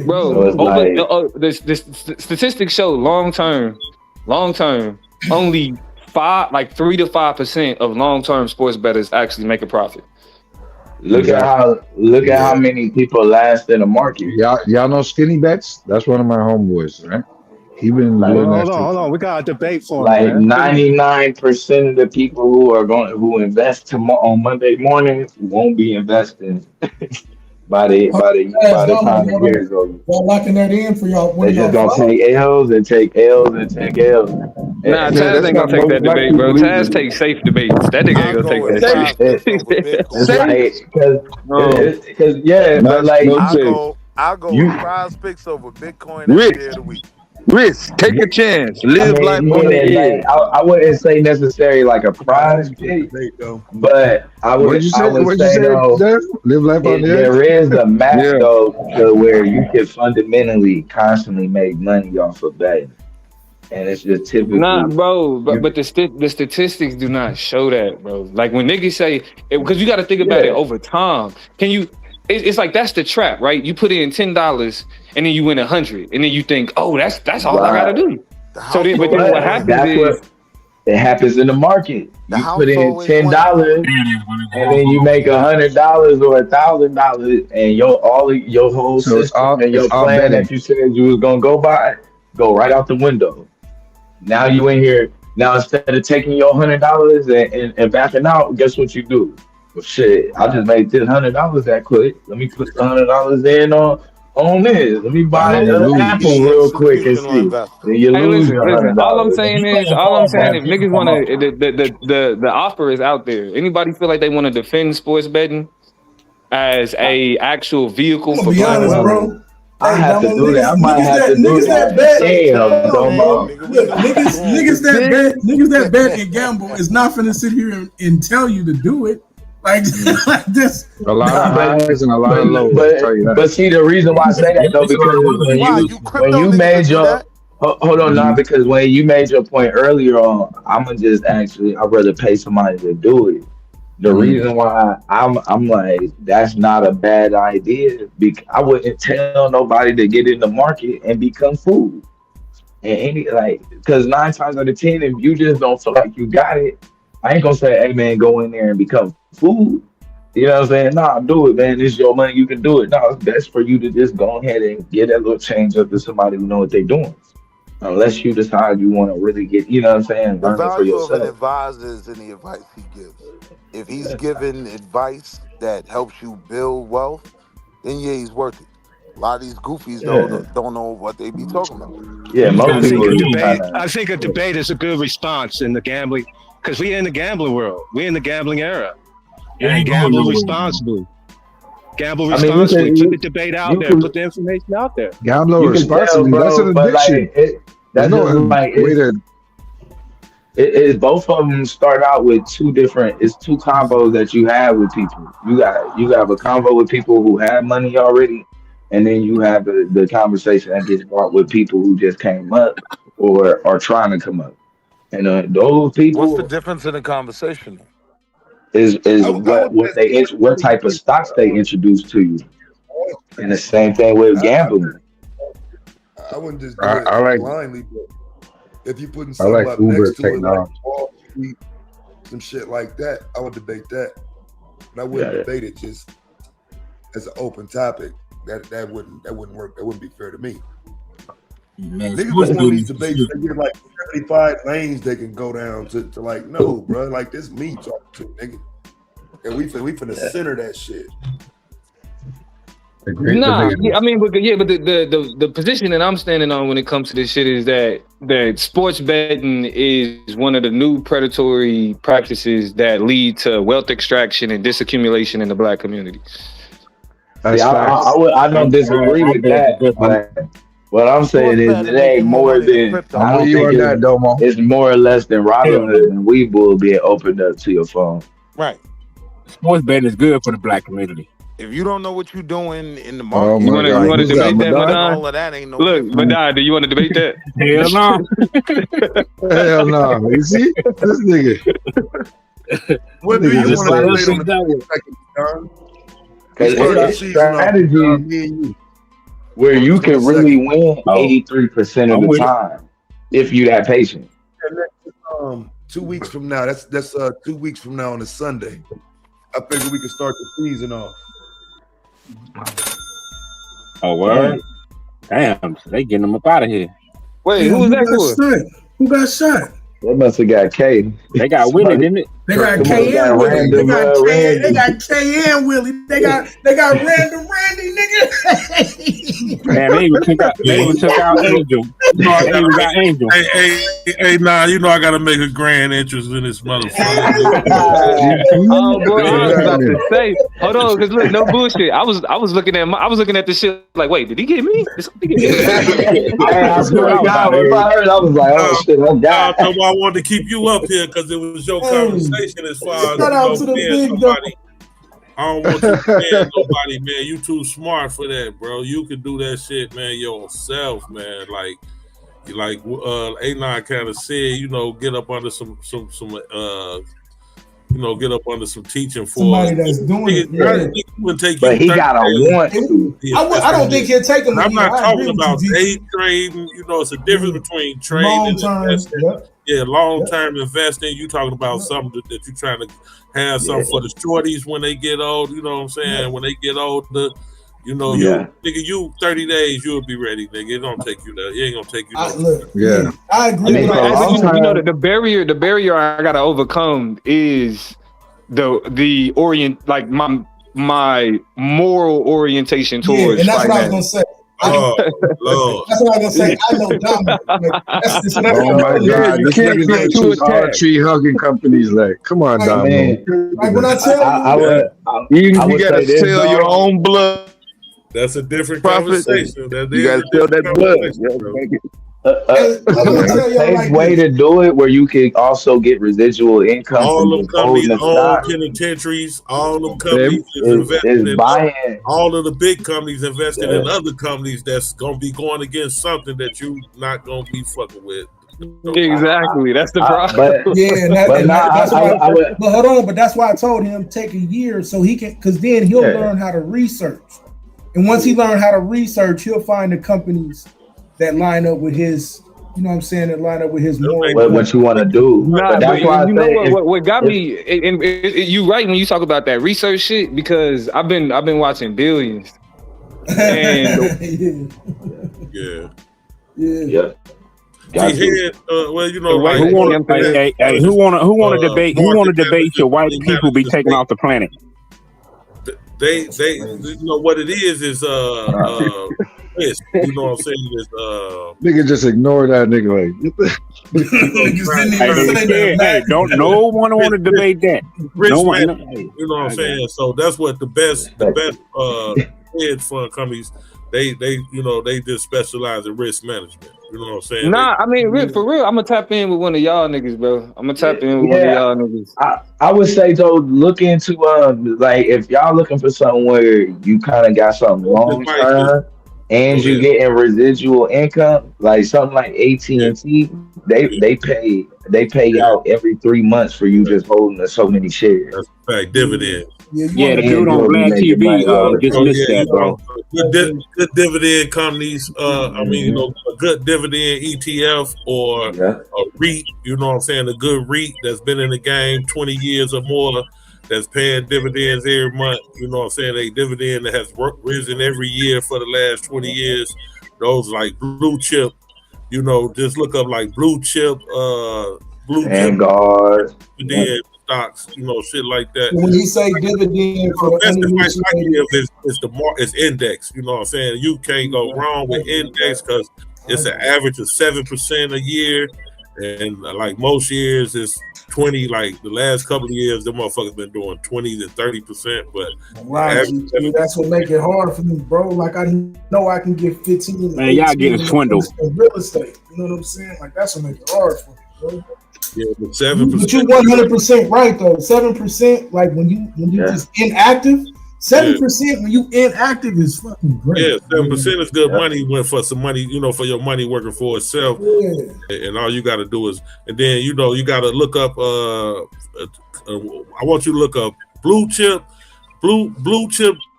Bro, so the statistics show long term, only 3 to 5% of long term sports bettors actually make a profit. Look at how many people last in the market. Y'all know Skinny Bets? That's one of my homeboys, right? He been hold on. We got a debate for him. Like 99% of the people who invest on Monday morning won't be investing by the time the year is over. Y'all locking that in for y'all. They just gonna take L's and take L's and take L's. Nah, Taz ain't gonna take that debate, bro. Taz takes safe debates. That nigga ain't gonna take that. Because but like I'll go with Prize Picks over Bitcoin every day of the week. Risk, take a chance, live life on the edge. I wouldn't say necessarily like a prize pick, but I would say though, live life on the edge. There is a map though to where you can fundamentally constantly make money off of betting, and it's just typically bro. But the statistics do not show that, bro. Like when niggas say, because you got to think about it over time. It's like that's the trap, right? You put in $10 and then you win 100, and then you think, oh, that's all I gotta do. So then, but then what happens it happens in the market. You put in $10 and then you make $100 or $1,000, and your whole system and your plan that you said you was gonna go right out the window. Now you in here. Now instead of taking your $100 and backing out, guess what you do? Well, shit, I just made $100 that quick. Let me put the $100 in on this. Let me buy an Apple real quick and see. Then you lose your $100. All I'm saying is, if niggas want to, the offer is out there. Anybody feel like they want to defend sports betting as a actual vehicle for black wealth? Bro. I have to do that. I might have to do that. Niggas that bet and gamble is not finna sit here and tell you to do it. Like this. A lot of highs and a lot of lows. But see, the reason why I say that though, because when you made your hold on now, because when you made your point earlier on, I'd rather pay somebody to do it. The reason why I'm like, that's not a bad idea, because I wouldn't tell nobody to get in the market and become food. And because 9 times out of 10, if you just don't feel like you got it, I ain't gonna say, hey man, go in there and become food. You know what I'm saying? Nah, do it, man. It's your money. You can do it. No, it's best for you to just go ahead and get that little change up to somebody who know what they're doing. Unless you decide you want to really get, you know what I'm saying, learn it for yourself. The value of an advisor is in the advice he gives. If he's giving advice that helps you build wealth, then he's worth it. A lot of these goofies don't know what they be talking about. Yeah, I think a debate is a good response in the gambling, because we're in the gambling world. We're in the gambling era. And gamble responsibly. Gamble responsibly. Put the debate out there. Put the information out there. Gamble responsibly. That's an addiction. Both of them start out with two combos that you have with people. You have a convo with people who have money already, and then you have the conversation that gets brought with people who just came up or are trying to come up. And those people. What's the difference in the conversation? is what type of stocks they introduce to you, and the same thing with gambling. I wouldn't just do it blindly, but if you putting I something like up Uber next to it, like technology. Wall Street, some shit like that, I would debate that. But I wouldn't debate it just as an open topic. That wouldn't work. That wouldn't be fair to me. Man, Niggas just want these debates. They get like 75 lanes they can go down to like, no, bro, like this me talking to nigga. And we finna center that shit. Nah, I mean, but the position that I'm standing on when it comes to this shit is that sports betting is one of the new predatory practices that lead to wealth extraction and disaccumulation in the black community. I don't disagree with that, but what I'm saying is it ain't more than I don't think it's more or less than Robinhood and Webull being opened up to your phone. Right. Sports betting is good for the black community. If you don't know what you're doing in the market, you want to debate that, Madon? All of that ain't no. Look, Madon, do you want to debate that? Hell no. Hell no. You see this nigga. What do you want to debate on the second, John? It's a strategy where you can really win 83% of the time if you that patient. 2 weeks from now, that's 2 weeks from now on a Sunday. I figure we can start the season off. Oh, word. Damn, they getting them up out of here. Wait, who was that for? Who got shot? They must have got K. They got Willie, didn't it? They got K and Willie. They got K and Willie. They got random Randy, nigga. Man, they even took out Angel. They even got Angel. Hey, nah, you know I gotta make a grand entrance in this motherfucker. Oh, bro, I was about to say, hold on, because look, no bullshit. I was looking at this shit like, wait, did he get me? Did somebody get me? I swear to God, if I heard, I was like, oh shit, I'm down. I wanted to keep you up here because it was your conversation as far as shout out to the big somebody. I don't want you to ban nobody, man. You too smart for that, bro. You can do that shit, man, yourself, man. Like A9 kind of said, you know, get up under some get up under some teaching for somebody that's doing it. But he gotta want to. I don't think he'll take him. I'm not talking about day trading. You know, it's a difference between trading and investing. Yeah, long-term investing. You talking about something that you're trying to have something for the shorties when they get old. You know what I'm saying? Yeah. When they get older, you know, you 30 days, you'll be ready, nigga. It don't take you that. It ain't gonna take you. I agree. You know that the barrier I gotta overcome is the like my moral orientation towards. And that's what I was gonna say. Lord. That's what I was gonna say. I know Dominic. Oh my God! You can't get too attached. Tree hugging companies, like, come on, Dominic. Like when I tell you gotta sell your own blood. That's a different conversation. You gotta sell that blood. A safe way to do it where you can also get residual income. All them companies own penitentiaries. All them companies all of the big companies invested in other companies that's gonna be going against something that you not gonna be fucking with. Exactly, that's the problem. But hold on, but that's why I told him take a year so he can, because then he'll learn how to research, and once he learns how to research, he'll find the companies that line up with his, you know what I'm saying, that line up with his moral. What you want to do. Nah, that's why you know what got me, and you right when you talk about that research shit, because I've been watching Billions. And yeah. Well, you know, who want to debate should white people be taken off the planet? They you know what it is you know what I'm saying is nigga just ignore that nigga like don't no one want to debate that. No one, you know what I'm saying? So that's what the best hedge fund companies they you know they just specialize in risk management. You know what I'm saying? Nah, I mean, for real, I'm gonna tap in with one of y'all niggas, bro. I'm gonna tap in with one of y'all niggas. I would say though, look into like if y'all looking for something where you kind of got something long term, and you getting residual income, like something like AT&T, they pay out every 3 months for you just holding so many shares. That's a fact. Dividends. Yeah, the dude on Black TV just missed that, bro. Good dividend companies. I mean, a good dividend ETF or a REIT. You know what I'm saying? A good REIT that's been in the game 20 years or more, that's paying dividends every month. You know what I'm saying? A dividend that has risen every year for the last 20 years. Those like blue chip. You know, just look up like blue chip dividend stocks, shit like that. When you say dividend for the it's index. You know what I'm saying? You can't go wrong with index because it's an average of 7% a year, and like most years it's 20. Like the last couple of years, the motherfuckers been doing 20 to 30%. But right, that's what make it hard for me, bro. Like I know I can get 15. Man, y'all getting swindled. Real estate, you know what I'm saying? Like that's what make it hard for me, bro. Yeah, but 7%. But you're 100% right though. 7%, like when you just inactive. 7% when you inactive is fucking great. Yeah, 7% is good money. Went for some money, for your money working for itself. Yeah. And all you got to do is, and then you got to look up. I want you to look up blue chip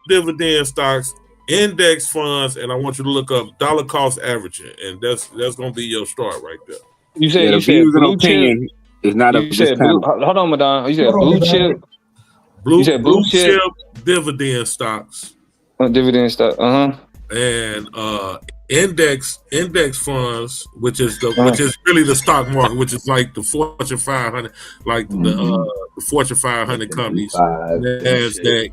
dividend stocks, index funds, and I want you to look up dollar cost averaging, and that's gonna be your start right there. You said blue chip is not a. You said blue. Hold on, Madonna. You said blue chip. Blue chip dividend stocks. Dividend stock. And index funds, which is really the stock market, which is like the Fortune 500, like the Fortune 500 companies, NASDAQ.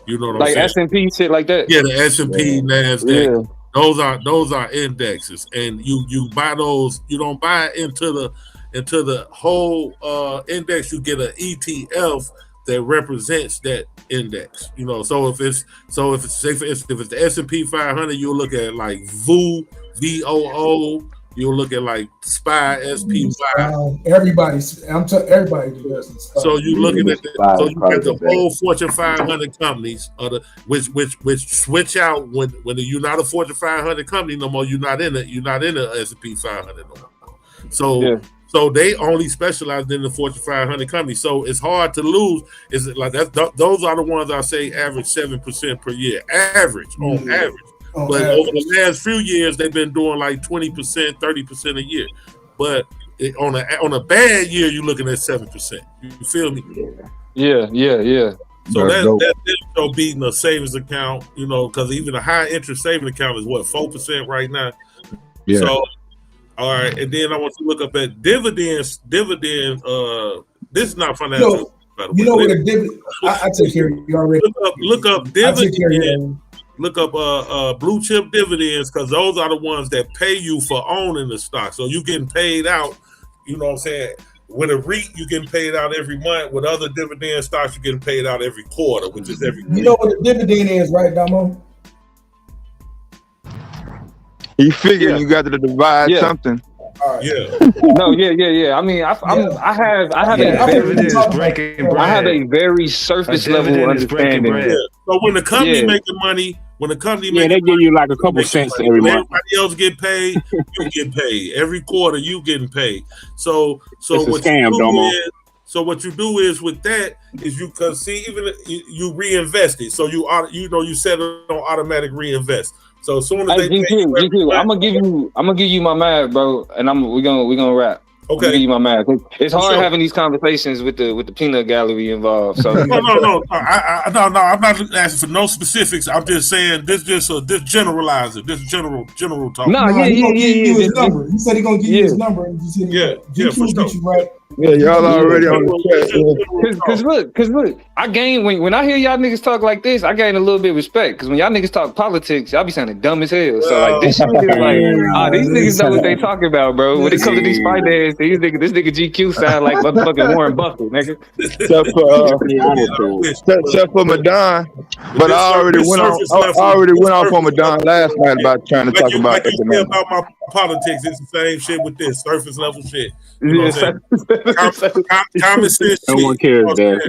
You know what I'm saying? Like S&P shit like that. Yeah, the S&P, NASDAQ. Yeah. Those are indexes, and you buy those. You don't buy into the whole index. You get an ETF that represents that index. So if it's the S&P 500, you'll look at like VOO, VOO. You'll look at like SPY, SPY. Everybody does. So you looking at the whole Fortune 500 companies, which switch out when you're not a Fortune 500 company no more. You're not in the S&P 500 no more. So they only specialize in the Fortune 500 companies. So it's hard to lose. Is it like that? Those are the ones I say average 7% per year. Average on average. But over the last few years, they've been doing like 20%, 30% a year. But on a bad year, you're looking at 7%. You feel me? Yeah. So that's beating a savings account, because even a high interest savings account is 4% right now. Yeah. So, all right, and then I want you to look up at dividends. This is not financial. You know what a dividend? I take care of you already. Look up dividend. Look up blue chip dividends, because those are the ones that pay you for owning the stock. So you getting paid out, you know what I'm saying? With a REIT, you getting paid out every month. With other dividend stocks, you're getting paid out every quarter, which is every week. You know what a dividend is, right, Damo? You figure you got to divide something. Right. Yeah. No, yeah. I mean, I have a very surface level understanding. Yeah. So when the company making money, they give you like a couple cents every month. Everybody else get paid, you get paid. Every quarter, you getting paid. So it's a scam, Domo. So what you do is with that is you can see even you reinvest it. So you set it on automatic reinvest. So as soon as they GQ, I'm gonna give you my math, bro, and we're gonna wrap. Okay. I'm gonna give you my math. It's hard having these conversations with the peanut gallery involved. So no. I'm not asking for no specifics. I'm just saying this generalizer. This general talk. His number. He said he's gonna give you his number. And GQ for sure. You right. Yeah, y'all already on the chat. Cause look, I gain when I hear y'all niggas talk like this, I gain a little bit of respect. Cause when y'all niggas talk politics, y'all be sounding dumb as hell. So like this shit is like, these niggas know what they talking about, bro. When it comes to these finance, this nigga GQ sound like motherfucking Warren Buffett, nigga. Except for Madonna, but I already went off on Madonna last night about trying to talk about economics. About my politics, it's the same shit with this surface level shit. You know what I'm saying? Common sense. No one cares, man.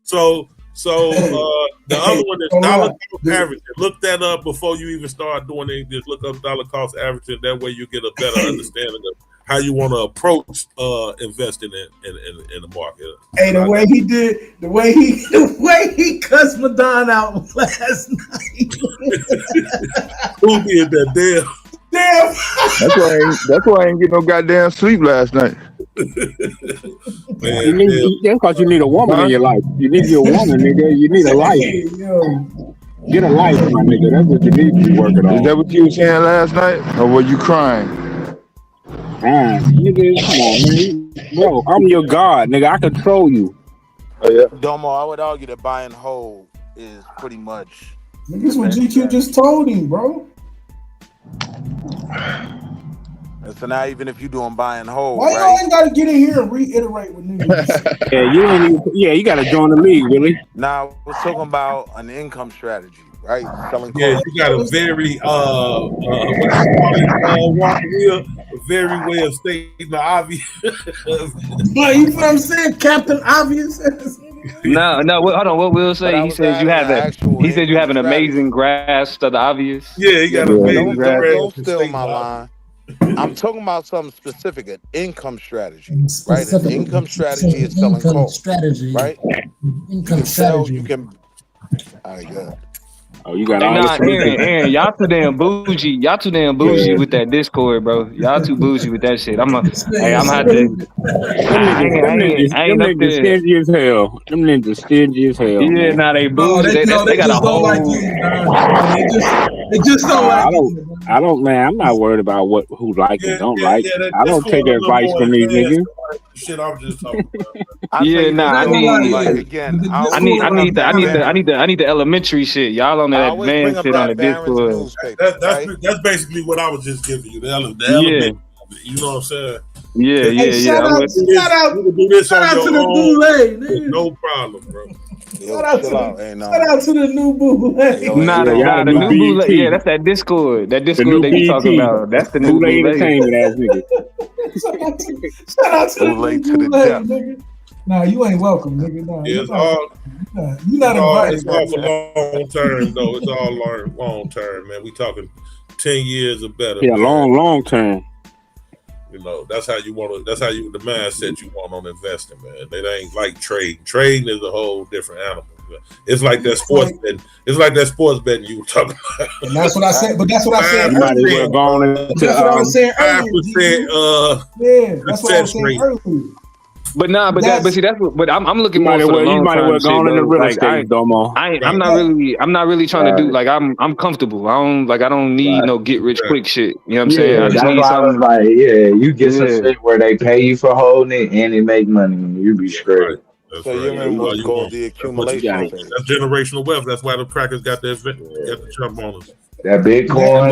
So So the other one is dollar cost averaging. Look that up before you even start doing anything. Just look up dollar cost averaging. That way you get a better understanding of how you want to approach investing in the market. Hey, the way he cussed Madonna out last night. Who did that? Damn. That's why I ain't get no goddamn sleep last night. That's because you need a woman in your life. You need your woman, nigga. You need a life. Get a life, my nigga. That's what you need to be working on. Is that what you were saying last night, or were you crying? Nigga, come on, man. Bro, I'm your god, nigga. I control you. Oh yeah. Domo, I would argue that buy and hold is pretty much. This is what GQ just told him, bro. And so now, even if you're doing buy and hold, why y'all ain't got to get in here and reiterate what niggas? You got to join the league, really. Now we're talking about an income strategy, right? Selling. Yeah, you got a very very way of stating the obvious. Like, you know what I'm saying, Captain Obvious. No, hold on. What Will say? He says you have an amazing grasp of the obvious. Yeah, he got an amazing grasp. Don't steal my line. I'm talking about something specific, an income strategy, right? An income strategy is selling coal, right? Income strategy. You can. All right, good. Oh, you got Aaron, y'all too damn bougie. Y'all too damn bougie with that Discord, bro. Y'all too bougie with that shit. I'm had to. Them niggas stingy as hell. Them niggas stingy as hell. Yeah, now they bougie. They got a whole. They just don't like you. I don't, man. I'm not worried about who like and don't like. I don't take advice from these niggas. Shit, I'm just talking about. I need the elementary shit. Y'all on that advanced shit on the Discord. That's basically what I was just giving you. The element. You know what I'm saying? Yeah. Shout out to the boule. No problem, bro. Shout out to the new boule. The new boule. Yeah, that's that Discord. That Discord they be talking about. That's the new boule. Entertainment ass nigga. Shout out to the new boule, nigga. Nah, you ain't welcome, nigga. Nah, you're not invited. It's all for long term, though. It's all long term, man. We talking 10 years or better. Yeah, man. long term. You know, that's how you want to. That's how the mindset you want on investing, man. It ain't like trading. Trading is a whole different animal. It's like that sports betting. It's like that sports betting you were talking about. And that's what I said. But that's what I said earlier. That's what I was saying earlier. Yeah, that's what I was saying earlier. But see that's what. But I'm looking more for the long term shit. I'm not really trying to do like I'm comfortable. I don't need no get rich quick shit. You know what I'm saying? I just need something. You get some shit where they pay you for holding it and they make money and you be straight. So you remember what's called the accumulation phase. That's generational wealth. That's why the crackers got the Trump on us. That Bitcoin,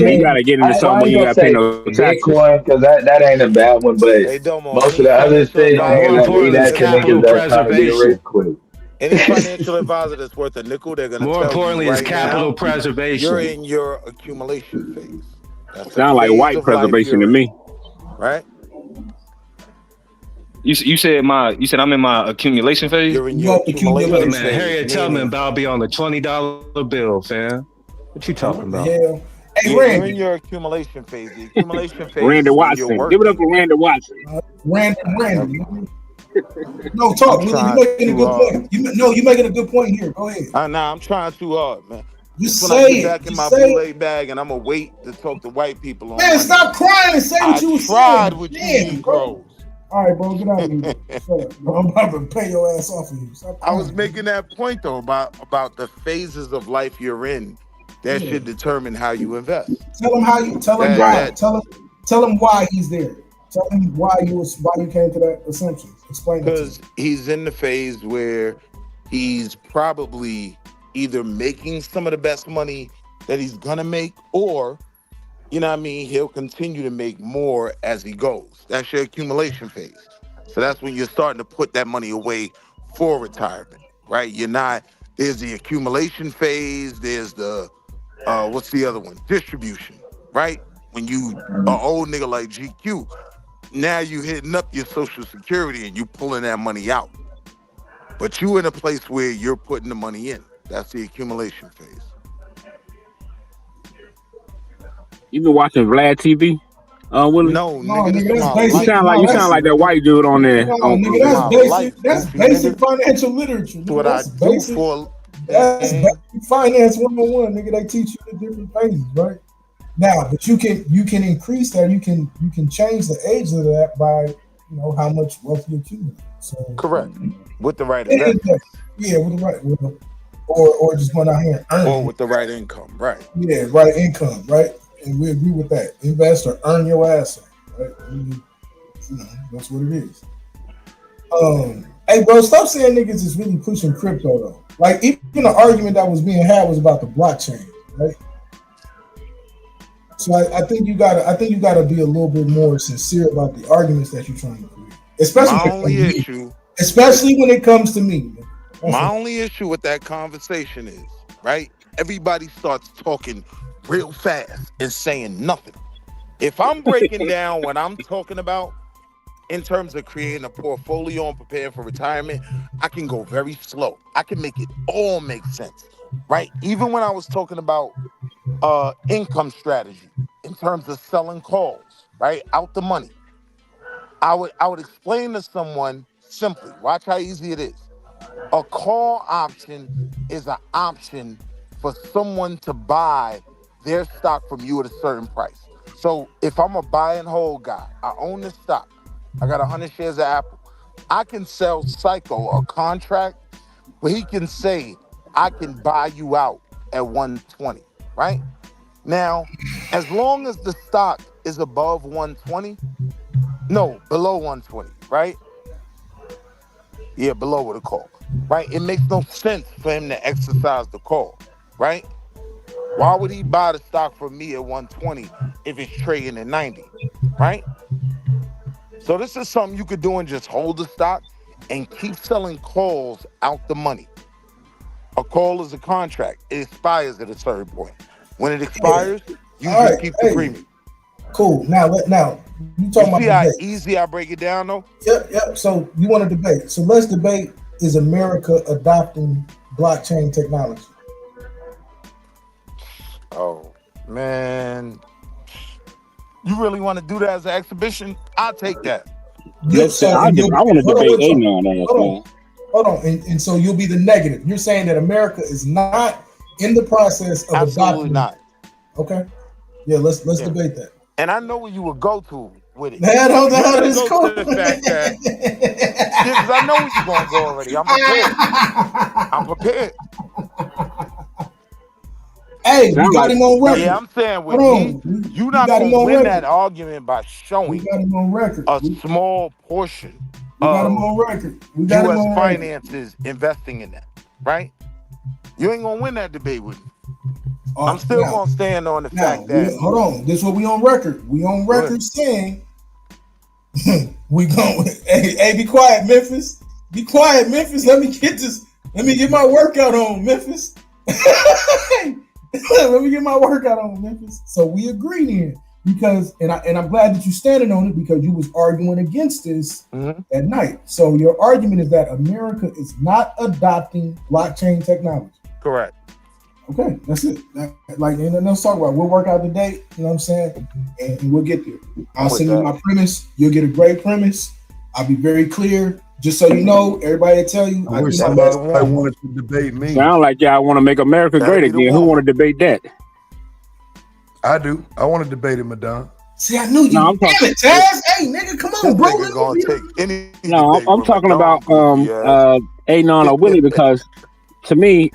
you gotta get into something where you gotta pay no taxes. Bitcoin, because that ain't a bad one, but most of the other shit, that can that's trying to get rich quick. Any financial advisor that's worth a nickel, they're gonna more tell importantly you is capital preservation. You're in your accumulation phase. Sound like white preservation to me, right? You said I'm in my accumulation phase. You're in your accumulation phase. Man, Harriet Tubman about to be on the $20 bill, fam. What you talking about? Hey, you're in your accumulation phase. The accumulation phase. Randy Watson. Give it up for Randy Watson. Randy. No, talk. You're making a good point. You're making a good point here. Go ahead. I'm trying too hard, man. You say it. Back in my boule bag, and I'm gonna wait to talk to white people. Man, stop crying and say what you saying. I tried with you, Negroes. All right, bro, get out of here. Shut up, bro. I'm about to pay your ass off of you. I was making that point though about the phases of life you're in. That should determine how you invest. Tell him why he's there. Tell him why you came to that assumption. Explain it. Because he's in the phase where he's probably either making some of the best money that he's gonna make, or you know what I mean, he'll continue to make more as he goes. That's your accumulation phase. So that's when you're starting to put that money away for retirement, right? There's the accumulation phase, there's the what's the other one? Distribution, right? When you an old nigga like GQ, now you hitting up your Social Security and you pulling that money out. But you in a place where you're putting the money in. That's the accumulation phase. You been watching Vlad TV? Willie? No, nigga, that's basic. You sound like that white dude on there. Nigga, that's basic. That's basic financial literature. Nigga. That's basic. That's basic finance 101. Nigga, they teach you the different phases, right? Now, but you can increase that. You can change the age of that by how much wealth you accumulate. So correct with the right investment. Yeah, with the right, or just going out here and earn. Or with the right income, right? Yeah, right income, right. And we agree with that. Invest or earn your ass off, right? That's what it is. Hey, bro, stop saying niggas is really pushing crypto though. Like even the argument that was being had was about the blockchain, right? So I think you gotta be a little bit more sincere about the arguments that you're trying to create, especially when it comes to me. My only issue with that conversation is right. Everybody starts talking real fast and saying nothing. If I'm breaking down what I'm talking about in terms of creating a portfolio and preparing for retirement, I can go very slow. I can make it all make sense, right? Even when I was talking about income strategy in terms of selling calls, right? Out the money. I would explain to someone simply, watch how easy it is. A call option is an option for someone to buy their stock from you at a certain price. So if I'm a buy and hold guy, I own the stock. I got 100 shares of Apple. I can sell Psycho a contract where he can say, I can buy you out at 120, right? Now, as long as the stock is above 120, no, below 120, right? Yeah, below with a call, right? It makes no sense for him to exercise the call, right? Why would he buy the stock from me at 120 if it's trading at 90, right? So this is something you could do and just hold the stock and keep selling calls out the money. A call is a contract. It expires at a certain point. When it expires, you just keep the premium. Cool. Now you talking about how debate. Easy I break it down though? Yep. So you want to debate. So let's debate, is America adopting blockchain technology? Oh, man. You really want to do that as an exhibition? I'll take that. I want to debate A-Non. Hold on. And so you'll be the negative. You're saying that America is not in the process of absolutely adopting. Not. Okay. Yeah, let's debate that. And I know where you would go to with it. Man, hold on. This go to the fact that because I know where you're going to go already. I'm prepared. Hey, we got him on record. Yeah, I'm saying with me, you're not going to win that argument by showing a small portion of U.S. finances investing in that, right? You ain't going to win that debate with me. I'm still going to stand on the fact that... Hold on. This is what we on record. We on record saying... we going... Hey, be quiet, Memphis. Be quiet, Memphis. Let me get my workout on, Memphis. Let me get my workout on, Memphis. So we agree then, because I'm glad that you standing on it, because you was arguing against this at night. So your argument is that America is not adopting blockchain technology. Correct. Okay, that's it. Let's talk about it. We'll work out the date. You know what I'm saying, and we'll get there. I'll send you my premise. You'll get a great premise. I'll be very clear. Just so you know, everybody will tell you. I wish somebody wanted to debate me. Sound like y'all want to make America great again. Who want to debate that? I do. I want to debate it, Madonna. See, I knew you. No, damn it, Taz. Hey, nigga, come on, bro. I'm talking about A-Non or Willie, because to me,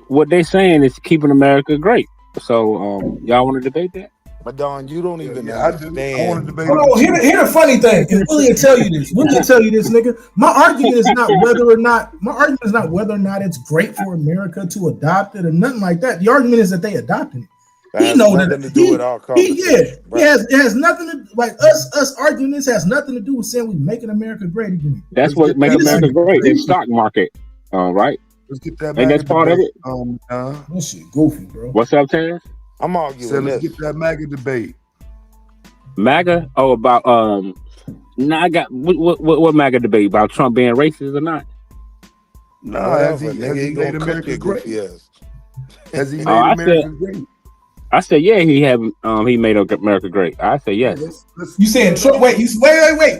what they saying is keeping America great. So y'all want to debate that? But Don, you don't even understand. I want to debate. Hold on, here the funny thing. And Willie will tell you this. Willie will tell you this, nigga. My argument is not whether or not it's great for America to adopt it or nothing like that. The argument is that they adopted it. He knows nothing to do with our conversation. It has nothing to like us arguing this has nothing to do with saying we making America great again. That's what makes America great. The stock market. Right. Let's get that. And that's part of it. This shit goofy, bro. What's up, Terrence? I'm arguing. Let's get that MAGA debate. MAGA? Oh, about Nah, I got what MAGA debate about Trump being racist or not? No, has he made America great? Has he made America great? I said yeah. He made America great. I said yes. You saying Trump? Wait,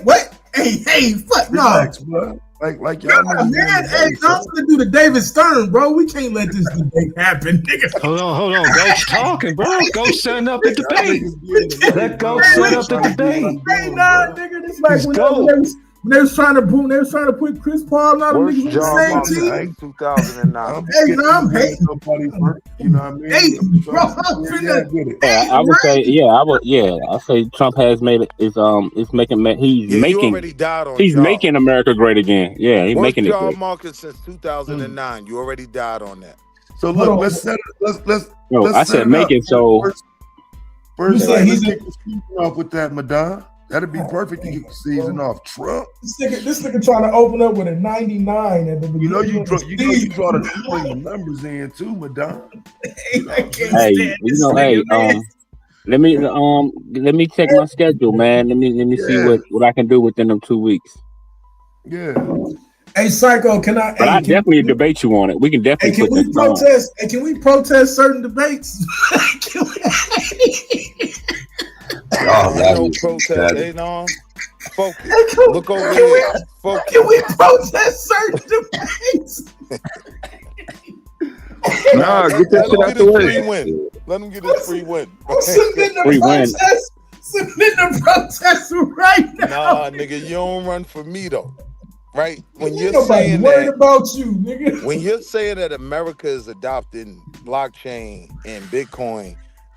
what? Hey, fuck Relax, no. bro. Like y'all man. Hey, I'm gonna do the David Stern, bro. We can't let this debate happen, nigga. Hold on. Ghost talking, bro. Ghost setting up the debate. Let Ghost set up the debate. Hey, nah, nigga. This like when they was trying to put Chris Paul and all the niggas on the same team. 2009. Hey, no, I'm hating. You know what I mean? Hating, bro. I would say yeah. I say Trump has made it. He's making America great again. Yeah, he's making it job great. market since 2009. You already died on that. So look, let's set it. I said make it so. First, let's kick the season off with that, Madonna. That'd be perfect to get the season off. Trump. This nigga trying to open up with a 99 at the beginning. You know you draw the numbers in too, Madonna. Let me check my schedule, man. Let me see what I can do within them 2 weeks. Yeah. Hey, Psycho, can I? But I definitely debate you on it. We can definitely. Can we protest? And can we protest certain debates? No protest, ain't on. Focus. Look over here. Focus. Can we protest certain debates? Nah, get that shit out the way. Let him get his free win. Submitting the protest right now. Nah, nigga, you don't run for me though. Right? When you're saying that about you, nigga. When you're saying that America is adopting blockchain and Bitcoin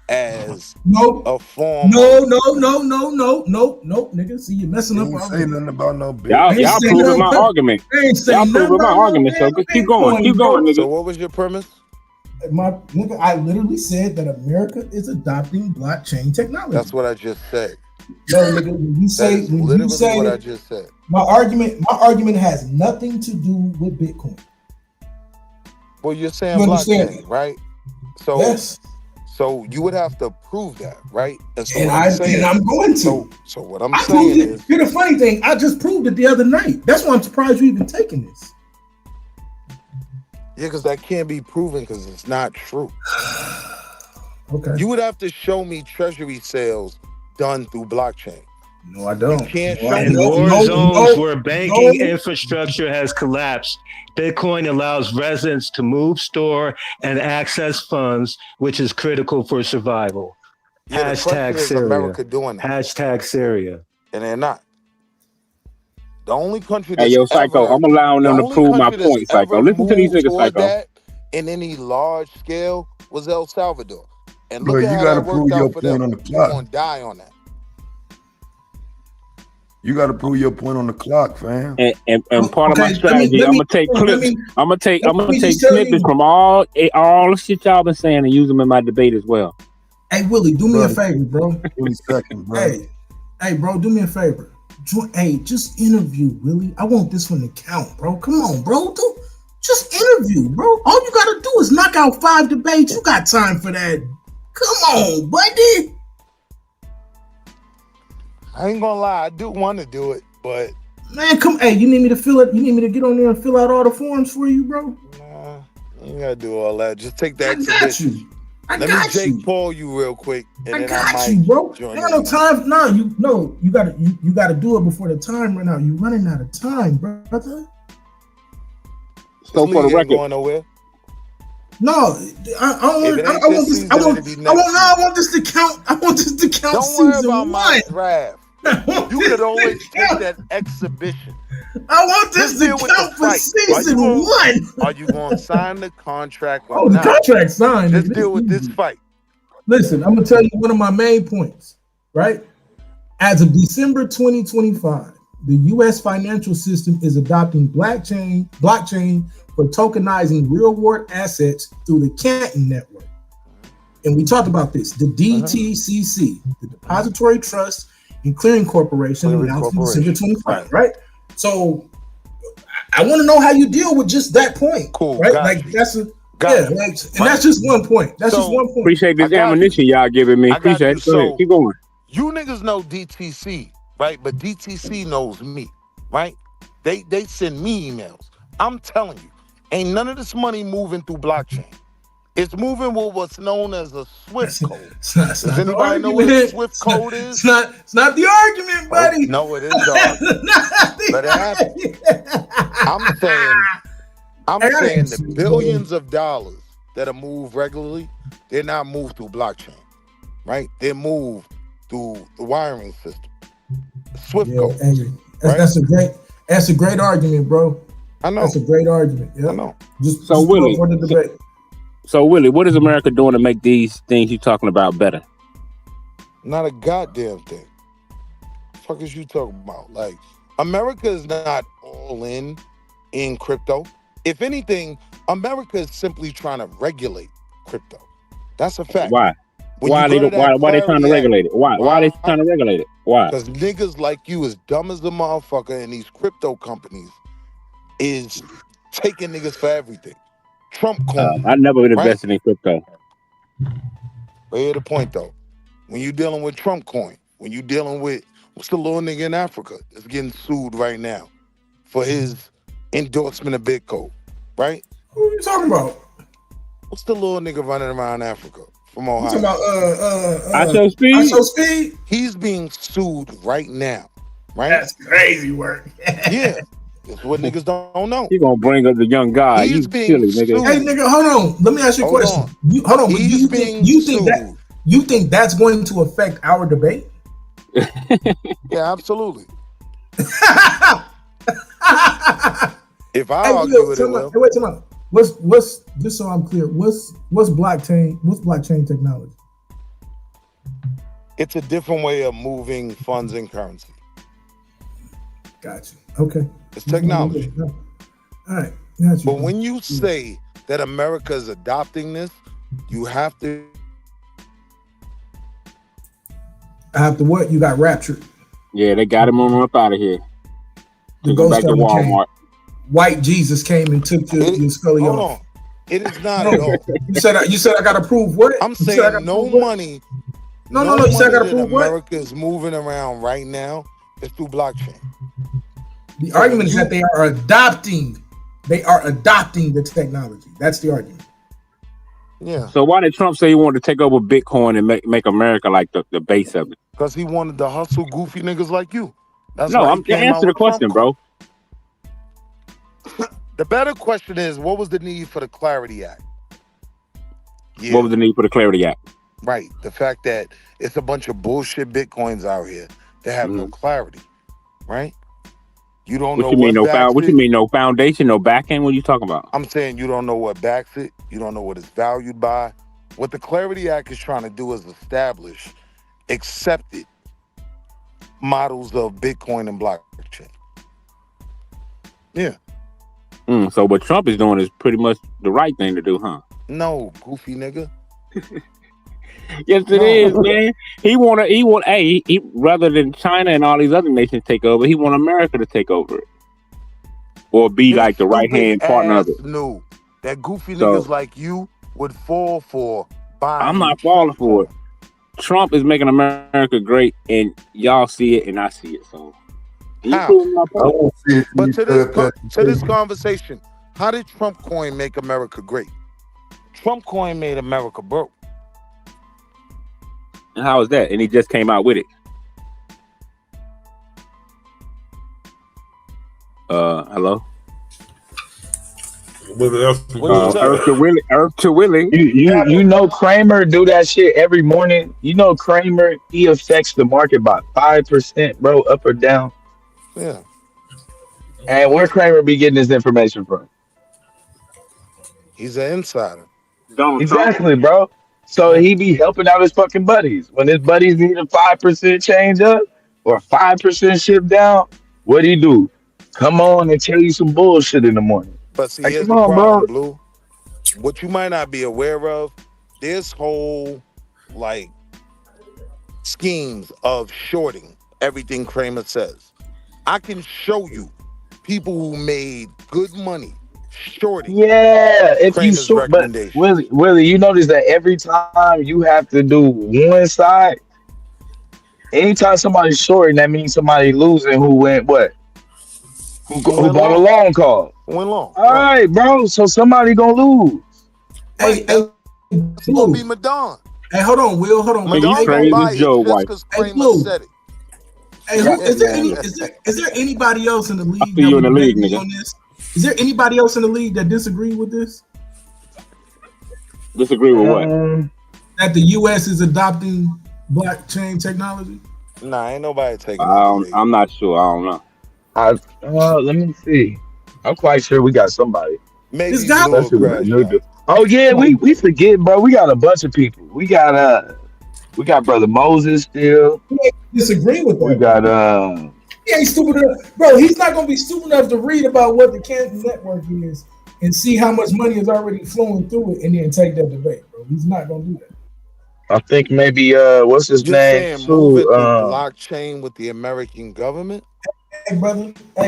as a form. No, nigga. See, you're messing up. Say nothing about no Bitcoin. Y'all proving my argument. Y'all proving my argument. So keep going, nigga. So what was your premise? Nigga, I literally said that America is adopting blockchain technology. That's what I just said. No, nigga, when you say what I just said. My argument has nothing to do with Bitcoin. Well, you're saying blockchain, right? So yes. So you would have to prove that, right? And I'm going to. So what I'm saying is, here's the funny thing. I just proved it the other night. That's why I'm surprised you even taking this. Yeah, because that can't be proven because it's not true. Okay. You would have to show me treasury sales done through blockchain. No, I don't. You can't show me war zones where banking infrastructure has collapsed. Bitcoin allows residents to move, store, and access funds, which is critical for survival. Yeah, Hashtag Syria. America doing that. Hashtag Syria. And they're not. The only country that's Psycho, I'm allowing them to prove my point, Psycho. Listen to these niggas, Psycho. That in any large scale was El Salvador. And look at how you got to that prove worked your out for point them. on the You're clock. going to die on that. You got to prove your point on the clock, fam. And part of my strategy, I'm gonna take clips. I'm gonna take snippets from all the shit y'all been saying and use them in my debate as well. Hey Willie, do me a favor, bro. 20 seconds, bro. Hey, bro, do me a favor. Hey, just interview Willie. I want this one to count, bro. Come on, bro. Just interview, bro. All you gotta do is knock out 5 debates. You got time for that. Come on, buddy. I ain't gonna lie, I do want to do it, but man, hey, you need me to fill it? You need me to get on there and fill out all the forms for you, bro? Nah, you ain't gotta do all that. Just take the exhibition. Let me Jake Paul you real quick, and then I might you, bro. join Ain't no time. Nah, you gotta do it before the time run out. You running out of time, brother. So for the record, going nowhere. No, I want this to count. I want this to count. Don't worry about my draft. You could always take that exhibition. I want this to count for season 1. Are you going to sign the contract? Oh, the contract signed. Let's deal with this fight. Listen, I'm gonna tell you one of my main points. Right, as of December 2025, the U.S. financial system is adopting blockchain for tokenizing real-world assets through the Canton Network. And we talked about this. The DTCC, the Depository Trust and Clearing Corporation, announced in December 25, right? So I want to know how you deal with just that point. Cool. Right? Like that's and that's just one point. That's just one point. Appreciate this ammunition y'all giving me. Appreciate it. Go ahead. Keep going. You niggas know DTC right? But DTC knows me, right? They send me emails. I'm telling you, ain't none of this money moving through blockchain. It's moving with what's known as a Swift code. Does anybody know what a Swift code is? It's not the argument, buddy. No, it is the argument. Let it happen. I'm saying the billions of dollars that are moved regularly, they're not moved through blockchain, right? They're moved through the wiring system. Swift code. That's a great argument, bro. I know. That's a great argument. Yeah. I know. Just Willie, for the debate. So Willie, what is America doing to make these things you're talking about better? Not a goddamn thing. The fuck is you talking about? Like, America is not all in crypto. If anything, America is simply trying to regulate crypto. That's a fact. Why? Why are they trying to regulate it? Why are they trying to regulate it? Why? Because niggas like you is dumb as a motherfucker, and these crypto companies is taking niggas for everything. Trump coin. I never been invested in crypto. But here's the point though. When you're dealing with Trump coin, when you're dealing with what's the little nigga in Africa that's getting sued right now for his endorsement of Bitcoin, right? Who are you talking about? What's the little nigga running around Africa from Ohio? You talking about ISO Speed? He's being sued right now, right? That's crazy work. Yeah. That's what niggas don't know. You gonna bring up the young guy? He's you being silly nigga. Hey nigga, hold on. Let me ask you a question. Hold on. You think that's going to affect our debate? Yeah, absolutely. If I argue with it, well. Wait, time out. What's just so I'm clear? What's blockchain technology? It's a different way of moving funds and currency. Gotcha. Okay. It's technology. All right. Gotcha. But when you say that America is adopting this, you have to. I have to what? You got raptured. Yeah, they got him on up out of here. The Took him back to Walmart. White Jesus came and took your Scully off. Hold on. It is not at all. You said I gotta prove what? I'm saying no money. No. You said I gotta prove what? America is moving around right now is through blockchain. The argument is that they are adopting the technology. That's the argument. Yeah. So why did Trump say he wanted to take over Bitcoin and make America like the base of it? Because he wanted to hustle goofy niggas like you. That's no, I'm answer the question, bro. The better question is, what was the need for the Clarity Act? Yeah. What was the need for the Clarity Act? Right. The fact that it's a bunch of bullshit Bitcoins out here that have no clarity. Right? You don't know what what you mean, no foundation, no back end? What are you talking about? I'm saying you don't know what backs it. You don't know what it's valued by. What the Clarity Act is trying to do is establish accepted models of Bitcoin and blockchain. Yeah. So what Trump is doing is pretty much the right thing to do, huh? No, goofy nigga. Yes, it is, man. He rather than China and all these other nations take over, he want America to take over it. Or be like the right-hand partner of it. No. That goofy niggas like you would fall for buying. I'm not falling for it. Trump is making America great, and y'all see it, and I see it. So, but to this conversation, how did Trump coin make America great? Trump coin made America broke. And how is that? And he just came out with it. Hello? Earth to Willie. You know Kramer do that shit every morning. You know Kramer, he affects the market by 5%, bro, up or down. Yeah. And where Kramer be getting his information from? He's an insider. Exactly, bro. So he be helping out his fucking buddies. When his buddies need a 5% change up or 5% shift down, what do? Come on and tell you some bullshit in the morning. But see, here's the problem, Blue. What you might not be aware of, this whole schemes of shorting everything Kramer says. I can show you people who made good money shorting. Yeah, if you short, but Willie, you notice that every time you have to do one side, anytime somebody's shorting, that means somebody losing who went what? Who bought long. a long call? Went long. All right, bro. So somebody gonna lose. Hey, it's gonna be Madon. Hey, hold on, Will. Hold on. Madon gonna buy it just because Kramer said it. Hey, is there anybody else in the league see that you in would the league, agree nigga. on this? Is there anybody else in the league that disagree with this? Disagree with what? That the U.S. is adopting blockchain technology? Nah, ain't nobody taking that. I'm not sure. I don't know. Let me see. I'm quite sure we got somebody. Maybe especially with the new dude. Oh yeah, we forget, bro. We got a bunch of people. We got Brother Moses still. We disagree with that. We got He ain't stupid enough, bro. He's not gonna be stupid enough to read about what the Canton Network is and see how much money is already flowing through it and then take that debate, bro. He's not gonna do that. I think maybe what's his name? Moving through blockchain with the American government. Hey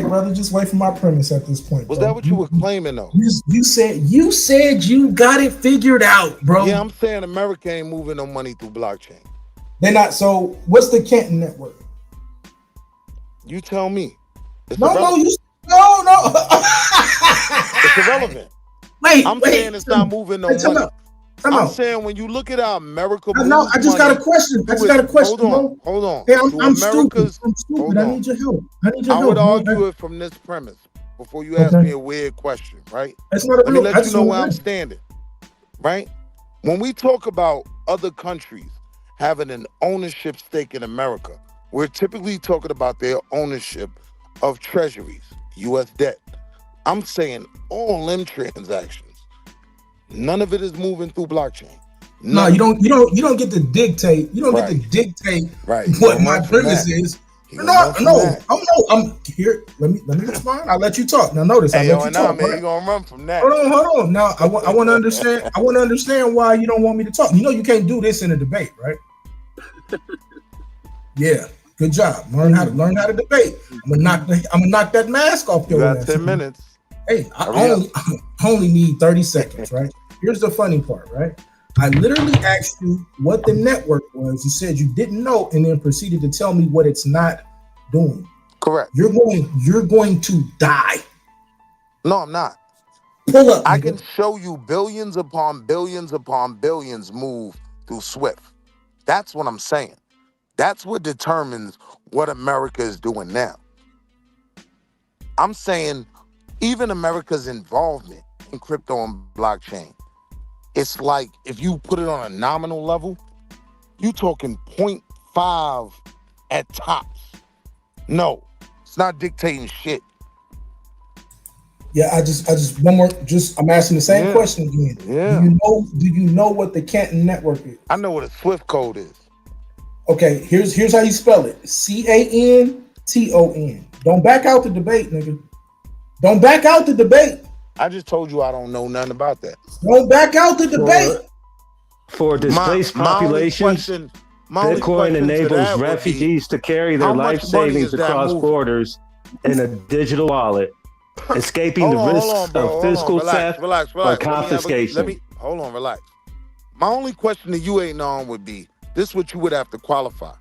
brother, just wait for my premise at this point. Was that what you were claiming though? You said you got it figured out, bro. Yeah, I'm saying America ain't moving no money through blockchain. They're not. So what's the Canton Network? You tell me. No. It's irrelevant. I'm saying it's not moving no money. I'm saying when you look at how America moves I just got a question. Hold on. Hey, I'm stupid. I need your help. I would argue it from this premise before you ask me a weird question, right? Let me let you know where I'm standing, right? When we talk about other countries having an ownership stake in America, we're typically talking about their ownership of treasuries, U.S. debt. I'm saying all them transactions, none of it is moving through blockchain. No, you don't get to dictate. You don't get to dictate what my premise is. No. I'm here. Let me respond. I'll let you talk. Now notice I let you talk. Man, you gonna run from that. Hold on. Now I want to understand. I want to understand why you don't want me to talk. You know you can't do this in a debate, right? Yeah. Good job. Learn how to debate. I'm gonna knock that mask off your ass. 10 minutes. Hey, I only need 30 seconds, right? Here's the funny part, right? I literally asked you what the network was. You said you didn't know, and then proceeded to tell me what it's not doing. Correct. You're going to die. No, I'm not. Pull up. I can show you billions upon billions upon billions move through SWIFT. That's what I'm saying. That's what determines what America is doing now. I'm saying even America's involvement in crypto and blockchain, it's like if you put it on a nominal level, you talking 0.5 at tops. No, it's not dictating shit. Yeah, I just one more. I'm asking the same question again. Yeah. Do you know what the Canton Network is? I know what a SWIFT code is. Okay, here's how you spell it: CANTON. Don't back out the debate, nigga. Don't back out the debate. I just told you I don't know nothing about that. Don't back out the debate. For displaced populations, Bitcoin enables refugees to carry their life savings across borders in a digital wallet, escaping the risks of physical theft or confiscation. Hold on, relax. My only question to you ain't on would be, this is what you would have to qualify.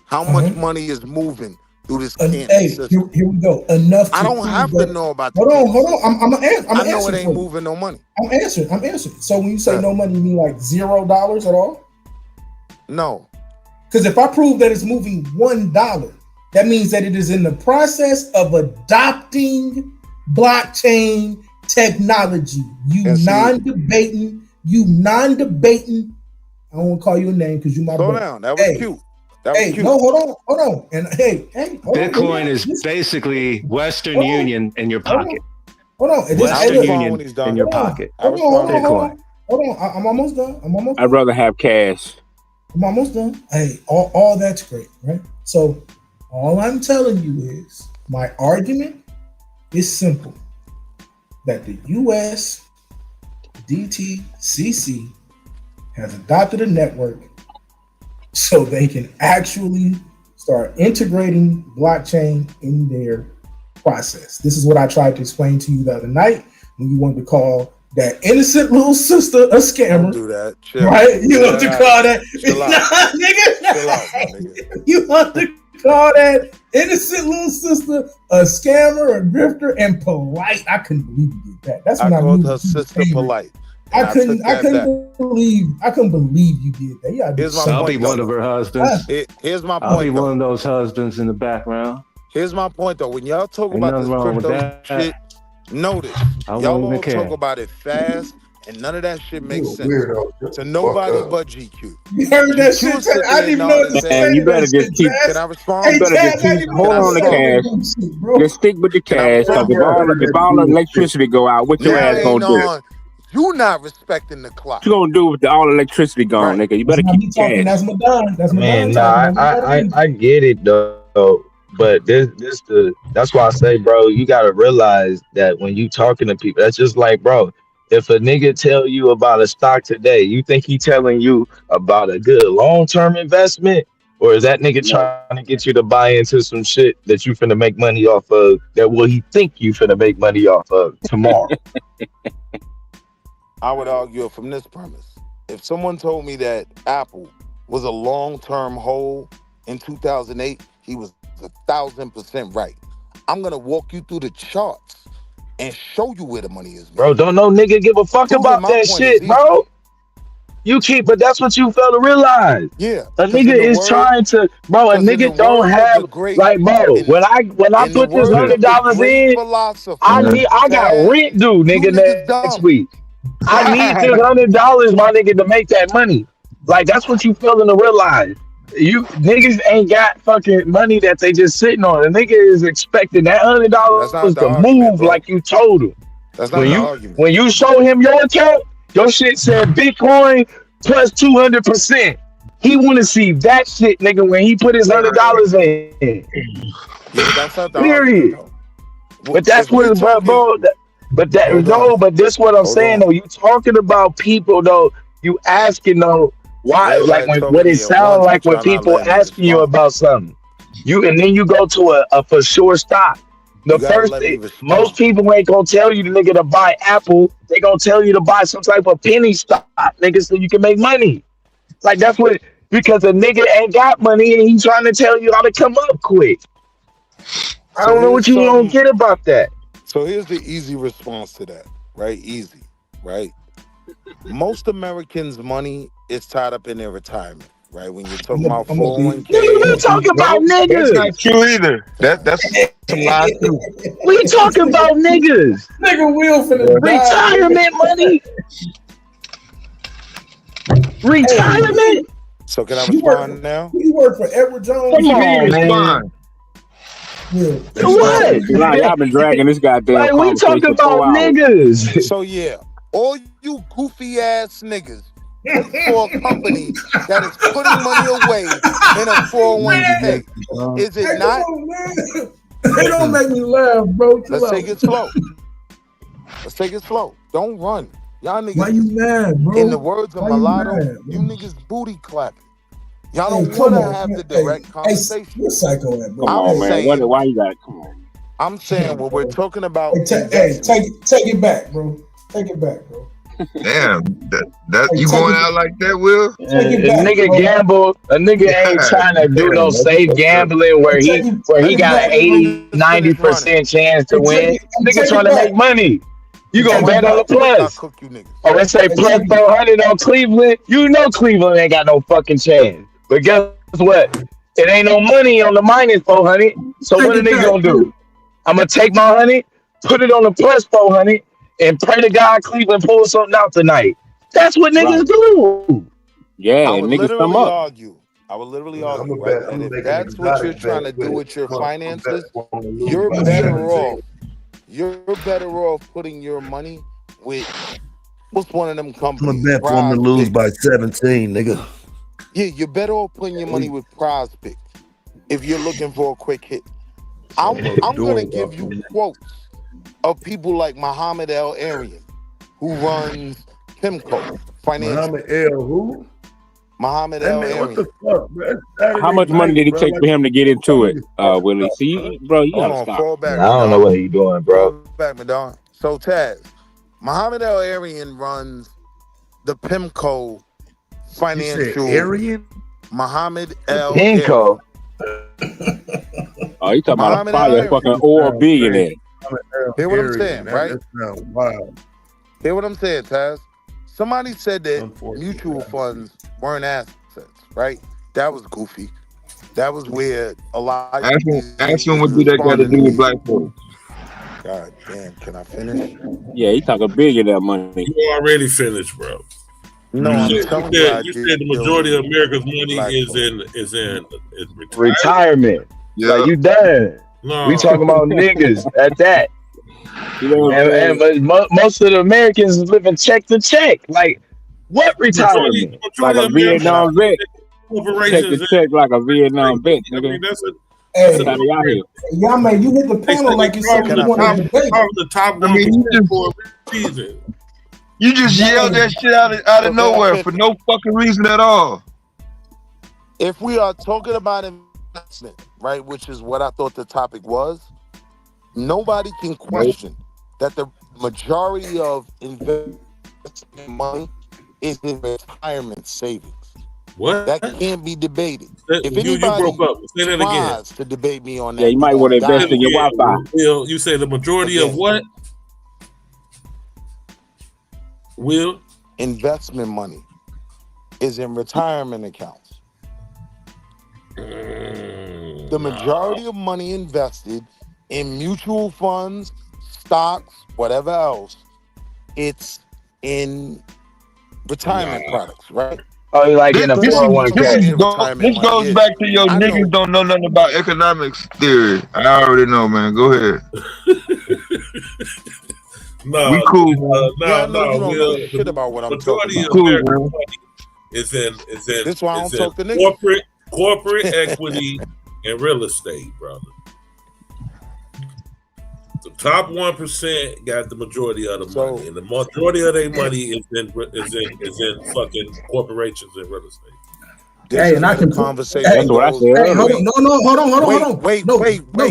How much money is moving through this system? Here we go. Enough. I don't have to know about that. Hold on. I'm I know it ain't moving no money. I'm answering. So when you say no money, you mean like $0 at all? No. Because if I prove that it's moving $1, that means that it is in the process of adopting blockchain technology. You non-debating. I don't want to call you a name because you my Slow brother. down. That was cute. That was cute. No, hold on. And Bitcoin is basically Western Union in your pocket. Hold on. Western Union in your pocket. Hold on. I'm almost done. I'd rather have cash. I'm almost done. Hey, all that's great, right? So all I'm telling you is my argument is simple. That the US DTCC has adopted a network so they can actually start integrating blockchain in their process. This is what I tried to explain to you the other night when you wanted to call that innocent little sister a scammer. Don't do that. Chill. Right? You want to call that? Chill out. Nah, nigga. Chill out, my nigga. You want to call that innocent little sister a scammer, a grifter, and polite? I couldn't believe you did that. That's when I called knew her sister polite. I couldn't believe you did that. Yeah, here's my I'll point, be one of her husbands. Here's my point. I'll be one of those husbands in the background. Here's my point, though. When y'all talk Ain't about nothing wrong this with crypto that. shit, notice I y'all won't all even care. talk about it fast, and none of that shit makes sense weirdo. to nobody but GQ. You heard that shit? I didn't even know what to say. And you better just keep. Can I respond? You better just keep hold on the cash. Just stick with the cash, because if all the electricity go out, what your ass gonna do? You not respecting the clock. What you gonna do with all the electricity gone, nigga? You better keep cash. That's my done. That's my Man, I get it though, but that's why I say, bro, you gotta realize that when you talking to people, that's just like, bro, if a nigga tell you about a stock today, you think he telling you about a good long-term investment, or is that nigga trying to get you to buy into some shit that you finna make money off of, that will he think you finna make money off of tomorrow? I would argue it from this premise. If someone told me that Apple was a long-term hold in 2008, he was 1,000% right. I'm going to walk you through the charts and show you where the money is. Bro, don't no nigga give a fuck about that shit, bro. You keep, but that's what you fail to realize. Yeah. A nigga is trying to, bro, a nigga don't have, like, bro, when I put this $100 in, I got rent due, nigga, next week. I need this $100, my nigga, to make that money. Like, that's what you failing to realize. You niggas ain't got fucking money that they just sitting on. The nigga is expecting that $100 to move like you told him. That's not the argument. When you show him your account, your shit said Bitcoin plus 200%. He want to see that shit, nigga, when he put his $100 in. Yeah, that's not the period. Argument, but that's what, bro. But this what I'm saying though. You talking about people though. You asking though why, like what it sounds like when people asking you about something. And then you go to a for sure stock. The first thing, most people ain't gonna tell you the nigga to buy Apple. They gonna tell you to buy some type of penny stock, nigga, so you can make money. Like that's what, because a nigga ain't got money and he's trying to tell you how to come up quick. I don't know what you don't get about that. So here's the easy response to that, right? Easy, right? Most Americans' money is tied up in their retirement, right? When you're talking about 401k. We talking about niggas. That's not true either. That's some lies too. We talking about niggas. Nigga will finna retirement money. Retirement. So can I respond now? You work for Edward Jones. Come on, man. Yeah. What? Y'all been dragging this goddamn. Like we talking about niggas. So yeah, all you goofy ass niggas for a company that is putting money away in a 401k. Is it not? They don't make me laugh, bro. Let's take it slow. Let's take it slow. Don't run. Y'all niggas. Why you mad, bro? In the words of Mulatto, you niggas booty clapping. Y'all don't want to have the direct conversation. You're psycho, bro. Come on, man. Why you got? Come on. I'm saying when we're talking about. Take it back, bro. Take it back, bro. Damn, that you going out like that, Will? A nigga gamble. A nigga ain't trying to do no safe gambling where he got an 80-90% chance to win. Nigga trying to make money. You gonna bet on the plus? Oh, let's say plus 400 on Cleveland. You know Cleveland ain't got no fucking chance. But guess what? It ain't no money on the minus 400. So what are they gonna do? I'm gonna take my 100, put it on the plus 400, and pray to God Cleveland pulls something out tonight. That's what niggas do. Yeah, I would niggas come up. I would literally argue, right? And if that's what you're trying to do with your finances, you're better off. You're better off putting your money with what's one of them companies. I'm gonna bet for them to lose by 17, nigga. Yeah, you're better off putting your money with Prize Picks if you're looking for a quick hit. I'm gonna give you quotes of people like Muhammad El Arian, who runs PIMCO Financial. Muhammad El who? Muhammad El Arian. What the fuck, bro? How much money did it take for him to get into it, Willie? See, bro, you gotta stop. Fall back, I don't know what he's doing, bro. Fall back, Madonna. So Taz, Muhammad El Arian runs the PIMCO financial. Arian? Muhammad El Pinko. Oh, you talking about a Muhammad fire El fucking oil billionaire. Hear what I'm saying, right? That's wild. Hear what I'm saying, Taz? Somebody said that mutual funds weren't assets, right? That was goofy. That was weird. A lot. Ask him what do that got to do with black folks? God damn, can I finish? Yeah, he talking billionaire money. You already finished, bro. No, you I'm said the majority of America's money is in Retirement. Yeah, like you done. No. We talking about niggas at that. And most of the Americans is living check to check. Like what retirement? Like a Vietnam vet. Check the check like a Vietnam vet, nigga. Hey, y'all man, you hit the panel like you said you want to debate. The top 1% for a reason. You just yelled that shit out of nowhere for no fucking reason at all. If we are talking about investment, right, which is what I thought the topic was, nobody can question that the majority of investment money is in retirement savings. What? That can't be debated. If you anybody broke up. Say that again. tries to debate me on that, Yeah, you might want to invest in your Wi-Fi. Will, you say the majority of what? Will? Investment money is in retirement accounts. The majority of money invested in mutual funds, stocks, whatever else, it's in retirement products, right? Oh, you like in a 401k. This goes back to your niggas don't know nothing about economics theory. I already know, man. Go ahead. No, we cool. You don't know shit about what I'm talking about. Cool, man. Is in That's why I don't talk to niggas. Corporate equity and real estate, brother. The top 1% got the majority of the money, and the majority of their money is in fucking corporations and real estate. Hey, and I can conversation. Hey, hold on. Wait.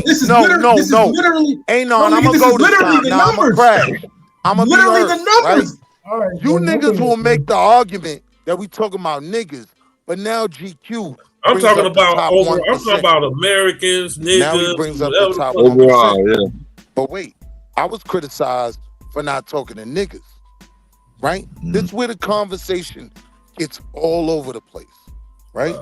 This is literally. Hey, no, I'm gonna go this time. Now I'm gonna crash. I'm gonna literally be hurt, the numbers. Right? All right, you niggas will make the argument that we talking about niggas, but now GQ. I'm talking about over. I'm talking about Americans, niggas. Now he brings up the top overall, 1%. yeah. But wait, I was criticized for not talking to niggas, right? This is where the conversation gets all over the place, right?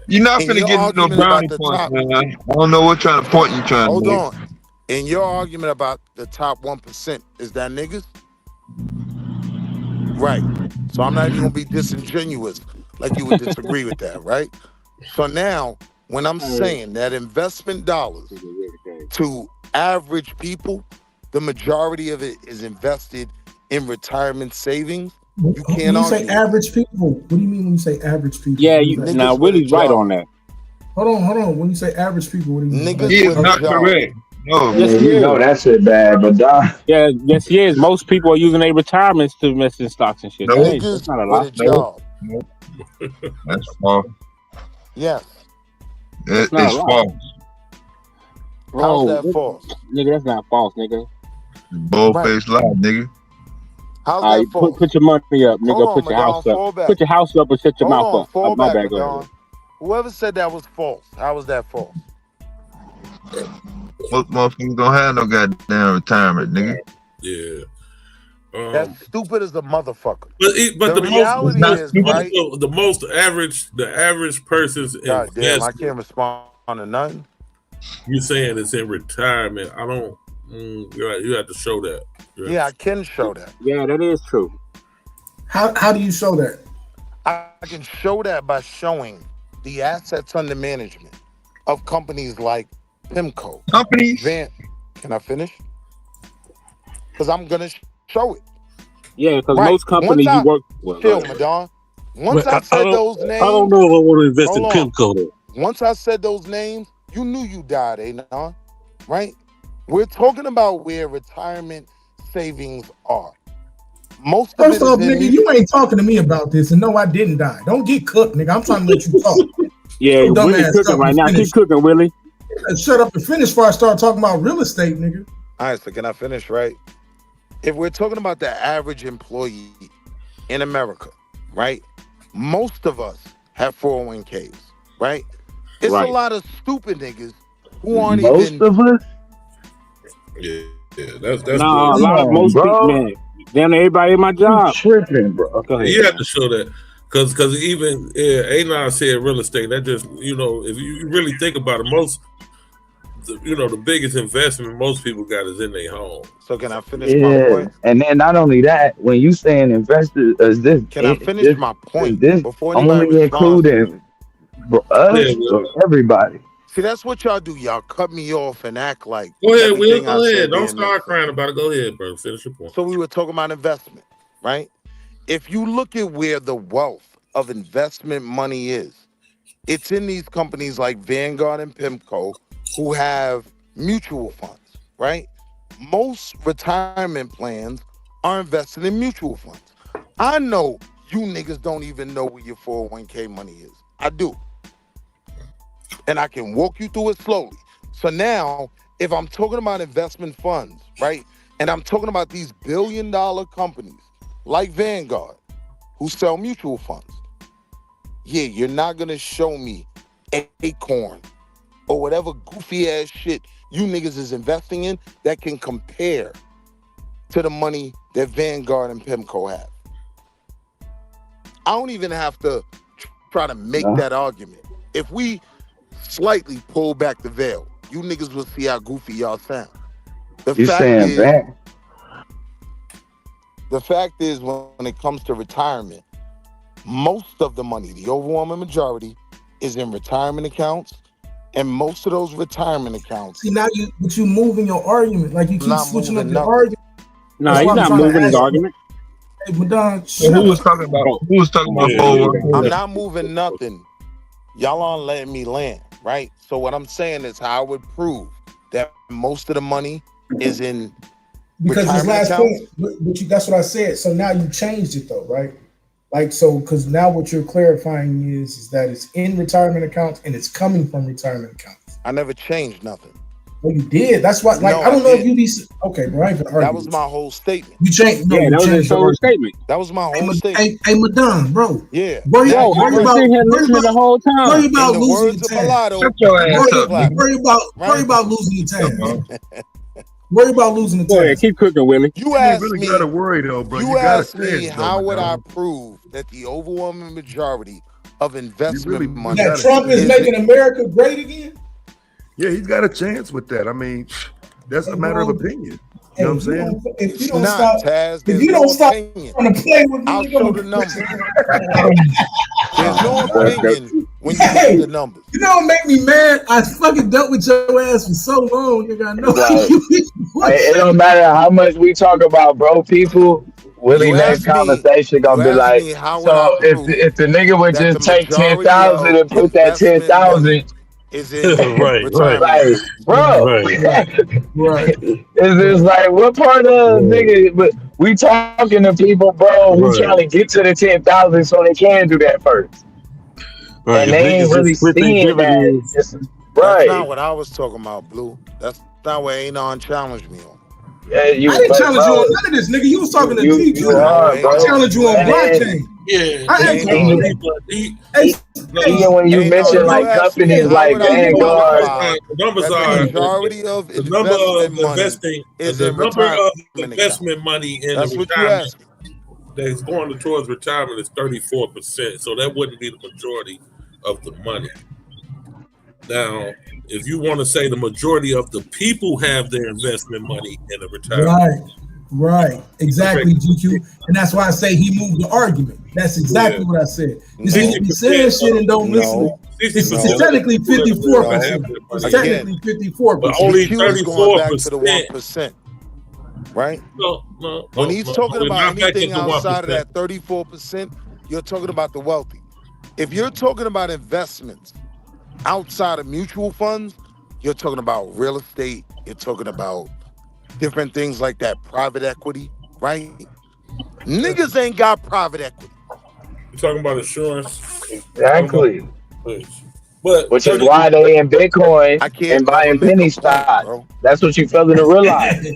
You're not finna get no brownie points, man. I don't know what kind of point you're trying to make. Hold on. In your argument about the top 1%, is that niggas? Right. So I'm not even gonna be disingenuous like you would disagree with that, right? So now, when I'm saying that investment dollars to average people, the majority of it is invested in retirement savings. You can't When you say average people, what do you mean when you say average people? Yeah, now Willie's right on that. Hold on. When you say average people, what do you mean? Niggas He is not correct. No, yes, you know that shit bad, but yes, he is. Most people are using their retirements to invest in stocks and shit. That's not a lot. No. That's false. Yes. It's false. How's that false? Nigga, that's not false, nigga. Bold-faced lie, nigga. How's that false? Put your money up, nigga. Hold on, put your house fall up. back. Put your house up and shut your Hold mouth on, up. fall My back, bad, go ahead. Whoever said that was false, how was that false? Most motherfuckers don't have no goddamn retirement, nigga. Yeah. That's stupid as a motherfucker. But the reality is, right? The average person's God damn, I can't respond to nothing. You saying it's in retirement? I don't. You're right. You have to show that. Yeah, I can show that. Yeah, that is true. How do you show that? I can show that by showing the assets under management of companies like PIMCO. Companies? Can I finish? Because I'm going to show it. Yeah, because most companies you work with. Chill, Madon. Once I said those names. I don't know if I want to invest in PIMCO, though. Once I said those names, you knew you died, right? We're talking about where retirement savings are. First off, nigga, you ain't talking to me about this, and no, I didn't die. Don't get cooked, nigga. I'm trying to let you talk. Yeah, Willie's cooking right now. Keep cooking, Willie. Shut up and finish before I start talking about real estate, nigga. All right, so can I finish, right? If we're talking about the average employee in America, right? Most of us have 401ks, right? It's a lot of stupid niggas who aren't most even. of us. Yeah, that's nah, a lot of most people, man. Damn, everybody in my job. Tripping, bro. Go ahead. You have to show that. Because even A9 said real estate, that just, if you really think about it, the biggest investment most people got is in their home. So can I finish my point? And then not only that, when you saying investors, Can I finish my point before anybody only including us or everybody? See, that's what y'all do. Y'all cut me off and act like. Go ahead, Will. Go ahead. Don't start crying about it. Go ahead, bro. Finish your point. So we were talking about investment, right? If you look at where the wealth of investment money is, it's in these companies like Vanguard and PIMCO who have mutual funds, right? Most retirement plans are invested in mutual funds. I know you niggas don't even know where your 401k money is. I do. And I can walk you through it slowly. So now, if I'm talking about investment funds, right? And I'm talking about these billion-dollar companies like Vanguard who sell mutual funds. Yeah, you're not going to show me Acorn or whatever goofy-ass shit you niggas is investing in that can compare to the money that Vanguard and PIMCO have. I don't even have to try to make that argument. If we slightly pull back the veil, you niggas will see how goofy y'all sound. The fact is, when it comes to retirement, most of the money, the overwhelming majority, is in retirement accounts, and most of those retirement accounts. See, now you moving your argument, like you keep switching up your argument. No, he's not moving his argument. Hey, Madon, who was talking about? I'm not moving nothing. Y'all aren't letting me land, right? So what I'm saying is how I would prove that most of the money is in because his last accounts. point, that's what I said. So now you changed it though, right? Like, so, because now what you're clarifying is that it's in retirement accounts and it's coming from retirement accounts. I never changed nothing. Well, you did. That's why, like, no, I don't know if you be okay, bro. I ain't gonna argue. That was my whole statement. You changed. No, yeah, that was his whole statement. That was my whole statement. Hey, Madon, bro. Yeah. Worry about the whole time. Worry about losing the tab. Worry about losing the tab. Worry about losing the tab. Go ahead, keep cooking, Willie. You really gotta worry though, bro. You asked me how would I prove that the overwhelming majority of investment money that Trump is making America great again? Yeah, he's got a chance with that. I mean, that's a matter of opinion. You know what I'm saying? If you don't stop, if you don't stop trying to play with me, I'll show the numbers. There's no opinion when you see the numbers. You know what make me mad? I fucking dealt with your ass for so long, nigga. I know. It don't matter how much we talk about, bro. People, Willie, next conversation gonna be like, so if the nigga would just take 10,000 and put that 10,000. Is it right, bro? Right. It's just like what part of nigga? But we talking to people, bro. We trying to get to the 10,000 so they can do that first. Right. And they ain't really seeing that. That's not what I was talking about, Blue. That's not what Anon challenged me on. Yeah, I didn't challenge you on none of this, nigga. You was talking to DQ. I challenged you on blockchain. Yeah, even when you mention like companies like Vanguard, the numbers are majority of the number of investing is the number of investment money in the retirement that's going towards retirement is 34%. So that wouldn't be the majority of the money. Now, if you want to say the majority of the people have their investment money in the retirement. Right, exactly, GQ, and that's why I say he moved the argument. That's exactly what I said. You see, he says shit and don't listen. It's technically 54%. It's technically 54%. But only 34% to the 1%. Right? No. When he's talking about anything outside of that 34%, you're talking about the wealthy. If you're talking about investments outside of mutual funds, you're talking about real estate. You're talking about different things like that, private equity, right? Niggas ain't got private equity. You're talking about insurance. Exactly. But which is why they in Bitcoin and buying penny stock. That's what you failing to realize.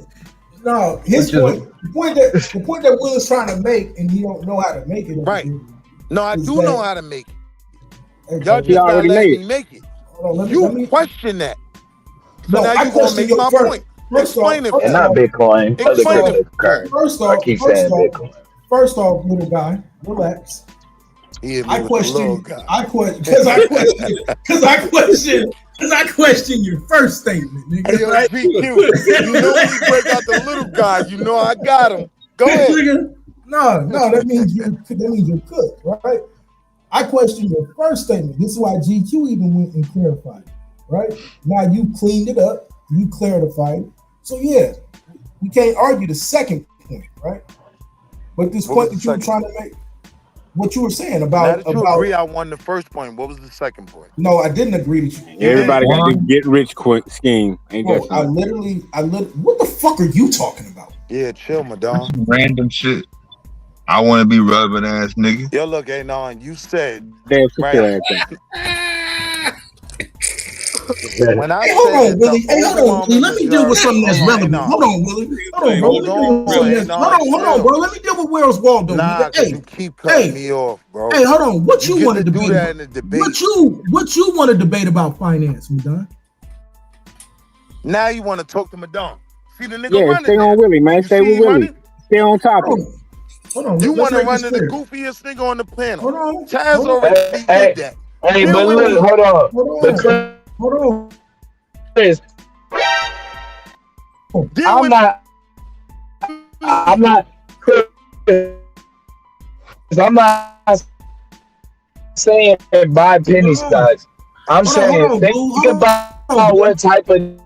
No, his point. The point that Will is trying to make, and you don't know how to make it. Right. No, I do know how to make it. Hey, Y'all just not letting me make it. You question that. So no, now I you gonna make my point. Explain it. And not Bitcoin. Explain it. I keep saying Bitcoin. First off, little guy, relax. I question your first statement, nigga. Hey, yo, GQ, you know when you break out the little guy, you know I got him. Go ahead. No, that means you're cooked, right? I question your first statement. This is why GQ even went and clarified, right? Now you cleaned it up, you clarified it. So yeah, we can't argue the second point, right? But this point that you were trying to make, what you were saying about agree I won the first point. What was the second point? No, I didn't agree that you. Everybody got this get rich quick scheme. Ain't that I literally. What the fuck are you talking about? Yeah, chill, Madonna. Random shit. I want to be relevant ass nigga. Yo, look, Anon, you said right. Hold on, Willie. Let me deal with something that's relevant. Hold on, Willie. Hold on, bro. Let me deal with Where's Waldo. Nah, you keep cutting me off, bro. Hey, hold on. What you want to debate? Do that in the debate. What you want to debate about finance, Madonna? Now you want to talk to Madonna. See the nigga running. Stay on Willie, man. Stay with Willie. Stay on topic. Hold on. You want to run to the goofiest nigga on the planet. Hold on. Taz already did that. Hey, but look, hold on. Hold on. I'm not saying buy penny stocks. I'm saying think about what type of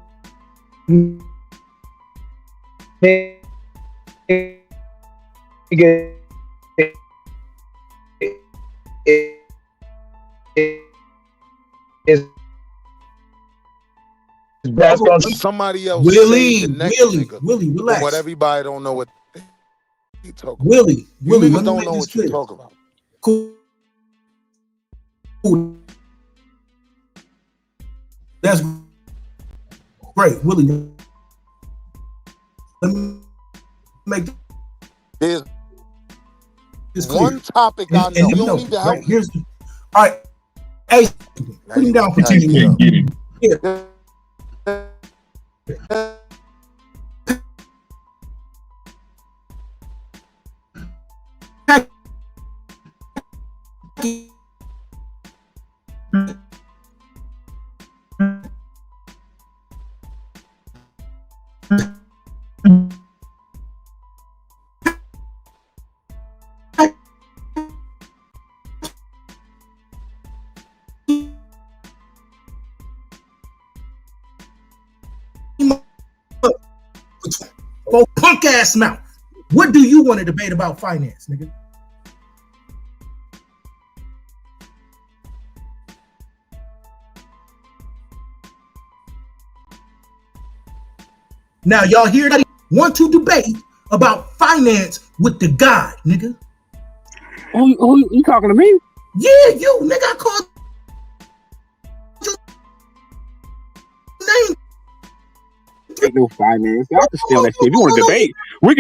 that's somebody else. Willie, relax. But everybody don't know what you talk about. Willie, don't know what you talk about. Cool. That's great, Willie. Let me make. There's one topic I know. You don't need to help. All right. Hey, put him down for 10 minutes. Yeah. Punk ass mouth. What do you want to debate about finance, nigga? Now y'all hear that? Want to debate about finance with the God, nigga? Who you talking to me? Yeah, you, nigga. I called your name. Ain't no finance. I can steal that shit. If you want to debate, we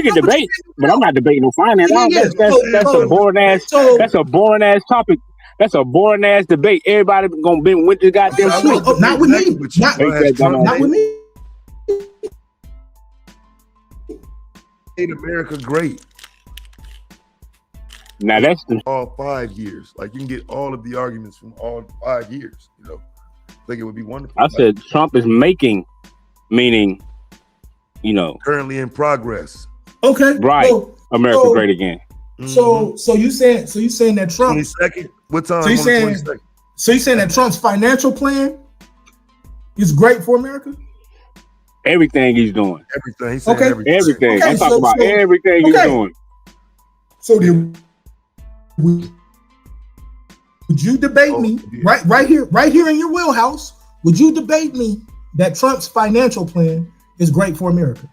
can debate. But I'm not debating no finance. That's a boring ass. That's a boring ass topic. That's a boring ass debate. Everybody gonna be with the goddamn shit. Not with me. Not with me. Made America great. Now that's all 5 years. Like you can get all of the arguments from all 5 years. You know, I think it would be wonderful. I said Trump is making, meaning, you know, currently in progress. Okay, right. America great again. So you saying that Trump 22nd? What time? So you saying that Trump's financial plan is great for America? Everything he's doing. Everything. He's saying everything. I'm talking about everything he's doing. So then, would you debate me right here in your wheelhouse? Would you debate me that Trump's financial plan is great for America?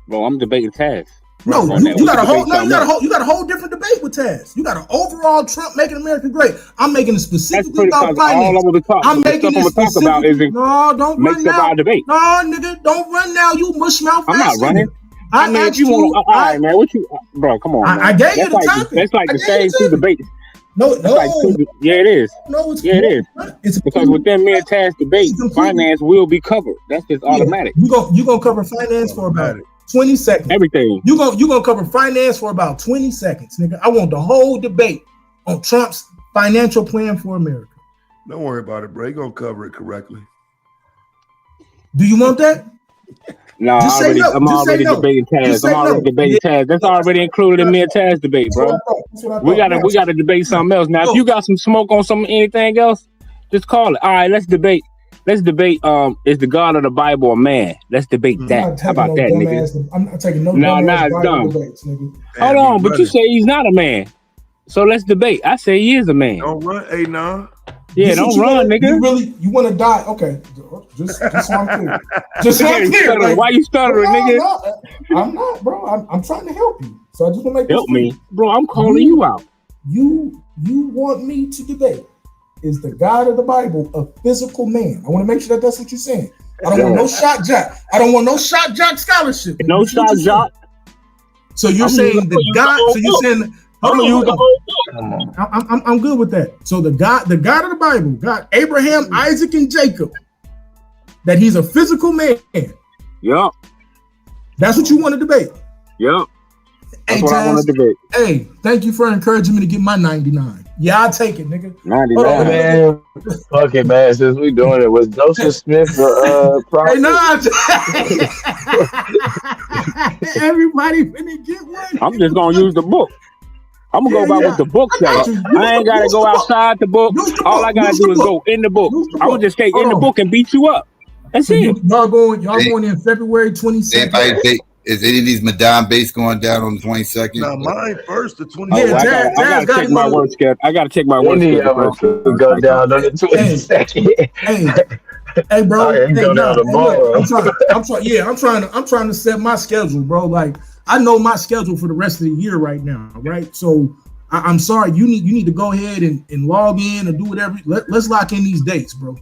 Well, I'm debating Taz. No, you got a whole different debate with Taz. You got an overall Trump making America great. I'm making it specifically about finance. I'm making it specifically. No, don't run now. No, nigga, don't run now. You mush mouth. I'm not running. I mean, if you want, all right, man. What you, bro? Come on, man. I gave you the topic. That's like the same two debates. No. Yeah, it is. No, it's It's because within me and Taz debate, finance will be covered. That's just automatic. You gonna cover finance for about 20 seconds. Everything. You gonna cover finance for about 20 seconds, nigga. I want the whole debate on Trump's financial plan for America. Don't worry about it, bro. You're gonna cover it correctly. Do you want that? No, I'm already debating Taz. I'm already debating Taz. That's already included in me and Taz debate, bro. We gotta debate something else. Now, if you got some smoke on anything else, just call it. All right, let's debate. Is the God of the Bible a man? Let's debate that. How about that, nigga? I'm not taking no it's dumb. Debates, nigga. Hold on, but you say he's not a man. So let's debate. I say he is a man. Don't run, hey, nah. Yeah, don't run, nigga. You want to die? Okay, just so I'm clear. Just so I'm clear. Like, why you stuttering, nigga? I'm not, bro. I'm trying to help you. So I just want to make help me, bro. I'm calling you out. You want me to debate? Is the God of the Bible a physical man? I want to make sure that's what you're saying. I don't want no shot jock. I don't want no shot jock scholarship. No shot jock. So you're saying the God? So you're saying? I'm good with that. So the God of the Bible, God, Abraham, Isaac, and Jacob, that he's a physical man. Yep. That's what you want to debate. Yep. That's what I want to debate. Hey, thank you for encouraging me to get my 99. Yeah, I'll take it, nigga. 99. Man, fuck it, man. Since we doing it, was Joseph Smith Hey, nah. Everybody finna get one. I'm just gonna use the book. I'm gonna go by what the book says. I ain't gotta go outside the book. All I gotta do is go in the book. I would just stay in the book and beat you up. That's it. Y'all going in February 22nd. Is any of these Madame Bates going down on the 22nd? No, mine first, the 22nd. I gotta check my work schedule. I gotta check my work schedule. Go down on the 22nd. Hey, bro. I'm trying to set my schedule, bro. Like, I know my schedule for the rest of the year right now, right? So I'm sorry, you need to go ahead and log in or do whatever. Let's lock in these dates, bro.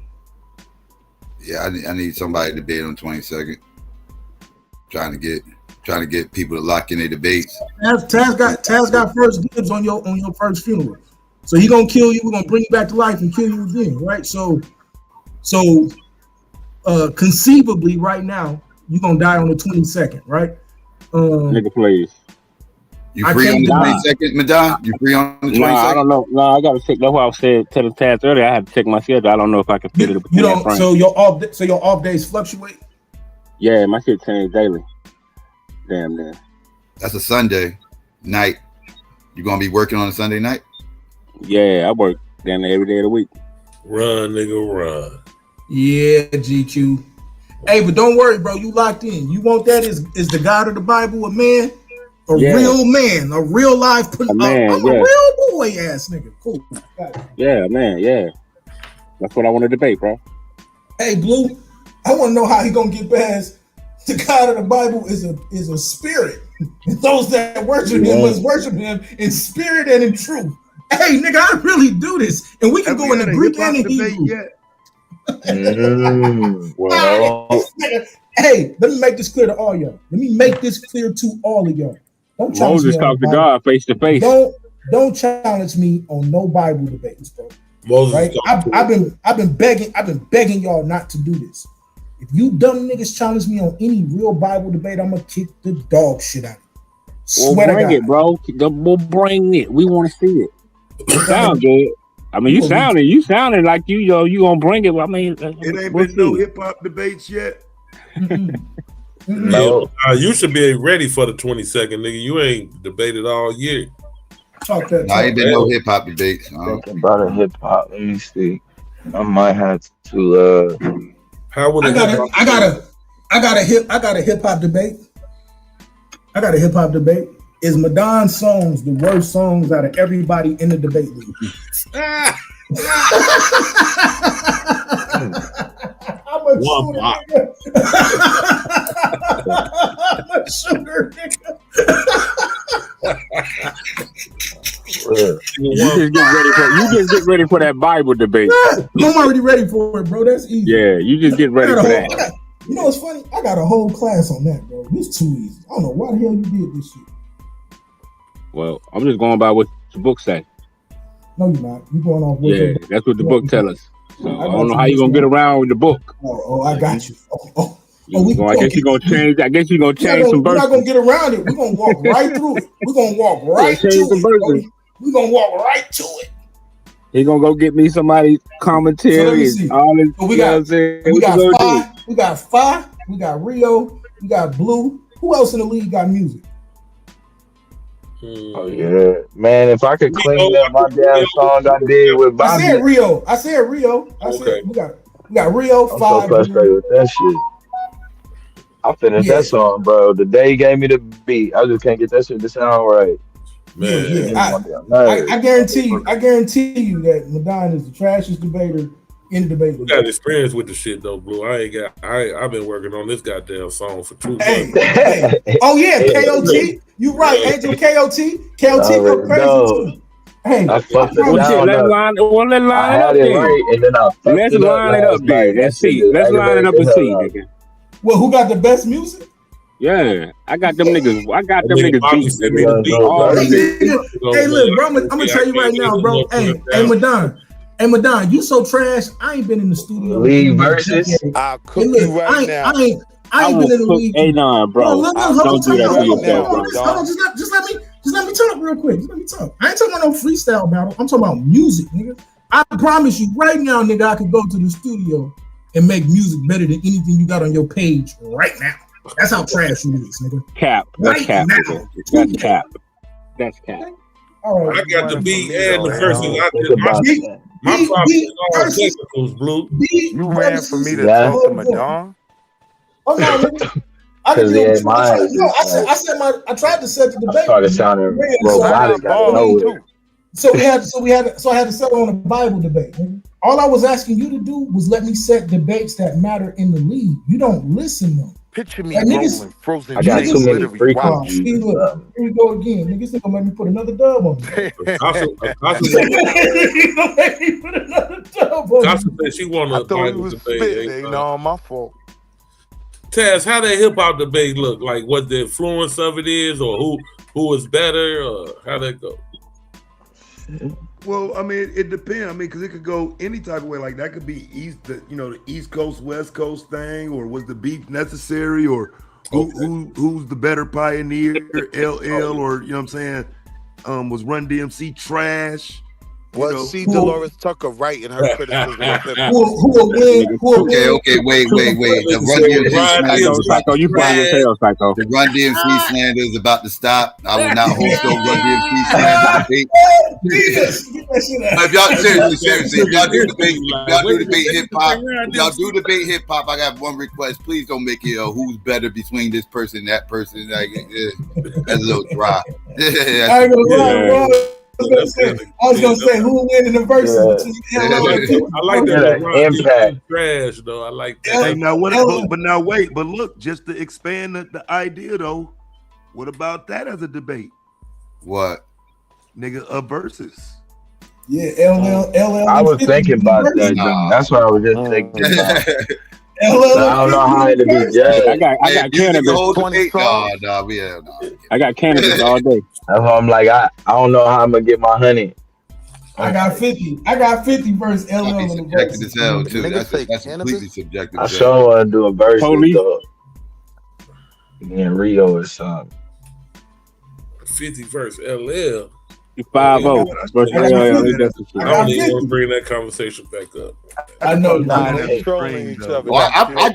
Yeah, I need somebody to debate on 22nd. Trying to get people to lock in their debates. Taz got first dibs on your first funeral, so he gonna kill you. We're gonna bring you back to life and kill you again, right? So conceivably, right now, you're gonna die on the 22nd, right? Nigga, please. You free on the 22nd, Madame? You free on the 22nd? Nah, I don't know. No, I gotta check. That's why I said to the Taz earlier. I had to check my schedule. I don't know if I can fit it. You don't. So your off days fluctuate. Yeah, my shit changed daily. Damn, man. That's a Sunday night. You gonna be working on a Sunday night? Yeah, I work damn every day of the week. Run, nigga, run. Yeah, GQ. Hey, but don't worry, bro. You locked in. You want that? Is the God of the Bible a man? Real man, a real life, I'm a real boy ass nigga. Cool. Yeah, man. Yeah, that's what I want to debate, bro. Hey, Blue. I want to know how he gonna get past the God of the Bible is a spirit. And those that worship him must worship him in spirit and in truth. Hey, nigga, I really do this, and we can go in the Greek and the Hebrew. Well, hey, let me make this clear to all y'all. Let me make this clear to all of y'all. Don't Moses talk to God face to face. Don't challenge me on no Bible debates, bro. Moses, right? I've been begging y'all not to do this. If you dumb niggas challenge me on any real Bible debate, I'm gonna kick the dog shit out of you. We'll bring it, bro. We'll bring it. We want to see it. It sounds good. I mean, you sounded like you gonna bring it. I mean, it ain't been no hip hop debates yet. No. You should be ready for the 22nd, nigga. You ain't debated all year. I ain't been no hip hop debates. Talking about a hip hop. Let me see. I might have to. I got a hip hop debate. I got a hip hop debate. Is Madonna's songs the worst songs out of everybody in the debate league? I'm a shooter, nigga. You just get ready for that Bible debate. I'm already ready for it, bro. That's easy. Yeah, you just get ready for that. You know what's funny? I got a whole class on that, bro. It's too easy. I don't know why the hell you did this shit. Well, I'm just going by what the book say. No, you're not. You're going off. Yeah, that's what the book tell us. So I don't know how you gonna get around with the book. Oh, I got you. I guess you're gonna change. I guess you're gonna change some verses. We're not gonna get around it. We're gonna walk right through it. We're gonna walk right to it. We're gonna walk right to it. He gonna go get me somebody's commentary and all this. So we got Fi, we got Rio, we got Blue. Who else in the league got music? Oh yeah, man! If I could clean up my damn song I did with Bobby. I said Rio. We got Rio. I'm so frustrated with that shit. I finished that song, bro. The day he gave me the beat, I just can't get that shit to sound right. Man, I guarantee you that Madonna is the trashiest debater in the debate. You got experience with the shit though, Blue. I've been working on this goddamn song for 2 months. Hey. Oh yeah, KOT. You right, Angel KOT. KOT go crazy too. Hey, I fucked it down. Let's line it up then. Right, and then let's line it up then. Let's see. Let's line it up and see, nigga. Well, who got the best music? Yeah, I got them niggas. I got them niggas beat. Hey, look, bro, I'm gonna tell you right now, bro. Hey, Madonna, you so trash. I ain't been in the studio. League versus. I'll cook you right now. I ain't been in the league. Hey, nah, bro. Don't do that to yourself, bro. Hold on, just let me talk real quick. Just let me talk. I ain't talking about no freestyle battle. I'm talking about music, nigga. I promise you right now, nigga, I could go to the studio and make music better than anything you got on your page right now. That's how trash you is, nigga. Cap. That's cap. That's cap. That's cap. All right. I got the beat and the verses. My problem is all technicals, Blue. You ran for me to talk to Madonna? Oh no, nigga. I tried to set the debate. Started sounding robotic. So I had to settle on a Bible debate. Nigga. All I was asking you to do was let me set debates that matter in the league. You don't listen though. Picture me rolling frozen. I got too many frequencies. Here we go again. Niggas gonna make me put another dub on she wanna. I thought he was spitting. Ain't no my fault. Taz, how that hip hop debate look? Like what the influence of it is, or who is better, or how that go? Well, I mean, it depends. I mean, because it could go any type of way. Like that could be the East Coast, West Coast thing, or was the beef necessary, or who's the better pioneer, LL, or you know what I'm saying? Was Run DMC trash? Was C. Dolores Tucker right in her criticism of him? Okay, wait. The Run DMC Psycho, you funny as hell, Psycho. The Run DMC slander is about to stop. I will not host no Run DMC slander debate. If y'all seriously, if y'all do debate hip hop, I got one request. Please don't make it who's better between this person and that person. Like, that's a little dry. I ain't gonna lie, bro. I was gonna say who win in the verses. I like that impact. Trash though. I like that. Hey, but look, just to expand the idea though, what about that as a debate? What? Nigga, a versus. Yeah, LL. I was thinking about that. That's what I was just thinking about. I don't know how to be judged. I got cannabis. I got cannabis all day. That's why I'm like, I don't know how I'm gonna get my honey. I got 50 versus LL in the verse. Subjective as hell too. That's completely subjective. I sure want to do a verse though. In Rio or something. 50 versus LL. 5-0. I don't even want to bring that conversation back up. I know. They're trolling each other.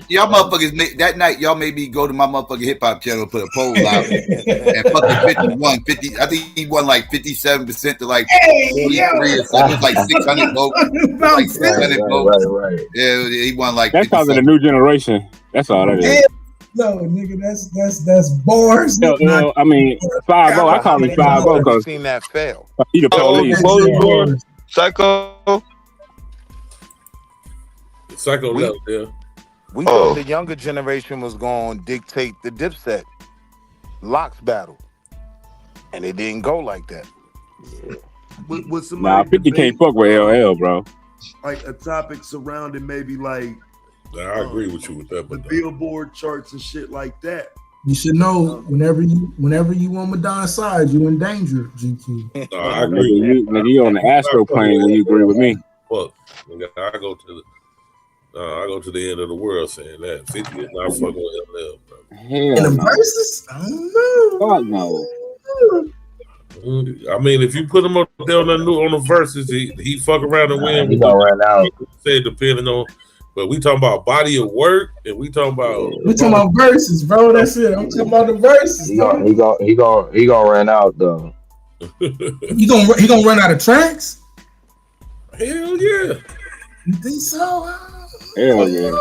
Y'all motherfuckers that night. Y'all made me go to my motherfucking hip hop channel and put a poll out, and fucking 50. I think he won like 57% to like 43 or something. It was like 600 votes. Like 600 votes. Right. Yeah, he won like. That's because of the new generation. That's all that is. No, nigga, that's bars. No, I mean 5-0. I call it 5-0 because seen that fail. He the police. Psycho left there. We thought the younger generation was going to dictate the Dipset Locks battle. And it didn't go like that. With somebody 50 can't fuck with LL, bro. Like a topic surrounding maybe like I agree with you with that, but the Billboard charts and shit like that. You should know whenever you on Madonna's side, you in danger, GQ. No, I agree. Nigga, you on the Astro plane when you agree with me. Fuck, I go to the end of the world saying that 50 is not fucking with LL, bro. Hell In the no. verses? I don't know. Fuck no. I mean, if you put him up there on the verses, he fuck around and win. He gonna run out. Say depending on, but we talking about body of work, and we talking about verses, bro. That's it. I'm talking about the verses. He gonna run out though. He gonna run out of tracks? Hell yeah. You think so? Hell yeah.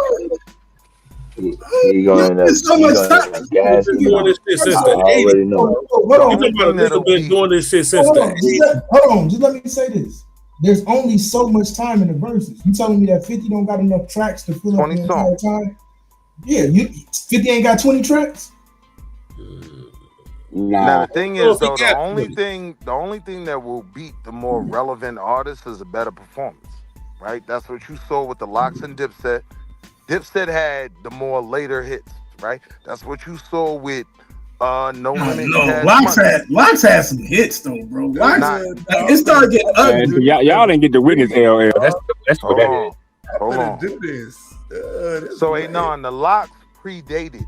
He gonna end up gassing. Doing this shit since the 80s. Hold on, been doing this shit since the 80s. Hold on, just let me say this. There's only so much time in the verses. You telling me that 50 don't got enough tracks to fill up the entire time? Yeah, 50 ain't got 20 tracks? Now the thing is though, the only thing that will beat the more relevant artist is a better performance, right? That's what you saw with the Lox and Dipset. Dipset had the more later hits, right? That's what you saw with No Limit. No, Lox had some hits though, bro. It started getting ugly. Y'all didn't get to witness LL. That's what that is. Hold on. Do this. So the Lox predated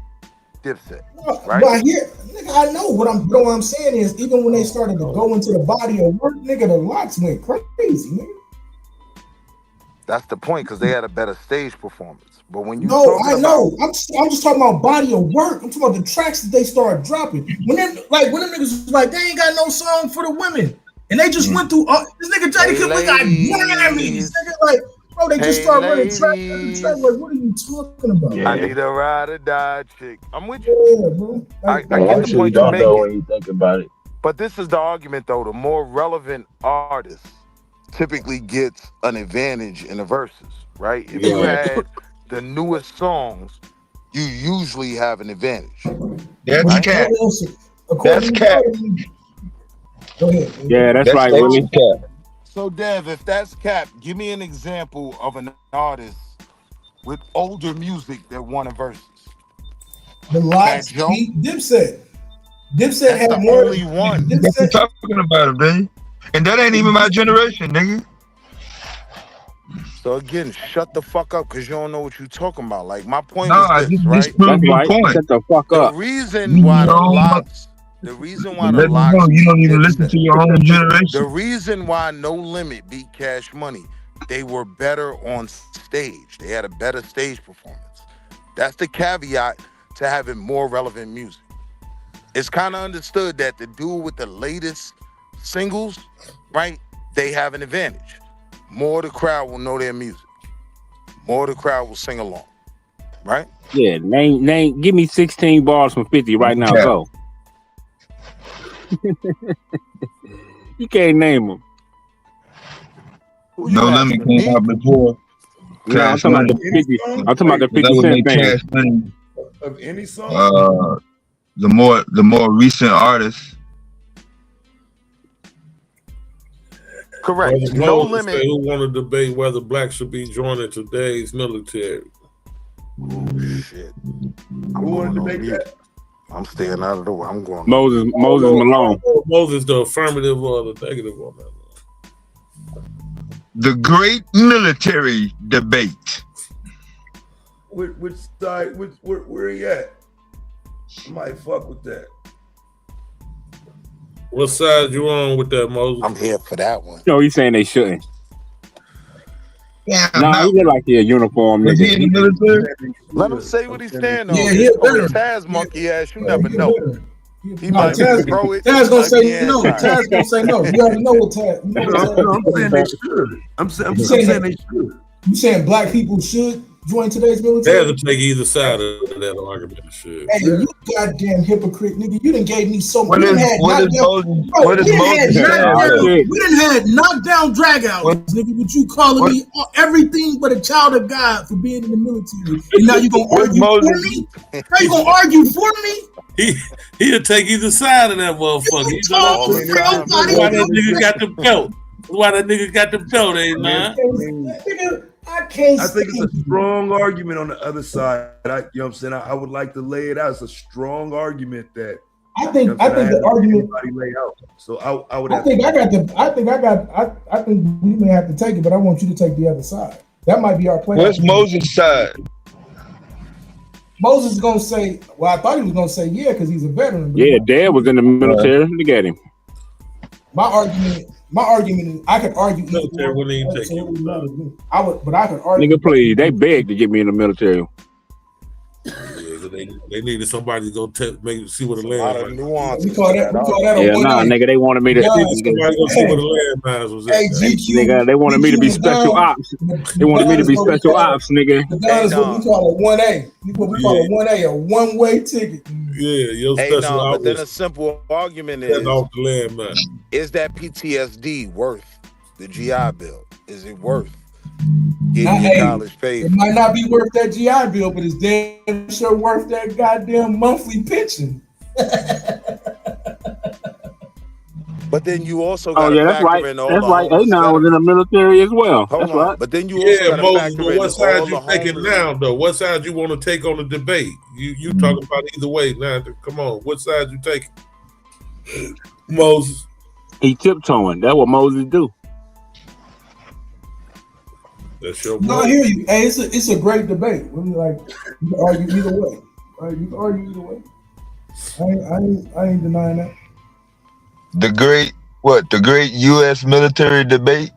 Dipset, right? But here, nigga, I know what I'm saying is even when they started to go into the body of work, nigga, the Lox went crazy, nigga. That's the point, because they had a better stage performance. But when you I'm just talking about body of work. I'm talking about the tracks that they started dropping. When them niggas was like, they ain't got no song for the women, and they just went through this nigga Johnny Kidd got Grammys. Nigga, like, bro, they just started running track. Like, what are you talking about? Yeah. I need a ride or die chick. I'm with you. Yeah, bro. I get the point you're making. When you think about it. But this is the argument, though. The more relevant artist typically gets an advantage in the verses, right? If you had the newest songs, you usually have an advantage. That's cap. That's cap. Go ahead. Yeah, that's right, Willie. So, Dev, if that's cap, give me an example of an artist with older music that won a verses. The Lox, Dipset. Dipset had the more. Only one. What you talking about, baby? And that ain't even my generation, nigga. So again, shut the fuck up, because you don't know what you're talking about. Like, my point is this, right? right? That's right. Shut the fuck up. The reason why the Lox you don't even listen to your own generation. The reason why No Limit beat Cash Money, they were better on stage. They had a better stage performance. That's the caveat to having more relevant music. It's kind of understood that the dude with the latest singles, right, they have an advantage. More of the crowd will know their music. More of the crowd will sing along, right? Yeah, name. Give me 16 bars from 50 right now. Go. You can't name them. No Limit came out before. Yeah, I'm talking about the 50 Cent thing. Of any song. The more recent artists. Correct. No Limit. Who want to debate whether blacks should be joining today's military? Oh shit! Who want to debate that? I'm staying out of the way. I'm going. Moses Malone. Moses, the affirmative or the negative on that? The great military debate. Which side? Where he at? I might fuck with that. What side you on with that, Moses? I'm here for that one. No, he's saying they shouldn't. Yeah, no, he look like he a uniform nigga. He in the military? Let him say what he's saying on. Yeah, he a better. Taz monkey ass, you never know. He No, might throw it. Taz gonna say no. Taz gonna say no. You already know what Taz. I'm saying they should. I'm saying they should. You saying black people should join today's They military? have to take either side of that argument. Shit. Hey, you goddamn hypocrite, nigga. You done gave me so much. We done had knockdown drag outs, nigga, with you calling me everything but a child of God for being in the military. And now you gonna argue for me? Now you gonna argue for me? He'll take either side of that motherfucker. You know why that nigga got the belt? Why that nigga got the belt, ain't man? I can't. I think it's a strong argument on the other side. You know what I'm saying? I would like to lay it out. It's a strong argument that I think the argument lay out. So I would. I think we may have to take it, but I want you to take the other side. That might be our plan. What's Moses' side? Moses is gonna say. Well, I thought he was gonna say yeah because he's a veteran. Yeah, Dad was in the military. Look at him. My argument is I could argue either way. I could argue. Nigga, please, they begged to get me in the military. They needed somebody to go see what the land. We call that nigga, they wanted me to. Somebody go see what the land was. Hey, GQ, nigga, they wanted me to be special ops. They wanted me to be special ops, nigga. That is what we call a 1A. What we call a 1A, a one-way ticket. Yeah, your special ops. But then a simple argument is: is that PTSD worth the GI Bill? Is it worth getting your college paid? It might not be worth that GI Bill, but it's damn sure worth that goddamn monthly pension. But then you also got to factor in all the homeless. Hey, now I was in the military as well. That's right. But then you also got to factor in what side you taking homeless. now, though? What side you want to take on the debate? You talking about either way now? Come on, what side you taking? Moses. He tiptoeing. That's what Moses do. That's your no, I hear you. Hey, it's a great debate. Really, like you can argue either way. Right? You can argue either way. I ain't denying that. The great U.S. military debate?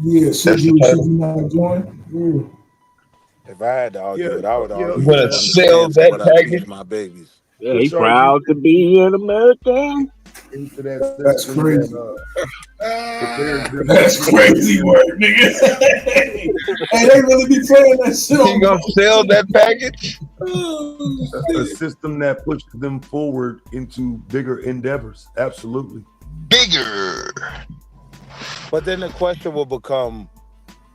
Yeah, should you not join? Yeah. If I had to argue it, I would argue. You want to sell that package? My babies. Yeah, he's proud to be an American. That's crazy. That's crazy work, nigga. Hey, they really be playing that shit. You gonna sell that package? A system that pushes them forward into bigger endeavors. Absolutely. Bigger. But then the question will become,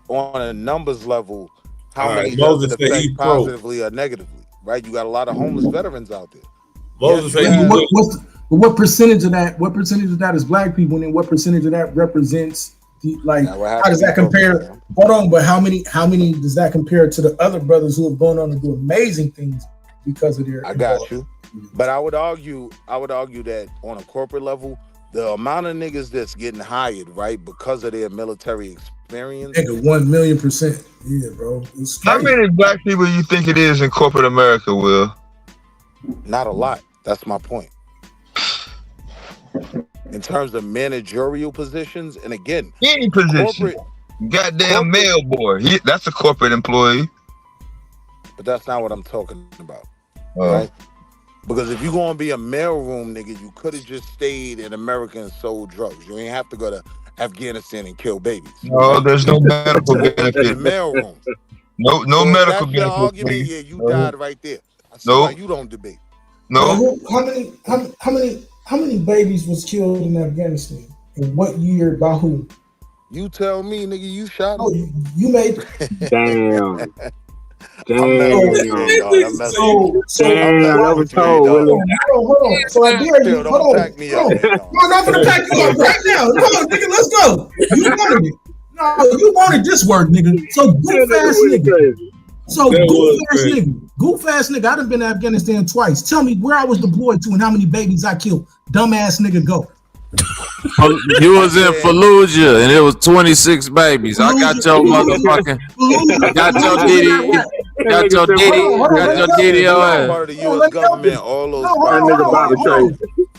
on a numbers level, how many does it affect positively or negatively? Right? You got a lot of homeless veterans out there. What percentage of that? What percentage of that is black people, and then what percentage of that represents how does that compare? Hold on, but how many does that compare to the other brothers who have gone on to do amazing things because of their? I got you, but I would argue that on a corporate level, the amount of niggas that's getting hired, right, because of their military experience. Nigga, 1,000,000%. Yeah, bro. How many black people you think it is in corporate America, Will? Not a lot. That's my point. In terms of managerial positions, and again, any position, goddamn mail boy, that's a corporate employee. But that's not what I'm talking about, right? Because if you're gonna be a mailroom nigga, you could have just stayed in America and sold drugs. You ain't have to go to Afghanistan and kill babies. No, there's no medical benefit. In the mailroom. No so medical that's your benefit. argument. Yeah, you died right there. I see why you don't debate. No. How many babies was killed in Afghanistan? In what year? By who? You tell me, nigga. You shot. Oh, you made. Damn. Hold on. So I dare you. Hold on. No, I'm gonna pack you up right now. Come on, nigga. Let's go. You wanted it. No, you wanted this work, nigga. So goof ass nigga. Goof ass nigga. I done been to Afghanistan twice. Tell me where I was deployed to and how many babies I killed. Dumbass nigga, go. You was in Fallujah and it was 26 babies. I got your motherfucking. Got your DD. Got your DD. Part of the U.S. government. All those.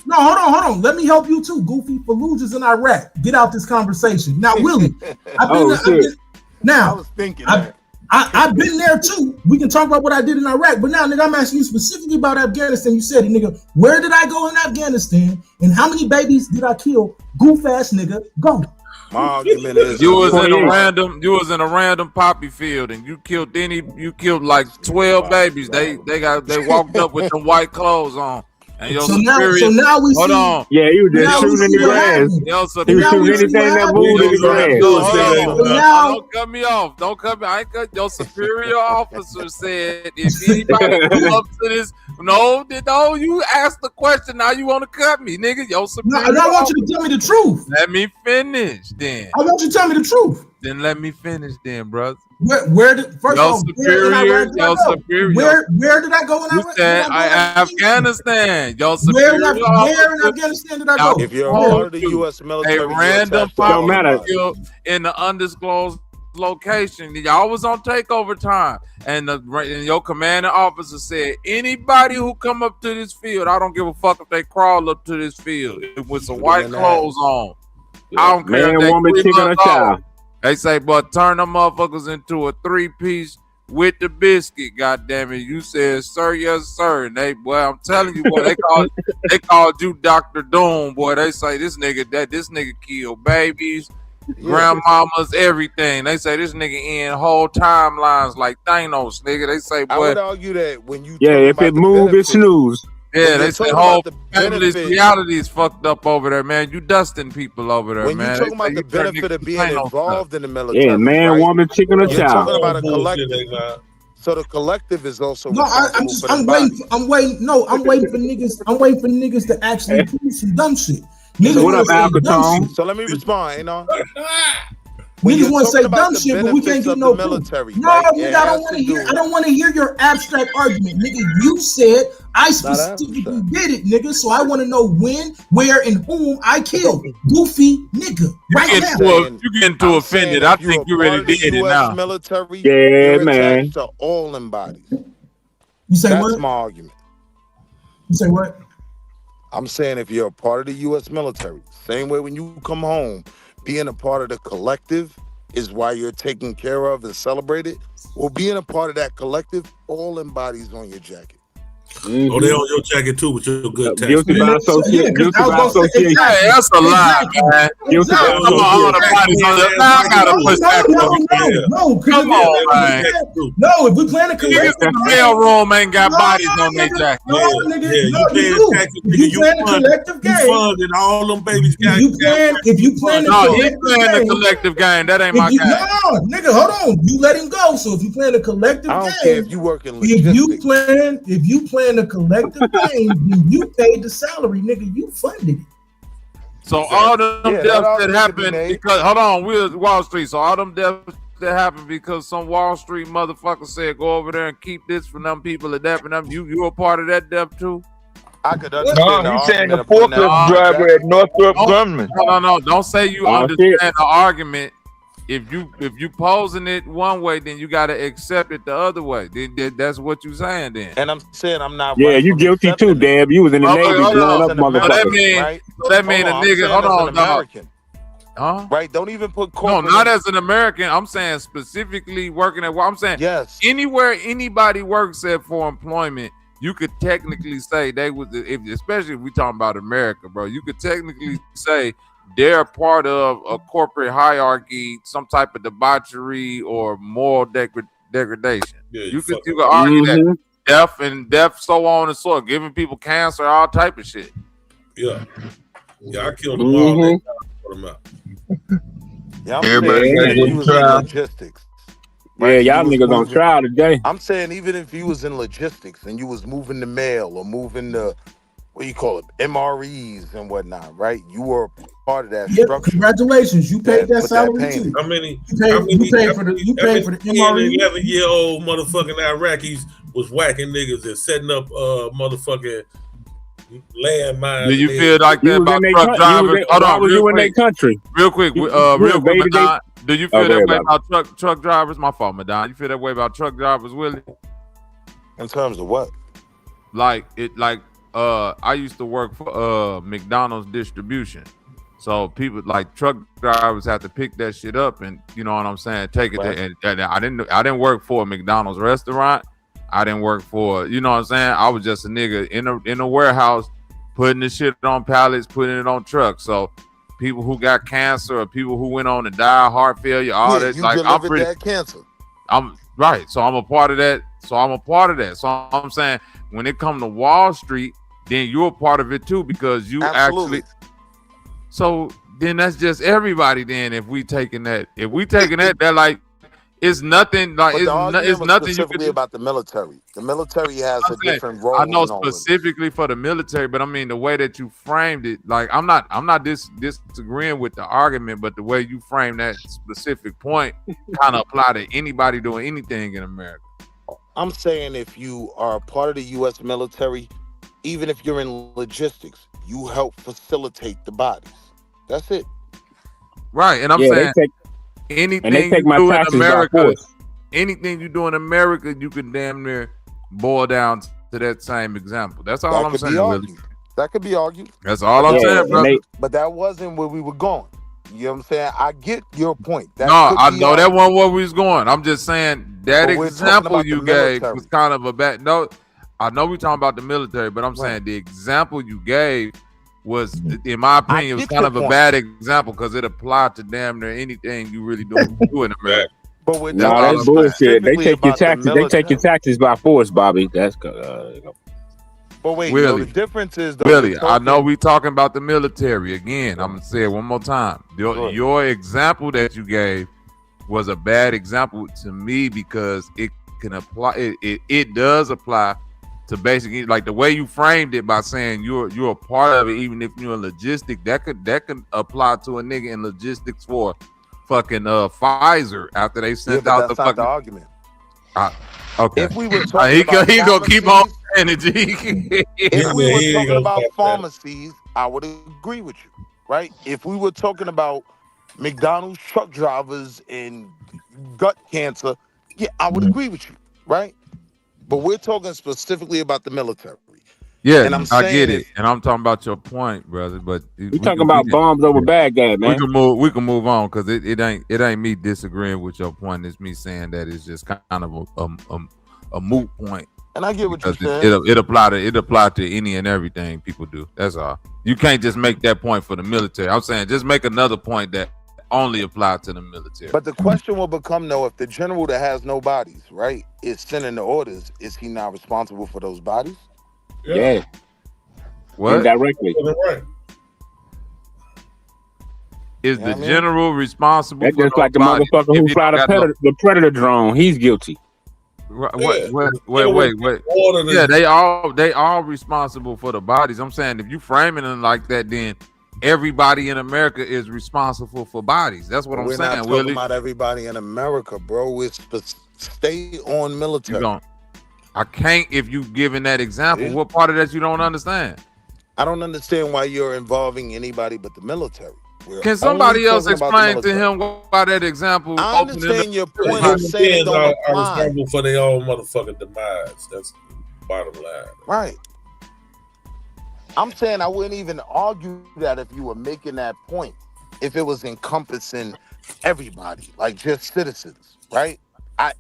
No, hold on. Let me help you too, Goofy. Fallujah's in Iraq. Get out this conversation now, Willie. I was thinking. I've been there too. We can talk about what I did in Iraq, but now, nigga, I'm asking you specifically about Afghanistan. You said it, nigga. Where did I go in Afghanistan, and how many babies did I kill? Goof ass nigga, go. My argument is you was in a random poppy field and you killed like 12 babies. They walked up with them white clothes on. And your superior, now we hold see. on. Yeah, he was just shooting in the grass. He was shooting anything that moved in the grass. Don't cut me off. Don't cut me. I ain't cut. Your superior officer said if anybody come up to this, no, you asked the question. Now you want to cut me, nigga. Your superior. No, I want you to tell me the truth. Let me finish, then. I want you to tell me the truth. Then let me finish, then, brother. Where did first your of all, superior, where did I go when you said Afghanistan. Your superior. Where in Afghanistan did I go? If you're a part of the U.S. military, a random in the undisclosed location. Y'all was on takeover time, and your commanding officer said, anybody who come up to this field, I don't give a fuck if they crawl up to this field with some white clothes on. I don't care if they woman, chicken, or child. They say, but turn them motherfuckers into a 3-piece with the biscuit. God damn it! You said, sir, yes, sir. And I'm telling you, boy, they called you Dr. Doom, boy. They say this nigga killed babies, grandmamas, everything. They say this nigga in whole timelines like Thanos, nigga. They say, boy, I would argue that when you if it move, it snooze. Yeah, they say whole family's reality is fucked up over there, man. You dusting people over there, man. When you talking about the benefit of being involved in the military, yeah, man, woman, chicken, or you're child. talking about a collective. So the collective is also. No, I'm waiting. No, I'm waiting for niggas. I'm waiting for niggas to actually do some dumb shit. Niggas what up, Alcatraz? So let me respond. Niggas want to say dumb shit, but we can't get no military. No, nigga, I don't want to hear. I don't want to hear your abstract argument, nigga. You said I specifically did it, nigga. So I want to know when, where, and whom I killed. Goofy nigga, right now. You getting too offended? I think you already did it now. Military, yeah, man. To all embodied. You say That's what? That's my argument. You say what? I'm saying if you're a part of the U.S. military, same way when you come home. Being a part of the collective is why you're taken care of and celebrated. Well, being a part of that collective, all embodies on your jacket. Mm-hmm. Oh, they on your jacket too with your good tax. Guilty by association. Hey, that's a lie, man. Guilty by association. Now I gotta push back. No, come on, man. No, if we playing a collective, in the mail room ain't got bodies on their jacket. No, nigga, you playing a collective game. You funding all them babies. If you playing a collective game, that ain't my game. No, nigga, hold on. You let him go. So if you playing a collective game, I don't care if you working. If you playing a collective game, then you paid the salary, nigga. You funded it. So all them deaths that happened because we're Wall Street. So all them deaths that happened because some Wall Street motherfucker said go over there and keep this from them people and that and them. You a part of that death too? I could understand. No, he's saying the forklift driver at Northrop Grumman. No. Don't say you understand the argument. If you posing it one way, then you gotta accept it the other way. Then that's what you saying then. And I'm saying I'm not. Yeah, you guilty too, Dab. You was in the Navy blowing up motherfuckers. That mean a nigga. Hold on, American. Huh? Right? Don't even put no, not as an American. I'm saying specifically working at. I'm saying yes. Anywhere anybody works at for employment, you could technically say they was, especially if we talking about America, bro. You could technically say they're part of a corporate hierarchy, some type of debauchery or moral degradation. Yeah, you could argue that death, so on and so on, giving people cancer, all type of shit. Yeah, I killed them all. They put them out. Yeah, everybody was in logistics. Right? Yeah, y'all niggas on trial today. I'm saying even if you was in logistics and you was moving the mail or moving the MREs and whatnot, right? You were part of that structure. Congratulations, you paid that salary too. How many? You paid for the MRE. 11-year-old motherfucking Iraqis was whacking niggas and setting up motherfucking landmines. Do you feel like that about truck drivers? Hold on, you in their country? Real quick, do you feel that way about truck drivers? My fault, Madonna. You feel that way about truck drivers, Willie? In terms of what? I used to work for McDonald's distribution. So people like truck drivers have to pick that shit up and you know what I'm saying, take it there. And I didn't work for a McDonald's restaurant. I didn't work for, you know what I'm saying? I was just a nigga in a warehouse putting the shit on pallets, putting it on trucks. So people who got cancer or people who went on to die of heart failure, all that. You like delivered that cancer. I'm right. So I'm a part of that. So I'm saying when it comes to Wall Street, then you're a part of it too, because you actually. So then that's just everybody. Then if we taking that, they're like, it's nothing. Like it's nothing you could do about the military. The military has a different role. I know specifically for the military, but I mean the way that you framed it. Like I'm not disagreeing with the argument, but the way you frame that specific point kind of apply to anybody doing anything in America. I'm saying if you are a part of the U.S. military, even if you're in logistics, you help facilitate the bodies. That's it. Right, and I'm saying anything you do in America, anything you do in America, you can damn near boil down to that same example. That's all I'm saying, Willie. That could be argued. That's all I'm saying, brother. But that wasn't where we were going. You know what I'm saying? I get your point. I know that wasn't where we was going. I'm just saying that example you gave was kind of a bad. No, I know we're talking about the military, but I'm saying the example you gave was, in my opinion, was kind of a bad example because it applied to damn near anything you really do in America. But with that's bullshit. They take your taxes. They take your taxes by force, Bobby. That's But wait, Willie, the difference is, Willie, I know we talking about the military again. I'm gonna say it one more time. Your example that you gave was a bad example to me because it can apply. It does apply to basically like the way you framed it by saying you're a part of it, even if you're in logistics. That could apply to a nigga in logistics for fucking Pfizer after they sent out the fucking the argument. Okay. If we were talking he gonna keep on energy. If we were talking about pharmacies, I would agree with you, right? If we were talking about McDonald's truck drivers and gut cancer, yeah, I would agree with you, right? But we're talking specifically about the military. Yeah, and I get it, and I'm talking about your point, brother. But we talking about bombs over Baghdad, man. We can move on because it ain't me disagreeing with your point. It's me saying that it's just kind of a moot point. And I get what you're saying. It apply to any and everything people do. That's all. You can't just make that point for the military. I'm saying just make another point that only apply to the military. But the question will become though, if the general that has no bodies, right, is sending the orders, is he not responsible for those bodies? Yeah. What? Indirectly. Is the general responsible That's for just like the motherfucker who fly the Predator drone. He's guilty. Wait. Yeah, they all responsible for the bodies. I'm saying if you framing it like that, then everybody in America is responsible for bodies. That's what I'm saying. We're not talking about everybody in America, bro. It's stay on military. I can't if you giving that example. What part of that you don't understand? I don't understand why you're involving anybody but the military. Can somebody else explain to him why that example? I understand your point. I'm saying are responsible for their own motherfucking demise. That's the bottom line. Right. I'm saying I wouldn't even argue that if you were making that point, if it was encompassing everybody, like just citizens, right?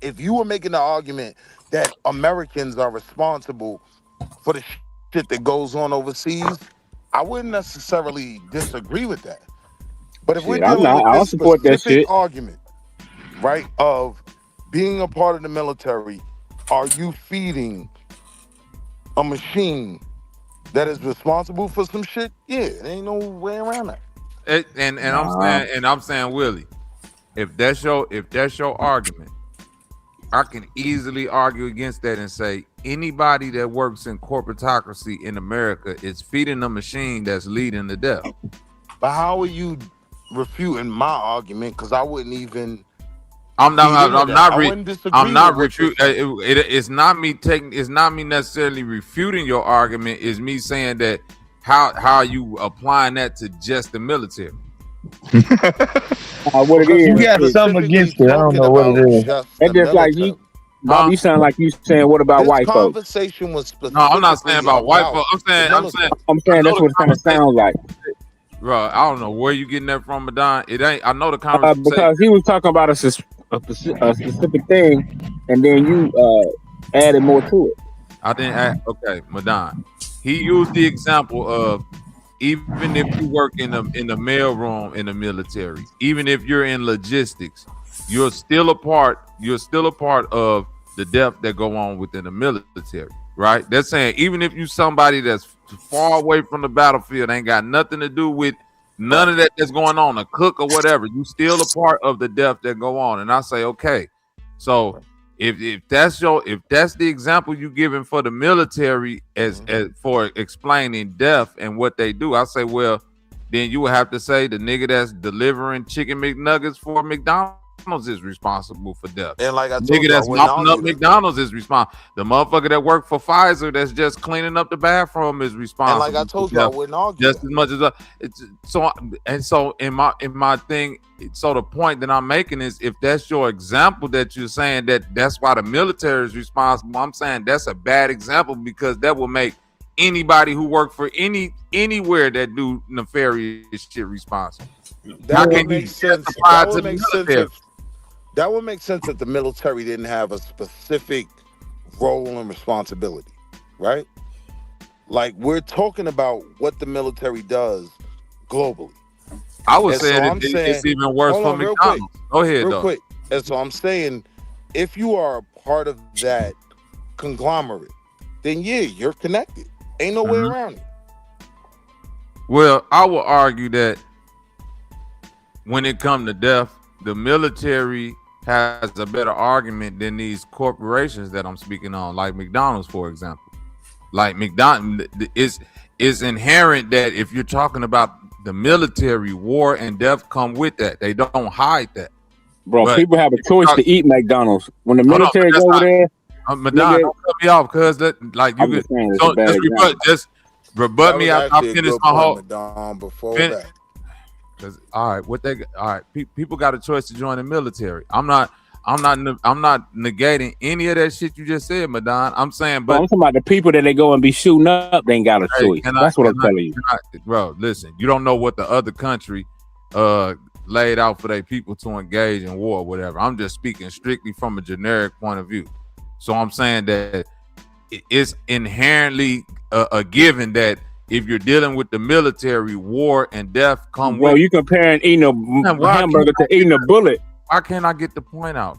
If you were making the argument that Americans are responsible for the shit that goes on overseas, I wouldn't necessarily disagree with that. But if we're dealing with this specific argument, right, of being a part of the military, are you feeding a machine that is responsible for some shit? Yeah, there ain't no way around that. I'm saying, Willie, if that's your argument, I can easily argue against that and say anybody that works in corporatocracy in America is feeding a machine that's leading to death. But how are you refuting my argument? Because I wouldn't even. I'm not refuting. It's not me necessarily refuting your argument. It's me saying that how you applying that to just the military. What it is, you got something against it. I don't know what it is. It's just like you, Bob, you sound like you saying, "What about white folks?" Conversation was specific. No, I'm not saying about white folks. I'm saying that's what it kind of sounds like. Bro, I don't know where you getting that from, Madon. It ain't. I know the conversation because he was talking about a specific thing, and then you added more to it. I didn't add. Okay, Madon. He used the example of even if you work in the mailroom in the military, even if you're in logistics, you're still a part of the death that go on within the military, right? They're saying even if you somebody that's far away from the battlefield, ain't got nothing to do with none of that that's going on, a cook or whatever, you still a part of the death that go on. And I say, okay, so if that's the example you giving for the military as for explaining death and what they do, I say, well, then you would have to say the nigga that's delivering chicken McNuggets for McDonald's is responsible for death. And like I told nigga you, that's mopping up McDonald's is responsible. The motherfucker that worked for Pfizer that's just cleaning up the bathroom is responsible. And like I told you, I wouldn't argue just as much as it's so in my thing. So the point that I'm making is, if that's your example that you're saying that's why the military is responsible, I'm saying that's a bad example, because that will make anybody who work for anywhere that do nefarious shit responsible. That would make sense. That would make sense if the military didn't have a specific role and responsibility, right? Like, we're talking about what the military does globally. I was saying it's even worse for McDonald's. Go ahead, real quick. And so I'm saying, if you are a part of that conglomerate, then yeah, you're connected. Ain't no way around it. Well, I will argue that when it comes to death, the military has a better argument than these corporations that I'm speaking on, like McDonald's, for example. Like McDonald's, it's inherent that if you're talking about the military, war and death come with that. They don't hide that. Bro, but people have a choice to eat McDonald's. When the military go over there, Madonna, don't cut me off, because like you could just rebut me after I finish my whole before that. Because all right, people got a choice to join the military. I'm not negating any of that shit you just said, Madonna. I'm saying, but I'm talking about the people that they go and be shooting up. They ain't got a choice. That's what I'm telling you, bro. Listen, you don't know what the other country laid out for their people to engage in war or whatever. I'm just speaking strictly from a generic point of view. So I'm saying that it's inherently a given that if you're dealing with the military, war and death come with. Well, you comparing eating a hamburger to eating a bullet. Why can't I get the point out?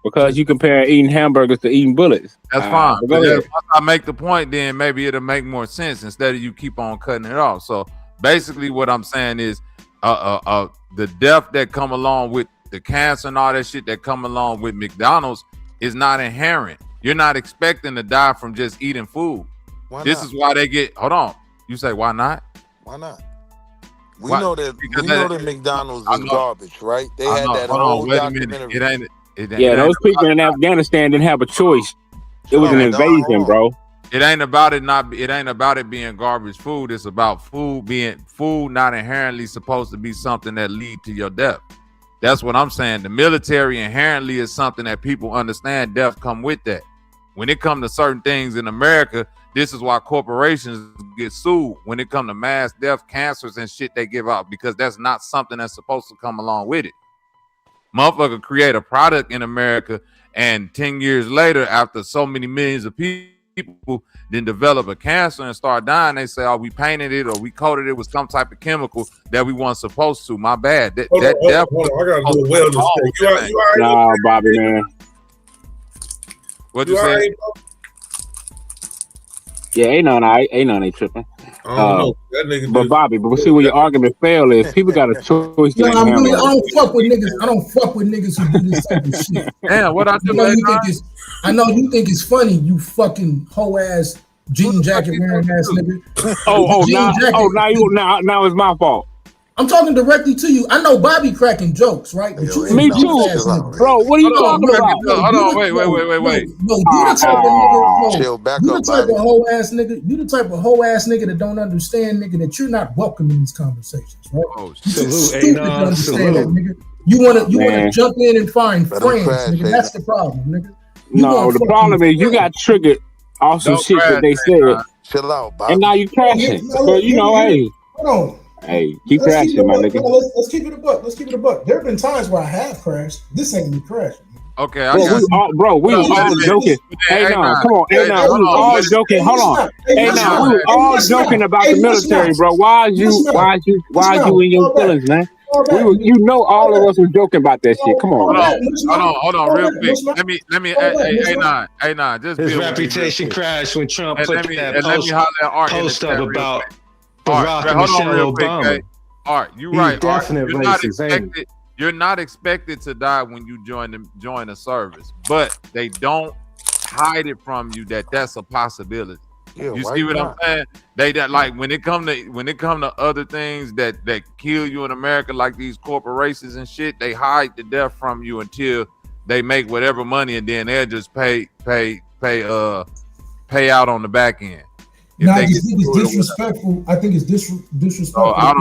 Because you compare eating hamburgers to eating bullets. That's fine. Once I make the point, then maybe it'll make more sense instead of you keep on cutting it off. So basically what I'm saying is the death that come along with the cancer and all that shit that come along with McDonald's is not inherent. You're not expecting to die from just eating food. This is why they get, hold on. You say, why not? Why not? We know that McDonald's is garbage, right? They had that whole documentary. Those people in Afghanistan didn't have a choice. It was an invasion, bro. It ain't about it being garbage food. It's about food not inherently supposed to be something that lead to your death. That's what I'm saying. The military inherently is something that people understand death come with that. When it comes to certain things in America, this is why corporations get sued when it comes to mass death, cancers, and shit they give out, because that's not something that's supposed to come along with it. Motherfucker create a product in America, and 10 years later, after so many millions of people then develop a cancer and start dying, they say, oh, we painted it or we coated it with some type of chemical that we weren't supposed to. My bad. That death. I gotta do a wellness check. You nah, Bobby, man. What you say? Yeah, ain't none tripping. That nigga but Bobby, but we'll see where your argument fail is. People got a choice. I don't fuck with niggas. I don't fuck with niggas who do this type of shit. Damn, what I do? I know you think it's funny, you fucking hoe ass jean jacket wearing ass nigga. Now it's my fault. I'm talking directly to you. I know Bobby cracking jokes, right? But you me too, bro. What are you talking about? Hold on, wait. No, you the type of nigga. You the type of hoe ass nigga. You the type of hoe ass nigga that don't understand, nigga, that you're not welcome in these conversations, right? Oh, salute, nigga. You wanna jump in and find friends, nigga. That's the problem, nigga. No, the problem is you got triggered off some shit that they said. Chill out, Bobby. And now you crashing. So hey. Hold on. Hey, keep crashing, my nigga. Let's keep it a buck. There have been times where I have crashed. This ain't me crashing. Okay, we was all joking. Hey, now, come on. Hey, now, we was all joking. Hold on. Hey, now, we was all joking about the military, bro. Why is you in your feelings, man? You know, all of us was joking about that shit. Come on, hold on, real quick. Let me. Hey, nah, just his reputation crashed when Trump put that post up about Barack and Michelle Obama. Art, you're right. You're not expected to die when you join the service, but they don't hide it from you that's a possibility. Yeah, you see what I'm saying? They that like when it come to other things that kill you in America, like these corporations and shit, they hide the death from you until they make whatever money, and then they'll just pay out on the back end. No, I just think it's disrespectful. I think it's disrespectful. I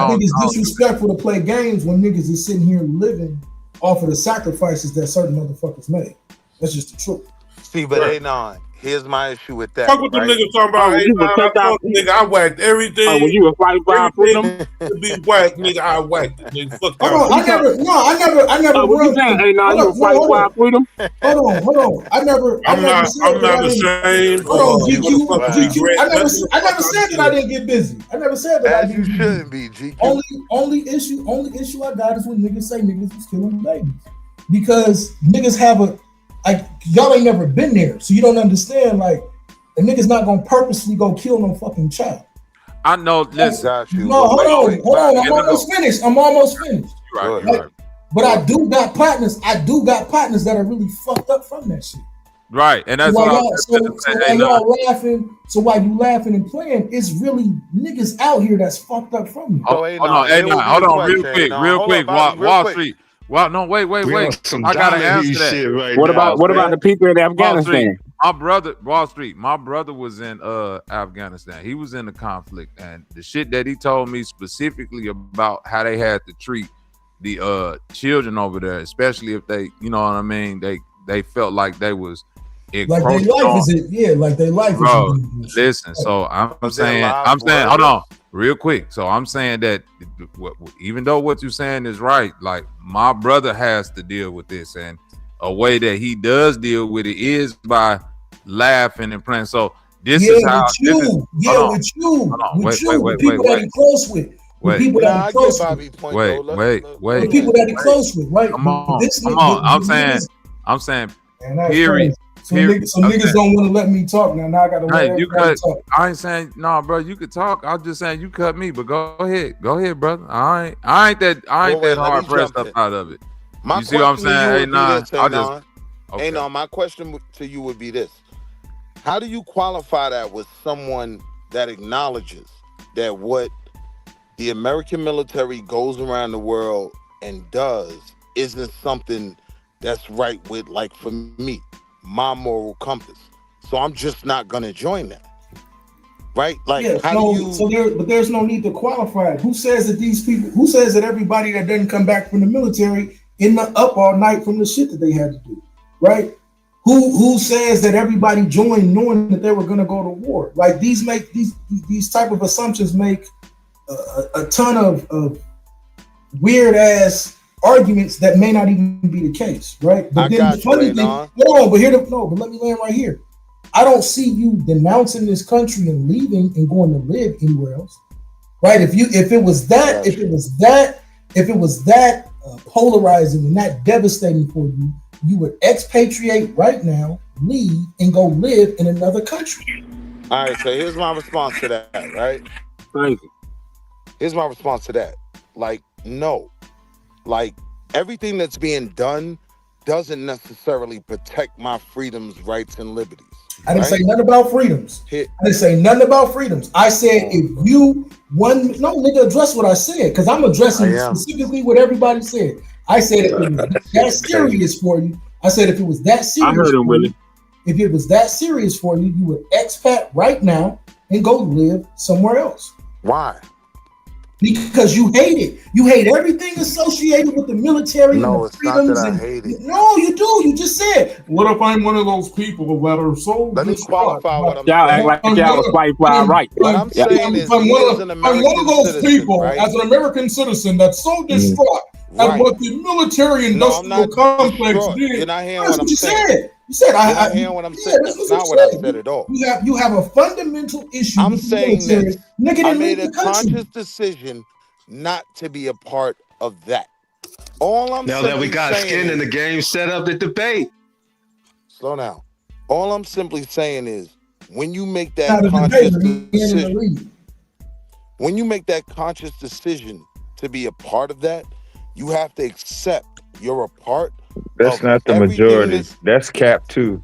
think it's disrespectful to play games when niggas is sitting here living off of the sacrifices that certain motherfuckers made. That's just the truth. See, but here's my issue with that. Fuck what them niggas talking about. Nigga, I whacked everything. When you were fighting for our freedom, to be whacked, nigga, I whacked it. Nigga, fuck I never. What you saying? Hey, now you were fighting for our freedom. Hold on. I'm not ashamed. Hold on, GQ. I never said that I didn't get busy. I never said that. As you shouldn't be, GQ. Only issue I got is when niggas say niggas was killing babies, because niggas have y'all ain't never been there, so you don't understand. Like, a nigga's not gonna purposely go kill no fucking child. I know. Listen, no, hold on. I'm almost finished. Right. But I do got partners. That are really fucked up from that shit. Right, and that's why y'all laughing. So while you laughing and playing, it's really niggas out here that's fucked up from you. Hold on, real quick. Wall Street. Well, no, wait. I gotta answer that. Right what about the people in Afghanistan? My brother, Wall Street. My brother was in Afghanistan. He was in the conflict, and the shit that he told me specifically about how they had to treat the children over there, especially if they, you know what I mean, they felt like they was like their life is like their life bro, is. Listen, so I'm saying, hold on. Real quick. So I'm saying that even though what you're saying is right, like my brother has to deal with this, and a way that he does deal with it is by laughing and playing. So this is how with you. With people that he's close with. With people that he's close with. Wait. People that he's close with, right? Come on. I'm saying period. So niggas don't want to let me talk now. Now I gotta let everybody talk. I ain't saying no, bro. You could talk. I'm just saying you cut me, but go ahead, brother. I ain't that hard pressed up out of it. You see what I'm saying? My question to you would be this: how do you qualify that with someone that acknowledges that what the American military goes around the world and does isn't something that's right with, like, for me, my moral compass? So I'm just not gonna join that, right? Like, but there's no need to qualify it. Who says that everybody that doesn't come back from the military end up all night from the shit that they had to do, right? Who says that everybody joined knowing that they were gonna go to war? Like, these type of assumptions make a ton of weird ass arguments that may not even be the case, right? But then the funny thing, but let me land right here. I don't see you denouncing this country and leaving and going to live anywhere else, right? If it was that polarizing and that devastating for you, you would expatriate right now, leave, and go live in another country. All right, so here's my response to that, right? Thank you. Here's my response to that. Like, no. Like, everything that's being done doesn't necessarily protect my freedoms, rights, and liberties. I didn't say nothing about freedoms. I said nigga, address what I said, because I'm addressing specifically what everybody said. I said if it was that serious for you, if it was that serious, I heard him, Willie. If it was that serious for you, you would expat right now and go live somewhere else. Why? Because you hate it. You hate everything associated with the military. No, it's not that I hate it. No, you do. You just said. What if I'm one of those people that are so? Let me qualify what I'm saying. Y'all act like y'all was fighting for our right. What I'm saying is, I'm one of those people, right? As an American citizen, that's so distraught Right. What the military industrial complex did. You're not hearing what I'm saying. You said you're not hearing what I'm saying. That's not what I said at all. You have a fundamental issue. I'm with saying the military. this. I made a conscious decision not to be a part of that. All I'm now simply that we got saying skin is, in the game, set up the debate. Slow down. All I'm simply saying is, when you make that conscious decision, when you make that conscious decision to be a part of that, you have to accept you're a part. That's not the majority. That's cap too.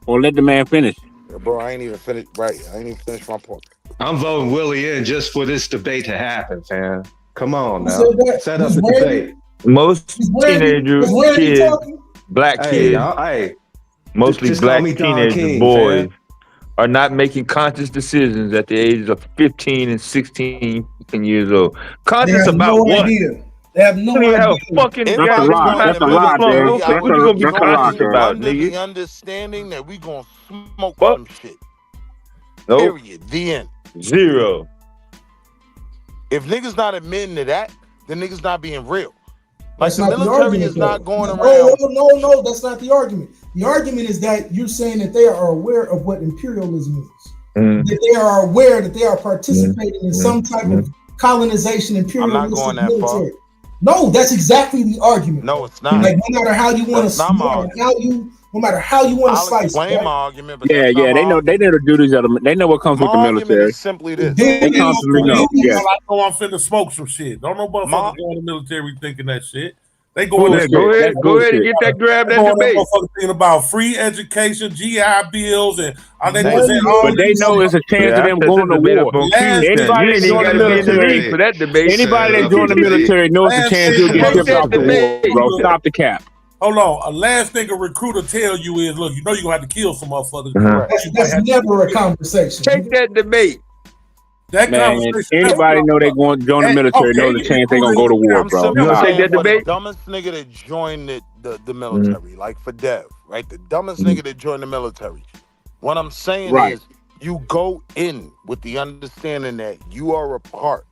Or let the man finish. Bro, I ain't even finished. Right, I ain't even finished my point. I'm voting Willie in just for this debate to happen, fam. Come on now. Set up the debate. Most teenagers, kids, black kids, mostly just black call me Don teenagers, King, boys, fam. are not making conscious decisions at the ages of 15 and 16 years old. Conscious about what? They have no idea. Have a fucking That's a lot, what you gonna be conscious about, under nigga? the understanding that we gonna smoke some shit. Nope. Period. The end. Zero. If niggas not admitting to that, then niggas not being real. Like That's the not military is argument, not going though. around. No, that's not the argument. The argument is that you're saying that they are aware of what imperialism is. That they are aware that they are participating in some type of colonization, imperialistic going that military. No, that's exactly the argument. No, it's not. Like no matter how you want to, no matter how you want to slice. Explain my argument, but Yeah, they know to do these other. They know what comes with the military. Is simply this. They constantly know. Yeah. I know I'm finna smoke some shit. Don't no motherfuckers go in the military thinking that shit. They Go ahead and get that grab that debate. Motherfuckers thinking about free education, GI bills, and they but they know it's a chance of them going to war. Anybody that join the military for that debate. Anybody that join the military knows it's a chance you'll get shipped off the war, bro. Stop the cap. Hold on. A last thing a recruiter tell you is, look, you know you're gonna have to kill some motherfuckers. That's never a conversation. Take that debate. That man, anybody know they going to join the military knows the chance they gonna go to war, bro. You gonna take that debate? The dumbest nigga that joined the military, like for Dev, right? The dumbest nigga that joined the military. What I'm saying is, you go in with the understanding that you are a part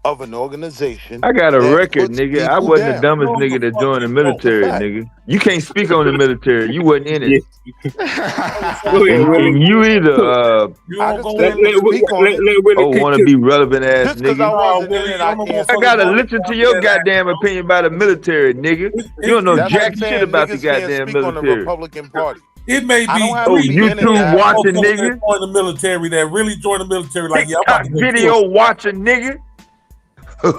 of an organization. I got a record, nigga. I wasn't the dumbest nigga that joined the military, nigga. You can't speak on the military. You wasn't in it. And you either want to be relevant ass nigga. I gotta listen to your goddamn opinion about the military, nigga. You don't know jack shit about the goddamn military. Republican Party. It may be YouTube watching nigga. Join the military that really join the military like video watching nigga. But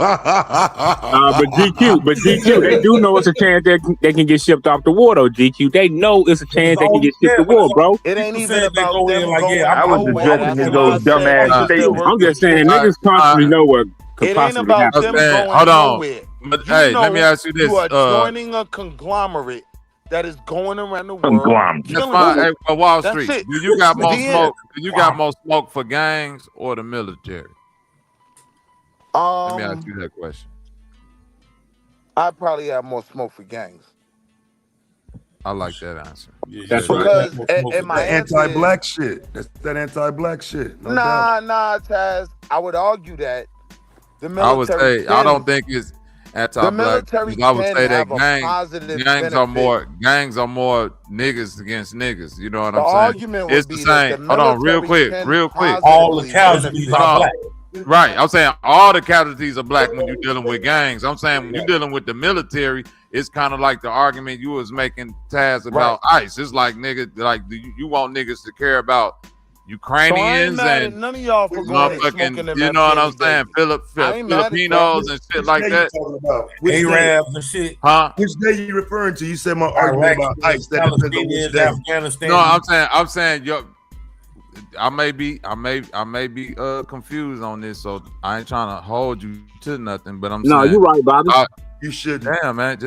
GQ, they do know it's a chance they can get shipped off the war, though. GQ, they know it's a chance they can get shipped to war, bro. It ain't even about them I was addressing his old dumbass statement. I'm just saying, niggas constantly know what could possibly happen. Hold on. Hey, let me ask you this. You are joining a conglomerate that is going around the world. That's fine. Hey, Wall Street, do you got more smoke? Do you got more smoke for gangs or the military? Let me ask you that question. I probably have more smoke for gangs. I like that answer. That's because in my anti-black shit. That's that anti-black shit. Nah, Taz. I would argue that the military. I would say I don't think it's anti-black. I would say that gangs are more niggas against niggas. You know what I'm saying? It's the same. Hold on, real quick. All the casualties are black. Right. I'm saying all the casualties are black when you're dealing with gangs. I'm saying when you're dealing with the military, it's kind of like the argument you was making, Taz, about ICE. It's like, nigga, like you want niggas to care about Ukrainians and none of y'all for going motherfucking, you know what I'm saying? Filipinos and shit like that. Arabs and shit. Huh? Which day you referring to? You said my argument about ICE. That depends on which day. Afghanistan. No, I'm saying I may be confused on this, so I ain't trying to hold you to nothing. But I'm saying, you're right, Bobby. You should. Damn, man,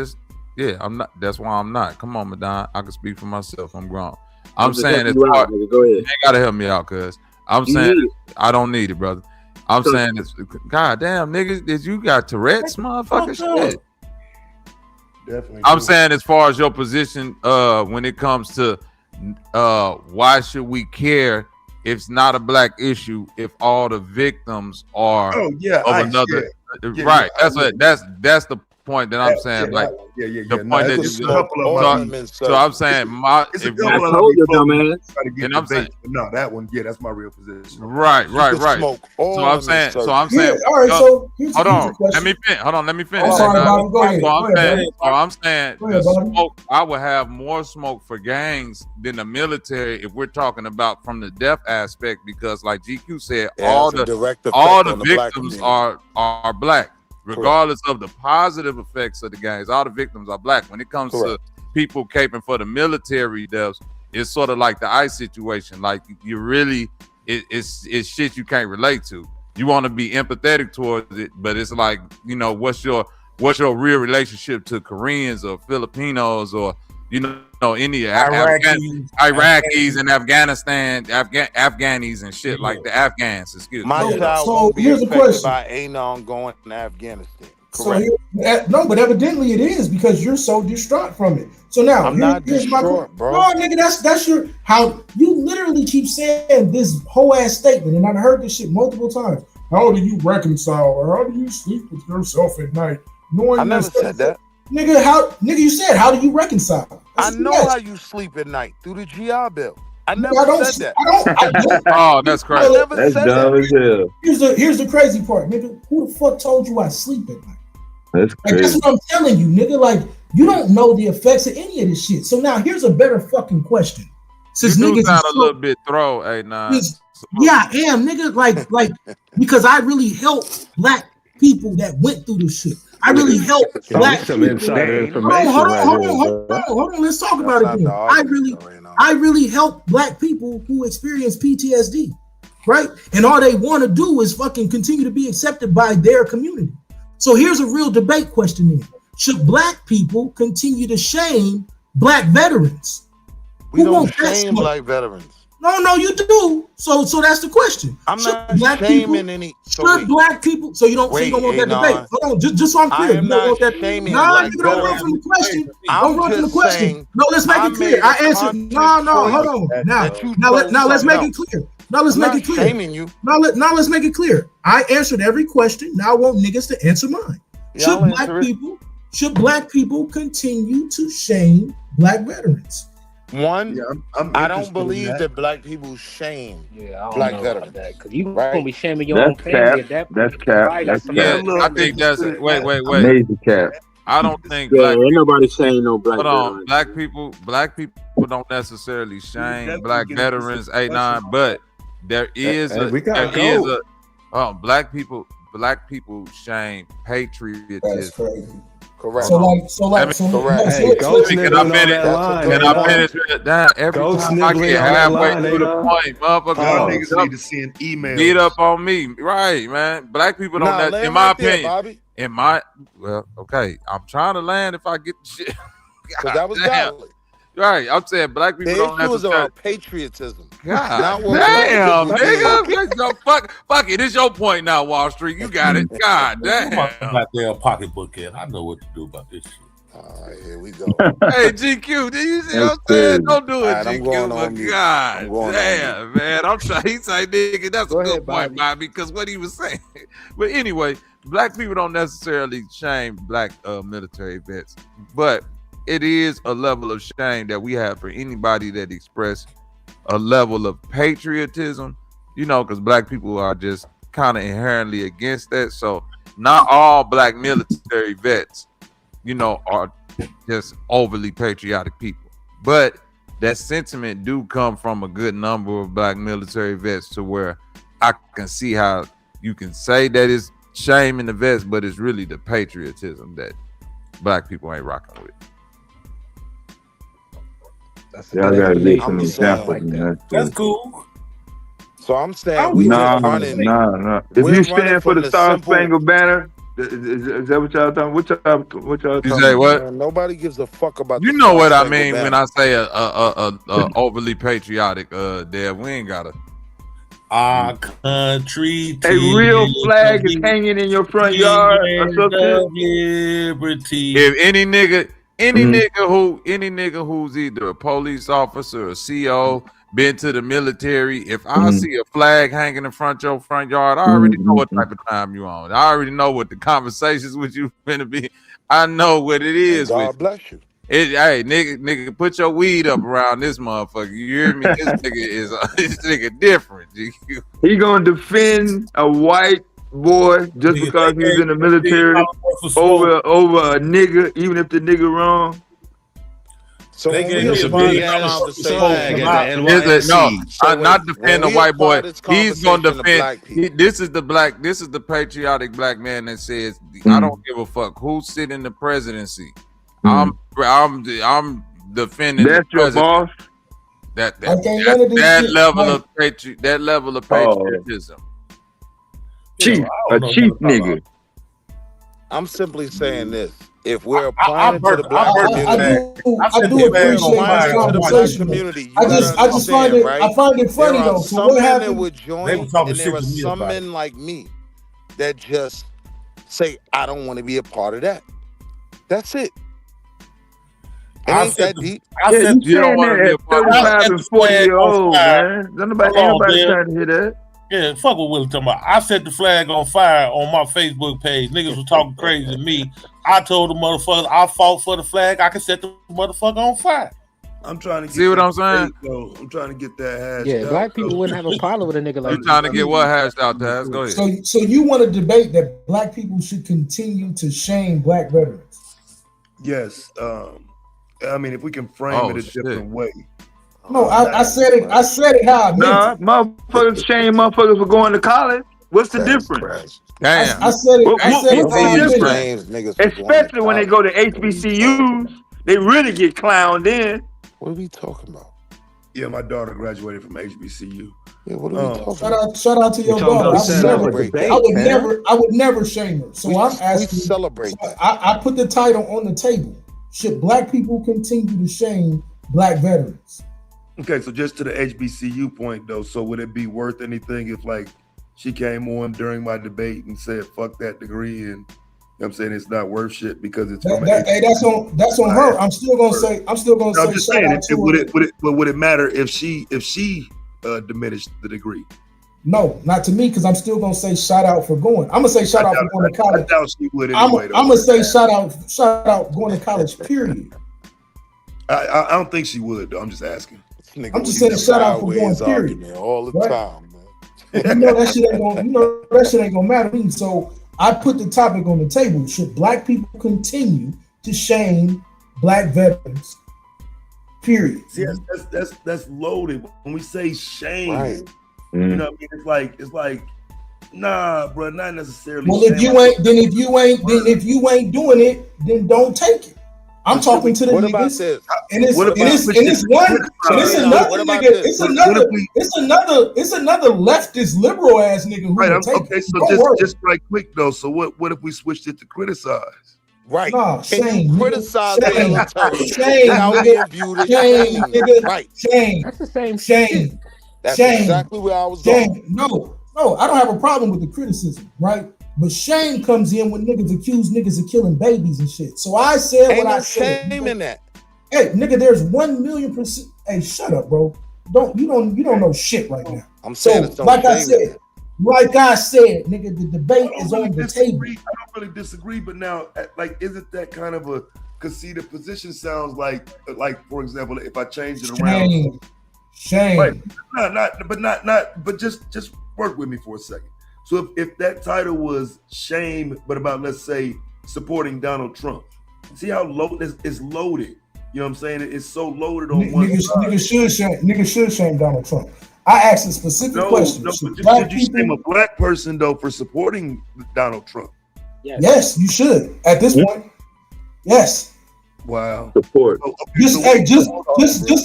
I'm not. That's why I'm not. Come on, Madon. I can speak for myself. I'm grown. I'm saying it's hard. Go ahead. You ain't gotta help me out, cuz I'm saying I don't need it, brother. I'm saying it's goddamn niggas. Did you got Tourette's, motherfucker? Shit. Definitely. I'm saying as far as your position, when it comes to why should we care if it's not a black issue if all the victims are of Right. That's the point that I'm saying. Like the point that you. So I'm saying it's a couple of them try to get debate, but no, that one, that's my real position. Right. So I'm saying. All right. So hold on. Let me finish. I'm sorry, Bobby. Go ahead. So I'm saying the smoke. I would have more smoke for gangs than the military if we're talking about from the death aspect, because like GQ said, all the victims are black. Regardless of the positive effects of the gangs, all the victims are black. When it comes to people caping for the military deaths, it's sort of like the ICE situation. Like you really, it's shit you can't relate to. You want to be empathetic towards it, but it's like, what's your real relationship to Koreans or Filipinos or any Iraqis and Afghanistan, Afghanis and shit like the Afghans. Excuse me. My child won't be affected by Anon going to Afghanistan. Correct. No, but evidently it is, because you're so distraught from it. So now I'm not distraught, bro. No, nigga, that's your how you literally keep saying this whole ass statement, and I've heard this shit multiple times. How do you reconcile, or how do you sleep with yourself at night? I never said that. Nigga, you said, how do you reconcile? I know how you sleep at night through the GI Bill. I never said that. I don't. Oh, that's crazy. That's dumb as hell. Here's the crazy part, nigga. Who the fuck told you I sleep at night? That's crazy. Like, that's what I'm telling you, nigga. Like, you don't know the effects of any of this shit. So now here's a better fucking question. Since you niggas sound a little bit throw, yeah, I am, nigga. Like because I really helped black people that went through this shit. I really helped black people. Hold on. Let's talk about it. I really help black people who experience PTSD, right? And all they want to do is fucking continue to be accepted by their community. So here's a real debate question then. Should black people continue to shame black veterans? We don't shame black veterans. No, you do. So that's the question. I'm not shaming any. Should black people? So you don't want that debate. Hold on, just so I'm clear. You don't want that. Nah, you don't run from the question. Don't run from the question. No, let's make it clear. I answered. No, hold on. Now let's make it clear. Now let's make it clear. Shaming you. Now let's make it clear. I answered every question. Now I want niggas to answer mine. Should black people continue to shame black veterans? One, I don't believe that black people shame black veterans. Because you gonna be shaming your own family. That's cap. I think that's wait. Amazing cap. I don't think ain't nobody saying no black. Hold on, black people don't necessarily shame black veterans. But there is black people shame patriotism. That's crazy. Correct. Can I finish with that? Every time I get halfway through the point, motherfucker, need to see an email. Beat up on me, right, man? Black people don't. In my opinion, I'm trying to land if I get the shit. Because that was valid. Right, I'm saying black people don't necessarily patriotism. God damn, nigga. Fuck it. It's your point now, Wall Street. You got it. God damn. Got their pocketbook in. I know what to do about this shit. All right, here we go. Hey, GQ, do you see what I'm saying? Don't do it, GQ. But God damn, man. I'm trying. He say, nigga, that's a good point, Bobby, because what he was saying. But anyway, black people don't necessarily shame black military vets, but it is a level of shame that we have for anybody that express a level of patriotism, because black people are just kind of inherently against that. So not all black military vets, are just overly patriotic people. But that sentiment do come from a good number of black military vets, to where I can see how you can say that it's shame in the vets, but it's really the patriotism that black people ain't rocking with. Y'all gotta get some examples, man. That's cool. So I'm saying we just running. No. If you stand for the Star Spangled Banner, is that what y'all talking? What y'all talking? You say what? Nobody gives a fuck about. You know what I mean when I say a overly patriotic. There we ain't gotta. Our country. A real flag is hanging in your front yard or something. Liberty. If any nigga who's either a police officer, a CO, been to the military. If I see a flag hanging in front your front yard, I already know what type of time you on. I already know what the conversations with you finna be. I know what it is. God bless you. Hey, nigga, put your weed up around this motherfucker. You hear me? This nigga is this nigga different. He gonna defend a white boy just because he's in the military over a nigga, even if the nigga wrong. So they when gave we me a apply big this ass conversation, I'm not defending a white boy. He's gonna to black defend. This is the patriotic black man that says, I don't give a fuck who sit in the presidency. I'm defending That's the your president. boss. That level of patriotism. Chief, a chief nigga. I'm simply saying this. If we're applying it to the black community, I do appreciate this conversation. I just find it, I find it funny though. So what happened? Would join, and there are some men like me that just say, I don't want to be a part of that. That's it. It ain't that deep. I said you don't want to be a part of 35 and 40-year-old, man. Nobody trying to hear that. Yeah, fuck what Willie talking about. I set the flag on fire on my Facebook page. Niggas was talking crazy to me. I told the motherfuckers I fought for the flag. I can set the motherfucker on fire. I'm trying to get see what I'm saying. I'm trying to get that hashed Yeah, out. black people wouldn't have a problem with a nigga like You trying to get what hashed out, Taz? Go ahead. So you want to debate that black people should continue to shame black veterans? Yes. I mean, if we can frame it a different way. No, I said it. I said it how I meant it. Motherfuckers shame motherfuckers for going to college. What's the difference? Damn. I said it. I said it how I meant it. Especially when they go to HBCUs, they really get clowned in. What are we talking about? Yeah, my daughter graduated from HBCU. Yeah, what are we talking about? Shout out to your daughter. I would never shame her. So I'm asking. Celebrate. I put the title on the table. Should black people continue to shame black veterans? Okay, so just to the HBCU point though, so would it be worth anything if like she came on during my debate and said fuck that degree and you know what I'm saying it's not worth shit because it's that's on her. I'm still gonna say I'm just saying would it matter if she diminished the degree? No, not to me, because I'm still gonna say shout out for going. I'm gonna say shout out for going to college. I doubt she would anyway. I'm gonna say shout out going to college, period. I don't think she would though. I'm just asking. I'm just saying shout out for going, period. All the time, man. You know that shit ain't gonna matter to me. So I put the topic on the table. Should black people continue to shame black veterans? Period. See, that's loaded. When we say shame, right. You know what I mean? It's like, nah, bro, not necessarily. Well, if you ain't doing it, then don't take it. I'm talking to the niggas, and it's another leftist liberal ass nigga who right. Okay, so just right quick though. So what if we switched it to criticize? Right. Nah, shame. Criticize shame. Right. That's the same shame. That's exactly where I was going. No, I don't have a problem with the criticism, right? But shame comes in when niggas accuse niggas of killing babies and shit. So I said what I said. Shame in that. Hey, nigga, there's 1,000,000%. Hey, shut up, bro. You don't know shit right now. I'm saying so, like I said, nigga, the debate is on the table. I don't really disagree, but now, like, isn't that kind of a conceited position? Sounds like for example, if I change it around. Shame. Right. But just work with me for a second. So if that title was shame, but about, let's say, supporting Donald Trump, see how it's loaded. You know what I'm saying? It's so loaded on one side. Niggas should shame Donald Trump. I asked a specific question. Did you shame a black person though for supporting Donald Trump? Yes, you should. At this point, yes. Wow. Support. Just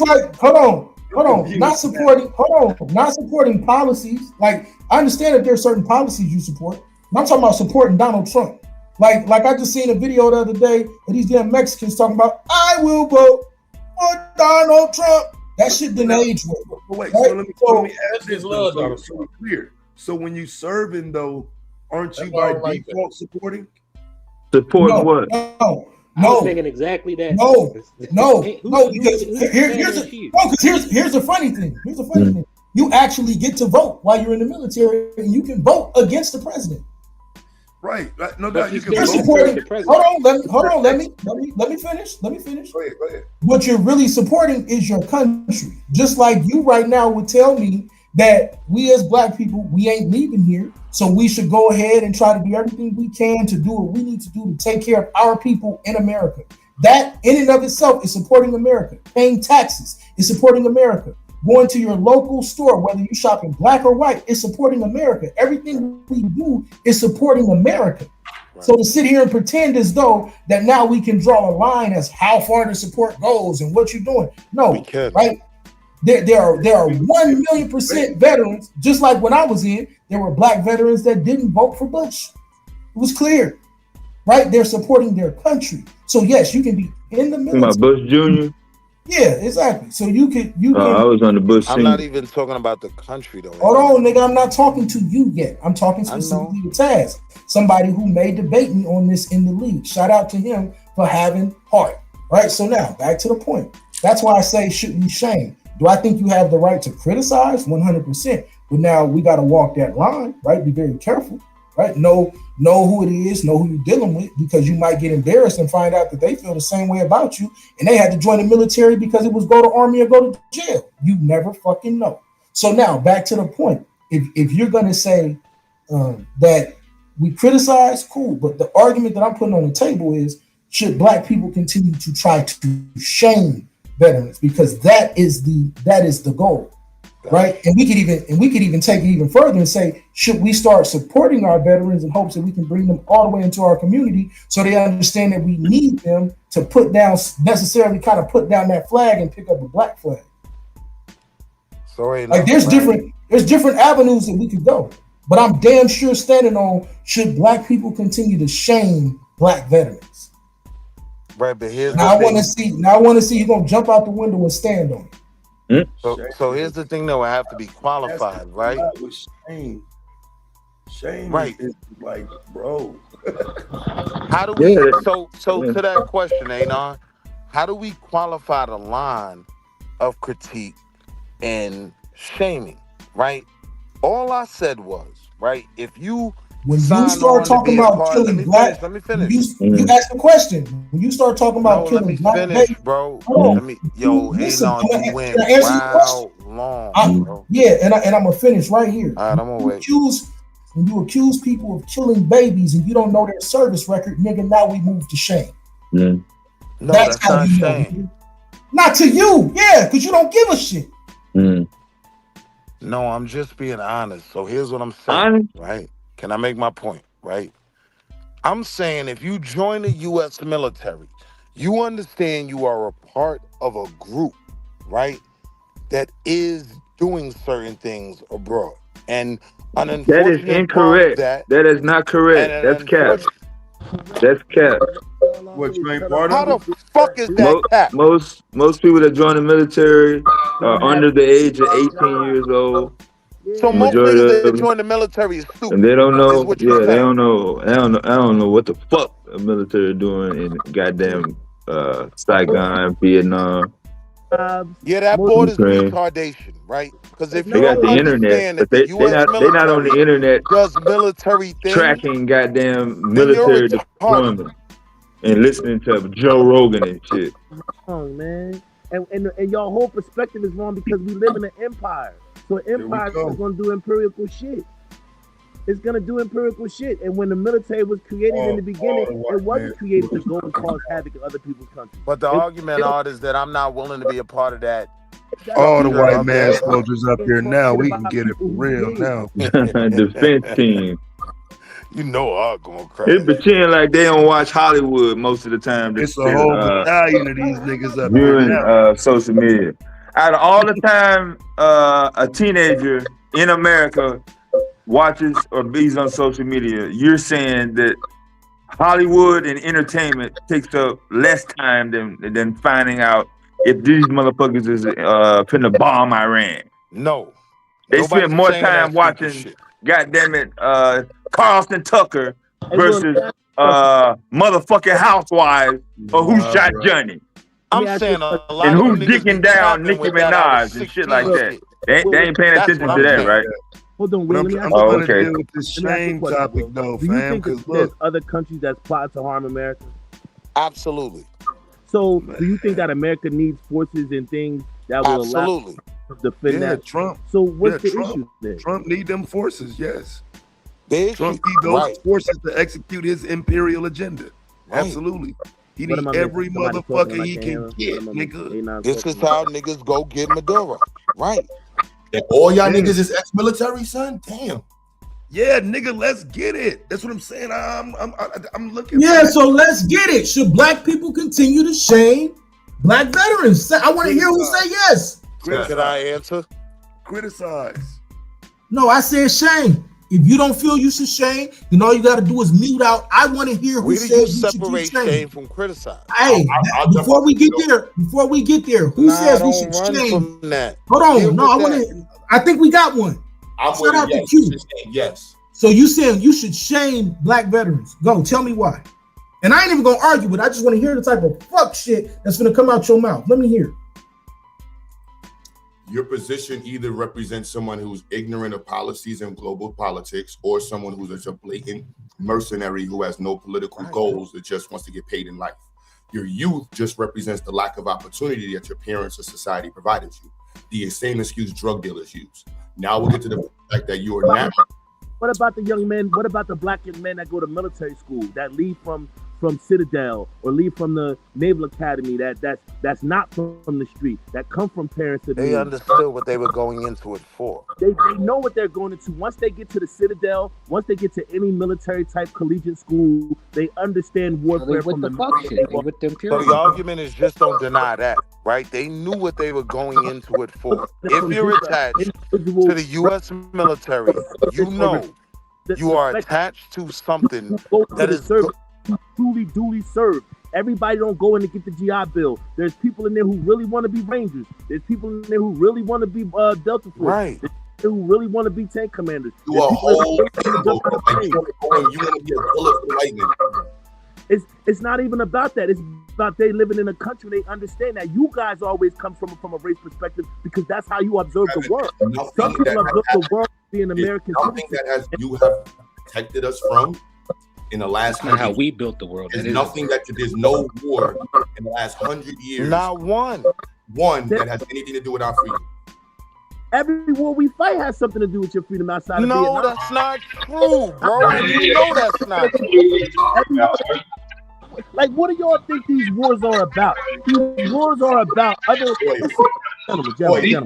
like hold on. Not supporting policies. Like, I understand that there's certain policies you support. I'm talking about supporting Donald Trump. Like I just seen a video the other day of these damn Mexicans talking about, I will vote for Donald Trump. That shit didn't age well. Wait, right? So let me ask this so be clear. So when you serving though, aren't you by default supporting? Support what? I was thinking exactly that. Because here's the funny thing. Here's the funny thing. You actually get to vote while you're in the military, and you can vote against the president. Right. No doubt. You can You're supporting. Hold on. Let me finish. Go ahead. What you're really supporting is your country. Just like you right now would tell me that we as black people, we ain't leaving here, so we should go ahead and try to do everything we can to do what we need to do to take care of our people in America. That in and of itself is supporting America. Paying taxes is supporting America. Going to your local store, whether you shop in black or white, is supporting America. Everything we do is supporting America. Right. So to sit here and pretend as though that now we can draw a line as how far the support goes and what you're doing. No, right? There are 1,000,000% veterans, just like when I was in, there were black veterans that didn't vote for Bush. It was clear, right? They're supporting their country. So yes, you can be in the military. My Bush Jr. Yeah, exactly. So you can. I was on the Bush. I'm not even talking about the country though. Hold on, nigga. I'm not talking to you yet. I'm talking specifically to Taz, somebody who may debate me on this in the league. Shout out to him for having heart. Right. So now back to the point. That's why I say should be shamed. Do I think you have the right to criticize? 100%. But now we got to walk that line, right? Be very careful, right? Know who it is, know who you're dealing with, because you might get embarrassed and find out that they feel the same way about you, and they had to join the military because it was go to army or go to jail. You never fucking know. So now back to the point. If you're gonna say that we criticize, cool, but the argument that I'm putting on the table is, should black people continue to try to shame veterans? Because that is the goal. Right, and we could even take it even further and say, should we start supporting our veterans in hopes that we can bring them all the way into our community so they understand that we need them to put down that flag and pick up a black flag? Sorry, like there's different avenues that we could go, but I'm damn sure standing on, should black people continue to shame black veterans? Right, but here's I want to see you gonna jump out the window and stand on it. So here's the thing, though. I have to be qualified, right? Shame right. is like, bro. How do we? So to that question, Anon, how do we qualify the line of critique and shaming? Right. All I said was, right, if you when you start talking about killing black, let me finish. You ask the question. When you start talking about killing black, finish, bro. Let me, Anon, you went wild long, bro. Yeah, and I'm gonna finish right here. All right, I'm gonna wait. When you accuse people of killing babies and you don't know their service record, nigga, now we move to shame. No, that's not shame. Not to you, yeah, because you don't give a shit. No, I'm just being honest. So here's what I'm saying, right? Can I make my point, right? I'm saying if you join the U.S. military, you understand you are a part of a group, right, that is doing certain things abroad. And an unfortunate that is incorrect. That is not correct. That's cap. That's cap. What, you ain't part of? How the fuck is that cap? Most people that join the military are under the age of 18 years old. So most niggas that join the military is stupid. And they don't know. Yeah, they don't know. I don't know what the fuck the military doing in goddamn Saigon, Vietnam. Yeah, that border's retardation, right? Because if they got the internet, but they're not on the internet does military things, tracking goddamn military deployment and listening to Joe Rogan and shit. Wrong, man. And your whole perspective is wrong because we live in an empire. So empire is going to do empirical shit. It's going to do empirical shit. And when the military was created in the beginning, it wasn't created to go and cause havoc in other people's countries. But the argument is that I'm not willing to be a part of that. All the white man soldiers up here now, we can get it for real now. Defense team. You know I'm going crazy. They pretend like they don't watch Hollywood most of the time. It's a whole battalion of these niggas up here now. Social media. Out of all the time a teenager in America watches or bees on social media, you're saying that Hollywood and entertainment takes up less time than finding out if these motherfuckers is finna bomb Iran. No. They spend more time watching, goddammit, Carlton Tucker versus motherfucking Housewives or Who Shot Johnny. I'm saying a lot and of who's niggas dicking be down tapping Nicki with that out of Minaj and shit like 16 that. shit. They ain't paying That's attention what to I'm that, saying. right? Hold on, Will. Let me ask I'm you trying to deal with this shame topic, though, Do you fam. think that there's other countries that's plotting to harm America? Absolutely. So, do you think that America needs forces and things that will allow to defend that? Trump. So, what's the Trump, issue there? Trump need them forces, yes. The Trump need those forces to execute his imperial agenda. Right. Absolutely. He What need am I missing? every Somebody talking motherfucker and I he can't can hear get, them? What am I missing? nigga. This is how niggas go get Maduro. Right. And all y'all niggas is ex-military, son? Damn. Yeah, nigga, let's get it. That's what I'm saying. I'm looking. Yeah, so let's get it. Should black people continue to shame black veterans? I want to hear who say yes. Can I answer? Criticize. No, I said shame. If you don't feel you should shame, then all you got to do is mute out. I want to hear who Where do says you you should separate keep shaming. shame from criticize? Hey, before we get there, who says we should run shame? from that. Hold on, no, I want to. I think we got one. I'm Shout out with to Q. yes. So you saying you should shame black veterans? Go, tell me why. And I ain't even gonna argue with it. I just want to hear the type of fuck shit that's gonna come out your mouth. Let me hear. Your position either represents someone who's ignorant of policies and global politics, or someone who's just a blatant mercenary who has no political goals that just wants to get paid in life. Your youth just represents the lack of opportunity that your parents or society provided you. The same excuse drug dealers use. Now we'll get to the fact that you are now. What about the young men? What about the black young men that go to military school, that leave from Citadel or leave from the Naval Academy, that's not from the street, that come from parents that They understood what they were going into it for. They know what they're going into. Once they get to the Citadel, once they get to any military type collegiate school, they understand warfare from the So the argument is just don't deny that, right? They knew what they were going into it for. If you're attached to the U.S. military, you know you are attached to something that is duly served. Everybody don't go in to get the GI Bill. There's people in there who really want to be Rangers. There's people in there who really want to be Delta Force. Right. There's people who really want to be tank commanders. You are whole people. You want to be a bullet for lightning. It's not even about that. It's about they living in a country. They understand that. You guys always come from a race perspective because that's how you observe the world. Some people observe the world being American. Nothing that you have protected us from in the last how we built the world. There's nothing there's no war in the last 100 years. Not one. One that has anything to do with our freedom. Every war we fight has something to do with your freedom outside of No, Vietnam. that's not true, bro. You know that's not true. Like, what do y'all think these wars are about? These wars are about other. Gentlemen. These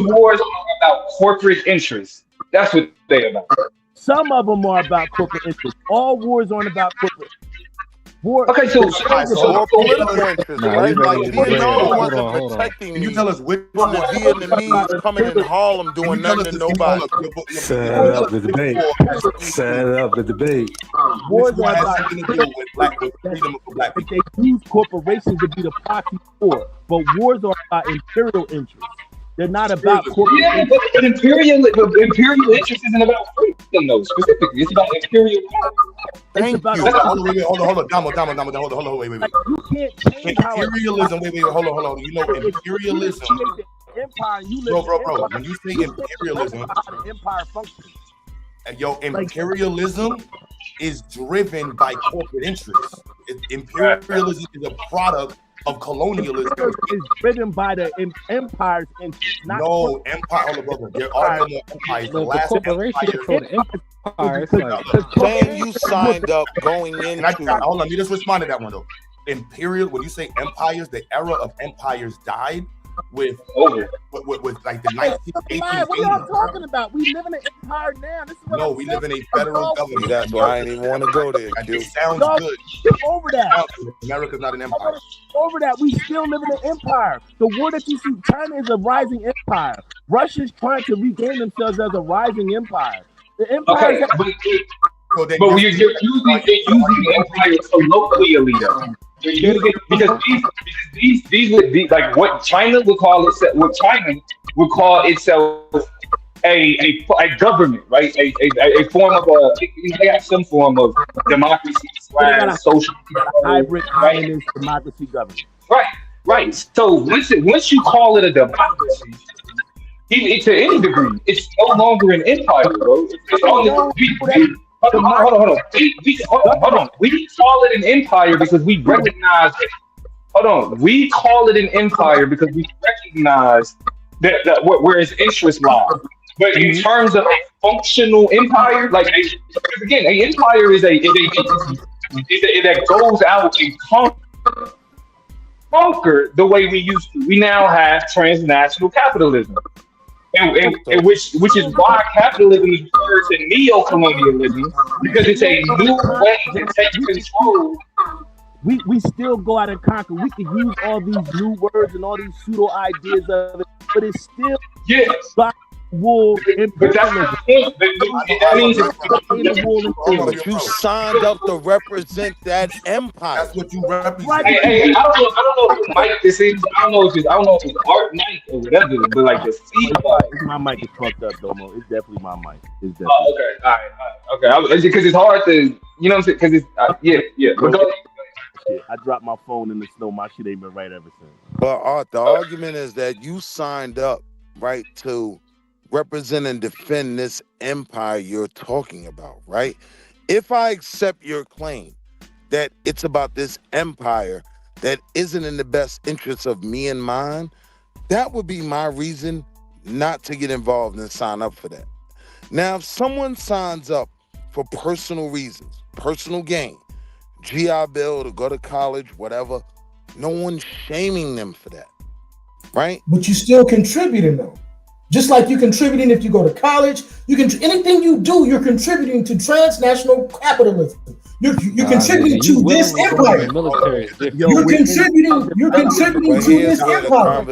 wars are about corporate interests. That's what they're about. Some of them are about corporate interests. All wars aren't about corporate. Okay, so political interest, right? Like Vietnam wasn't protecting me. You tell us which from the Vietnamese coming in Harlem doing nothing to nobody. Set up the debate. Set up the debate. Wars are about freedom for black people. They use corporations to be the proxy for, but wars are about imperial interests. They're not about corporate. Yeah, but imperial interest isn't about freedom, though. Specifically, it's about imperial. Hold on, Damo, wait. Like, you can't change imperialism. Wait, hold on. You know, imperialism. Empire, you live Bro. When you say imperialism, empire functions. Imperialism is driven by corporate interests. Imperialism is a product of colonialism. Is driven by the empire's interests. No, empire, hold on, brother. There are no more empires. The last empire. Then you signed up going into. Hold on, let me just respond to that one though. When you say empires, the era of empires died with like the 1980s. What are y'all talking about? We live in an empire now. This is what we live in a federal government. That's why I ain't even want to go there. It sounds good. Over that. America's not an empire. Over that, we still live in an empire. The war that you see, China is a rising empire. Russia's trying to regain themselves as a rising empire. The empire. Okay, but you're using the empire colloquially, though. Because these would be like what China would call itself. What China would call itself a government, right? A form of they have some form of democracy / social hybrid right? communist democracy government. Right. So once you call it a democracy, to any degree, it's no longer an empire, bro. Hold on. We call it an empire because we recognize. Hold on. We call it an empire because we recognize that where its interests lie. But in terms of a functional empire, like again, an empire is a that goes out and conquer the way we used to. We now have transnational capitalism. And which is why capitalism is referred to neo-colonialism, because it's a new way to take control. We still go out and conquer. We can use all these new words and all these pseudo ideas of it, but it's still wool imperialism. That means but you signed up to represent that empire. That's what you represent. Hey, I don't know who mic this is. I don't know if it's Art Knight or whatever, but like the my mic is fucked up, Domo. It's definitely my mic. It's definitely. Oh, okay, all right, okay. Because it's hard to, you know what I'm saying? Because it's yeah. But go. I dropped my phone in the snow. My shit ain't been right ever since. But Art, the argument is that you signed up, right, to represent and defend this empire you're talking about, right? If I accept your claim that it's about this empire that isn't in the best interest of me and mine, that would be my reason not to get involved and sign up for that. Now, if someone signs up for personal reasons, personal gain, GI Bill, to go to college, whatever, no one's shaming them for that, right? But you still contributing though. Just like you're contributing if you go to college, anything you do, you're contributing to transnational capitalism. You're contributing to this empire. You're contributing to this empire. Hold on.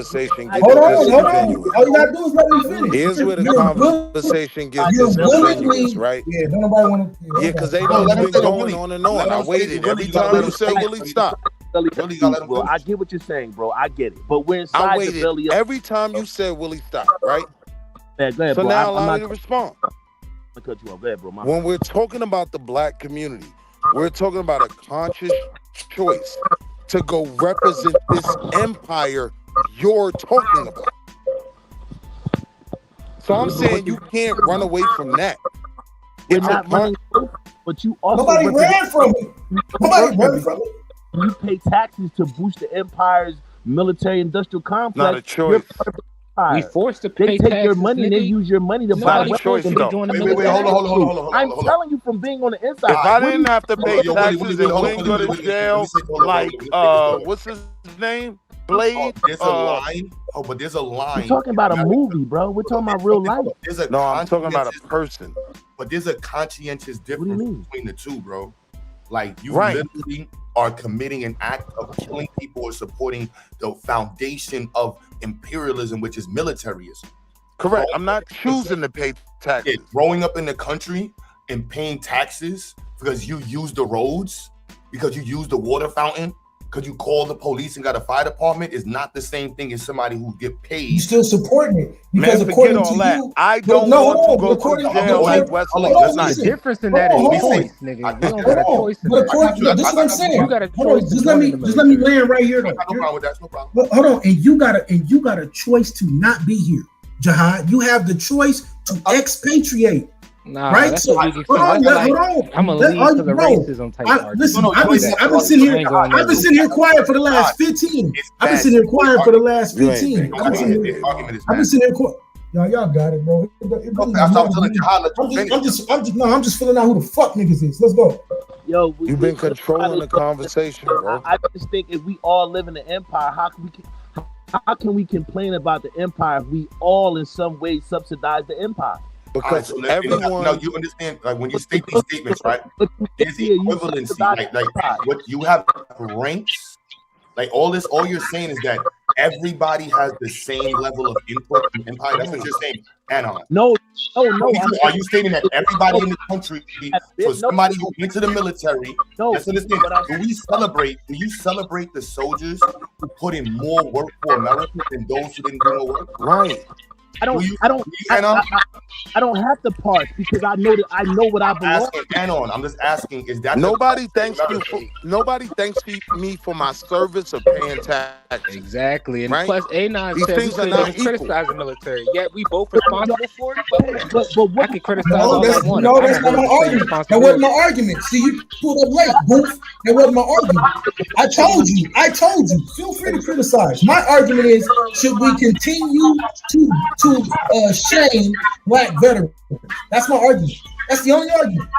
All you gotta do is let me finish. Here's where the conversation gets disingenuous, right? Yeah, don't nobody want to. Yeah, because they've been going on and on. I waited every time you said Willie stop. Well, I get what you're saying, bro. I get it. But we're inside I waited the belly of every time you said Willie stop, right? Man, go ahead, so bro. now allow me to respond. I cut you off. Go ahead, bro. When we're talking about the black community, we're talking about a conscious choice to go represent this empire you're talking about. So I'm saying you can't run away from that. We're not running, but you also nobody ran from it. Nobody ran from it. You pay taxes to boost the empire's military-industrial complex. Not a choice. We forced to pay They take taxes, your money and they use your money to buy weapons and Wait, hold on. I'm telling you from being on the inside. If I didn't have to pay taxes and wouldn't go to jail, like what's his name? Blade. There's a line. Oh, but there's a line. We're talking about a movie, bro. We're talking about real life. No, I'm talking about a person. But there's a conscientious difference between the two, bro. Like you Right. literally are committing an act of killing people or supporting the foundation of imperialism, which is militarism. Correct. I'm not choosing to pay taxes. Yeah, growing up in the country and paying taxes because you use the roads, because you use the water fountain, because you call the police and got a fire department is not the same thing as somebody who get paid. You still supporting it Man, because forget according all to that. you, I don't want to go to jail like Wesley. That's not the difference in that is choice, nigga. You don't got a choice in But according that. to this is what I'm saying. You got a Hold on, choice. just let me land right here. No problem with that. No problem. But hold on, and you got a choice to not be here, Jihad. You have the choice to expatriate. Nah, right? that's So what we hold on. I'm gonna lead to the racism type argument. Listen, I've been sitting here quiet for the last 15. I've been sitting here quiet for the last 15. I've been sitting here quiet. Y'all got it, bro. I'm just filling out who the fuck niggas is. Let's go. Yo, You've been controlling the conversation, bro. I just think if we all live in an empire, how can we complain about the empire if we all in some way subsidize the empire? Because everyone, now you understand, like when you state these statements, right? There's equivalency, like what you have ranks, like all you're saying is that everybody has the same level of input in empire. That's what you're saying, Anon. No. Are you stating that everybody in the country, so somebody who went to the military, let's understand, do you celebrate the soldiers who put in more work for America than those who didn't do no work? Right. I don't have to parse because I know what I belong. I'm just asking, is that nobody thanks me for my service or paying tax? Exactly. And right? plus A9 These said we things are couldn't not even criticize the military. Yet we both responsible for it. But I can criticize all I want. No, that's not my argument. That wasn't my argument. See, you pulled up late, Boof. That wasn't my argument. I told you. Feel free to criticize. My argument is, should we continue to shame black veterans? That's my argument. That's the only argument.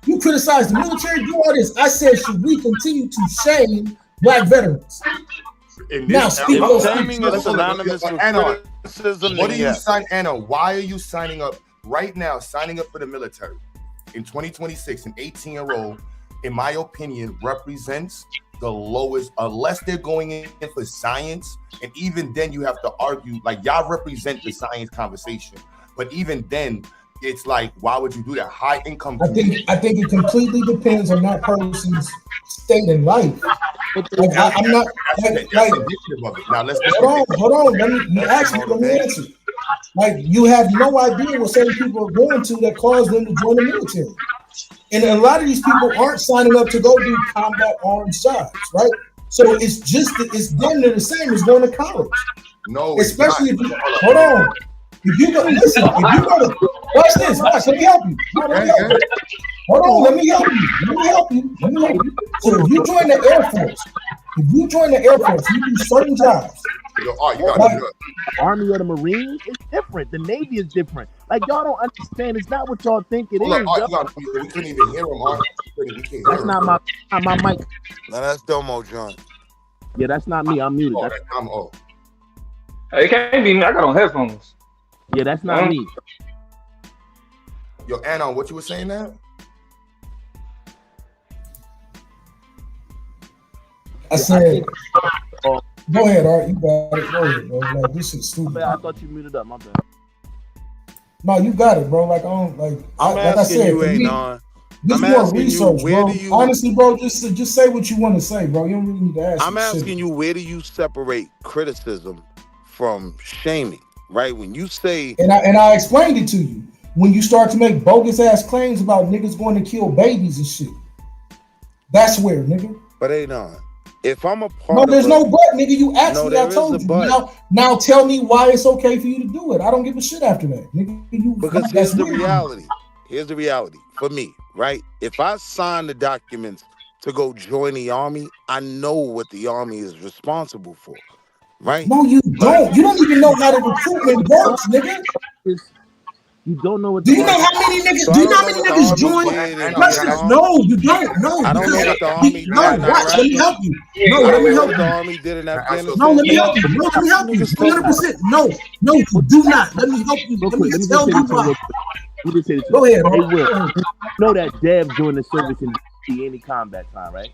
You criticize the military, do all this. I said, should we continue to shame black veterans? Now, speak those shaming is synonymous with criticism. What are you signing? Anna, why are you signing up right now? Signing up for the military in 2026, an 18-year-old, in my opinion, represents the lowest, unless they're going in for science, and even then you have to argue, like, y'all represent the science conversation, but even then it's like, why would you do that? High income. I think it completely depends on that person's state in life. Like, I'm not like now let's hold on. Let me answer. Like, you have no idea what certain people are going to that cause them to join the military. And a lot of these people aren't signing up to go do combat armed jobs, right? So it's damn near the same as going to college. No, especially if you hold on. If you go, listen, if you go to watch this, let me help you. Hold on, let me help you. So if you join the Air Force, you do certain jobs. The Army or the Marines is different. The Navy is different. Like, y'all don't understand. It's not what y'all think it is. We couldn't even hear him. That's not my mic. No, that's Domo John. Yeah, that's not me. I'm muted. It can't be me. I got on headphones. Yeah, that's not me. Yo, Anna, what you were saying now? I said, go ahead, Art. You got it. Go ahead, bro. Like, this is stupid. I thought you muted up. My bad. No, you got it, bro. Like, I'm asking you, Anon. This more research, bro. Honestly, bro, just say what you want to say, bro. You don't really need to ask. I'm asking you, where do you separate criticism from shaming? Right? When you say, and I explained it to you. When you start to make bogus ass claims about niggas going to kill babies and shit, that's where, nigga. But Anon, if I'm a part, no, there's no but, nigga. You asked me, I told you. Now tell me why it's okay for you to do it. I don't give a shit after that, nigga. Because here's the reality. Here's the reality for me, right? If I sign the documents to go join the army, I know what the army is responsible for, right? No, you don't. You don't even know how the recruitment works, nigga. You don't know what. Do you know how many niggas? Do you know how many niggas join? No, you don't. No, I don't know what the army did. No, watch. Let me help you. No, let me help you. The army did in Afghanistan. No, let me help you. No, let me help you. 100%. No, you do not. Let me help you. Let me tell you why. Go ahead. Hey, Will, you know that Dev joined the service in any combat time, right?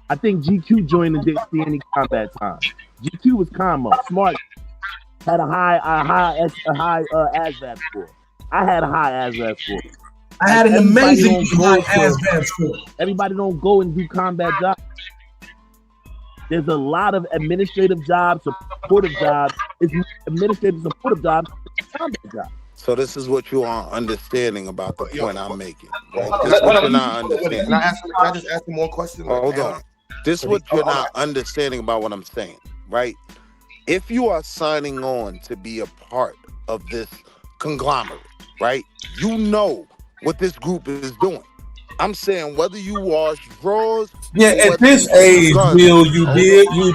I think GQ joined the any combat time. GQ was combo, smart, had a high ASVAB score. I had a high ASVAB score. I had an amazing high ASVAB score. Everybody don't go and do combat jobs. There's a lot of administrative jobs, supportive jobs. It's administrative supportive jobs, combat jobs. So this is what you are understanding about the point I'm making. Right? This is what you're not understanding. Can I just ask him one question? Hold on. This is what you're not understanding about what I'm saying, right? If you are signing on to be a part of this conglomerate, right? You know what this group is doing. I'm saying whether you wash drawers. Yeah, at this age, Will, you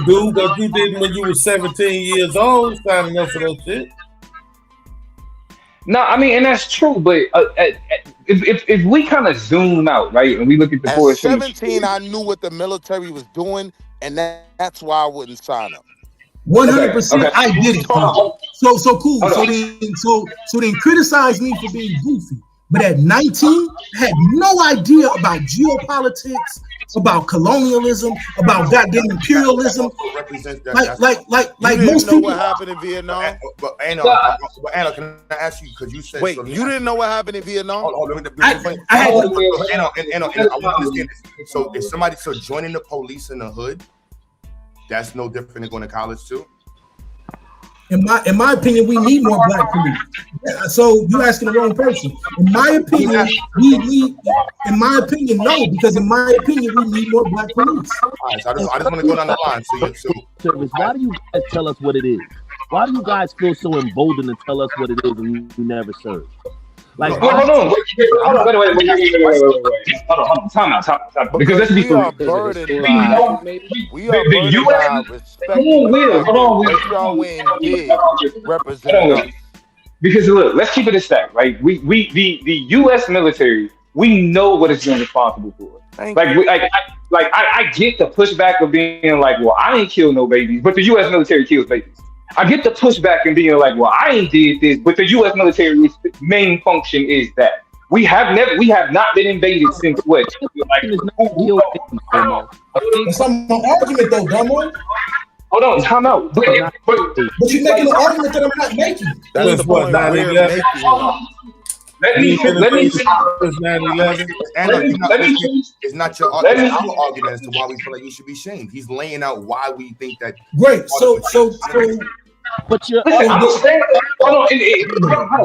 do, but you didn't when you were 17 years old signing up for that shit. No, I mean, and that's true, but if we kind of zoom out, right, and we look at the at 17, I knew what the military was doing, and that's why I wouldn't sign up. 100%, okay. I did it. So cool. So then criticize me for being goofy. But at 19, I had no idea about geopolitics, about colonialism, about goddamn imperialism. Like most people. What happened in Vietnam? But Anna, can I ask you? Because you said. Wait, you didn't know what happened in Vietnam? I want to understand this. So if somebody joining the police in the hood, that's no different than going to college too. In my opinion, we need more black police. So you asking the wrong person. In my opinion, no, because in my opinion, we need more black police. All right, so I just want to go down the line. Service. Why do you guys tell us what it is? Why do you guys feel so emboldened to tell us what it is and you never serve? Like, hold on. Hold on. Time out. Because let's be clear. We are burdened by respecting y'all represent us. Because look, let's keep it a stack, right? The U.S. military, we know what it's been responsible for. I get the pushback of being like, well, I ain't killed no babies, but the U.S. military kills babies. I get the pushback and being like, well, I ain't did this, but the U.S. military's main function is that we have not been invaded since what? That's not my argument though, Dumbo. Hold on, time out. But you're making an argument that I'm not making. That's what 9/11. Let me it's not your argument. It's our argument as to why we feel like you should be shamed. He's laying out why we think that. Great. So but you're hold on.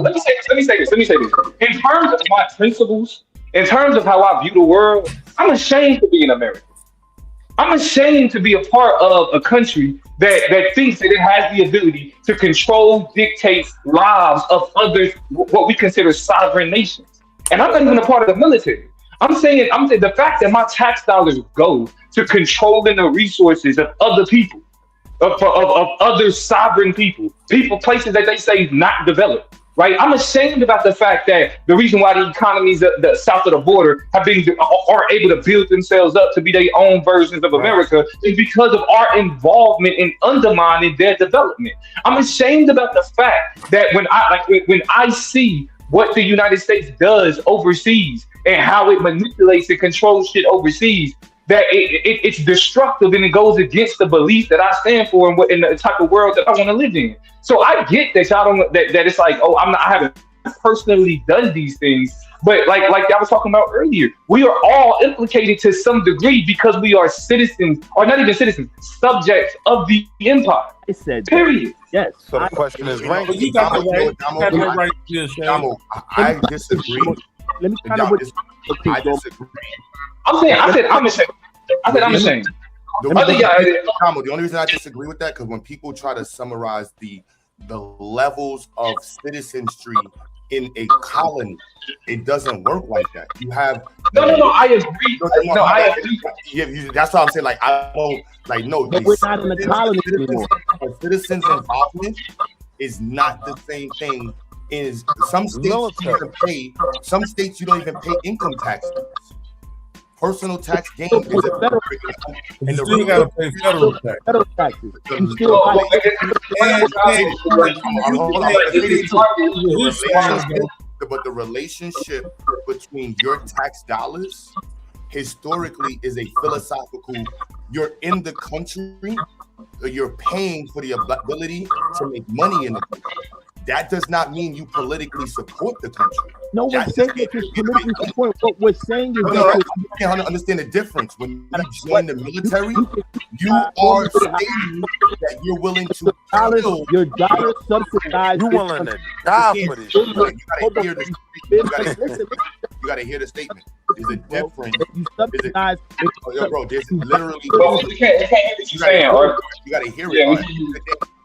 Let me say this. In terms of my principles, in terms of how I view the world, I'm ashamed to be an American. I'm ashamed to be a part of a country that thinks that it has the ability to control, dictate lives of others, what we consider sovereign nations. And I'm not even a part of the military. I'm saying the fact that my tax dollars go to controlling the resources of other people, of other sovereign people, places that they say not developed. Right, I'm ashamed about the fact that the reason why the economies the south of the border are able to build themselves up to be their own versions of America is because of our involvement in undermining their development. I'm ashamed about the fact that when I see what the United States does overseas and how it manipulates and controls shit overseas, that it's destructive and it goes against the belief that I stand for and in the type of world that I want to live in. So I get that y'all don't that it's like, oh, I haven't personally done these things, but like I was talking about earlier, we are all implicated to some degree because we are citizens, or not even citizens, subjects of the empire. I said period. Yes. So the question is, right? I disagree. Let me kind of I disagree. I'm ashamed. The only reason I disagree with that, because when people try to summarize the levels of citizenry in a colony, it doesn't work like that. You have no. I agree. I agree. That's what I'm saying. Like I don't like no. But we're not in the colony anymore. Citizens' involvement is not the same thing. Is some states you don't even pay income tax. Personal tax gain is federal, and the still gotta pay federal tax. Federal taxes. But the relationship between your tax dollars historically is a philosophical. You're in the country, you're paying for the ability to make money in the country. That does not mean you politically support the country. No, we're saying that you politically support. What we're saying is that you can't understand the difference. When you join the military, you are stating that you're willing to kill. Your dollar subsidized. You willing to die for this? You gotta hear the statement. There's a difference. You subsidize. Bro, there's literally. You can't hear what you're saying. You gotta hear it.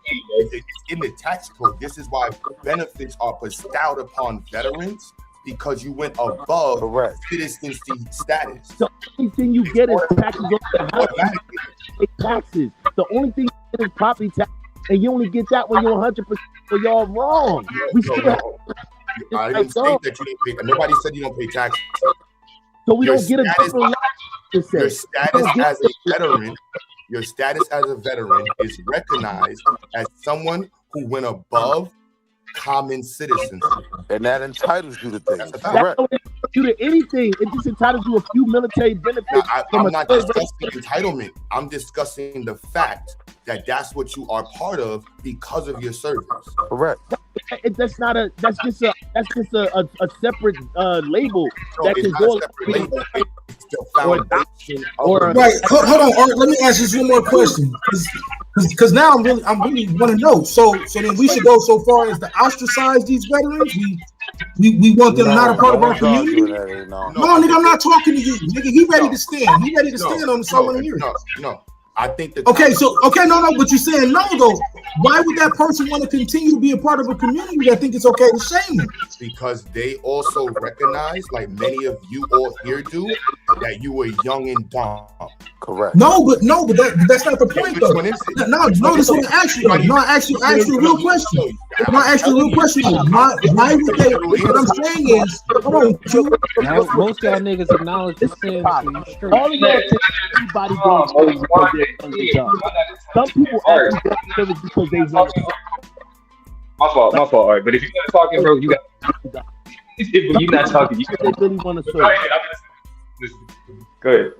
It's in the tax code. This is why benefits are bestowed upon veterans, because you went above citizenry status. The only thing you get is taxes on the house. Taxes. The only thing you get is property tax, and you only get that when you're 100%. So y'all wrong. I didn't state that you didn't pay. Nobody said you don't pay taxes. So we don't get a different. Your status as a veteran. Your status as a veteran is recognized as someone who went above common citizens, and that entitles you to things. That don't entitle you to anything. It just entitles you a few military benefits. I'm not discussing entitlement. I'm discussing the fact that that's what you are part of because of your service. Correct. That's not a. That's just a separate label that can go. Right. Hold on, Art. Let me ask you one more question. Because now I'm really want to know. So then we should go so far as to ostracize these veterans. We want them not a part of our community. No, nigga, I'm not talking to you, nigga. He ready to stand. He ready to stand on the someone here. No. I think that. Okay, but you're saying no though. Why would that person want to continue to be a part of a community that think it's okay to shame them? Because they also recognize, like many of you all here do, that you were young and dumb. Correct. No, but that's not the point though. No, this is actually I ask you a real question. Why would they? What I'm saying is, hold on. Most y'all niggas acknowledge the sin. All of y'all think everybody goes crazy because they're young and dumb. Some people actually get service because they want to. My fault. All right, but if you're not talking, bro, you got. If you're not talking, you they really want to serve. Go ahead.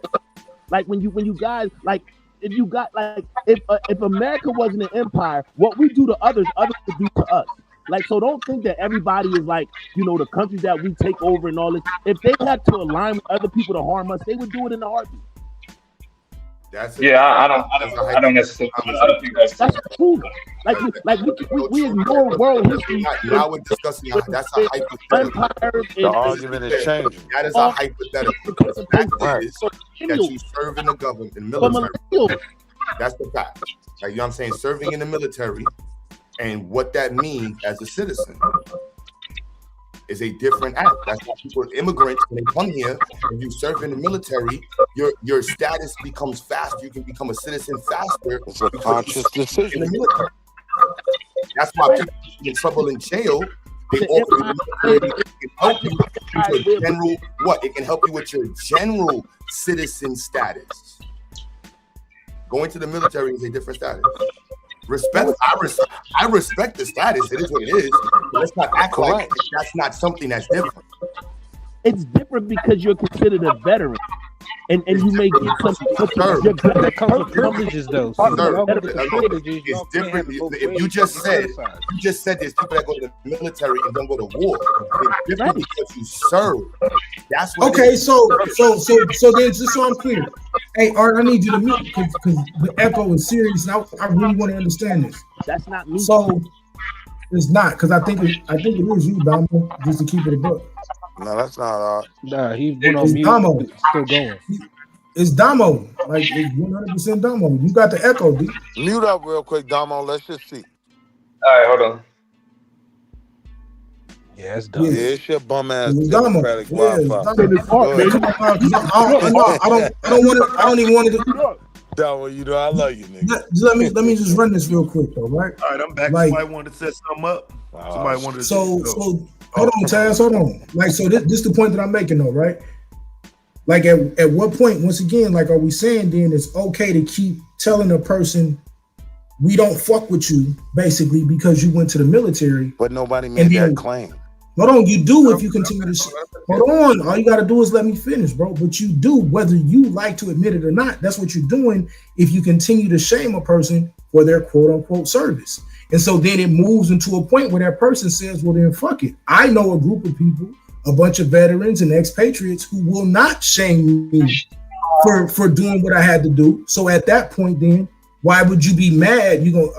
Like when you guys like. If you got like if America wasn't an empire, what we do to others would do to us. Like, so don't think that everybody is like, the countries that we take over and all this. If they had to align with other people to harm us, they would do it in a heartbeat. I don't necessarily. I don't think that's cool. Like we ignore world history. Now we're discussing that's a hypothetical. The argument is changing. That is a hypothetical. The fact is that you serve in the government, in the military. That's the fact. Like, you know what I'm saying? Serving in the military and what that means as a citizen is a different act. That's why people, immigrants, when they come here and you serve in the military, your status becomes faster. You can become a citizen faster. It's a conscious decision. In the military. That's why people get in trouble in jail. They offer it can help you with your general what? It can help you with your general citizen status. Going to the military is a different status. I respect the status. It is what it is. But let's not act like that's not something that's different. It's different because you're considered a veteran, and you may get some privileges though. It's different. If you just said there's people that go to the military and don't go to war. It's different because you serve. That's what. Okay, so then just so I'm clear, hey Art, I need you to mute because the echo is serious, and I really want to understand this. That's not me. So it's not because I think it is you, Damo, just to keep it a book. No, that's not Art. Nah, he went on mute. Damo. Still going. It's Damo. Like, it's 100% Damo. You got the echo, D. Mute up real quick, Damo. Let's just see. All right, hold on. Yeah, it's dumb. Yeah, it's your bum ass Democratic Wi-Fi. I don't even want to. Damo, I love you, nigga. Let me just run this real quick, though, right? All right, I'm back. Somebody wanted to set something up. Somebody wanted to. So hold on, Taz. Hold on. Like, so this is the point that I'm making, though, right? Like, at what point, once again, like, are we saying then it's okay to keep telling a person we don't fuck with you, basically, because you went to the military? But nobody made that claim. Hold on, you do if you continue to. Hold on, all you got to do is let me finish, bro. But you do, whether you like to admit it or not. That's what you're doing if you continue to shame a person for their quote unquote service. And so then it moves into a point where that person says, well, then fuck it. I know a group of people, a bunch of veterans and expatriates who will not shame me for doing what I had to do. So at that point, then why would you be mad? You gonna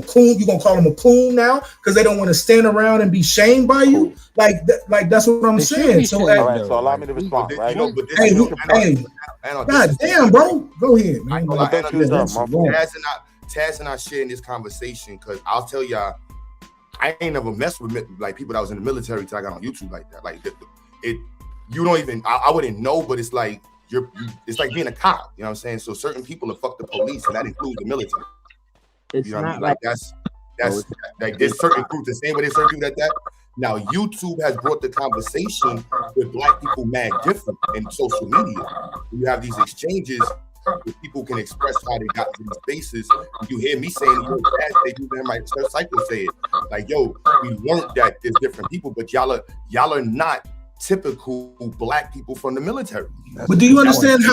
call them a coon now because they don't want to stand around and be shamed by you? Like that's what I'm saying. So all right, so allow me to respond. Right? God damn, bro, go ahead, man. Taz and I sharing this conversation because I'll tell y'all, I ain't never messed with like people that was in the military till I got on YouTube like that. Like you don't even I wouldn't know, but it's like it's like being a cop. You know what I'm saying? So certain people have fucked the police, and that includes the military. It's you know what I mean? not Like that's like there's certain groups the same way there's certain people like that. Now YouTube has brought the conversation with black people mad different in social media. You have these exchanges where people can express how they got to these spaces. You hear me saying, yo, they do that, my cycle say it. Like, yo, we learned that there's different people, but y'all are not typical black people from the military. But do you understand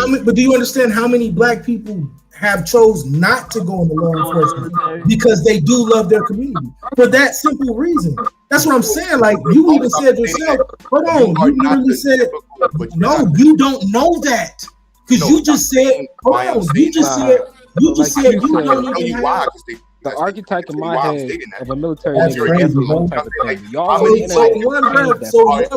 how many black people have chose not to go into law enforcement because they do love their community for that simple reason? That's what I'm saying. Like, you even said yourself, hold on, you literally said, no, you don't know that. Because you just said, hold on, you just said, You just said you don't even have. The archetype in my head of a military That's nigga crazy, is bro. one type of thing. Y'all So in one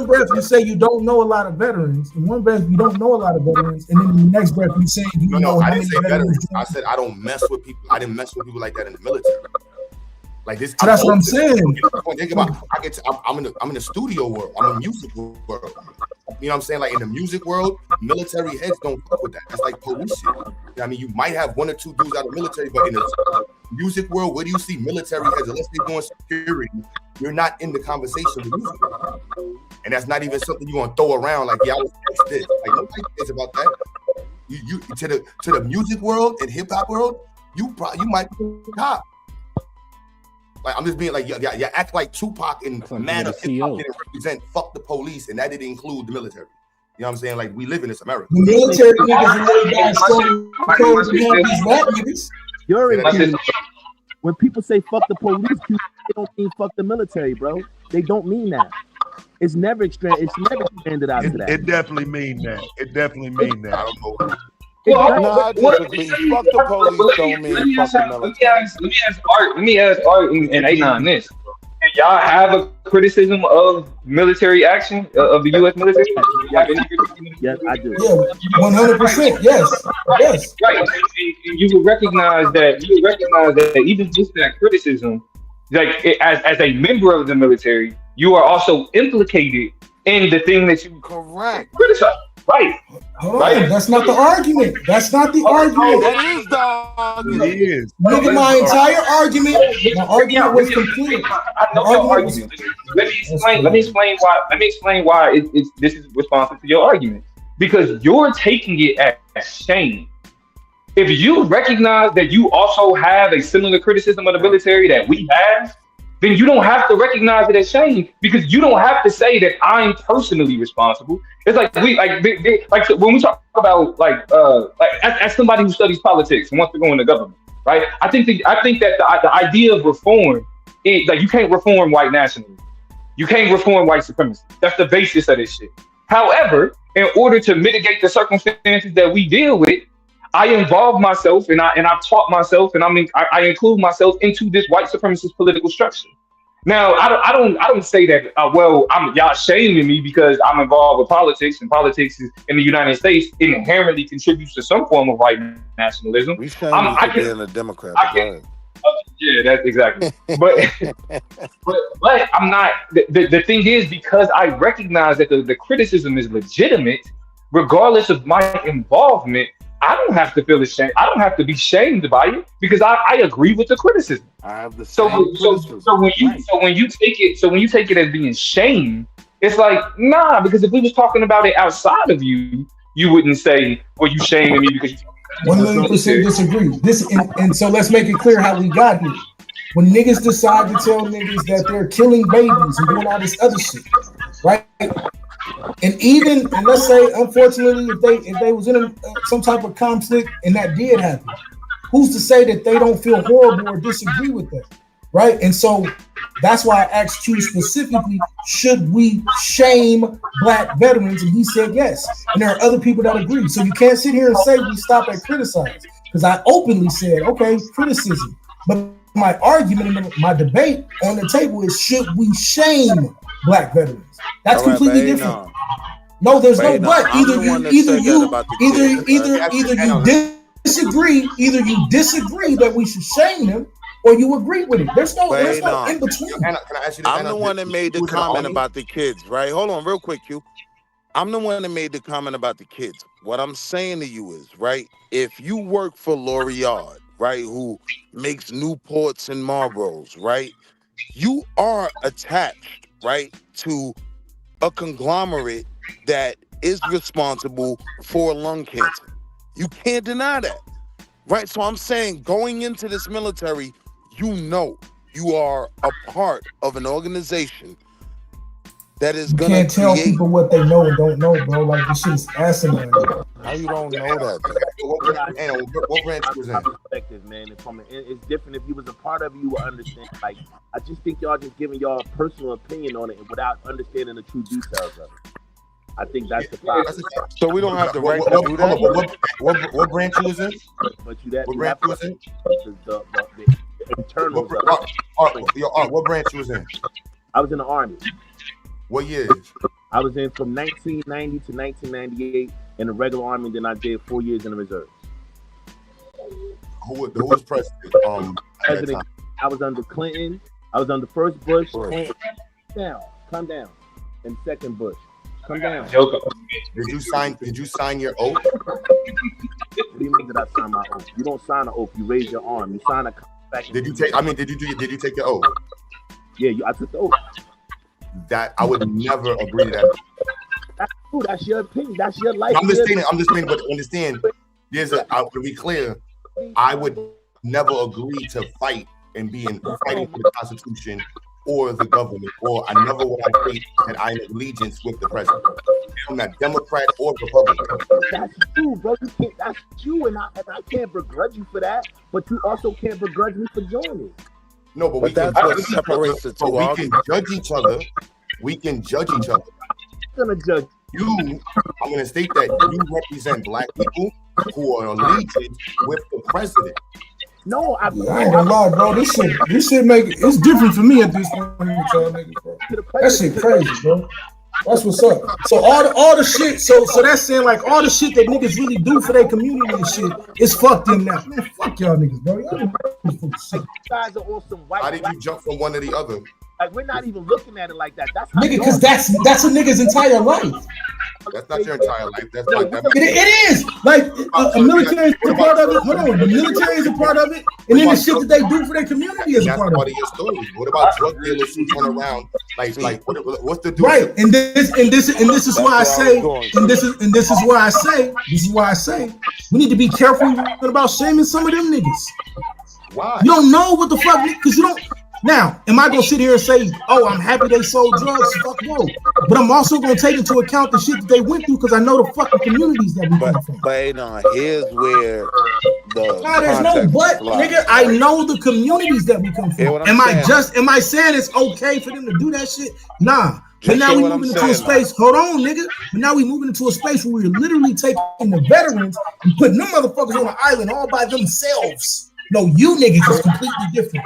breath, that. you say you don't know a lot of veterans. In one breath, you don't know a lot of veterans, and then in the next breath, you say you know I how didn't many say veterans. veterans. I said I don't mess with people. I didn't mess with people like that in the military. Like this. So that's what I'm saying. Think about. I'm in the studio world. I'm in music world. You know what I'm saying? Like in the music world, military heads don't fuck with that. That's like police shit. I mean, you might have one or two dudes out of the military, but in the music world, where do you see military heads? Unless they're doing security, you're not in the conversation with music. And that's not even something you're gonna throw around like, yeah, I was this. Like nobody cares about that. You to the music world and hip hop world, you might be top. Like I'm just being like, you act like Tupac and man of hip hop didn't represent fuck the police, and that didn't include the military. You know what I'm saying? Like we live in this America. The military niggas are laid back so these rap niggas. You're in when people say fuck the police, they don't mean fuck the military, bro. They don't mean that. It's never expanded out to that. It definitely mean that. It definitely mean that. I don't know. I disagree. Fuck the police don't mean fuck the military. Let me ask Art and A9 this. Do y'all have a criticism of military action of the U.S. military? Yes, I do. Yeah, 100%. Yes. Right. And you would recognize that. Even just that criticism, like as a member of the military, you are also implicated in the thing that you criticize. Right. Hold on. That's not the argument. That's not the argument. That is the argument. It is. Nigga, my entire argument. My argument was complete. I know your argument. Let me explain why this is responsive to your argument. Because you're taking it as shame. If you recognize that you also have a similar criticism of the military that we have, then you don't have to recognize it as shame, because you don't have to say that I'm personally responsible. It's like when we talk about as somebody who studies politics and wants to go in the government, right? I think that the idea of reform is like you can't reform white nationalism, you can't reform white supremacy. That's the basis of this shit. However, in order to mitigate the circumstances that we deal with, I involve myself and I've taught myself and I include myself into this white supremacist political structure. Now, I don't say that y'all shaming me because I'm involved with politics, and politics is, in the United States, it inherently contributes to some form of white nationalism. We shame you for being a Democrat. Yeah, that's exactly. But I'm not. The thing is, because I recognize that the criticism is legitimate, regardless of my involvement, I don't have to feel ashamed. I don't have to be shamed by it because I agree with the criticism. I have the so when you take it as being shame, it's like nah, because if we was talking about it outside of you, you wouldn't say, "Well, you shaming me because." 100% disagree. And so let's make it clear how we got here. When niggas decide to tell niggas that they're killing babies and doing all this other shit, right? And let's say, unfortunately, if they was in some type of conflict and that did happen, who's to say that they don't feel horrible or disagree with that, right? And so that's why I asked you specifically, should we shame Black veterans? And he said yes. And there are other people that agree. So you can't sit here and say we stop at criticize, because I openly said, okay, criticism. But my argument and my debate on the table is, should we shame Black veterans? That's completely different. No, there's no but. Either you disagree that we should shame them, or you agree with it. There's no in between. Can I ask you this? I'm the one that made the comment about the kids, right? Hold on, real quick, Q. I'm the one that made the comment about the kids. What I'm saying to you is, right, if you work for L'Oreal, right, who makes Newports and Marlboros, right, you are attached, right, to a conglomerate that is responsible for lung cancer. You can't deny that, right? So I'm saying, going into this military, you know you are a part of an organization that is going to can't tell people what they know and don't know, bro. Like, this shit is asinine. How you don't know that? What branch was in? Perspective, man. It's different. If you was a part of it, you would understand. Like, I just think y'all just giving y'all a personal opinion on it without understanding the true details of it. I think that's the problem. So we don't have the right to do that. What branch you was in? But you that What you branch have you was in? the internals. What branch you was in? I was in the Army. What years? I was in from 1990 to 1998 in the regular Army. Then I did 4 years in the reserves. Who was president? President. I was under Clinton. I was under first Bush. Calm down. And second Bush. Come down. Did you sign your oath? What do you mean that I sign my oath? You don't sign an oath. You raise your arm. You sign a contract. Did you take your oath? Yeah, I took the oath. That I would never agree to that. That's your opinion. That's your life. I'm just saying, but understand. To be clear, I would never agree to fight and be in fighting for the Constitution or the government, or I never would have faith that I am in allegiance with the president. I'm not Democrat or Republican. That's you, bro. That's you, and I can't begrudge you for that. But you also can't begrudge me for joining. No, but that's what separates the two. We can judge each other. We can judge each other. I'm gonna judge you. I'm gonna state that you represent black people who are allegiant with the president. No, I ain't gonna lie, bro. This shit make it's different for me at this point with y'all niggas, bro. That shit crazy, bro. That's what's up. So all the shit, so that's saying like all the shit that niggas really do for their community and shit is fucked them now. Man, fuck y'all niggas, bro. Y'all niggas full of shit. You guys are on some white. How did you jump from one to the other? Like we're not even looking at it like that. That's nigga, because that's a nigga's entire life. That's not your entire life. That's like that. It is like a military is a part of it. Hold on, the military is a part of it, and then the shit that they do for their community is a part of it. Your story. What about drug dealers who turn around? Like what's the deal? Right, and this is why I say, this is why I say we need to be careful about shaming some of them niggas. Why? You don't know what the fuck, because you don't. Now, am I gonna sit here and say, "Oh, I'm happy they sold drugs"? Fuck no. But I'm also gonna take into account the shit that they went through because I know the fucking communities that we come from. But here's where there's no but, nigga. I know the communities that we come from. Am I saying it's okay for them to do that shit? Nah. But now we moving into a space. Hold on, nigga. But now we moving into a space where we're literally taking the veterans and putting them motherfuckers on an island all by themselves. No, you niggas is completely different.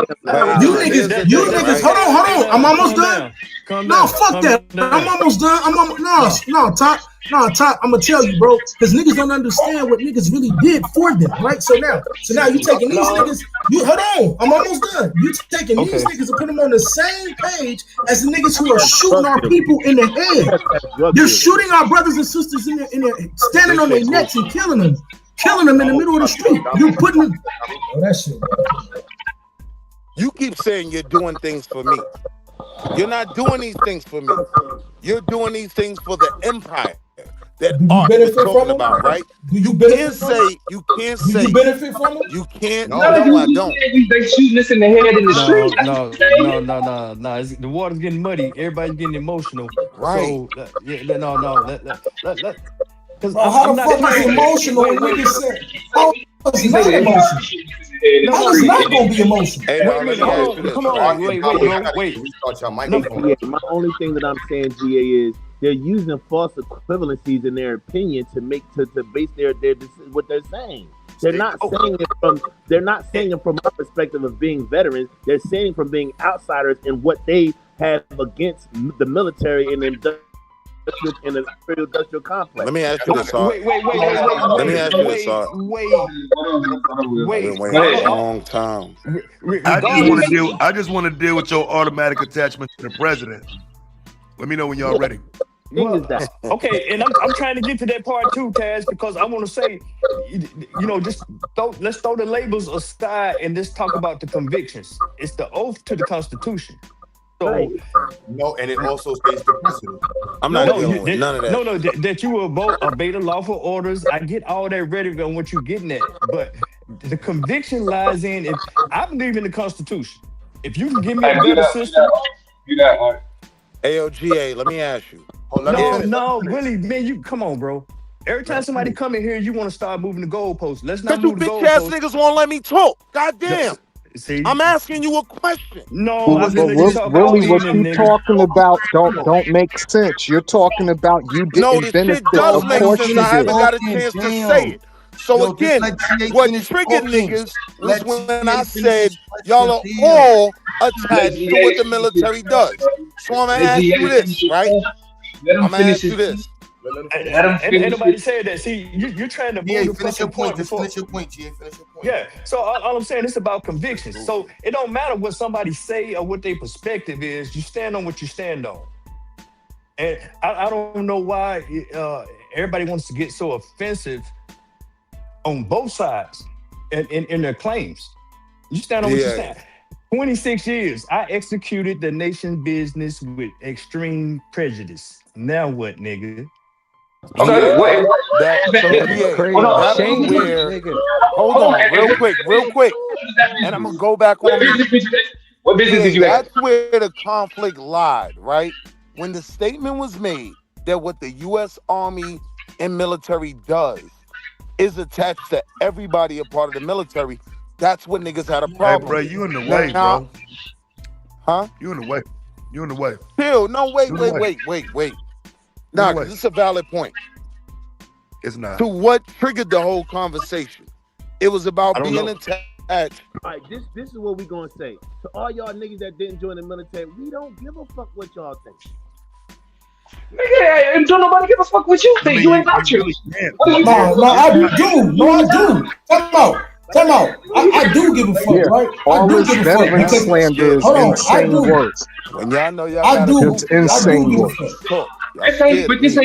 You niggas, hold on. I'm almost done. No, fuck that. I'm almost done. Top. I'm gonna tell you, bro, because niggas don't understand what niggas really did for them, right? So now you taking these niggas. Hold on. I'm almost done. You taking these niggas and put them on the same page as the niggas who are shooting our people in the head. They're shooting our brothers and sisters in their standing on their necks and killing them in the middle of the street. You putting them. Oh, that shit. You keep saying you're doing things for me. You're not doing these things for me. You're doing these things for the empire that Art is talking about, right? Do you benefit from it? You can't say. Do you benefit from it? You can't. No, I don't. They shooting us in the head in the street. No. The water's getting muddy. Everybody's getting emotional. Right. So, let. How the fuck is emotional when niggas say, oh, it's not emotional. No, it's not gonna be emotional. Wait. My only thing that I'm saying, GA, is they're using false equivalencies in their opinion to base their what they're saying. They're not saying it from our perspective of being veterans. They're saying from being outsiders and what they have against the military and the in the industrial complex. Let me ask you this, Art. Let me ask you this, Art. Wait. I've been waiting a long time. I just want to deal with your automatic attachment to the president. Let me know when y'all ready. Well, okay, and I'm trying to get to that part too, Taz, because I want to say, let's throw the labels aside and just talk about the convictions. It's the oath to the Constitution. So, no, and it also states the precedent. I'm not dealing with none of that. No, that you will obey the lawful orders. I get all that ready on what you're getting at, but the conviction lies in if I believe in the Constitution. If you can give me a better system, AOGA, let me ask you. Really, man, you come on, bro. Every time somebody come in here, you want to start moving the goalposts. Let's not move the goalposts. Bitch ass niggas won't let me talk. Goddamn. See, I'm asking you a question. No, But really, what you talking about don't make sense. You're talking about you No, didn't the shit benefit. does Of make course sense. you I haven't did. got a chance to say it. So Yo, just again, let GA what finish triggered talking. niggas was Let when GA I finish said his y'all question. are all Let attached to GA what the finish his military does. So I'm gonna Let ask GA you finish this, his right? point. Let him I'm gonna finish ask his you point. this. Let him And finish nobody his said that. See, you're trying to GA, move the finish your fucking point. point Just before. finish your point, GA. Finish your point. Yeah. So all I'm saying is about convictions. So it don't matter what somebody say or what their perspective is. You stand on what you stand on. And I don't know why everybody wants to get so offensive on both sides in their claims. You stand on what you stand. 26 years, I executed the nation's business with extreme prejudice. Now what, nigga? GA, Wait, that so That's GA, crazy. that's Shame where. nigga. Hold on, real quick, and I'm gonna go back on mute. What business did GA, you have? that's where the conflict lied, right? When the statement was made that what the U.S. Army and military does is attached to everybody a part of the military, that's what niggas had a Hey, problem bro, with. you in the way, Now, bro. huh? You in the way. You in the way. Chill. No, wait. You in the way. Nah, because it's a valid point. It's not. To what triggered the whole conversation? It was about being attached. All right, this is what we gonna say to all y'all niggas that didn't join the military. We don't give a fuck what y'all think. Nigga, and don't nobody give a fuck what you think. You ain't got you. No, I do. No, I do. Time out. I do give a fuck, Yeah, right? all I do this give a fuck veteran because slander is hold on, I insane do. work. When y'all know y'all I gotta do. It's talk, y'all insane give a work. fuck. talk. Y'all This scared of me.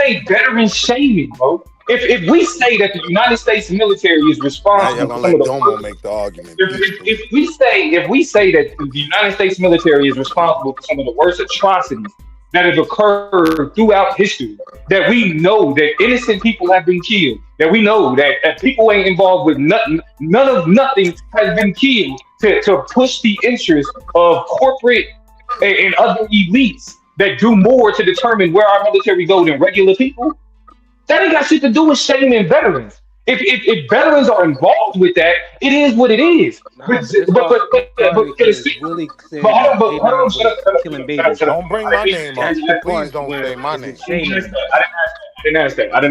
ain't veteran shaming, bro. If we say that the United States military is Now y'all responsible for gonna some of let the Domo make the argument peacefully. if we say that the United States military is responsible for some of the worst atrocities that have occurred throughout history, that we know that innocent people have been killed, that we know that people ain't involved with nothing, nothing has been killed to push the interests of corporate and other elites that do more to determine where our military go than regular people. That ain't got shit to do with shaming veterans. If veterans are involved with that, it is what it is. But Willie said that A.B.A.T.E was killing babies. Don't bring my name up. That's the Please part don't where say my is name. it shaming? I didn't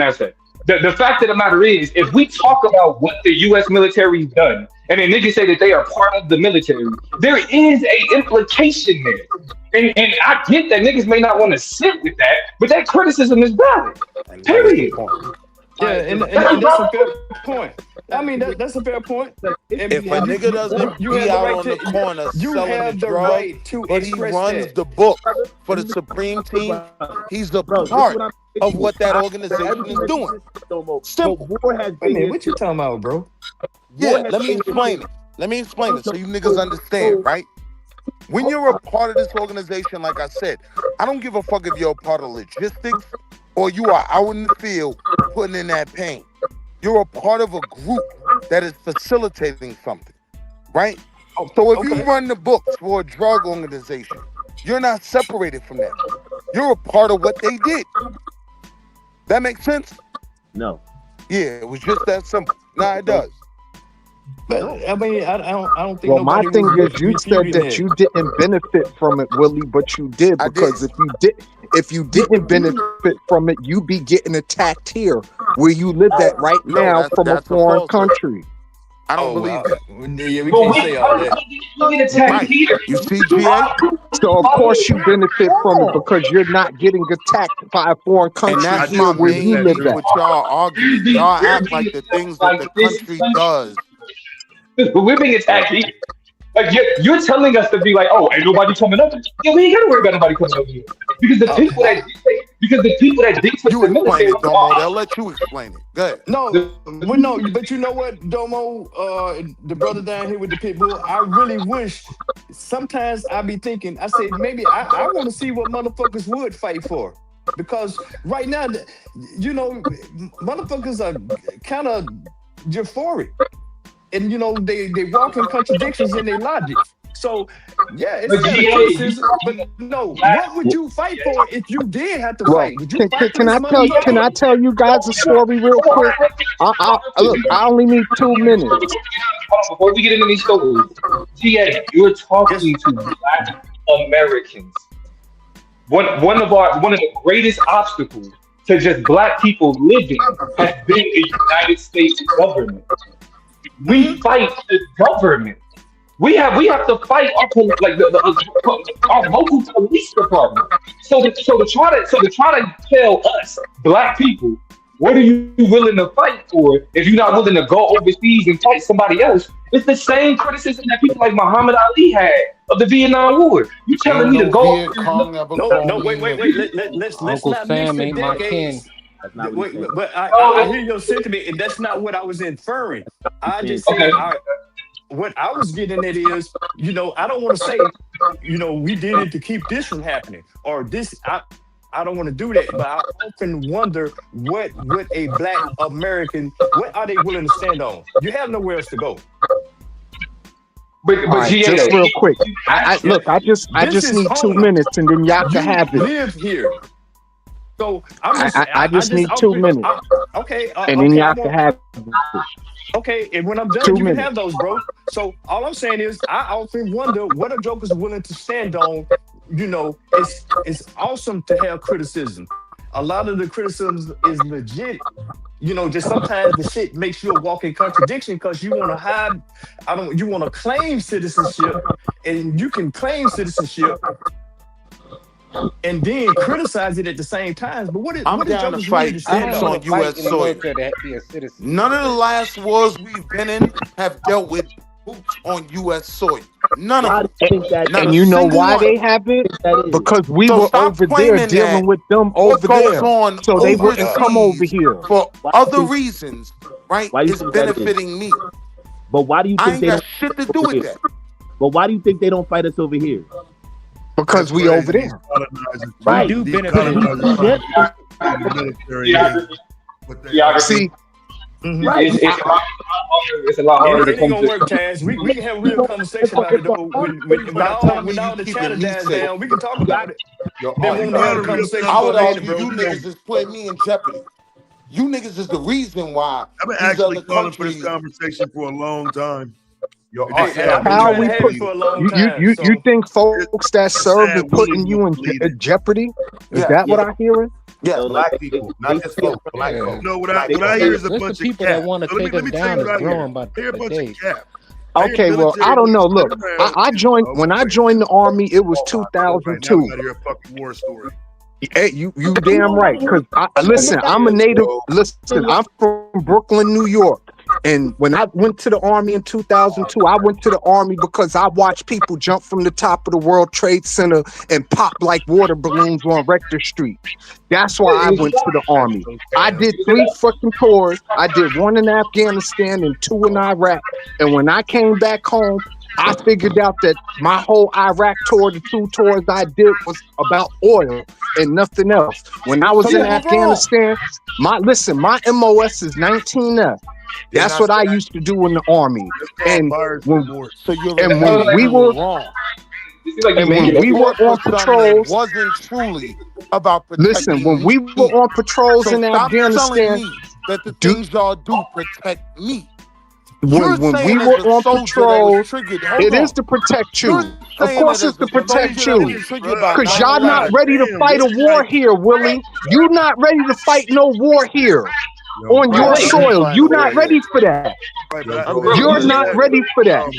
ask that. The fact of the matter is, if we talk about what the U.S. military's done, and then niggas say that they are part of the military, there is a implication there. And I get that niggas may not want to sit with that, but that criticism is valid. Period. Yeah, and that's a fair point. I mean, that's a fair point. If a nigga doesn't be out on the corner selling the drug, but he runs the book for the Supreme Team, he's a part of what that organization is doing. Simple. I mean, what you talking about, bro? Yeah, let me explain it. So you niggas understand, right? When you're a part of this organization, like I said, I don't give a fuck if you're a part of logistics or you are out in the field putting in that pain. You're a part of a group that is facilitating something, right? So if you run the books for a drug organization, you're not separated from that. You're a part of what they did. That makes sense? No. Yeah, it was just that simple. Nah, it does. But I mean, I don't think Well, my nobody thing was is, you said that you didn't benefit from it, Willie, but you did, because if you didn't benefit from it, you be getting attacked here where you live at right now from a foreign country. I don't believe that. Yeah, we can't say all that. Right. You see, GA? So of course you benefit from it because you're not getting attacked by a foreign country And that's here my where you main live beef at. with y'all argument. Y'all act like the things that the country does. We're being attacked here. Like you're telling us to be like, oh, ain't nobody coming up. Yeah, we ain't gotta worry about nobody coming up here because the people that dictate You the military. explain it, Domo. They'll let you explain it. Good. No, but you know what, Domo, the brother down here with the pit bull, I really wish. Sometimes I be thinking, I say maybe I want to see what motherfuckers would fight for, because right now, you know, motherfuckers are kind of euphoric. And you know they walk in contradictions in their logic. So yeah, it's kind of criticism. But no, what would you fight for if you did have to fight? Would you fight for this motherfucker? Can I tell you guys a story real quick? Look, I only need 2 minutes. before we get into these stories, GA, you're talking to Black Americans. One of the greatest obstacles to just Black people living has been the United States government. We fight the government. We have to fight our our local police department. So to try to tell us Black people, what are you willing to fight for if you're not willing to go overseas and fight somebody else? It's the same criticism that people like Muhammad Ali had of the Vietnam War. You telling me to go? No, wait. Let's Uncle not Sam mix ain't the my kin. decades. Wait, but I hear your sentiment, and that's not what I was inferring. I just said what I was getting at is, I don't want to say, we did it to keep this from happening or this. I don't want to do that, but I often wonder what would a Black American, what are they willing to stand on? You have nowhere else to go. But just real quick, I just need 2 minutes, and then y'all can have it. Live here, so I just need 2 minutes. Okay, and then y'all can have it. Okay, and when I'm done, 2 you minutes. can have those, bro. So all I'm saying is, I often wonder what a joker's willing to stand on. It's awesome to have criticism. A lot of the criticism is legit. Just sometimes the shit makes you a walking contradiction because you want to hide. You want to claim citizenship, and you can claim citizenship and then criticize it at the same time. But what I'm down to fight boots on U.S. soil. None of the last wars we've been in have dealt with boots on U.S. soil. None of them. And you know why they haven't? Because we were over there dealing with them over there, so they wouldn't come over here for other reasons. Right? It's benefiting me. But why do you think they got don't shit to do with that? But why do you think they don't fight us over here? Because we over there. Right. Do benefit. See. Right. It's a lot harder to it come ain't gonna work, Taz. We can have a real conversation about it though. When all the chatter dies down, we can talk about it. I would argue you niggas is putting me in jeopardy. You niggas is the reason why I've been these actually other calling for countries. this conversation for a long time. How we put you think folks that serve is putting you in jeopery? Is that what I'm hearing? Yeah, Black people, not just folks, Black folks. No, what I hear is a There's bunch some of people cap. that want to take us down is growing by I hear a bunch the day. of cap. Okay, well, I don't know. Look, I joined when I joined the army. It was 2002. I hear a fucking war story. Hey, you damn right. Because listen, I'm a native. Listen, I'm from Brooklyn, New York. And when I went to the army in 2002, I went to the army because I watched people jump from the top of the World Trade Center and pop like water balloons on Rector Street. That's why I went to the army. I did 3 fucking tours. I did 1 in Afghanistan and 2 in Iraq. And when I came back home, I figured out that my whole Iraq tour, the 2 tours I did was about oil and nothing else. When I was in Afghanistan, my MOS is 19F. That's what I used to do in the army. And when we were on patrols, wasn't truly about protecting. Listen, when we were on patrols in Afghanistan, that the things y'all do protect me. When we were on patrols, it is to protect you. Of course it's to protect you. Because y'all not ready to fight a war here, Willie. You're not ready to fight no war here. On your soil. You're not ready for that. You're not ready for that.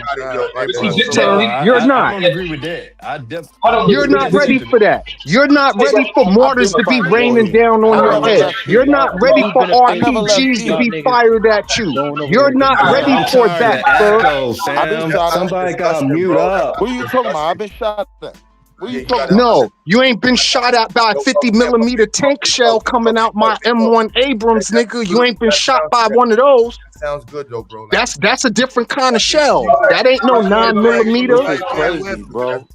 You're not. I don't agree with that. You're not ready for that. You're not ready for mortars to be raining down on your head. You're not ready for RPGs to be fired at you. You're not ready for that, bro. Somebody got mute up. What are you talking about? I've been shot at. No, you ain't been shot at by a 50mm tank shell coming out my M1 Abrams, nigga. You ain't been shot by one of those. Sounds good though, bro. That's a different kind of shell. That ain't no 9mm. Crazy, bro.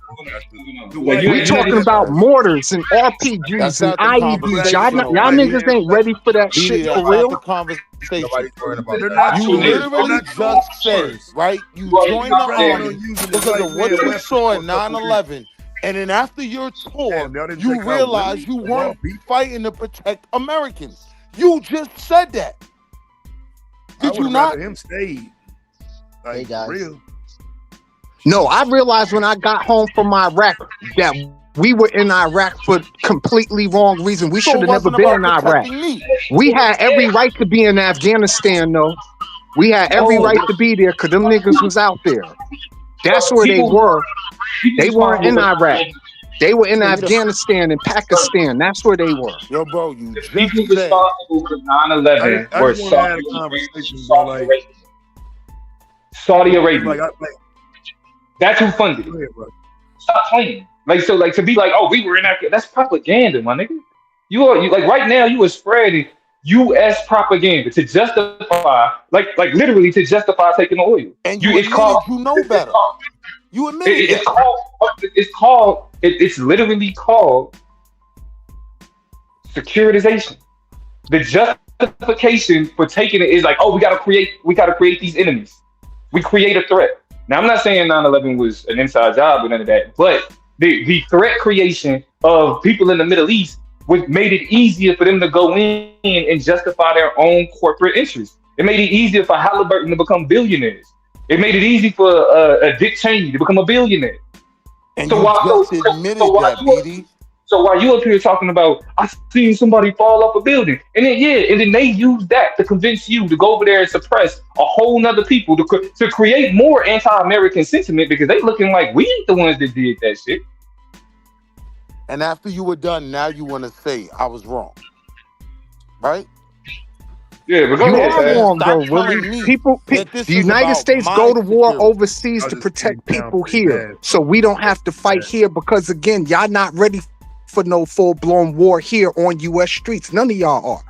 We talking about mortars and RPGs and IEDs. Y'all niggas ain't ready for that shit for real. You literally just said, right? You joined the army because of what you saw in 9/11. And then after your tour, you realize you weren't fighting to protect Americans. You just said that. Did you not? Him stayed. Like, hey guys. Real. No, I realized when I got home from Iraq that we were in Iraq for completely wrong reason. We should have never been in Iraq. We had every right to be in Afghanistan, though. We had every right to be there because them niggas was out there. That's where they were. They weren't in Iraq. They were in Afghanistan and Pakistan. That's where they were. Yo, bro, you just People said. responsible for 9/11 were Saudi Arabia. That's who funded it. Stop playing. Like, so, like, to be like, oh, we were in Afghanistan. That's propaganda, my nigga. You like right now. You are spreading U.S. propaganda to justify, like literally to justify taking the oil. And you know better. You admit it's literally called securitization. The justification for taking it is like, oh, we gotta create these enemies. We create a threat. Now, I'm not saying 9/11 was an inside job or none of that, but the threat creation of people in the Middle East made it easier for them to go in and justify their own corporate interests. It made it easier for Halliburton to become billionaires. It made it easy for Dick Cheney to become a billionaire. And so while you up here talking about, I seen somebody fall off a building, and then they use that to convince you to go over there and suppress a whole nother people to create more anti-American sentiment because they looking like we ain't the ones that did that shit. And after you were done, now you want to say I was wrong, right? Yeah, but go ahead. Wrong, though, Willie. The United States go to war overseas to protect people here, so we don't have to fight here because again, y'all not ready for no full-blown war here on U.S. streets. None of y'all are.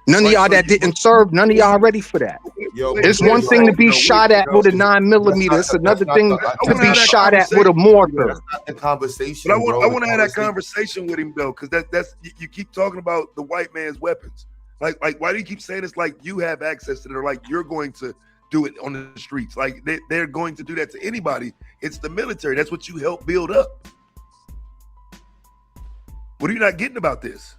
None of y'all that didn't serve, none of y'all ready for that. It's one thing to be shot at with a 9mm. It's another thing to be shot at with a mortar. That's not the conversation. But I want to have that conversation with him though, because that's you keep talking about the white man's weapons. Like why do you keep saying it's like you have access to it, or like you're going to do it on the streets? Like they're going to do that to anybody. It's the military. That's what you help build up. What are you not getting about this?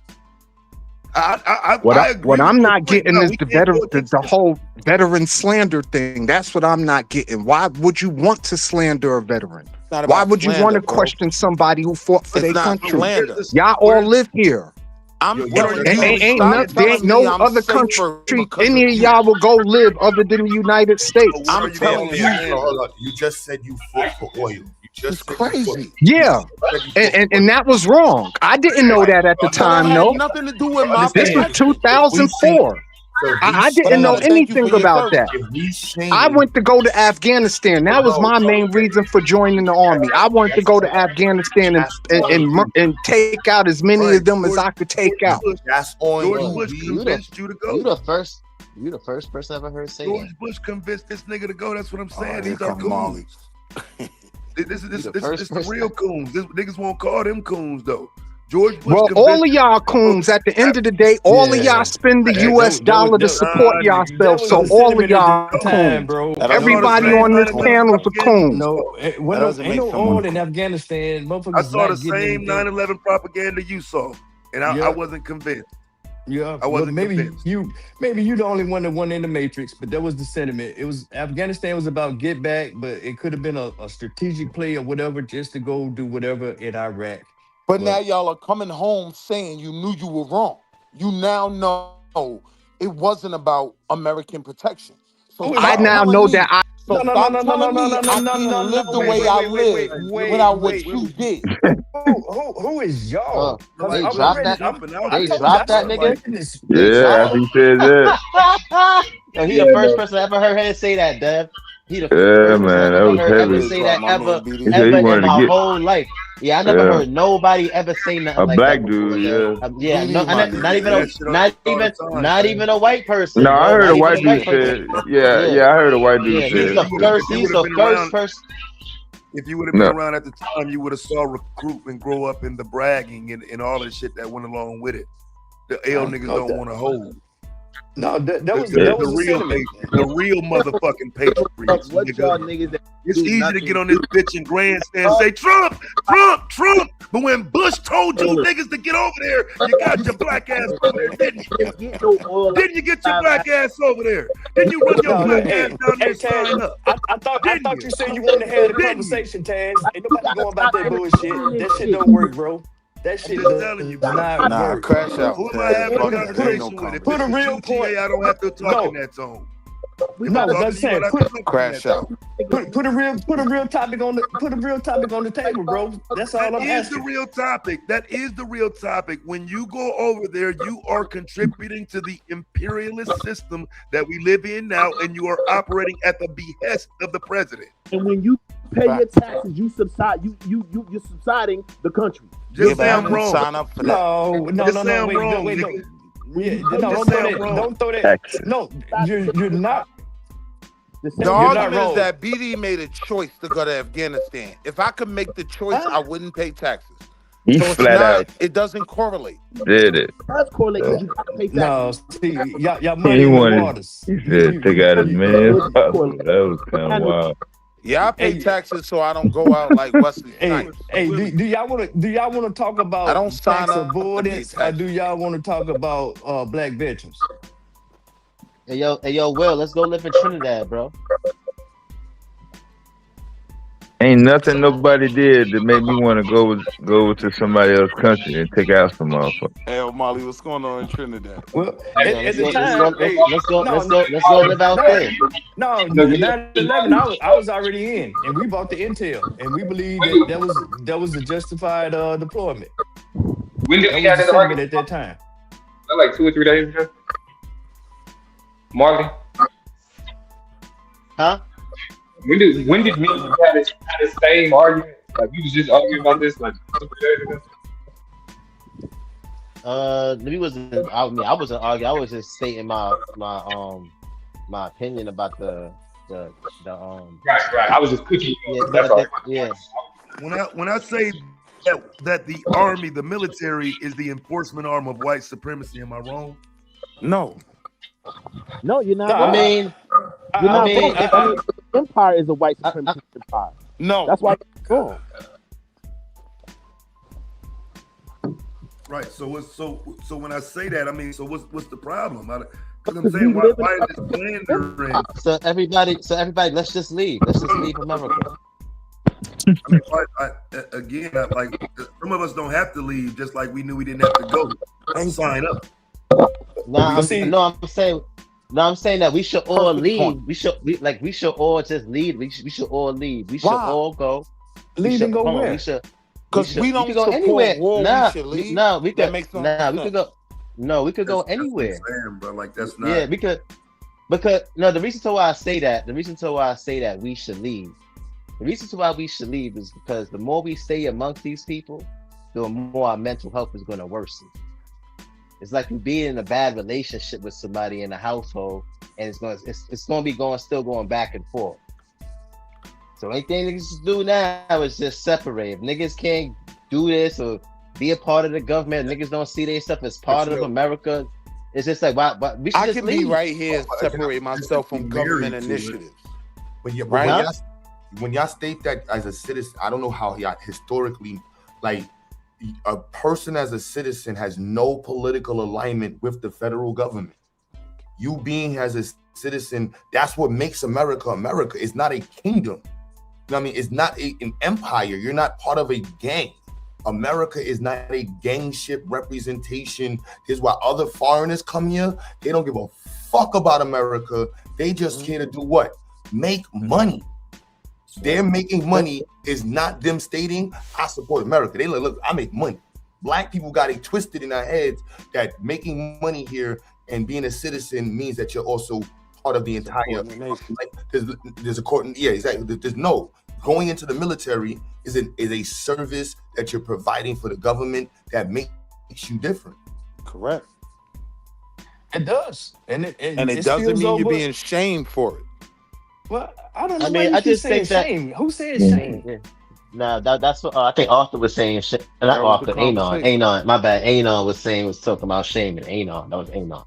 What I'm not getting is the whole veteran slander thing. That's what I'm not getting. Why would you want to slander a veteran? Why would you want to question somebody who fought for their country? Y'all all live here. Ain't no other country any of y'all will go live other than the United States. I'm telling you. You just said you fought for oil. You just crazy. Yeah, and that was wrong. I didn't know that at the time. No, nothing to do with my. This was 2004. I didn't know anything about that. I went to go to Afghanistan. That was my main reason for joining the army. I wanted to go to Afghanistan and take out as many of them as I could take out. That's on George Bush convinced you to go. You the first person I ever heard say George that. Bush convinced this nigga to go. That's what I'm saying. These are coons. This is the real coons. Niggas won't call them coons though. George Bush all of y'all coons, at the end of the day, all of y'all spend the US dollar to support yourselves. So all of y'all coons. Everybody on this panel is a coon. No, ain't no oil in Afghanistan. I saw the same 9/11 propaganda you saw, and I wasn't convinced. Yeah, I wasn't convinced. Maybe you the only one that won in the Matrix, but that was the sentiment. It was Afghanistan was about get back, but it could have been a strategic play or whatever, just to go do whatever in Iraq. But now y'all are coming home saying you knew you were wrong. You now know it wasn't about American protection. So I now know that I. So stop telling me I can't live the way I live without what you did. Who is y'all? They dropped that nigga? Yeah, after he said that. Yo, he the first person I ever heard him say that, Dev. He the first man, that was heavy. Say that ever in my whole life. Yeah, I never heard nobody ever say nothing like black that. Not even a white person. No, I heard a white dude say. Yeah, I heard a white dude say. He's the first person. If you would have been around at the time, you would have saw recruitment grow up in the bragging and all the shit that went along with it. The L niggas don't want to hold. No, that was the a real sentiment. the real motherfucking patriots. What y'all Nigga. niggas that It's do easy to nothing get on this bitch and grandstand and say Trump, Trump, Trump. But when Bush told you niggas to get over there, you got your black ass over there, didn't you? Didn't you get your black ass over there? Didn't you run your black ass down there and sign up? I thought you said you wanted to have the conversation, Taz. Ain't nobody going about that bullshit. That shit don't work, bro. That shit I'm just telling you, bro. not work. Crash out. Who am I having a Fuck it, conversation ain't no with? If Put a it's real with you, GA, I don't have to talk in that tone. No, that's saying Crash out. Put a real topic on the table, bro. That's all I'm That is asking. the real topic. That is the real topic. When you go over there, you are contributing to the imperialist system that we live in now, and you are operating at the behest of the president. And when you pay your taxes, you subside. You're subsiding the country. Just say I'm wrong. Sign up for that. No, wait, no. Yeah, don't throw that. No, you're not. The argument is that BD made a choice to go to Afghanistan. If I could make the choice, I wouldn't pay taxes. He So it's flat not, out it doesn't correlate. did it. It does correlate because you gotta pay taxes. No, see, y'all money He in the wanted. waters. He said, "Take out his man." That was kind of wild. Yeah, I pay taxes so I don't go out like Wesley Snipes. Hey, do y'all want to talk about I don't sign tax up to avoidance, pay or do y'all want to talk about black veterans? Hey yo, Will, let's go live in Trinidad, bro. Ain't nothing nobody did that made me want to go to somebody else's country and take out some motherfucker. Hey, Molly, what's going on in Trinidad? Well, Yeah, at the time, let's go live out there. No, 9/11, I was already in, and we bought the intel, and we believe that was a justified deployment. When did we That have was that the argument? sentiment at that time. Like 2 or 3 days ago. Marley, huh? When did me and you have this same argument? Like we was just arguing about this like 2 or 3 days ago. Maybe wasn't. I wasn't arguing. I was just stating my opinion about the Right. I was just cooking. Yeah, That's all. yeah. When I say that the army, the military, is the enforcement arm of white supremacy, am I wrong? No. No, you're not. I mean, empire is a white supremacist empire. No, that's why it's wrong. Right. So when I say that, I mean, so what's the problem? Because I'm saying why is this pandering? So everybody, let's just leave. Let's just leave America. I mean, again, like some of us don't have to leave, just like we knew we didn't have to go and sign up. I'm saying that we should all leave. We should all just leave. We should all leave. We should all go. Leave and go where? Because we don't go support anywhere. war. Nah, We should leave. No, we could. We could go. No, we could go anywhere. That's what I'm saying, bro. Like that's not. Yeah, because the reason to why I say that we should leave. The reason to why we should leave is because the more we stay amongst these people, the more our mental health is going to worsen. It's like you being in a bad relationship with somebody in a household, and it's going to be still going back and forth. So anything niggas do now is just separate. If niggas can't do this or be a part of the government, niggas don't see their stuff as part of America. It's just like, why we should I just can leave. be right here and separate myself from government initiatives. But yeah, right? When y'all state that as a citizen, I don't know how y'all historically, like, a person as a citizen has no political alignment with the federal government. You being as a citizen, that's what makes America America. It's not a kingdom. You know what I mean? It's not an empire. You're not part of a gang. America is not a gangship representation. Here's why other foreigners come here. They don't give a fuck about America. They just care to do what? Make money. They're making money is not them stating, I support America. They look, I make money. Black people got it twisted in their heads that making money here and being a citizen means that you're also part of the entire, like, there's a court, yeah, exactly. There's no, going into the military is a service that you're providing for the government that makes you different. Correct. It does. And it doesn't mean you're being shamed for it. Well, I don't know. I mean, I just think that shame. Who said shame? Yeah. Nah, that's what I think Arthur was saying. Not Arthur, Anon. My bad. Anon was talking about shame and Anon. That was Anon.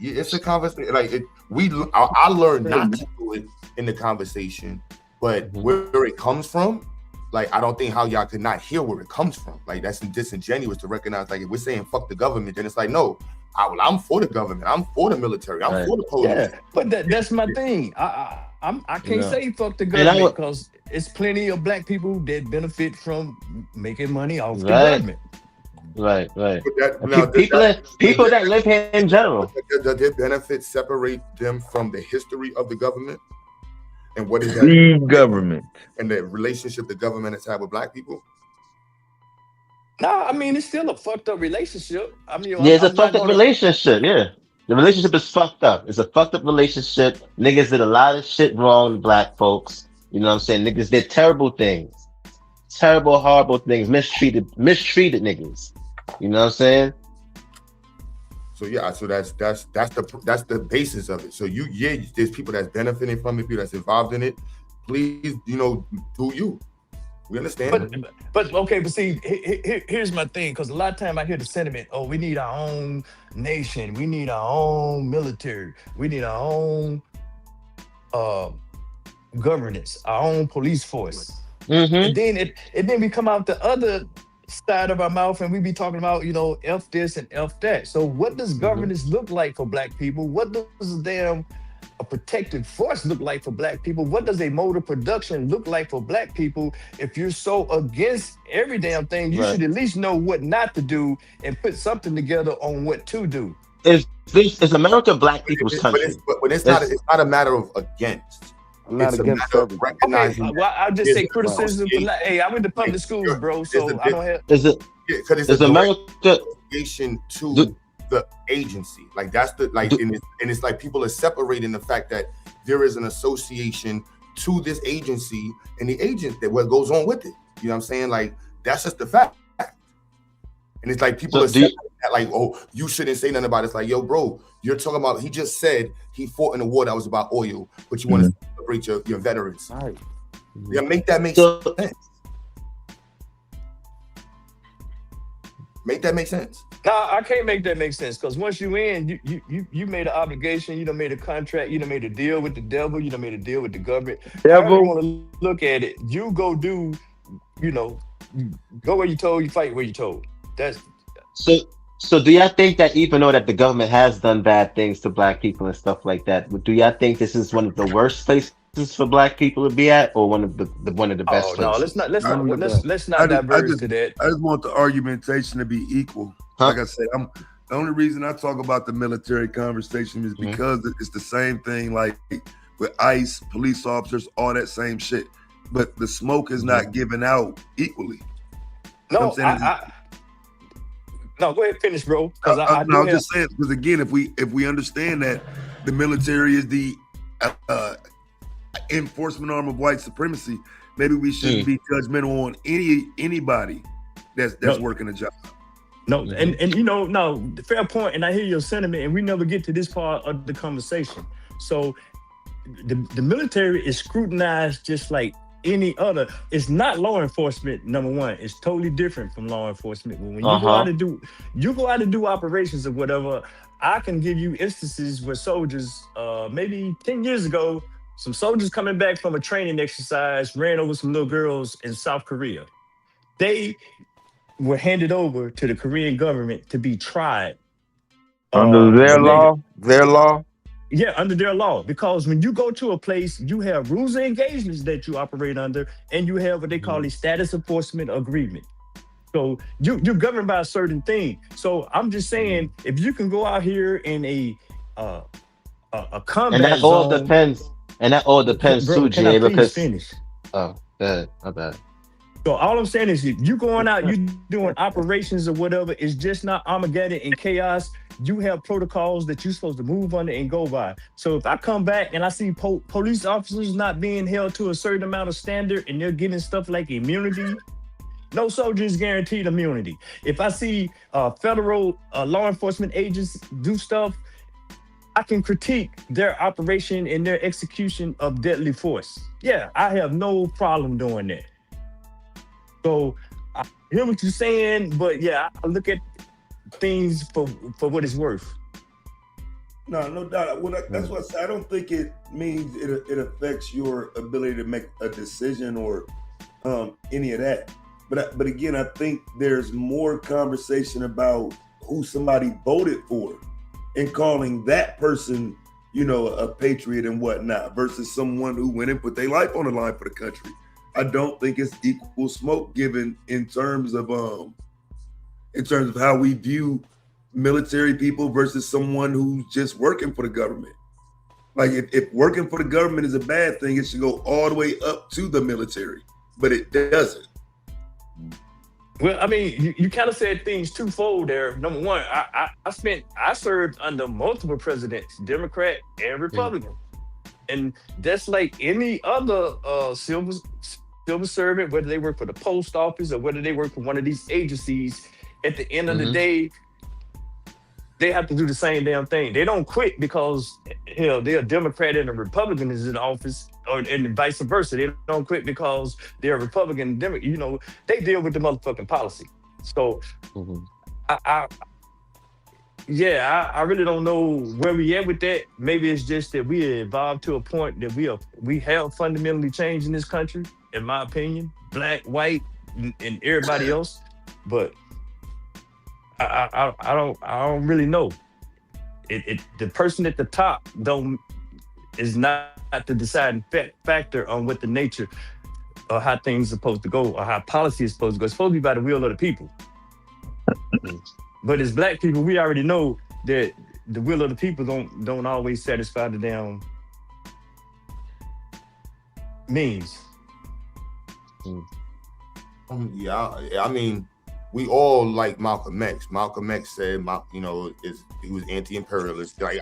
It's a conversation. Like I learned not to do it in the conversation, but where it comes from, like I don't think how y'all could not hear where it comes from. Like that's disingenuous to recognize. Like if we're saying fuck the government, then it's like no, I'm for the government. I'm for the military. I'm for the police. Yeah, but that's my thing. I can't say fuck the government because it's plenty of black people that benefit from making money off the government. Right. That, people that live here in general. Does their benefits separate them from the history of the government? And what is that? The government. And the relationship the government has had with black people? Nah, I mean, it's still a fucked up relationship. I mean, it's a fucked up relationship, yeah. The relationship is fucked up. It's a fucked up relationship. Niggas did a lot of shit wrong to black folks. You know what I'm saying? Niggas did terrible things. Terrible, horrible things. Mistreated niggas. You know what I'm saying? So yeah, so that's the basis of it. So there's people that's benefiting from it, people that's involved in it. Please, do you. We understand. But see, here's my thing, because a lot of time I hear the sentiment, we need our own nation, we need our own military, we need our own governance, our own police force. And then we come out the other side of our mouth and we be talking about, F this and F that. So what does governance look like for black people? What does a protective force look like for black people? What does a mode of production look like for black people? If you're so against every damn thing, you should at least know what not to do and put something together on what to do. Is America black people's country? But it's not a matter of against. I'm not against recognizing. Okay, well, I'll just say criticism. Hey, I went to public schools, bro, so I don't have. Is America association to the agency? Like that's and it's like people are separating the fact that there is an association to this agency and the agent that what goes on with it. You know what I'm saying? Like that's just the fact. And it's like people are saying that, like, you shouldn't say nothing about it. It's like, yo, bro, you're talking about, he just said he fought in a war that was about oil, but you want to celebrate your veterans. All right. Yeah, make that make sense. Make that make sense. Nah, I can't make that make sense, because once you in, you made an obligation, you done made a contract, you done made a deal with the devil, you done made a deal with the government. However you want to look at it, you go do, go where you told, you fight where you told. So do y'all think that even though that the government has done bad things to black people and stuff like that, do y'all think this is one of the worst places for black people to be at, or one of the best places? No, let's not diverge to that. I just want the argumentation to be equal. Like I said, the only reason I talk about the military conversation is because it's the same thing, like with ICE, police officers, all that same shit. But the smoke is not given out equally. No, no, go ahead, finish, bro. Because I was just saying, because again, if we understand that the military is the enforcement arm of white supremacy, maybe we shouldn't be judgmental on anybody that's working a job. No, and fair point, and I hear your sentiment, and we never get to this part of the conversation. So the military is scrutinized just like any other. It's not law enforcement, number one. It's totally different from law enforcement. When you go out and do operations or whatever, I can give you instances where soldiers, maybe 10 years ago, some soldiers coming back from a training exercise ran over some little girls in South Korea. They were handed over to the Korean government to be tried. Under their law? Yeah, under their law. Because when you go to a place, you have rules and engagements that you operate under, and you have what they call a status enforcement agreement. So you're governed by a certain thing. So I'm just saying, if you can go out here in a combat and that all depends. And that all depends too, Jay. Because finish. Oh, bad, my bad. So all I'm saying is, if you going out, you doing operations or whatever, it's just not Armageddon and chaos. You have protocols that you're supposed to move under and go by. So if I come back and I see police officers not being held to a certain amount of standard and they're getting stuff like immunity, no soldier is guaranteed immunity. If I see federal law enforcement agents do stuff, I can critique their operation and their execution of deadly force. Yeah, I have no problem doing that. So I hear what you're saying, but yeah, I look at things for what it's worth. No doubt. That's what I say. I don't think it means it affects your ability to make a decision or any of that. But again, I think there's more conversation about who somebody voted for and calling that person, a patriot and whatnot versus someone who went and put their life on the line for the country. I don't think it's equal smoke given in terms of how we view military people versus someone who's just working for the government. Like if working for the government is a bad thing, it should go all the way up to the military, but it doesn't. Well, I mean, you kind of said things twofold there. Number one, I served under multiple presidents, Democrat and Republican, and that's like any other civil servant, whether they work for the post office or whether they work for one of these agencies. At the end of the day, they have to do the same damn thing. They don't quit because hell, they're a Democrat and a Republican is in office, and vice versa. They don't quit because they're a Republican. They deal with the motherfucking policy. So, I really don't know where we at with that. Maybe it's just that we evolved to a point that we have fundamentally changed in this country, in my opinion, black, white, and everybody else. But I don't really know. The person at the top is not the deciding factor on what the nature or how things are supposed to go or how policy is supposed to go. It's supposed to be by the will of the people. But as black people, we already know that the will of the people don't always satisfy the damn means. I mean, we all like Malcolm X. Malcolm X said, he was anti-imperialist. Like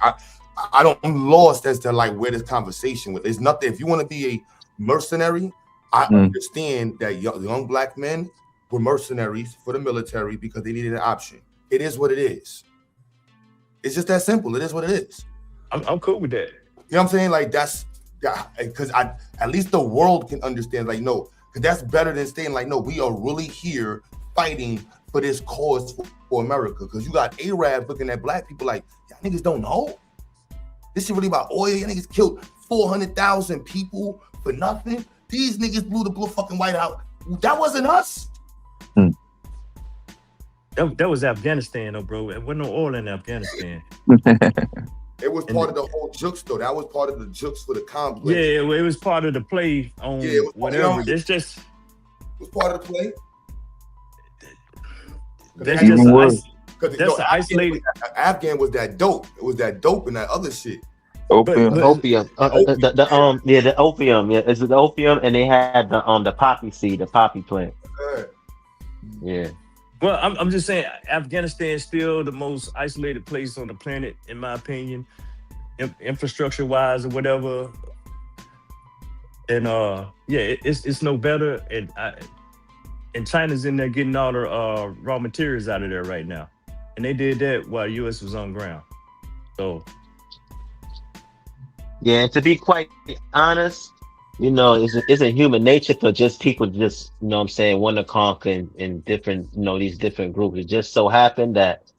I'm lost as to like where this conversation with. There's nothing. If you want to be a mercenary, I understand that young black men were mercenaries for the military because they needed an option. It is what it is. It's just that simple. It is what it is. I'm cool with that. You know what I'm saying? Like that's because at least the world can understand. Like no, because that's better than saying like no, we are really here fighting for this cause for America. Because you got Arabs looking at black people like y'all niggas don't know. This shit really about oil. Y'all niggas killed 400,000 people for nothing. These niggas blew the blue fucking White House. That wasn't us. That was Afghanistan, though, bro. There wasn't no oil in Afghanistan. It was part of the whole jukes, though. That was part of the jukes for the complex. Yeah, it was part of the play on whatever. It's just. It was part of the play. That's just the isolated. Afghan was that dope. It was that dope and that other shit. Opium. The opium. Yeah, it's the opium, and they had the poppy seed, the poppy plant. Yeah. Well, I'm just saying, Afghanistan is still the most isolated place on the planet, in my opinion, infrastructure-wise or whatever. And it's no better. And China's in there getting all the raw materials out of there right now, and they did that while U.S. was on ground. So. Yeah, and to be quite honest, it's a human nature for just people to just, want to conquer in different, these different groups. It just so happened that,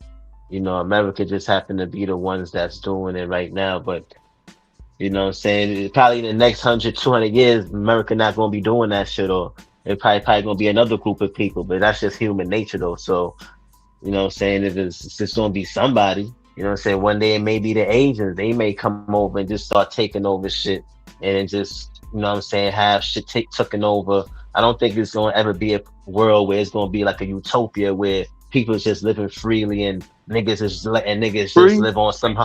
America just happened to be the ones that's doing it right now. But, probably in the next 100, 200 years, America not going to be doing that shit, or it probably going to be another group of people. But that's just human nature, though. So, if it's just going to be somebody, one day it may be the Asians. They may come over and just start taking over shit and just, have shit taken over. I don't think it's going to ever be a world where it's going to be like a utopia where people is just living freely and niggas just live on some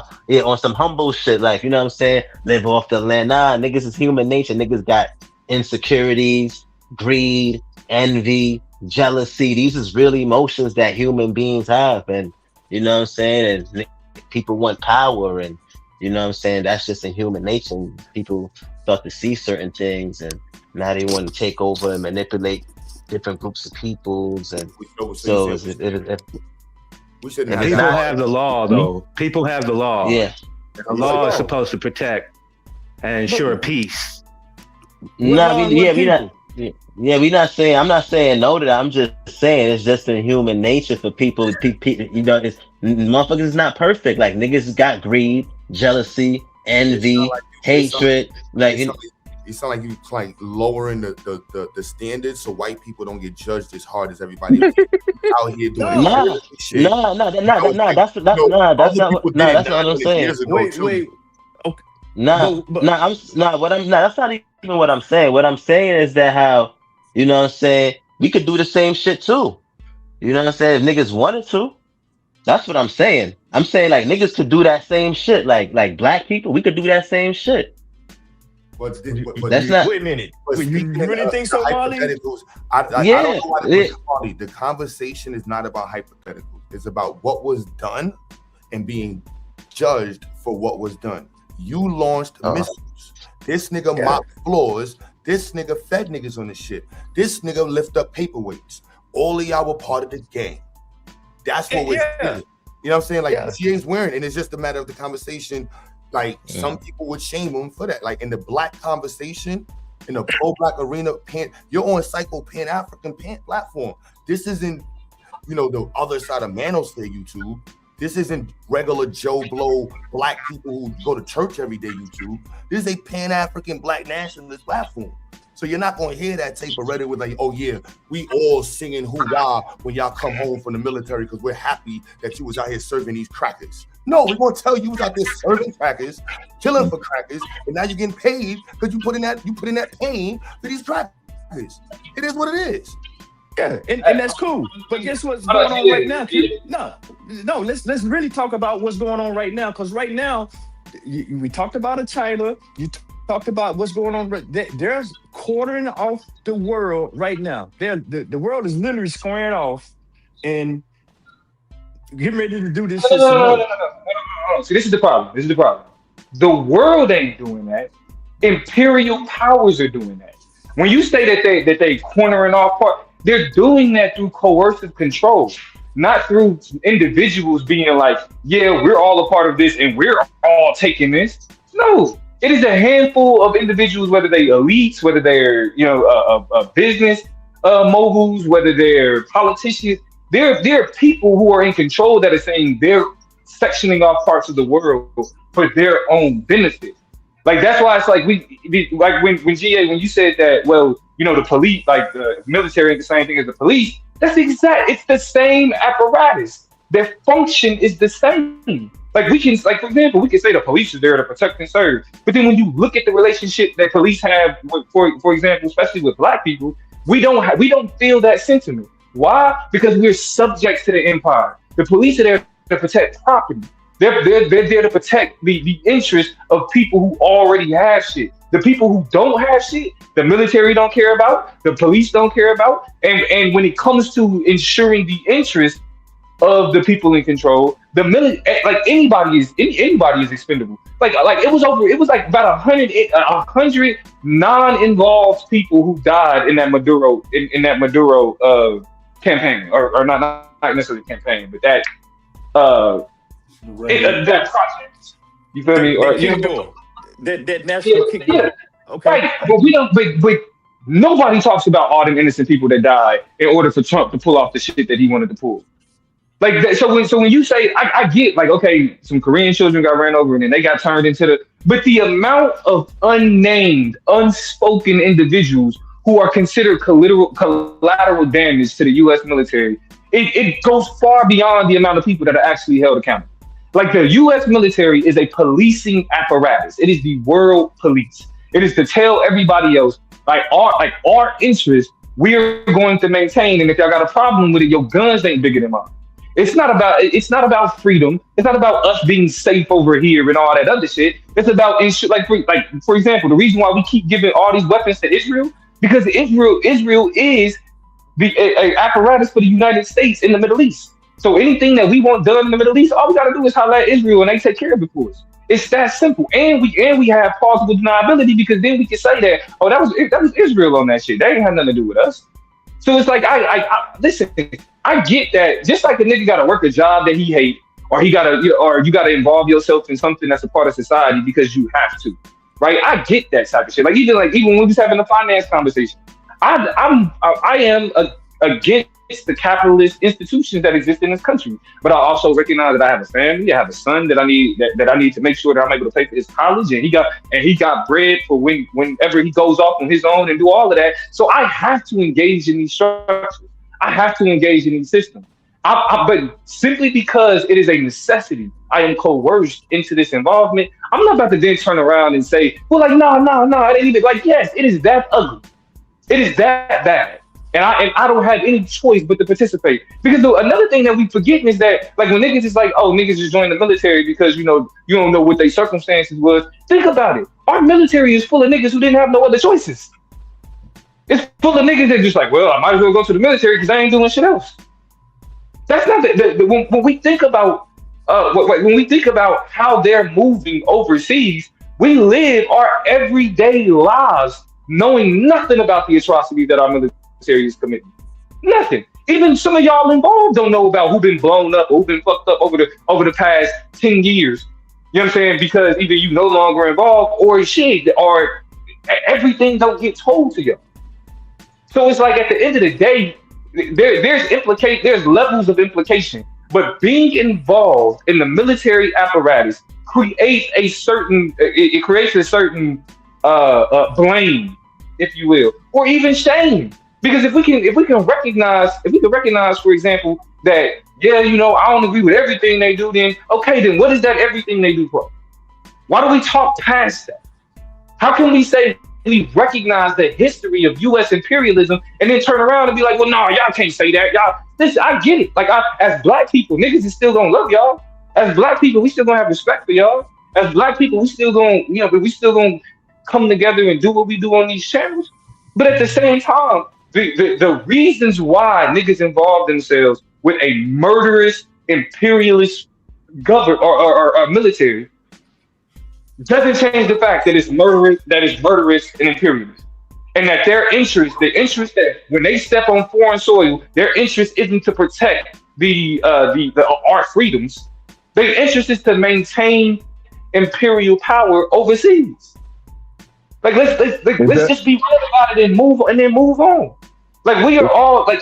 humble shit. Like, live off the land. Nah, niggas is human nature. Niggas got insecurities, greed, envy, jealousy. These is real emotions that human beings have. And, and people want power, and that's just in human nature. And people start to see certain things, and now they want to take over and manipulate different groups of peoples. And so we shouldn't people have the law, though. People have the law. Yeah, the law is supposed to protect and ensure peace. We're not saying. I'm not saying no to that. I'm just saying it's just in human nature for people. Motherfuckers is not perfect. Like niggas got greed, jealousy, envy, hatred. You sound like you like lowering the standards so white people don't get judged as hard as everybody else out here doing shit. That's not what I'm saying. Wait. Okay. That's not even what I'm saying. What I'm saying is that how, you know what I'm saying, we could do the same shit too. You know what I'm saying? If niggas wanted to. That's what I'm saying. I'm saying like niggas could do that same shit. Like black people, we could do that same shit. But that's not. Wait a minute. You really think so, Marley? I don't know why the conversation is not about hypotheticals. It's about what was done and being judged for what was done. You launched missiles. This nigga mopped floors. This nigga fed niggas on the shit. This nigga lift up paperweights. All of y'all were part of the game. That's what we're saying. You know what I'm saying? Like GA's wearing, and it's just a matter of the conversation. Like some people would shame him for that. Like in the black conversation, in the pro-black arena, you're on Psycho Pan-African platform. This isn't, the other side of manosphere YouTube. This isn't regular Joe Blow black people who go to church every day YouTube. This is a Pan-African black nationalist platform. So you're not gonna hear that tape of Reddit with like, oh yeah, we all singing hoorah when y'all come home from the military because we're happy that you was out here serving these crackers. No, we're gonna tell you was out there serving crackers, killing for crackers, and now you're getting paid because you put in that pain for these crackers. It is what it is. Yeah, and that's cool. But guess what's going on right now? No. Let's really talk about what's going on right now. Because right now, we talked about China. You talked about what's going on. There's quartering off the world right now. The world is literally squaring off and getting ready to do this shit. No. See, this is the problem. The world ain't doing that. Imperial powers are doing that. When you say that they cornering off part, they're doing that through coercive control, not through individuals being like, yeah, we're all a part of this and we're all taking this. No, it is a handful of individuals, whether they elites, whether they're business moguls, whether they're politicians. There are people who are in control that are saying they're sectioning off parts of the world for their own benefit. Like that's why it's like when GA, when you said that, well, the police, like the military ain't the same thing as the police. It's the same apparatus. Their function is the same. Like for example, we can say the police is there to protect and serve. But then when you look at the relationship that police have with, for example, especially with black people, we don't feel that sentiment. Why? Because we're subjects to the empire. The police are there to protect property. They're there to protect the interest of people who already have shit. The people who don't have shit, the military don't care about, the police don't care about. And when it comes to ensuring the interest of the people in control, the military, like anybody is expendable. Like it was about 100 non-involved people who died in that Maduro campaign, or not necessarily campaign, but that that project. You feel me? Or that national kick. Yeah. Okay. Right. But nobody talks about all them innocent people that died in order for Trump to pull off the shit that he wanted to pull. Like that, so when you say, I get like, okay, some Korean children got ran over and then they got turned into but the amount of unnamed, unspoken individuals who are considered collateral damage to the U.S. military, it goes far beyond the amount of people that are actually held accountable. Like the U.S. military is a policing apparatus. It is the world police. It is to tell everybody else, our interest, we're going to maintain. And if y'all got a problem with it, your guns ain't bigger than mine. It's not about freedom. It's not about us being safe over here and all that other shit. It's about for example, the reason why we keep giving all these weapons to Israel, because Israel is the apparatus for the United States in the Middle East. So anything that we want done in the Middle East, all we got to do is holler at Israel and they take care of it for us. It's that simple. And we have plausible deniability, because then we can say that, oh, that was Israel on that shit. They ain't have nothing to do with us. So it's like, I listen, I get that. Just like a nigga got to work a job that he hate, or you got to involve yourself in something that's a part of society because you have to, right? I get that type of shit. Even when we was having a finance conversation, I am against the capitalist institutions that exist in this country. But I also recognize that I have a family, I have a son that I need to make sure that I'm able to pay for his college, and he got bread for whenever he goes off on his own and do all of that. So I have to engage in these structures. I have to engage in these systems. But simply because it is a necessity, I am coerced into this involvement. I'm not about to then turn around and say, well, like, no, it ain't even like, yes, it is that ugly. It is that bad. And I don't have any choice but to participate. Because another thing that we forget is that, like, when niggas is like, oh, niggas just joined the military because, you know, you don't know what their circumstances was. Think about it. Our military is full of niggas who didn't have no other choices. It's full of niggas that just like, well, I might as well go to the military because I ain't doing shit else. That's not when we think about how they're moving overseas, we live our everyday lives knowing nothing about the atrocities that our military is committing. Nothing. Even some of y'all involved don't know about who been blown up or who been fucked up over the past 10 years. You know what I'm saying? Because either you no longer involved or shit, or everything don't get told to you. So it's like at the end of the day, there's levels of implication, but being involved in the military apparatus creates a certain blame, if you will, or even shame. Because if we can recognize, for example, that yeah, you know, I don't agree with everything they do, then okay, then what is that everything they do for? Why do we talk past that? How can we say we recognize the history of U.S. imperialism and then turn around and be like, well, no, y'all can't say that. Y'all, listen, I get it. Like, as black people, niggas is still gonna love y'all. As black people, we still gonna have respect for y'all. As black people, we still gonna come together and do what we do on these channels. But at the same time, the reasons why niggas involve themselves with a murderous, imperialist government or military doesn't change the fact that it's murderous and imperialist. And that their interest, the interest that when they step on foreign soil, their interest isn't to protect our freedoms. Their interest is to maintain imperial power overseas. Like let's just be real about it and move on. Like we are all like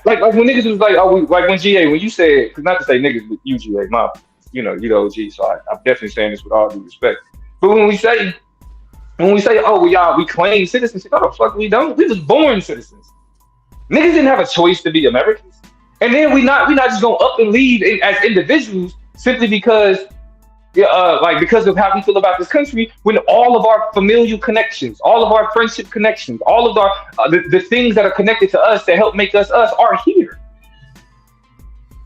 like when niggas was like, oh, like when GA, when you said, cause not to say niggas, but you GA, my, you know, you the OG, so I'm definitely saying this with all due respect. But when we say, oh, we claim citizenship, no, the fuck we don't. We was born citizens. Niggas didn't have a choice to be Americans. And then we not just gonna up and leave as individuals simply because because of how we feel about this country, when all of our familial connections, all of our friendship connections, all of our the things that are connected to us that help make us are here.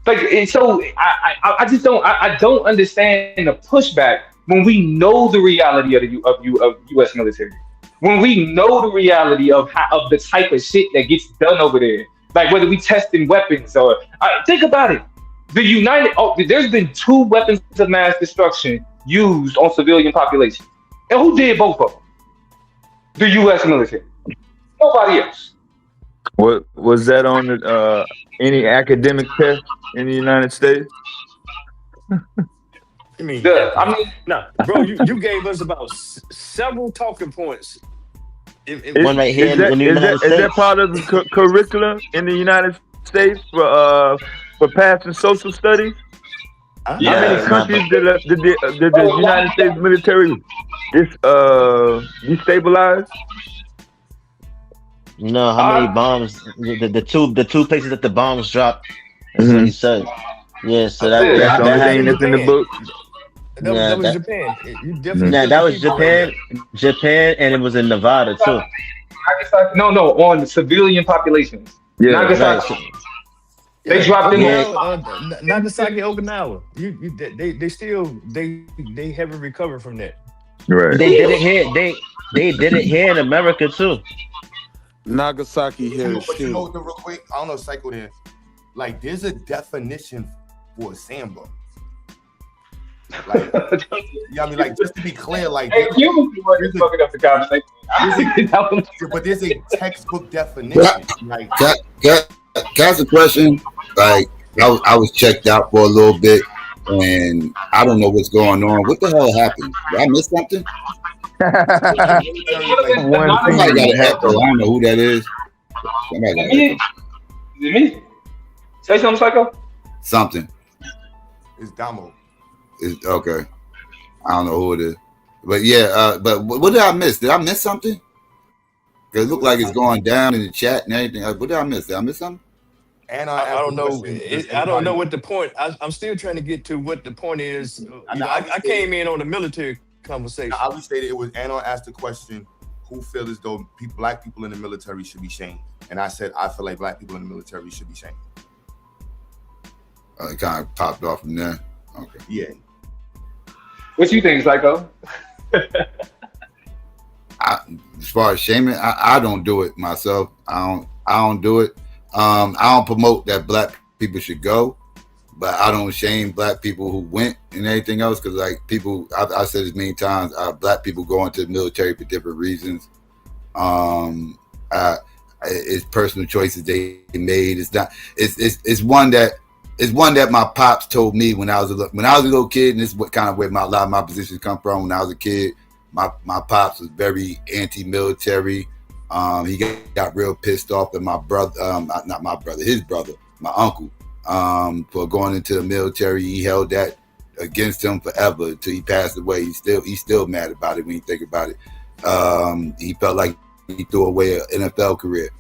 Like, and so I just don't understand the pushback when we know the reality of U.S. military, when we know the reality of the type of shit that gets done over there, like whether we testing weapons or think about it. There's been 2 weapons of mass destruction used on civilian populations. And who did both of them? The U.S. military. Nobody else. What was that on any academic test in the United States? No, bro, you gave us about several talking points. One right here in the United States. Is that part of the curriculum in the United States for passing social studies? How many countries did the United States military destabilize? No, how many bombs? The two places that the bombs dropped. That's what he said. Yeah, so that's the only thing that's in the book. That was Japan. You definitely that was Japan, and it was in Nevada too. No, on the civilian populations. Yeah, Nagasaki. They dropped them on Nagasaki, Okinawa. They haven't recovered from that. Right. They did it here. They did it here in America too. Nagasaki here. But you know what, real quick, I don't know if Psycho is. Like, there's a definition for a Samba. Like, I mean, like, just to be clear, like, hey, fucking up the conversation. But there's a textbook definition. Like, can I ask a question? Like, I was checked out for a little bit, and I don't know what's going on. What the hell happened? Did I miss something? Somebody got an echo. I don't know who that is. Somebody got an echo. Is it me? Say something, Psycho. Something. It's Damo. It's okay. I don't know who it is, but yeah. But what did I miss? Did I miss something? Because it looked like it's going down in the chat and everything. What did I miss? Did I miss something? And I don't know. I don't know what the point. I'm still trying to get to what the point is. I came in on the military conversation. I would say that it was Anon asked the question, who feel as though black people in the military should be shamed? And I said, I feel like black people in the military should be shamed. It kind of popped off from there. Okay. Yeah. What you think, Psycho? As far as shaming, I don't do it myself. I don't do it. I don't promote that black people should go, but I don't shame black people who went and everything else, because like people, I said this many times, black people go into the military for different reasons. It's personal choices they made. It's not. It's one that my pops told me when I was a little kid, and this is what kind of where a lot of my positions come from. When I was a kid, my pops was very anti-military. He got real pissed off at my brother, not my brother, his brother, my uncle, for going into the military. He held that against him forever until he passed away. He's still mad about it when you think about it. He felt like he threw away an NFL career,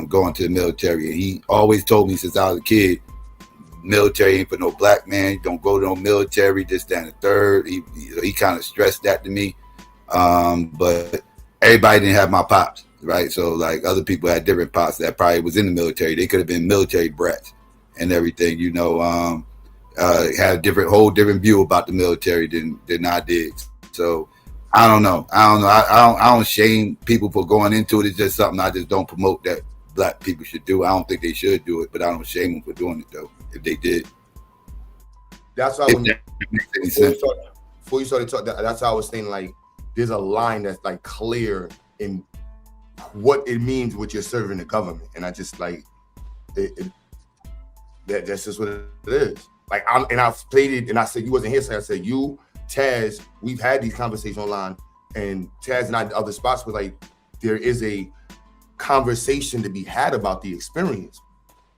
going to the military. And he always told me since I was a kid, military ain't for no black man. You don't go to no military, this, that, and the third. He kind of stressed that to me. But everybody didn't have my pops, right? So like other people had different pops that probably was in the military. They could have been military brats and everything, had a whole different view about the military than I did. So I don't know. I don't shame people for going into it. It's just something I just don't promote that black people should do. I don't think they should do it, but I don't shame them for doing it though, if they did. That's why before you started talking, that's how I was saying, like, there's a line that's like clear in what it means when you're serving the government. And I just like that's just what it is. Like I've played it, and I said you wasn't here, so I said you, Taz, we've had these conversations online, and Taz and I other spots were like, there is a conversation to be had about the experience,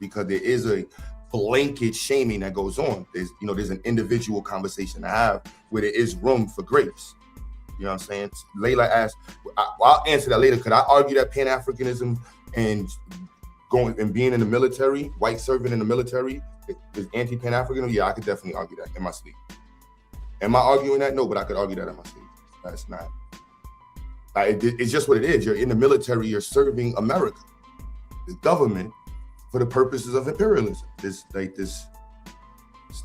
because there is a blanket shaming that goes on. There's an individual conversation to have where there is room for grace. You know what I'm saying? Layla asked, I'll answer that later. Could I argue that Pan-Africanism and going and being in the military, white serving in the military, is anti-Pan-Africanism? Yeah, I could definitely argue that in my sleep. Am I arguing that? No, but I could argue that in my sleep. That's not. It's just what it is. You're in the military, you're serving America, the government, for the purposes of imperialism. There's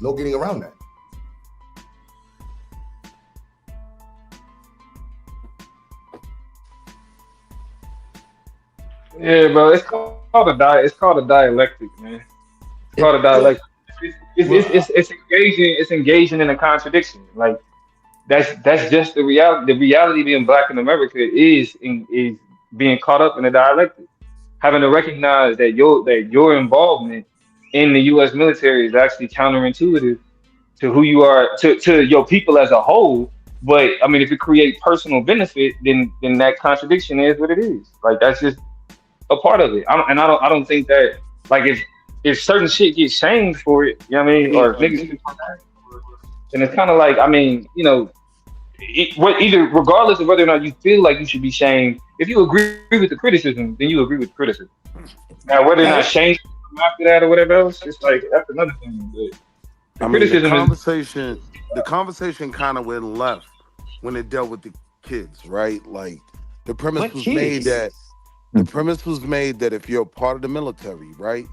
no getting around that. Yeah, bro, it's called a dialectic, man. It's called a dialectic. It's engaging in a contradiction. Like that's just the reality. The reality of being black in America is being caught up in a dialectic. Having to recognize that your involvement in the U.S. military is actually counterintuitive to who you are, to your people as a whole. But I mean, if it creates personal benefit, then that contradiction is what it is. Like that's just a part of it. I don't think that, like, if certain shit gets shamed for it, you know what I mean, or niggas, and it's kind of like, I mean, either regardless of whether or not you feel like you should be shamed, if you agree with the criticism, then you agree with the criticism. Now, whether or not shame after that or whatever else, it's like that's another thing. But the conversation kind of went left when it dealt with the kids, right? Like the premise was made that if you're a part of the military, right,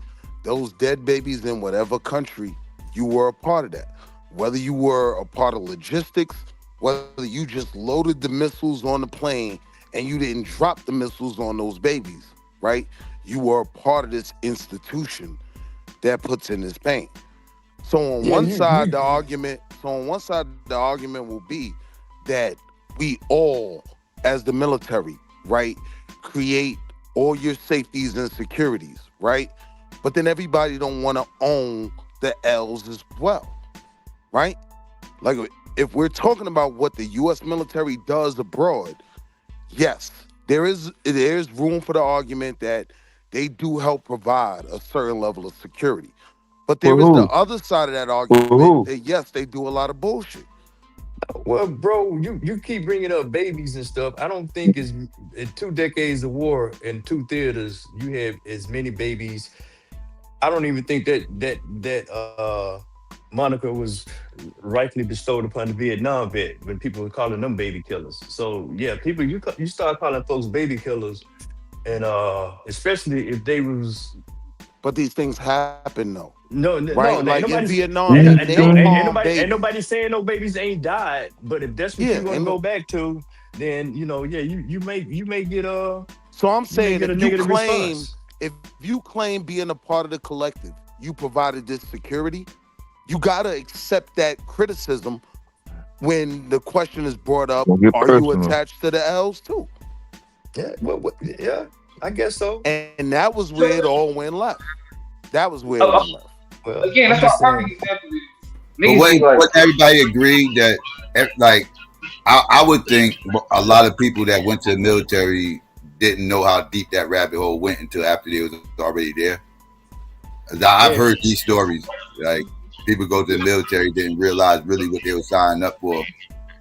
those dead babies in whatever country, you were a part of that. Whether you were a part of logistics, whether you just loaded the missiles on the plane and you didn't drop the missiles on those babies, right? You were a part of this institution that puts in this pain. So on one side, the argument will be that we all, as the military, right, create all your safeties and securities, right? But then everybody don't want to own the L's as well, right? Like if we're talking about what the U.S. military does abroad, yes, there is room for the argument that they do help provide a certain level of security. But there is the other side of that argument that yes, they do a lot of bullshit. Well, bro, you keep bringing up babies and stuff. I don't think in 2 decades of war and 2 theaters, you have as many babies. I don't even think that moniker was rightfully bestowed upon the Vietnam vet when people were calling them baby killers. So yeah, people, you start calling folks baby killers, and especially if they was. But these things happen though. No, right? Like in Vietnam, ain't nobody saying no babies ain't died. But if that's what you want to go back to, then you may get a. So I'm saying if you claim being a part of the collective, you provided this security, you gotta accept that criticism when the question is brought up. Are you attached to the L's too? Yeah, yeah, I guess so. And that was where it all went left. That was where it went left. Well, again, that's what I'm But wouldn't everybody agree that, like, I would think a lot of people that went to the military didn't know how deep that rabbit hole went until after they was already there. I've heard these stories, like people go to the military, didn't realize really what they were signing up for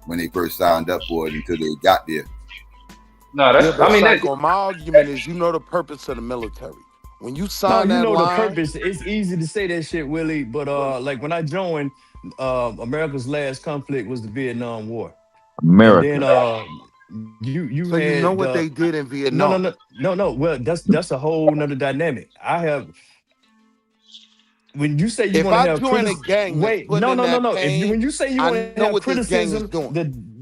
when they first signed up for it until they got there. No, that's. I mean, my argument is, the purpose of the military. When you sign that line, the purpose. It's easy to say that shit, Willie. But like when I joined, America's last conflict was the Vietnam War. America. And then you so had, you know what they did in Vietnam. No. Well, that's a whole nother dynamic. When you say you want to have criticism, when you say you want to have criticism,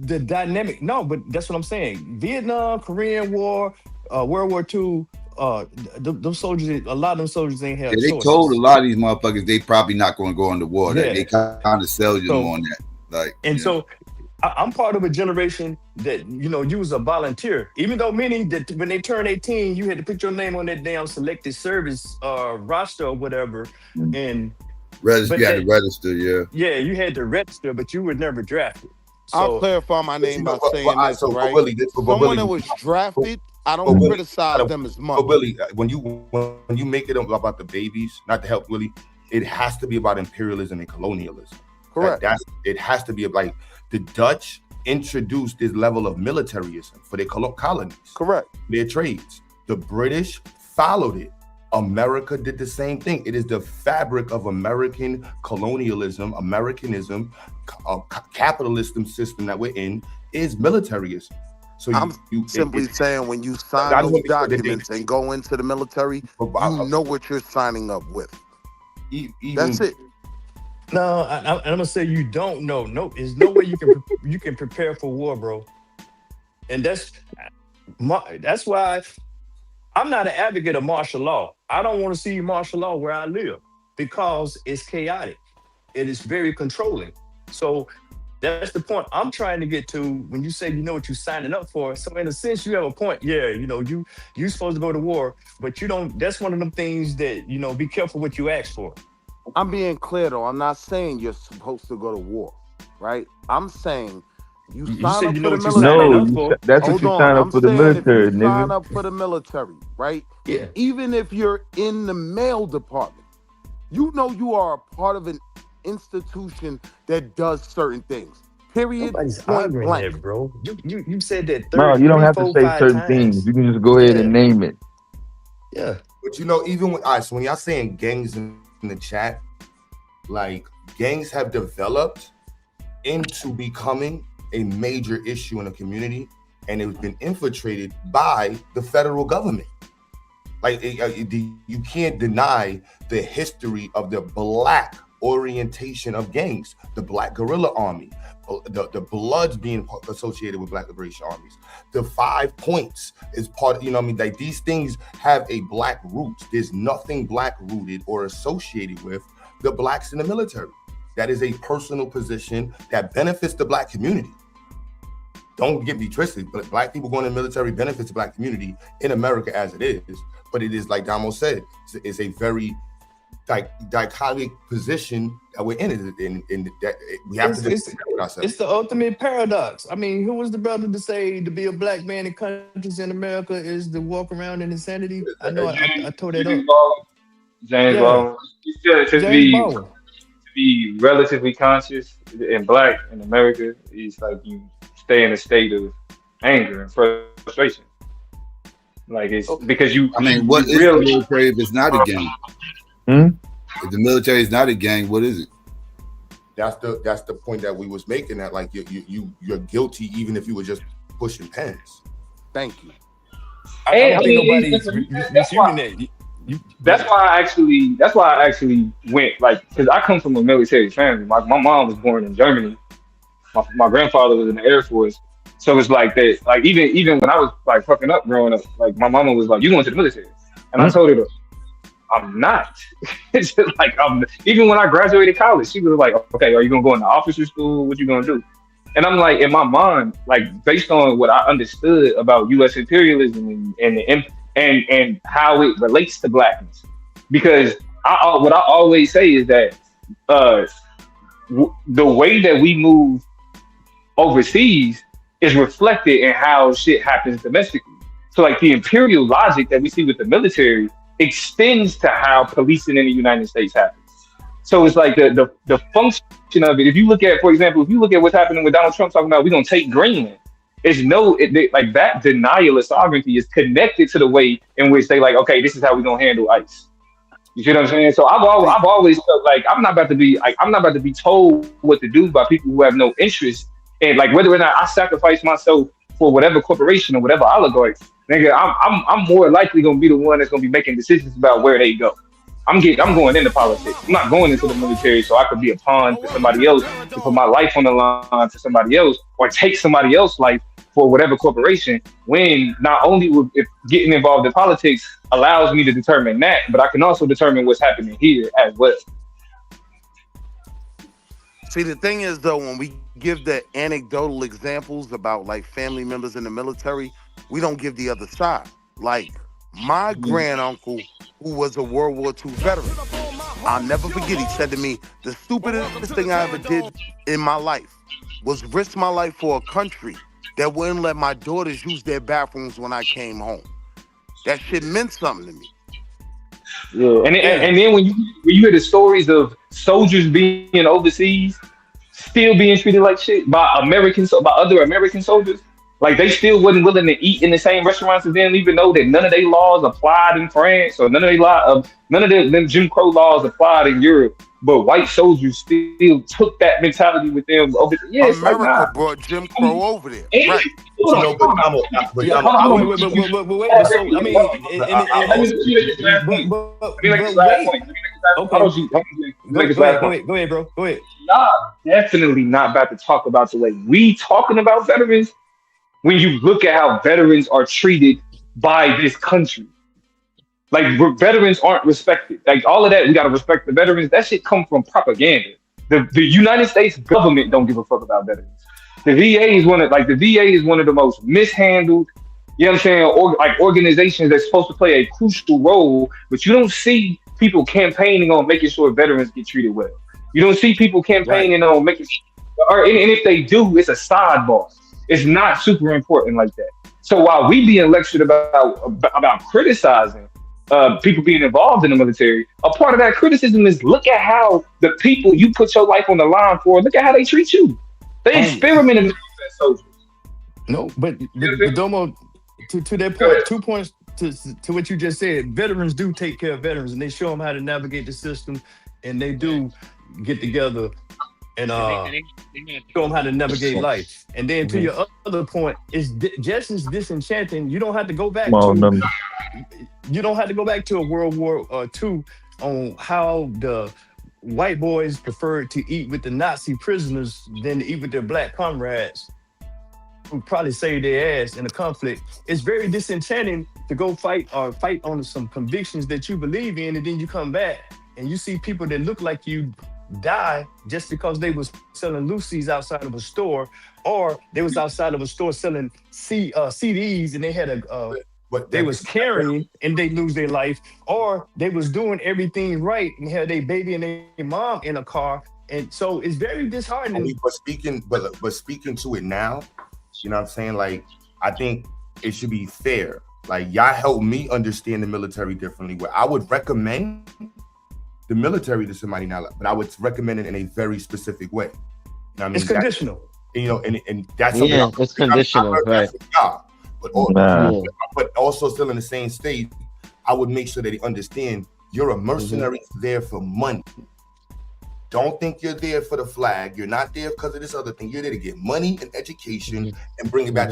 the dynamic. No, but that's what I'm saying. Vietnam, Korean War, World War II. Those soldiers, a lot of them soldiers ain't have. They told a lot of these motherfuckers they probably not going to go on the war. Yeah. They kind of sell you on that. So I'm part of a generation that you was a volunteer. Even though many that when they turned 18, you had to put your name on that damn selected service roster or whatever, and you had to register. Yeah, you had to register, but you were never drafted. So, I'll clarify my name by saying this, right? Someone that was drafted, I don't criticize them as much. But Willie, when you make it about the babies, not to help Willie, it has to be about imperialism and colonialism. Correct. It has to be like the Dutch introduced this level of militarism for their colonies. Correct. Their trades. The British followed it. America did the same thing. It is the fabric of American colonialism, Americanism, capitalism system that we're in is militarism. So I'm simply saying when you sign those documents and go into the military, you know what you're signing up with. That's it. No, I'm gonna say you don't know. No, there's no way you can prepare for war, bro. And that's why I'm not an advocate of martial law. I don't want to see martial law where I live because it's chaotic. It is very controlling. So that's the point I'm trying to get to when you say you know what you're signing up for. So in a sense, you have a point. Yeah, you're supposed to go to war, but you don't. That's one of them things that be careful what you ask for. I'm being clear though. I'm not saying you're supposed to go to war, right? I'm saying you sign up for the military. That's what you sign up for the military, nigga. Sign up for the military, right? Yeah. Even if you're in the mail department, you are a part of an institution that does certain things. Period. Nobody's arguing that, bro. You said that. No, you don't have to say certain things. You can just go ahead and name it. Yeah. But even when y'all saying gangs in the chat, like gangs have developed into becoming a major issue in the community, and it's been infiltrated by the federal government. Like you can't deny the history of the Black orientation of gangs, the Black Guerrilla Army, the Bloods being associated with Black Liberation Armies, the 5 Points is part. Like these things have a Black roots. There's nothing Black rooted or associated with the Blacks in the military. That is a personal position that benefits the Black community. Don't get me twisted, but Black people going to the military benefits the Black community in America as it is. But it is, like Damo said, it's a very dichotic position that we're in that we have to discuss with ourselves. It's the ultimate paradox. I mean, who was the brother to say to be a black man in countries in America is to walk around in insanity? I know I tore that up. James Baldwin. To be relatively conscious and black in America is like you stay in a state of anger and frustration. Like it's because you. I mean, what is the military if it's not a gang? If the military is not a gang, what is it? That's the point that we was making. That like you're guilty even if you were just pushing pens. Thank you. I don't think nobody's disputing that. That's why I actually went like because I come from a military family. My mom was born in Germany. My grandfather was in the Air Force. So it's like that. Like even when I was like fucking up growing up, like my mama was like, "You going to the military?" And I told her, "I'm not." It's just like even when I graduated college, she was like, "Okay, are you gonna go into officer school? What you gonna do?" And I'm like, in my mind, like based on what I understood about U.S. imperialism and how it relates to blackness, because what I always say is that the way that we move overseas is reflected in how shit happens domestically. So like the imperial logic that we see with the military extends to how policing in the United States happens. So it's like the function of it. If you look at, for example, what's happening with Donald Trump talking about we're gonna take Greenland, like that denial of sovereignty is connected to the way in which they like, okay, this is how we're gonna handle ICE. You see what I'm saying? So I've always felt like I'm not about to be told what to do by people who have no interest. And like whether or not I sacrifice myself for whatever corporation or whatever oligarch, nigga, I'm more likely gonna be the one that's gonna be making decisions about where they go. I'm going into politics. I'm not going into the military so I could be a pawn for somebody else, to put my life on the line for somebody else, or take somebody else's life for whatever corporation. When not only if getting involved in politics allows me to determine that, but I can also determine what's happening here as well. See, the thing is, though, when we give the anecdotal examples about like family members in the military, we don't give the other side. Like my granduncle, who was a World War II veteran, I'll never forget, he said to me, the stupidest thing I ever did in my life was risk my life for a country that wouldn't let my daughters use their bathrooms when I came home. That shit meant something to me. Yeah, and then when you hear the stories of soldiers being overseas, still being treated like shit by other American soldiers, like they still wasn't willing to eat in the same restaurants as them, even though that none of their laws applied in France or none of them Jim Crow laws applied in Europe. But white soldiers still took that mentality with them over. Yeah, America brought Jim Crow over there, right? Go ahead, bro. Go ahead. Y'all definitely not about to talk about the way we talking about veterans when you look at how veterans are treated by this country. Like veterans aren't respected. Like all of that, we gotta respect the veterans. That shit come from propaganda. The United States government don't give a fuck about veterans. The VA is one of the most mishandled, you know what I'm saying, organizations that's supposed to play a crucial role, but you don't see people campaigning on making sure veterans get treated well. You don't see people campaigning on making sure, and if they do, it's a sidebar. It's not super important like that. So while we being lectured about criticizing people being involved in the military, a part of that criticism is look at how the people you put your life on the line for, look at how they treat you. They experimented with soldiers. No, but Domo, to that point, 2 points to what you just said. Veterans do take care of veterans, and they show them how to navigate the system, and they do get together and show them how to navigate life. And then to your other point, it's just as disenchanting. You don't have to go back you don't have to go back to a World War II on how the white boys preferred to eat with the Nazi prisoners than to eat with their black comrades who probably saved their ass in a conflict. It's very disenchanting to go fight on some convictions that you believe in, and then you come back and you see people that look like you die just because they was selling Lucy's outside of a store, or they was outside of a store selling CDs and they had But they was carrying and they lose their life, or they was doing everything right and had their baby and their mom in a car. And so it's very disheartening. But speaking to it now, you know what I'm saying? Like, I think it should be fair. Like, y'all help me understand the military differently. Where I would recommend the military to somebody now, but I would recommend it in a very specific way. You know what I mean? It's conditional. And that's something it's conditional, right? But also still in the same state, I would make sure that they understand you're a mercenary there for money. Don't think you're there for the flag. You're not there because of this other thing. You're there to get money and education and bring it back.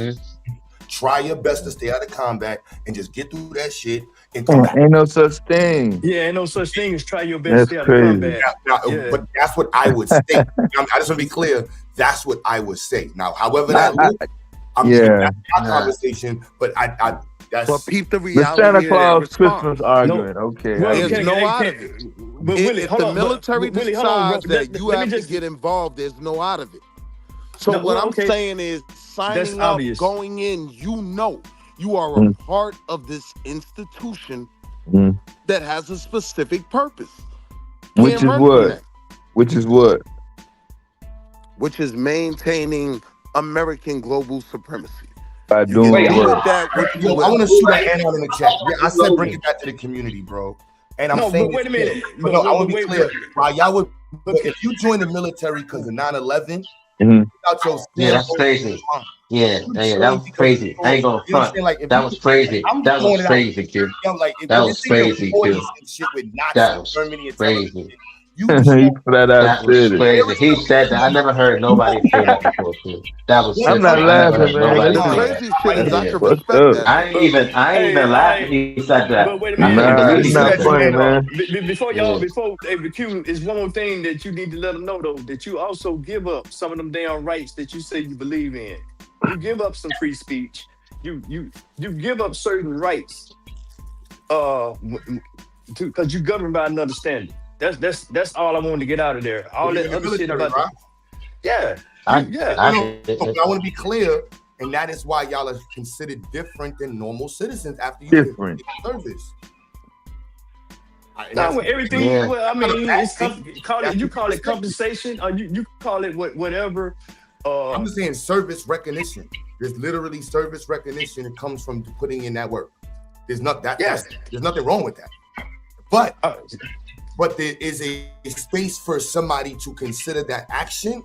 Try your best to stay out of combat and just get through that shit and come back. Ain't no such thing. Yeah, ain't no such thing as try your best to stay out of combat. But that's what I would say. I just want to be clear. That's what I would say. Now, however that looks, that's our conversation. But that's peep the reality. The Santa Claus Christmas argument. Okay, there's no out of it. If the military decides that you have to get involved, there's no out of it. So what I'm saying is, signing up, going in, you are a part of this institution that has a specific purpose. Which is what? Which is maintaining American global supremacy. By doing what? I want to shoot that hand in the chat. Yeah, I said bring it back to the community, bro. And I'm saying, but wait a minute. I want to be clear. Y'all would, if you join the military because of 9/11, that's crazy. Yeah, that was crazy. I ain't gonna front. That was crazy. That was crazy, kid. That was crazy, kid. That was crazy. That was crazy. He said that. I never heard nobody say that before, too. That was. I'm not laughing, man. Crazy shit is I can respect that. I ain't even laughing. He said that. But wait a minute. Nah, it's not funny, man. Before Q, is one more thing that you need to let them know though, that you also give up some of them damn rights that you say you believe in. You give up some free speech. You give up certain rights. Because you govern by another standard. That's all I wanted to get out of there. All that other shit about I want to be clear, and that is why y'all are considered different than normal citizens after you get service. With everything, well, I mean, you call it compensation, or you call it whatever. I'm just saying service recognition. There's literally service recognition that comes from putting in that work. There's there's nothing wrong with that. But there is a space for somebody to consider that action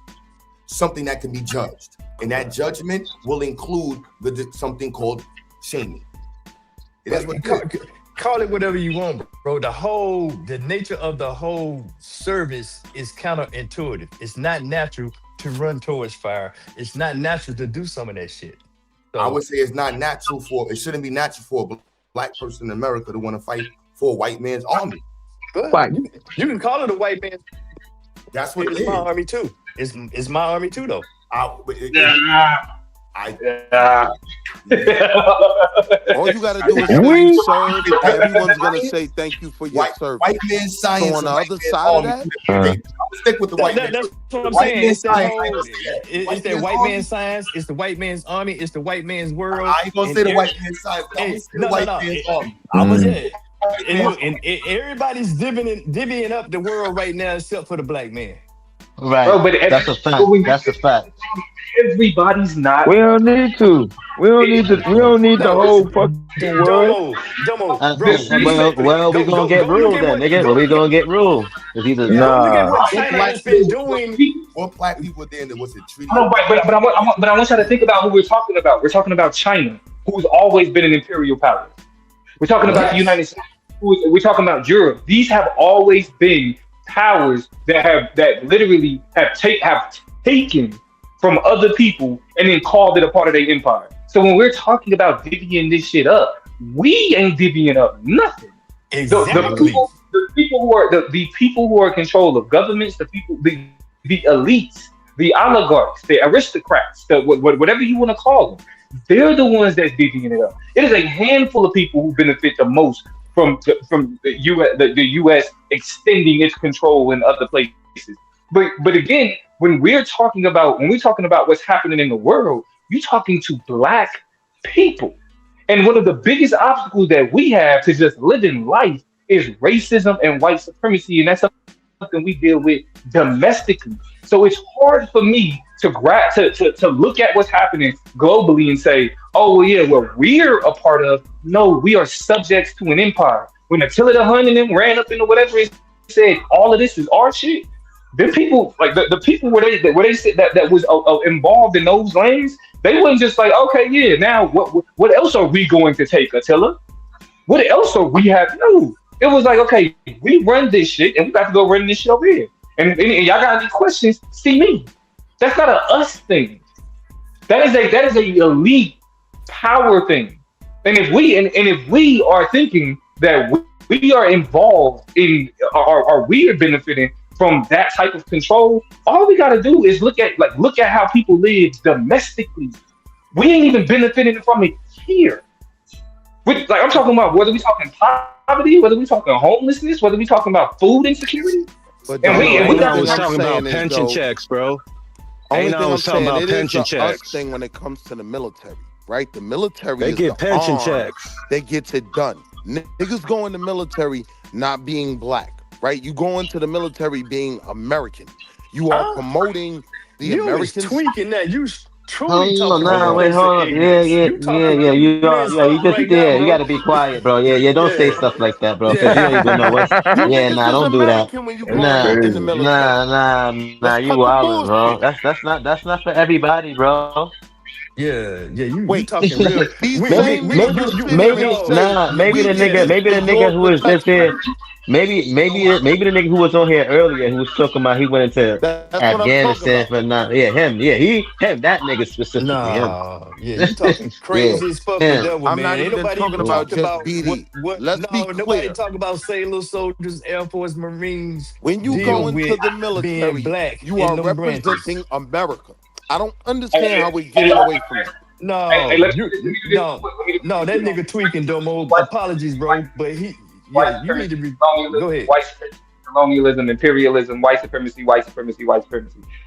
something that can be judged. And that judgment will include something called shaming. That's what call it whatever you want, bro. The nature of the whole service is counterintuitive. It's not natural to run towards fire. It's not natural to do some of that shit. So, I would say it shouldn't be natural for a black person in America to want to fight for a white man's army. But you can call it a white man. That's what it's my army too. It's my army too, though. All you gotta do is say serve. Everyone's gonna say thank you for your service. White man science. So on the other side of that, stick with the white man. That's what I'm saying. It's that white man science. It's the white man's army. It's the white man's world. I ain't gonna say the white man's science. I'm gonna say the white man's army. And everybody's divvying up the world right now except for the black man. Right. Bro, but that's a fact. That's a fact. Everybody's not. We don't need to. We don't need the whole fucking world. Well, we gonna get ruled then, nigga. We gonna get ruled. Look at what China has been doing. What black people then that was a treaty? No, but I want y'all to think about who we're talking about. We're talking about China, who's always been an imperial power. We're talking about the United States. We're talking about Europe. These have always been powers that literally have taken from other people and then called it a part of their empire. So when we're talking about divvying this shit up, we ain't divvying up nothing. Exactly. The people who are in control of governments, the elites, the oligarchs, the aristocrats, whatever you want to call them, they're the ones that's divvying it up. It is a handful of people who benefit the most from the U.S. extending its control in other places. But again, when we're talking about what's happening in the world, you're talking to black people, And one of the biggest obstacles that we have to just living life is racism and white supremacy, and that's something we deal with domestically. So it's hard for me to look at what's happening globally and say, oh well, yeah, well we're a part of. No, we are subjects to an empire. When Attila the Hun and them ran up into whatever it said, all of this is our shit. The people, like the people where they said that was involved in those lanes, they wasn't just like, okay, yeah, now what else are we going to take, Attila? What else are we have? No, it was like, okay, we run this shit, and we got to go run this shit over here. And y'all got any questions? See me. That's not a us thing. That is a elite power thing. And if we are thinking that we are involved in, or we are benefiting from that type of control, all we got to do is look at how people live domestically. We ain't even benefiting from it here. I'm talking about whether we talking poverty, whether we talking homelessness, whether we talking about food insecurity. But we was talking about pension checks, bro. Only thing I'm saying, about it pension is a us checks. thing when it comes to the military, right? The military They is get the pension arm checks. that gets it done. Niggas go in the military not being black, right? You go into the military being American. You are promoting the Americans. You was tweaking that. You truly Hold talking on, about wait, hold on. Yeah. You just right now, you gotta be quiet, bro. Yeah, don't say stuff like that, bro, because you don't even know what. You Yeah, niggas nah, is don't do that. American when you go in the military. Nah, Let's you cut the wildin', bro. bullshit. That's not for everybody, bro. Yeah, you Wait, talking real. maybe the nigga who was just here. Maybe the nigga who was on here earlier who was talking about he went into Afghanistan for not. Yeah, him. Yeah, him. That nigga specifically. Nah, yeah, you talking crazy as fuck with that one, I'm man. not Ain't even nobody talking even about talked about just BD. what Let's be nobody clear. talk about sailors, soldiers, Air Force, Marines. When you deal go into with the military, being black you in are them branches. representing America. I don't understand how we're getting away from it. No, that nigga tweaking, Domo. Apologies, bro, but you need to be. Go ahead. White supremacy, colonialism, imperialism, white supremacy.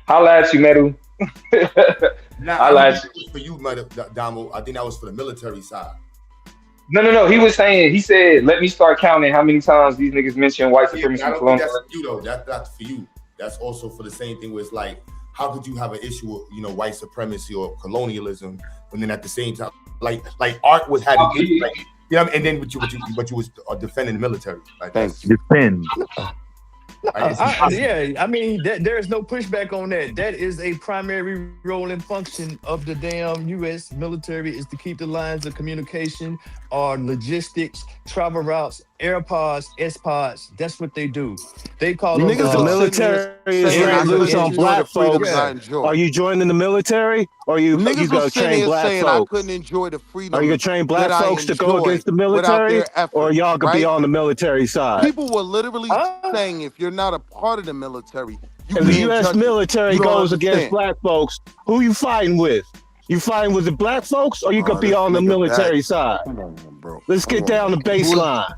Holla at you, Medu. Nah, for you, Damo. I think that was for the military side. No. He said, let me start counting how many times these niggas mention white supremacy. I don't think that's for you though. That's not for you. That's also for the same thing where it's like, how could you have an issue with white supremacy or colonialism, and then at the same time, like Art was having, and then but you was defending the military. Like, defend. I mean, there's no pushback on that. That is a primary role and function of the damn U.S. military, is to keep the lines of communication or logistics, travel routes, AirPods, S-Pods. That's what they do. They call them the military is let loose on black folks. Are you joining the military, or you gonna train black folks? I couldn't enjoy the freedom. Are you gonna train black folks to go against the military, or y'all gonna be on the military side? People were literally saying, if you're not a part of the military, if the U.S. military goes against black folks, who you fighting with? You fighting with the black folks, or you gonna be on the military side? Come on, bro. Let's get down the baseline.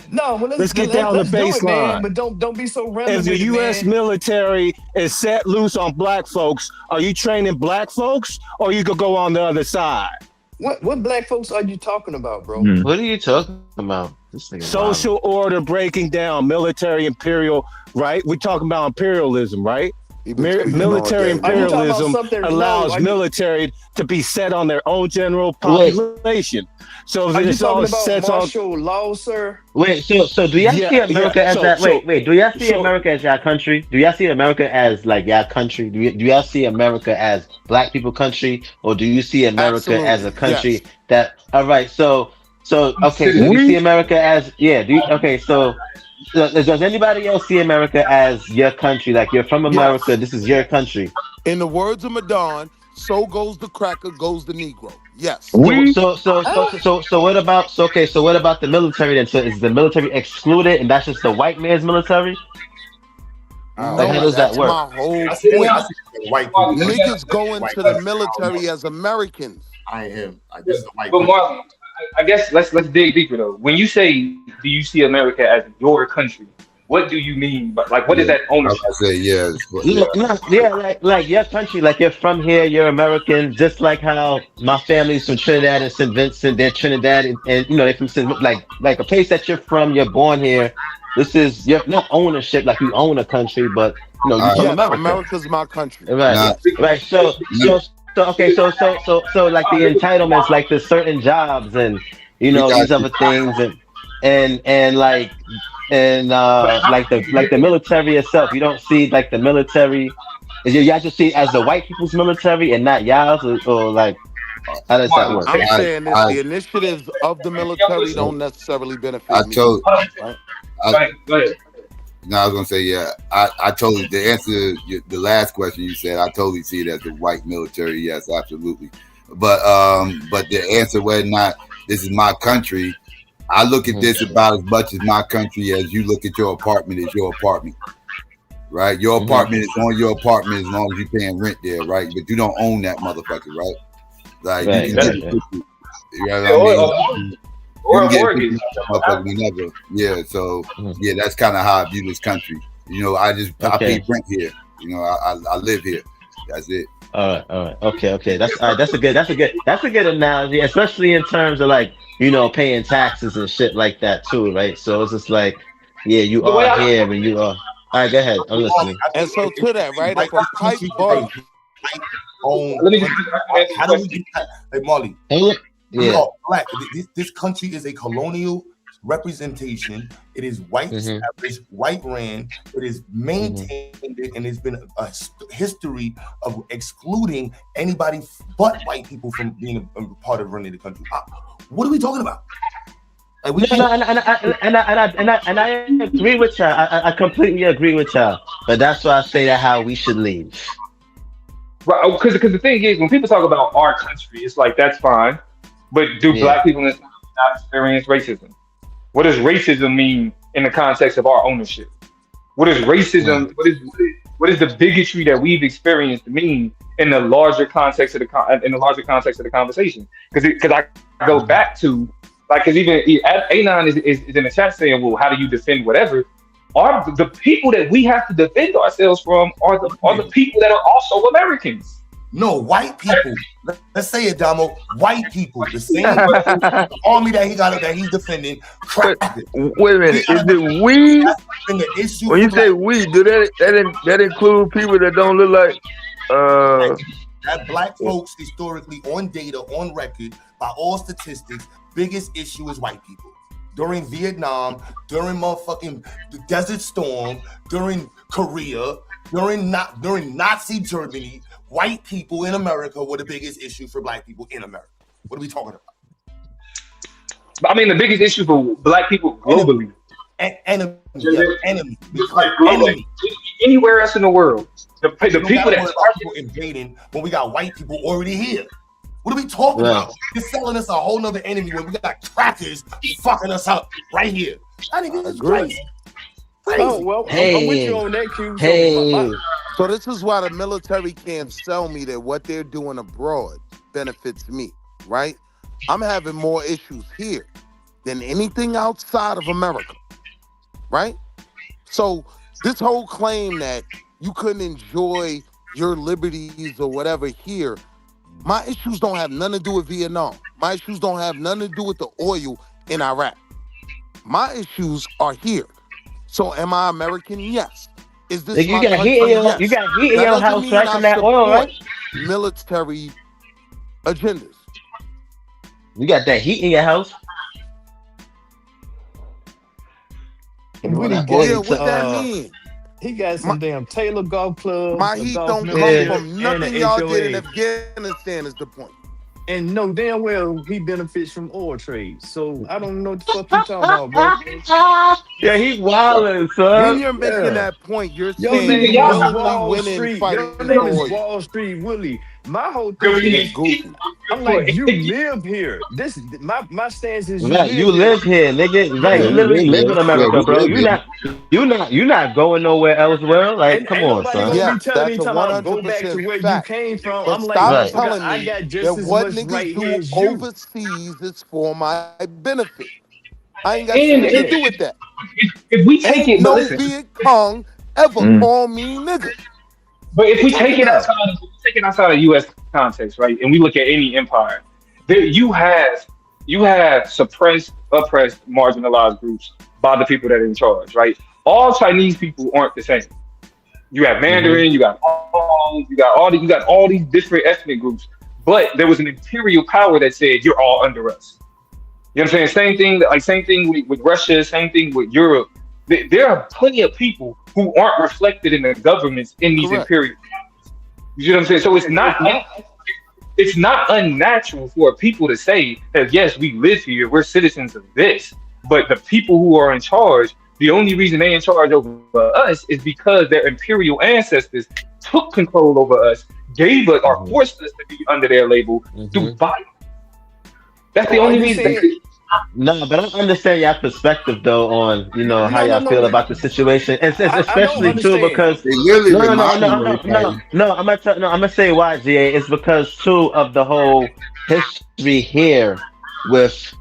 No, well, let's get down the baseline. But don't be so random. If the U.S. military is set loose on black folks, are you training black folks, or you could go on the other side? What black folks are you talking about, bro? What are you talking about? Social order breaking down, military imperial, right? We're talking about imperialism, right? Military imperialism allows military to be set on their own general population. So if it's all set on martial law, sir. Wait, so do y'all see America as that? Wait, do y'all see America as y'all country? Do y'all see America as like y'all country? Do y'all see America as black people country, or do you see America as a country that? All right, so okay, so you see America as does anybody else see America as your country? Like, you're from America, this is your country. In the words of Madon, so goes the cracker, goes the Negro. Yes. So what about the military then? So is the military excluded, and that's just the white man's military? Like, how does that work? My whole point. Niggas go into the military as Americans. This is the white but Marlon, I guess let's dig deeper though. When you say, do you see America as your country? what do you mean? But like, what is that I ownership? say yes. Like your country, like you're from here, you're American, just like how my family's from Trinidad and St. Vincent, they're Trinidad and they're from like a place that you're from, you're born here. This is you're not ownership like you own a country, but you're from Yes, America. America's my country. Right. Right. So like the entitlements, like the certain jobs and these other things and like like the military itself. You don't see like the military. You just see it as the white people's military and not y'all's, or like how does that work? I'm saying that the initiatives of the military don't necessarily benefit me. Go ahead. No, I was gonna say I totally the answer the last question you said. I totally see it as the white military. Yes, absolutely. But the answer whether or not this is my country, I look at this about as much as my country as you look at your apartment as your apartment. Right? Your apartment is on your apartment as long as you're paying rent there, right? But you don't own that motherfucker, right? Like you can get it, you know what I mean? Or a mortgage. Whenever. Yeah, so yeah, that's kind of how I view this country. I pay rent here. I live here. That's it. All right. Okay. That's a good analogy, especially in terms of like paying taxes and shit like that too, right? So it's just like, yeah, you are here and you are. All right, go ahead. I'm listening. And so to that, right? If a pipe burst, how do we get that? Hey, Marley. Yeah. Black. This country is a colonial representation. It is white established, white ran. It is maintained, and it's been a history of excluding anybody but white people from being a part of running the country. What are we talking about? Like and I agree with y'all. I completely agree with y'all. But that's why I say that how we should leave. Right, because the thing is, when people talk about our country, it's like that's fine. But do black people in this country not experience racism? What does racism mean in the context of our ownership? What is racism? What is the bigotry that we've experienced mean in the larger context of the conversation? Because I go back to because even Anon is in the chat saying, well, how do you defend whatever? The people that we have to defend ourselves from are the people that are also Americans. No, white people. Let's say it, Damo. White people, the same army that he's defending. Wait a minute, is it we? When you say we, do that include people that don't look like? That black folks historically on data, on record, by all statistics, biggest issue is white people. During Vietnam, during motherfucking the Desert Storm, during Korea, during Nazi Germany. White people in America were the biggest issue for black people in America. What are we talking about? I mean, the biggest issue for black people globally. Enemy. Anywhere else in the world. The people that are invading when we got white people already here. What are we talking about? You're selling us a whole nother enemy when we got crackers fucking us up right here. I think this is crazy. Oh, well, I'm with you on that, Q. So this is why the military can't sell me that what they're doing abroad benefits me, right? I'm having more issues here than anything outside of America, right? So this whole claim that you couldn't enjoy your liberties or whatever here, my issues don't have nothing to do with Vietnam. My issues don't have nothing to do with the oil in Iraq. My issues are here. So am I American? Yes. Is this you got heat in your house right from that oil, right? Military agendas. You got that heat in your house. What that mean? He got some damn Taylor golf clubs. My heat don't come from nothing y'all did in Afghanistan is the point. And no damn well he benefits from oil trade. So I don't know what the fuck you talking about, bro. Yeah, he wildin', son. When you're making that point, you're saying Wall Street. Your name is Wall Street Willie. My whole thing is I'm like, you live here. This my stance is you live here, nigga. Right, you literally live in America, bro. You're not going nowhere elsewhere. Like, come on, son. Yeah, that's 100% go back to where you came from. But I'm stop like, telling I me got just that as what much niggas right do here as you. overseas is for my benefit. I ain't got shit to do with that. If we take it, no listen. Viet Cong ever call me nigga. But if we take it outside of U.S. context, right, and we look at any empire, you have suppressed, oppressed, marginalized groups by the people that are in charge, right? All Chinese people aren't the same. You have Mandarin, you got Hmong, you got all these different ethnic groups, but there was an imperial power that said you're all under us. You know what I'm saying? Same thing with Russia, same thing with Europe. There are plenty of people who aren't reflected in the governments in these imperial powers. You know what I'm saying? So it's not unnatural for people to say that yes, we live here, we're citizens of this, but the people who are in charge, the only reason they're in charge over us is because their imperial ancestors took control over us, gave us or forced us to be under their label through violence. That's the only reason. No, but I understand your perspective though on how y'all feel about the situation. It's especially true because I'm gonna say why, GA. It's because too of the whole history here with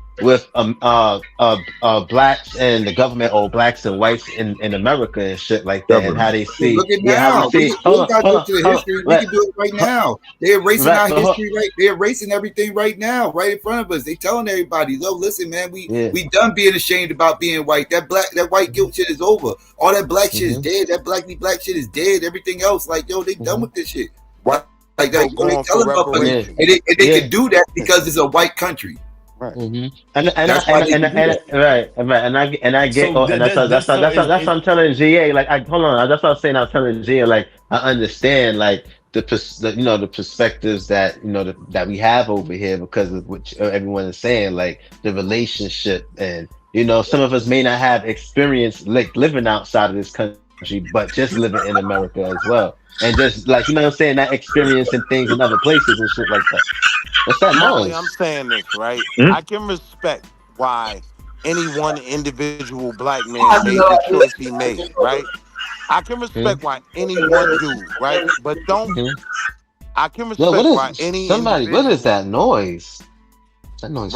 blacks and the government, or blacks and whites in America and shit like that, and how they see. Look at now. We got to go to the history. We can do it right now. They're erasing our history, right? They're erasing everything right now, right in front of us. They telling everybody, "Yo, listen, man, we done being ashamed about being white. That white guilt shit is over. All that black shit is dead. That black shit is dead. Everything else, like, yo, they done with this shit. Right? Like that. They telling motherfuckers, and they can do that because it's a white country." Right. And I get that's what I'm telling GA. Like, hold on, that's what I'm saying. I'm telling GA, like, I understand like the perspectives that that we have over here because of what everyone is saying, like the relationship, and some of us may not have experience like living outside of this country, but just living in America as well, and just like what I'm saying, that experience and things in other places and shit like that. What's that noise? I'm saying this, right? I can respect why any one individual black man made the choice he made, right? I can respect why any one dude, right? But I can respect why any what is that noise? That noise.